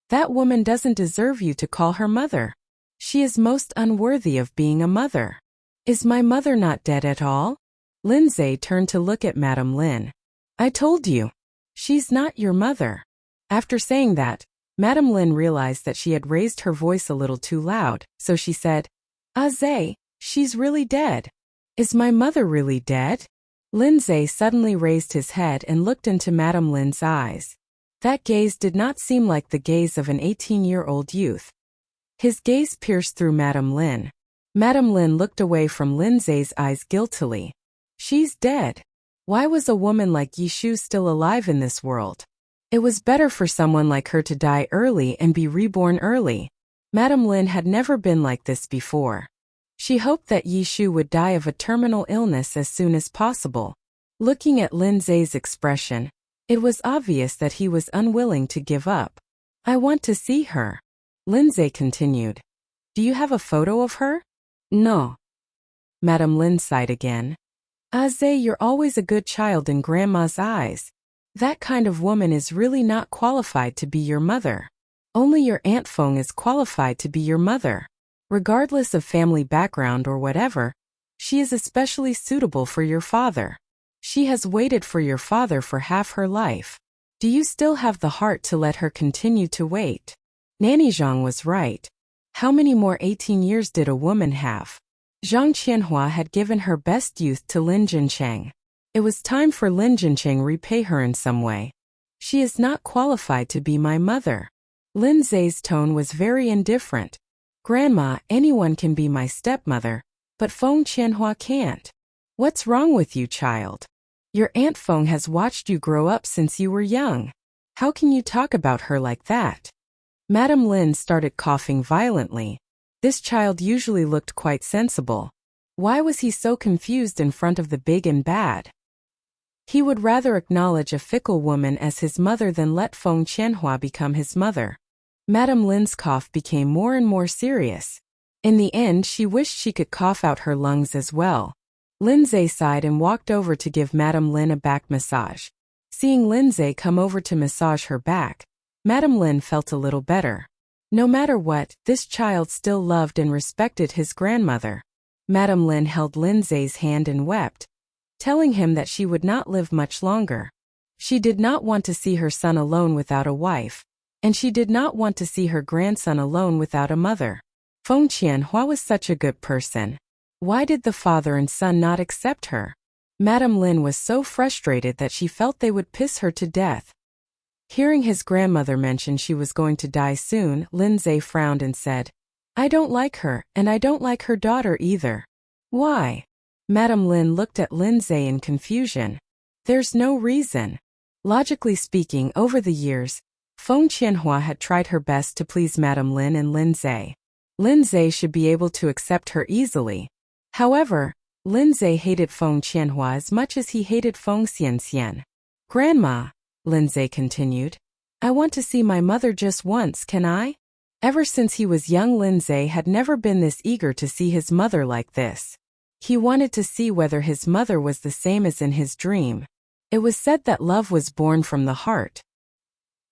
That woman doesn't deserve you to call her mother. She is most unworthy of being a mother. Is my mother not dead at all? Lindsay turned to look at Madame Lin. I told you. She's not your mother. After saying that, Madame Lin realized that she had raised her voice a little too loud, so she said, Aze, she's really dead. Is my mother really dead? Lindsay suddenly raised his head and looked into Madame Lin's eyes. That gaze did not seem like the gaze of an 18-year-old youth. His gaze pierced through Madame Lin. Madame Lin looked away from Lindsay's eyes guiltily. She's dead. Why was a woman like Yishu still alive in this world? It was better for someone like her to die early and be reborn early. Madame Lin had never been like this before. She hoped that Yishu would die of a terminal illness as soon as possible. Looking at Lindsay's expression, it was obvious that he was unwilling to give up. I want to see her. Lindsay continued. Do you have a photo of her? No. Madame Lin sighed again. Aze, you're always a good child in Grandma's eyes. That kind of woman is really not qualified to be your mother. Only your Aunt Feng is qualified to be your mother. Regardless of family background or whatever, she is especially suitable for your father. She has waited for your father for half her life. Do you still have the heart to let her continue to wait? Nanny Zhang was right. How many more 18 years did a woman have? Zhang Qianhua had given her best youth to Lin Jincheng. It was time for Lin Jincheng repay her in some way. She is not qualified to be my mother. Lindsay's tone was very indifferent. Grandma, anyone can be my stepmother, but Feng Qianhua can't. What's wrong with you, child? Your Aunt Feng has watched you grow up since you were young. How can you talk about her like that? Madam Lin started coughing violently. This child usually looked quite sensible. Why was he so confused in front of the big and bad? He would rather acknowledge a fickle woman as his mother than let Feng Qianhua become his mother. Madam Lin's cough became more and more serious. In the end, she wished she could cough out her lungs as well. Lindsay sighed and walked over to give Madam Lin a back massage. Seeing Lindsay come over to massage her back, Madam Lin felt a little better. No matter what, this child still loved and respected his grandmother. Madam Lin held Lindsay's hand and wept, telling him that she would not live much longer. She did not want to see her son alone without a wife, and she did not want to see her grandson alone without a mother. Feng Qianhua was such a good person. Why did the father and son not accept her? Madam Lin was so frustrated that she felt they would piss her to death. Hearing his grandmother mention she was going to die soon, Lindsay frowned and said, "I don't like her, and I don't like her daughter either." "Why?" Madam Lin looked at Lindsay in confusion. "There's no reason." Logically speaking, over the years, Feng Qianhua had tried her best to please Madam Lin and Lindsay. Lindsay should be able to accept her easily. However, Lindsay hated Feng Qianhua as much as he hated Feng Xianxian. "Grandma," Lindsay continued, "I want to see my mother just once, can I?" Ever since he was young, Lindsay had never been this eager to see his mother like this. He wanted to see whether his mother was the same as in his dream. It was said that love was born from the heart.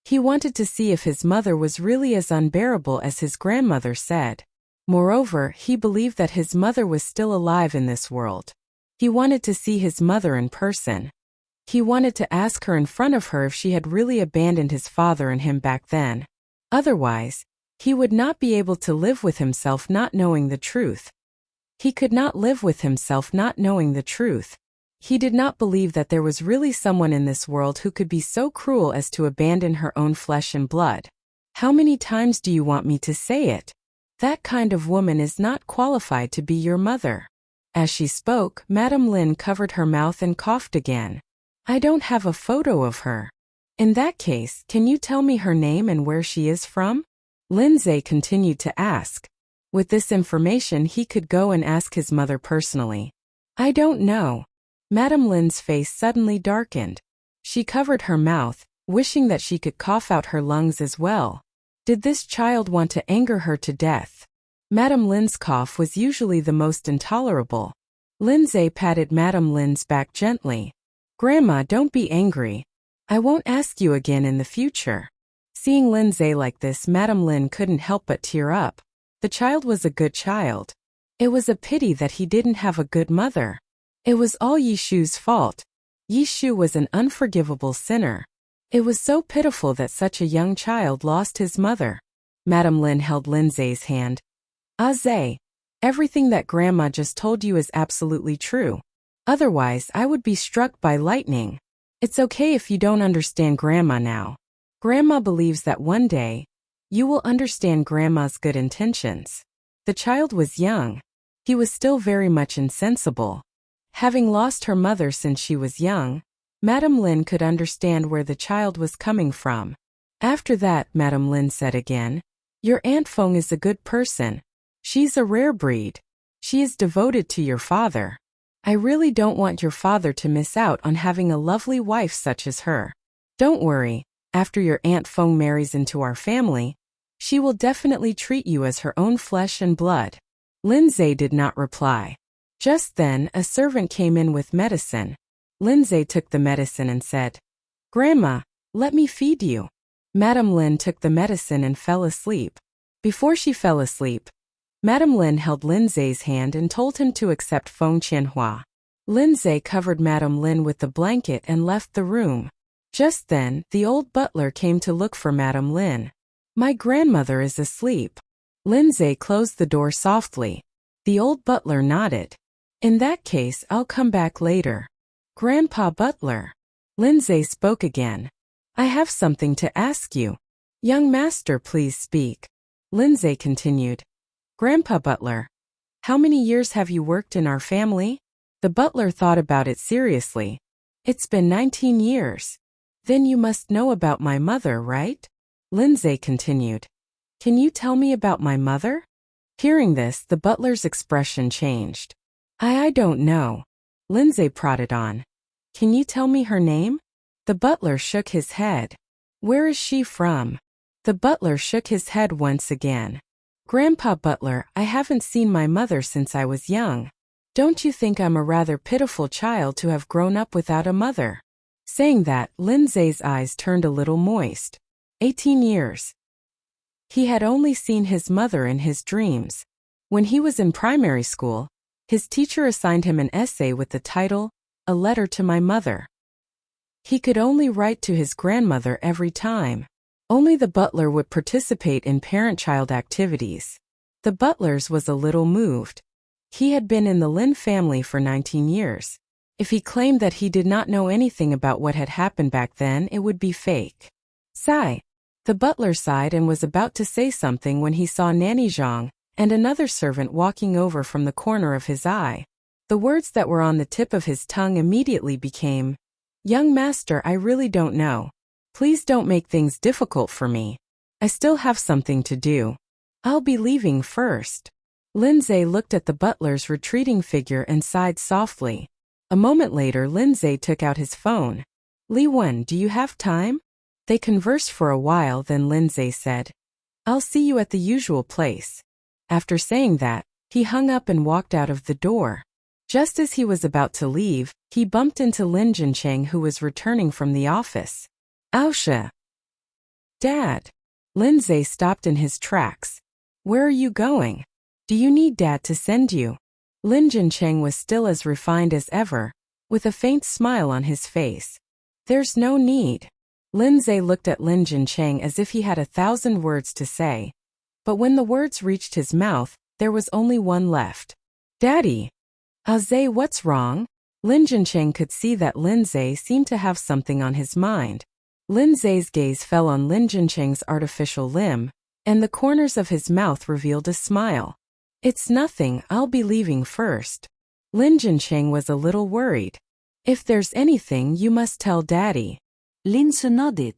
He wanted to see if his mother was really as unbearable as his grandmother said. Moreover, he believed that his mother was still alive in this world. He wanted to see his mother in person. He wanted to ask her in front of her if she had really abandoned his father and him back then. Otherwise, he would not be able to live with himself not knowing the truth. He could not live with himself not knowing the truth. He did not believe that there was really someone in this world who could be so cruel as to abandon her own flesh and blood. "How many times do you want me to say it? That kind of woman is not qualified to be your mother." As she spoke, Madam Lin covered her mouth and coughed again. "I don't have a photo of her." "In that case, can you tell me her name and where she is from?" Lindsay continued to ask. With this information, he could go and ask his mother personally. "I don't know." Madam Lin's face suddenly darkened. She covered her mouth, wishing that she could cough out her lungs as well. Did this child want to anger her to death? Madam Lin's cough was usually the most intolerable. Lindsay patted Madam Lin's back gently. "Grandma, don't be angry. I won't ask you again in the future." Seeing Lindsay like this, Madam Lin couldn't help but tear up. The child was a good child. It was a pity that he didn't have a good mother. It was all Yishu's fault. Yishu was an unforgivable sinner. It was so pitiful that such a young child lost his mother. Madam Lin held Lindsay's hand. "Zay, everything that Grandma just told you is absolutely true. Otherwise, I would be struck by lightning. It's okay if you don't understand Grandma now. Grandma believes that one day, you will understand Grandma's good intentions." The child was young. He was still very much insensible. Having lost her mother since she was young, Madam Lin could understand where the child was coming from. After that, Madam Lin said again, "Your Aunt Feng is a good person. She's a rare breed. She is devoted to your father. I really don't want your father to miss out on having a lovely wife such as her. Don't worry, after your Aunt Feng marries into our family, she will definitely treat you as her own flesh and blood." Lindsay did not reply. Just then, a servant came in with medicine. Lindsay took the medicine and said, "Grandma, let me feed you." Madam Lin took the medicine and fell asleep. Before she fell asleep, Madam Lin held Lindsay's hand and told him to accept Feng Qianhua. Lindsay covered Madam Lin with the blanket and left the room. Just then, the old butler came to look for Madam Lin. "My grandmother is asleep." Lindsay closed the door softly. The old butler nodded. "In that case, I'll come back later." "Grandpa Butler." Lindsay spoke again. "I have something to ask you." "Young master, please speak." Lindsay continued. "Grandpa Butler, how many years have you worked in our family?" The butler thought about it seriously. "It's been 19 years. Then you must know about my mother, right? Lindsay continued. Can you tell me about my mother? Hearing this, the butler's expression changed. I don't know. Lindsay prodded on. Can you tell me her name? The butler shook his head. Where is she from? The butler shook his head once again. Grandpa Butler, I haven't seen my mother since I was young. Don't you think I'm a rather pitiful child to have grown up without a mother? Saying that, Lindsay's eyes turned a little moist. 18 years. He had only seen his mother in his dreams. When he was in primary school, his teacher assigned him an essay with the title, A Letter to My Mother. He could only write to his grandmother every time. Only the butler would participate in parent-child activities. The butler's was a little moved. He had been in the Lin family for 19 years. If he claimed that he did not know anything about what had happened back then, it would be fake. Sigh. The butler sighed and was about to say something when he saw Nanny Zhang and another servant walking over from the corner of his eye. The words that were on the tip of his tongue immediately became, Young master, I really don't know. Please don't make things difficult for me. I still have something to do. I'll be leaving first. Lindsay looked at the butler's retreating figure and sighed softly. A moment later, Lindsay took out his phone. Li Wen, do you have time? They conversed for a while, then Lindsay said, I'll see you at the usual place. After saying that, he hung up and walked out of the door. Just as he was about to leave, he bumped into Lin Jincheng, who was returning from the office. Aosha. Dad. Lindsay stopped in his tracks. Where are you going? Do you need Dad to send you? Lin Jincheng was still as refined as ever, with a faint smile on his face. There's no need. Lindsay looked at Lin Jincheng as if he had 1,000 words to say. But when the words reached his mouth, there was only one left. Daddy! Zay, what's wrong? Lin Jincheng could see that Lindsay seemed to have something on his mind. Lindsay's gaze fell on Lin Jincheng's artificial limb, and the corners of his mouth revealed a smile. It's nothing, I'll be leaving first. Lin Jincheng was a little worried. If there's anything, you must tell Daddy. Lindsay nodded.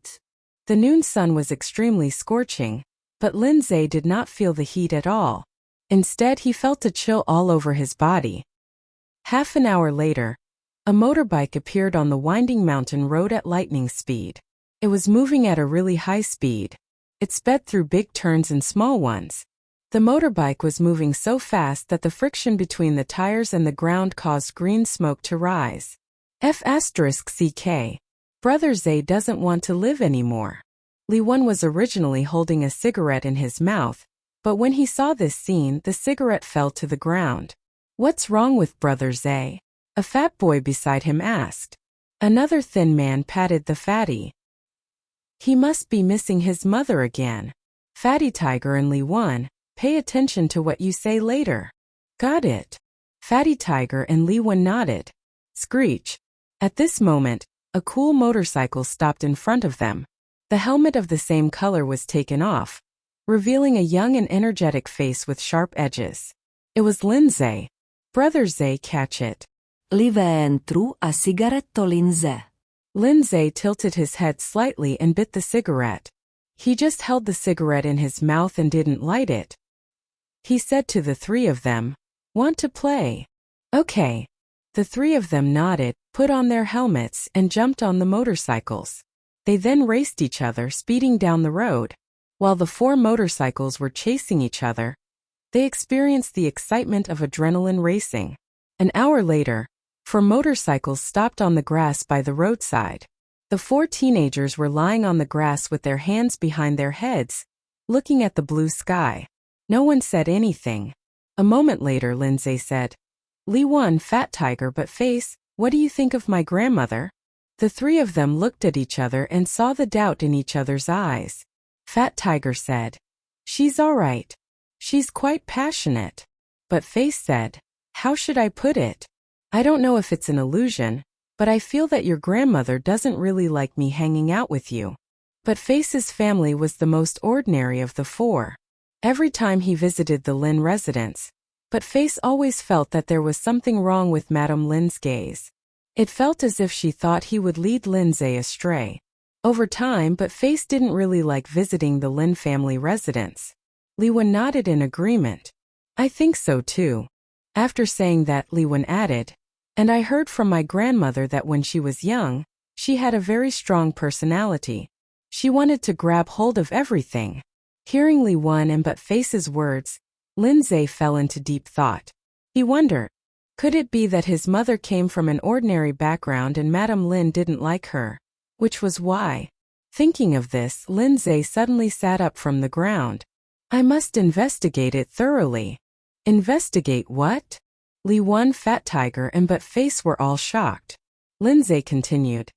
The noon sun was extremely scorching, but Lindsay did not feel the heat at all. Instead, he felt a chill all over his body. Half an hour later, a motorbike appeared on the winding mountain road at lightning speed. It was moving at a really high speed. It sped through big turns and small ones. The motorbike was moving so fast that the friction between the tires and the ground caused green smoke to rise. F***CK. Brother Zay doesn't want to live anymore. Li Wen was originally holding a cigarette in his mouth, but when he saw this scene, the cigarette fell to the ground. What's wrong with Brother Zay? A fat boy beside him asked. Another thin man patted the fatty. He must be missing his mother again. Fatty Tiger and Li Wen, pay attention to what you say later. Got it. Fatty Tiger and Li Wen nodded. Screech. At this moment, a cool motorcycle stopped in front of them. The helmet of the same color was taken off, revealing a young and energetic face with sharp edges. It was Lindsay. Brother Zay, catch it. Li ventru a cigaretto Lindsay. Lindsay tilted his head slightly and bit the cigarette. He just held the cigarette in his mouth and didn't light it. He said to the three of them, Want to play? Okay. The three of them nodded, put on their helmets, and jumped on the motorcycles. They then raced each other, speeding down the road. While the four motorcycles were chasing each other, they experienced the excitement of adrenaline racing. An hour later, four motorcycles stopped on the grass by the roadside. The four teenagers were lying on the grass with their hands behind their heads, looking at the blue sky. No one said anything. A moment later, Lindsay said, Li Wen, Fat Tiger but Face, what do you think of my grandmother? The three of them looked at each other and saw the doubt in each other's eyes. Fat Tiger said, She's all right. She's quite passionate. But Face said, How should I put it? I don't know if it's an illusion, but I feel that your grandmother doesn't really like me hanging out with you. But Face's family was the most ordinary of the four. Every time he visited the Lin residence, but Face always felt that there was something wrong with Madame Lin's gaze. It felt as if she thought he would lead Lindsay astray. over time, but Face didn't really like visiting the Lin family residence. Li Wen nodded in agreement. I think so too. After saying that, Li Wen added, and I heard from my grandmother that when she was young, she had a very strong personality. She wanted to grab hold of everything. Hearing Li Wen and but Face's words, Lin Zhe fell into deep thought. He wondered, could it be that his mother came from an ordinary background and Madame Lin didn't like her? Which was why. Thinking of this, Lin Zhe suddenly sat up from the ground. I must investigate it thoroughly. Investigate what? Li Wen, Fat Tiger and but Face were all shocked. Lin Zhe continued.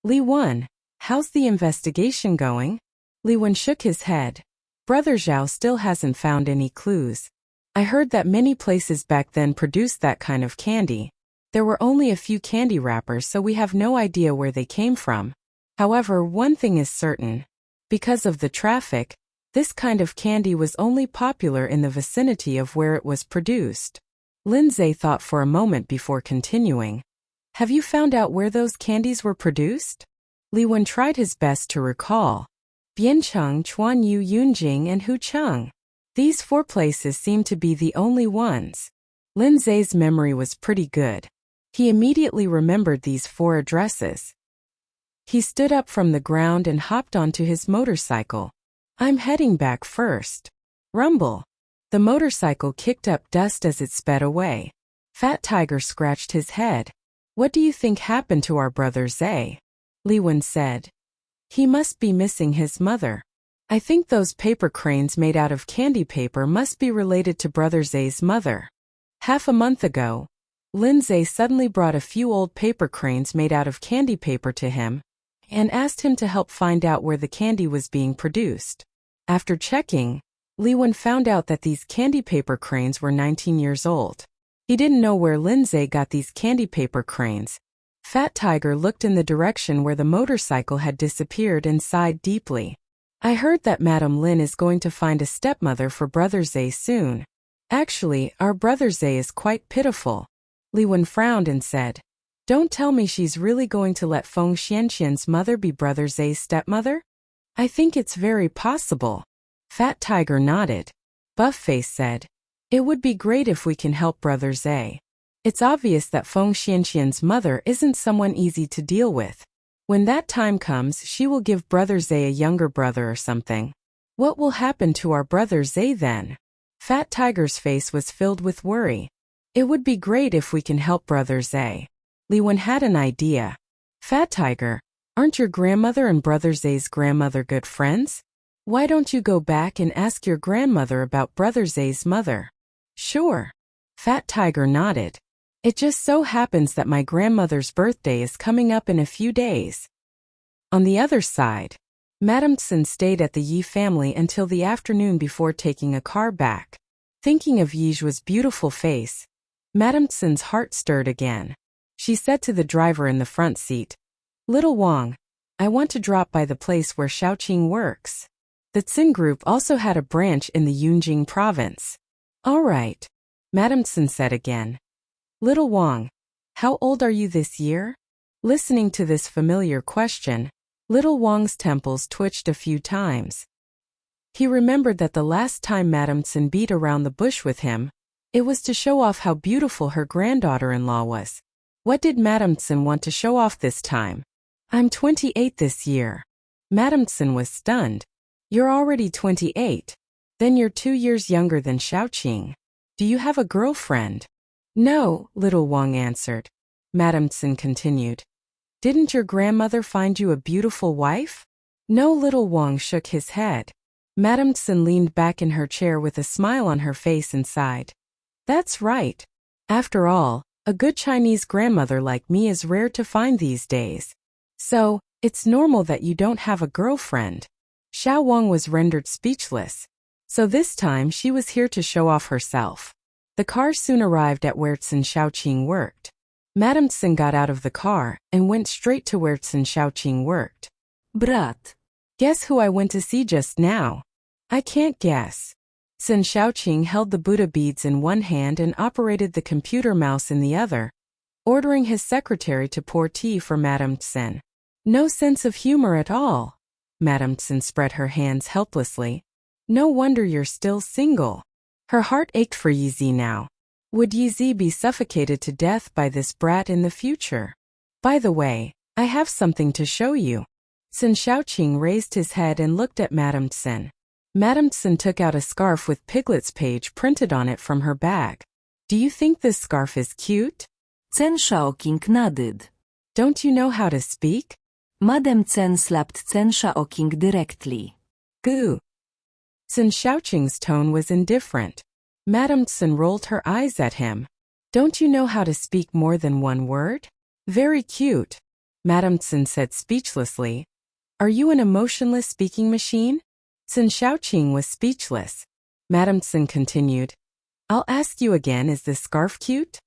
Li Wen, how's the investigation going? Li Wen shook his head. Brother Zhao still hasn't found any clues. I heard that many places back then produced that kind of candy. There were only a few candy wrappers, so we have no idea where they came from. However, one thing is certain. Because of the traffic, this kind of candy was only popular in the vicinity of where it was produced. Lin Zhe thought for a moment before continuing. Have you found out where those candies were produced? Li Wen tried his best to recall. Biancheng, Chuanyu, Yunjing and Hucheng. These 4 places seemed to be the only ones. Lin Zhe's memory was pretty good. He immediately remembered these 4 addresses. He stood up from the ground and hopped onto his motorcycle. I'm heading back first. Rumble. The motorcycle kicked up dust as it sped away. Fat Tiger scratched his head. What do you think happened to our brother Zhe? Li Wen said. He must be missing his mother. I think those paper cranes made out of candy paper must be related to brother Zhe's mother. Half a month ago, Lin Zhe suddenly brought a few old paper cranes made out of candy paper to him and asked him to help find out where the candy was being produced. After checking, Li Wen found out that these candy paper cranes were 19 years old. He didn't know where Lin Zhe got these candy paper cranes. Fat Tiger looked in the direction where the motorcycle had disappeared and sighed deeply. I heard that Madame Lin is going to find a stepmother for brother Zhe soon. Actually, our brother Zhe is quite pitiful. Li Wen frowned and said, don't tell me she's really going to let Feng Xianqian's mother be brother Zhe's stepmother? I think it's very possible. Fat Tiger nodded. Buff Face said, it would be great if we can help brother Zhe. It's obvious that Feng Xianqian's mother isn't someone easy to deal with. When that time comes, she will give brother Zhe a younger brother or something. What will happen to our brother Zhe then? Fat Tiger's face was filled with worry. It would be great if we can help brother Zhe. Li Wen had an idea. Fat Tiger, aren't your grandmother and brother Zhe's grandmother good friends? Why don't you go back and ask your grandmother about brother Zhe's mother? Sure. Fat Tiger nodded. It just so happens that my grandmother's birthday is coming up in a few days. On the other side, Madame Tsin stayed at the Yi family until the afternoon before taking a car back. Thinking of Yiju's beautiful face, Madame Tsin's heart stirred again. She said to the driver in the front seat, Little Wang, I want to drop by the place where Xiaoqing works. The Tsin group also had a branch in the Yunjing province. All right, Madame Tsin said again. Little Wang, how old are you this year? Listening to this familiar question, Little Wang's temples twitched a few times. He remembered that the last time Madame Tsin beat around the bush with him, it was to show off how beautiful her granddaughter-in-law was. What did Madame Tsin want to show off this time? I'm 28 this year. Madame Tsin was stunned. You're already 28. Then you're 2 years younger than Xiaoqing. Do you have a girlfriend? No, Little Wang answered. Madame Tsin continued. Didn't your grandmother find you a beautiful wife? No, Little Wang shook his head. Madame Tsin leaned back in her chair with a smile on her face and sighed. That's right. After all, a good Chinese grandmother like me is rare to find these days. So, it's normal that you don't have a girlfriend. Xiao Wang was rendered speechless. So this time she was here to show off herself. The car soon arrived at where Tsin Xiaoqing worked. Madame Tsin got out of the car and went straight to where Tsin Xiaoqing worked. Brat. Guess who I went to see just now? I can't guess. Tsin Xiaoqing held the Buddha beads in one hand and operated the computer mouse in the other, ordering his secretary to pour tea for Madame Tsin. No sense of humor at all. Madame Tsin spread her hands helplessly. No wonder you're still single. Her heart ached for Yizi now. Would Yizi be suffocated to death by this brat in the future? By the way, I have something to show you. Sun Shaoqing raised his head and looked at Madame Tsin. Madame Tsin took out a scarf with Piglet's page printed on it from her bag. Do you think this scarf is cute? Sun Shaoqing nodded. Don't you know how to speak? Madame Tsin slapped Sun Shaoqing directly. Goo. Sun Shaoqing's tone was indifferent. Madame Tsin rolled her eyes at him. Don't you know how to speak more than one word? Very cute. Madame Tsin said speechlessly. Are you an emotionless speaking machine? Sun Shaoqing was speechless. Madame Tsin continued. I'll ask you again, is this scarf cute?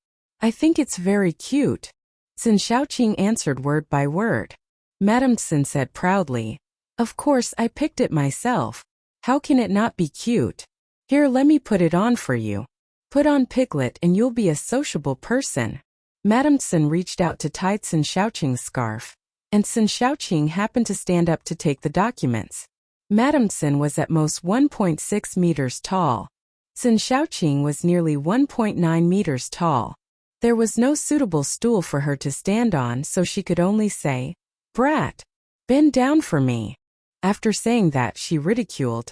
I think it's very cute. Sun Shaoqing answered word by word. Madame Tsin said proudly. Of course I picked it myself. How can it not be cute? Here, let me put it on for you. Put on Piglet and you'll be a sociable person. Madame Tsin reached out to tie Sun Shaoqing's scarf, and Sun Shaoqing happened to stand up to take the documents. Madame Tsin was at most 1.6 meters tall. Sun Shaoqing was nearly 1.9 meters tall. There was no suitable stool for her to stand on, so she could only say, Brat, bend down for me. After saying that, she ridiculed.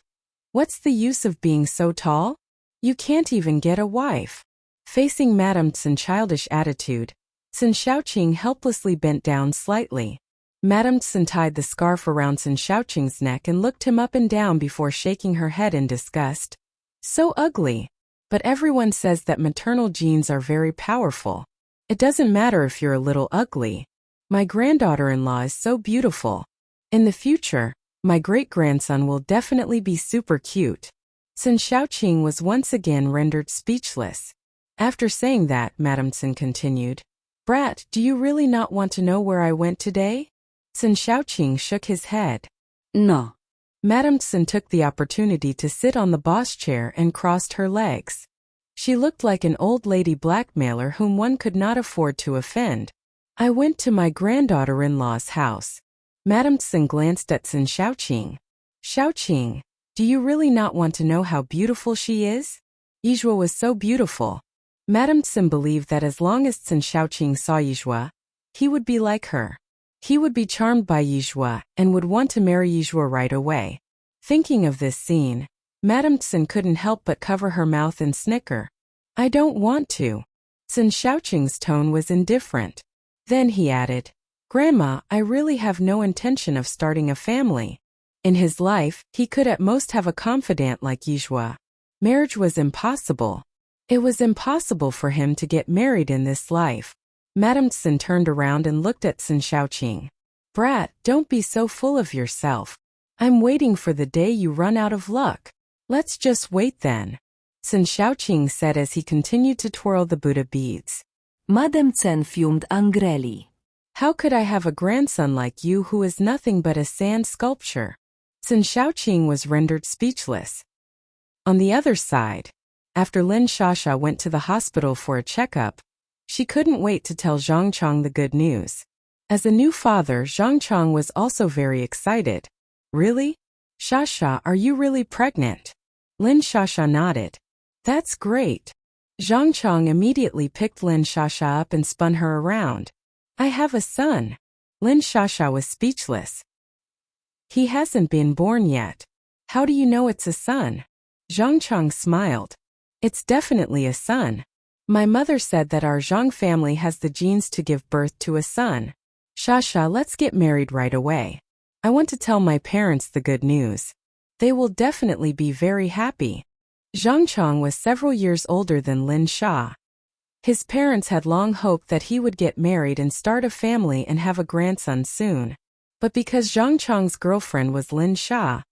What's the use of being so tall? You can't even get a wife. Facing Madame Tsin's childish attitude, Sun Shaoqing helplessly bent down slightly. Madame Tsin tied the scarf around Sun Shaoqing's neck and looked him up and down before shaking her head in disgust. So ugly. But everyone says that maternal genes are very powerful. It doesn't matter if you're a little ugly. My granddaughter-in-law is so beautiful. In the future, my great-grandson will definitely be super cute. Sun Shaoqing was once again rendered speechless. After saying that, Madame Tsin continued, Brat, do you really not want to know where I went today? Sun Shaoqing shook his head. No. Madame Tsin took the opportunity to sit on the boss chair and crossed her legs. She looked like an old lady blackmailer whom one could not afford to offend. I went to my granddaughter-in-law's house. Madame Tsin glanced at Sun Shaoqing. Shaoqing, do you really not want to know how beautiful she is? Yizhua was so beautiful. Madame Tsin believed that as long as Sun Shaoqing saw Yizhua, he would be like her. He would be charmed by Yizhua and would want to marry Yizhua right away. Thinking of this scene, Madame Tsin couldn't help but cover her mouth and snicker. I don't want to. Sun Shaoqing's tone was indifferent. Then he added, Grandma, I really have no intention of starting a family. In his life, he could at most have a confidant like Yizhua. Marriage was impossible. It was impossible for him to get married in this life. Madame Tsin turned around and looked at Sun Shaoqing. Brat, don't be so full of yourself. I'm waiting for the day you run out of luck. Let's just wait then. Sun Shaoqing said as he continued to twirl the Buddha beads. Madame Tsin fumed angrily. How could I have a grandson like you who is nothing but a sand sculpture? Sun Shaoqing was rendered speechless. On the other side, after Lin Shasha went to the hospital for a checkup, she couldn't wait to tell Zhang Chong the good news. As a new father, Zhang Chong was also very excited. Really? Shasha, are you really pregnant? Lin Shasha nodded. That's great. Zhang Chong immediately picked Lin Shasha up and spun her around. I have a son. Lin Shasha was speechless. He hasn't been born yet. How do you know it's a son? Zhang Chong smiled. It's definitely a son. My mother said that our Zhang family has the genes to give birth to a son. Shasha, let's get married right away. I want to tell my parents the good news. They will definitely be very happy. Zhang Chong was several years older than Lin Sha. His parents had long hoped that he would get married and start a family and have a grandson soon. But because Zhang Chong's girlfriend was Lin Sha,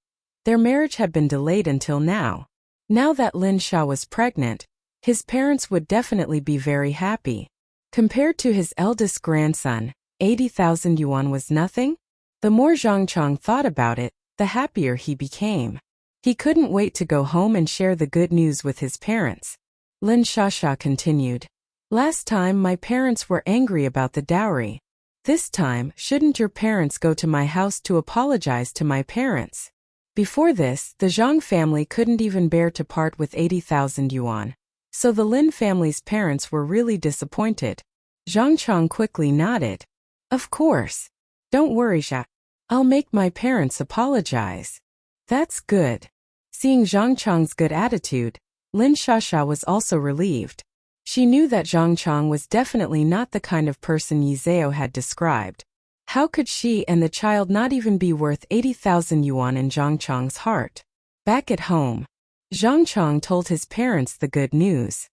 their marriage had been delayed until now. Now that Lin Sha was pregnant, his parents would definitely be very happy. Compared to his eldest grandson, 80,000 yuan was nothing. The more Zhang Chong thought about it, the happier he became. He couldn't wait to go home and share the good news with his parents. Lin Shasha continued. Last time my parents were angry about the dowry. This time, shouldn't your parents go to my house to apologize to my parents? Before this, the Zhang family couldn't even bear to part with 80,000 yuan. So the Lin family's parents were really disappointed. Zhang Chong quickly nodded. Of course. Don't worry, Sha. I'll make my parents apologize. That's good. Seeing Zhang Chong's good attitude, Lin Shasha was also relieved. She knew that Zhang Chong was definitely not the kind of person Yizeo had described. How could she and the child not even be worth 80,000 yuan in Zhang Chong's heart? Back at home, Zhang Chong told his parents the good news.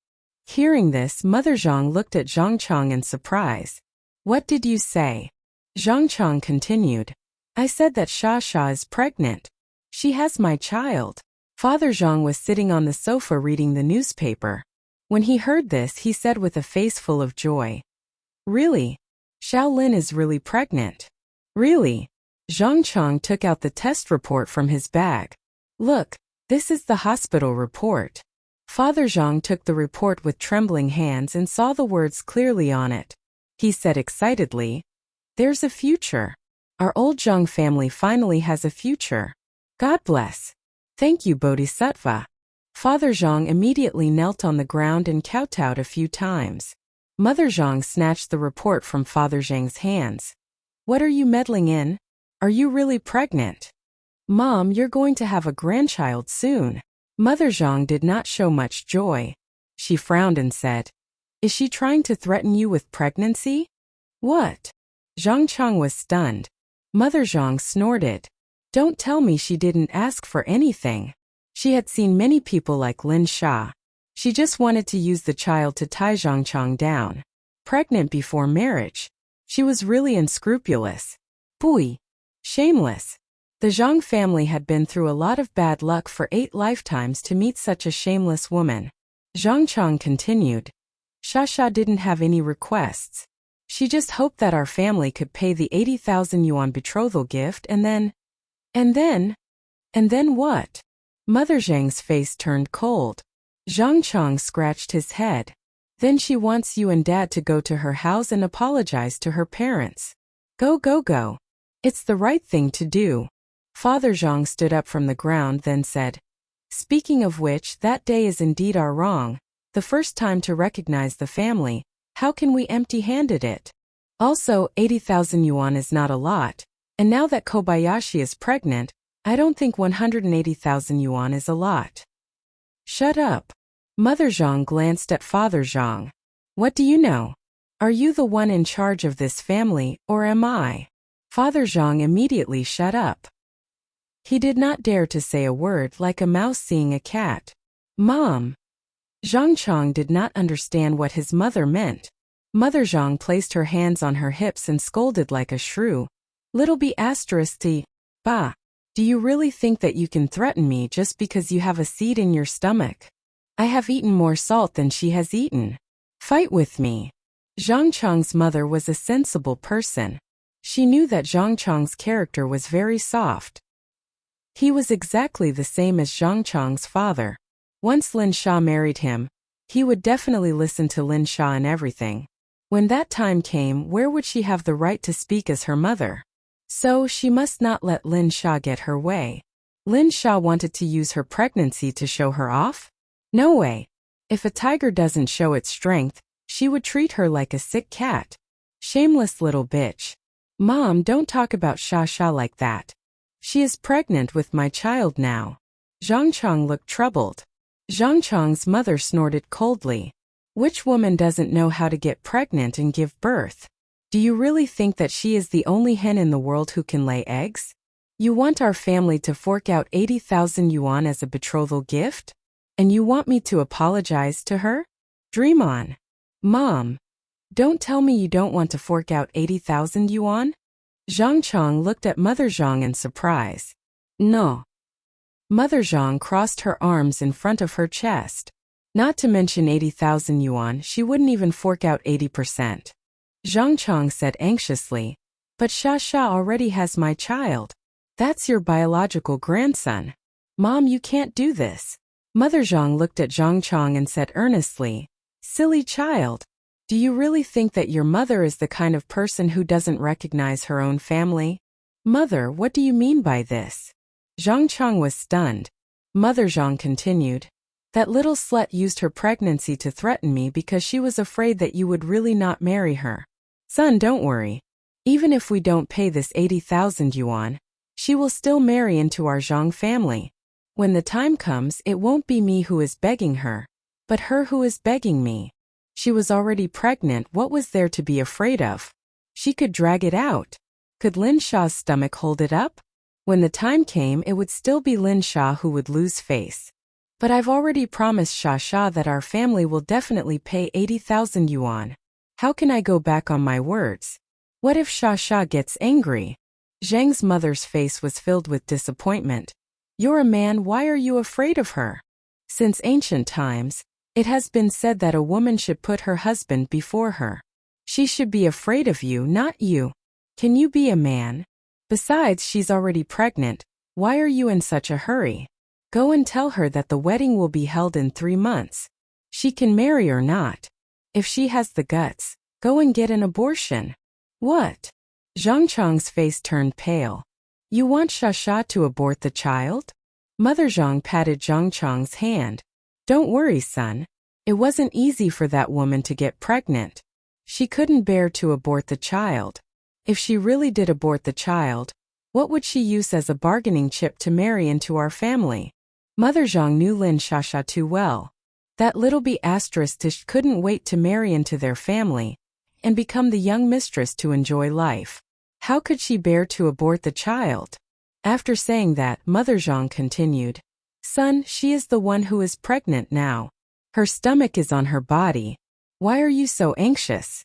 Hearing this, Mother Zhang looked at Zhang Chong in surprise. What did you say? Zhang Chong continued. I said that Shasha is pregnant. She has my child. Father Zhang was sitting on the sofa reading the newspaper. When he heard this, he said with a face full of joy. Really? Xiao Lin is really pregnant. Really? Zhang Chong took out the test report from his bag. Look, this is the hospital report. Father Zhang took the report with trembling hands and saw the words clearly on it. He said excitedly, there's a future. Our old Zhang family finally has a future. God bless. Thank you, Bodhisattva. Father Zhang immediately knelt on the ground and kowtowed a few times. Mother Zhang snatched the report from Father Zhang's hands. What are you meddling in? Are you really pregnant? Mom, you're going to have a grandchild soon. Mother Zhang did not show much joy. She frowned and said, is she trying to threaten you with pregnancy? What? Zhang Chong was stunned. Mother Zhang snorted. Don't tell me she didn't ask for anything. She had seen many people like Lin Sha. She just wanted to use the child to tie Zhang Chong down. Pregnant before marriage. She was really unscrupulous. Pui. Shameless. The Zhang family had been through a lot of bad luck for 8 lifetimes to meet such a shameless woman. Zhang Chong continued. Shasha didn't have any requests. She just hoped that our family could pay the 80,000 yuan betrothal gift and then what? Mother Zhang's face turned cold. Zhang Chong scratched his head. Then she wants you and Dad to go to her house and apologize to her parents. Go. It's the right thing to do. Father Zhang stood up from the ground then said, speaking of which, that day is indeed our wrong. The first time to recognize the family. How can we empty-handed it? Also, 80,000 yuan is not a lot. And now that Kobayashi is pregnant, I don't think 180,000 yuan is a lot. Shut up. Mother Zhang glanced at Father Zhang. What do you know? Are you the one in charge of this family, or am I? Father Zhang immediately shut up. He did not dare to say a word like a mouse seeing a cat. Mom. Zhang Chong did not understand what his mother meant. Mother Zhang placed her hands on her hips and scolded like a shrew. Little b****, bah. Do you really think that you can threaten me just because you have a seed in your stomach? I have eaten more salt than she has eaten. Fight with me. Zhang Chong's mother was a sensible person. She knew that Zhang Chong's character was very soft. He was exactly the same as Zhang Chong's father. Once Lin Sha married him, he would definitely listen to Lin Sha in everything. When that time came, where would she have the right to speak as her mother? So she must not let Lin Sha get her way. Lin Sha wanted to use her pregnancy to show her off? No way. If a tiger doesn't show its strength, she would treat her like a sick cat. Shameless little bitch. Mom, don't talk about Sha Sha like that. She is pregnant with my child now. Zhang Chong looked troubled. Zhang Chong's mother snorted coldly. Which woman doesn't know how to get pregnant and give birth? Do you really think that she is the only hen in the world who can lay eggs? You want our family to fork out 80,000 yuan as a betrothal gift? And you want me to apologize to her? Dream on. Mom. Don't tell me you don't want to fork out 80,000 yuan? Zhang Chong looked at Mother Zhang in surprise. No. Mother Zhang crossed her arms in front of her chest. Not to mention 80,000 yuan, she wouldn't even fork out 80%. Zhang Chong said anxiously, but Sha Sha already has my child. That's your biological grandson. Mom, you can't do this. Mother Zhang looked at Zhang Chong and said earnestly, silly child. Do you really think that your mother is the kind of person who doesn't recognize her own family? Mother, what do you mean by this? Zhang Chang was stunned. Mother Zhang continued. That little slut used her pregnancy to threaten me because she was afraid that you would really not marry her. Son, don't worry. Even if we don't pay this 80,000 yuan, she will still marry into our Zhang family. When the time comes, it won't be me who is begging her, but her who is begging me. She was already pregnant, what was there to be afraid of? She could drag it out. Could Lin Sha's stomach hold it up? When the time came, it would still be Lin Sha who would lose face. But I've already promised Sha that our family will definitely pay 80,000 yuan. How can I go back on my words? What if Sha gets angry? Zhang's mother's face was filled with disappointment. You're a man, why are you afraid of her? Since ancient times, it has been said that a woman should put her husband before her. She should be afraid of you, not you. Can you be a man? Besides, she's already pregnant. Why are you in such a hurry? Go and tell her that the wedding will be held in 3 months. She can marry or not. If she has the guts, go and get an abortion. What? Zhang Chang's face turned pale. You want Sha to abort the child? Mother Zhang patted Zhang Chang's hand. Don't worry, son. It wasn't easy for that woman to get pregnant. She couldn't bear to abort the child. If she really did abort the child, what would she use as a bargaining chip to marry into our family? Mother Zhang knew Lin Sha too well. That little Beatrice couldn't wait to marry into their family and become the young mistress to enjoy life. How could she bear to abort the child? After saying that, Mother Zhang continued. Son, she is the one who is pregnant now. Her stomach is on her body. Why are you so anxious?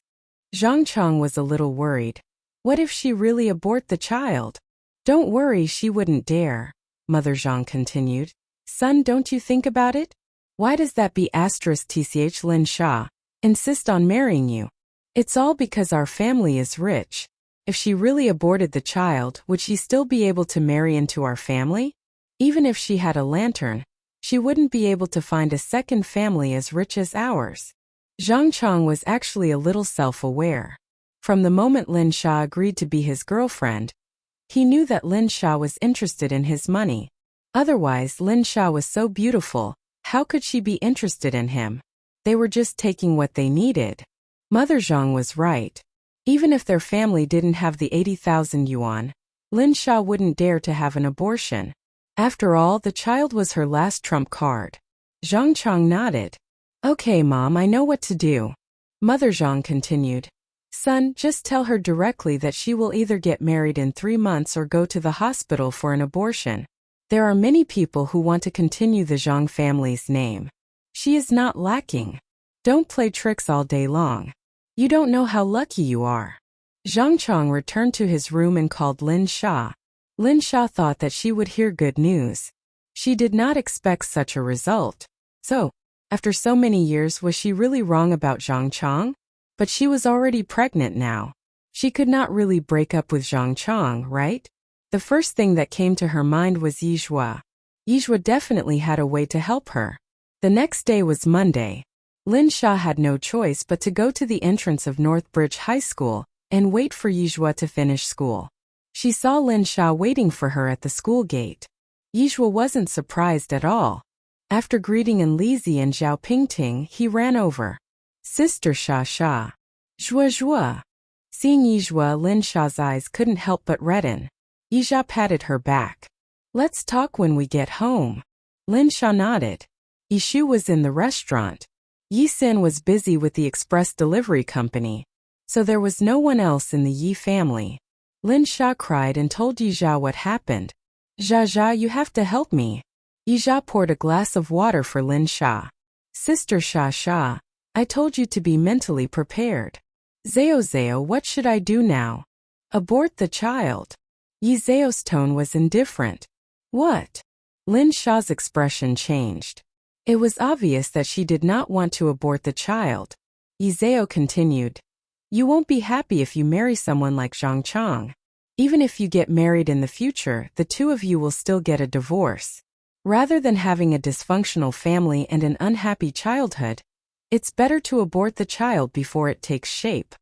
Zhang Chang was a little worried. What if she really abort the child? Don't worry, she wouldn't dare, Mother Zhang continued. Son, don't you think about it? Why does that Beatrice Lin Sha insist on marrying you? It's all because our family is rich. If she really aborted the child, would she still be able to marry into our family? Even if she had a lantern, she wouldn't be able to find a second family as rich as ours. Zhang Chang was actually a little self-aware. From the moment Lin Sha agreed to be his girlfriend, he knew that Lin Sha was interested in his money. Otherwise, Lin Sha was so beautiful, how could she be interested in him? They were just taking what they needed. Mother Zhang was right. Even if their family didn't have the 80,000 yuan, Lin Sha wouldn't dare to have an abortion. After all, the child was her last trump card. Zhang Chang nodded. Okay, Mom, I know what to do. Mother Zhang continued. Son, just tell her directly that she will either get married in 3 months or go to the hospital for an abortion. There are many people who want to continue the Zhang family's name. She is not lacking. Don't play tricks all day long. You don't know how lucky you are. Zhang Chang returned to his room and called Lin Sha. Lin Sha thought that she would hear good news. She did not expect such a result. So, after so many years, was she really wrong about Zhang Chang? But she was already pregnant now. She could not really break up with Zhang Chang, right? The first thing that came to her mind was Yizhua. Yizhua definitely had a way to help her. The next day was Monday. Lin Sha had no choice but to go to the entrance of Northbridge High School and wait for Yizhua to finish school. She saw Lin Sha waiting for her at the school gate. Yizhua wasn't surprised at all. After greeting Enlizi and Zhao Pingting, he ran over. Sister Sha. Zhua. Seeing Yizhua, Lin Sha's eyes couldn't help but redden. Yizhua patted her back. Let's talk when we get home. Lin Sha nodded. Yishu was in the restaurant. Yi Sin was busy with the express delivery company, so there was no one else in the Yi family. Lin Sha cried and told Yizhua what happened. Zha, you have to help me. Yizhua poured a glass of water for Lin Sha. Sister Sha, I told you to be mentally prepared. Zao, what should I do now? Abort the child. Yi Zao's tone was indifferent. What? Lin Sha's expression changed. It was obvious that she did not want to abort the child. Yi Zao continued. You won't be happy if you marry someone like Zhang Chang. Even if you get married in the future, the two of you will still get a divorce. Rather than having a dysfunctional family and an unhappy childhood, It's better to abort the child before it takes shape.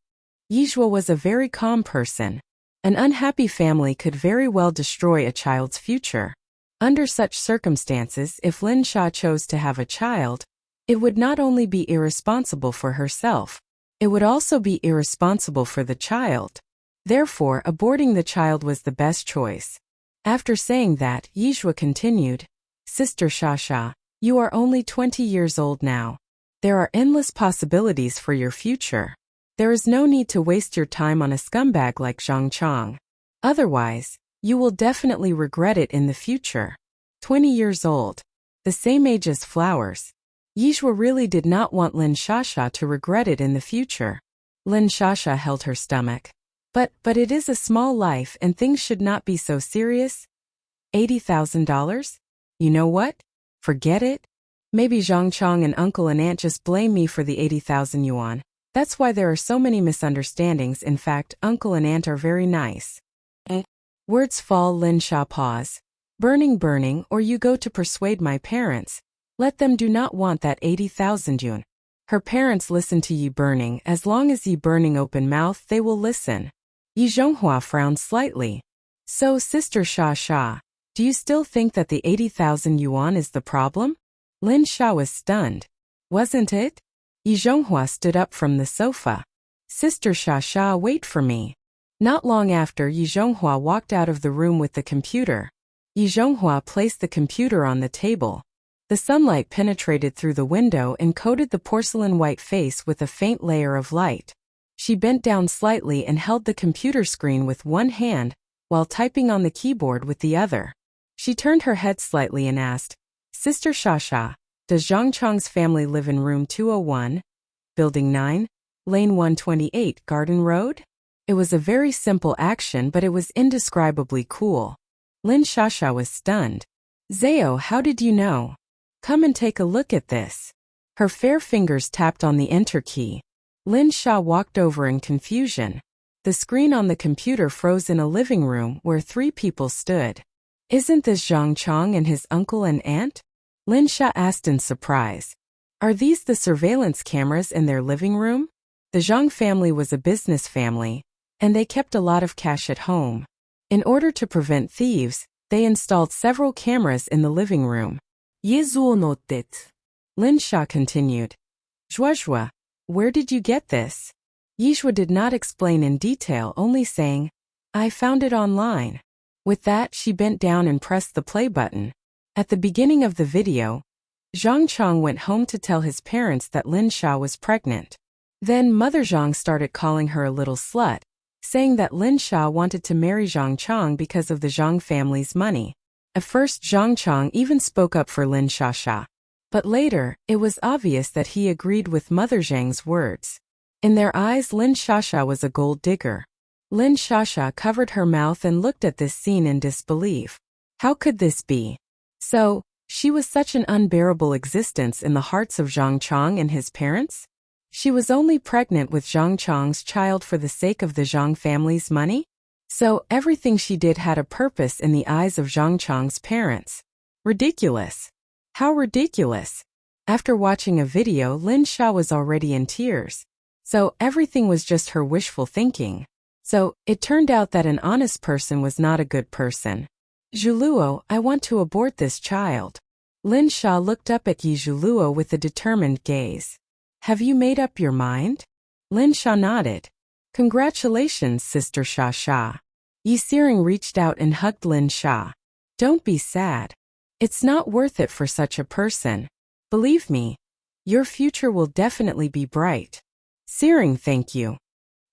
Yizhua was a very calm person. An unhappy family could very well destroy a child's future. Under such circumstances, if Lin Sha chose to have a child, it would not only be irresponsible for herself, it would also be irresponsible for the child. Therefore, aborting the child was the best choice. After saying that, Yizhua continued, Sister Sha, you are only 20 years old now. There are endless possibilities for your future. There is no need to waste your time on a scumbag like Zhang Chang. Otherwise, you will definitely regret it in the future. 20 years old. The same age as flowers. Yizhua really did not want Lin Shasha to regret it in the future. Lin Shasha held her stomach. But it is a small life and things should not be so serious. $80,000? You know what? Forget it. Maybe Zhang Chang and uncle and aunt just blame me for the 80,000 yuan. That's why there are so many misunderstandings. In fact, uncle and aunt are very nice. Words fall. Lin Sha pause. Burning, or you go to persuade my parents. Let them do not want that 80,000 yuan. Her parents listen to Yi Burning. As long as Yi Burning open mouth, they will listen. Yi Zhonghua frowned slightly. So, Sister Sha, do you still think that the 80,000 yuan is the problem? Lin Sha was stunned. Wasn't it? Yi Zhonghua stood up from the sofa. Sister Sha, wait for me. Not long after, Yi Zhonghua walked out of the room with the computer. Yi Zhonghua placed the computer on the table. The sunlight penetrated through the window and coated the porcelain white face with a faint layer of light. She bent down slightly and held the computer screen with one hand, while typing on the keyboard with the other. She turned her head slightly and asked, Sister Sha, does Zhang Chang's family live in room 201, Building 9, Lane 128, Garden Road? It was a very simple action, but it was indescribably cool. Lin Shasha was stunned. Zao, how did you know? Come and take a look at this. Her fair fingers tapped on the enter key. Lin Sha walked over in confusion. The screen on the computer froze in a living room where 3 people stood. Isn't this Zhang Chang and his uncle and aunt? Lin Sha asked in surprise. Are these the surveillance cameras in their living room? The Zhang family was a business family, and they kept a lot of cash at home. In order to prevent thieves, they installed several cameras in the living room. Yizhua noted. Lin Sha continued. Zhuazhua, where did you get this? Yizhua did not explain in detail, only saying, I found it online. With that, she bent down and pressed the play button. At the beginning of the video, Zhang Chang went home to tell his parents that Lin Sha was pregnant. Then Mother Zhang started calling her a little slut, saying that Lin Sha wanted to marry Zhang Chang because of the Zhang family's money. At first, Zhang Chang even spoke up for Lin Shasha. But later, it was obvious that he agreed with Mother Zhang's words. In their eyes, Lin Shasha was a gold digger. Lin Shasha covered her mouth and looked at this scene in disbelief. How could this be? So, she was such an unbearable existence in the hearts of Zhang Chang and his parents? She was only pregnant with Zhang Chang's child for the sake of the Zhang family's money? So, everything she did had a purpose in the eyes of Zhang Chang's parents. Ridiculous. How ridiculous. After watching a video, Lin Sha was already in tears. So, everything was just her wishful thinking. So, it turned out that an honest person was not a good person. Zhuluo, I want to abort this child. Lin Sha looked up at Yi Zhuluo with a determined gaze. Have you made up your mind? Lin Sha nodded. Congratulations, Sister Sha. Yi Siring reached out and hugged Lin Sha. Don't be sad. It's not worth it for such a person. Believe me, your future will definitely be bright. Siring, thank you.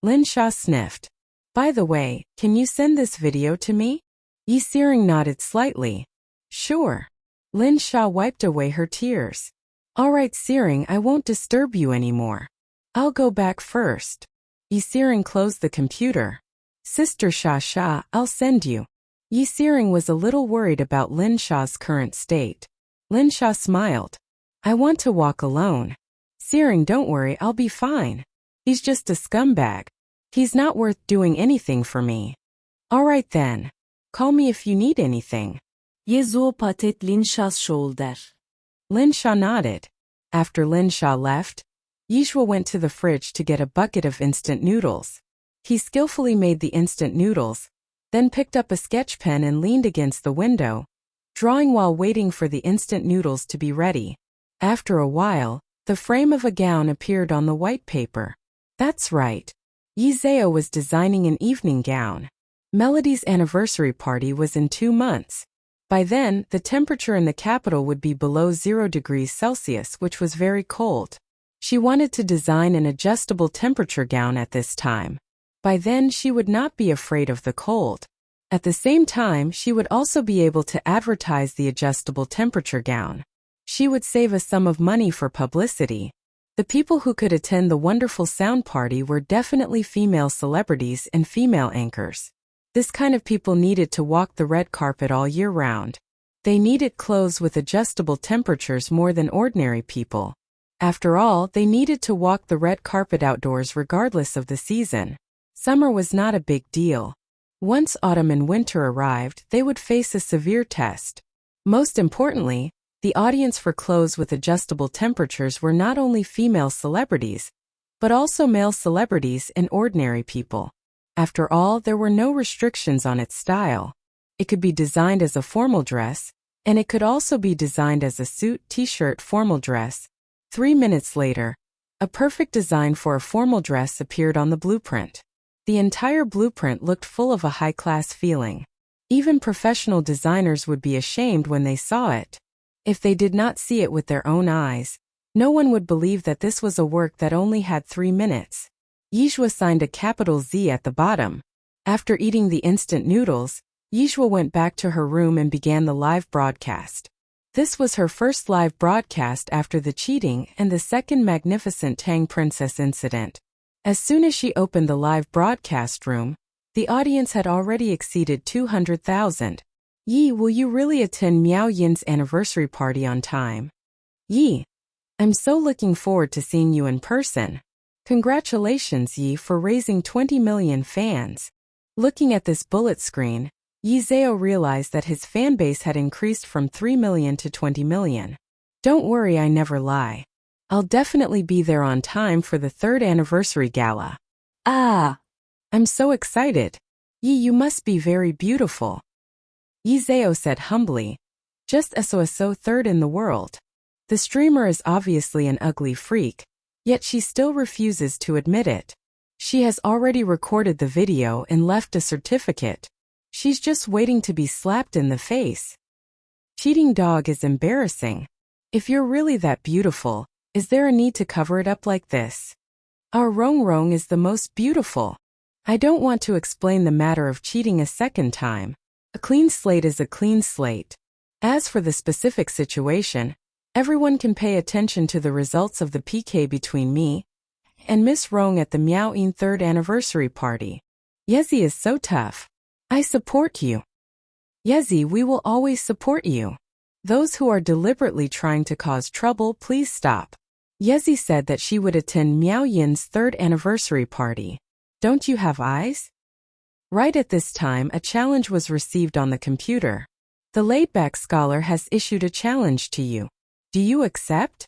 Lin Sha sniffed. By the way, can you send this video to me? Yi Siring nodded slightly. Sure. Lin Sha wiped away her tears. Alright Siring, I won't disturb you anymore. I'll go back first. Yi Siring closed the computer. Sister Sha, I'll send you. Yi Siring was a little worried about Lin Sha's current state. Lin Sha smiled. I want to walk alone. Siring, don't worry, I'll be fine. He's just a scumbag. He's not worth doing anything for me. Alright then. Call me if you need anything. Yizhua patted Lin Sha's shoulder. Lin Sha nodded. After Lin Sha left, Yijue went to the fridge to get a bucket of instant noodles. He skillfully made the instant noodles, then picked up a sketch pen and leaned against the window, drawing while waiting for the instant noodles to be ready. After a while, the frame of a gown appeared on the white paper. That's right. Yizeo was designing an evening gown. Melody's anniversary party was in 2 months. By then, the temperature in the capital would be below 0 degrees Celsius, which was very cold. She wanted to design an adjustable temperature gown at this time. By then, she would not be afraid of the cold. At the same time, she would also be able to advertise the adjustable temperature gown. She would save a sum of money for publicity. The people who could attend the wonderful sound party were definitely female celebrities and female anchors. This kind of people needed to walk the red carpet all year round. They needed clothes with adjustable temperatures more than ordinary people. After all, they needed to walk the red carpet outdoors regardless of the season. Summer was not a big deal. Once autumn and winter arrived, they would face a severe test. Most importantly, the audience for clothes with adjustable temperatures were not only female celebrities, but also male celebrities and ordinary people. After all, there were no restrictions on its style. It could be designed as a formal dress, and it could also be designed as a suit, t-shirt, formal dress. 3 minutes later, a perfect design for a formal dress appeared on the blueprint. The entire blueprint looked full of a high-class feeling. Even professional designers would be ashamed when they saw it. If they did not see it with their own eyes, no one would believe that this was a work that only had 3 minutes. Yijue signed a capital Z at the bottom. After eating the instant noodles, Yijue went back to her room and began the live broadcast. This was her first live broadcast after the cheating and the second magnificent Tang Princess incident. As soon as she opened the live broadcast room, the audience had already exceeded 200,000. Yi, will you really attend Miao Yin's anniversary party on time? Yi, I'm so looking forward to seeing you in person. Congratulations, Yi, for raising 20 million fans. Looking at this bullet screen, Yizeo realized that his fanbase had increased from 3 million to 20 million. Don't worry, I never lie. I'll definitely be there on time for the 3rd anniversary gala. Ah! I'm so excited. Yi, you must be very beautiful. Yizeo said humbly. Just so 3rd in the world. The streamer is obviously an ugly freak, yet she still refuses to admit it. She has already recorded the video and left a certificate. She's just waiting to be slapped in the face. Cheating dog is embarrassing. If you're really that beautiful, is there a need to cover it up like this? Our Rong Rong is the most beautiful. I don't want to explain the matter of cheating a second time. A clean slate is a clean slate. As for the specific situation, everyone can pay attention to the results of the PK between me and Miss Rong at the Miao Yin 3rd anniversary party. Yezi is so tough. I support you. Yezi, we will always support you. Those who are deliberately trying to cause trouble, please stop. Yezi said that she would attend Miao Yin's 3rd anniversary party. Don't you have eyes? Right at this time, a challenge was received on the computer. The laid-back scholar has issued a challenge to you. Do you accept?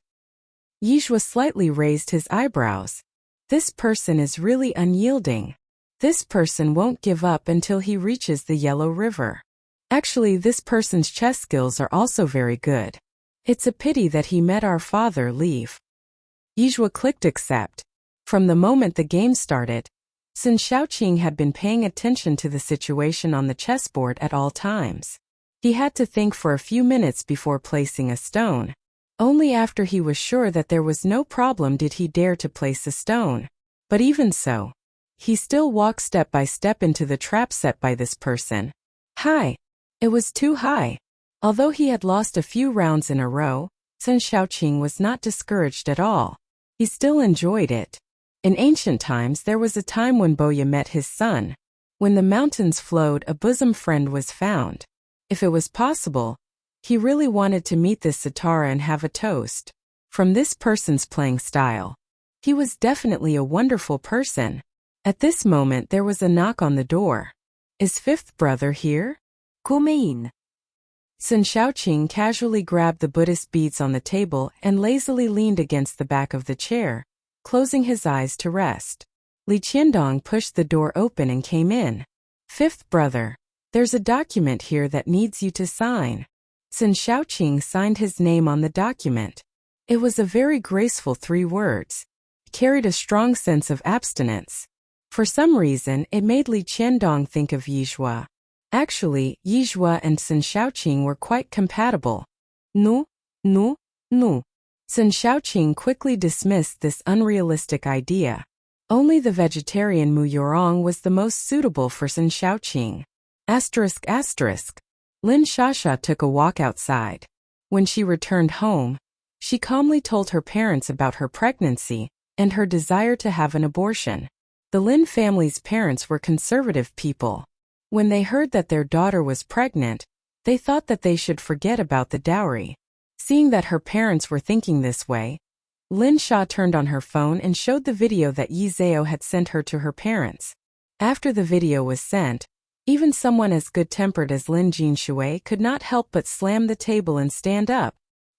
Yijue slightly raised his eyebrows. This person is really unyielding. This person won't give up until he reaches the Yellow River. Actually, this person's chess skills are also very good. It's a pity that he met our father leave. Yijue clicked accept. From the moment the game started, Sun Shaoqing had been paying attention to the situation on the chessboard at all times. He had to think for a few minutes before placing a stone. Only after he was sure that there was no problem did he dare to place a stone. But even so, he still walked step by step into the trap set by this person. High. It was too high. Although he had lost a few rounds in a row, Sun Shaoqing was not discouraged at all. He still enjoyed it. In ancient times there was a time when Boya met his son. When the mountains flowed, a bosom friend was found. If it was possible, he really wanted to meet this Sitara and have a toast. From this person's playing style, he was definitely a wonderful person. At this moment there was a knock on the door. Is 5th brother here? Come in. Sun Shaoqing casually grabbed the Buddhist beads on the table and lazily leaned against the back of the chair. closing his eyes to rest. Li Qiandong pushed the door open and came in. Fifth brother. There's a document here that needs you to sign. Sun Shaoqing signed his name on the document. It was a very graceful 3 words. It carried a strong sense of abstinence. For some reason, it made Li Qiandong think of Yizhua. Actually, Yizhua and Sun Shaoqing were quite compatible. No. Sun Shaoqing quickly dismissed this unrealistic idea. Only the vegetarian Mu Yorong was the most suitable for Sun Shaoqing. ***. Lin Shasha took a walk outside. When she returned home, she calmly told her parents about her pregnancy and her desire to have an abortion. The Lin family's parents were conservative people. When they heard that their daughter was pregnant, they thought that they should forget about the dowry. Seeing that her parents were thinking this way, Lin Sha turned on her phone and showed the video that Yi Zhao had sent her to her parents. After the video was sent, even someone as good-tempered as Lin Jinshui could not help but slam the table and stand up.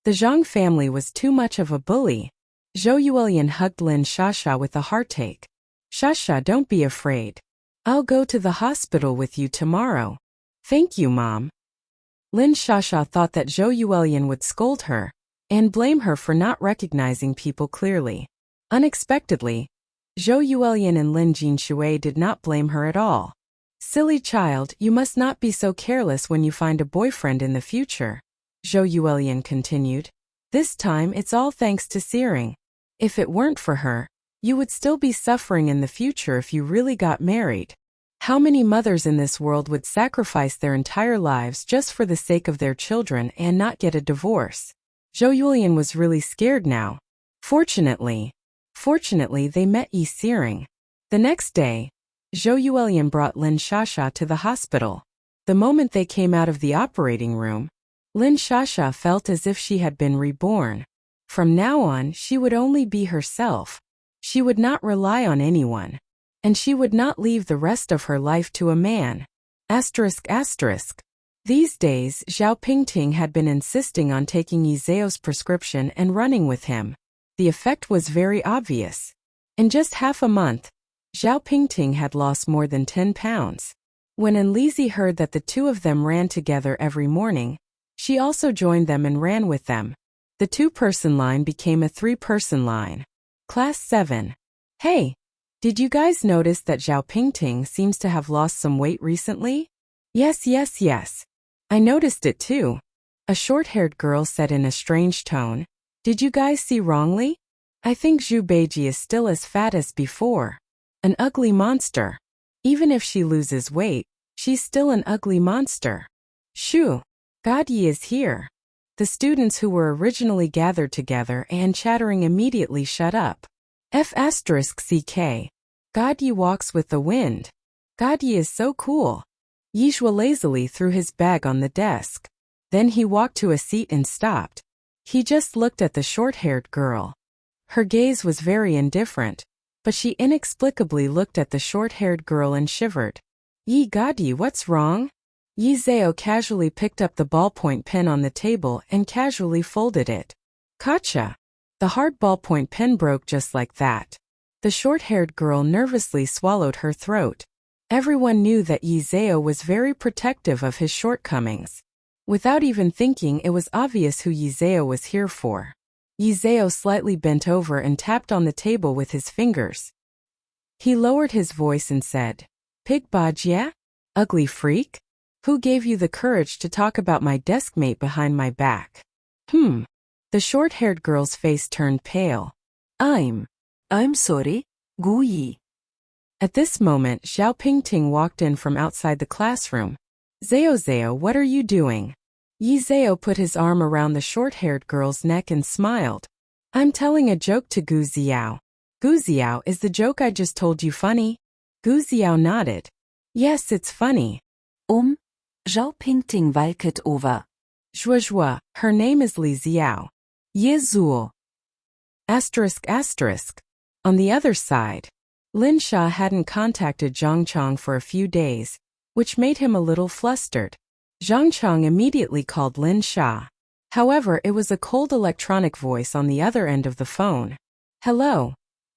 The Zhang family was too much of a bully. Zhou Yuelian hugged Lin Shasha with a heartache. Shasha, don't be afraid. I'll go to the hospital with you tomorrow. Thank you, Mom. Lin Shasha thought that Zhou Yuelian would scold her and blame her for not recognizing people clearly. Unexpectedly, Zhou Yuelian and Lin Jinshui did not blame her at all. Silly child, you must not be so careless when you find a boyfriend in the future, Zhou Yuelian continued. This time it's all thanks to Searing. If it weren't for her, you would still be suffering in the future if you really got married. How many mothers in this world would sacrifice their entire lives just for the sake of their children and not get a divorce? Zhou Yuelian was really scared now. Fortunately, they met Yi Searing. The next day, Zhou Yuelian brought Lin Shasha to the hospital. The moment they came out of the operating room, Lin Shasha felt as if she had been reborn. From now on, she would only be herself. She would not rely on anyone. And she would not leave the rest of her life to a man. ***. These days, Zhao Pingting had been insisting on taking Yi Zhao's prescription and running with him. The effect was very obvious. In just half a month, Zhao Pingting had lost more than 10 pounds. When Enlisi heard that the two of them ran together every morning, she also joined them and ran with them. The 2-person line became a 3-person line. Class 7. Hey, did you guys notice that Zhao Pingting seems to have lost some weight recently? Yes. I noticed it too. A short-haired girl said in a strange tone. Did you guys see wrongly? I think Zhu Beiji is still as fat as before. An ugly monster. Even if she loses weight, she's still an ugly monster. Shoo! God Yi is here. The students who were originally gathered together and chattering immediately shut up. F***CK. God Yi walks with the wind. God Yi is so cool. Yizhua lazily threw his bag on the desk. Then he walked to a seat and stopped. He just looked at the short-haired girl. Her gaze was very indifferent, but she inexplicably looked at the short-haired girl and shivered. Yi God Yi, what's wrong? Yi Zhao casually picked up the ballpoint pen on the table and casually folded it. Gotcha! The hard ballpoint pen broke just like that. The short-haired girl nervously swallowed her throat. Everyone knew that Yi Zhao was very protective of his shortcomings. Without even thinking, it was obvious who Yi Zhao was here for. Yi Zhao slightly bent over and tapped on the table with his fingers. He lowered his voice and said, Pig Bajia? Ugly freak? Who gave you the courage to talk about my deskmate behind my back? The short-haired girl's face turned pale. I'm sorry, Gu Yi. At this moment, Zhao Pingting walked in from outside the classroom. Zhao, what are you doing? Yi Zhao put his arm around the short-haired girl's neck and smiled. I'm telling a joke to Gu Xiao. Gu Xiao, is the joke I just told you funny? Gu Xiao nodded. Yes, it's funny. Zhao Pingting walked over. Zhuozhuo, her name is Li Xiao. Ye Zuo. ***. On the other side, Lin Sha hadn't contacted Zhang Chong for a few days, which made him a little flustered. Zhang Chong immediately called Lin Sha. However, it was a cold electronic voice on the other end of the phone. Hello.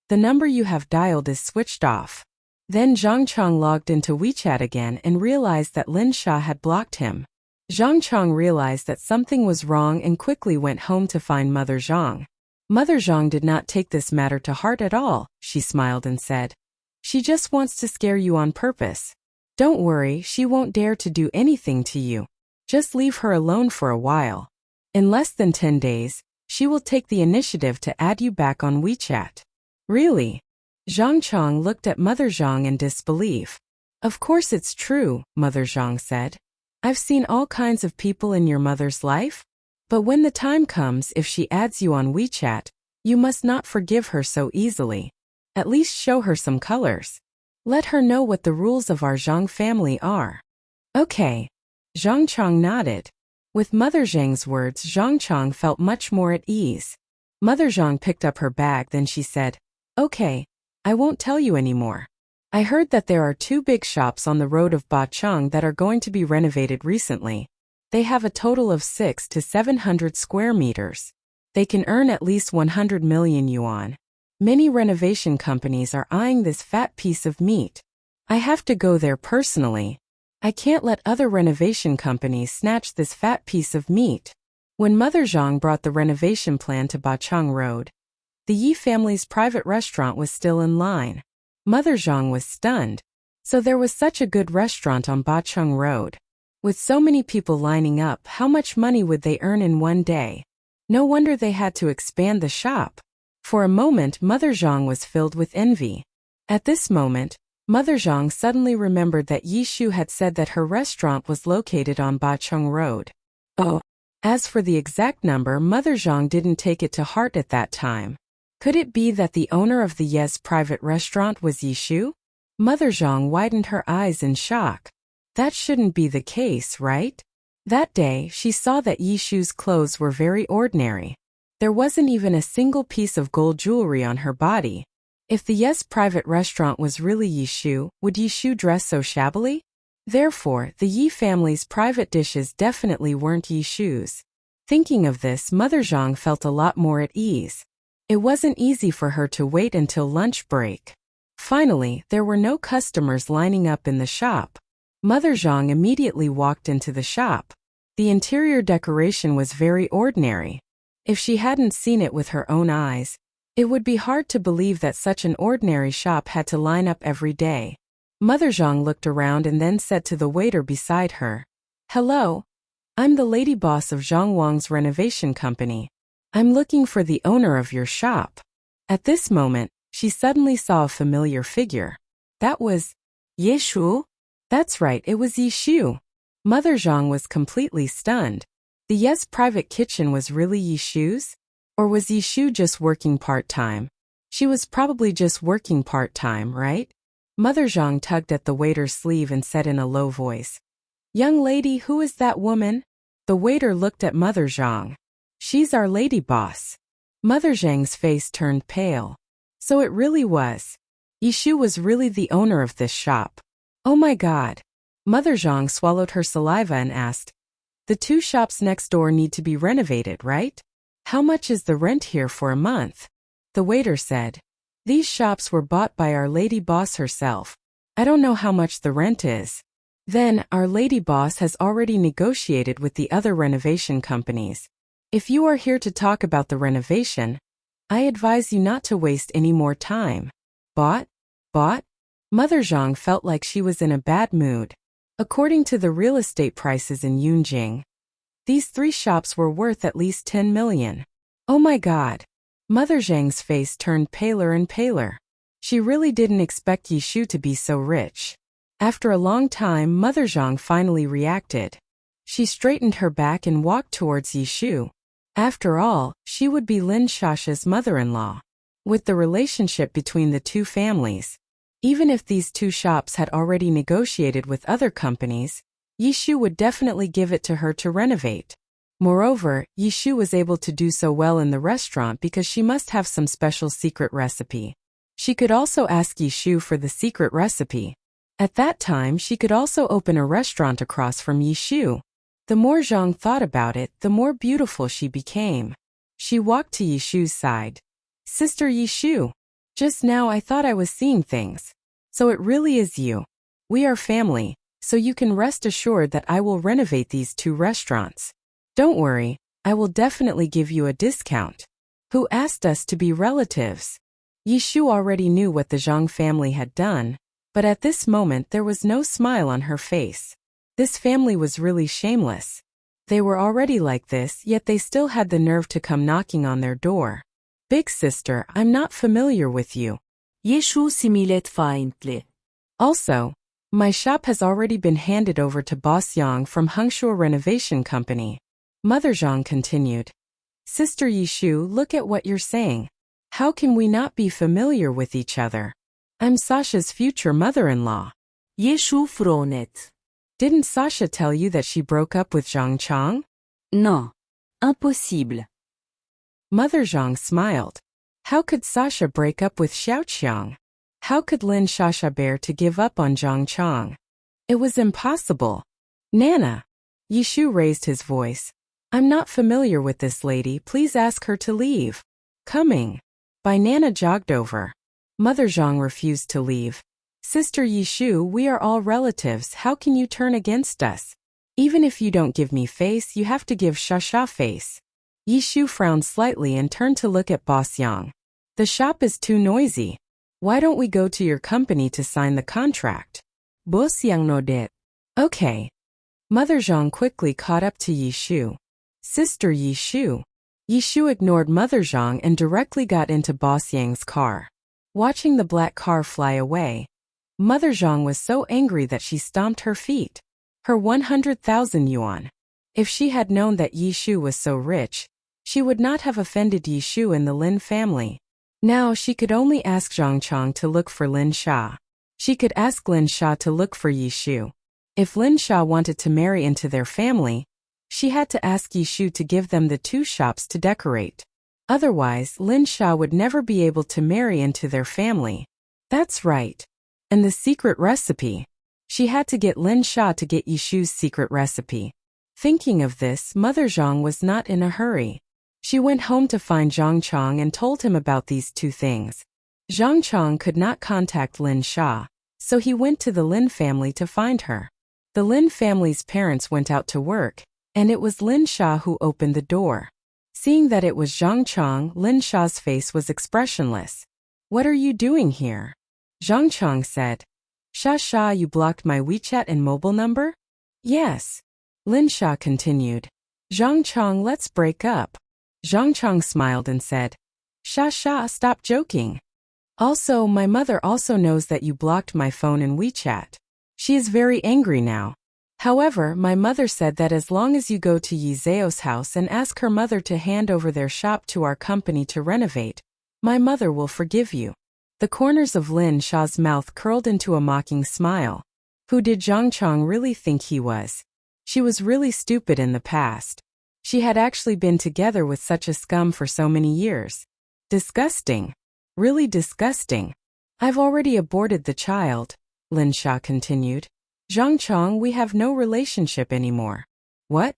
The number you have dialed is switched off. Then Zhang Chong logged into WeChat again and realized that Lin Sha had blocked him. Zhang Chong realized that something was wrong and quickly went home to find Mother Zhang. Mother Zhang did not take this matter to heart at all, she smiled and said. She just wants to scare you on purpose. Don't worry, she won't dare to do anything to you. Just leave her alone for a while. In less than 10 days, she will take the initiative to add you back on WeChat. Really? Zhang Chong looked at Mother Zhang in disbelief. Of course it's true, Mother Zhang said. I've seen all kinds of people in your mother's life. But when the time comes, if she adds you on WeChat, you must not forgive her so easily. At least show her some colors. Let her know what the rules of our Zhang family are. Okay. Zhang Chong nodded. With Mother Zhang's words, Zhang Chong felt much more at ease. Mother Zhang picked up her bag, then she said, Okay, I won't tell you anymore. I heard that there are 2 big shops on the road of Bacheng that are going to be renovated recently. They have a total of 600 to 700 square meters. They can earn at least 100 million yuan. Many renovation companies are eyeing this fat piece of meat. I have to go there personally. I can't let other renovation companies snatch this fat piece of meat. When Mother Zhang brought the renovation plan to Bacheng Road, the Yi family's private restaurant was still in line. Mother Zhang was stunned. So there was such a good restaurant on Bacheng Road. With so many people lining up, how much money would they earn in one day? No wonder they had to expand the shop. For a moment, Mother Zhang was filled with envy. At this moment, Mother Zhang suddenly remembered that Yi Shu had said that her restaurant was located on Bacheng Road. Oh. As for the exact number, Mother Zhang didn't take it to heart at that time. Could it be that the owner of the Yes private restaurant was Yi Shu? Mother Zhang widened her eyes in shock. That shouldn't be the case, right? That day, she saw that Yi Shu's clothes were very ordinary. There wasn't even a single piece of gold jewelry on her body. If the Yes private restaurant was really Yi Shu, would Yi Shu dress so shabbily? Therefore, the Yi family's private dishes definitely weren't Yi Shu's. Thinking of this, Mother Zhang felt a lot more at ease. It wasn't easy for her to wait until lunch break. Finally, there were no customers lining up in the shop. Mother Zhang immediately walked into the shop. The interior decoration was very ordinary. If she hadn't seen it with her own eyes, it would be hard to believe that such an ordinary shop had to line up every day. Mother Zhang looked around and then said to the waiter beside her, Hello, I'm the lady boss of Zhang Wang's renovation company. I'm looking for the owner of your shop. At this moment, she suddenly saw a familiar figure. That was Yi Shu? That's right, it was Yi Shu. Mother Zhang was completely stunned. The Yes private kitchen was really Yi Shu's? Or was Yi Shu just working part-time? She was probably just working part-time, right? Mother Zhang tugged at the waiter's sleeve and said in a low voice, Young lady, who is that woman? The waiter looked at Mother Zhang. She's our lady boss. Mother Zhang's face turned pale. So it really was. Yi Shu was really the owner of this shop. Oh my God. Mother Zhang swallowed her saliva and asked, The 2 shops next door need to be renovated, right? How much is the rent here for a month? The waiter said, These shops were bought by our lady boss herself. I don't know how much the rent is. Then, our lady boss has already negotiated with the other renovation companies. If you are here to talk about the renovation, I advise you not to waste any more time. Bought? Mother Zhang felt like she was in a bad mood. According to the real estate prices in Yunjing, these 3 shops were worth at least 10 million. Oh my God. Mother Zhang's face turned paler and paler. She really didn't expect Yi Shu to be so rich. After a long time, Mother Zhang finally reacted. She straightened her back and walked towards Yi Shu. After all, she would be Lin Shasha's mother-in-law. With the relationship between the 2 families, even if these 2 shops had already negotiated with other companies, Yi Shu would definitely give it to her to renovate. Moreover, Yi Shu was able to do so well in the restaurant because she must have some special secret recipe. She could also ask Yi Shu for the secret recipe. At that time, she could also open a restaurant across from Yi Shu. The more Zhang thought about it, the more beautiful she became. She walked to Yi Shu's side. Sister Yi Shu, Just now I thought I was seeing things. So it really is you. We are family, so you can rest assured that I will renovate these 2 restaurants. Don't worry, I will definitely give you a discount. Who asked us to be relatives? Yishu already knew what the Zhang family had done, but at this moment there was no smile on her face. This family was really shameless. They were already like this, yet they still had the nerve to come knocking on their door. Big sister, I'm not familiar with you. Yishu similet faintly. Also, my shop has already been handed over to Boss Yang from Hengshuo Renovation Company. Mother Zhang continued. Sister Yishu, look at what you're saying. How can we not be familiar with each other? I'm Sasha's future mother-in-law. Yishu frowned. Didn't Sasha tell you that she broke up with Zhang Chang? Non. Impossible. Mother Zhang smiled. How could Sasha break up with Xiaoqiang? How could Lin Shasha bear to give up on Zhang Chang? It was impossible. Nana. Yishu raised his voice. I'm not familiar with this lady, please ask her to leave. Coming. By Nana jogged over. Mother Zhang refused to leave. Sister Yishu, we are all relatives, how can you turn against us? Even if you don't give me face, you have to give Shasha face. Yishu frowned slightly and turned to look at Boss Yang. The shop is too noisy. Why don't we go to your company to sign the contract? Boss Yang nodded. Okay. Mother Zhang quickly caught up to Yishu. Sister Yishu. Yishu ignored Mother Zhang and directly got into Boss Yang's car. Watching the black car fly away, Mother Zhang was so angry that she stomped her feet. Her 100,000 yuan. If she had known that Yishu was so rich, she would not have offended Yishu in the Lin family. Now she could only ask Zhang Chang to look for Lin Sha. She could ask Lin Sha to look for Yishu. If Lin Sha wanted to marry into their family, she had to ask Yishu to give them the 2 shops to decorate. Otherwise, Lin Sha would never be able to marry into their family. That's right. And the secret recipe. She had to get Lin Sha to get Yishu's secret recipe. Thinking of this, Mother Zhang was not in a hurry. She went home to find Zhang Chang and told him about these 2 things. Zhang Chang could not contact Lin Sha, so he went to the Lin family to find her. The Lin family's parents went out to work, and it was Lin Sha who opened the door. Seeing that it was Zhang Chang, Lin Sha's face was expressionless. What are you doing here? Zhang Chang said. Sha, you blocked my WeChat and mobile number? Yes. Lin Sha continued. Zhang Chang, let's break up. Zhang Chang smiled and said. Sha, stop joking. Also, my mother also knows that you blocked my phone and WeChat. She is very angry now. However, my mother said that as long as you go to Yi Zhao's house and ask her mother to hand over their shop to our company to renovate, my mother will forgive you. The corners of Lin Sha's mouth curled into a mocking smile. Who did Zhang Chang really think he was? She was really stupid in the past. She had actually been together with such a scum for so many years. Disgusting. Really disgusting. I've already aborted the child, Lin Sha continued. Zhang Chang, we have no relationship anymore. What?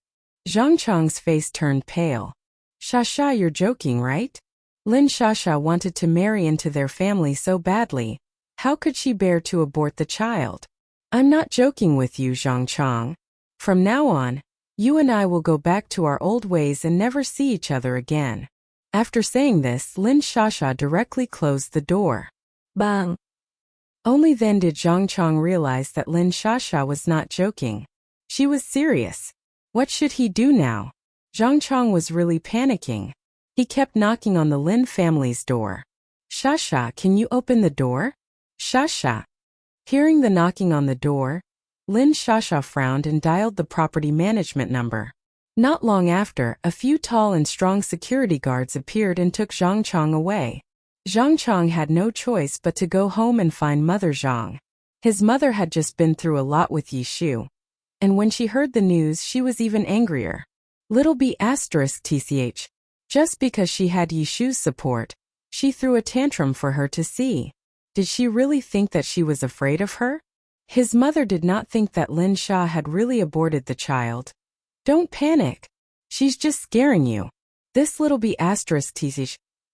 Zhang Chang's face turned pale. Sha, you're joking, right? Lin Shasha wanted to marry into their family so badly. How could she bear to abort the child? I'm not joking with you, Zhang Chang. From now on, you and I will go back to our old ways and never see each other again. After saying this, Lin Shasha directly closed the door. Bang! Only then did Zhang Chang realize that Lin Shasha was not joking. She was serious. What should he do now? Zhang Chang was really panicking. He kept knocking on the Lin family's door. Shasha, can you open the door? Shasha. Hearing the knocking on the door, Lin Shasha frowned and dialed the property management number. Not long after, a few tall and strong security guards appeared and took Zhang Chang away. Zhang Chang had no choice but to go home and find Mother Zhang. His mother had just been through a lot with Yishu. And when she heard the news, she was even angrier. Little b****, just because she had Yishu's support, she threw a tantrum for her to see. Did she really think that she was afraid of her? His mother did not think that Lin Sha had really aborted the child. Don't panic. She's just scaring you. This little b****,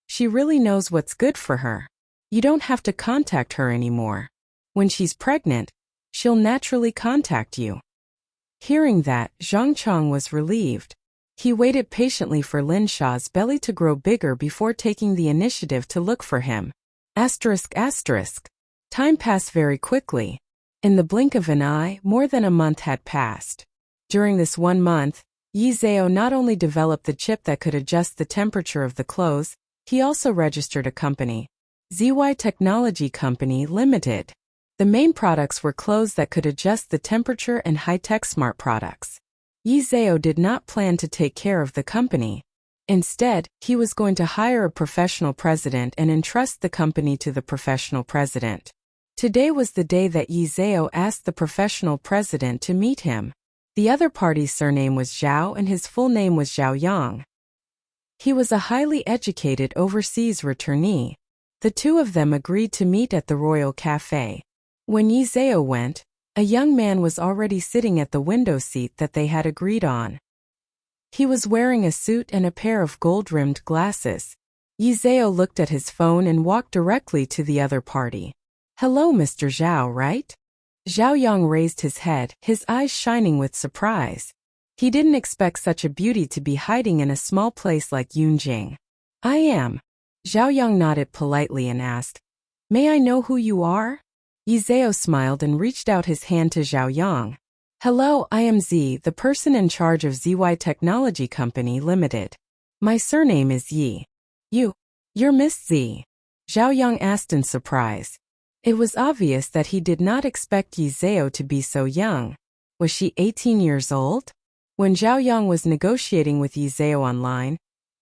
she really knows what's good for her. You don't have to contact her anymore. When she's pregnant, she'll naturally contact you. Hearing that, Zhang Chong was relieved. He waited patiently for Lin Sha's belly to grow bigger before taking the initiative to look for him. ***. Time passed very quickly. In the blink of an eye, more than a month had passed. During this 1 month, Yi Zhao not only developed the chip that could adjust the temperature of the clothes, he also registered a company, ZY Technology Company Limited. The main products were clothes that could adjust the temperature and high-tech smart products. Yi Zhao did not plan to take care of the company. Instead, he was going to hire a professional president and entrust the company to the professional president. Today was the day that Yi Zhao asked the professional president to meet him. The other party's surname was Zhao and his full name was Zhao Yang. He was a highly educated overseas returnee. The two of them agreed to meet at the Royal Cafe. When Yi Zhao went, a young man was already sitting at the window seat that they had agreed on. He was wearing a suit and a pair of gold-rimmed glasses. Yi Zhao looked at his phone and walked directly to the other party. "Hello, Mr. Zhao, right?" Zhao Yang raised his head, his eyes shining with surprise. He didn't expect such a beauty to be hiding in a small place like Yunjing. "I am." Zhao Yang nodded politely and asked, "May I know who you are?" Yi Zhao smiled and reached out his hand to Zhao Yang. "Hello, I am Z, the person in charge of ZY Technology Company Limited. My surname is Yi." You're Miss Z?" Zhao Yang asked in surprise. It was obvious that he did not expect Yi Zhao to be so young. Was she 18 years old? When Zhao Yang was negotiating with Yi Zhao online,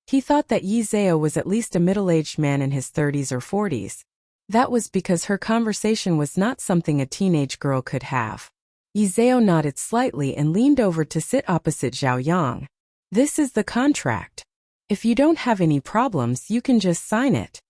he thought that Yi Zhao was at least a middle-aged man in his 30s or 40s. That was because her conversation was not something a teenage girl could have. Yi Zhao nodded slightly and leaned over to sit opposite Zhao Yang. "This is the contract. If you don't have any problems, you can just sign it."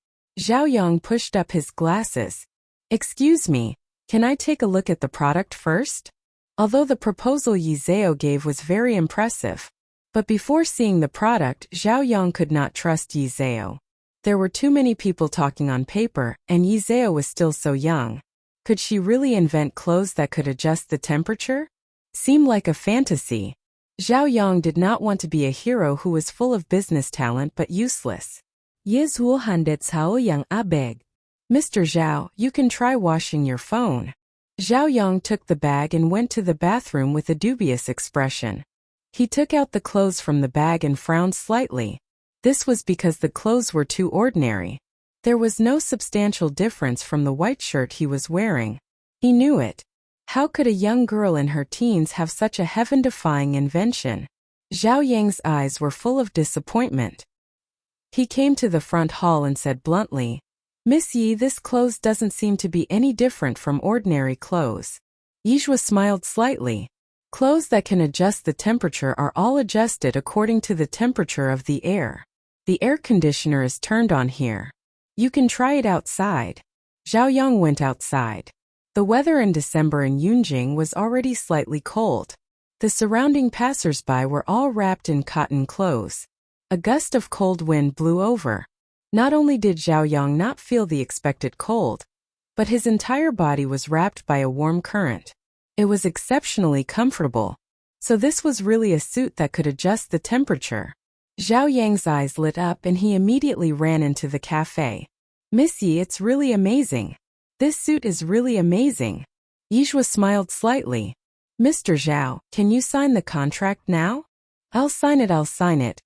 Zhao Yang pushed up his glasses. "Excuse me, can I take a look at the product first?" Although the proposal Yi Zhao gave was very impressive. But before seeing the product, Zhao Yang could not trust Yi Zhao. There were too many people talking on paper, and Yi Zhao was still so young. Could she really invent clothes that could adjust the temperature? Seemed like a fantasy. Zhao Yang did not want to be a hero who was full of business talent but useless. "Yezuo handet Zhao Yang abeg. Mr. Zhao, you can try washing your phone." Zhao Yang took the bag and went to the bathroom with a dubious expression. He took out the clothes from the bag and frowned slightly. This was because the clothes were too ordinary. There was no substantial difference from the white shirt he was wearing. He knew it. How could a young girl in her teens have such a heaven-defying invention? Zhao Yang's eyes were full of disappointment. He came to the front hall and said bluntly, "Miss Yi, this clothes doesn't seem to be any different from ordinary clothes." Yizhua smiled slightly. "Clothes that can adjust the temperature are all adjusted according to the temperature of the air. The air conditioner is turned on here. You can try it outside." Zhao Yang went outside. The weather in December in Yunjing was already slightly cold. The surrounding passers-by were all wrapped in cotton clothes. A gust of cold wind blew over. Not only did Zhao Yang not feel the expected cold, but his entire body was wrapped by a warm current. It was exceptionally comfortable. So this was really a suit that could adjust the temperature. Zhao Yang's eyes lit up and he immediately ran into the cafe. "Miss Yi, it's really amazing. This suit is really amazing." Yizhua smiled slightly. "Mr. Zhao, can you sign the contract now?" I'll sign it.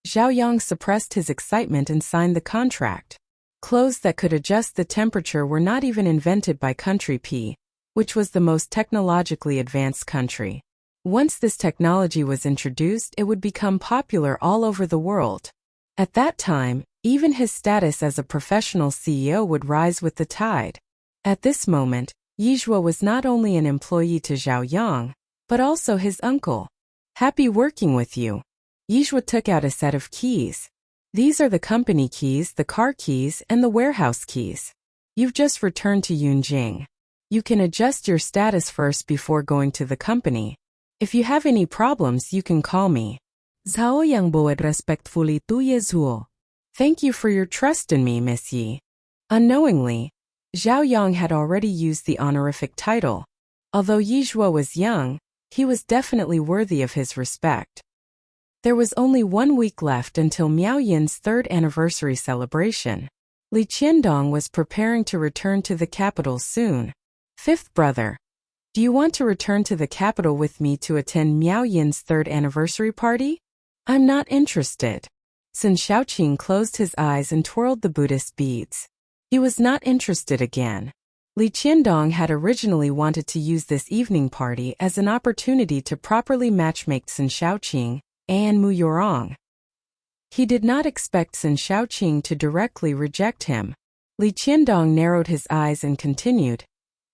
Zhao Yang suppressed his excitement and signed the contract. Clothes that could adjust the temperature were not even invented by Country P, which was the most technologically advanced country. Once this technology was introduced, it would become popular all over the world. At that time, even his status as a professional CEO would rise with the tide. At this moment, Yizhua was not only an employee to Zhao Yang, but also his uncle. "Happy working with you." Yizhua took out a set of keys. "These are the company keys, the car keys, and the warehouse keys. You've just returned to Yunjing. You can adjust your status first before going to the company. If you have any problems, you can call me." Zhao Yang bowed respectfully to Yizhuo. "Thank you for your trust in me, Miss Yi." Unknowingly, Zhao Yang had already used the honorific title. Although Yi Zhuo was young, he was definitely worthy of his respect. There was only 1 week left until Miao Yin's 3rd anniversary celebration. Li Qiandong was preparing to return to the capital soon. Fifth brother, do you want to return to the capital with me to attend Miao Yin's 3rd anniversary party? I'm not interested. Sun Shaoqing closed his eyes and twirled the Buddhist beads. He was not interested again. Li Qiandong had originally wanted to use this evening party as an opportunity to properly matchmake Sun Shaoqing and Mu Yorong. He did not expect Sun Shaoqing to directly reject him. Li Qiandong narrowed his eyes and continued,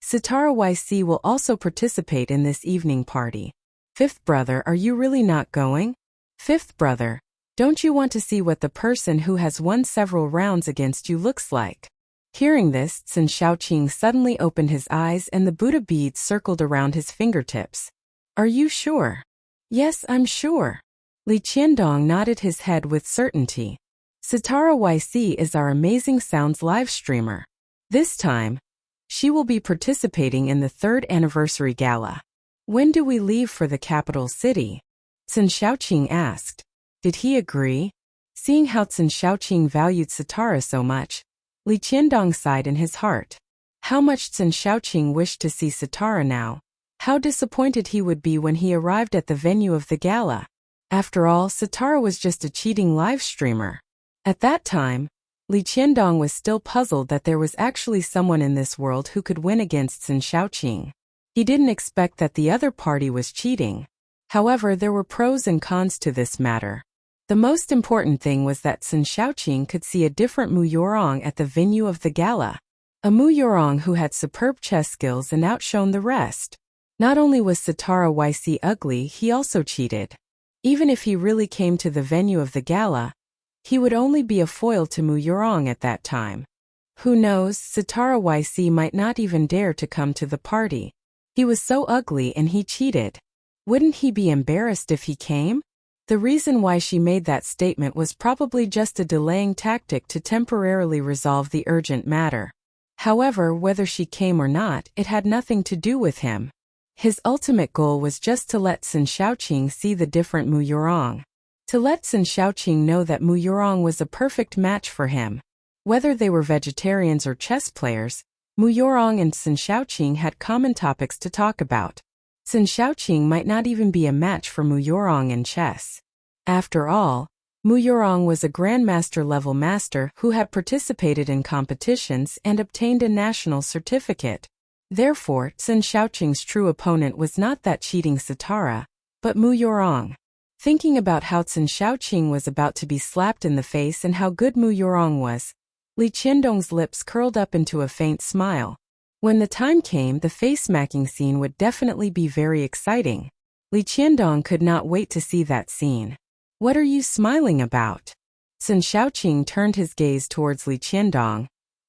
Sitara YC will also participate in this evening party. Fifth brother, are you really not going? Fifth brother, don't you want to see what the person who has won several rounds against you looks like? Hearing this, Sun Shaoqing suddenly opened his eyes and the Buddha beads circled around his fingertips. Are you sure? Yes, I'm sure. Li Qiandong nodded his head with certainty. Sitara YC is our Amazing Sounds live streamer. This time, she will be participating in the 3rd anniversary gala. When do we leave for the capital city? Sun Shaoqing asked. Did he agree? Seeing how Sun Shaoqing valued Sitara so much, Li Qiandong sighed in his heart. How much Sun Shaoqing wished to see Sitara now. How disappointed he would be when he arrived at the venue of the gala. After all, Sitara was just a cheating live streamer. At that time, Li Qiandong was still puzzled that there was actually someone in this world who could win against Sun Shaoqing. He didn't expect that the other party was cheating. However, there were pros and cons to this matter. The most important thing was that Sun Shaoqing could see a different Mu Yorong at the venue of the gala. A Mu Yorong who had superb chess skills and outshone the rest. Not only was Sitara YC ugly, he also cheated. Even if he really came to the venue of the gala, he would only be a foil to Mu Yorong at that time. Who knows, Sitara YC might not even dare to come to the party. He was so ugly and he cheated. Wouldn't he be embarrassed if he came? The reason why she made that statement was probably just a delaying tactic to temporarily resolve the urgent matter. However, whether she came or not, it had nothing to do with him. His ultimate goal was just to let Sun Shaoqing see the different Mu Yorong. To let Sun Shaoqing know that Mu Yorong was a perfect match for him. Whether they were vegetarians or chess players, Mu Yorong and Sun Shaoqing had common topics to talk about. Sun Shaoqing might not even be a match for Mu Yorong in chess. After all, Mu Yorong was a grandmaster-level master who had participated in competitions and obtained a national certificate. Therefore, Sun Shaoqing's true opponent was not that cheating Sitara, but Mu Yorong. Thinking about how Sun Shaoqing was about to be slapped in the face and how good Mu Yorong was, Li Qiandong's lips curled up into a faint smile. When the time came, the face-smacking scene would definitely be very exciting. Li Qiandong could not wait to see that scene. What are you smiling about? Sun Shaoqing turned his gaze towards Li Qiandong,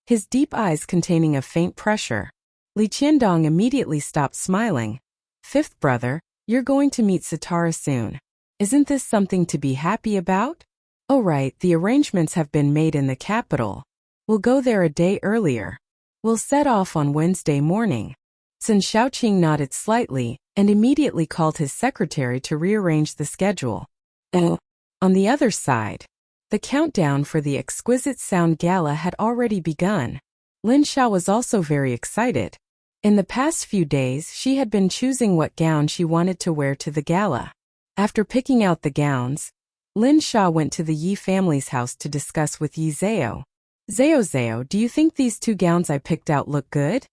his deep eyes containing a faint pressure. Li Qiandong immediately stopped smiling. Fifth brother, you're going to meet Sitara soon. Isn't this something to be happy about? Oh right, the arrangements have been made in the capital. We'll go there a day earlier. We'll set off on Wednesday morning. Sun Shaoqing nodded slightly and immediately called his secretary to rearrange the schedule. On the other side, the countdown for the Exquisite Sound Gala had already begun. Lin Sha was also very excited. In the past few days, she had been choosing what gown she wanted to wear to the gala. After picking out the gowns, Lin Sha went to the Yi family's house to discuss with Yi Zhao. Zhao, do you think these 2 gowns I picked out look good?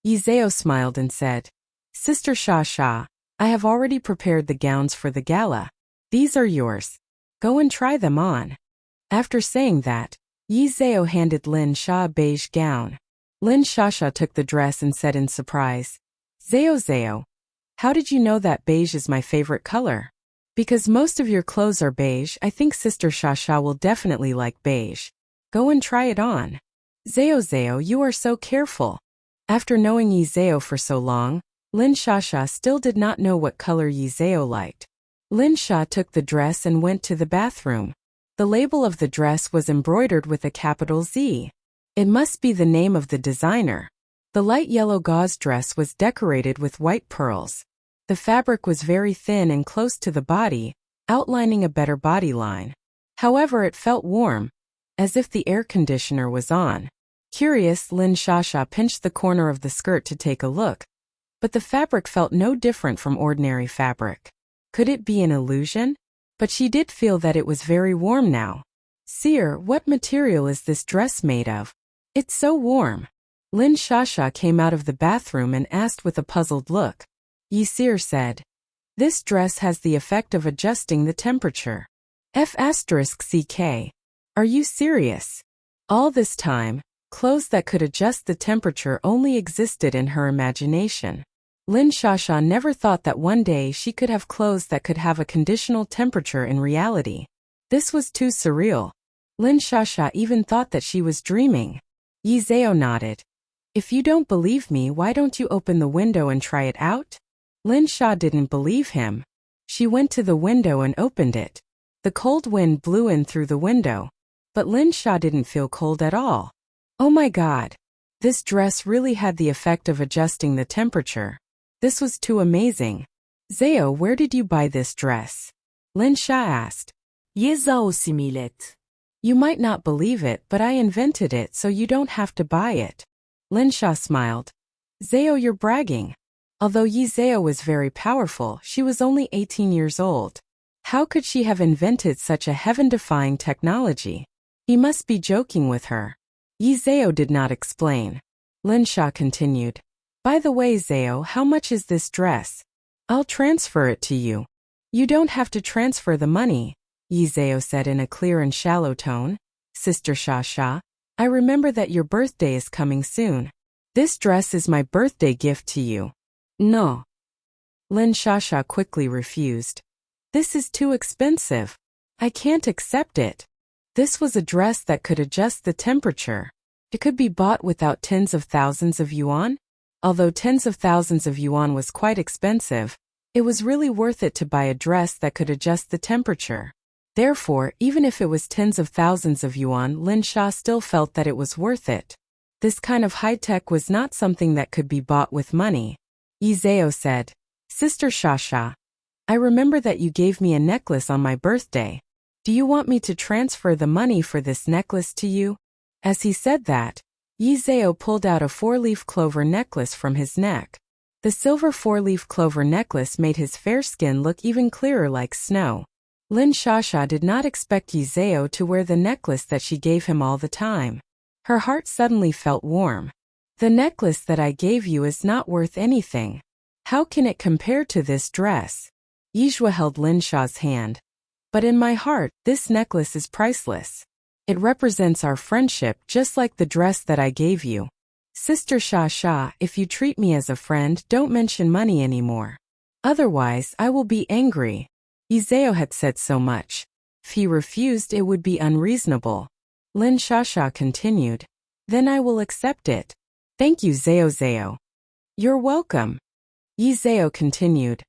Yi Zhao smiled and said, Sister Sha, I have already prepared the gowns for the gala. These are yours. Go and try them on. After saying that, Yi Zhao handed Lin Sha a beige gown. Lin Sha took the dress and said in surprise, Zhao, how did you know that beige is my favorite color? Because most of your clothes are beige, I think Sister Sha will definitely like beige. Go and try it on. Zhao, you are so careful. After knowing Yi Zhao for so long, Lin Sha still did not know what color Yi Zhao liked. Lin Sha took the dress and went to the bathroom. The label of the dress was embroidered with a capital Z. It must be the name of the designer. The light yellow gauze dress was decorated with white pearls. The fabric was very thin and close to the body, outlining a better body line. However, it felt warm, as if the air conditioner was on. Curious, Lin Shasha pinched the corner of the skirt to take a look, but the fabric felt no different from ordinary fabric. Could it be an illusion? But she did feel that it was very warm now. Seer, what material is this dress made of? It's so warm. Lin Shasha came out of the bathroom and asked with a puzzled look. Seer said, "This dress has the effect of adjusting the temperature." F***CK. Are you serious? All this time, clothes that could adjust the temperature only existed in her imagination. Lin Shasha never thought that one day she could have clothes that could have a conditional temperature in reality. This was too surreal. Lin Shasha even thought that she was dreaming. Zhao nodded. "If you don't believe me, why don't you open the window and try it out?" Lin Sha didn't believe him. She went to the window and opened it. The cold wind blew in through the window, but Lin Sha didn't feel cold at all. Oh my god. This dress really had the effect of adjusting the temperature. This was too amazing. Zhao, where did you buy this dress? Lin Sha asked. Zhao similet. You might not believe it, but I invented it so you don't have to buy it. Lin Sha smiled. Zhao, you're bragging. Although Zhao was very powerful, she was only 18 years old. How could she have invented such a heaven-defying technology? He must be joking with her. Zhao did not explain. Lin Sha continued. By the way, Zhao, how much is this dress? I'll transfer it to you. You don't have to transfer the money, Zhao said in a clear and shallow tone. Sister Shasha, I remember that your birthday is coming soon. This dress is my birthday gift to you. No. Lin Shasha quickly refused. This is too expensive. I can't accept it. This was a dress that could adjust the temperature. It could be bought without tens of thousands of yuan. Although tens of thousands of yuan was quite expensive, it was really worth it to buy a dress that could adjust the temperature. Therefore, even if it was tens of thousands of yuan, Lin Sha still felt that it was worth it. This kind of high-tech was not something that could be bought with money. Zhao said, Sister Shasha, I remember that you gave me a necklace on my birthday. Do you want me to transfer the money for this necklace to you? As he said that, Zhao pulled out a 4-leaf clover necklace from his neck. The silver 4-leaf clover necklace made his fair skin look even clearer like snow. Lin Shasha did not expect Zhao to wear the necklace that she gave him all the time. Her heart suddenly felt warm. The necklace that I gave you is not worth anything. How can it compare to this dress? Yizhua held Lin Sha's hand. But in my heart, this necklace is priceless. It represents our friendship just like the dress that I gave you. Sister Shasha, if you treat me as a friend, don't mention money anymore. Otherwise, I will be angry. Zhao had said so much. If he refused, it would be unreasonable. Lin Shasha continued. Then I will accept it. Thank you, Zhao. You're welcome. Zhao continued.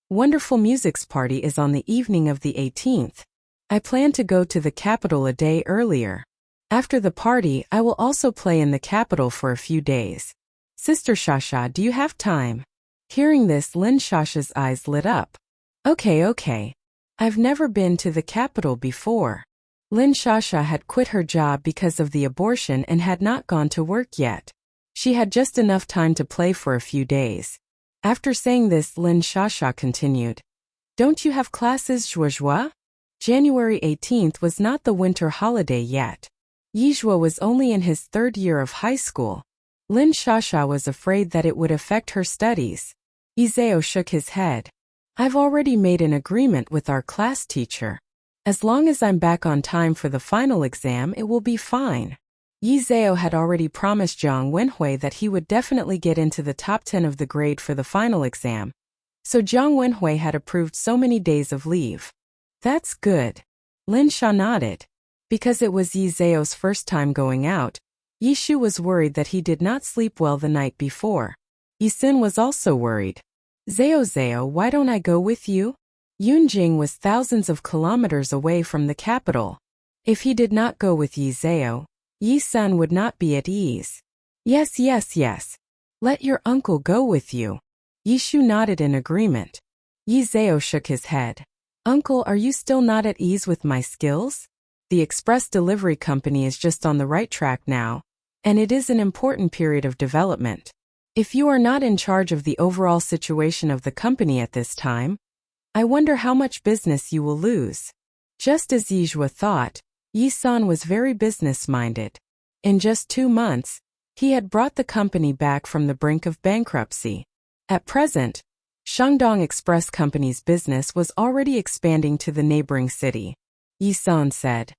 Wonderful Music's party is on the evening of the 18th. I plan to go to the capital a day earlier. After the party, I will also play in the capital for a few days. Sister Shasha, do you have time? Hearing this, Lin Shasha's eyes lit up. Okay. I've never been to the capital before. Lin Shasha had quit her job because of the abortion and had not gone to work yet. She had just enough time to play for a few days. After saying this, Lin Shasha continued. Don't you have classes, Zhuozhua? January 18th was not the winter holiday yet. Yizhua was only in his 3rd year of high school. Lin Shasha was afraid that it would affect her studies. Zhao shook his head. I've already made an agreement with our class teacher. As long as I'm back on time for the final exam, it will be fine. Zhao had already promised Jiang Wenhui that he would definitely get into the top 10 of the grade for the final exam. So Jiang Wenhui had approved so many days of leave. That's good. Lin Sha nodded. Because it was Zhao's first time going out, Yishu was worried that he did not sleep well the night before. Yisin was also worried. Zhao, why don't I go with you? Yunjing was thousands of kilometers away from the capital. If he did not go with Zhao, Yi-sun would not be at ease. Yes, yes, yes. Let your uncle go with you. Yi-shu nodded in agreement. Yi-zeo shook his head. Uncle, are you still not at ease with my skills? The express delivery company is just on the right track now, and it is an important period of development. If you are not in charge of the overall situation of the company at this time, I wonder how much business you will lose. Just as Yijue thought, Yi-san was very business-minded. In just 2 months, he had brought the company back from the brink of bankruptcy. At present, Shandong Express Company's business was already expanding to the neighboring city. Yi-san said.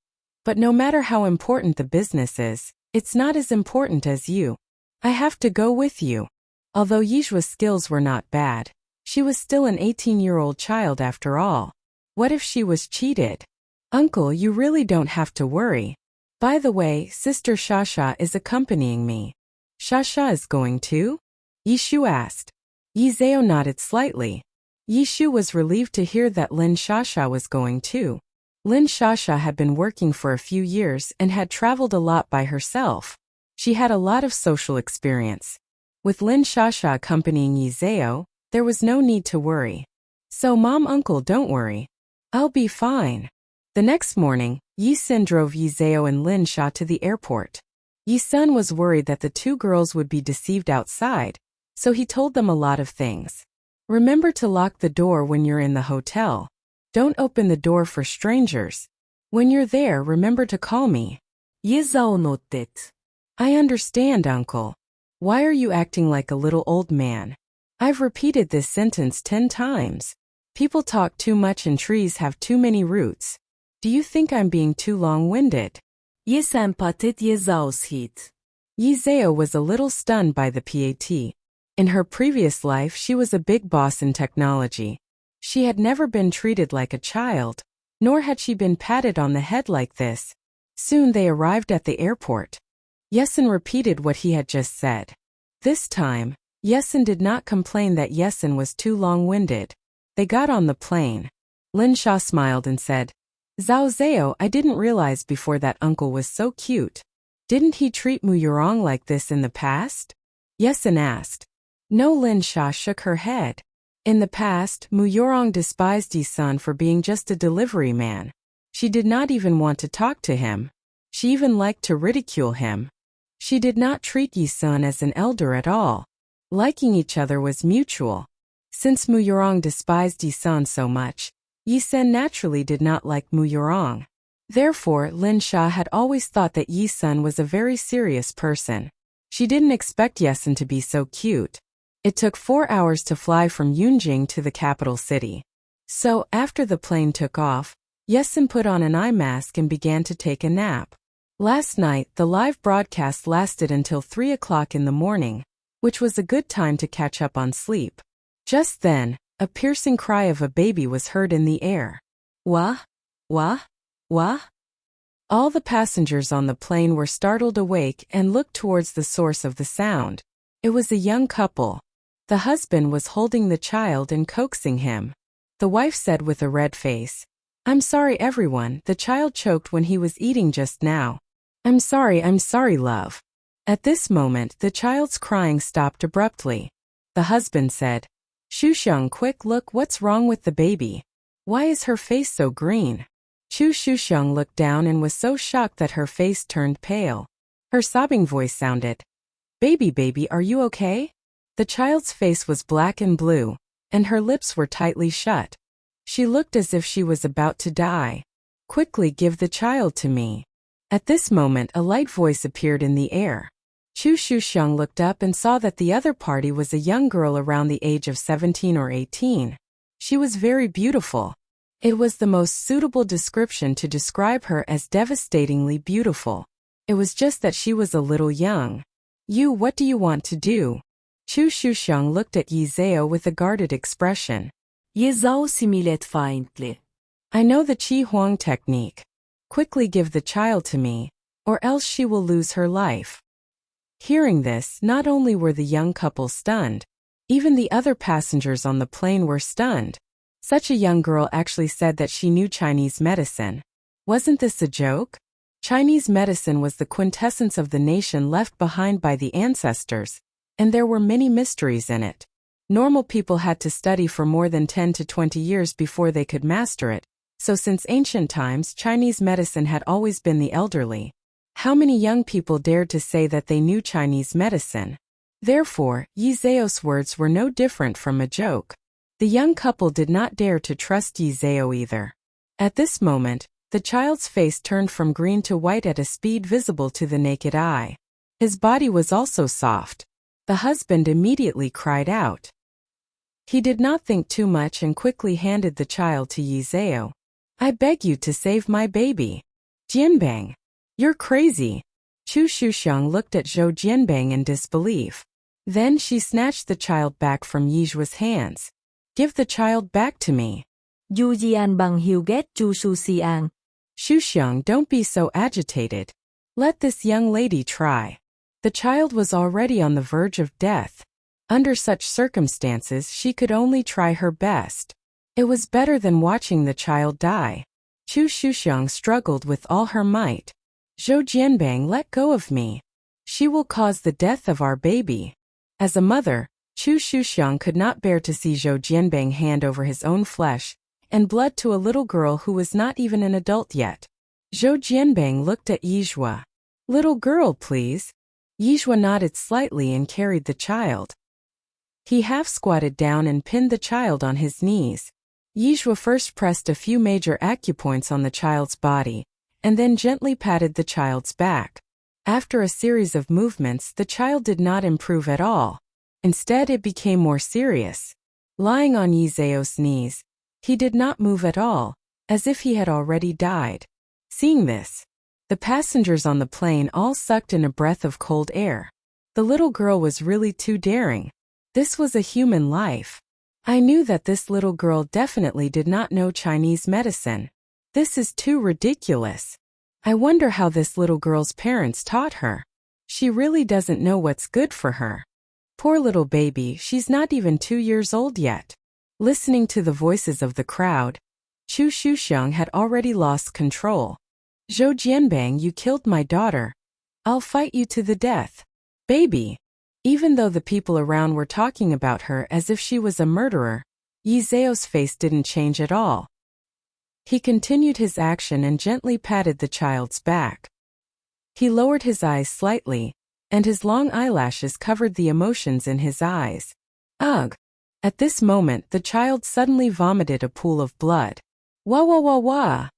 But no matter how important the business is, it's not as important as you. I have to go with you. Although Yijue's skills were not bad, she was still an 18-year-old child after all. What if she was cheated? Uncle, you really don't have to worry. By the way, Sister Shasha is accompanying me. Shasha is going too? Yishu asked. Yizeo nodded slightly. Yishu was relieved to hear that Lin Shasha was going too. Lin Shasha had been working for a few years and had traveled a lot by herself. She had a lot of social experience. With Lin Shasha accompanying Yizeo, there was no need to worry. So Mom, Uncle, don't worry. I'll be fine. The next morning, Yi-sun drove Yizeo and Lin Sha to the airport. Yi-sun was worried that the 2 girls would be deceived outside, so he told them a lot of things. Remember to lock the door when you're in the hotel. Don't open the door for strangers. When you're there, remember to call me. Yizao nodded. I understand, Uncle. Why are you acting like a little old man? I've repeated this sentence 10 times. People talk too much and trees have too many roots. Do you think I'm being too long-winded? Yi-san patted Yizao's heat. Yizeo was a little stunned by the PAT. In her previous life, she was a big boss in technology. She had never been treated like a child, nor had she been patted on the head like this. Soon they arrived at the airport. Yesun repeated what he had just said. This time, Yesun did not complain that Yesun was too long-winded. They got on the plane. Lin Sha smiled and said, Zhao Zhao, I didn't realize before that uncle was so cute. Didn't he treat Mu Yurong like this in the past? Yesun asked. No, Lin Sha shook her head. In the past, Mu Yurong despised Yi-sun for being just a delivery man. She did not even want to talk to him. She even liked to ridicule him. She did not treat Yi-sun as an elder at all. Liking each other was mutual. Since Mu Yurong despised Yi-sun so much, Yi-sun naturally did not like Mu Yurong. Therefore, Lin Sha had always thought that Yi-sun was a very serious person. She didn't expect Yesun to be so cute. It took 4 hours to fly from Yunjing to the capital city. So, after the plane took off, Yesun put on an eye mask and began to take a nap. Last night, the live broadcast lasted until 3 o'clock in the morning, which was a good time to catch up on sleep. Just then, a piercing cry of a baby was heard in the air. Wah? Wah? Wah? All the passengers on the plane were startled awake and looked towards the source of the sound. It was a young couple. The husband was holding the child and coaxing him. The wife said with a red face, I'm sorry everyone, the child choked when he was eating just now. I'm sorry, love. At this moment, the child's crying stopped abruptly. The husband said, Shusheng, quick look, what's wrong with the baby? Why is her face so green? Chu Shusheng looked down and was so shocked that her face turned pale. Her sobbing voice sounded, Baby, are you okay? The child's face was black and blue, and her lips were tightly shut. She looked as if she was about to die. Quickly give the child to me. At this moment, a light voice appeared in the air. Chu Shusheng looked up and saw that the other party was a young girl around the age of 17 or 18. She was very beautiful. It was the most suitable description to describe her as devastatingly beautiful. It was just that she was a little young. What do you want to do? Chu Shusheng looked at Yizeo with a guarded expression. Yizao similait feindlich. I know the Qi Huang technique. Quickly give the child to me, or else she will lose her life. Hearing this, not only were the young couple stunned, even the other passengers on the plane were stunned. Such a young girl actually said that she knew Chinese medicine. Wasn't this a joke? Chinese medicine was the quintessence of the nation left behind by the ancestors, and there were many mysteries in it. Normal people had to study for more than 10 to 20 years before they could master it, so since ancient times Chinese medicine had always been the elderly. How many young people dared to say that they knew Chinese medicine? Therefore, Yi Zhao's words were no different from a joke. The young couple did not dare to trust Yi Zhao either. At this moment, the child's face turned from green to white at a speed visible to the naked eye. His body was also soft. The husband immediately cried out. He did not think too much and quickly handed the child to Yi Zhao. I beg you to save my baby. Jianbang. You're crazy. Chu Shuxiang looked at Zhou Jianbang in disbelief. Then she snatched the child back from Yi Zhua's hands. Give the child back to me. Yu Jianbang hiu ghét Chu Shuxiang. Shuxiang, don't be so agitated. Let this young lady try. The child was already on the verge of death. Under such circumstances she could only try her best. It was better than watching the child die. Chu Shuxiang struggled with all her might. Zhou Jianbang, let go of me. She will cause the death of our baby. As a mother, Chu Shuxiang could not bear to see Zhou Jianbang hand over his own flesh and blood to a little girl who was not even an adult yet. Zhou Jianbang looked at Yi Zhua. Little girl, please. Yi Zhua nodded slightly and carried the child. He half squatted down and pinned the child on his knees. Yi Zhua first pressed a few major acupoints on the child's body, and then gently patted the child's back. After a series of movements, the child did not improve at all. Instead, it became more serious. Lying on Yi Zhao's knees, he did not move at all, as if he had already died. Seeing this, the passengers on the plane all sucked in a breath of cold air. The little girl was really too daring. This was a human life. I knew that this little girl definitely did not know Chinese medicine. This is too ridiculous. I wonder how this little girl's parents taught her. She really doesn't know what's good for her. Poor little baby, she's not even 2 years old yet. Listening to the voices of the crowd, Chu Shuxiang had already lost control. Zhou Jianbang, you killed my daughter. I'll fight you to the death. Baby. Even though the people around were talking about her as if she was a murderer, Yi Zhao's face didn't change at all. He continued his action and gently patted the child's back. He lowered his eyes slightly, and his long eyelashes covered the emotions in his eyes. Ugh! At this moment, the child suddenly vomited a pool of blood. Wah wah wah wah!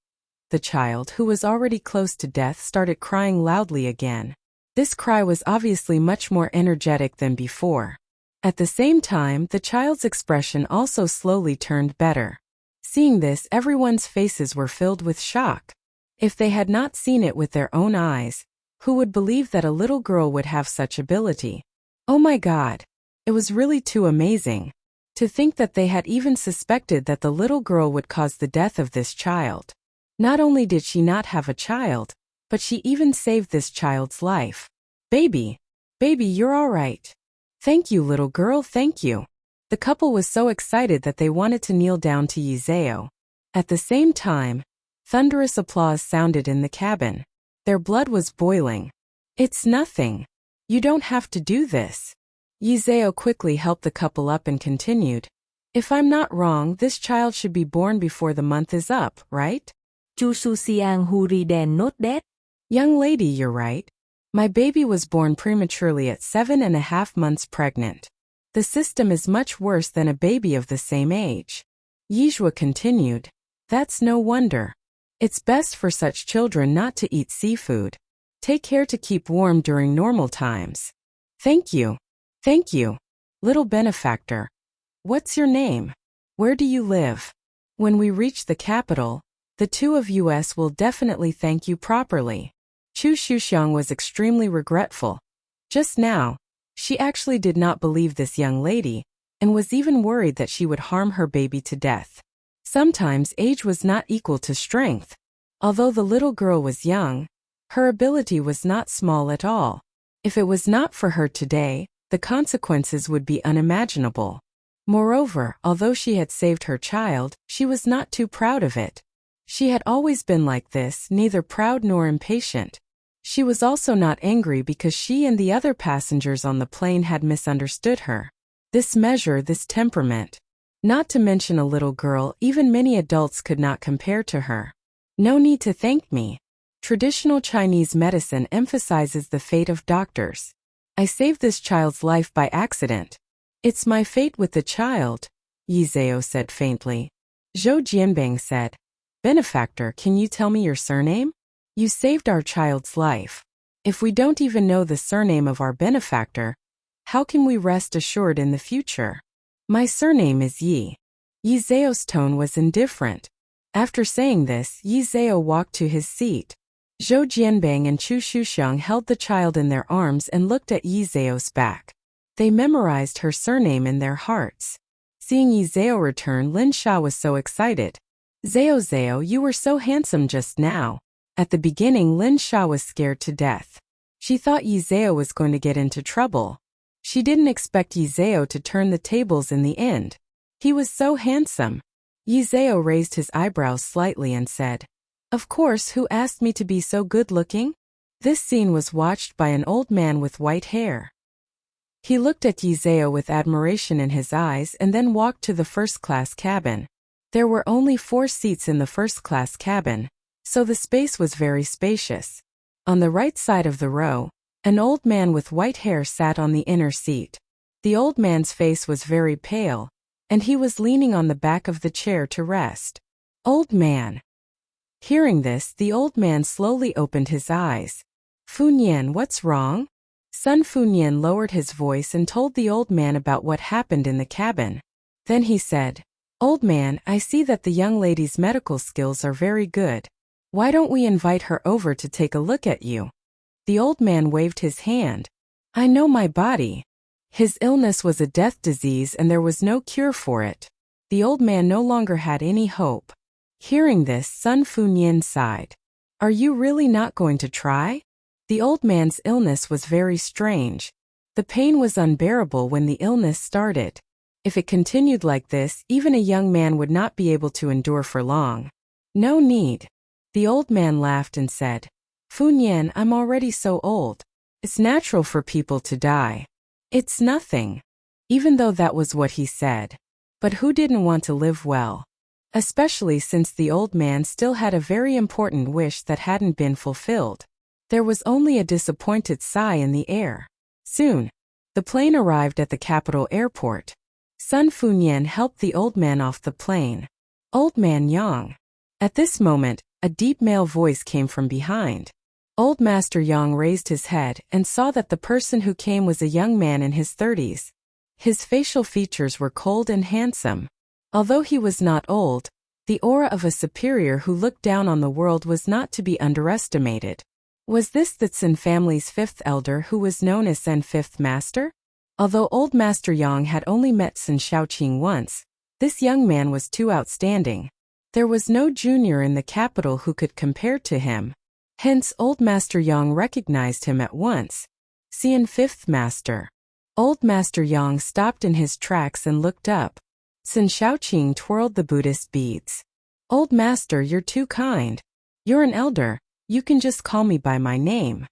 The child, who was already close to death, started crying loudly again. This cry was obviously much more energetic than before. At the same time, the child's expression also slowly turned better. Seeing this, everyone's faces were filled with shock. If they had not seen it with their own eyes, who would believe that a little girl would have such ability? Oh my God! It was really too amazing. To think that they had even suspected that the little girl would cause the death of this child. Not only did she not have a child, but she even saved this child's life. Baby, you're all right. Thank you, little girl, thank you. The couple was so excited that they wanted to kneel down to Yi Zhao. At the same time, thunderous applause sounded in the cabin. Their blood was boiling. It's nothing. You don't have to do this. Yi Zhao quickly helped the couple up and continued. If I'm not wrong, this child should be born before the month is up, right? Chu Shuxiang hurry then not that. Young lady, you're right. My baby was born prematurely at 7.5 months pregnant. The system is much worse than a baby of the same age. Yi Zhua continued. That's no wonder. It's best for such children not to eat seafood. Take care to keep warm during normal times. Thank you. Thank you, little benefactor. What's your name? Where do you live? When we reach the capital, the two of us will definitely thank you properly. Chu Shuxiang was extremely regretful. Just now, she actually did not believe this young lady, and was even worried that she would harm her baby to death. Sometimes age was not equal to strength. Although the little girl was young, her ability was not small at all. If it was not for her today, the consequences would be unimaginable. Moreover, although she had saved her child, she was not too proud of it. She had always been like this, neither proud nor impatient. She was also not angry because she and the other passengers on the plane had misunderstood her. This measure, this temperament. Not to mention a little girl, even many adults could not compare to her. No need to thank me. Traditional Chinese medicine emphasizes the fate of doctors. I saved this child's life by accident. It's my fate with the child, Yizhao said faintly. Zhou Jianbing said, Benefactor, can you tell me your surname? You saved our child's life. If we don't even know the surname of our benefactor, how can we rest assured in the future? My surname is Yi. Yizhao's tone was indifferent. After saying this, Yizhao walked to his seat. Zhou Jianbing and Chu Shuxiang held the child in their arms and looked at Yizhao's back. They memorized her surname in their hearts. Seeing Yizhao return, Lin Sha was so excited. Zhao, you were so handsome just now. At the beginning, Lin Sha was scared to death. She thought Yizhao was going to get into trouble. She didn't expect Yizhao to turn the tables in the end. He was so handsome. Yizhao raised his eyebrows slightly and said, Of course, who asked me to be so good-looking? This scene was watched by an old man with white hair. He looked at Yizhao with admiration in his eyes and then walked to the first-class cabin. There were only 4 seats in the first-class cabin, so the space was very spacious. On the right side of the row, an old man with white hair sat on the inner seat. The old man's face was very pale, and he was leaning on the back of the chair to rest. Old man. Hearing this, the old man slowly opened his eyes. Funyan, what's wrong? Sun Funyan lowered his voice and told the old man about what happened in the cabin. Then he said, Old man, I see that the young lady's medical skills are very good. Why don't we invite her over to take a look at you? The old man waved his hand. I know my body. His illness was a death disease and there was no cure for it. The old man no longer had any hope. Hearing this, Sun Funyan sighed. Are you really not going to try? The old man's illness was very strange. The pain was unbearable when the illness started. If it continued like this, even a young man would not be able to endure for long. No need. The old man laughed and said, Funyan, I'm already so old. It's natural for people to die. It's nothing. Even though that was what he said. But who didn't want to live well? Especially since the old man still had a very important wish that hadn't been fulfilled. There was only a disappointed sigh in the air. Soon, the plane arrived at the capital airport. Sun Funyan helped the old man off the plane. Old man Yang. At this moment, a deep male voice came from behind. Old Master Yang raised his head and saw that the person who came was a young man in his 30s. His facial features were cold and handsome. Although he was not old, the aura of a superior who looked down on the world was not to be underestimated. Was this the Tsin family's 5th elder who was known as Sen 5th Master? Although Old Master Yang had only met Tsin Shaoqing once, this young man was too outstanding. There was no junior in the capital who could compare to him. Hence, Old Master Yang recognized him at once. Sen 5th Master. Old Master Yang stopped in his tracks and looked up. Tsin Shaoqing twirled the Buddhist beads. Old Master, you're too kind. You're an elder. You can just call me by my name.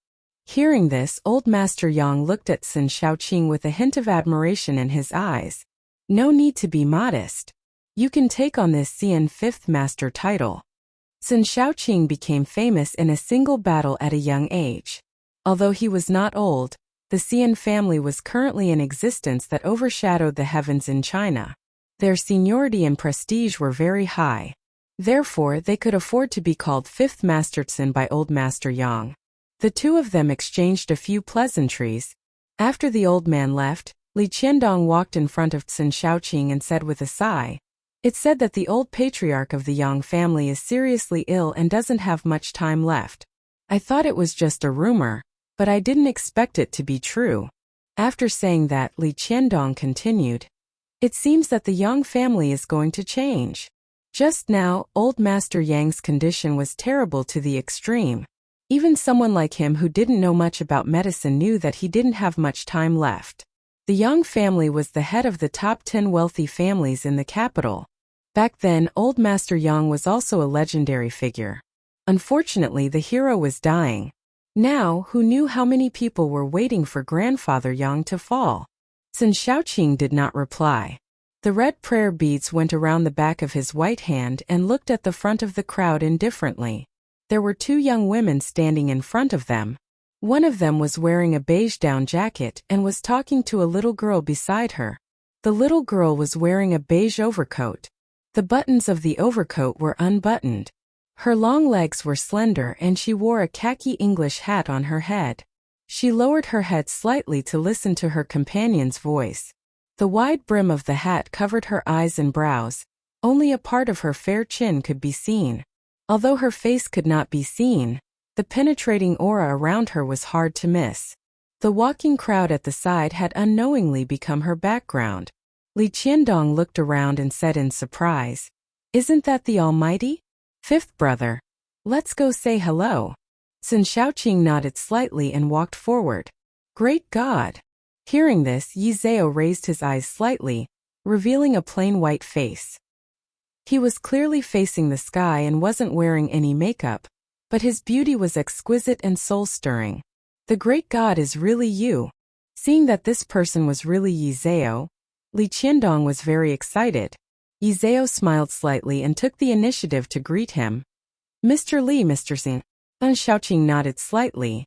Hearing this, Old Master Yang looked at Tsin Shaoqing with a hint of admiration in his eyes. No need to be modest. You can take on this Sen 5th Master title. Tsin Shaoqing became famous in a single battle at a young age. Although he was not old, the Sen family was currently in existence that overshadowed the heavens in China. Their seniority and prestige were very high. Therefore, they could afford to be called 5th Master Tsin by Old Master Yang. The two of them exchanged a few pleasantries. After the old man left, Li Qiandong walked in front of Tsin Shaoqing and said with a sigh, It's said that the old patriarch of the Yang family is seriously ill and doesn't have much time left. I thought it was just a rumor, but I didn't expect it to be true. After saying that, Li Qiandong continued, It seems that the Yang family is going to change. Just now, Old Master Yang's condition was terrible to the extreme. Even someone like him who didn't know much about medicine knew that he didn't have much time left. The Yang family was the head of the top 10 wealthy families in the capital. Back then, Old Master Yang was also a legendary figure. Unfortunately, the hero was dying. Now, who knew how many people were waiting for Grandfather Yang to fall? Sun Shaoqing did not reply. The red prayer beads went around the back of his white hand and looked at the front of the crowd indifferently. There were two young women standing in front of them. One of them was wearing a beige down jacket and was talking to a little girl beside her. The little girl was wearing a beige overcoat. The buttons of the overcoat were unbuttoned. Her long legs were slender and she wore a khaki English hat on her head. She lowered her head slightly to listen to her companion's voice. The wide brim of the hat covered her eyes and brows. Only a part of her fair chin could be seen. Although her face could not be seen, the penetrating aura around her was hard to miss. The walking crowd at the side had unknowingly become her background. Li Qiandong looked around and said in surprise, "Isn't that the Almighty? Fifth brother. Let's go say hello." Sun Shaoqing nodded slightly and walked forward. Great God! Hearing this, Yi Zhao raised his eyes slightly, revealing a plain white face. He was clearly facing the sky and wasn't wearing any makeup, but his beauty was exquisite and soul-stirring. The great God is really you. Seeing that this person was really Yi Zhao, Li Qiandong was very excited. Yi Zhao smiled slightly and took the initiative to greet him. "Mr. Li, Mr. Sun." Sun Shaoqing nodded slightly.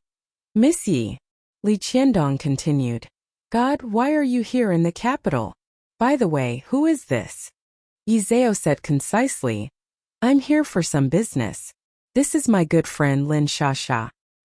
"Miss Yi." Li Qiandong continued. "God, why are you here in the capital? By the way, who is this?" Yi Zhao said concisely, "I'm here for some business. This is my good friend Lin Sha.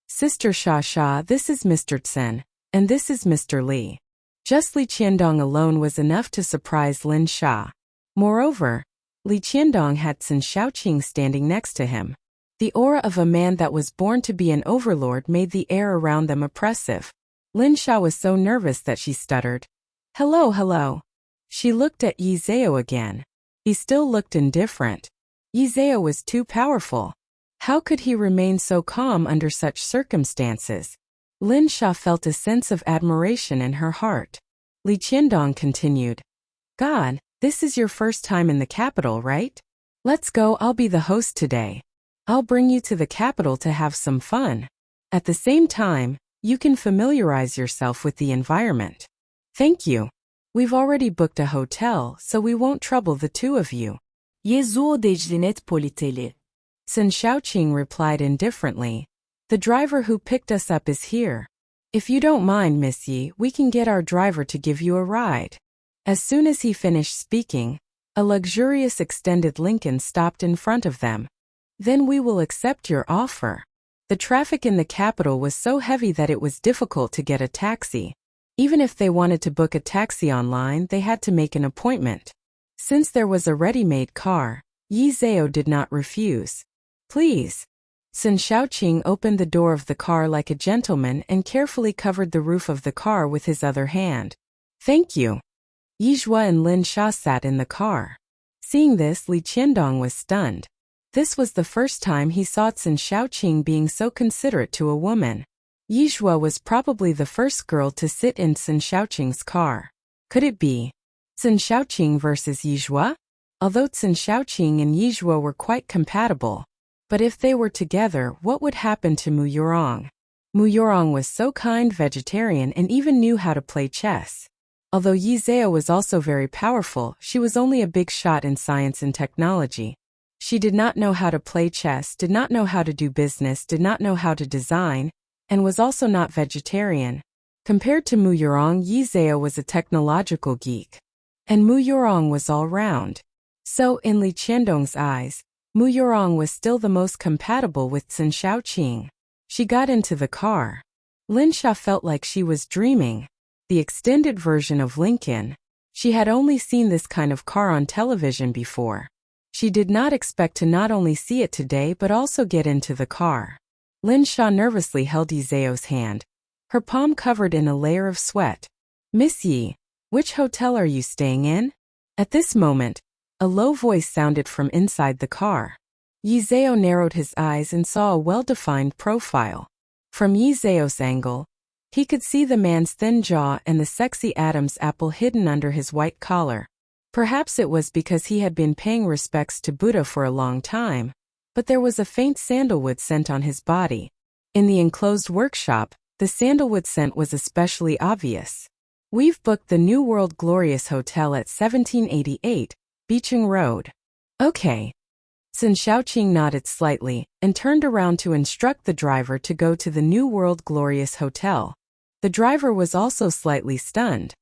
Sister Sha, this is Mr. Tsen, and this is Mr. Li." Just Li Qiandong alone was enough to surprise Lin Sha. Moreover, Li Qiandong had Sun Shaoqing standing next to him. The aura of a man that was born to be an overlord made the air around them oppressive. Lin Sha was so nervous that she stuttered, Hello. She looked at Yi Zhao again. He still looked indifferent. Yi Zhao was too powerful. How could he remain so calm under such circumstances? Lin Sha felt a sense of admiration in her heart. Li Qiandong continued, "God, this is your first time in the capital, right? Let's go, I'll be the host today. I'll bring you to the capital to have some fun. At the same time, you can familiarize yourself with the environment." "Thank you. We've already booked a hotel, so we won't trouble the two of you." Yezuo dejlinet politeli. Sun Shaoqing replied indifferently, "The driver who picked us up is here. If you don't mind, Miss Yi, we can get our driver to give you a ride." As soon as he finished speaking, a luxurious extended Lincoln stopped in front of them. "Then we will accept your offer." The traffic in the capital was so heavy that it was difficult to get a taxi. Even if they wanted to book a taxi online, they had to make an appointment. Since there was a ready-made car, Yi Zhao did not refuse. "Please." Sun Shaoqing opened the door of the car like a gentleman and carefully covered the roof of the car with his other hand. "Thank you." Yi Zhua and Lin Sha sat in the car. Seeing this, Li Qiandong was stunned. This was the first time he saw Sun Shaoqing being so considerate to a woman. Yi Zhua was probably the first girl to sit in Sun Shaoqing's car. Could it be Sun Shaoqing versus Yi Zhua? Although Sun Shaoqing and Yi Zhua were quite compatible, but if they were together, what would happen to Mu Yurong? Mu Yurong was so kind, vegetarian, and even knew how to play chess. Although Yi Zhao was also very powerful, she was only a big shot in science and technology. She did not know how to play chess, did not know how to do business, did not know how to design, and was also not vegetarian. Compared to Mu Yurong, Yi Zhao was a technological geek. And Mu Yurong was all round. So, in Li Qiandong's eyes, Mu Yurong was still the most compatible with Sun Shaoqing. She got into the car. Lin Sha felt like she was dreaming. The extended version of Lincoln. She had only seen this kind of car on television before. She did not expect to not only see it today but also get into the car. Lin Sha nervously held Yi Zhao's hand, her palm covered in a layer of sweat. "Miss Yi, which hotel are you staying in?" At this moment, a low voice sounded from inside the car. Yi Zhao narrowed his eyes and saw a well-defined profile. From Yi Zhao's angle, he could see the man's thin jaw and the sexy Adam's apple hidden under his white collar. Perhaps it was because he had been paying respects to Buddha for a long time, but there was a faint sandalwood scent on his body. In the enclosed workshop, the sandalwood scent was especially obvious. We've booked the New World Glorious Hotel at 1788, Beeching Road. Okay. Sun Xiaoqing nodded slightly and turned around to instruct the driver to go to the New World Glorious Hotel. The driver was also slightly stunned.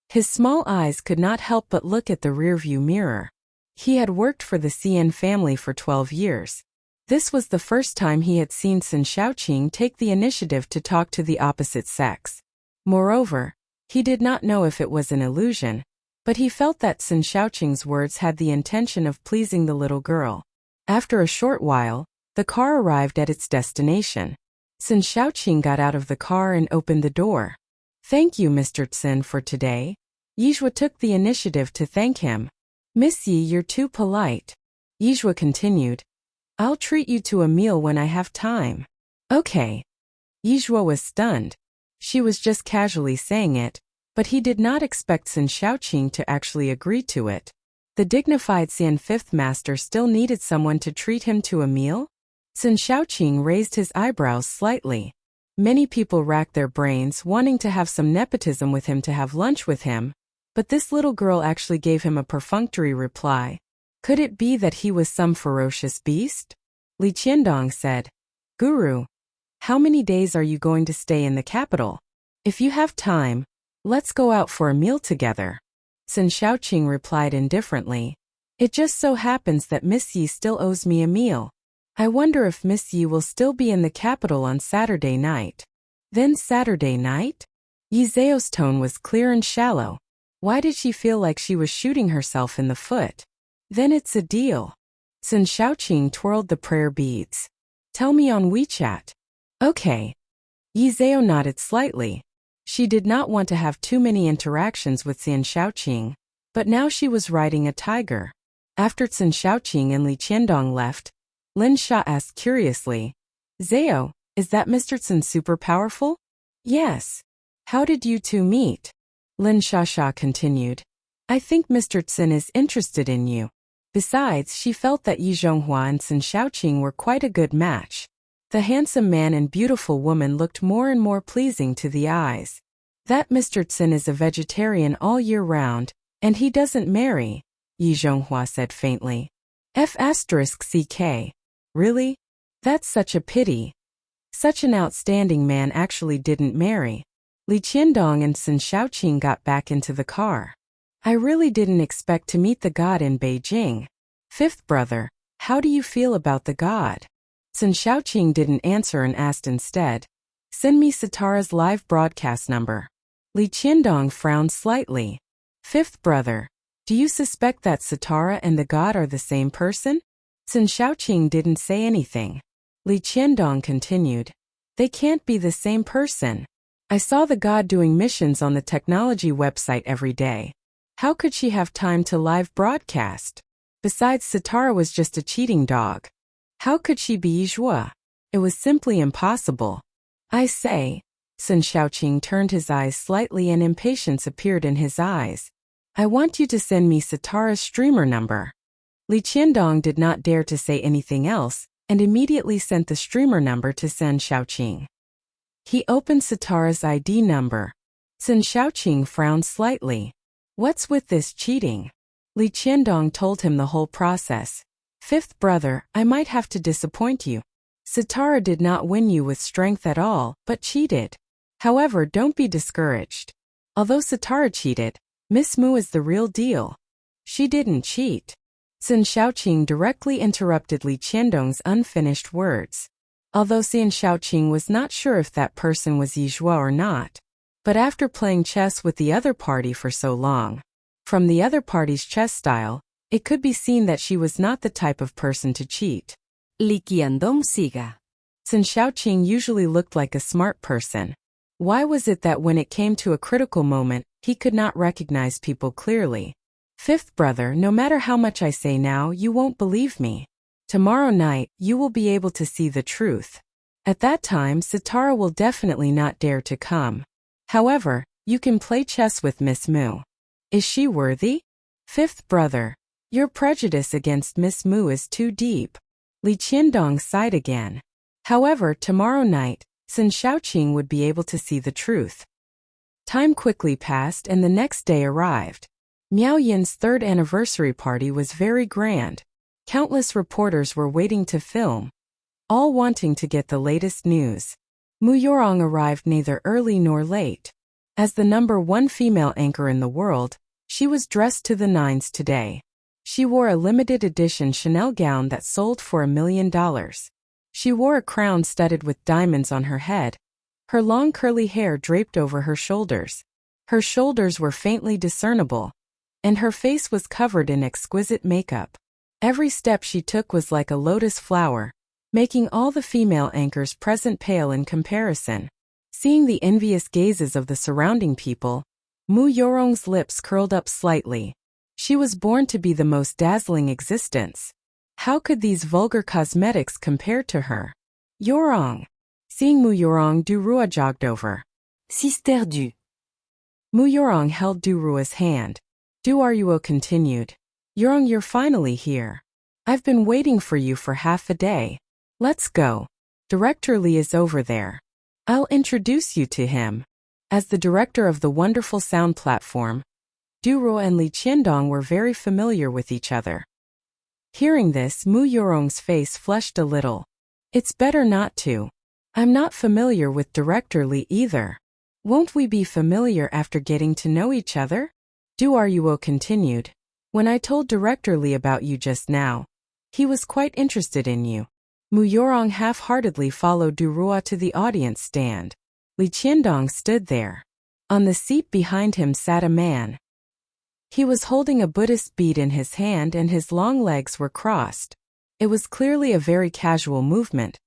His small eyes could not help but look at the rearview mirror. He had worked for the CN family for 12 years. This was the first time he had seen Sun Xiaoqing take the initiative to talk to the opposite sex. Moreover, he did not know if it was an illusion, but he felt that Sun Xiaoqing's words had the intention of pleasing the little girl. After a short while, the car arrived at its destination. Sun Xiaoqing got out of the car and opened the door. "Thank you, Mr. Tsin, for today." Yizhua took the initiative to thank him. "Miss Yi, you're too polite." Yizhua continued. "I'll treat you to a meal when I have time." "Okay." Yizhua was stunned. She was just casually saying it, but he did not expect Sun Xiaoqing to actually agree to it. The dignified Xian Fifth Master still needed someone to treat him to a meal? Sun Xiaoqing raised his eyebrows slightly. Many people racked their brains wanting to have some nepotism with him to have lunch with him, but this little girl actually gave him a perfunctory reply. Could it be that he was some ferocious beast? Li Qiandong said, "Guru, how many days are you going to stay in the capital? If you have time, let's go out for a meal together." Sun Xiaoqing replied indifferently. "It just so happens that Miss Yi still owes me a meal. I wonder if Miss Yi will still be in the capital on Saturday night." "Then Saturday night?" Yi Zhao's tone was clear and shallow. Why did she feel like she was shooting herself in the foot? "Then it's a deal." Sun Xiaoqing twirled the prayer beads. "Tell me on WeChat." "Okay." Yi Zhao nodded slightly. She did not want to have too many interactions with Sun Xiaoqing, but now she was riding a tiger. After Sun Xiaoqing and Li Qiandong left, Lin Sha asked curiously, "Zhao, is that Mr. Tsin super powerful?" "Yes." "How did you two meet?" Lin Sha continued. "I think Mr. Tsin is interested in you." Besides, she felt that Yi Zhonghua and Sun Xiaoqing were quite a good match. The handsome man and beautiful woman looked more and more pleasing to the eyes. "That Mr. Tsin is a vegetarian all year round, and he doesn't marry," Yi Zhonghua said faintly. "F***ck. Really? That's such a pity. Such an outstanding man actually didn't marry." Li Qiandong and Sun Xiaoqing got back into the car. "I really didn't expect to meet the god in Beijing. Fifth brother, how do you feel about the god?" Sun Xiaoqing didn't answer and asked instead, "Send me Sitara's live broadcast number." Li Qiandong frowned slightly. "Fifth brother, do you suspect that Sitara and the god are the same person?" Sun Xiaoqing didn't say anything. Li Qiandong continued, "They can't be the same person. I saw the god doing missions on the technology website every day. How could she have time to live broadcast? Besides, Sitara was just a cheating dog. How could she be Yizhua? It was simply impossible." "I say," Sun Xiaoqing turned his eyes slightly and impatience appeared in his eyes. "I want you to send me Sitara's streamer number." Li Qiandong did not dare to say anything else, and immediately sent the streamer number to Sun Xiaoqing. He opened Sitara's ID number. Sun Xiaoqing frowned slightly. "What's with this cheating?" Li Qiandong told him the whole process. "Fifth brother, I might have to disappoint you. Sitara did not win you with strength at all, but cheated. However, don't be discouraged. Although Sitara cheated, Miss Mu is the real deal. She didn't cheat." Sun Xiaoqing directly interrupted Li Qiandong's unfinished words. Although Sun Xiaoqing was not sure if that person was Yizhua or not, but after playing chess with the other party for so long, from the other party's chess style, it could be seen that she was not the type of person to cheat. Li Qiandong siga. Sun Xiaoqing usually looked like a smart person. Why was it that when it came to a critical moment, he could not recognize people clearly? "Fifth brother, no matter how much I say now, you won't believe me. Tomorrow night, you will be able to see the truth. At that time, Sitara will definitely not dare to come. However, you can play chess with Miss Mu. Is she worthy?" Fifth brother. Your prejudice against Miss Mu is too deep. Li Qiandong sighed again. However, tomorrow night, Sun Shaoqing would be able to see the truth. Time quickly passed and the next day arrived. Miao Yin's third anniversary party was very grand. Countless reporters were waiting to film, all wanting to get the latest news. Mu Yorong arrived neither early nor late. As the #1 female anchor in the world, she was dressed to the nines today. She wore a limited edition Chanel gown that sold for $1 million. She wore a crown studded with diamonds on her head, her long curly hair draped over her shoulders. Her shoulders were faintly discernible, and her face was covered in exquisite makeup. Every step she took was like a lotus flower, making all the female anchors present pale in comparison. Seeing the envious gazes of the surrounding people, Mu Yorong's lips curled up slightly. She was born to be the most dazzling existence. How could these vulgar cosmetics compare to her? Yorong. Seeing Mu Yorong, Du Rua jogged over. Sister Du. Mu Yorong held Du Rua's hand. Du Ruo continued. Yorong, you're finally here. I've been waiting for you for half a day. Let's go. Director Li is over there. I'll introduce you to him. As the director of the wonderful sound platform, Du Ruo and Li Qiandong were very familiar with each other. Hearing this, Mu Yorong's face flushed a little. It's better not to. I'm not familiar with Director Li either. Won't we be familiar after getting to know each other? Du Ruo continued. When I told Director Li about you just now, he was quite interested in you. Mu Yorong half-heartedly followed Du Ruo to the audience stand. Li Qiandong stood there. On the seat behind him sat a man. He was holding a Buddhist bead in his hand and his long legs were crossed. It was clearly a very casual movement,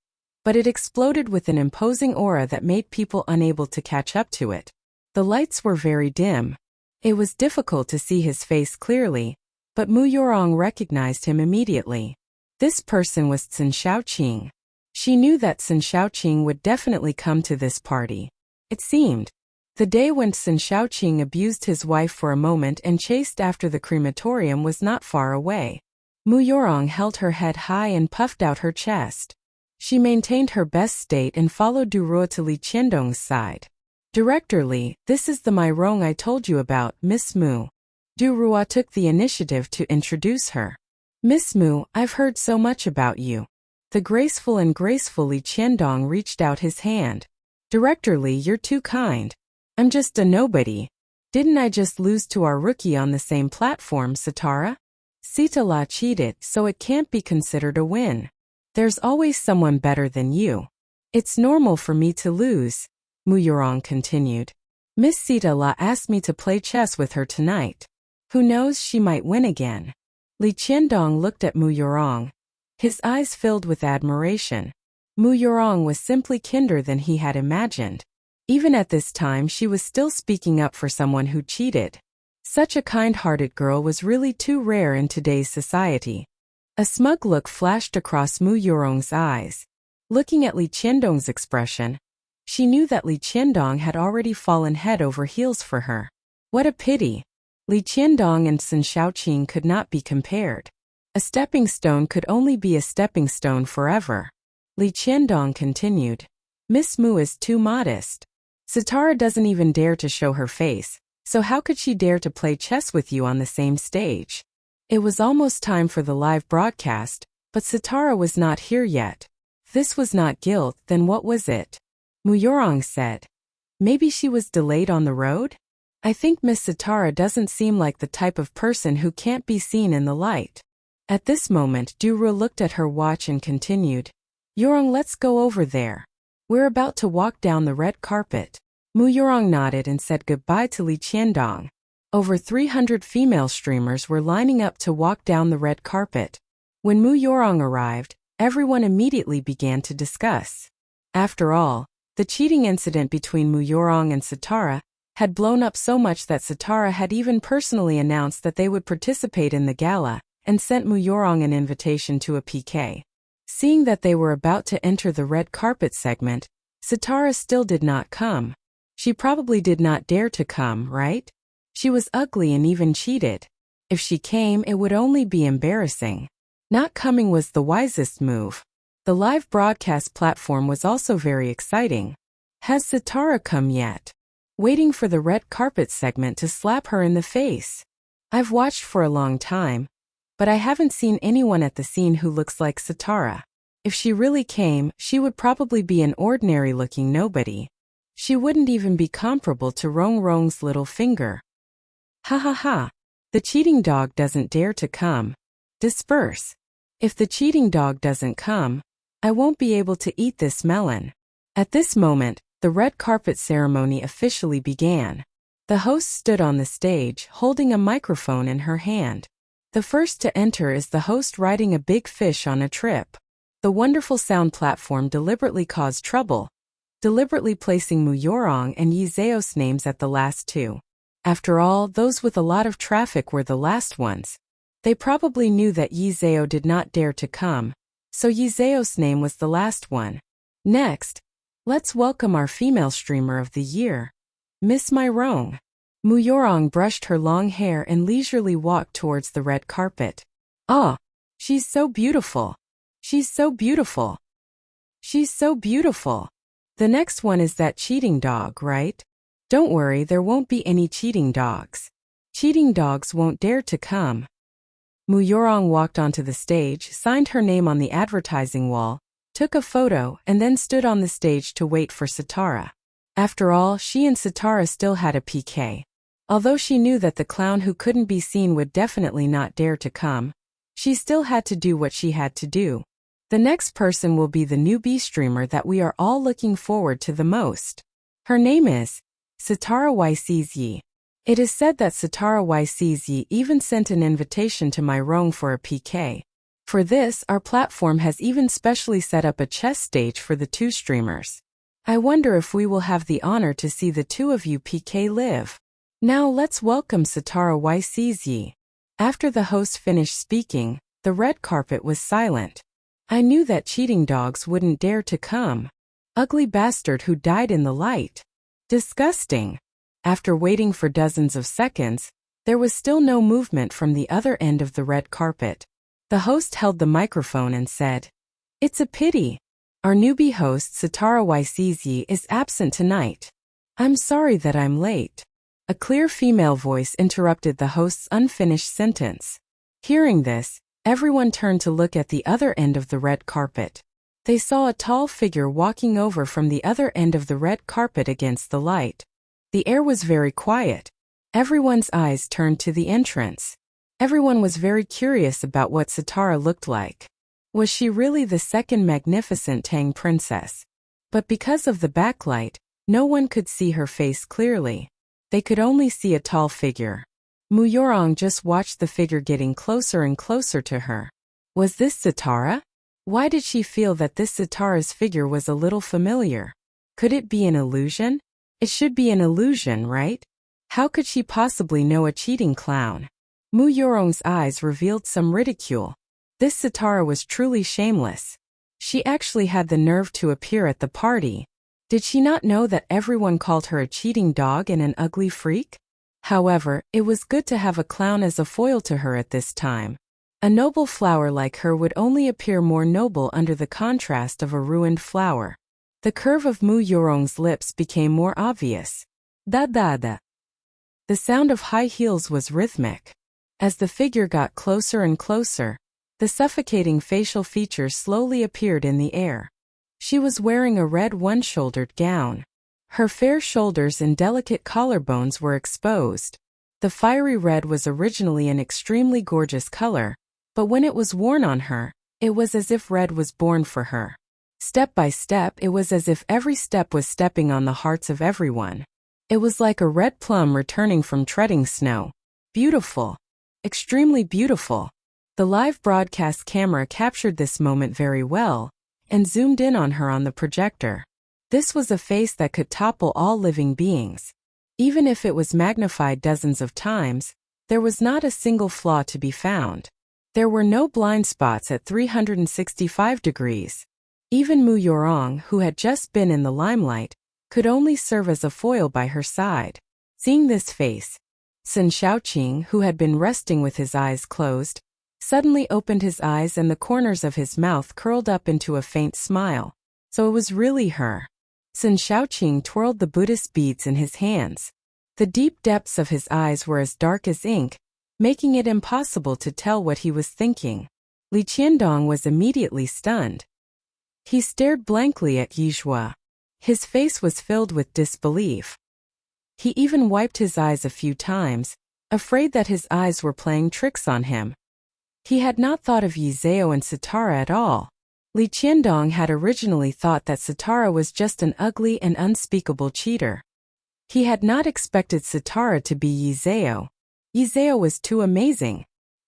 but it exploded with an imposing aura that made people unable to catch up to it. The lights were very dim. It was difficult to see his face clearly, but Mu Yorong recognized him immediately. This person was Sun Shaoqing. She knew that Sun Shaoqing would definitely come to this party. It seemed. The day when Sun Shaoqing abused his wife for a moment and chased after the crematorium was not far away. Mu Yorong held her head high and puffed out her chest. She maintained her best state and followed Du Ruo to Li Qiandong's side. Director Li, this is the Mai Rong I told you about, Miss Mu. Du Ruo took the initiative to introduce her. Miss Mu, I've heard so much about you. The graceful Li Qiandong reached out his hand. Director Li, you're too kind. I'm just a nobody. Didn't I just lose to our rookie on the same platform, Satara? Sita La cheated, so it can't be considered a win. There's always someone better than you. It's normal for me to lose, Mu Yorong continued. Miss Sita La asked me to play chess with her tonight. Who knows, she might win again. Li Qiandong looked at Mu Yorong. His eyes filled with admiration. Mu Yorong was simply kinder than he had imagined. Even at this time she was still speaking up for someone who cheated. Such a kind-hearted girl was really too rare in today's society. A smug look flashed across Mu Yorong's eyes. Looking at Li Qiandong's expression, she knew that Li Qiandong had already fallen head over heels for her. What a pity. Li Qiandong and Sun Shaoqing could not be compared. A stepping stone could only be a stepping stone forever. Li Qiandong continued. Miss Mu is too modest. Satara doesn't even dare to show her face, so how could she dare to play chess with you on the same stage? It was almost time for the live broadcast, but Satara was not here yet. If this was not guilt, then what was it? Mu Yorong said. Maybe she was delayed on the road? I think Miss Satara doesn't seem like the type of person who can't be seen in the light. At this moment, Du Ruo looked at her watch and continued. Yorong, let's go over there. We're about to walk down the red carpet. Mu Yorong nodded and said goodbye to Li Qiandong. Over 300 female streamers were lining up to walk down the red carpet. When Mu Yorong arrived, everyone immediately began to discuss. After all, the cheating incident between Mu Yorong and Satara had blown up so much that Satara had even personally announced that they would participate in the gala and sent Mu Yorong an invitation to a PK. Seeing that they were about to enter the red carpet segment, Satara still did not come. She probably did not dare to come, right? She was ugly and even cheated. If she came, it would only be embarrassing. Not coming was the wisest move. The live broadcast platform was also very exciting. Has Sitara come yet? Waiting for the red carpet segment to slap her in the face. I've watched for a long time, but I haven't seen anyone at the scene who looks like Sitara. If she really came, she would probably be an ordinary-looking nobody. She wouldn't even be comparable to Rong Rong's little finger. Ha ha ha. The cheating dog doesn't dare to come. Disperse. If the cheating dog doesn't come, I won't be able to eat this melon. At this moment, the red carpet ceremony officially began. The host stood on the stage, holding a microphone in her hand. The first to enter is the host riding a big fish on a trip. The wonderful sound platform deliberately caused trouble, deliberately placing Mu Yorong and Yi Zeo's names at the last two. After all, those with a lot of traffic were the last ones. They probably knew that Yi Zeo did not dare to come, so Yi Zeo's name was the last one. Next, let's welcome our female streamer of the year, Miss Mai Rong. Mu Yorong brushed her long hair and leisurely walked towards the red carpet. Oh, she's so beautiful. She's so beautiful. She's so beautiful. The next one is that cheating dog, right? Don't worry, there won't be any cheating dogs. Cheating dogs won't dare to come. Mu Yorong walked onto the stage, signed her name on the advertising wall, took a photo, and then stood on the stage to wait for Sitara. After all, she and Sitara still had a PK. Although she knew that the clown who couldn't be seen would definitely not dare to come, she still had to do what she had to do. The next person will be the newbie streamer that we are all looking forward to the most. Her name is Sitara YCZ. It is said that Sitara YCZ even sent an invitation to Mai Rong for a PK. For this, our platform has even specially set up a chess stage for the two streamers. I wonder if we will have the honor to see the two of you PK live. Now let's welcome Sitara YCZ. After the host finished speaking, the red carpet was silent. I knew that cheating dogs wouldn't dare to come. Ugly bastard who died in the light. Disgusting. After waiting for dozens of seconds, there was still no movement from the other end of the red carpet. The host held the microphone and said, "It's a pity. Our newbie host Sitara YCZ is absent tonight. I'm sorry that I'm late." A clear female voice interrupted the host's unfinished sentence. Hearing this, everyone turned to look at the other end of the red carpet. They saw a tall figure walking over from the other end of the red carpet against the light. The air was very quiet. Everyone's eyes turned to the entrance. Everyone was very curious about what Sitara looked like. Was she really the second magnificent Tang princess? But because of the backlight, no one could see her face clearly. They could only see a tall figure. Mu Yorong just watched the figure getting closer and closer to her. Was this Sitara? Why did she feel that this Sitara's figure was a little familiar? Could it be an illusion? It should be an illusion, right? How could she possibly know a cheating clown? Mu Yorong's eyes revealed some ridicule. This Sitara was truly shameless. She actually had the nerve to appear at the party. Did she not know that everyone called her a cheating dog and an ugly freak? However, it was good to have a clown as a foil to her at this time. A noble flower like her would only appear more noble under the contrast of a ruined flower. The curve of Mu Yorong's lips became more obvious. Da-da-da. The sound of high heels was rhythmic. As the figure got closer and closer, the suffocating facial features slowly appeared in the air. She was wearing a red one-shouldered gown. Her fair shoulders and delicate collarbones were exposed. The fiery red was originally an extremely gorgeous color, but when it was worn on her, it was as if red was born for her. Step by step, it was as if every step was stepping on the hearts of everyone. It was like a red plum returning from treading snow. Beautiful. Extremely beautiful. The live broadcast camera captured this moment very well, and zoomed in on her on the projector. This was a face that could topple all living beings. Even if it was magnified dozens of times, there was not a single flaw to be found. There were no blind spots at 365 degrees. Even Mu Yorong, who had just been in the limelight, could only serve as a foil by her side. Seeing this face, Sun Shaoqing, who had been resting with his eyes closed, suddenly opened his eyes and the corners of his mouth curled up into a faint smile. So it was really her. Sun Shaoqing twirled the Buddhist beads in his hands. The deep depths of his eyes were as dark as ink, making it impossible to tell what he was thinking. Li Qiandong was immediately stunned. He stared blankly at Yizhua. His face was filled with disbelief. He even wiped his eyes a few times, afraid that his eyes were playing tricks on him. He had not thought of Yizhao and Sitara at all. Li Qiandong had originally thought that Sitara was just an ugly and unspeakable cheater. He had not expected Sitara to be Yizhao. Yizhao was too amazing.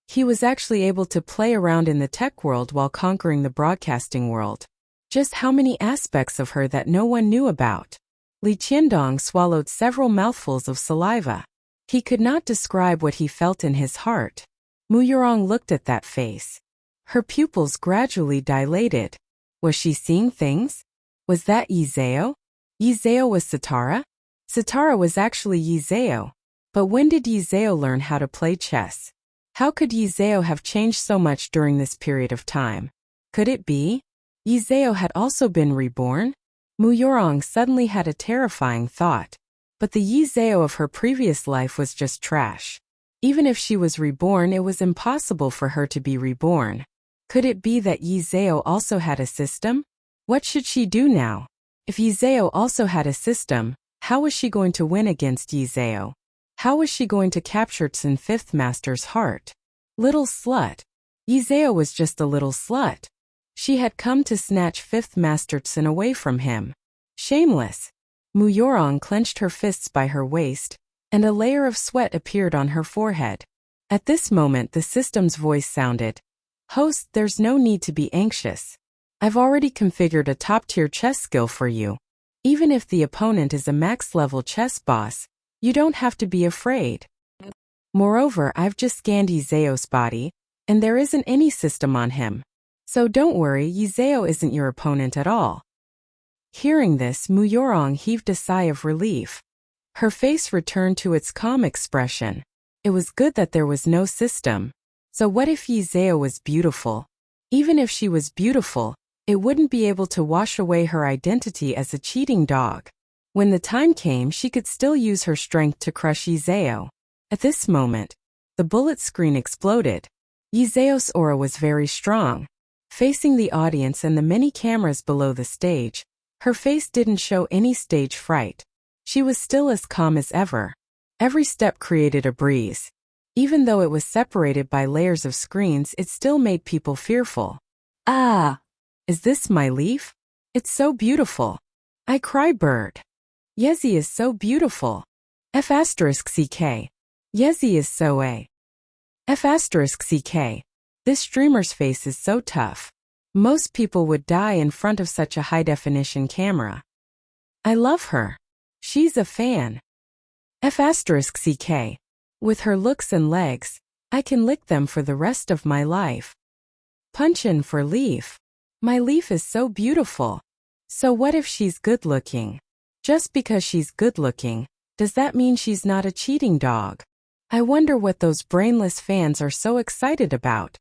He was actually able to play around in the tech world while conquering the broadcasting world. Just how many aspects of her that no one knew about? Li Qiandong swallowed several mouthfuls of saliva. He could not describe what he felt in his heart. Mu Yurong looked at that face. Her pupils gradually dilated. Was she seeing things? Was that Yizhao? Yizhao was Sitara? Sitara was actually Yizhao. But when did Yizhao learn how to play chess? How could Yizhao have changed so much during this period of time? Could it be Yizhao had also been reborn? Mu Yurong suddenly had a terrifying thought. But the Yizhao of her previous life was just trash. Even if she was reborn, it was impossible for her to be reborn. Could it be that Yizhao also had a system? What should she do now? If Yizhao also had a system, how was she going to win against Yizhao? How was she going to capture Tsun Fifth Master's heart? Little slut. Yizhao was just a little slut. She had come to snatch Fifth Master Tsun away from him. Shameless. Mu Yurong clenched her fists by her waist, and a layer of sweat appeared on her forehead. At this moment the system's voice sounded. Host, there's no need to be anxious. I've already configured a top-tier chess skill for you. Even if the opponent is a max-level chess boss, you don't have to be afraid. Moreover, I've just scanned Yizhao's body, and there isn't any system on him. So don't worry, Yizhao isn't your opponent at all. Hearing this, Mu Yurong heaved a sigh of relief. Her face returned to its calm expression. It was good that there was no system. So what if Yizhao was beautiful? Even if she was beautiful, it wouldn't be able to wash away her identity as a cheating dog. When the time came, she could still use her strength to crush Yizhao. At this moment, the bullet screen exploded. Yizhao's aura was very strong. Facing the audience and the many cameras below the stage, her face didn't show any stage fright. She was still as calm as ever. Every step created a breeze. Even though it was separated by layers of screens, it still made people fearful. Ah! Is this my leaf? It's so beautiful. I cry bird. Yezi is so beautiful. F*CK. Yezi is so a. F*CK. This streamer's face is so tough. Most people would die in front of such a high-definition camera. I love her. She's a fan. F*CK. With her looks and legs, I can lick them for the rest of my life. Punch in for leaf. My leaf is so beautiful. So what if she's good-looking? Just because she's good-looking, does that mean she's not a cheating dog? I wonder what those brainless fans are so excited about.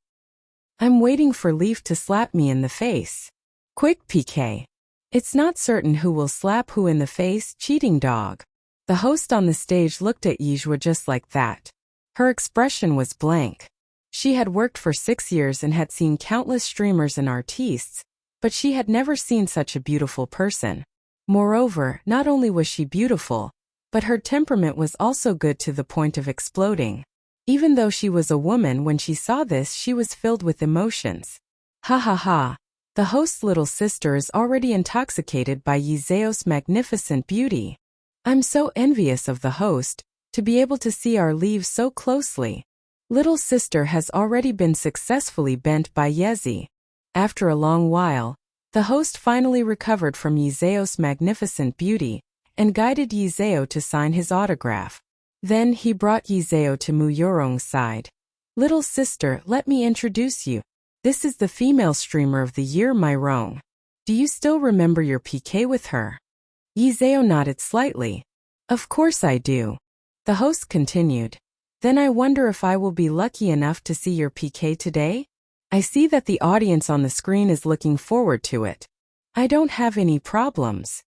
I'm waiting for Leaf to slap me in the face. Quick PK. It's not certain who will slap who in the face, cheating dog. The host on the stage looked at Yizhua just like that. Her expression was blank. She had worked for 6 years and had seen countless streamers and artistes, but she had never seen such a beautiful person. Moreover, not only was she beautiful, but her temperament was also good to the point of exploding. Even though she was a woman, when she saw this, she was filled with emotions. Ha ha ha. The host's little sister is already intoxicated by Yizhao's magnificent beauty. I'm so envious of the host, to be able to see our leaves so closely. Little sister has already been successfully bent by Yezi. After a long while, the host finally recovered from Yizhao's magnificent beauty, and guided Yizhao to sign his autograph. Then he brought Yizhao to Mu Yurong's side. Little sister, let me introduce you. This is the female streamer of the year, Myrong. Do you still remember your PK with her? Yizhao nodded slightly. Of course I do. The host continued. Then I wonder if I will be lucky enough to see your PK today? I see that the audience on the screen is looking forward to it. I don't have any problems.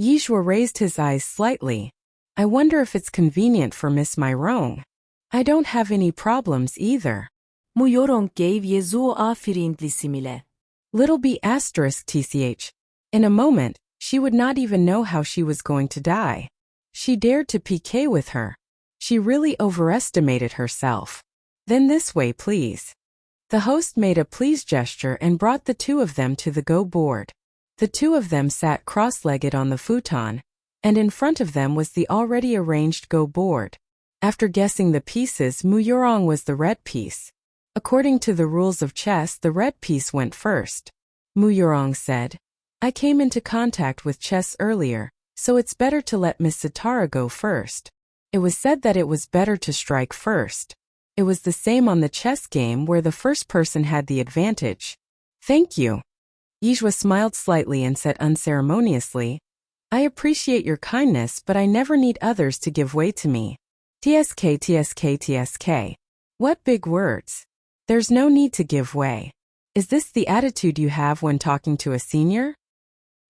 Yijua raised his eyes slightly. I wonder if it's convenient for Miss Myrong. I don't have any problems either. Mu yorong gave Yezuo afirindli simile. Little b asterisk tch. In a moment, she would not even know how she was going to die. She dared to PK with her. She really overestimated herself. Then this way, please. The host made a please gesture and brought the two of them to the go board. The two of them sat cross-legged on the futon, and in front of them was the already arranged go board. After guessing the pieces, Mu Yorong was the red piece. According to the rules of chess, the red piece went first. Mu Yorong said, I came into contact with chess earlier, so it's better to let Miss Sitara go first. It was said that it was better to strike first. It was the same on the chess game where the first person had the advantage. Thank you. Yijua smiled slightly and said unceremoniously, I appreciate your kindness, but I never need others to give way to me. TSK. What big words. There's no need to give way. Is this the attitude you have when talking to a senior?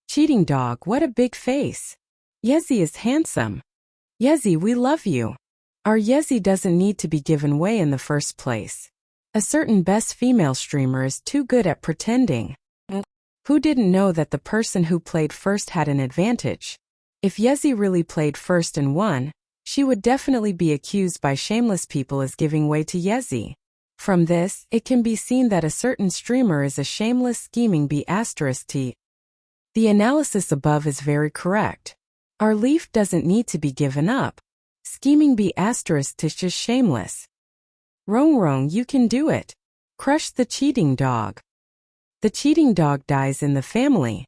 Cheating dog, what a big face. Yezi is handsome. Yezi, we love you. Our Yezi doesn't need to be given way in the first place. A certain best female streamer is too good at pretending. Who didn't know that the person who played first had an advantage? If Yezi really played first and won, she would definitely be accused by shameless people as giving way to Yezi. From this, it can be seen that a certain streamer is a shameless scheming b****. The analysis above is very correct. Our leaf doesn't need to be given up. Scheming b*** is just shameless. Rong, you can do it. Crush the cheating dog. The cheating dog dies in the family.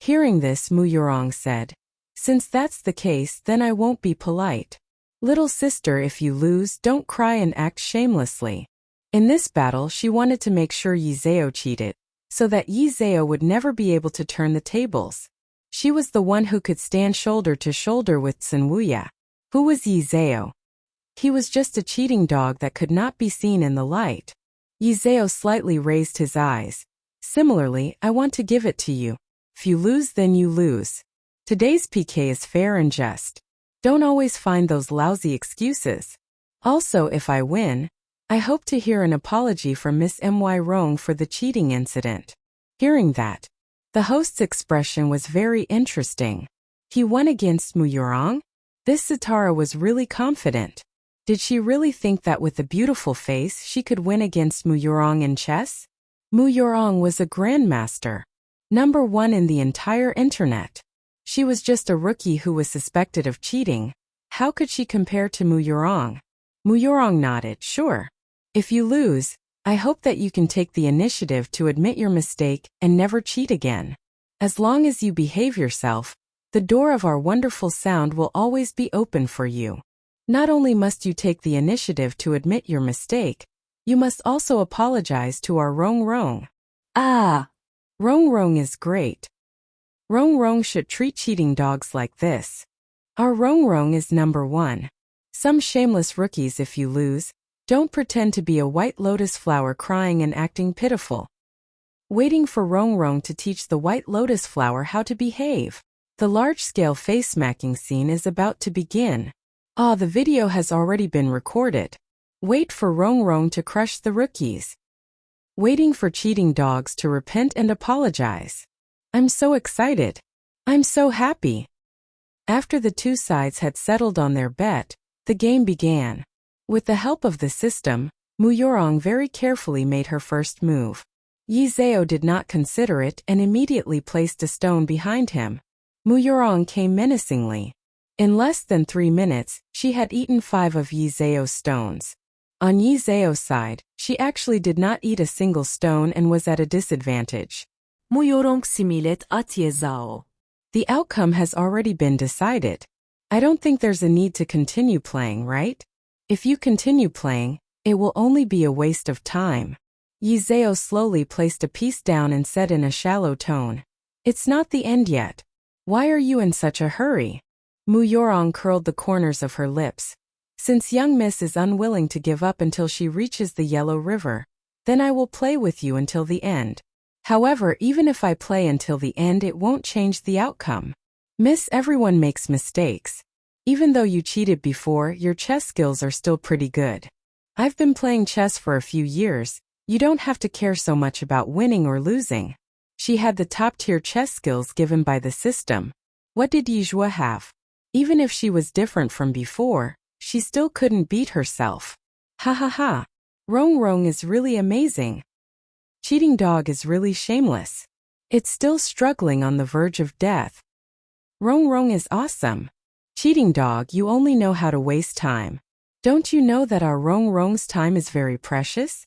Hearing this, Mu Yorong said, since that's the case, then I won't be polite. Little sister, if you lose, don't cry and act shamelessly. In this battle, she wanted to make sure Yi Zhao cheated, so that Yi Zhao would never be able to turn the tables. She was the one who could stand shoulder to shoulder with Sun Wuya. Who was Yi Zhao? He was just a cheating dog that could not be seen in the light. Yi Zhao slightly raised his eyes. Similarly, I want to give it to you. If you lose, then you lose. Today's PK is fair and just. Don't always find those lousy excuses. Also, if I win, I hope to hear an apology from Miss Myrong for the cheating incident. Hearing that, the host's expression was very interesting. He won against Mu Yorong? This Sitara was really confident. Did she really think that with a beautiful face she could win against Mu Yorong in chess? Mu Yorong was a grandmaster. #1 in the entire internet. She was just a rookie who was suspected of cheating. How could she compare to Mu Yorong? Mu Yorong nodded, sure. If you lose, I hope that you can take the initiative to admit your mistake and never cheat again. As long as you behave yourself, the door of our wonderful sound will always be open for you. Not only must you take the initiative to admit your mistake, you must also apologize to our Rong. Ah! Rong is great. Rong should treat cheating dogs like this. Our Rong is #1. Some shameless rookies, if you lose, don't pretend to be a white lotus flower crying and acting pitiful. Waiting for Rong to teach the white lotus flower how to behave. The large-scale face-smacking scene is about to begin. The video has already been recorded. Wait for Rong to crush the rookies. Waiting for cheating dogs to repent and apologize. I'm so excited. I'm so happy. After the two sides had settled on their bet, the game began. With the help of the system, Mu Yorong very carefully made her first move. Yi Zhao did not consider it and immediately placed a stone behind him. Mu Yorong came menacingly. In less than 3 minutes, she had eaten 5 of Yi Zhao's stones. On Yi Zhao's side, she actually did not eat a single stone and was at a disadvantage. Mu Yorong similet at Ye Zhao. The outcome has already been decided. I don't think there's a need to continue playing, right? If you continue playing, it will only be a waste of time. Yi Zhao slowly placed a piece down and said in a shallow tone, it's not the end yet. Why are you in such a hurry? Mu Yorong curled the corners of her lips. Since young Miss is unwilling to give up until she reaches the Yellow River, then I will play with you until the end. However, even if I play until the end, it won't change the outcome. Miss, everyone makes mistakes. Even though you cheated before, your chess skills are still pretty good. I've been playing chess for a few years. You don't have to care so much about winning or losing. She had the top-tier chess skills given by the system. What did Yizhua have? Even if she was different from before, she still couldn't beat herself. Ha ha ha. Rong Rong is really amazing. Cheating dog is really shameless. It's still struggling on the verge of death. Rong Rong is awesome. Cheating dog, you only know how to waste time. Don't you know that our Rong Rong's time is very precious?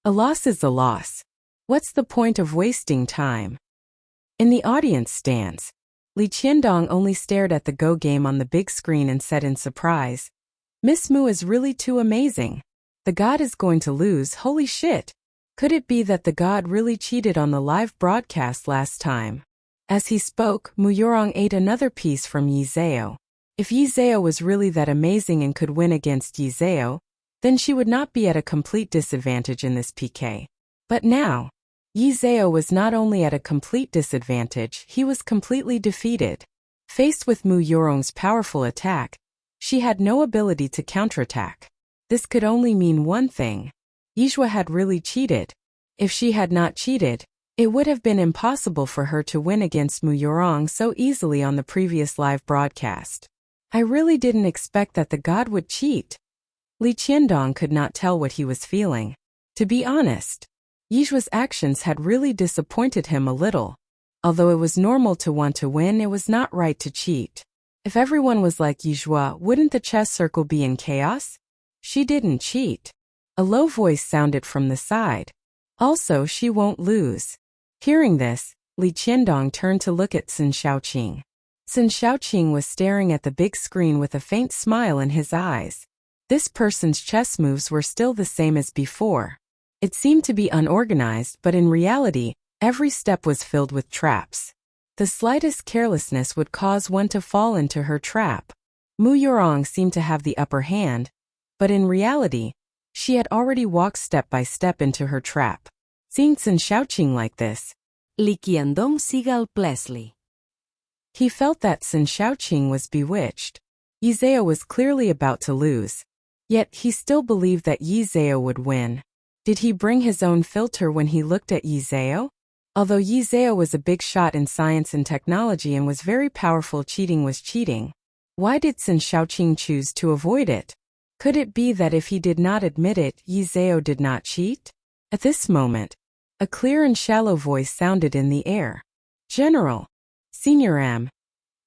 A loss is a loss. What's the point of wasting time? In the audience stands, Li Qiandong only stared at the Go game on the big screen and said in surprise, Miss Mu is really too amazing. The god is going to lose, holy shit. Could it be that the god really cheated on the live broadcast last time? As he spoke, Mu Yorong ate another piece from Yi Zhao. If Yi Zhao was really that amazing and could win against Yi Zhao, then she would not be at a complete disadvantage in this PK. But now, Yi Zhao was not only at a complete disadvantage, he was completely defeated. Faced with Mu Yorong's powerful attack, she had no ability to counterattack. This could only mean one thing. Yizhua had really cheated. If she had not cheated, it would have been impossible for her to win against Mu Yorong so easily on the previous live broadcast. I really didn't expect that the god would cheat. Li Qiandong could not tell what he was feeling. To be honest, Yizhua's actions had really disappointed him a little. Although it was normal to want to win, it was not right to cheat. If everyone was like Yizhua, wouldn't the chess circle be in chaos? She didn't cheat. A low voice sounded from the side. Also, she won't lose. Hearing this, Li Qiandong turned to look at Sun Shaoqing. Sun Shaoqing was staring at the big screen with a faint smile in his eyes. This person's chess moves were still the same as before. It seemed to be unorganized, but in reality, every step was filled with traps. The slightest carelessness would cause one to fall into her trap. Mu Yorong seemed to have the upper hand, but in reality, she had already walked step by step into her trap. Seeing Sun Shaoqing like this, Li Qiandong Sigal Plesli. He felt that Sun Shaoqing was bewitched. Yi Zhao was clearly about to lose. Yet he still believed that Yi Zhao would win. Did he bring his own filter when he looked at Yi Zhao? Although Yi Zhao was a big shot in science and technology and was very powerful, cheating was cheating. Why did Sun Shaoqing choose to avoid it? Could it be that if he did not admit it, Yi Zhao did not cheat? At this moment, a clear and shallow voice sounded in the air. General, Senior M,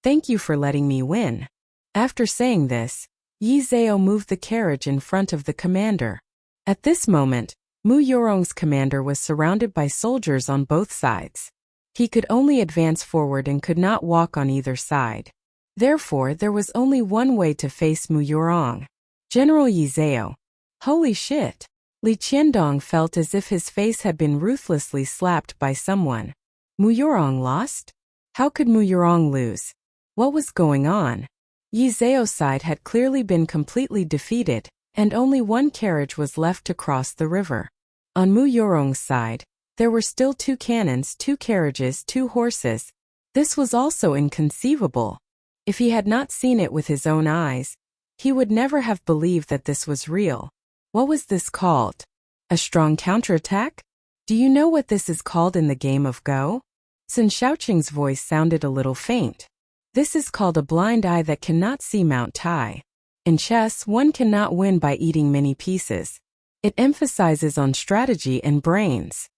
thank you for letting me win. After saying this, Yi Zhao moved the carriage in front of the commander. At this moment, Mu Yorong's commander was surrounded by soldiers on both sides. He could only advance forward and could not walk on either side. Therefore, there was only one way to face Mu Yorong. General Yi Zhao. Holy shit! Li Qiandong felt as if his face had been ruthlessly slapped by someone. Mu Yorong lost? How could Mu Yorong lose? What was going on? Yi Zhao's side had clearly been completely defeated, and only one carriage was left to cross the river. On Mu Yorong's side, there were still 2 cannons, 2 carriages, 2 horses. This was also inconceivable. If he had not seen it with his own eyes, he would never have believed that this was real. What was this called? A strong counterattack? Do you know what this is called in the game of Go? Sun Shaoqing's voice sounded a little faint. This is called a blind eye that cannot see Mount Tai. In chess, one cannot win by eating many pieces. It emphasizes on strategy and brains.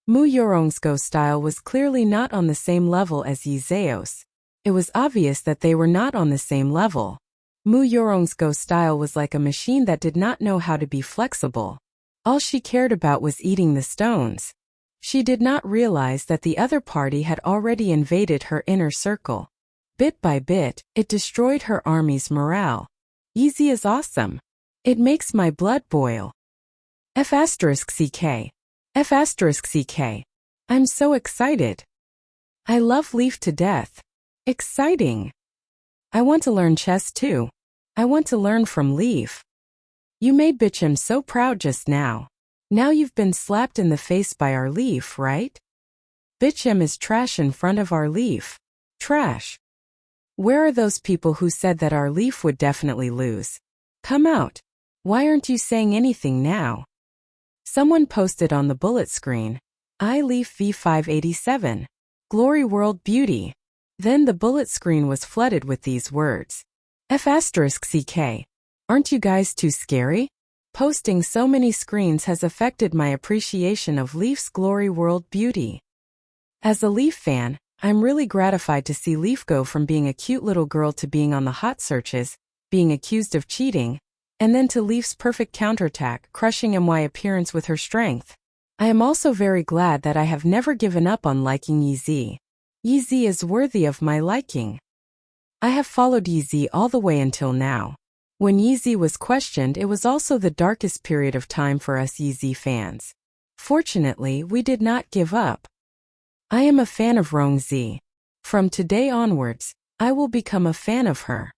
Mu Yorong's Go style was clearly not on the same level as Yi Zhao's. It was obvious that they were not on the same level. Mu Yorong's Go style was like a machine that did not know how to be flexible. All she cared about was eating the stones. She did not realize that the other party had already invaded her inner circle. Bit by bit, it destroyed her army's morale. Easy is awesome. It makes my blood boil. F*CK. F*CK. I'm so excited. I love Leaf to death. Exciting. I want to learn chess too. I want to learn from Leaf. You made Bitchem so proud just now. Now you've been slapped in the face by our Leaf, right? Bitchem is trash in front of our Leaf. Trash. Where are those people who said that our Leaf would definitely lose? Come out. Why aren't you saying anything now? Someone posted on the bullet screen, I Leaf V587. Glory World Beauty. Then the bullet screen was flooded with these words. F*CK. Aren't you guys too scary? Posting so many screens has affected my appreciation of Leaf's Glory World Beauty. As a Leaf fan, I'm really gratified to see Leaf go from being a cute little girl to being on the hot searches, being accused of cheating, and then to Leaf's perfect counterattack, crushing MY appearance with her strength. I am also very glad that I have never given up on liking Yeezy. Yeezy is worthy of my liking. I have followed Yeezy all the way until now. When Yeezy was questioned, it was also the darkest period of time for us Yeezy fans. Fortunately, we did not give up. I am a fan of Rongzi. From today onwards, I will become a fan of her.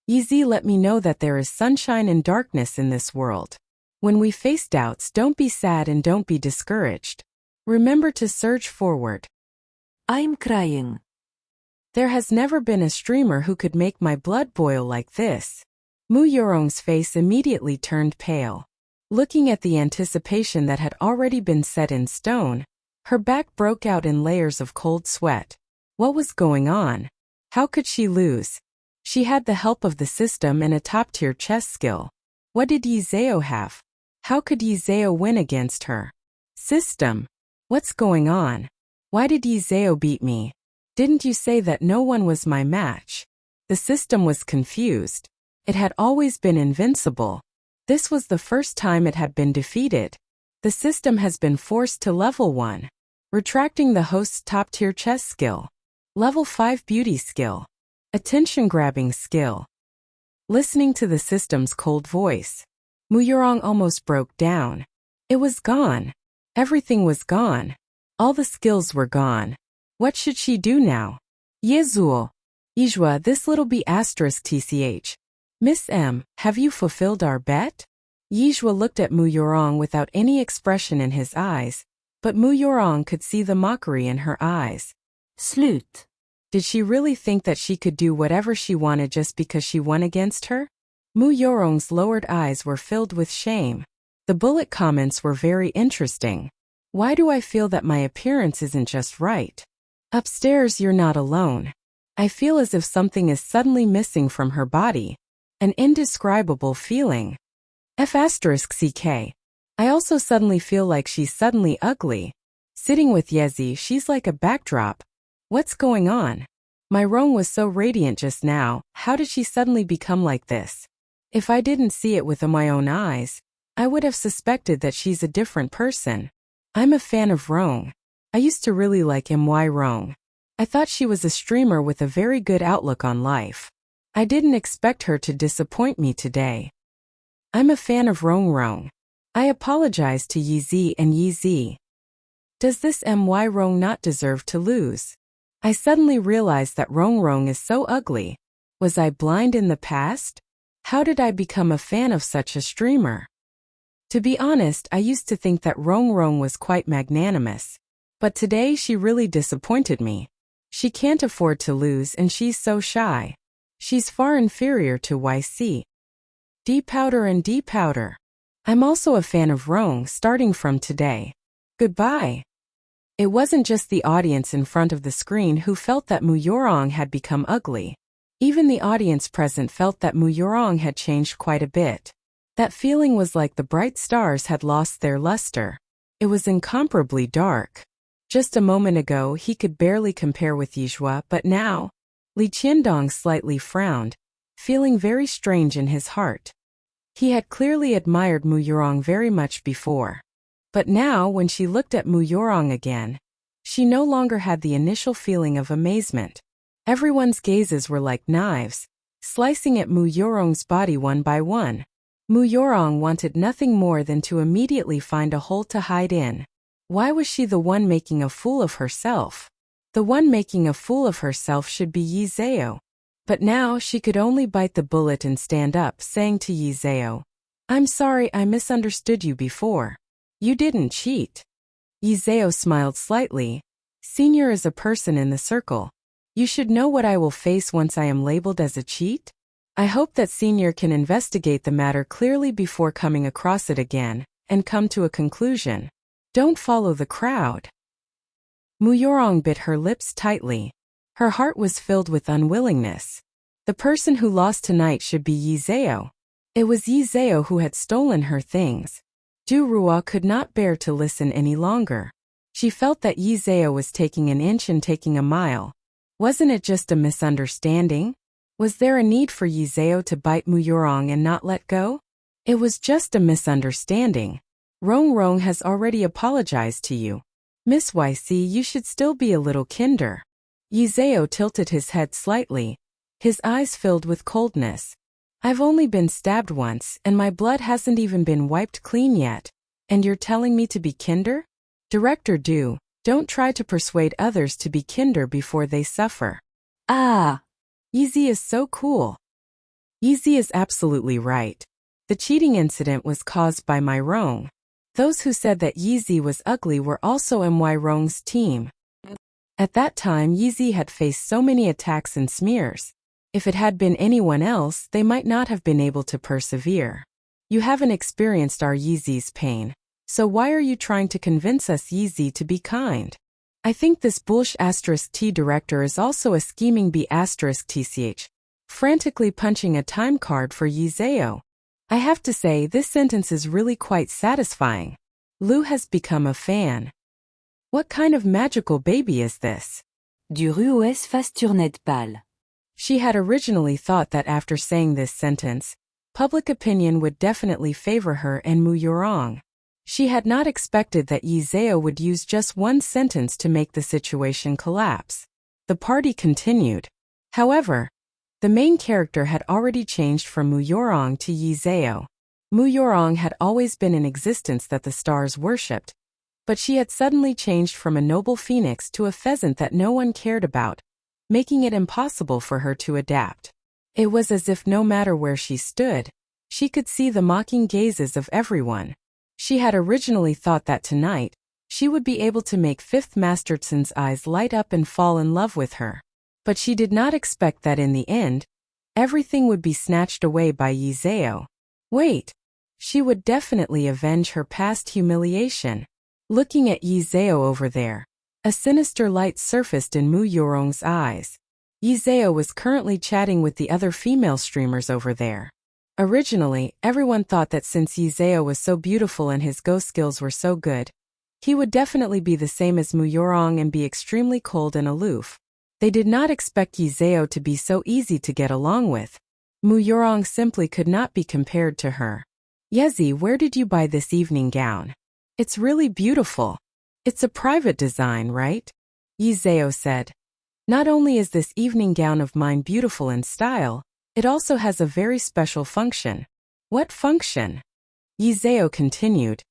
Yeezy let me know that there is sunshine and darkness in this world. When we face doubts, don't be sad and don't be discouraged. Remember to surge forward. I'm crying. There has never been a streamer who could make my blood boil like this. Mu Yorong's face immediately turned pale. Looking at the anticipation that had already been set in stone, her back broke out in layers of cold sweat. What was going on? How could she lose? She had the help of the system and a top-tier chess skill. What did Yizeo have? How could Yizeo win against her? System. What's going on? Why did Yizeo beat me? Didn't you say that no one was my match? The system was confused. It had always been invincible. This was the first time it had been defeated. The system has been forced to level 1. Retracting the host's top-tier chess skill. Level 5 beauty skill. Attention-grabbing skill. Listening to the system's cold voice, Mu Yorong almost broke down. It was gone. Everything was gone. All the skills were gone. What should she do now? Yezuo. Yijua, this little b** tch. Miss M, have you fulfilled our bet? Yijua looked at Mu Yorong without any expression in his eyes, but Mu Yorong could see the mockery in her eyes. Slut. Did she really think that she could do whatever she wanted just because she won against her? Mu Yorong's lowered eyes were filled with shame. The bullet comments were very interesting. Why do I feel that my appearance isn't just right? Upstairs, you're not alone. I feel as if something is suddenly missing from her body. An indescribable feeling. F*CK. I also suddenly feel like she's suddenly ugly. Sitting with Yezi, she's like a backdrop. What's going on? My Rong was so radiant just now, how did she suddenly become like this? If I didn't see it with my own eyes, I would have suspected that she's a different person. I'm a fan of Rong. I used to really like MY Rong. I thought she was a streamer with a very good outlook on life. I didn't expect her to disappoint me today. I'm a fan of Rong. I apologize to Yeezy and Yeezy. Does this MY Rong not deserve to lose? I suddenly realized that Rong is so ugly. Was I blind in the past? How did I become a fan of such a streamer? To be honest, I used to think that Rong was quite magnanimous. But today she really disappointed me. She can't afford to lose and she's so shy. She's far inferior to YC. D-Powder and D-Powder. I'm also a fan of Rong starting from today. Goodbye. It wasn't just the audience in front of the screen who felt that Mu Yorong had become ugly. Even the audience present felt that Mu Yorong had changed quite a bit. That feeling was like the bright stars had lost their luster. It was incomparably dark. Just a moment ago he could barely compare with Yijua, but now, Li Qiandong slightly frowned, feeling very strange in his heart. He had clearly admired Mu Yorong very much before. But now, when she looked at Mu Yorong again, she no longer had the initial feeling of amazement. Everyone's gazes were like knives, slicing at Mu Yorong's body one by one. Mu Yorong wanted nothing more than to immediately find a hole to hide in. Why was she the one making a fool of herself? The one making a fool of herself should be Yizeo. But now she could only bite the bullet and stand up, saying to Yizeo, "I'm sorry, I misunderstood you before. You didn't cheat." Yizeo smiled slightly. "Senior is a person in the circle. You should know what I will face once I am labeled as a cheat. I hope that Senior can investigate the matter clearly before coming across it again, and come to a conclusion. Don't follow the crowd." Muyorong bit her lips tightly. Her heart was filled with unwillingness. The person who lost tonight should be Yizeo. It was Yizeo who had stolen her things. Du Rua could not bear to listen any longer. She felt that Yizeo was taking an inch and taking a mile. Wasn't it just a misunderstanding? Was there a need for Yizeo to bite Muyorong and not let go? It was just a misunderstanding. Rong Rong has already apologized to you. Miss YC, you should still be a little kinder. Yizeo tilted his head slightly. His eyes filled with coldness. I've only been stabbed once, and my blood hasn't even been wiped clean yet. And you're telling me to be kinder? Director Du, don't try to persuade others to be kinder before they suffer. Ah! Yeezy is so cool. Yeezy is absolutely right. The cheating incident was caused by my Rong. Those who said that Yeezy was ugly were also My Rong's team. At that time Yeezy had faced so many attacks and smears. If it had been anyone else, they might not have been able to persevere. You haven't experienced our Yeezy's pain, so why are you trying to convince us Yeezy to be kind? I think this bullsh *T director is also a scheming B*TCH, frantically punching a time card for Yizeo. I have to say, this sentence is really quite satisfying. Lu has become a fan. What kind of magical baby is this? Du Rues face tournette pâle. She had originally thought that after saying this sentence, public opinion would definitely favor her and Muyorong. She had not expected that Yizeo would use just one sentence to make the situation collapse. The party continued. However, the main character had already changed from Muyorong to Yizeo. Muyorong had always been in existence that the stars worshipped, but she had suddenly changed from a noble phoenix to a pheasant that no one cared about, making it impossible for her to adapt. It was as if no matter where she stood, she could see the mocking gazes of everyone. She had originally thought that tonight, she would be able to make Fifth Masterson's eyes light up and fall in love with her. But she did not expect that in the end, everything would be snatched away by Yizeo. Wait, she would definitely avenge her past humiliation. Looking at Yizeo over there, a sinister light surfaced in Muyorong's eyes. Yizeo was currently chatting with the other female streamers over there. Originally, everyone thought that since Yizeo was so beautiful and his ghost skills were so good, he would definitely be the same as Muyorong and be extremely cold and aloof. They did not expect Yizeo to be so easy to get along with. Muyorong simply could not be compared to her. Yezi, where did you buy this evening gown? It's really beautiful. It's a private design, right? Yizeo said. Not only is this evening gown of mine beautiful in style, it also has a very special function. What function? Yizeo continued.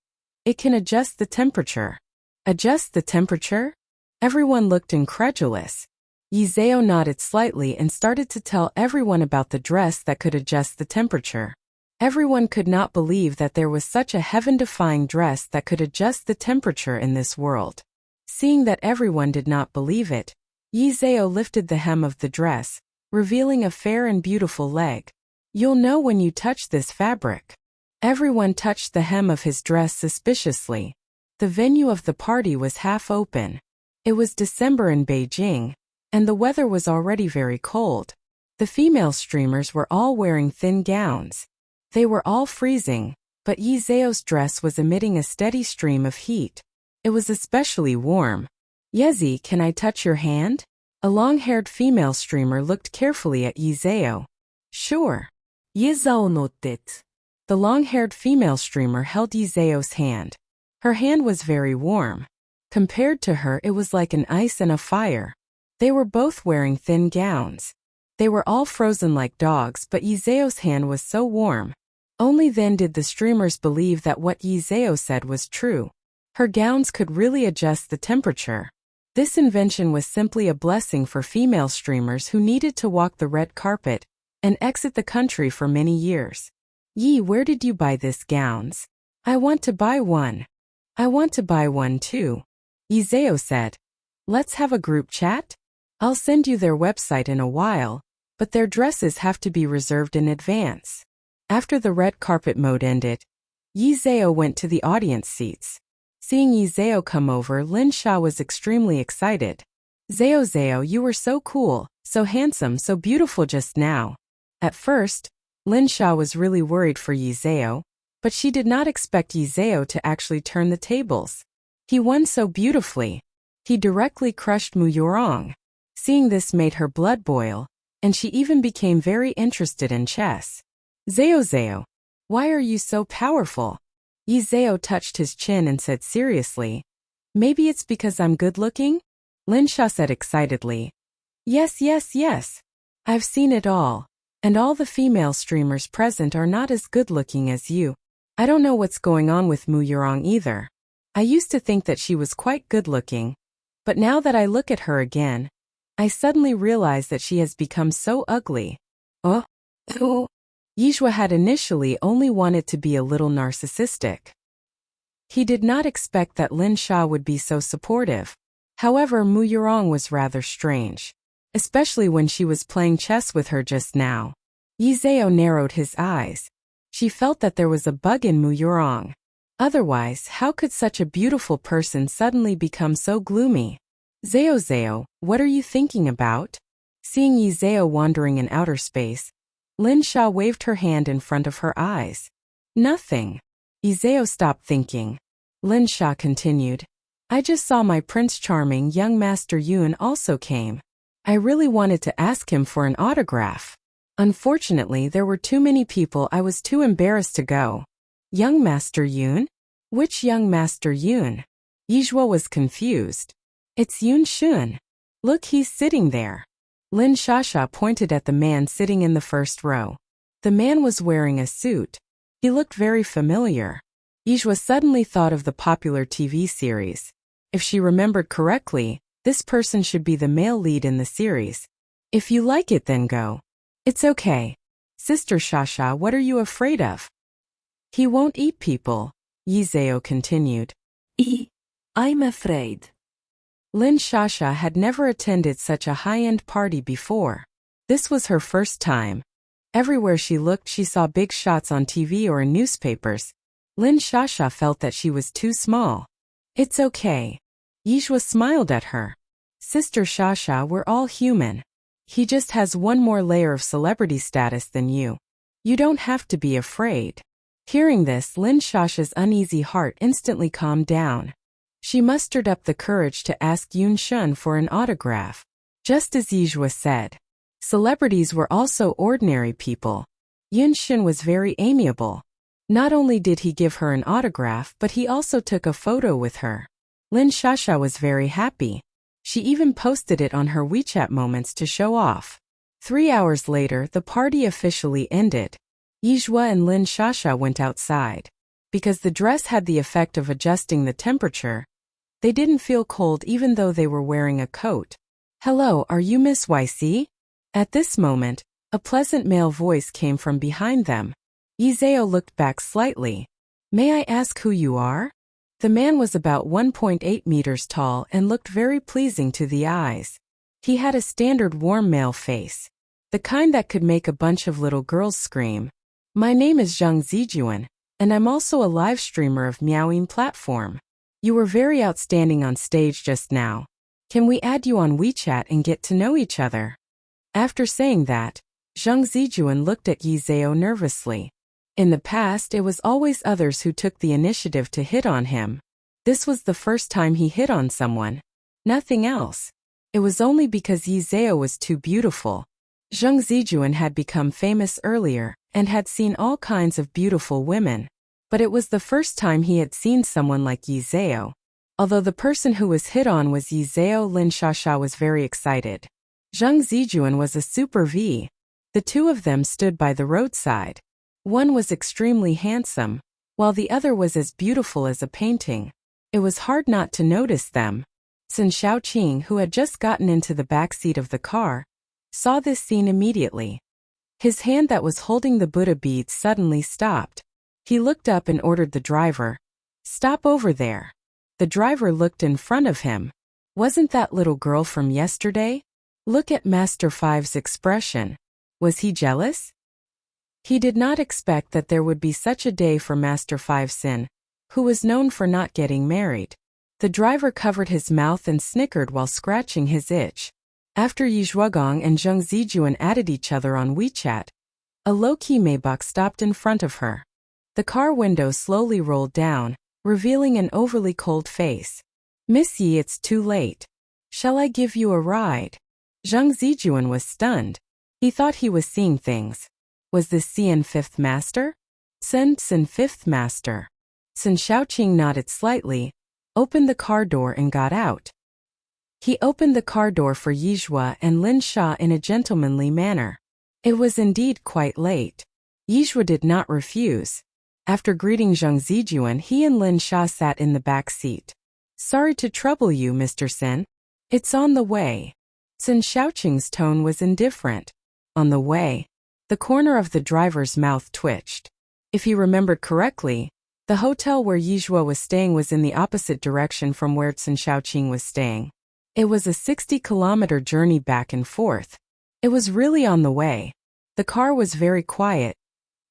It can adjust the temperature. Adjust the temperature? Everyone looked incredulous. Yizeo nodded slightly and started to tell everyone about the dress that could adjust the temperature. Everyone could not believe that there was such a heaven-defying dress that could adjust the temperature in this world. Seeing that everyone did not believe it, Yizeo lifted the hem of the dress, revealing a fair and beautiful leg. You'll know when you touch this fabric. Everyone touched the hem of his dress suspiciously. The venue of the party was half open. It was December in Beijing, and the weather was already very cold. The female streamers were all wearing thin gowns. They were all freezing, but Yizeo's dress was emitting a steady stream of heat. It was especially warm. Yezi, can I touch your hand? A long-haired female streamer looked carefully at Yizeo. Sure. Yizeo nodded. The long-haired female streamer held Yizeo's hand. Her hand was very warm. Compared to her, it was like an ice and a fire. They were both wearing thin gowns. They were all frozen like dogs, but Yizeo's hand was so warm. Only then did the streamers believe that what Yizeo said was true. Her gowns could really adjust the temperature. This invention was simply a blessing for female streamers who needed to walk the red carpet and exit the country for many years. Yi, where did you buy these gowns? I want to buy one. I want to buy one too. Yizeo said. Let's have a group chat? I'll send you their website in a while, but their dresses have to be reserved in advance. After the red carpet mode ended, Yizeo went to the audience seats. Seeing Yizeo come over, Lin Sha was extremely excited. Zeo, you were so cool, so handsome, so beautiful just now. At first, Lin Sha was really worried for Yizeo, but she did not expect Yizeo to actually turn the tables. He won so beautifully. He directly crushed Mu Yorong. Seeing this made her blood boil, and she even became very interested in chess. Zeo, why are you so powerful? Yizeo touched his chin and said seriously, maybe it's because I'm good-looking? Lin Sha said excitedly. Yes. I've seen it all. And all the female streamers present are not as good-looking as you. I don't know what's going on with Mu Yorong either. I used to think that she was quite good-looking, but now that I look at her again, I suddenly realize that she has become so ugly. Yizhua had initially only wanted to be a little narcissistic. He did not expect that Lin Sha would be so supportive. However, Mu Yorong was rather strange, especially when she was playing chess with her just now. Yizeo narrowed his eyes. She felt that there was a bug in Mu Yorong. Otherwise, how could such a beautiful person suddenly become so gloomy? Zeo, what are you thinking about? Seeing Yizeo wandering in outer space, Lin Sha waved her hand in front of her eyes. Nothing. Yizeo stopped thinking. Lin Sha continued. I just saw my Prince Charming young Master Yun also came. I really wanted to ask him for an autograph. Unfortunately, there were too many people. I was too embarrassed to go. Young Master Yun? Which young Master Yun? Yizhua was confused. It's Yun Shun. Look, he's sitting there. Lin Shasha pointed at the man sitting in the first row. The man was wearing a suit. He looked very familiar. Yizhua suddenly thought of the popular TV series. If she remembered correctly, this person should be the male lead in the series. If you like it, then go. It's okay. Sister Shasha, what are you afraid of? He won't eat people, Yizeo continued. I'm afraid. Lin Shasha had never attended such a high-end party before. This was her first time. Everywhere she looked, she saw big shots on TV or in newspapers. Lin Shasha felt that she was too small. It's okay. Yizhua smiled at her. Sister Shasha, we're all human. He just has one more layer of celebrity status than you. You don't have to be afraid. Hearing this, Lin Shasha's uneasy heart instantly calmed down. She mustered up the courage to ask Yun Shun for an autograph. Just as Yizhua said, celebrities were also ordinary people. Yun Shun was very amiable. Not only did he give her an autograph, but he also took a photo with her. Lin Shasha was very happy. She even posted it on her WeChat moments to show off. 3 hours later, the party officially ended. Yizhua and Lin Shasha went outside. Because the dress had the effect of adjusting the temperature, they didn't feel cold even though they were wearing a coat. Hello, are you Miss YC? At this moment, a pleasant male voice came from behind them. Yizeo looked back slightly. May I ask who you are? The man was about 1.8 meters tall and looked very pleasing to the eyes. He had a standard warm male face, the kind that could make a bunch of little girls scream. My name is Zhang Zijuan, and I'm also a live streamer of Miaoing platform. You were very outstanding on stage just now. Can we add you on WeChat and get to know each other? After saying that, Zhang Zijuan looked at Yizeo nervously. In the past, it was always others who took the initiative to hit on him. This was the first time he hit on someone. Nothing else. It was only because Yizeo was too beautiful. Zhang Zijuan had become famous earlier and had seen all kinds of beautiful women. But it was the first time he had seen someone like Yizeo. Although the person who was hit on was Yizeo, Lin Shasha was very excited. Zhang Zijuan was a super V. The two of them stood by the roadside. One was extremely handsome, while the other was as beautiful as a painting. It was hard not to notice them. Sun Xiaoqing, who had just gotten into the back seat of the car, saw this scene immediately. His hand that was holding the Buddha beads suddenly stopped. He looked up and ordered the driver, "Stop over there." The driver looked in front of him. Wasn't that little girl from yesterday? Look at Master Five's expression. Was he jealous? He did not expect that there would be such a day for Master Five Sin, who was known for not getting married. The driver covered his mouth and snickered while scratching his itch. After Yi Zhuogong and Zheng Zijuan added each other on WeChat, a low-key Maybach stopped in front of her. The car window slowly rolled down, revealing an overly cold face. "Miss Yi, it's too late. Shall I give you a ride?" Zheng Zijuan was stunned. He thought he was seeing things. Was this Xian Fifth Master? Sin Fifth Master. Sun Xiaoqing nodded slightly, opened the car door and got out. He opened the car door for Yizhua and Lin Sha in a gentlemanly manner. It was indeed quite late. Yizhua did not refuse. After greeting Zheng Zijuan, he and Lin Sha sat in the back seat. "Sorry to trouble you, Mr. Sin. It's on the way." Sun Xiaoqing's tone was indifferent. On the way. The corner of the driver's mouth twitched. If he remembered correctly, the hotel where Yizhua was staying was in the opposite direction from where Sun Xiaoqing was staying. It was a 60-kilometer journey back and forth. It was really on the way. The car was very quiet,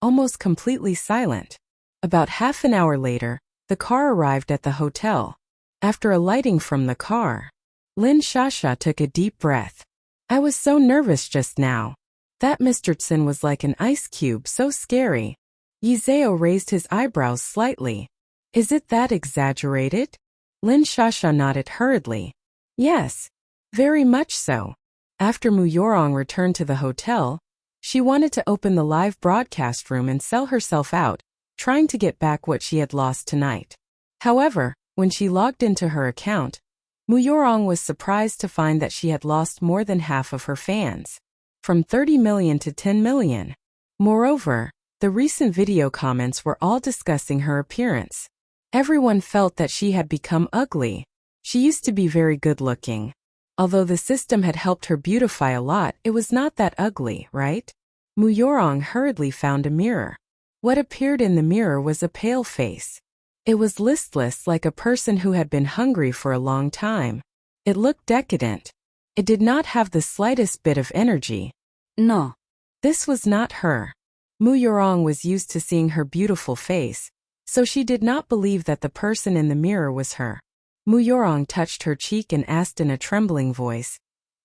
almost completely silent. About half an hour later, the car arrived at the hotel. After alighting from the car, Lin Shasha took a deep breath. "I was so nervous just now. That Mr. Tsin was like an ice cube, so scary." Yi Zhao raised his eyebrows slightly. "Is it that exaggerated?" Lin Shasha nodded hurriedly. "Yes, very much so." After Mu Yorong returned to the hotel, she wanted to open the live broadcast room and sell herself out, trying to get back what she had lost tonight. However, when she logged into her account, Mu Yorong was surprised to find that she had lost more than half of her fans, from 30 million to 10 million. Moreover, the recent video comments were all discussing her appearance. Everyone felt that she had become ugly. She used to be very good-looking. Although the system had helped her beautify a lot, it was not that ugly, right? Mu Yorong hurriedly found a mirror. What appeared in the mirror was a pale face. It was listless, like a person who had been hungry for a long time. It looked decadent. It did not have the slightest bit of energy. No. This was not her. Mu Yorong was used to seeing her beautiful face, so she did not believe that the person in the mirror was her. Mu Yorong touched her cheek and asked in a trembling voice,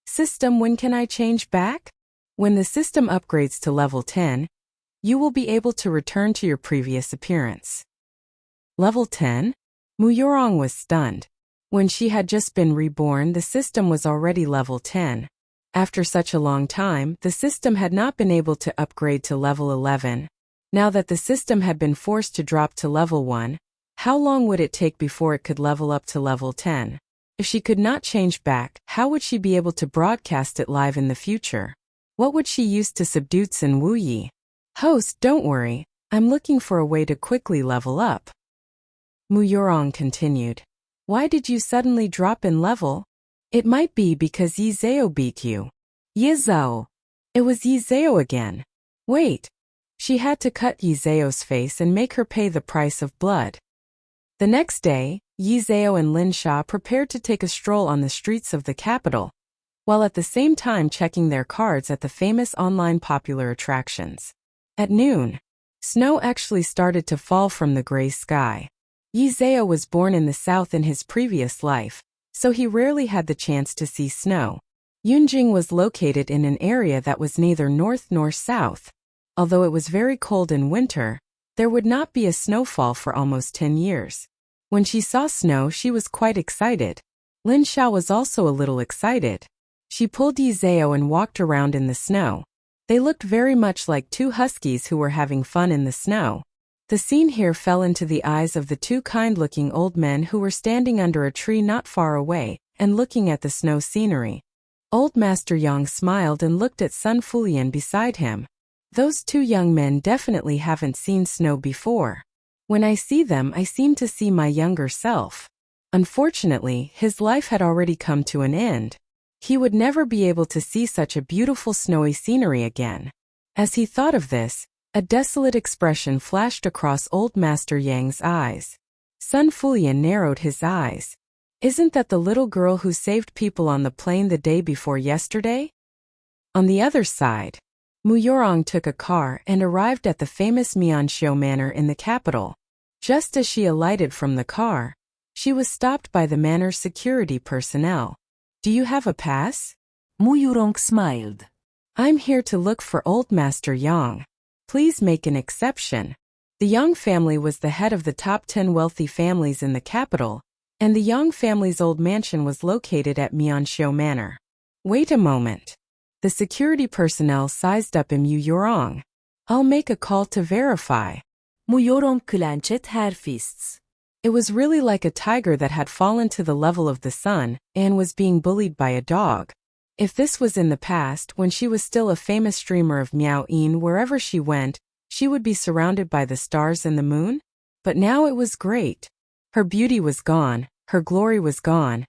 "System, when can I change back?" "When the system upgrades to level 10, you will be able to return to your previous appearance." Level 10? Mu Yorong was stunned. When she had just been reborn, the system was already level 10. After such a long time, the system had not been able to upgrade to level 11. Now that the system had been forced to drop to level 1, how long would it take before it could level up to level 10? If she could not change back, how would she be able to broadcast it live in the future? What would she use to subdue Tsin Wuyi? "Host, don't worry, I'm looking for a way to quickly level up." Mu Yorong continued. "Why did you suddenly drop in level? It might be because Yi Zhao beat you." Yi Zhao. It was Yi Zhao again. Wait. She had to cut Yi Zhao's face and make her pay the price of blood. The next day, Yi Zhao and Lin Sha prepared to take a stroll on the streets of the capital, while at the same time checking their cards at the famous online popular attractions. At noon, snow actually started to fall from the gray sky. Yi Zhao was born in the south in his previous life, so he rarely had the chance to see snow. Yunjing was located in an area that was neither north nor south. Although it was very cold in winter, there would not be a snowfall for almost 10 years. When she saw snow, she was quite excited. Lin Sha was also a little excited. She pulled Yi Zhao and walked around in the snow. They looked very much like two huskies who were having fun in the snow. The scene here fell into the eyes of the two kind-looking old men who were standing under a tree not far away and looking at the snow scenery. Old Master Yang smiled and looked at Sun Fulian beside him. Those two young men definitely haven't seen snow before. When I see them, I seem to see my younger self. Unfortunately, his life had already come to an end. He would never be able to see such a beautiful snowy scenery again. As he thought of this, a desolate expression flashed across old Master Yang's eyes. Sun Fulian narrowed his eyes. Isn't that the little girl who saved people on the plane the day before yesterday? On the other side, Mu Yorong took a car and arrived at the famous Mianxiu Manor in the capital. Just as she alighted from the car, she was stopped by the manor's security personnel. Do you have a pass? Mu Yorong smiled. I'm here to look for old Master Yang. Please make an exception. The Yang family was the head of the top 10 wealthy families in the capital, and the Yang family's old mansion was located at Mianxiu Manor. Wait a moment. The security personnel sized up Mu Yorong. I'll make a call to verify. Mu Yorong clenched her fists. It was really like a tiger that had fallen to the level of the sun and was being bullied by a dog. If this was in the past, when she was still a famous streamer of Miao Yin, wherever she went, she would be surrounded by the stars and the moon. But now it was great. Her beauty was gone, her glory was gone,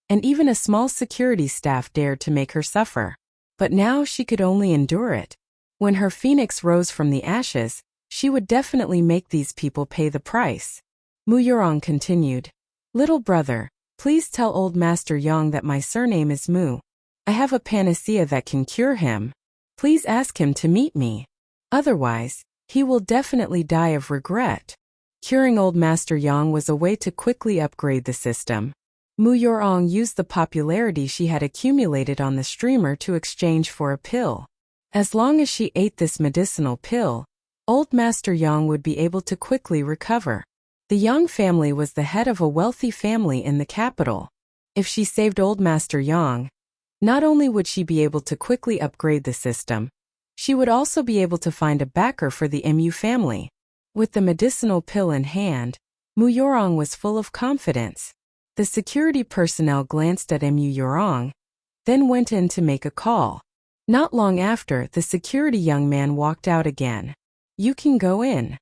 and even a small security staff dared to make her suffer. But now she could only endure it. When her phoenix rose from the ashes, she would definitely make these people pay the price. Mu Yorong continued. Little brother, please tell old Master Yang that my surname is Mu. I have a panacea that can cure him. Please ask him to meet me. Otherwise, he will definitely die of regret. Curing old Master Yang was a way to quickly upgrade the system. Mu Yorong used the popularity she had accumulated on the streamer to exchange for a pill. As long as she ate this medicinal pill, old Master Yang would be able to quickly recover. The Yang family was the head of a wealthy family in the capital. If she saved old Master Yang, not only would she be able to quickly upgrade the system, she would also be able to find a backer for the Mu family. With the medicinal pill in hand, Mu Yorong was full of confidence. The security personnel glanced at Mu Yorong, then went in to make a call. Not long after, the security young man walked out again. You can go in.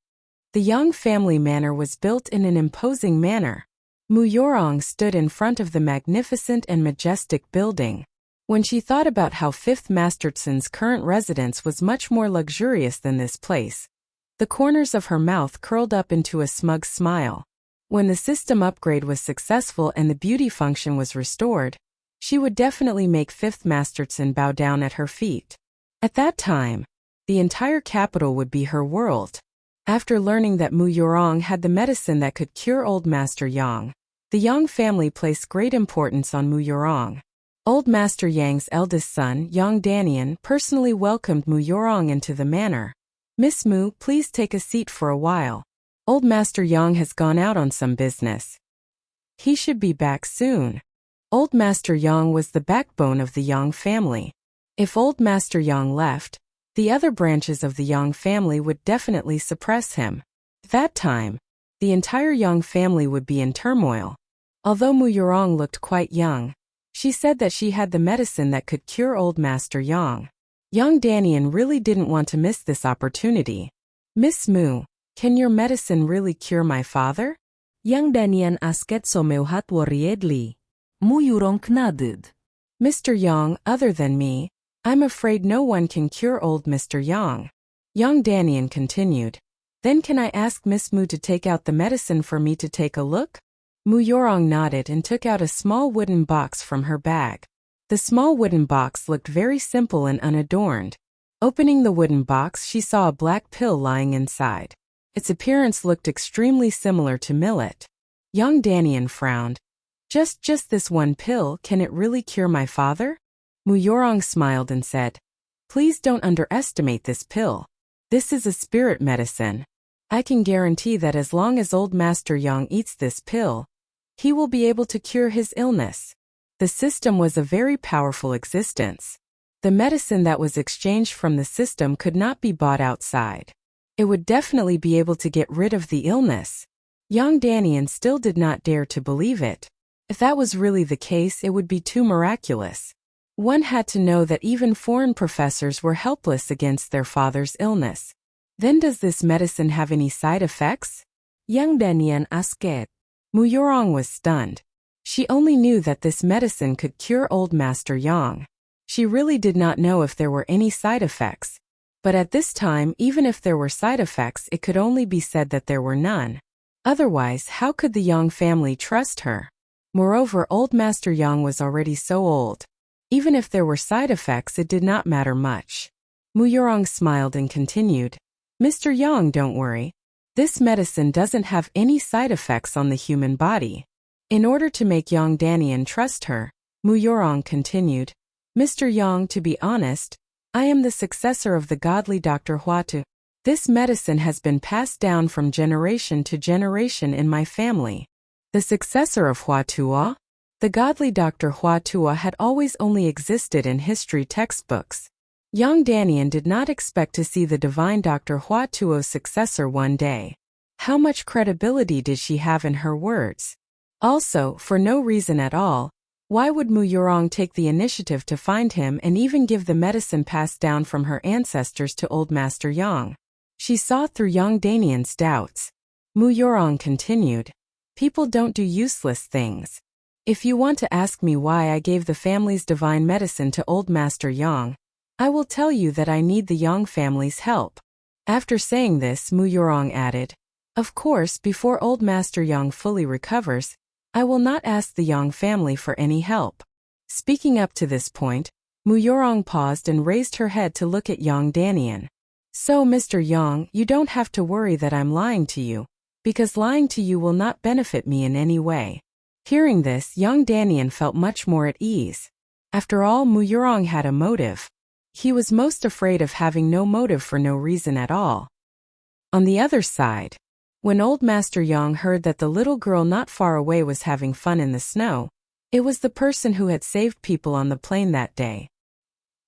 The Yang family manor was built in an imposing manner. Mu Yorong stood in front of the magnificent and majestic building. When she thought about how Fifth Masterson's current residence was much more luxurious than this place, the corners of her mouth curled up into a smug smile. When the system upgrade was successful and the beauty function was restored, she would definitely make Fifth Masterson bow down at her feet. At that time, the entire capital would be her world. After learning that Mu Yorong had the medicine that could cure old Master Yang, the Yang family placed great importance on Mu Yorong. Old Master Yang's eldest son, Yang Danian, personally welcomed Mu Yorong into the manor. Miss Mu, please take a seat for a while. Old Master Yang has gone out on some business. He should be back soon. Old Master Yang was the backbone of the Yang family. If old Master Yang left, the other branches of the Yang family would definitely suppress him. At that time, the entire Yang family would be in turmoil. Although Mu Yorong looked quite young, she said that she had the medicine that could cure old Master Yang. Young Danian really didn't want to miss this opportunity. Miss Mu, can your medicine really cure my father? Young Danian asked so meuhat worriedly. Mu Yorong nodded. Mr. Yang, other than me, I'm afraid no one can cure old Mr. Yang. Young Danian continued. Then can I ask Miss Mu to take out the medicine for me to take a look? Mu Yorong nodded and took out a small wooden box from her bag. The small wooden box looked very simple and unadorned. Opening the wooden box, she saw a black pill lying inside. Its appearance looked extremely similar to millet. Young Danian frowned. Just this one pill, can it really cure my father? Mu Yorong smiled and said, please don't underestimate this pill. This is a spirit medicine. I can guarantee that as long as old Master Yang eats this pill, he will be able to cure his illness. The system was a very powerful existence. The medicine that was exchanged from the system could not be bought outside. It would definitely be able to get rid of the illness. Young Danian still did not dare to believe it. If that was really the case, it would be too miraculous. One had to know that even foreign professors were helpless against their father's illness. Then does this medicine have any side effects? Young Danian asked. Mu Yorong was stunned. She only knew that this medicine could cure old Master Yang. She really did not know if there were any side effects. But at this time, even if there were side effects, it could only be said that there were none. Otherwise, how could the Yang family trust her? Moreover, old Master Yang was already so old. Even if there were side effects, it did not matter much. Mu Yurong smiled and continued, Mr. Yang, don't worry. This medicine doesn't have any side effects on the human body. In order to make Yang Danian trust her, Mu Yurong continued, Mr. Yang, to be honest, I am the successor of the godly Dr. Huatu. This medicine has been passed down from generation to generation in my family. The successor of Huatua? The godly Dr. Huatua had always only existed in history textbooks. Yang Danian did not expect to see the divine Dr. Huatuo's successor one day. How much credibility did she have in her words? Also, for no reason at all, why would Mu Yurong take the initiative to find him and even give the medicine passed down from her ancestors to old Master Yang? She saw through Yang Danian's doubts. Mu Yurong continued, People don't do useless things. If you want to ask me why I gave the family's divine medicine to old Master Yang, I will tell you that I need the Yang family's help. After saying this, Mu Yurong added, Of course, before old Master Yang fully recovers, I will not ask the Yang family for any help. Speaking up to this point, Mu Yurong paused and raised her head to look at Yang Danian. So, Mr. Yang, you don't have to worry that I'm lying to you, because lying to you will not benefit me in any way. Hearing this, Yang Danian felt much more at ease. After all, Mu Yurong had a motive. He was most afraid of having no motive for no reason at all. On the other side, when old Master Yang heard that the little girl not far away was having fun in the snow, it was the person who had saved people on the plane that day.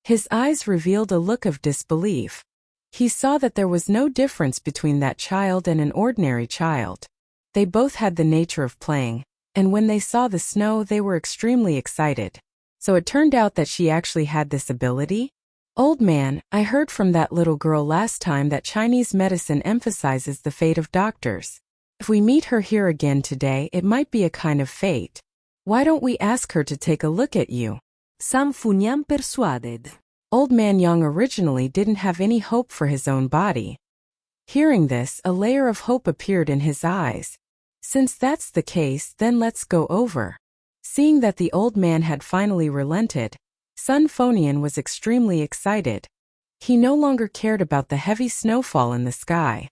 His eyes revealed a look of disbelief. He saw that there was no difference between that child and an ordinary child. They both had the nature of playing, and when they saw the snow they were extremely excited. So it turned out that she actually had this ability? Old man, I heard from that little girl last time that Chinese medicine emphasizes the fate of doctors. If we meet her here again today, it might be a kind of fate. Why don't we ask her to take a look at you? Sam Funyam persuaded. Old man Yang originally didn't have any hope for his own body. Hearing this, a layer of hope appeared in his eyes. Since that's the case, then let's go over. Seeing that the old man had finally relented, Sun Fonian was extremely excited. He no longer cared about the heavy snowfall in the sky.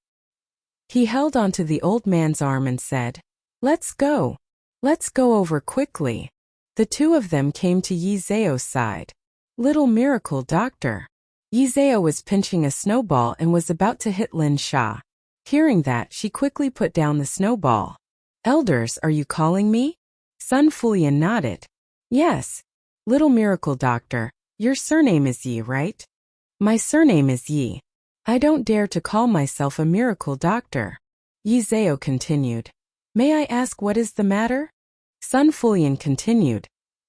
He held onto the old man's arm and said, Let's go. Let's go over quickly. The two of them came to Yi Zhao's side. Little miracle doctor. Yi Zhao was pinching a snowball and was about to hit Lin Sha. Hearing that, she quickly put down the snowball. Elders, are you calling me? Sun Fulian nodded. Yes. Little miracle doctor, your surname is Yi, right? My surname is Yi. I don't dare to call myself a miracle doctor. Yi Zhao continued. May I ask what is the matter? Sun Fulian continued.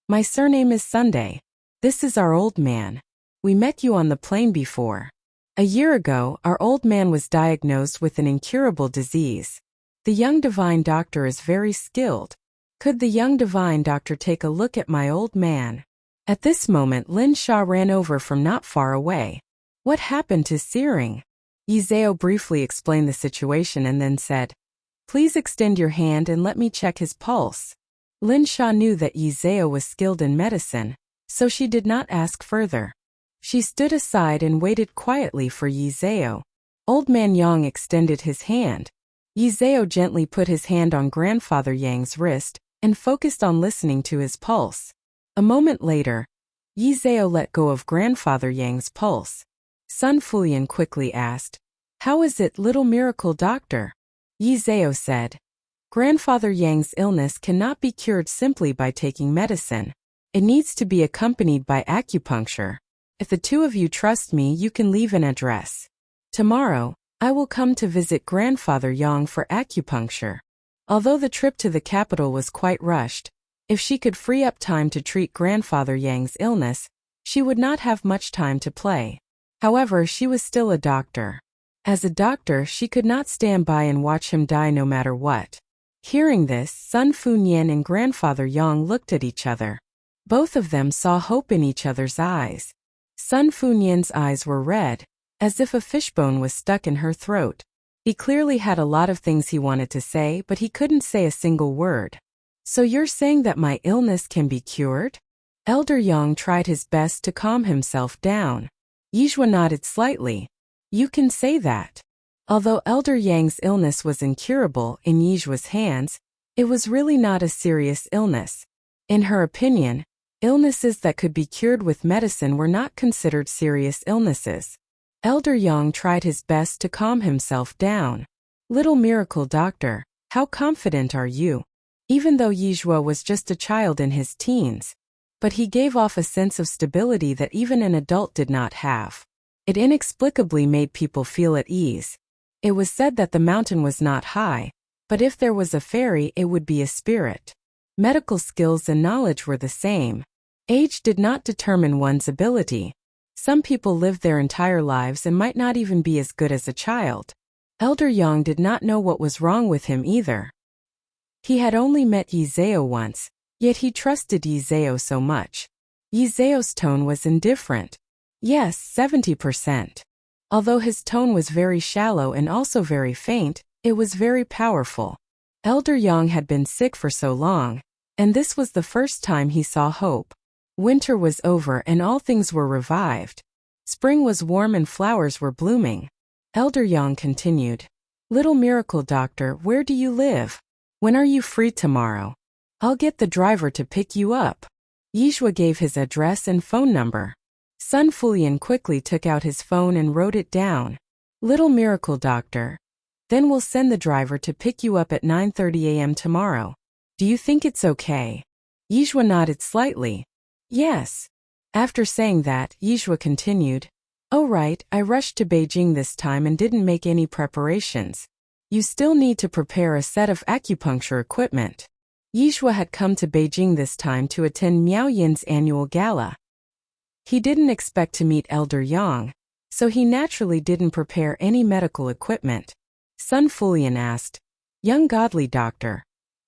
My surname is Sunday. This is our old man. We met you on the plane before. A year ago, our old man was diagnosed with an incurable disease. The young divine doctor is very skilled. Could the young divine doctor take a look at my old man? At this moment, Lin Sha ran over from not far away. What happened to Searing? Yi Zhao briefly explained the situation and then said, Please extend your hand and let me check his pulse. Lin Sha knew that Yi Zhao was skilled in medicine, so she did not ask further. She stood aside and waited quietly for Yi Zhao. Old man Yang extended his hand. Yi Zhao gently put his hand on grandfather Yang's wrist and focused on listening to his pulse. A moment later, Yi Zhao let go of grandfather Yang's pulse. Sun Fulian quickly asked, How is it, little miracle doctor? Yi Zhao said, Grandfather Yang's illness cannot be cured simply by taking medicine. It needs to be accompanied by acupuncture. If the two of you trust me, you can leave an address. Tomorrow, I will come to visit grandfather Yang for acupuncture. Although the trip to the capital was quite rushed, if she could free up time to treat grandfather Yang's illness, she would not have much time to play. However, she was still a doctor. As a doctor, she could not stand by and watch him die no matter what. Hearing this, Sun Funyan and Grandfather Yang looked at each other. Both of them saw hope in each other's eyes. Sun Funyan's eyes were red, as if a fishbone was stuck in her throat. He clearly had a lot of things he wanted to say, but he couldn't say a single word. So you're saying that my illness can be cured? Elder Yang tried his best to calm himself down. Yizhua nodded slightly. You can say that. Although Elder Yang's illness was incurable in Yizhua's hands, it was really not a serious illness. In her opinion, illnesses that could be cured with medicine were not considered serious illnesses. Elder Yang tried his best to calm himself down. Little miracle doctor, how confident are you? Even though Yizhua was just a child in his teens, but he gave off a sense of stability that even an adult did not have. It inexplicably made people feel at ease. It was said that the mountain was not high, but if there was a fairy, it would be a spirit. Medical skills and knowledge were the same. Age did not determine one's ability. Some people lived their entire lives and might not even be as good as a child. Elder Yang did not know what was wrong with him either. He had only met Yizeo once, yet he trusted Yizeo so much. Yizeo's tone was indifferent. Yes, 70%. Although his tone was very shallow and also very faint, it was very powerful. Elder Yang had been sick for so long, and this was the first time he saw hope. Winter was over and all things were revived. Spring was warm and flowers were blooming. Elder Yang continued. Little miracle doctor, where do you live? When are you free tomorrow? I'll get the driver to pick you up. Yizhua gave his address and phone number. Sun Fulian quickly took out his phone and wrote it down. Little miracle doctor. Then we'll send the driver to pick you up at 9:30 a.m. tomorrow. Do you think it's okay? Yizhua nodded slightly. Yes. After saying that, Yizhua continued. Oh right, I rushed to Beijing this time and didn't make any preparations. You still need to prepare a set of acupuncture equipment. Yizhua had come to Beijing this time to attend Miao Yin's annual gala. He didn't expect to meet Elder Yang, so he naturally didn't prepare any medical equipment. Sun Fulian asked, Young godly doctor,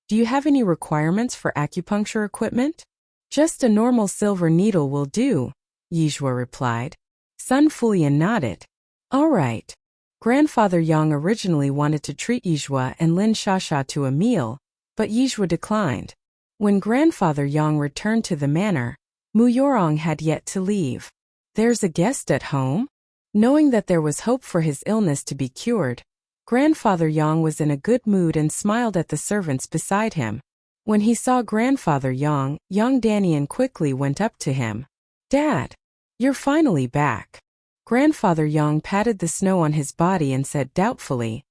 do you have any requirements for acupuncture equipment? Just a normal silver needle will do, Yizhua replied. Sun Fulian nodded. All right. Grandfather Yang originally wanted to treat Yizhua and Lin Shasha to a meal, but Yizhua declined. When Grandfather Yang returned to the manor, Mu Yorong had yet to leave. There's a guest at home? Knowing that there was hope for his illness to be cured, Grandfather Yang was in a good mood and smiled at the servants beside him. When he saw Grandfather Yang, Yang Danian quickly went up to him. Dad, you're finally back. Grandfather Yang patted the snow on his body and said doubtfully,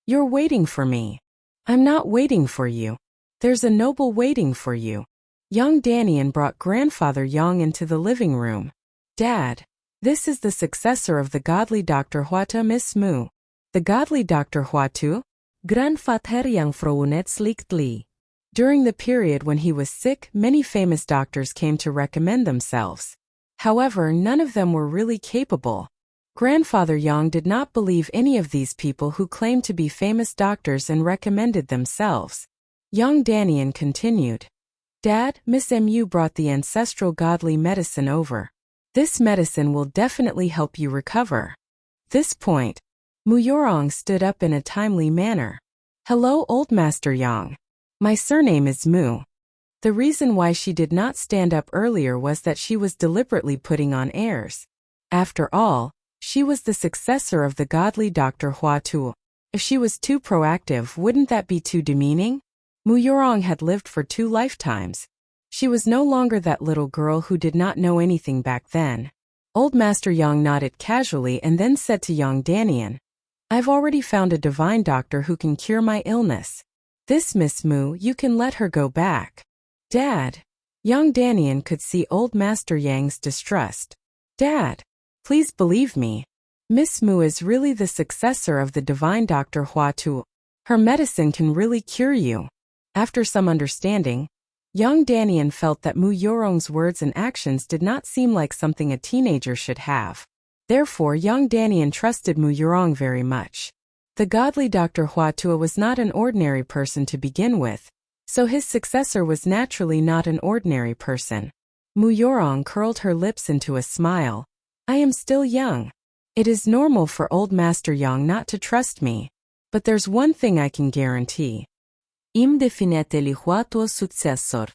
You're waiting for me. I'm not waiting for you. There's a noble waiting for you. Young Danian brought Grandfather Yang into the living room. Dad, this is the successor of the godly Dr. Huatu, Miss Mu. The godly Dr. Huatu? Grandfather Yang frowned slightly. During the period when he was sick, many famous doctors came to recommend themselves. However, none of them were really capable. Grandfather Yang did not believe any of these people who claimed to be famous doctors and recommended themselves. Young Danian continued. Dad, Miss Mu brought the ancestral godly medicine over. This medicine will definitely help you recover. This point, Mu Yorong stood up in a timely manner. Hello, Old Master Yang. My surname is Mu. The reason why she did not stand up earlier was that she was deliberately putting on airs. After all, she was the successor of the godly Dr. Huatu. If she was too proactive, wouldn't that be too demeaning? Mu Yorong had lived for 2 lifetimes. She was no longer that little girl who did not know anything back then. Old Master Yang nodded casually and then said to Young Danian, I've already found a divine doctor who can cure my illness. This Miss Mu, you can let her go back. Dad. Young Danian could see Old Master Yang's distrust. Dad. Please believe me. Miss Mu is really the successor of the divine Dr. Huatu. Her medicine can really cure you. After some understanding, young Danian felt that Mu Yorong's words and actions did not seem like something a teenager should have. Therefore, young Danian trusted Mu Yorong very much. The godly Dr. Huatua was not an ordinary person to begin with, so his successor was naturally not an ordinary person. Mu Yorong curled her lips into a smile. I am still young. It is normal for old Master Yang not to trust me. But there's one thing I can guarantee. Im definete li Huatuo successor.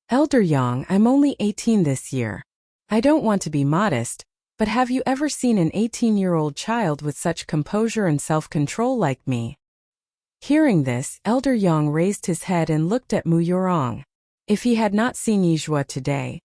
Elder Yang, I'm only 18 this year. I don't want to be modest, but have you ever seen an 18-year-old child with such composure and self-control like me? Hearing this, Elder Yang raised his head and looked at Mu Yorong. If he had not seen Yizhua today,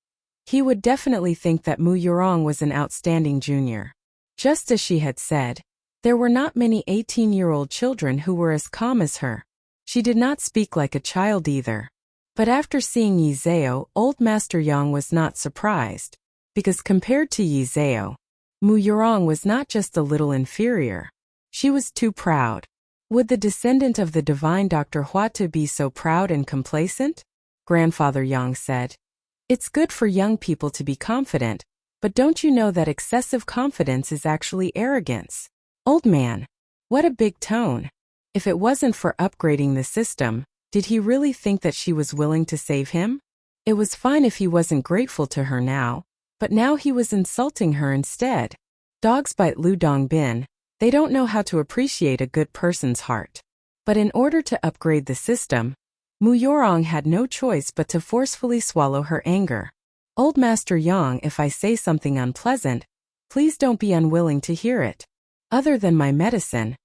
he would definitely think that Mu Yorong was an outstanding junior. Just as she had said, there were not many 18-year-old children who were as calm as her. She did not speak like a child either. But after seeing Yizhao, old Master Yang was not surprised, because compared to Yizhao, Mu Yorong was not just a little inferior. She was too proud. Would the descendant of the divine Dr. Huata be so proud and complacent? Grandfather Yang said. It's good for young people to be confident, but don't you know that excessive confidence is actually arrogance? Old man, what a big tone. If it wasn't for upgrading the system, did he really think that she was willing to save him? It was fine if he wasn't grateful to her now, but now he was insulting her instead. Dogs bite Lu Dongbin. They don't know how to appreciate a good person's heart. But in order to upgrade the system, Mu Yorong had no choice but to forcefully swallow her anger. Old Master Yang, if I say something unpleasant, please don't be unwilling to hear it. Other than my medicine,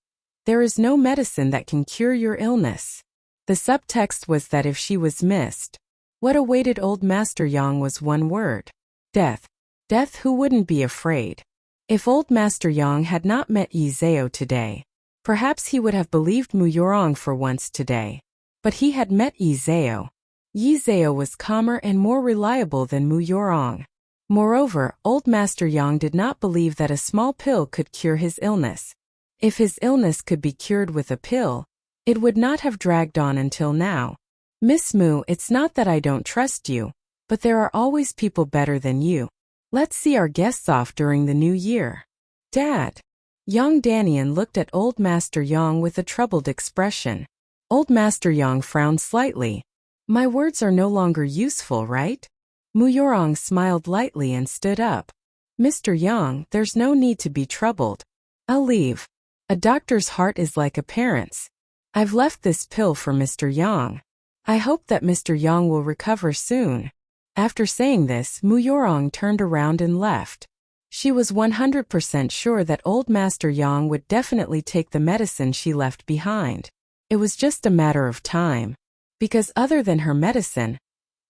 there is no medicine that can cure your illness. The subtext was that if she was missed, what awaited old Master Yang was one word. Death. Death. Who wouldn't be afraid? If old Master Yang had not met Yizhao today, perhaps he would have believed Mu Yorong for once today. But he had met Yizhao. Yizhao was calmer and more reliable than Mu Yorong. Moreover, old Master Yang did not believe that a small pill could cure his illness. If his illness could be cured with a pill, it would not have dragged on until now. Miss Mu, it's not that I don't trust you, but there are always people better than you. Let's see our guests off during the new year. Dad. Young Danian looked at old Master Yang with a troubled expression. Old Master Yang frowned slightly. My words are no longer useful, right? Mu Yorong smiled lightly and stood up. Mr. Yang, there's no need to be troubled. I'll leave. A doctor's heart is like a parent's. I've left this pill for Mr. Yang. I hope that Mr. Yang will recover soon. After saying this, Mu Yorong turned around and left. She was 100% sure that old Master Yang would definitely take the medicine she left behind. It was just a matter of time. Because other than her medicine,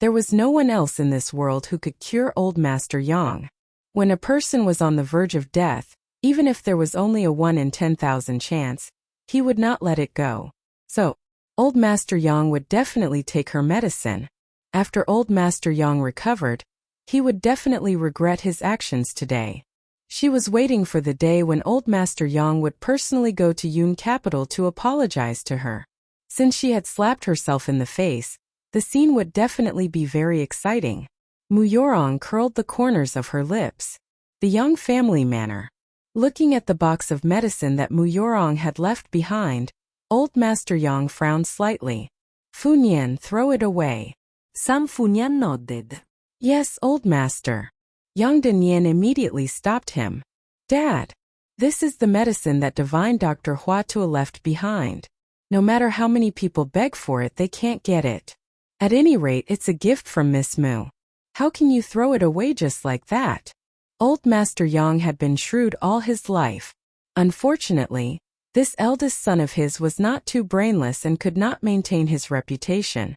there was no one else in this world who could cure old Master Yang. When a person was on the verge of death, even if there was only a 1 in 10,000 chance, he would not let it go. So, old Master Yang would definitely take her medicine. After old Master Yang recovered, he would definitely regret his actions today. She was waiting for the day when old Master Yang would personally go to Yun Capital to apologize to her. Since she had slapped herself in the face, the scene would definitely be very exciting. Mu Yorong curled the corners of her lips. The young family manner. Looking at the box of medicine that Mu Yorong had left behind, old Master Yang frowned slightly. Funyan, throw it away. Sam Funyan nodded. Yes, old master. Yang Danyan immediately stopped him. Dad, this is the medicine that divine Dr. Huatua left behind. No matter how many people beg for it, they can't get it. At any rate, it's a gift from Miss Mu. How can you throw it away just like that? Old Master Yang had been shrewd all his life. Unfortunately, this eldest son of his was not too brainless and could not maintain his reputation.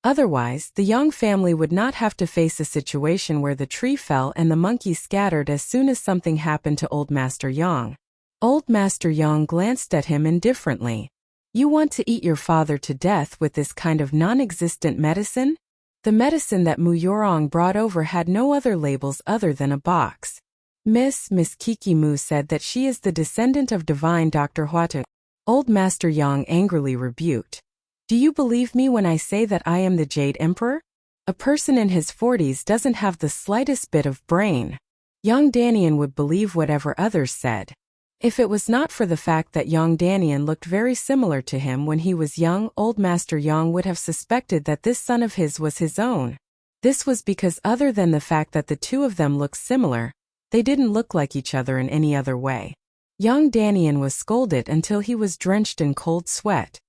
Otherwise, the Yang family would not have to face a situation where the tree fell and the monkeys scattered as soon as something happened to old Master Yang. Old Master Yang glanced at him indifferently. You want to eat your father to death with this kind of non-existent medicine? The medicine that Mu Yorong brought over had no other labels other than a box. Miss Kiki Mu said that she is the descendant of divine Dr. Huatua. Old Master Yang angrily rebuked. Do you believe me when I say that I am the Jade Emperor? A person in his 40s doesn't have the slightest bit of brain. Young Danian would believe whatever others said. If it was not for the fact that Yang Danian looked very similar to him when he was young, old Master Yang would have suspected that this son of his was his own. This was because other than the fact that the two of them looked similar, they didn't look like each other in any other way. Yang Danian was scolded until he was drenched in cold sweat.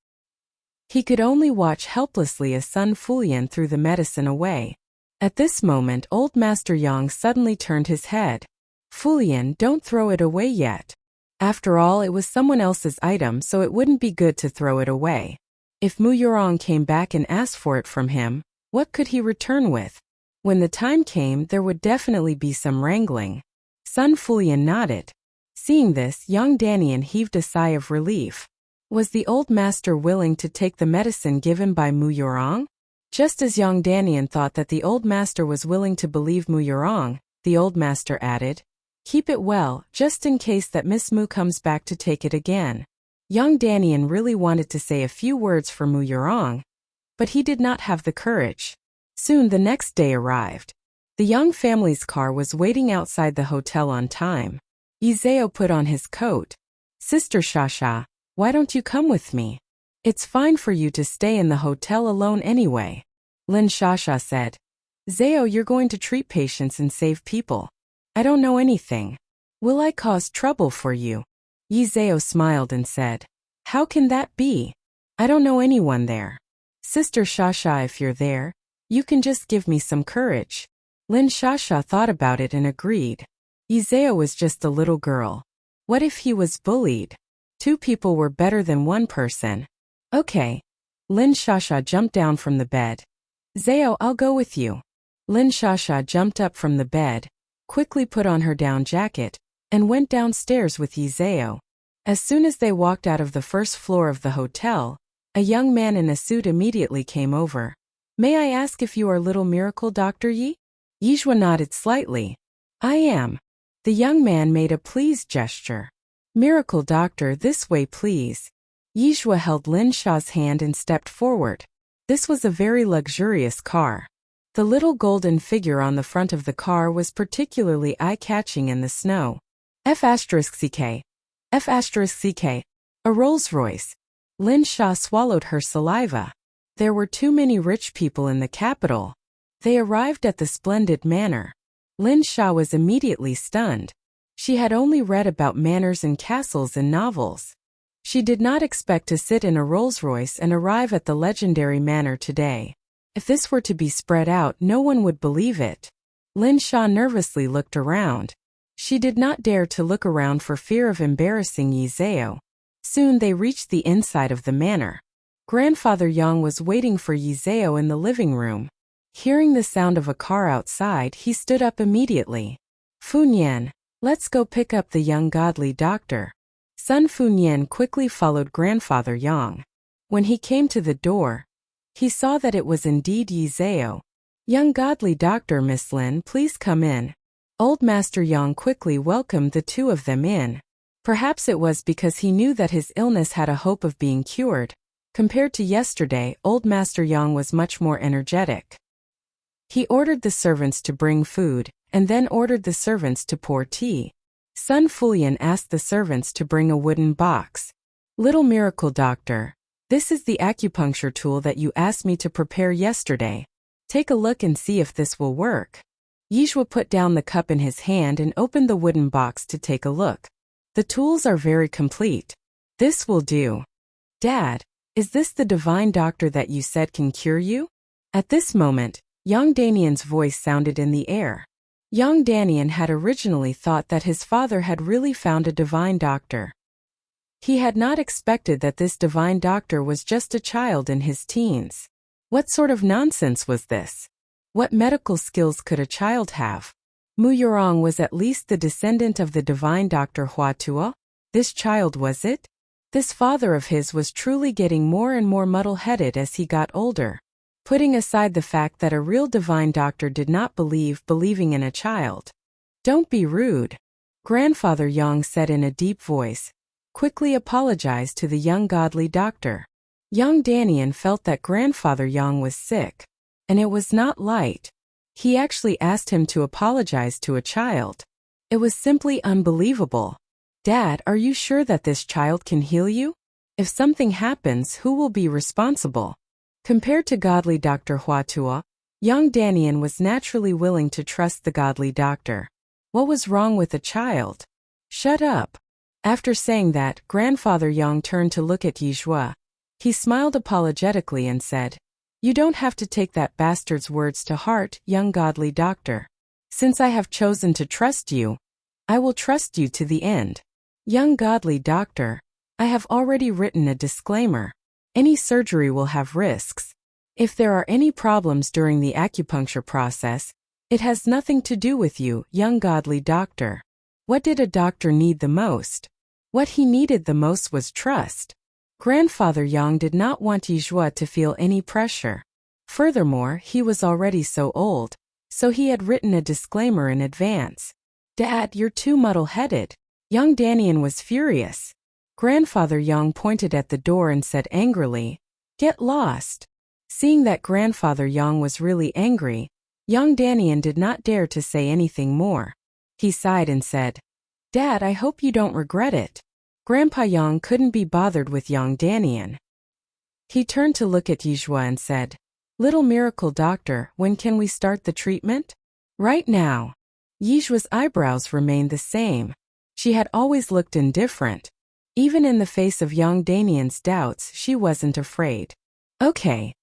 He could only watch helplessly as Sun Fulian threw the medicine away. At this moment old Master Yang suddenly turned his head. Fulian, don't throw it away yet. After all, it was someone else's item, so it wouldn't be good to throw it away. If Mu Yurong came back and asked for it from him, what could he return with? When the time came, there would definitely be some wrangling. Sun Fulian nodded. Seeing this, Yang Danian heaved a sigh of relief. Was the old master willing to take the medicine given by Mu Yurong? Just as Yang Danian thought that the old master was willing to believe Mu Yurong, the old master added, "Keep it well, just in case that Miss Mu comes back to take it again." Yang Danian really wanted to say a few words for Mu Yurong, but he did not have the courage. Soon the next day arrived. The Yang family's car was waiting outside the hotel on time. Yizeo put on his coat. "Sister Shasha, why don't you come with me? It's fine for you to stay in the hotel alone anyway." Lin Shasha said. "Zeo, you're going to treat patients and save people. I don't know anything. Will I cause trouble for you?" Yizeo smiled and said, "How can that be? I don't know anyone there. Sister Shasha, if you're there, you can just give me some courage." Lin Shasha thought about it and agreed. Yizeo was just a little girl. What if he was bullied? Two people were better than one person. Okay. Lin Shasha jumped down from the bed. "Zeo, I'll go with you." Lin Shasha jumped up from the bed, quickly put on her down jacket, and went downstairs with Yizeo. As soon as they walked out of the first floor of the hotel, a young man in a suit immediately came over. "May I ask if you are little miracle Dr. Yi?" Yizhua nodded slightly. "I am." The young man made a please gesture. "Miracle doctor, this way please." Yizhua held Lin Sha's hand and stepped forward. This was a very luxurious car. The little golden figure on the front of the car was particularly eye-catching in the snow. F*CK. F*CK. A Rolls-Royce. Lin Sha swallowed her saliva. There were too many rich people in the capital. They arrived at the splendid manor. Lin Sha was immediately stunned. She had only read about manors and castles in novels. She did not expect to sit in a Rolls-Royce and arrive at the legendary manor today. If this were to be spread out, no one would believe it. Lin Sha nervously looked around. She did not dare to look around for fear of embarrassing Yizeo. Soon they reached the inside of the manor. Grandfather Yang was waiting for Yizeo in the living room. Hearing the sound of a car outside, he stood up immediately. "Funyan, let's go pick up the young godly doctor." Sun Funyan quickly followed Grandfather Yang. When he came to the door, he saw that it was indeed Yizeo. "Young godly doctor, Miss Lin, please come in." Old Master Yang quickly welcomed the two of them in. Perhaps it was because he knew that his illness had a hope of being cured. Compared to yesterday, Old Master Yang was much more energetic. He ordered the servants to bring food, and then ordered the servants to pour tea. Sun Fulian asked the servants to bring a wooden box. "Little miracle doctor, this is the acupuncture tool that you asked me to prepare yesterday. Take a look and see if this will work." Yizhua put down the cup in his hand and opened the wooden box to take a look. "The tools are very complete. This will do." "Dad, is this the divine doctor that you said can cure you?" At this moment, Yang Danian's voice sounded in the air. Yang Danian had originally thought that his father had really found a divine doctor. He had not expected that this divine doctor was just a child in his teens. What sort of nonsense was this? What medical skills could a child have? Mu Yurong was at least the descendant of the divine doctor Hua Tuo. This child was it? This father of his was truly getting more and more muddle-headed as he got older. Putting aside the fact that a real divine doctor did not believing in a child. "Don't be rude," Grandfather Yang said in a deep voice. Quickly apologized to the young godly doctor. Young Danian felt that Grandfather Yang was sick. And it was not light. He actually asked him to apologize to a child. It was simply unbelievable. Dad, are you sure that this child can heal you? If something happens, who will be responsible? Compared to godly Dr. Huatua, young Danian was naturally willing to trust the godly doctor. What was wrong with the child? Shut up. After saying that, Grandfather Yang turned to look at Yizhua. He smiled apologetically and said, "You don't have to take that bastard's words to heart, young godly doctor. Since I have chosen to trust you, I will trust you to the end. Young godly doctor, I have already written a disclaimer. Any surgery will have risks. If there are any problems during the acupuncture process, it has nothing to do with you, young godly doctor. What did a doctor need the most? What he needed the most was trust." Grandfather Yang did not want Yizhua to feel any pressure. Furthermore, he was already so old, so he had written a disclaimer in advance. "Dad, you're too muddle-headed." Young Danian was furious. Grandfather Yang pointed at the door and said angrily, "Get lost." Seeing that Grandfather Yang was really angry, young Danian did not dare to say anything more. He sighed and said, "Dad, I hope you don't regret it." Grandpa Yang couldn't be bothered with young Danian. He turned to look at Yizhua and said, "Little miracle doctor, when can we start the treatment?" "Right now." Yizhua's eyebrows remained the same. She had always looked indifferent. Even in the face of young Danian's doubts, she wasn't afraid. "Okay."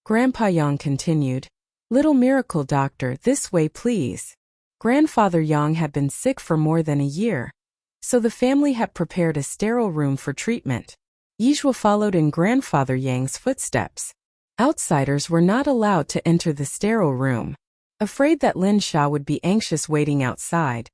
Grandpa Yang continued, "Little miracle doctor, this way please." Grandfather Yang had been sick for more than a year, so the family had prepared a sterile room for treatment. Yizhua followed in Grandfather Yang's footsteps. Outsiders were not allowed to enter the sterile room. Afraid that Lin Sha would be anxious waiting outside,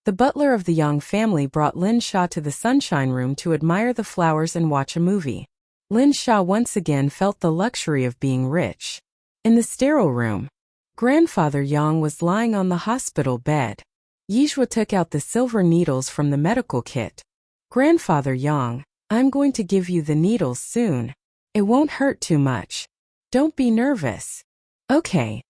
the butler of the Yang family brought Lin Sha to the sunshine room to admire the flowers and watch a movie. Lin Sha once again felt the luxury of being rich. In the sterile room, Grandfather Yang was lying on the hospital bed. Yizhua took out the silver needles from the medical kit. "Grandfather Yang, I'm going to give you the needles soon. It won't hurt too much. Don't be nervous." "Okay."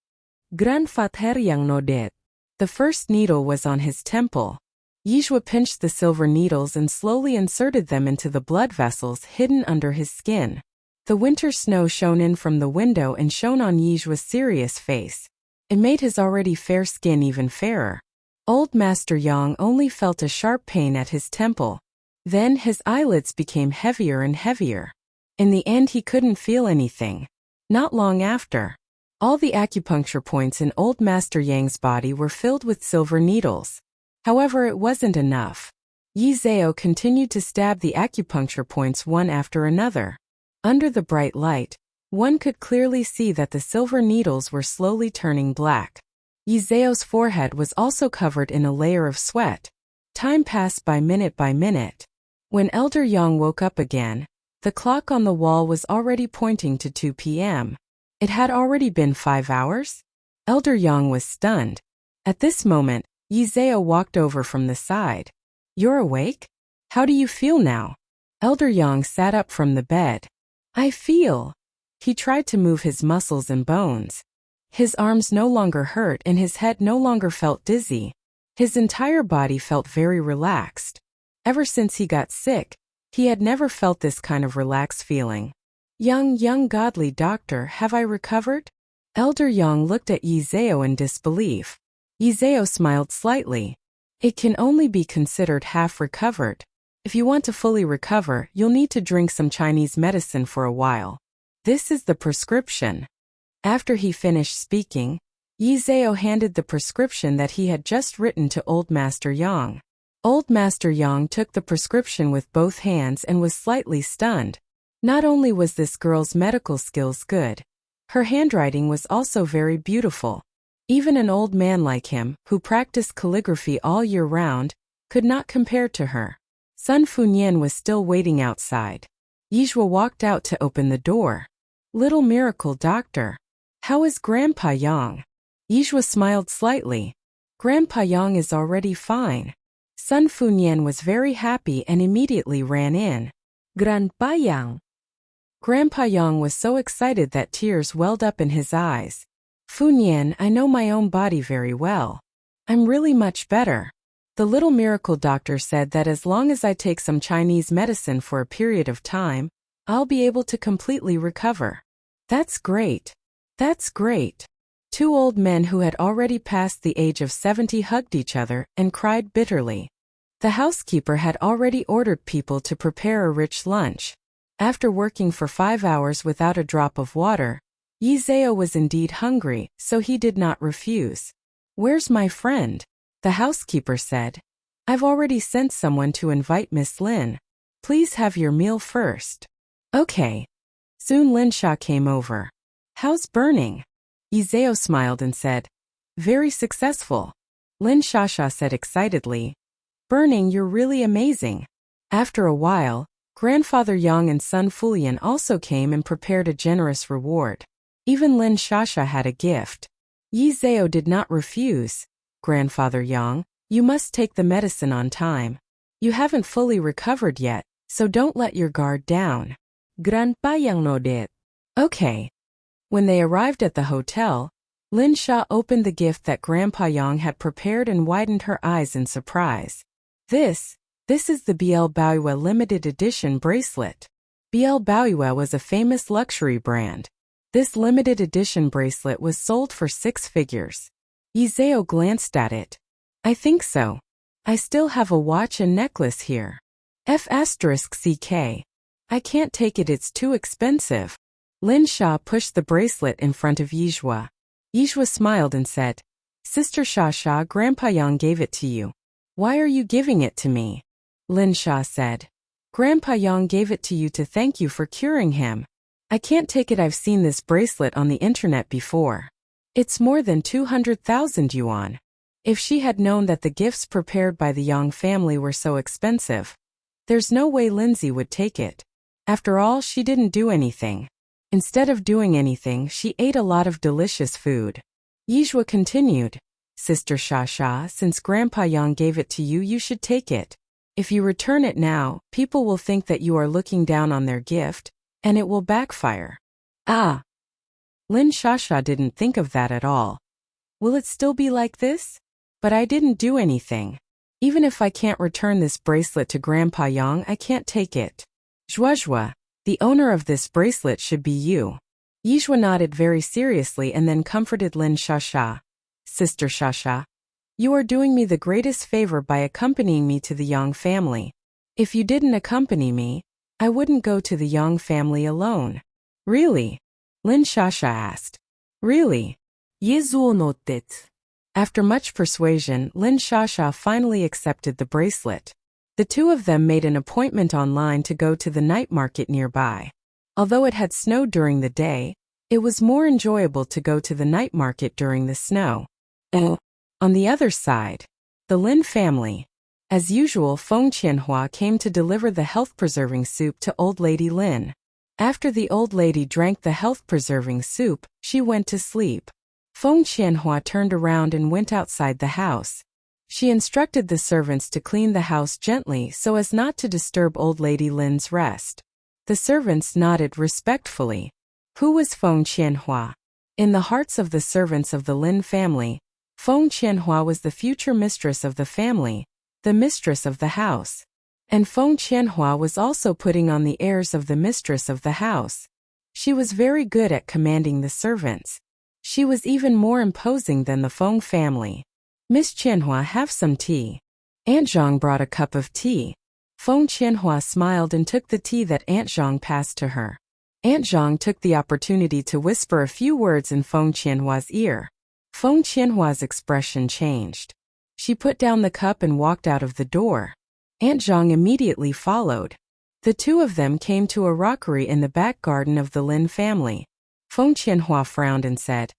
Grandfather Yang nodded. The first needle was on his temple. Yizhua pinched the silver needles and slowly inserted them into the blood vessels hidden under his skin. The winter snow shone in from the window and shone on Yizhua's serious face. It made his already fair skin even fairer. Old Master Yang only felt a sharp pain at his temple. Then his eyelids became heavier and heavier. In the end, he couldn't feel anything. Not long after, all the acupuncture points in Old Master Yang's body were filled with silver needles. However, it wasn't enough. Yi Zhao continued to stab the acupuncture points one after another. Under the bright light, one could clearly see that the silver needles were slowly turning black. Yi Zhao's forehead was also covered in a layer of sweat. Time passed by minute. When Elder Yang woke up again, the clock on the wall was already pointing to 2 p.m. It had already been 5 hours? Elder Yang was stunned. At this moment, Yi Zhao walked over from the side. "You're awake? How do you feel now?" Elder Yang sat up from the bed. "I feel." He tried to move his muscles and bones. His arms no longer hurt and his head no longer felt dizzy. His entire body felt very relaxed. Ever since he got sick, he had never felt this kind of relaxed feeling. Young godly doctor, have I recovered?" Elder Yang looked at Yi Zhao in disbelief. Yi Zhao smiled slightly. "It can only be considered half recovered. If you want to fully recover, you'll need to drink some Chinese medicine for a while. This is the prescription." After he finished speaking, Yi Zhao handed the prescription that he had just written to Old Master Yang. Old Master Yang took the prescription with both hands and was slightly stunned. Not only was this girl's medical skills good, her handwriting was also very beautiful. Even an old man like him, who practiced calligraphy all year round, could not compare to her. Sun Funyan was still waiting outside. Yizhua walked out to open the door. "Little miracle doctor, how is Grandpa Yang?" Yizhua smiled slightly. "Grandpa Yang is already fine." Sun Funyan was very happy and immediately ran in. "Grandpa Yang." Grandpa Yang was so excited that tears welled up in his eyes. "Funyan, I know my own body very well. I'm really much better." The little miracle doctor said that as long as I take some Chinese medicine for a period of time, I'll be able to completely recover. That's great. That's great. Two old men who had already passed the age of 70 hugged each other and cried bitterly. The housekeeper had already ordered people to prepare a rich lunch. After working for 5 hours without a drop of water, Yizeo was indeed hungry, so he did not refuse. Where's my friend? The housekeeper said. I've already sent someone to invite Miss Lin. Please have your meal first. Okay. Soon Lin Sha came over. How's burning? Yizeo smiled and said. Very successful. Lin Sha said excitedly. Burning, you're really amazing. After a while, Grandfather Yang and son Fulian also came and prepared a generous reward. Even Lin Sha had a gift. Yizeo did not refuse. Grandfather Yang, you must take the medicine on time. You haven't fully recovered yet, so don't let your guard down. Grandpa Yang nodded. Okay. When they arrived at the hotel, Lin Sha opened the gift that Grandpa Yang had prepared and widened her eyes in surprise. This is the BL Baoyue limited edition bracelet. BL Baoyue was a famous luxury brand. This limited edition bracelet was sold for 6 figures. Yizeo glanced at it. I think so. I still have a watch and necklace here. F***CK. I can't take it, it's too expensive. Lin Sha pushed the bracelet in front of Yizhua. Yizhua smiled and said, Sister Sha, Grandpa Yang gave it to you. Why are you giving it to me? Lin Sha said. Grandpa Yang gave it to you to thank you for curing him. I can't take it, I've seen this bracelet on the internet before. It's more than 200,000 yuan. If she had known that the gifts prepared by the Yang family were so expensive, there's no way Lindsay would take it. After all, she didn't do anything. Instead of doing anything, she ate a lot of delicious food. Yizhua continued, Sister Sha, since Grandpa Yang gave it to you, you should take it. If you return it now, people will think that you are looking down on their gift, and it will backfire. Ah! Lin Sha didn't think of that at all. Will it still be like this? But I didn't do anything. Even if I can't return this bracelet to Grandpa Yang, I can't take it. Zhuazhua, the owner of this bracelet should be you. Yizhua nodded very seriously and then comforted Lin Sha. Sister Sha, you are doing me the greatest favor by accompanying me to the Yang family. If you didn't accompany me, I wouldn't go to the Yang family alone. Really? Lin Sha asked. Really? Yizhuo nodded. After much persuasion, Lin Sha finally accepted the bracelet. The two of them made an appointment online to go to the night market nearby. Although it had snowed during the day, it was more enjoyable to go to the night market during the snow. On the other side, the Lin family. As usual, Feng Qianhua came to deliver the health-preserving soup to Old Lady Lin. After the old lady drank the health-preserving soup, she went to sleep. Feng Qianhua turned around and went outside the house. She instructed the servants to clean the house gently so as not to disturb Old Lady Lin's rest. The servants nodded respectfully. Who was Feng Qianhua? In the hearts of the servants of the Lin family, Feng Qianhua was the future mistress of the family, the mistress of the house. And Feng Qianhua was also putting on the airs of the mistress of the house. She was very good at commanding the servants. She was even more imposing than the Feng family. Miss Qianhua, have some tea. Aunt Zhang brought a cup of tea. Feng Qianhua smiled and took the tea that Aunt Zhang passed to her. Aunt Zhang took the opportunity to whisper a few words in Feng Qianhua's ear. Feng Qianhua's expression changed. She put down the cup and walked out of the door. Aunt Zhang immediately followed. The two of them came to a rockery in the back garden of the Lin family. Feng Qianhua frowned and said,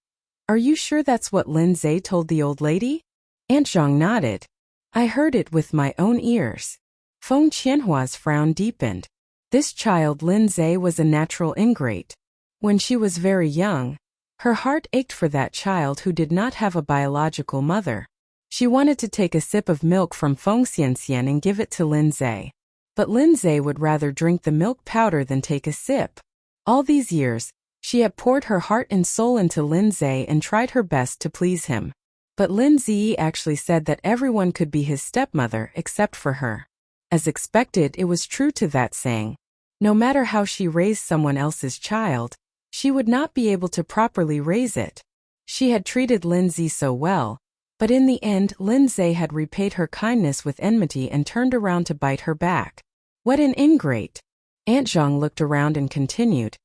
Are you sure that's what Lin Zhe told the old lady? Aunt Zhang nodded. I heard it with my own ears. Feng Qianhua's frown deepened. This child Lin Zhe was a natural ingrate. When she was very young, her heart ached for that child who did not have a biological mother. She wanted to take a sip of milk from Feng Xianxian and give it to Lin Zhe. But Lin Zhe would rather drink the milk powder than take a sip. All these years, she had poured her heart and soul into Lin Zhe and tried her best to please him. But Lin Ziyi actually said that everyone could be his stepmother except for her. As expected, it was true to that saying. No matter how she raised someone else's child, she would not be able to properly raise it. She had treated Lin Zi so well, but in the end Lin Zai had repaid her kindness with enmity and turned around to bite her back. What an ingrate! Aunt Zhang looked around and continued.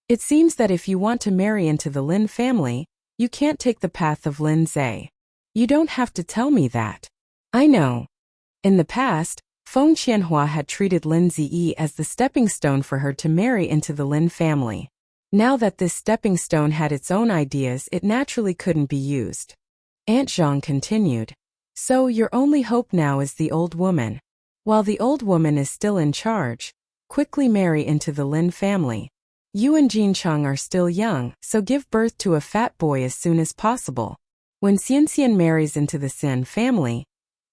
It seems that if you want to marry into the Lin family, you can't take the path of Lin Zai. You don't have to tell me that. I know. In the past, Feng Qianhua had treated Lin Ziyi as the stepping stone for her to marry into the Lin family. Now that this stepping stone had its own ideas, it naturally couldn't be used. Aunt Zhang continued. So your only hope now is the old woman. While the old woman is still in charge, quickly marry into the Lin family. You and Jincheng are still young, so give birth to a fat boy as soon as possible. When Xianxian marries into the Xin family,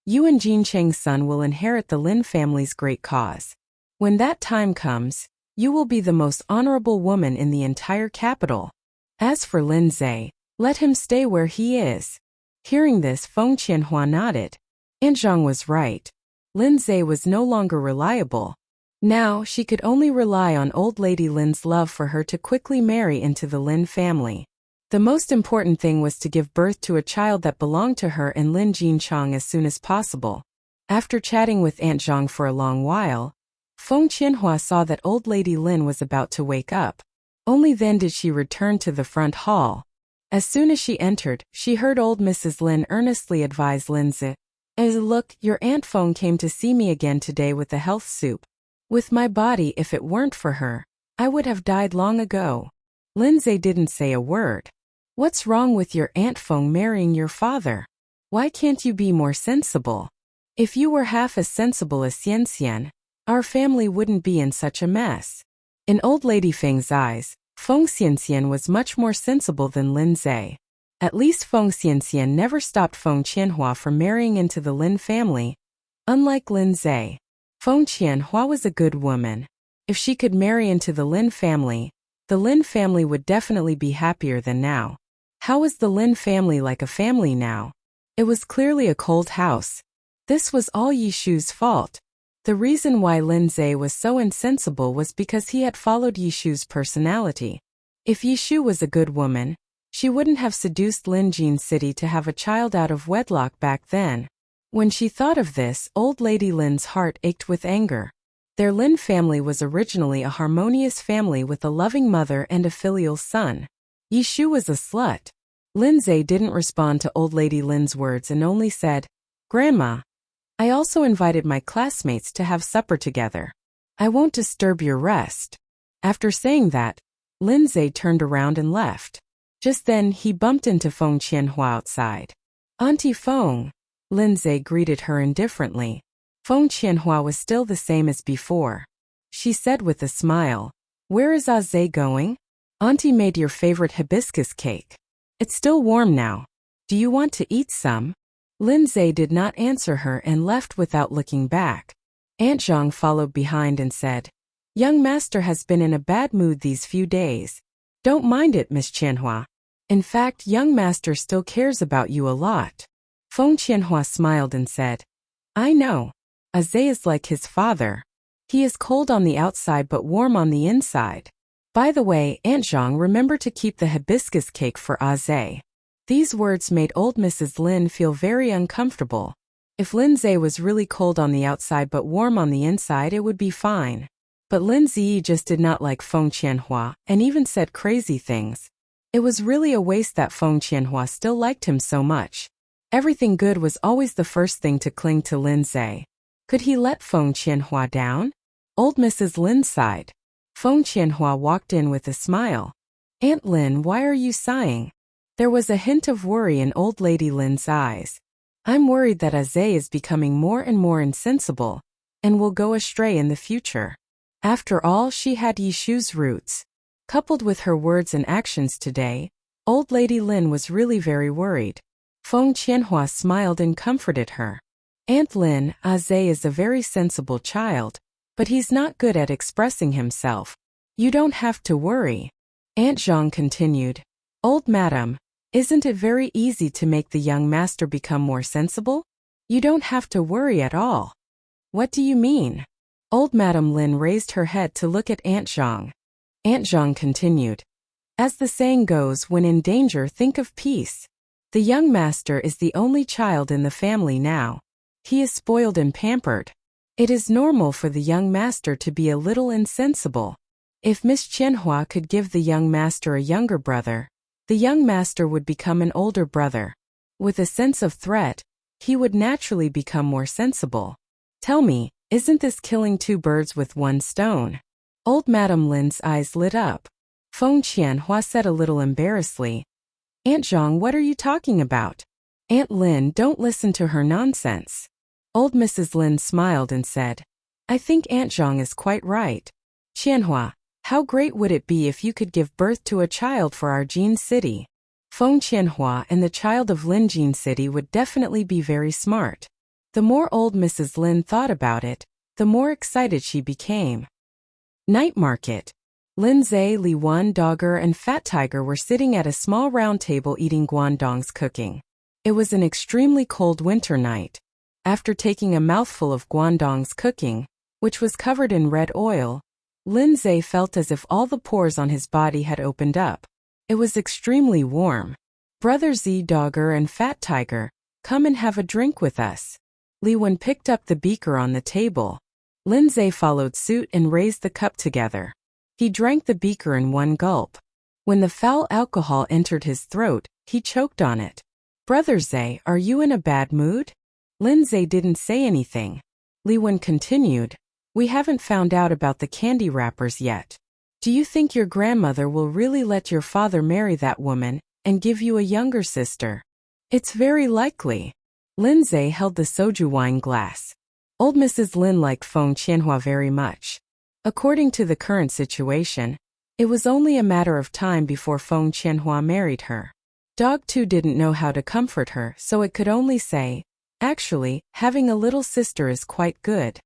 you and Jincheng's son will inherit the Lin family's great cause. When that time comes, you will be the most honorable woman in the entire capital. As for Lin Zai, let him stay where he is. Hearing this, Feng Qianhua nodded. Aunt Zhang was right. Lin Zai was no longer reliable. Now, she could only rely on old lady Lin's love for her to quickly marry into the Lin family. The most important thing was to give birth to a child that belonged to her and Lin Jincheng as soon as possible. After chatting with Aunt Zhang for a long while, Feng Qianhua saw that old lady Lin was about to wake up. Only then did she return to the front hall. As soon as she entered, she heard old Mrs. Lin earnestly advise Lin Zi, Look, your Aunt Feng came to see me again today with the health soup. With my body, if it weren't for her, I would have died long ago. Lin Zi didn't say a word. What's wrong with your Aunt Feng marrying your father? Why can't you be more sensible? If you were half as sensible as Xianxian, our family wouldn't be in such a mess. In old lady Feng's eyes, Feng Xianxian was much more sensible than Lin Zai. At least Feng Xianxian never stopped Feng Qianhua from marrying into the Lin family. Unlike Lin Zai, Feng Qianhua was a good woman. If she could marry into the Lin family would definitely be happier than now. How was the Lin family like a family now? It was clearly a cold house. This was all Yishu's fault. The reason why Lin Zai was so insensible was because he had followed Yishu's personality. If Yishu was a good woman, she wouldn't have seduced Lin Jin City to have a child out of wedlock back then. When she thought of this, old lady Lin's heart ached with anger. Their Lin family was originally a harmonious family with a loving mother and a filial son. Yishu was a slut. Lin Zai didn't respond to old lady Lin's words and only said, Grandma, I also invited my classmates to have supper together. I won't disturb your rest. After saying that, Lin Zai turned around and left. Just then, he bumped into Feng Qianhua outside. Auntie Feng. Lin Zai greeted her indifferently. Feng Qianhua was still the same as before. She said with a smile, Where is Zai going? Auntie made your favorite hibiscus cake. It's still warm now. Do you want to eat some? Lin Zai did not answer her and left without looking back. Aunt Zhang followed behind and said, Young master has been in a bad mood these few days. Don't mind it, Miss Qianhua. In fact, young master still cares about you a lot. Feng Qianhua smiled and said, I know. Zai is like his father. He is cold on the outside but warm on the inside. By the way, Aunt Zhang, remember to keep the hibiscus cake for Zai. These words made old Mrs. Lin feel very uncomfortable. If Lin Zai was really cold on the outside but warm on the inside, it would be fine. But Lin Ziyi just did not like Feng Qianhua and even said crazy things. It was really a waste that Feng Qianhua still liked him so much. Everything good was always the first thing to cling to Lin Zai. Could he let Feng Qianhua down? Old Mrs. Lin sighed. Feng Qianhua walked in with a smile. Aunt Lin, why are you sighing? There was a hint of worry in old lady Lin's eyes. I'm worried that Zai is becoming more and more insensible, and will go astray in the future. After all, she had Yishu's roots. Coupled with her words and actions today, old lady Lin was really very worried. Feng Qianhua smiled and comforted her. Aunt Lin, Zai is a very sensible child, but he's not good at expressing himself. You don't have to worry. Aunt Zhang continued. Old madam, Isn't it very easy to make the young master become more sensible? You don't have to worry at all. What do you mean? Old Madame Lin raised her head to look at Aunt Zhang. Aunt Zhang continued. As the saying goes, when in danger, think of peace. The young master is the only child in the family now. He is spoiled and pampered. It is normal for the young master to be a little insensible. If Miss Qianhua could give the young master a younger brother, the young master would become an older brother. With a sense of threat, he would naturally become more sensible. Tell me, isn't this killing two birds with one stone? Old Madame Lin's eyes lit up. Feng Qianhua said a little embarrassedly. Aunt Zhang, what are you talking about? Aunt Lin, don't listen to her nonsense. Old Mrs. Lin smiled and said, I think Aunt Zhang is quite right. Qianhua, how great would it be if you could give birth to a child for our Jin city? Feng Qianhua and the child of Lin Jin city would definitely be very smart. The more old Mrs. Lin thought about it, the more excited she became. Night market. Lin Zhe, Li Wan, Dogger, and Fat Tiger were sitting at a small round table eating guandong's cooking. It was an extremely cold winter night. After taking a mouthful of guandong's cooking, which was covered in red oil, Lin Zhe felt as if all the pores on his body had opened up. It was extremely warm. Brother Z, Dogger, and Fat Tiger, come and have a drink with us. Li Wan picked up the beaker on the table. Lin Zhe followed suit and raised the cup together. He drank the beaker in one gulp. When the foul alcohol entered his throat, he choked on it. Brother Zhe, are you in a bad mood? Lin Zhe didn't say anything. Li Wan continued, we haven't found out about the candy wrappers yet. Do you think your grandmother will really let your father marry that woman and give you a younger sister? It's very likely. Lin Zhe held the soju wine glass. Old Mrs. Lin liked Feng Qianhua very much. According to the current situation, it was only a matter of time before Feng Qianhua married her. Dog 2 didn't know how to comfort her, so it could only say, actually, having a little sister is quite good.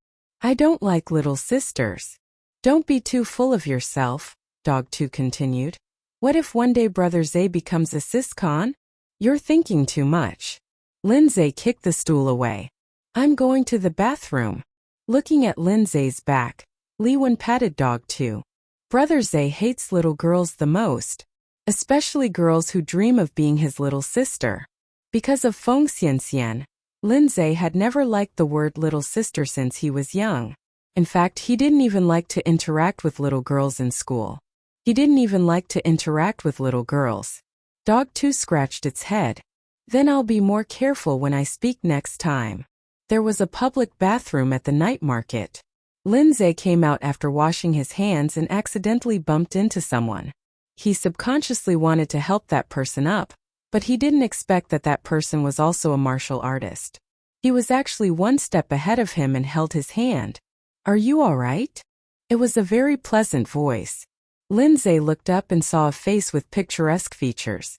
I don't like little sisters. Don't be too full of yourself, Dog 2 continued. What if one day Brother Zhe becomes a siscon? You're thinking too much. Lin Zhe kicked the stool away. I'm going to the bathroom. Looking at Lin Zhe's back, Li Wan patted Dog 2. Brother Zhe hates little girls the most, especially girls who dream of being his little sister. Because of Feng Xianxian, Lin Zhe had never liked the word little sister since he was young. In fact, he didn't even like to interact with little girls in school. He didn't even like to interact with little girls. Dog 2 scratched its head. Then I'll be more careful when I speak next time. There was a public bathroom at the night market. Lin Zhe came out after washing his hands and accidentally bumped into someone. He subconsciously wanted to help that person up, but he didn't expect that that person was also a martial artist. He was actually one step ahead of him and held his hand. Are you all right? It was a very pleasant voice. Lin Zhe looked up and saw a face with picturesque features.